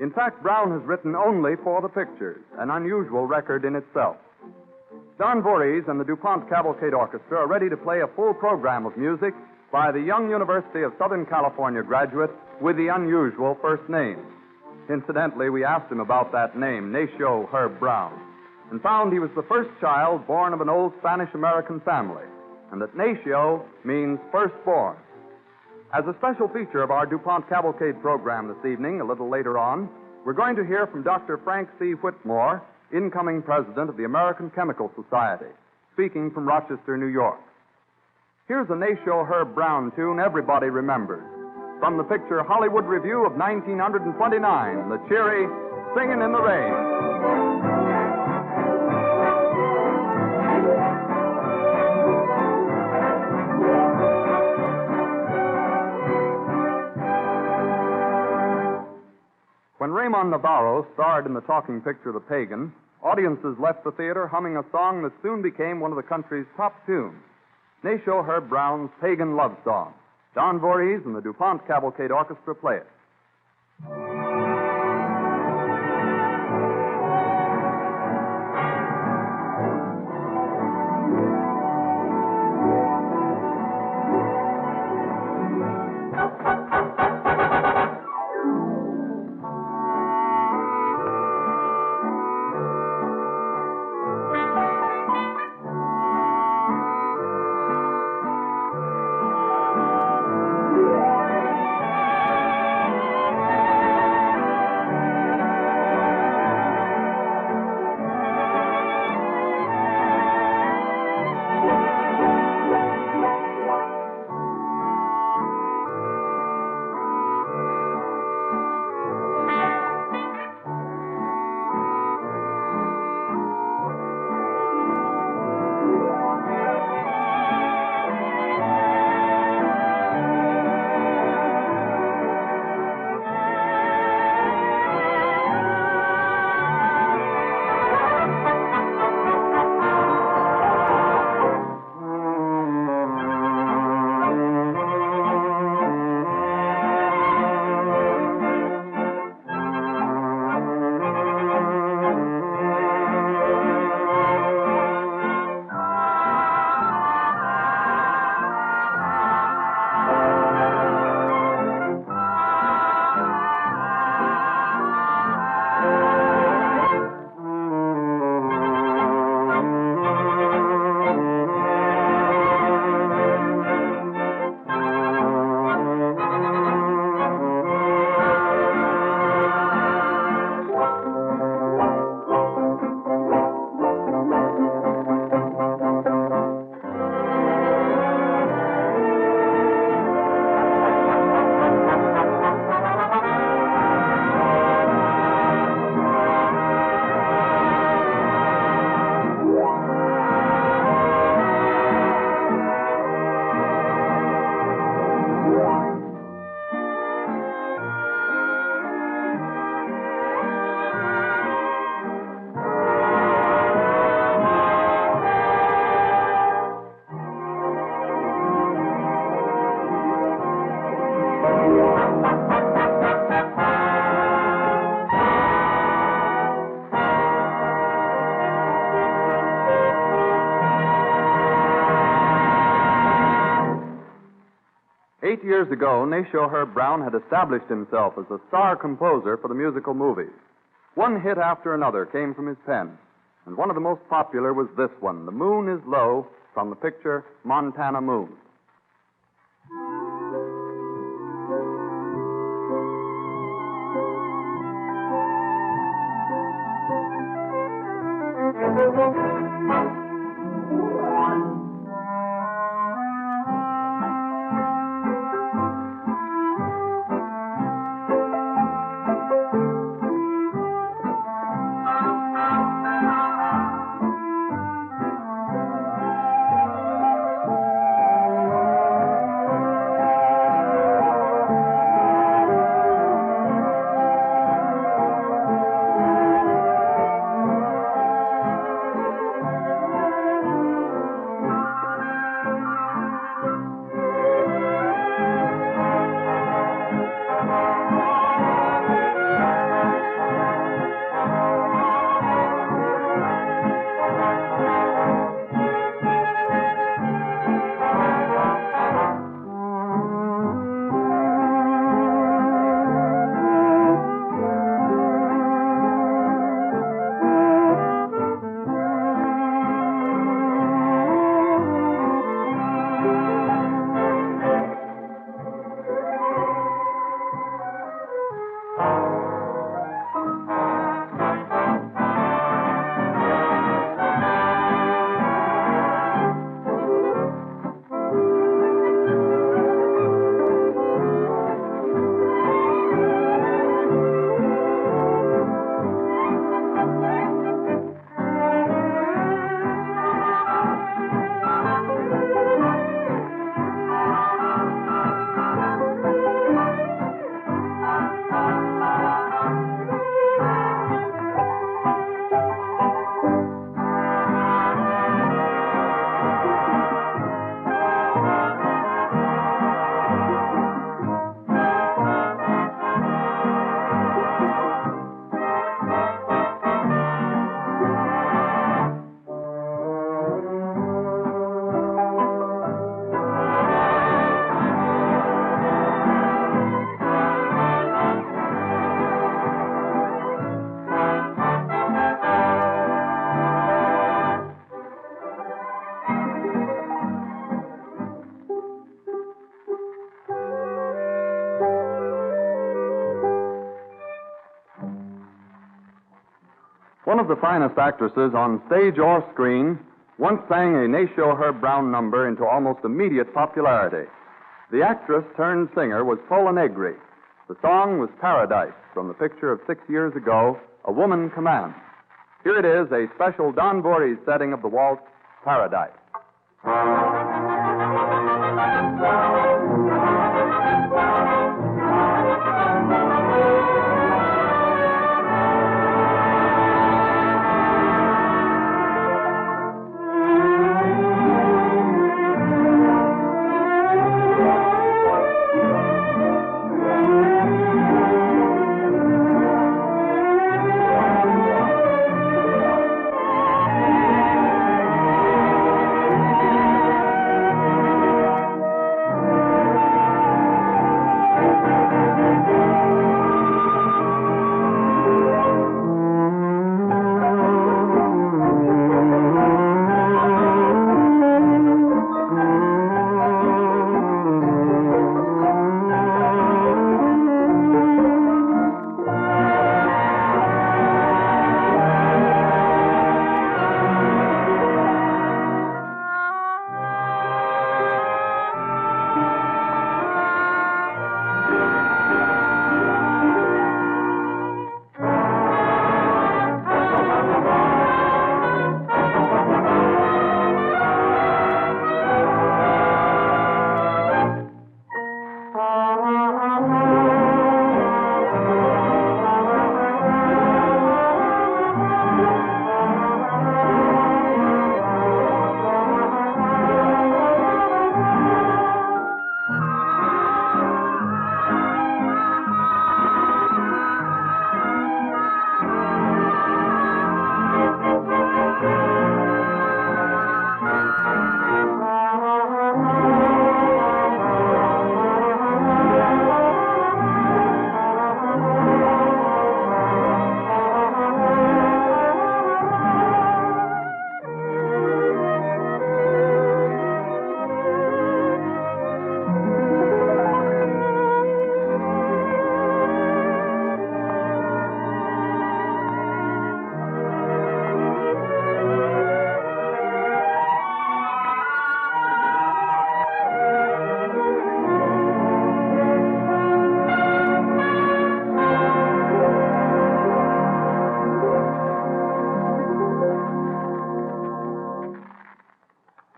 In fact, Brown has written only for the pictures, an unusual record in itself. Don Voorhees and the DuPont Cavalcade Orchestra are ready to play a full program of music by the young University of Southern California graduate with the unusual first name. Incidentally, we asked him about that name, Nacio Herb Brown, and found he was the first child born of an old Spanish-American family, and that Nacio means firstborn. As a special feature of our DuPont Cavalcade program this evening, a little later on, we're going to hear from Dr. Frank C. Whitmore, incoming president of the American Chemical Society, speaking from Rochester, New York. Here's a Nacio Herb Brown tune everybody remembers, from the picture Hollywood Review of 1929, the cheery Singin' in the Rain. When Raymond Navarro starred in the talking picture The Pagan, audiences left the theater humming a song that soon became one of the country's top tunes, Nacio Herb Brown's Pagan Love Song. Don Voorhees and the DuPont Cavalcade Orchestra play it. 8 years ago, Nacio Herb Brown had established himself as a star composer for the musical movies. One hit after another came from his pen, and one of the most popular was this one, The Moon is Low, from the picture Montana Moon. One of the finest actresses on stage or screen once sang a Nacio Herb Brown number into almost immediate popularity. The actress turned singer was Paula Negri. The song was Paradise, from the picture of 6 years ago, A Woman Commands. Here it is, a special Don Voorhees setting of the waltz, Paradise.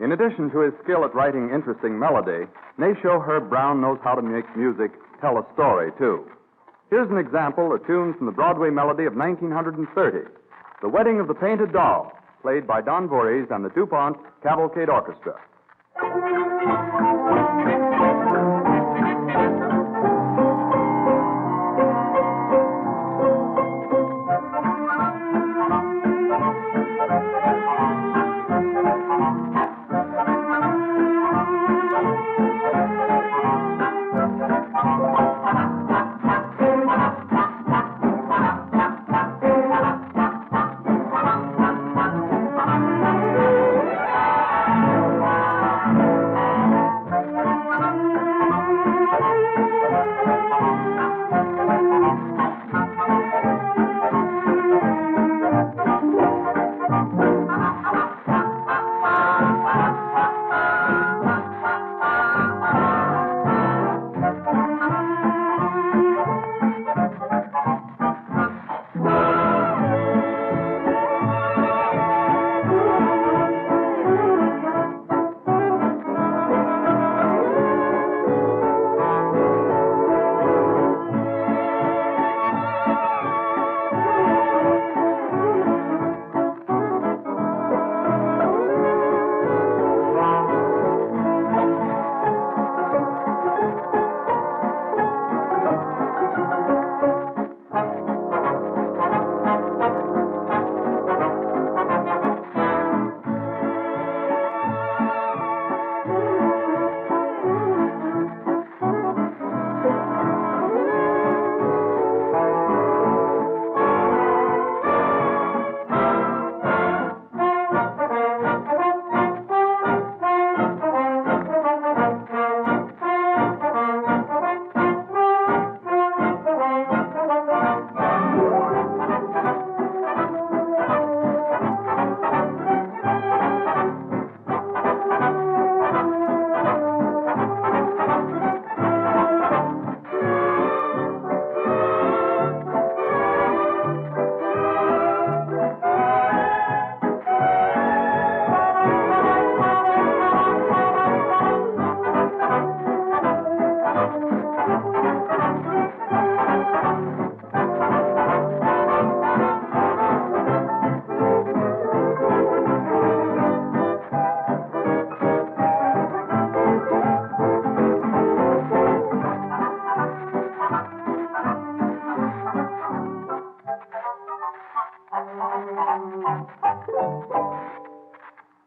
In addition to his skill at writing interesting melody, Nacio Herb Brown knows how to make music tell a story, too. Here's an example, a tune from the Broadway melody of 1930, The Wedding of the Painted Doll, played by Don Voorhees and the DuPont Cavalcade Orchestra.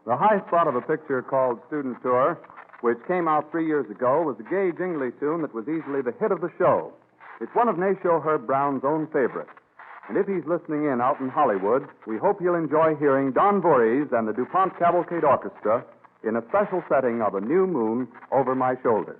The high spot of a picture called Student Tour, which came out 3 years ago, was a gay, jingly tune that was easily the hit of the show. It's one of Nacio Herb Brown's own favorites. And if he's listening in out in Hollywood, we hope he'll enjoy hearing Don Voorhees and the DuPont Cavalcade Orchestra in a special setting of A New Moon Over My Shoulder.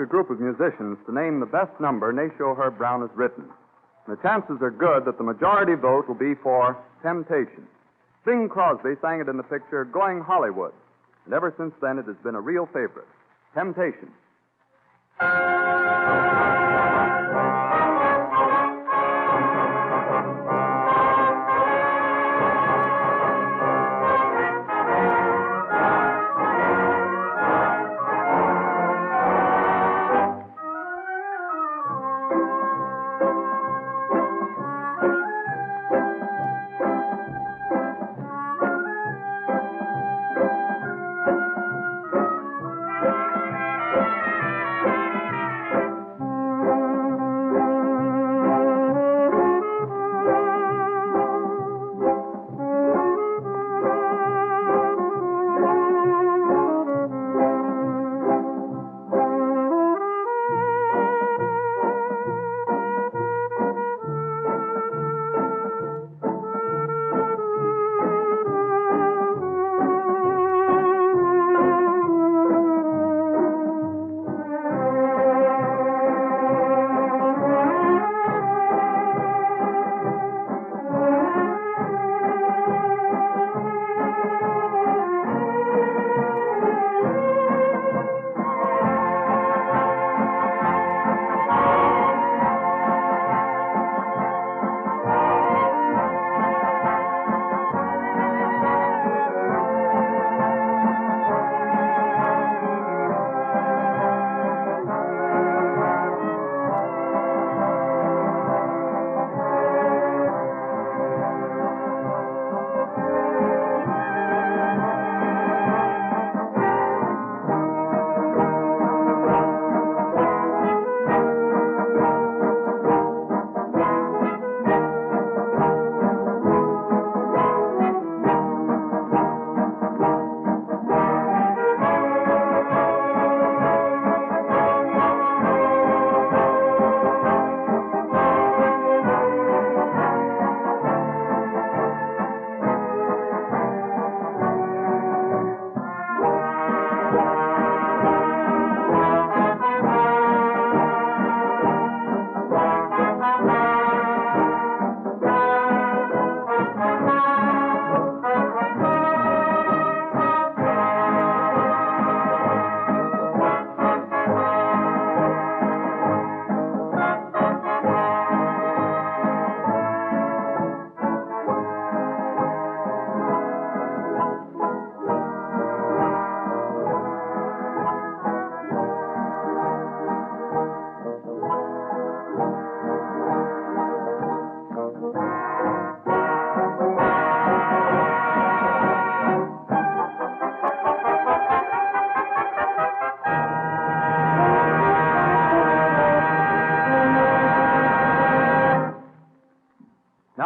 a group of musicians to name the best number Nacio Herb Brown has written. The chances are good that the majority vote will be for Temptation. Bing Crosby sang it in the picture Going Hollywood, and ever since then it has been a real favorite. Temptation.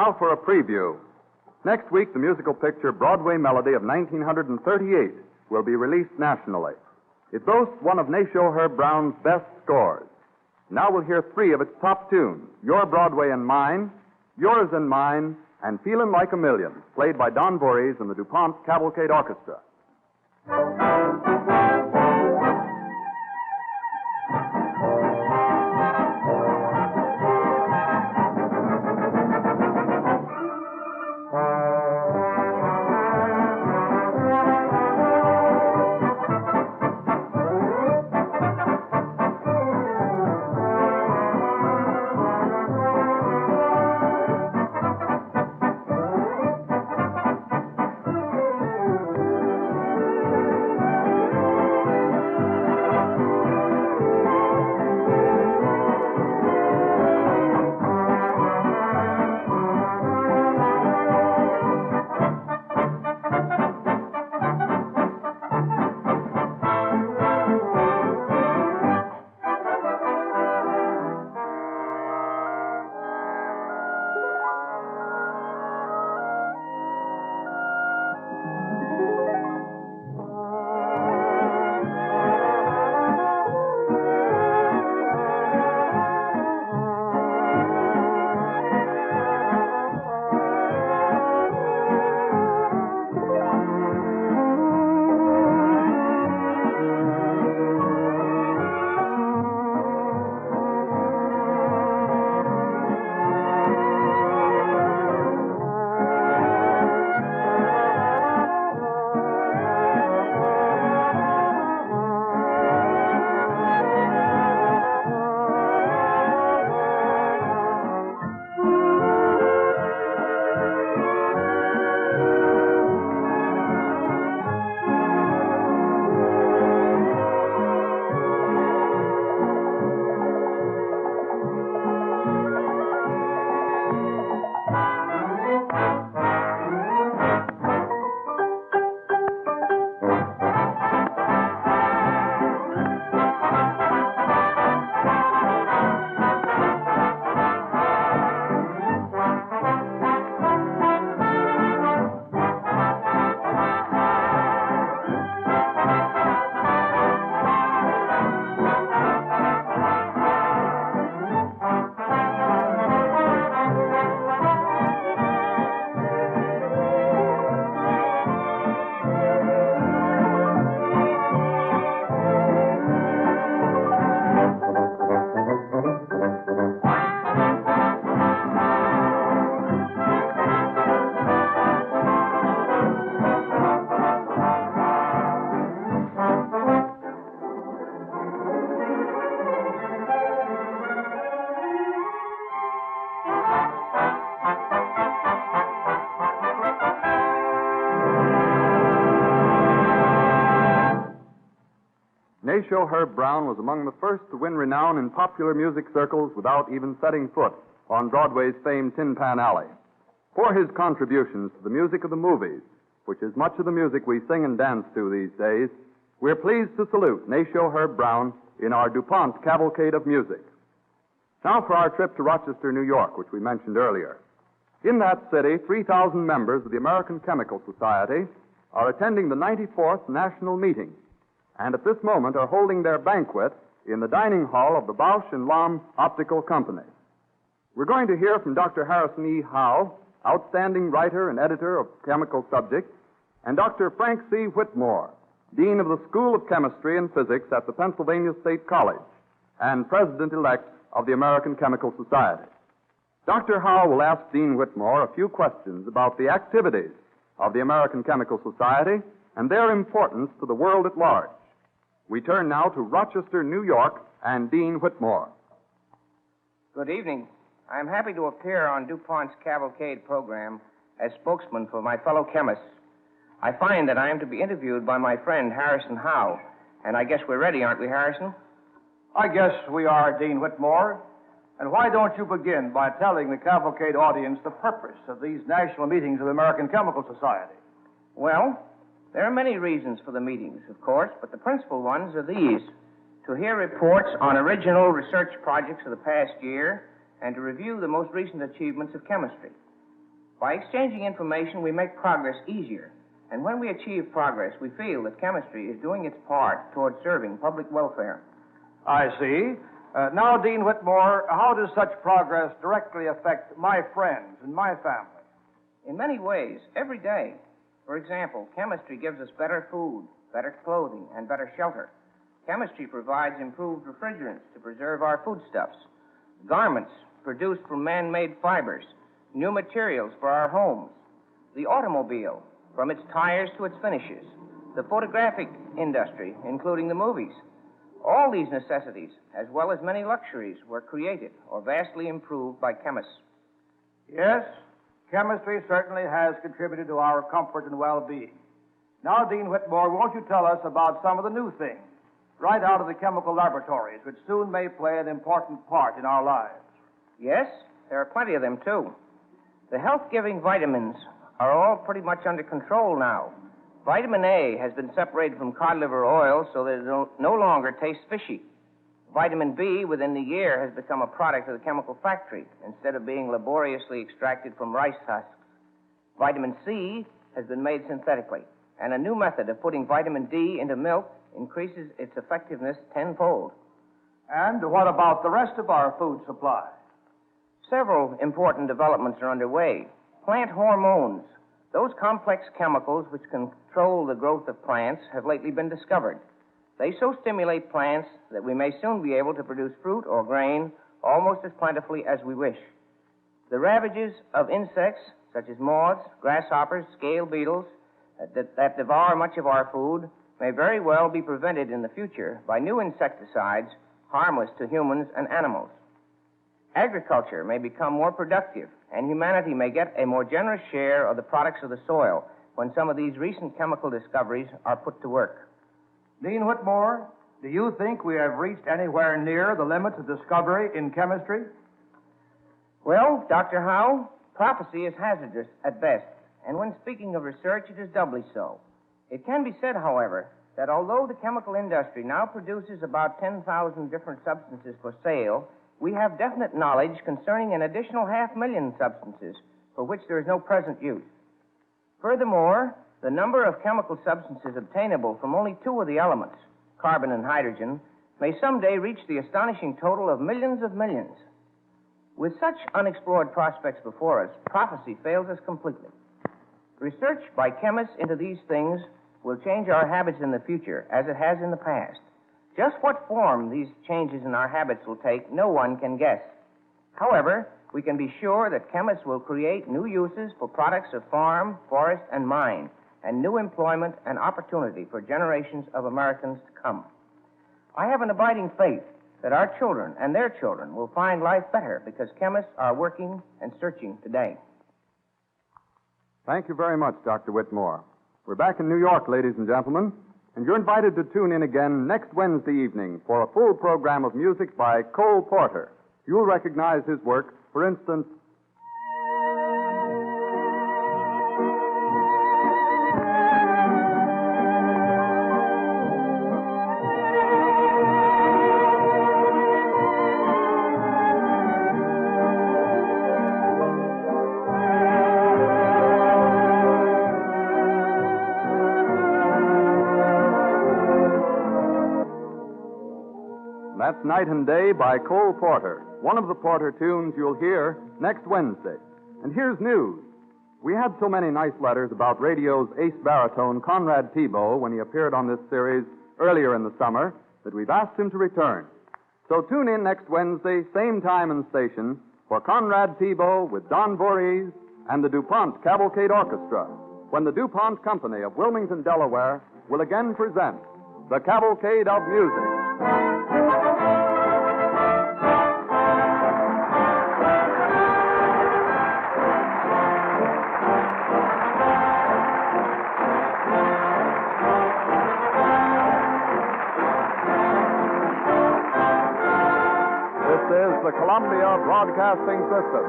Now for a preview. Next week, the musical picture Broadway Melody of 1938 will be released nationally. It boasts one of Nacio Herb Brown's best scores. Now we'll hear three of its top tunes, Your Broadway and Mine, Yours and Mine, and Feelin' Like a Million, played by Don Voorhees and the DuPont Cavalcade Orchestra. Nacio Herb Brown was among the first to win renown in popular music circles without even setting foot on Broadway's famed Tin Pan Alley. For his contributions to the music of the movies, which is much of the music we sing and dance to these days, we're pleased to salute Nacio Herb Brown in our DuPont Cavalcade of Music. Now for our trip to Rochester, New York, which we mentioned earlier. In that city, 3,000 members of the American Chemical Society are attending the 94th National Meeting, and at this moment are holding their banquet in the dining hall of the Bausch & Lomb Optical Company. We're going to hear from Dr. Harrison E. Howe, outstanding writer and editor of chemical subjects, and Dr. Frank C. Whitmore, Dean of the School of Chemistry and Physics at the Pennsylvania State College and President-elect of the American Chemical Society. Dr. Howe will ask Dean Whitmore a few questions about the activities of the American Chemical Society and their importance to the world at large. We turn now to Rochester, New York, and Dean Whitmore. Good evening. I am happy to appear on DuPont's Cavalcade program as spokesman for my fellow chemists. I find that I am to be interviewed by my friend Harrison Howe, and I guess we're ready, aren't we, Harrison? I guess we are, Dean Whitmore. And why don't you begin by telling the Cavalcade audience the purpose of these national meetings of the American Chemical Society? Well, there are many reasons for the meetings, of course, but the principal ones are these: to hear reports on original research projects of the past year and to review the most recent achievements of chemistry. By exchanging information, we make progress easier, and when we achieve progress, we feel that chemistry is doing its part toward serving public welfare. I see. Now, Dean Whitmore, how does such progress directly affect my friends and my family? In many ways, every day. For example, chemistry gives us better food, better clothing, and better shelter. Chemistry provides improved refrigerants to preserve our foodstuffs, garments produced from man-made fibers, new materials for our homes, the automobile, from its tires to its finishes, the photographic industry, including the movies. All these necessities, as well as many luxuries, were created or vastly improved by chemists. Yes, chemistry certainly has contributed to our comfort and well-being. Now, Dean Whitmore, won't you tell us about some of the new things right out of the chemical laboratories, which soon may play an important part in our lives? Yes, there are plenty of them, too. The health-giving vitamins are all pretty much under control now. Vitamin A has been separated from cod liver oil so that it no longer tastes fishy. Vitamin B within the year has become a product of the chemical factory instead of being laboriously extracted from rice husks. Vitamin C has been made synthetically, and a new method of putting vitamin D into milk increases its effectiveness tenfold. And what about the rest of our food supply? Several important developments are underway. Plant hormones, those complex chemicals which control the growth of plants, have lately been discovered. They so stimulate plants that we may soon be able to produce fruit or grain almost as plentifully as we wish. The ravages of insects, such as moths, grasshoppers, scale beetles, that devour much of our food, may very well be prevented in the future by new insecticides harmless to humans and animals. Agriculture may become more productive, and humanity may get a more generous share of the products of the soil when some of these recent chemical discoveries are put to work. Dean Whitmore, do you think we have reached anywhere near the limits of discovery in chemistry? Well, Dr. Howe, prophecy is hazardous at best, and when speaking of research, it is doubly so. It can be said, however, that although the chemical industry now produces about 10,000 different substances for sale, we have definite knowledge concerning an additional 500,000 substances for which there is no present use. Furthermore, the number of chemical substances obtainable from only two of the elements, carbon and hydrogen, may someday reach the astonishing total of millions of millions. With such unexplored prospects before us, prophecy fails us completely. Research by chemists into these things will change our habits in the future, as it has in the past. Just what form these changes in our habits will take, no one can guess. However, we can be sure that chemists will create new uses for products of farm, forest, and mine, and new employment and opportunity for generations of Americans to come. I have an abiding faith that our children and their children will find life better because chemists are working and searching today. Thank you very much, Dr. Whitmore. We're back in New York, ladies and gentlemen, And you're invited to tune in again next Wednesday evening for a full program of music by Cole Porter. You'll recognize his work, for instance, That's Night and Day by Cole Porter, one of the Porter tunes you'll hear next Wednesday. And here's news. We had so many nice letters about radio's ace baritone, Conrad Thibault, when he appeared on this series earlier in the summer, that we've asked him to return. So tune in next Wednesday, same time and station, for Conrad Thibault with Don Voorhees and the DuPont Cavalcade Orchestra, when the DuPont Company of Wilmington, Delaware, will again present the Cavalcade of Music. The Columbia Broadcasting System.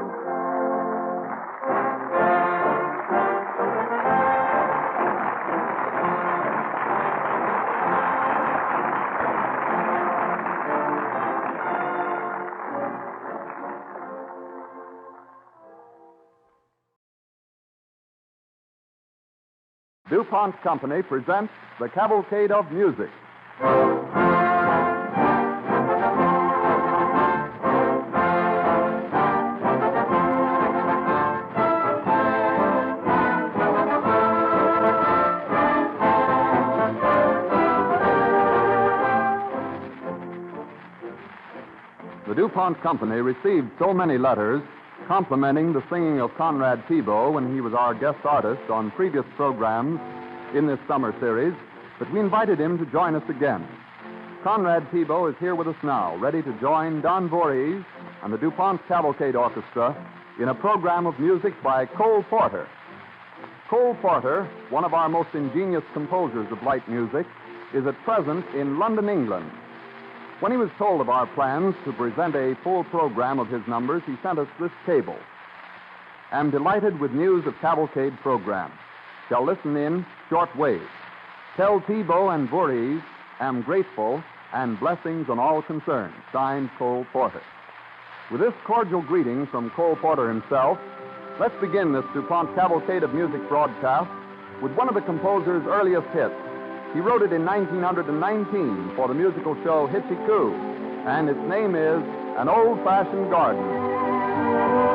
DuPont Company presents the Cavalcade of Music. The DuPont Company received so many letters complimenting the singing of Conrad Thibault when he was our guest artist on previous programs in this summer series that we invited him to join us again. Conrad Thibault is here with us now, ready to join Don Voorhees and the DuPont Cavalcade Orchestra in a program of music by Cole Porter. Cole Porter, one of our most ingenious composers of light music, is at present in London, England. When he was told of our plans to present a full program of his numbers, he sent us this cable. Am delighted with news of Cavalcade program. Shall listen in short wave. Tell Thibault and Voorhees, am grateful, and blessings on all concerned. Signed, Cole Porter. With this cordial greeting from Cole Porter himself, let's begin this DuPont Cavalcade of Music broadcast with one of the composer's earliest hits. He wrote it in 1919 for the musical show Hitchy Coo, and its name is An Old-Fashioned Garden.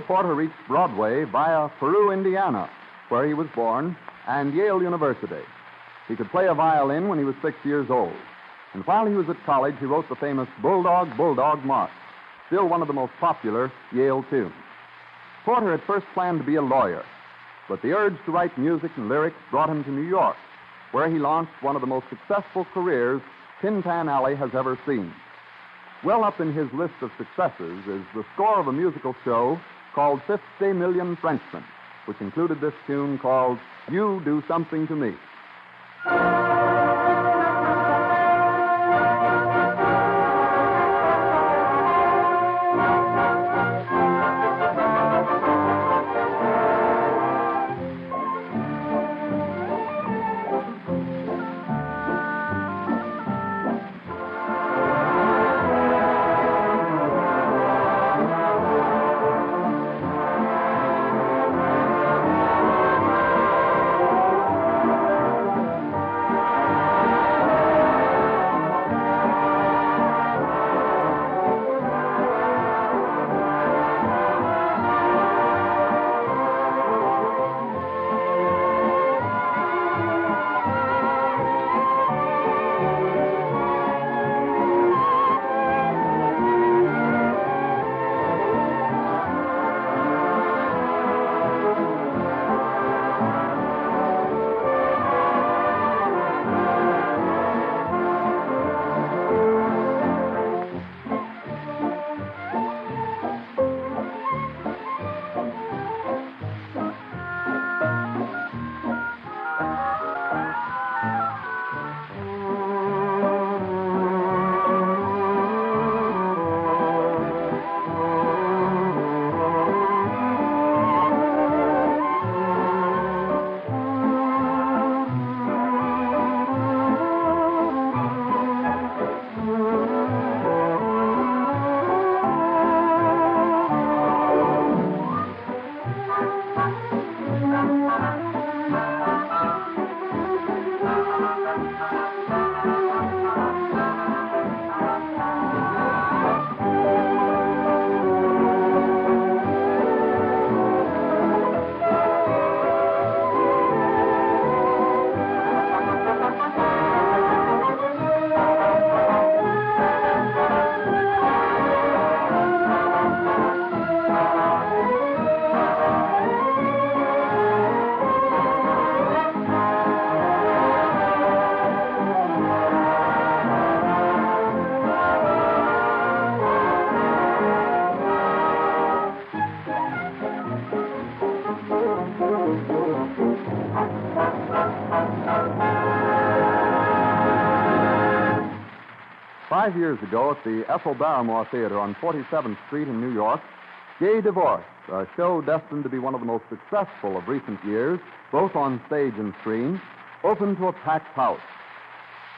Porter reached Broadway via Peru, Indiana, where he was born, and Yale University. He could play a violin when he was 6 years old. And while he was at college, he wrote the famous Bulldog, Bulldog March, still one of the most popular Yale tunes. Porter had first planned to be a lawyer, but the urge to write music and lyrics brought him to New York, where he launched one of the most successful careers Tin Pan Alley has ever seen. Well up in his list of successes is the score of a musical show called 50 Million Frenchmen, which included this tune called You Do Something to Me. 5 years ago at the Ethel Barrymore Theater on 47th Street in New York, Gay Divorce, a show destined to be one of the most successful of recent years, both on stage and screen, opened to a packed house.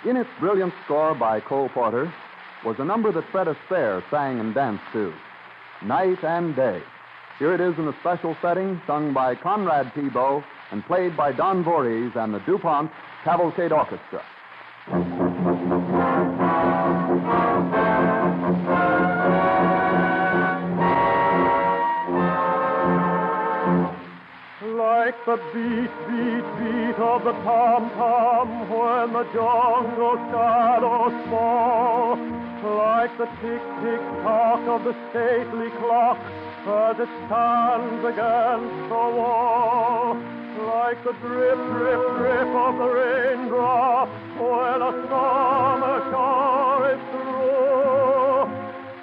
In its brilliant score by Cole Porter was a number that Fred Astaire sang and danced to, Night and Day. Here it is in a special setting, sung by Conrad Thibault and played by Don Voorhees and the DuPont Cavalcade Orchestra. Like the beat, beat, beat of the tom-tom when the jungle shadows fall. Like the tick-tick-tock of the stately clock as it stands against the wall. Like the drip, drip, drip of the raindrop when a summer shower is through.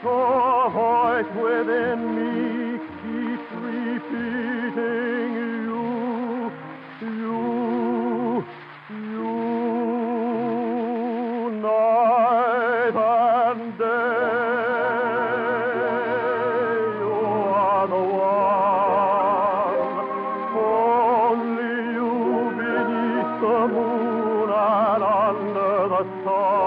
So a voice within me keeps repeating, night and day, you are the one. Only you beneath the moon and under the sun.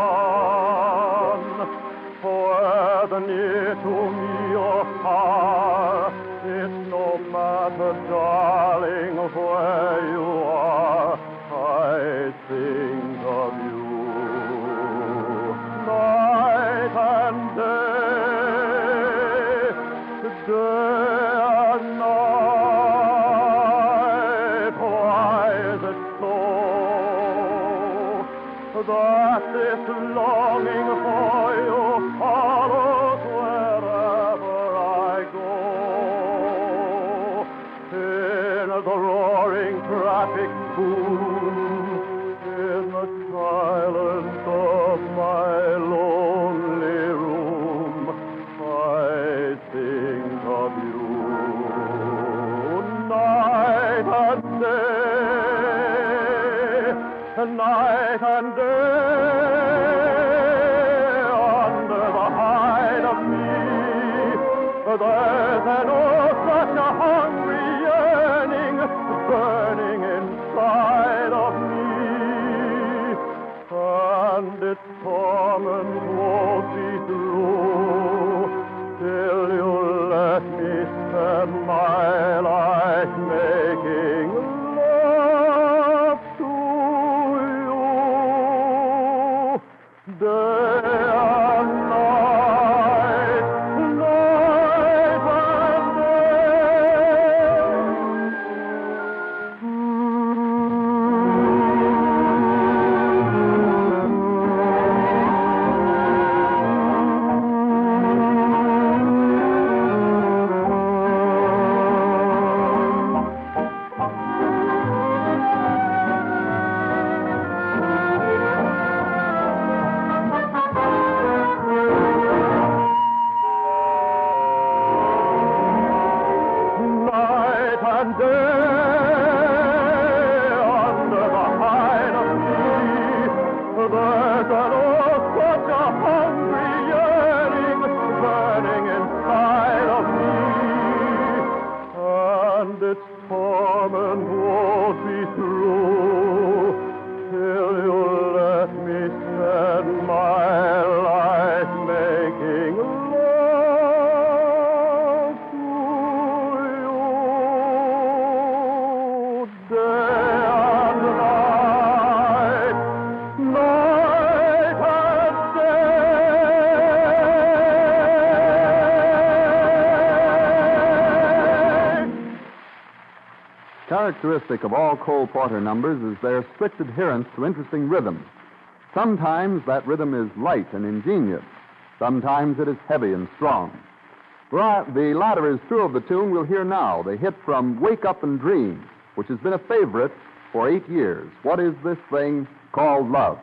Whether near to me or far, it's no matter, darling, where you are, I think of you. Night and day, day and night. Why is it so that this longing for you follows wherever I go? In the roaring traffic boom, in the silence of my lonely room, I think of you. Night and day, night and day, under the hide of me, there's an such a hungry yearning burning inside of me, and its torment won't be through till you let me spend my life making love to you. Day and night, night and Characteristic of all Cole Porter numbers is their strict adherence to interesting rhythm. Sometimes that rhythm is light and ingenious. Sometimes it is heavy and strong. The latter is true of the tune we'll hear now, the hit from Wake Up and Dream, which has been a favorite for 8 years. What is this thing called love?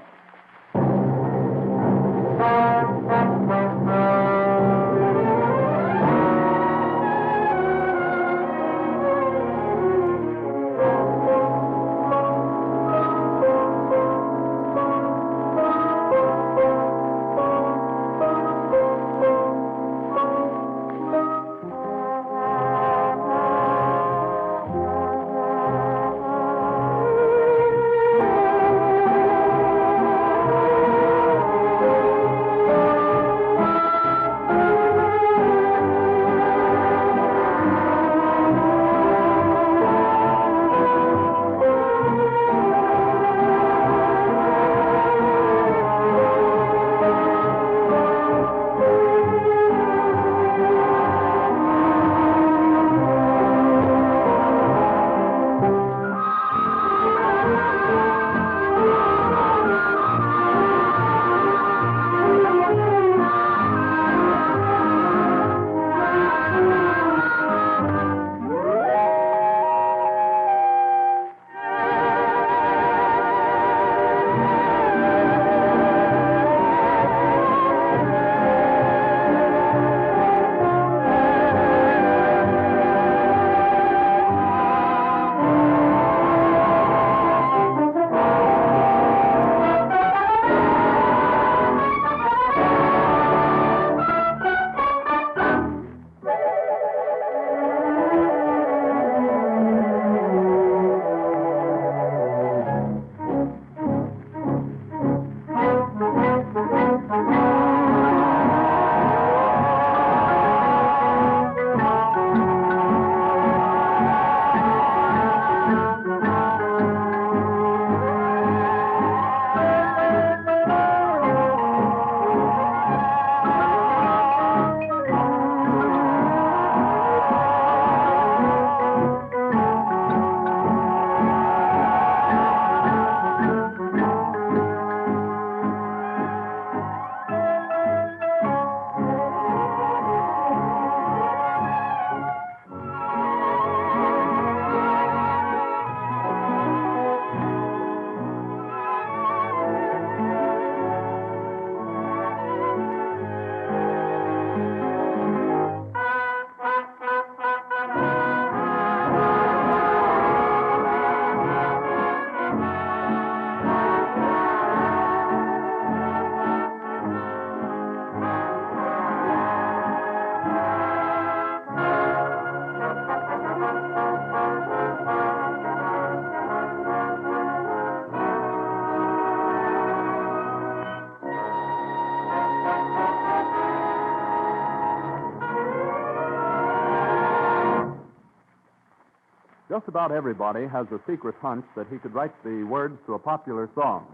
just about everybody has a secret hunch that he could write the words to a popular song.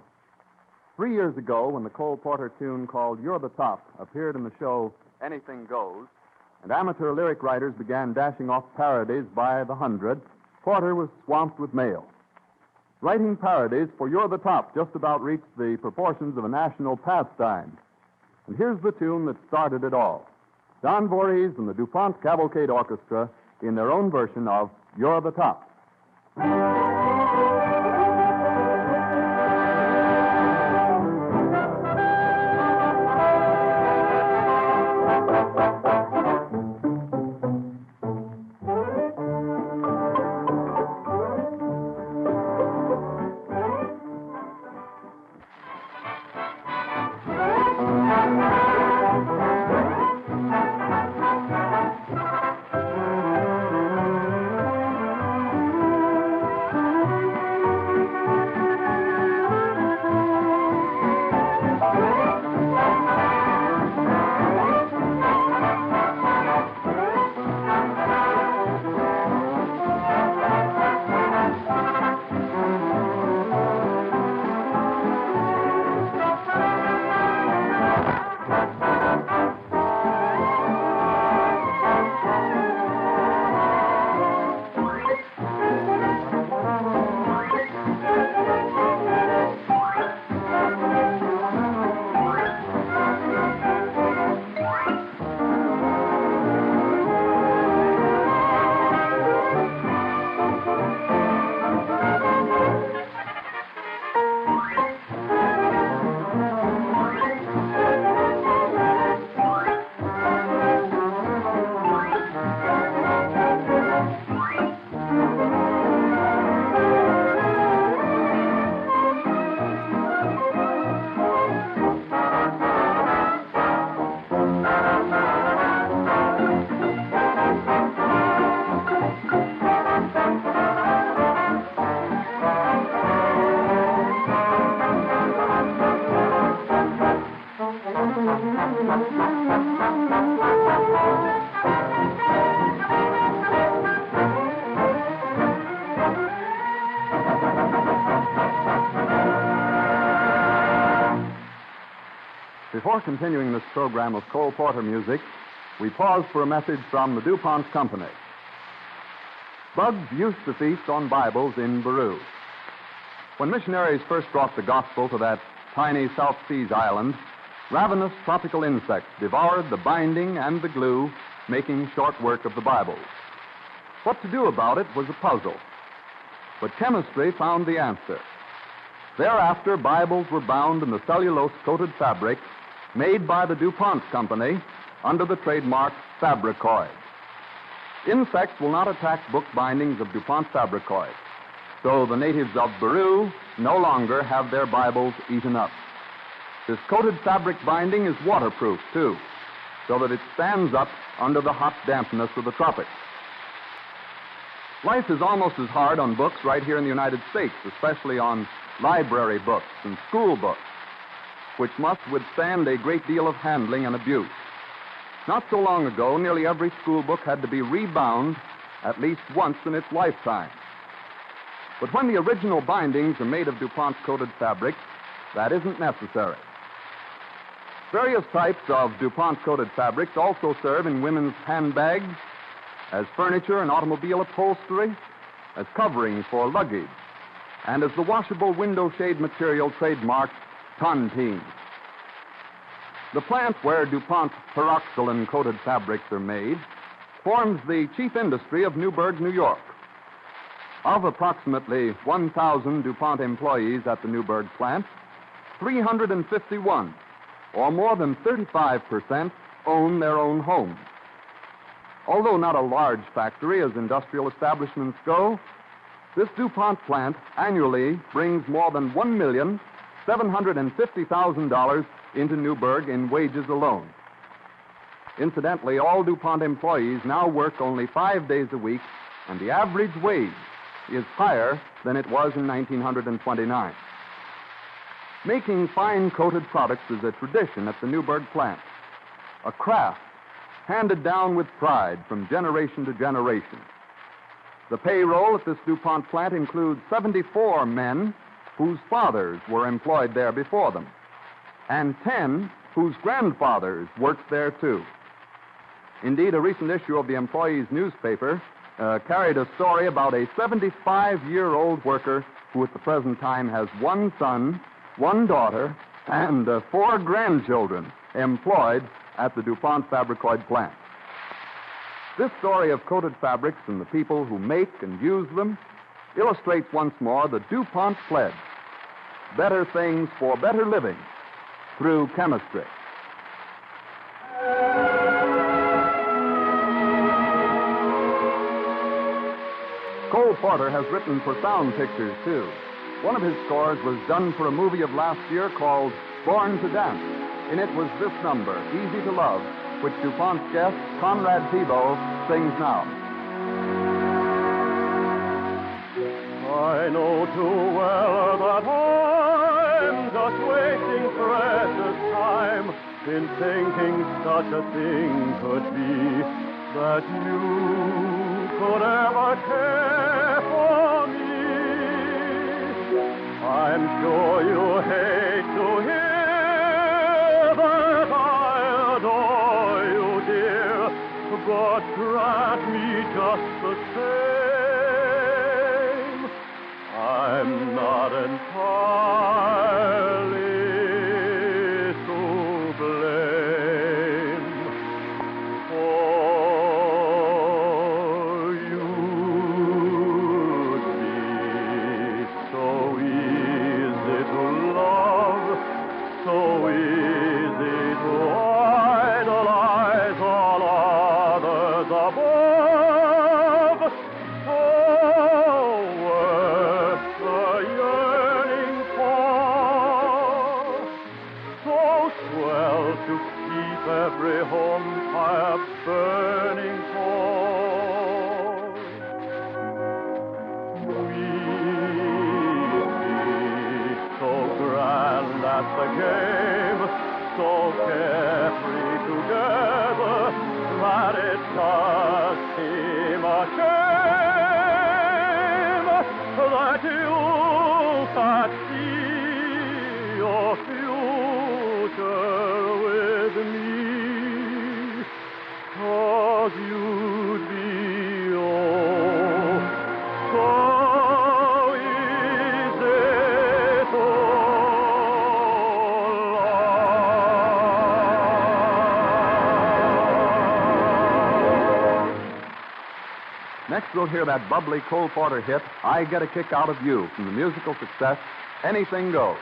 3 years ago, when the Cole Porter tune called You're the Top appeared in the show Anything Goes, and amateur lyric writers began dashing off parodies by the hundred, Porter was swamped with mail. Writing parodies for You're the Top just about reached the proportions of a national pastime. And here's the tune that started it all. Don Voorhees and the DuPont Cavalcade Orchestra in their own version of You're the Top. Before continuing this program of Cole Porter music, we pause for a message from the DuPont Company. Bugs used to feast on Bibles in Peru. When missionaries first brought the gospel to that tiny South Seas island, ravenous tropical insects devoured the binding and the glue, making short work of the Bibles. What to do about it was a puzzle. But chemistry found the answer. Thereafter, Bibles were bound in the cellulose-coated fabric made by the DuPont Company under the trademark Fabricoid. Insects will not attack book bindings of DuPont Fabricoid, so the natives of Peru no longer have their Bibles eaten up. This coated fabric binding is waterproof, too, so that it stands up under the hot dampness of the tropics. Life is almost as hard on books right here in the United States, especially on library books and school books, which must withstand a great deal of handling and abuse. Not so long ago, nearly every school book had to be rebound at least once in its lifetime. But when the original bindings are made of DuPont-coated fabric, that isn't necessary. Various types of DuPont-coated fabrics also serve in women's handbags, as furniture and automobile upholstery, as coverings for luggage, and as the washable window shade material trademarked Tontine. The plant where DuPont peroxylin-coated fabrics are made forms the chief industry of Newburgh, New York. Of approximately 1,000 DuPont employees at the Newburgh plant, 351, or more than 35%, own their own homes. Although not a large factory as industrial establishments go, this DuPont plant annually brings more than $1,750,000 into Newburgh in wages alone. Incidentally, all DuPont employees now work only 5 days a week, and the average wage is higher than it was in 1929. Making fine-coated products is a tradition at the Newburgh plant, a craft handed down with pride from generation to generation. The payroll at this DuPont plant includes 74 men whose fathers were employed there before them, and 10 whose grandfathers worked there too. Indeed, a recent issue of the employees' newspaper carried a story about a 75-year-old worker who at the present time has one son, one daughter, and 4 grandchildren employed at the DuPont Fabricoid plant. This story of coated fabrics and the people who make and use them illustrates once more the DuPont pledge: better things for better living through chemistry. Cole Porter has written for sound pictures, too. One of his scores was done for a movie of last year called Born to Dance. In it was this number, Easy to Love, which DuPont's guest, Conrad Thibault, sings now. I know too well that I'm just wasting precious time in thinking such a thing could be, that you could ever care for me. I'm sure you hate to hear that I adore you, dear, but grant me just the same. I'm not entirely to blame, for you'd be so easy to love, so easy to idolize all others above, so worth the yearning for, so swell to keep every home fire burning for. We'd be so grand at the game, so carefree together, that it does seem a shame that you can't see your future with me, 'cause you'd be oh so easy to Next, we'll hear that bubbly Cole Porter hit, I Get a Kick Out of You, from the musical success, Anything Goes.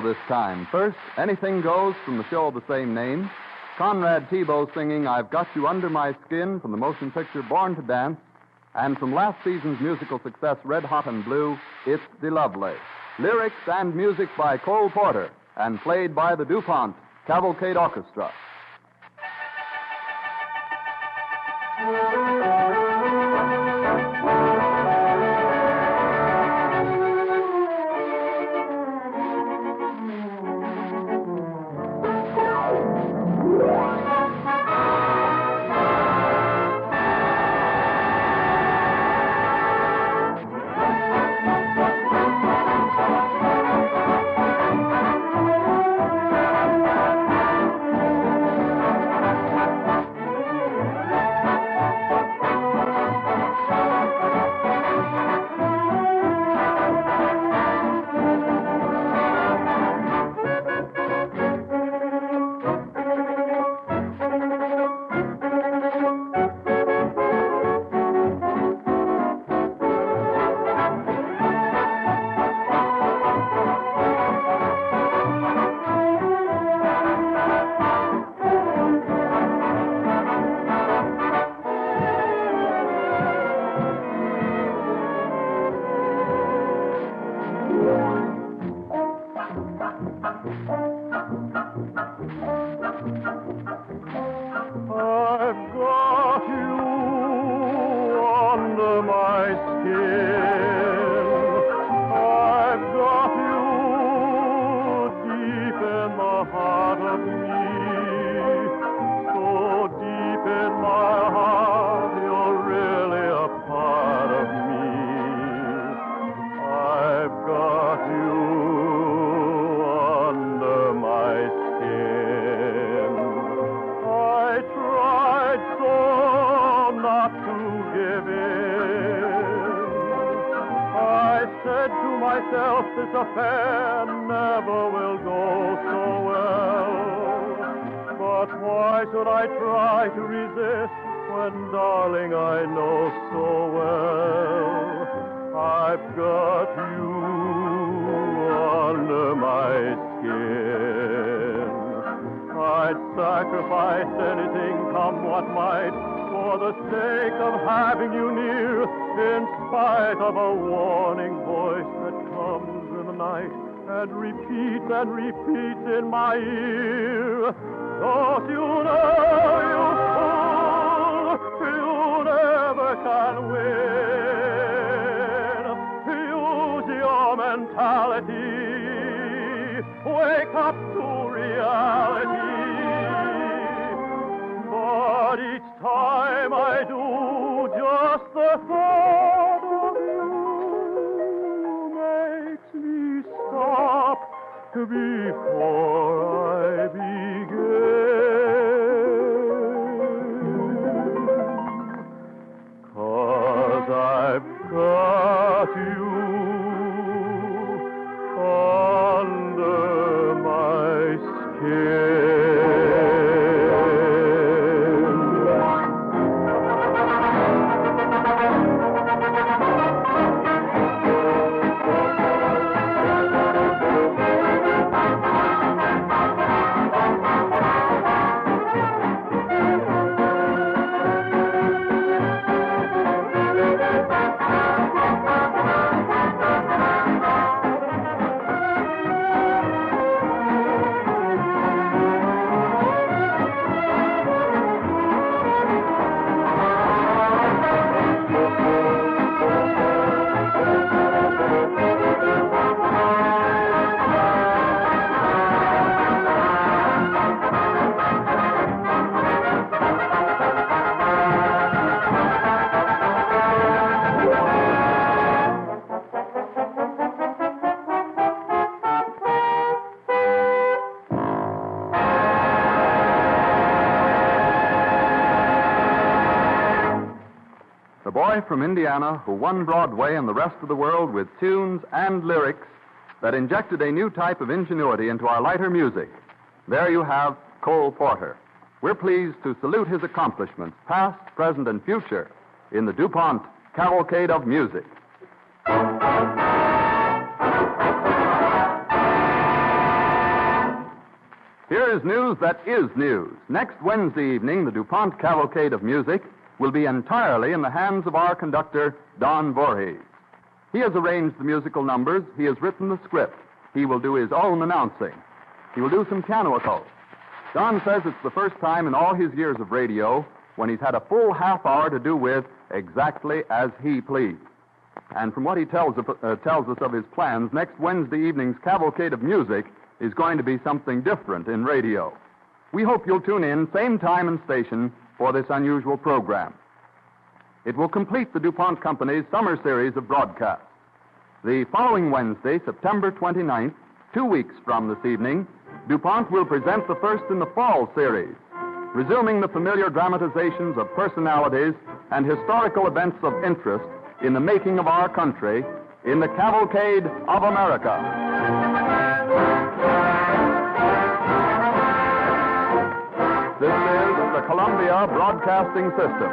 show this time. First, Anything Goes from the show of the same name. Conrad Tebow singing I've Got You Under My Skin from the motion picture Born to Dance. And from last season's musical success Red Hot and Blue, It's De Lovely. Lyrics and music by Cole Porter and played by the DuPont Cavalcade Orchestra. This affair never will go so well. But why should I try to resist when, darling, I know so well I've got you under my skin. I'd sacrifice anything, come what might, for the sake of having you near, in spite of a warning voice that comes in the night and repeats in my ear. Don't you know, you fool, you never can win. Use your mentality. Wake up to reality. But each time I do, just the thought of you makes me stop before I begin. 'Cause I've got you under my skin. The boy from Indiana who won Broadway and the rest of the world with tunes and lyrics that injected a new type of ingenuity into our lighter music. There you have Cole Porter. We're pleased to salute his accomplishments, past, present, and future, in the DuPont Cavalcade of Music. Here is news that is news. Next Wednesday evening, the DuPont Cavalcade of Music will be entirely in the hands of our conductor, Don Voorhees. He has arranged the musical numbers. He has written the script. He will do his own announcing. He will do some piano echo. Don says it's the first time in all his years of radio when he's had a full half hour to do with exactly as he pleased. And from what he tells us of his plans, next Wednesday evening's Cavalcade of Music is going to be something different in radio. We hope you'll tune in, same time and station, for this unusual program. It will complete the DuPont Company's summer series of broadcasts. The following Wednesday, September 29th, 2 weeks from this evening, DuPont will present the first in the fall series, resuming the familiar dramatizations of personalities and historical events of interest in the making of our country in the Cavalcade of America. This is the Columbia Broadcasting System.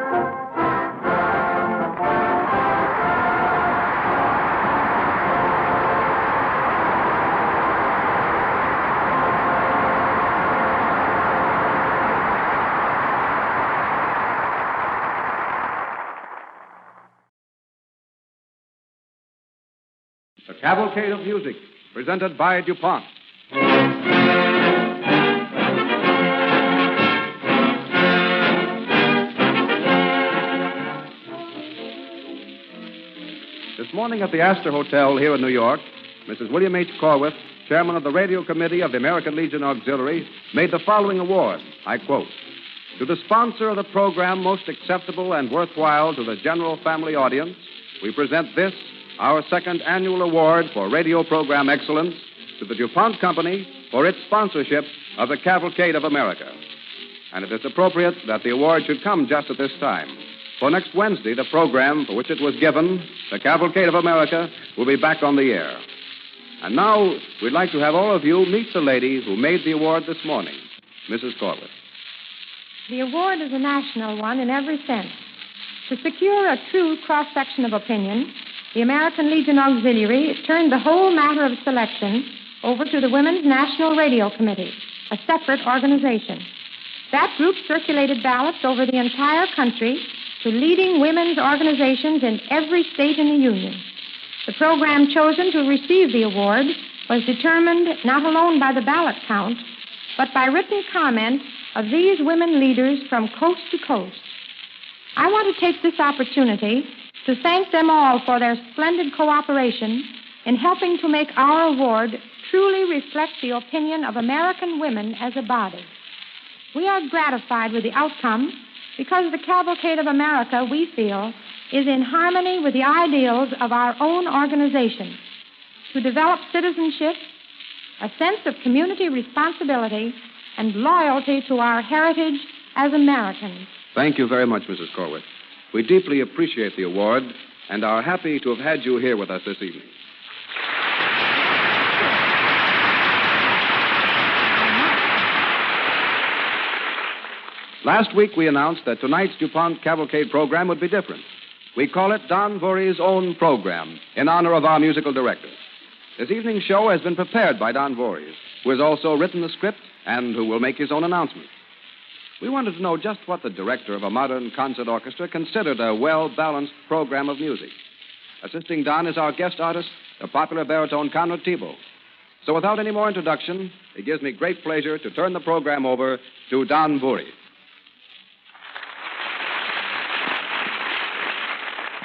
The Cavalcade of Music, presented by DuPont. This morning at the Astor Hotel here in New York, Mrs. William H. Corwith, chairman of the Radio Committee of the American Legion Auxiliary, made the following award. I quote, "To the sponsor of the program most acceptable and worthwhile to the general family audience, we present this, our second annual award for radio program excellence, to the DuPont Company for its sponsorship of the Cavalcade of America." And it is appropriate that the award should come just at this time. For next Wednesday, the program for which it was given, the Cavalcade of America, will be back on the air. And now, we'd like to have all of you meet the lady who made the award this morning, Mrs. Corwith. The award is a national one in every sense. To secure a true cross-section of opinion, the American Legion Auxiliary turned the whole matter of selection over to the Women's National Radio Committee, a separate organization. That group circulated ballots over the entire country to leading women's organizations in every state in the Union. The program chosen to receive the award was determined not alone by the ballot count, but by written comment of these women leaders from coast to coast. I want to take this opportunity to thank them all for their splendid cooperation in helping to make our award truly reflect the opinion of American women as a body. We are gratified with the outcome because the Cavalcade of America, we feel, is in harmony with the ideals of our own organization to develop citizenship, a sense of community responsibility, and loyalty to our heritage as Americans. Thank you very much, Mrs. Corwith. We deeply appreciate the award and are happy to have had you here with us this evening. Last week we announced that tonight's DuPont Cavalcade program would be different. We call it Don Voorhees' own program in honor of our musical director. This evening's show has been prepared by Don Voorhees, who has also written the script and who will make his own announcement. We wanted to know just what the director of a modern concert orchestra considered a well-balanced program of music. Assisting Don is our guest artist, the popular baritone Conrad Thibault. So without any more introduction, it gives me great pleasure to turn the program over to Don Voorhees.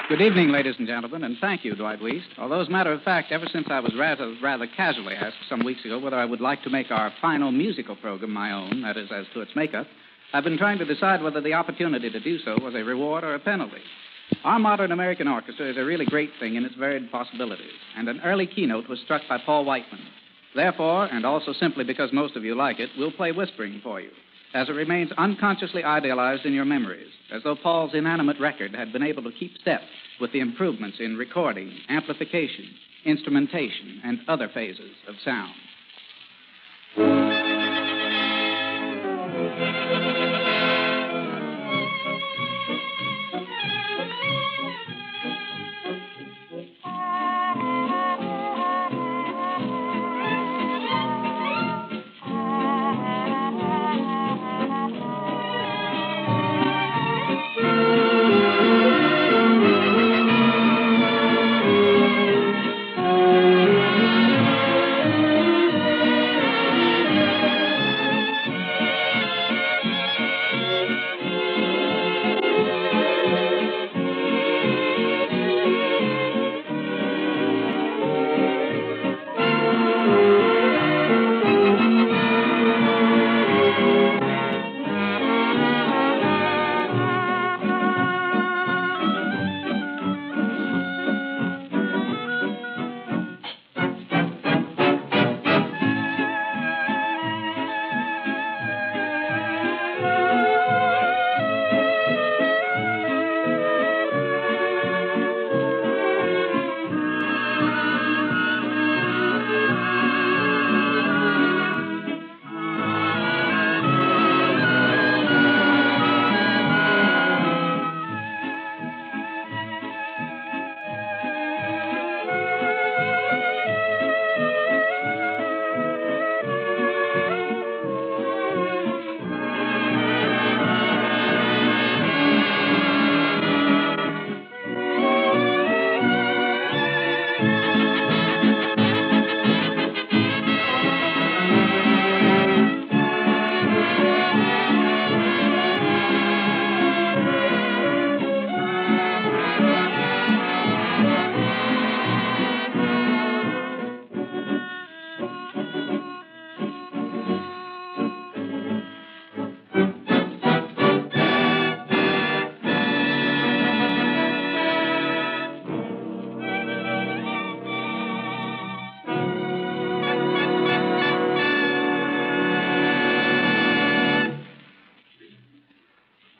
Good evening, ladies and gentlemen, and thank you, Dwight Weist. Although, as a matter of fact, ever since I was rather casually asked some weeks ago whether I would like to make our final musical program my own, that is, as to its makeup, I've been trying to decide whether the opportunity to do so was a reward or a penalty. Our modern American orchestra is a really great thing in its varied possibilities, and an early keynote was struck by Paul Whiteman. Therefore, and also simply because most of you like it, we'll play Whispering for you, as it remains unconsciously idealized in your memories, as though Paul's inanimate record had been able to keep step with the improvements in recording, amplification, instrumentation, and other phases of sound.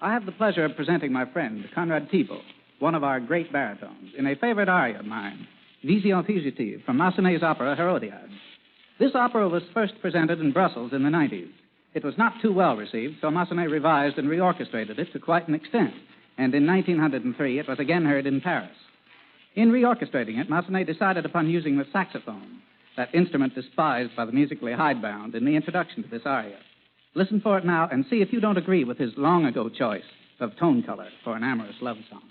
I have the pleasure of presenting my friend, Conrad Thibault, one of our great baritones, in a favorite aria of mine, Vision Fugitive, from Massenet's opera Herodiade. This opera was first presented in Brussels in the 90s. It was not too well received, so Massenet revised and reorchestrated it to quite an extent, and in 1903 it was again heard in Paris. In reorchestrating it, Massenet decided upon using the saxophone, that instrument despised by the musically hidebound, in the introduction to this aria. Listen for it now and see if you don't agree with his long-ago choice of tone color for an amorous love song.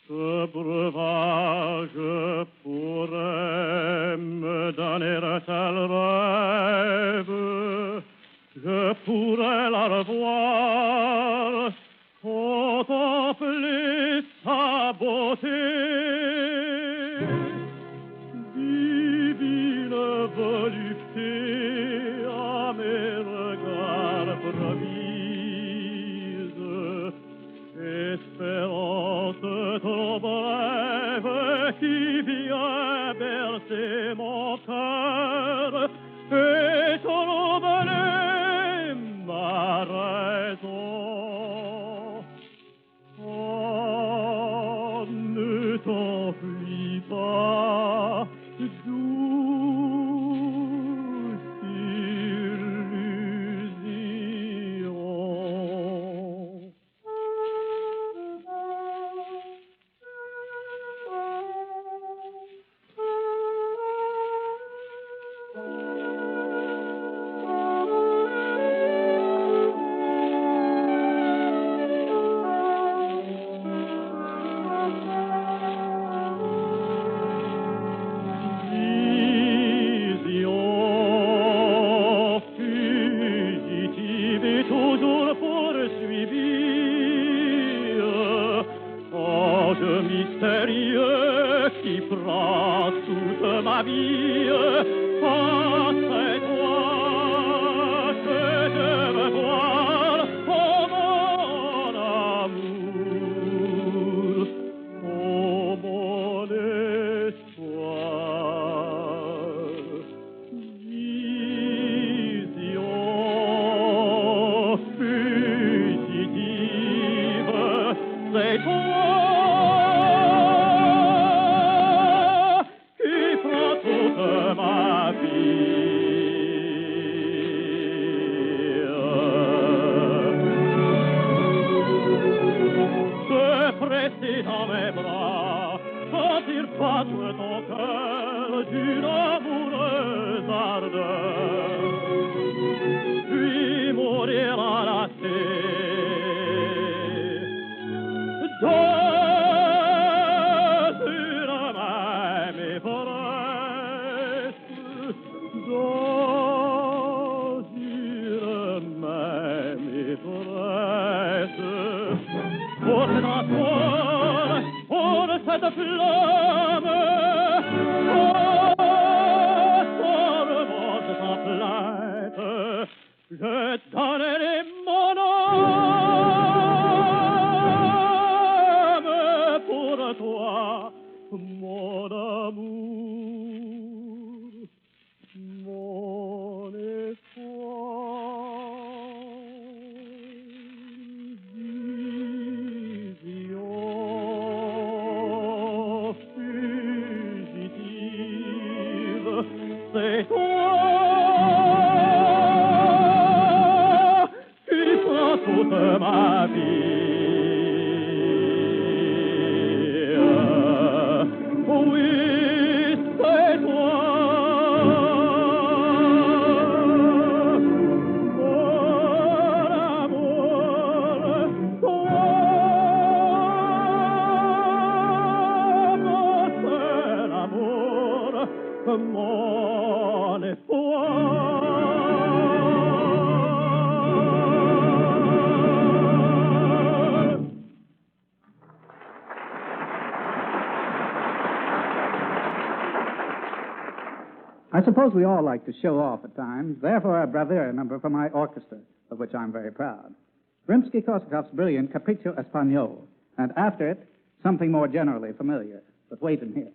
Ce breuvage pourrait me donner un tel rêve, je pourrais la revoir, contempler sa beauté. Divine volupté à mes regards promise, espérance trop brève qui vient bercer mon cœur et troubler ma raison. Oh, ne t'enfuis pas, douce illusion. Mystérieux qui prend toute ma vie, ah, c'est toi que je veux voir, oh mon amour, oh mon espoir. Vision fugitive, c'est toi. Dans mes bras, sentir battre ton cœur d'une amoureuse ardeur, puis mourir enlacé. Dans une même ivresse, dans une même ivresse, pour que dans toi cette flamme, oh, remonte sans plainte, je donnerai mon âme pour toi, mon amour, mon espoir. C'est toi qui prends toute ma vie. Oui, c'est toi. Mon amour, toi, mon seul amour, mon espoir. I suppose we all like to show off at times. Therefore, a bravura number for my orchestra, of which I'm very proud. Rimsky-Korsakov's brilliant Capriccio Espagnol, and after it, something more generally familiar. But wait and hear.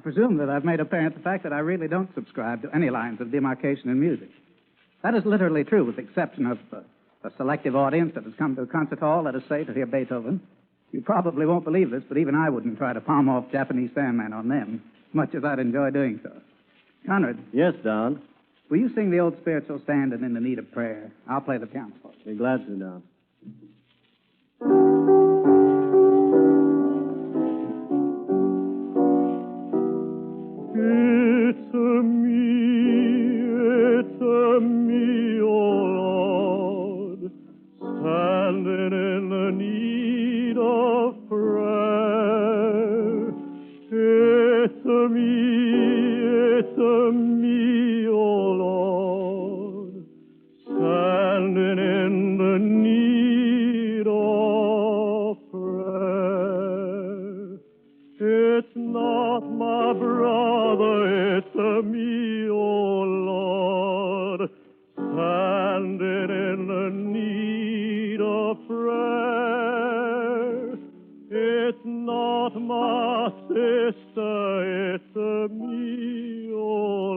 presume that I've made apparent the fact that I really don't subscribe to any lines of demarcation in music. That is literally true, with the exception of a selective audience that has come to a concert hall, let us say, to hear Beethoven. You probably won't believe this, but even I wouldn't try to palm off Japanese Sandman on them, as much as I'd enjoy doing so. Conrad. Yes, Don? Will you sing the old spiritual Standing in the Need of Prayer? I'll play the piano for you. Be glad to, Don. It's a me, oh Lord, standing in the need of prayer. It's a me, oh Lord, standing in the need of prayer. It's not my brother, it's a me, oh Lord, standing in the need of prayer. It's not my sister, it's a me, oh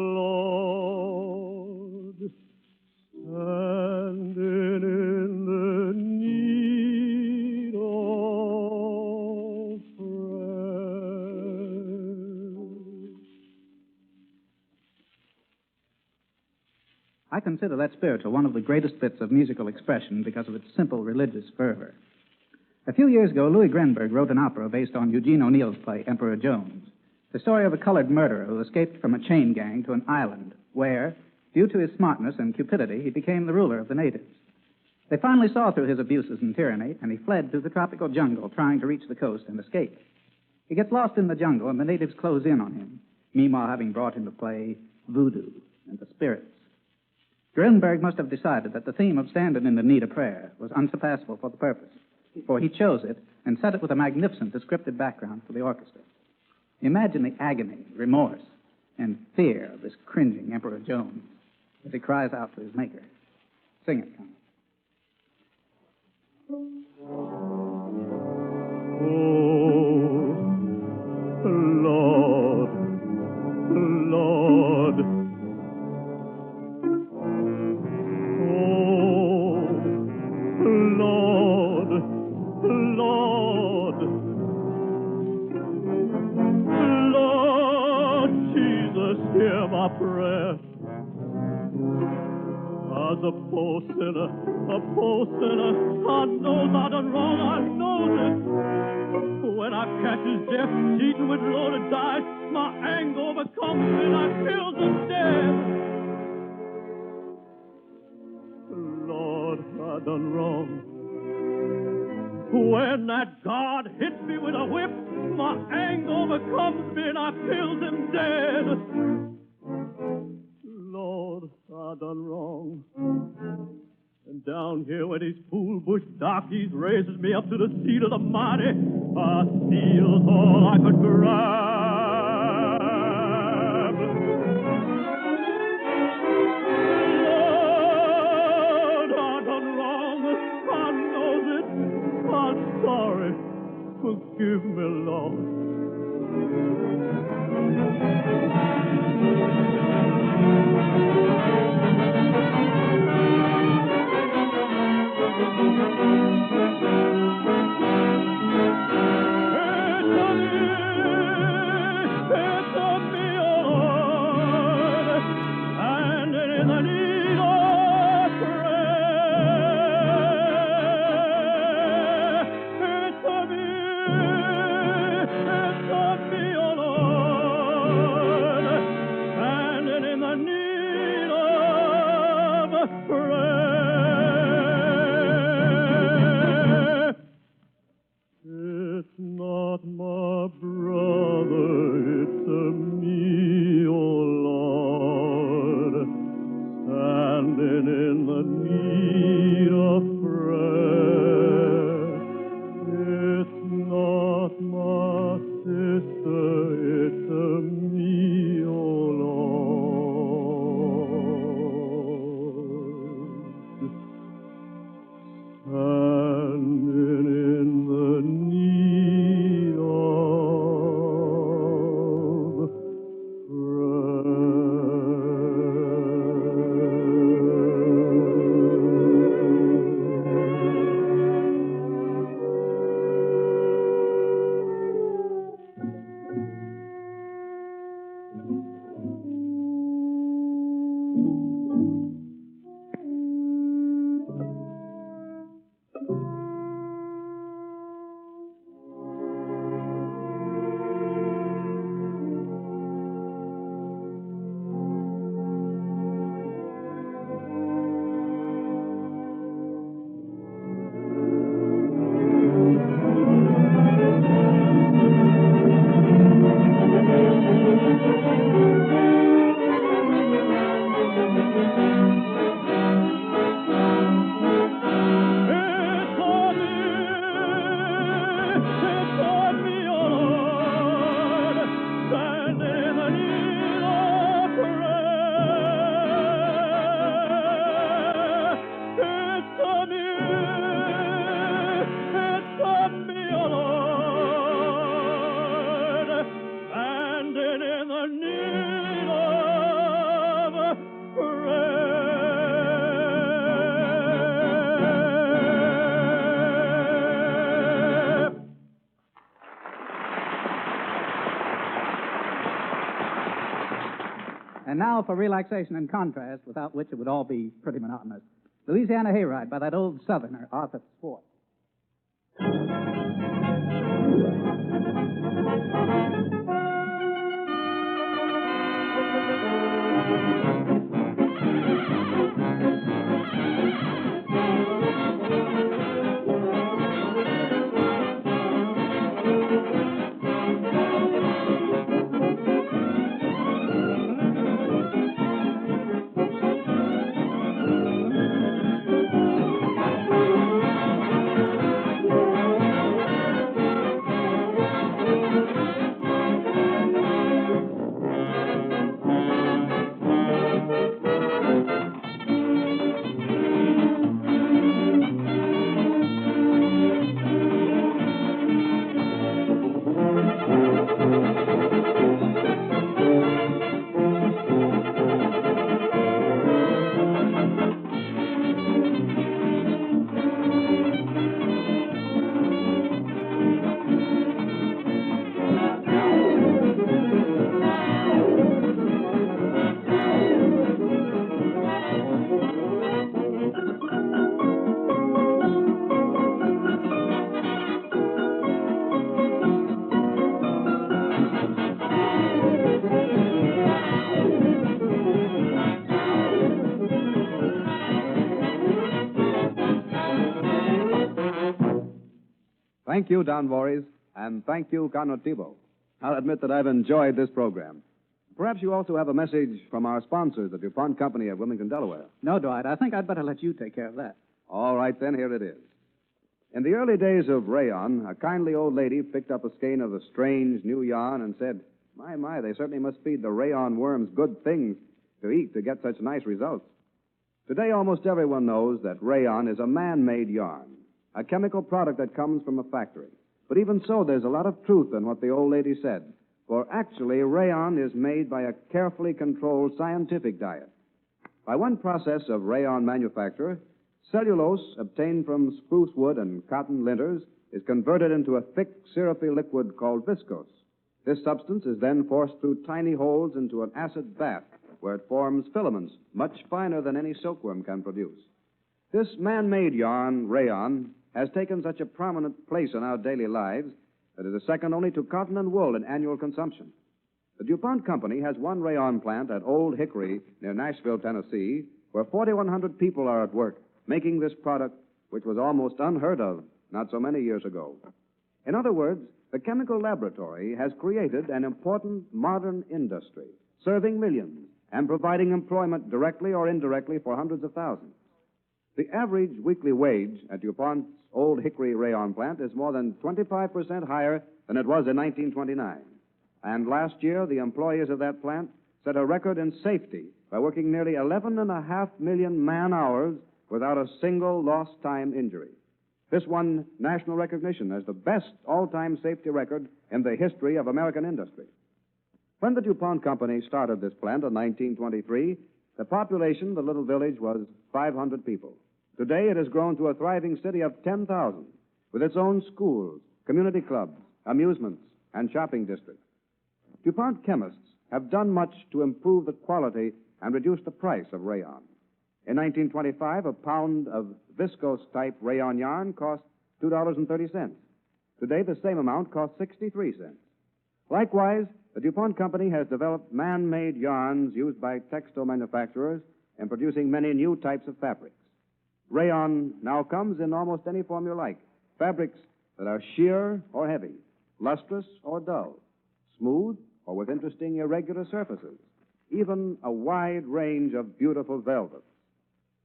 Lord, standing in the need of prayer. I consider that spiritual one of the greatest bits of musical expression because of its simple religious fervor. A few years ago, Louis Grenberg wrote an opera based on Eugene O'Neill's play, Emperor Jones, the story of a colored murderer who escaped from a chain gang to an island where, due to his smartness and cupidity, he became the ruler of the natives. They finally saw through his abuses and tyranny, and he fled through the tropical jungle trying to reach the coast and escape. He gets lost in the jungle, and the natives close in on him, meanwhile having brought into play voodoo and the spirits. Grenberg must have decided that the theme of standing in the need of prayer was unsurpassable for the purpose, for he chose it and set it with a magnificent descriptive background for the orchestra. Imagine the agony, remorse, and fear of this cringing Emperor Jones as he cries out to his maker. Sing it, Conrad. Oh, Lord, Lord. Oh, Lord, Lord. Lord Jesus, hear my prayer. As a poor sinner, I know I done wrong, I know this. When I catch his death, cheating with loaded dice, my anger overcomes me and I kill them dead. Lord, I done wrong. When that God hits me with a whip, my anger overcomes me and I kill them dead. Lord, I done wrong. And down here where these fool bush darkies raises me up to the seat of the mighty, I steals all I could grab. Lord, I done wrong. I know this. I'm sorry. Forgive me, Lord. And now for relaxation and contrast, without which it would all be pretty monotonous. Louisiana Hayride by that old Southerner, Arthur Schwartz. Thank you, Don Voorhees, and thank you, Conrad Thibault. I'll admit that I've enjoyed this program. Perhaps you also have a message from our sponsors, the DuPont Company of Wilmington, Delaware. No, Dwight, I think I'd better let you take care of that. All right, then, here it is. In the early days of rayon, a kindly old lady picked up a skein of the strange new yarn and said, My, they certainly must feed the rayon worms good things to eat to get such nice results. Today, almost everyone knows that rayon is a man-made yarn, a chemical product that comes from a factory. But even so, there's a lot of truth in what the old lady said. For actually, rayon is made by a carefully controlled scientific diet. By one process of rayon manufacture, cellulose obtained from spruce wood and cotton linters is converted into a thick, syrupy liquid called viscose. This substance is then forced through tiny holes into an acid bath, where it forms filaments much finer than any silkworm can produce. This man-made yarn, rayon, has taken such a prominent place in our daily lives that it is second only to cotton and wool in annual consumption. The DuPont Company has one rayon plant at Old Hickory near Nashville, Tennessee, where 4,100 people are at work making this product, which was almost unheard of not so many years ago. In other words, the chemical laboratory has created an important modern industry, serving millions and providing employment directly or indirectly for hundreds of thousands. The average weekly wage at DuPont's Old Hickory rayon plant is more than 25% higher than it was in 1929. And last year, the employees of that plant set a record in safety by working nearly 11.5 million man-hours without a single lost-time injury. This won national recognition as the best all-time safety record in the history of American industry. When the DuPont Company started this plant in 1923, the population of the little village was 500 people. Today, it has grown to a thriving city of 10,000, with its own schools, community clubs, amusements, and shopping districts. DuPont chemists have done much to improve the quality and reduce the price of rayon. In 1925, a pound of viscose-type rayon yarn cost $2.30. Today, the same amount costs 63 cents. Likewise, the DuPont Company has developed man-made yarns used by textile manufacturers in producing many new types of fabrics. Rayon now comes in almost any form you like. Fabrics that are sheer or heavy, lustrous or dull, smooth or with interesting irregular surfaces, even a wide range of beautiful velvets.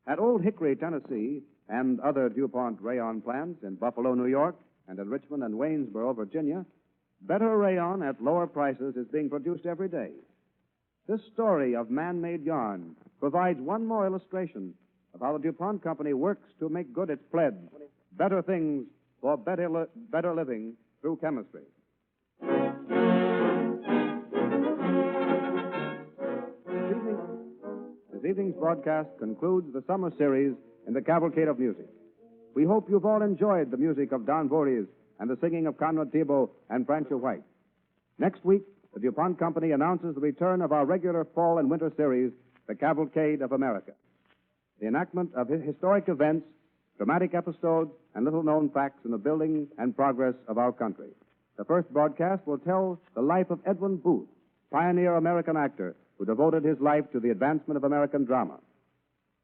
At Old Hickory, Tennessee, and other DuPont rayon plants in Buffalo, New York, and in Richmond and Waynesboro, Virginia, better rayon at lower prices is being produced every day. This story of man-made yarn provides one more illustration of how the DuPont Company works to make good its pledge, better things for better living through chemistry. This evening's broadcast concludes the summer series in the Cavalcade of Music. We hope you've all enjoyed the music of Don Voorhees and the singing of Conrad Thibault and Francia White. Next week, the DuPont Company announces the return of our regular fall and winter series, The Cavalcade of America. The enactment of historic events, dramatic episodes, and little-known facts in the building and progress of our country. The first broadcast will tell the life of Edwin Booth, pioneer American actor who devoted his life to the advancement of American drama.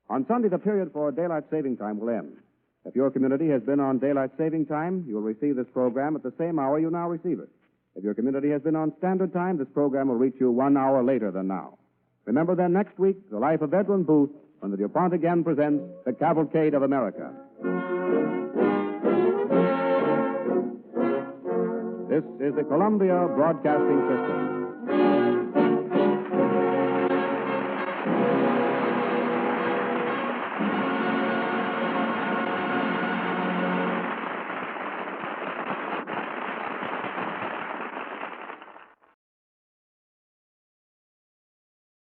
On Sunday, the period for daylight saving time will end. If your community has been on daylight saving time, you will receive this program at the same hour you now receive it. If your community has been on standard time, this program will reach you 1 hour later than now. Remember then, next week, the life of Edwin Booth, when the DuPont again presents The Cavalcade of America. This is the Columbia Broadcasting System.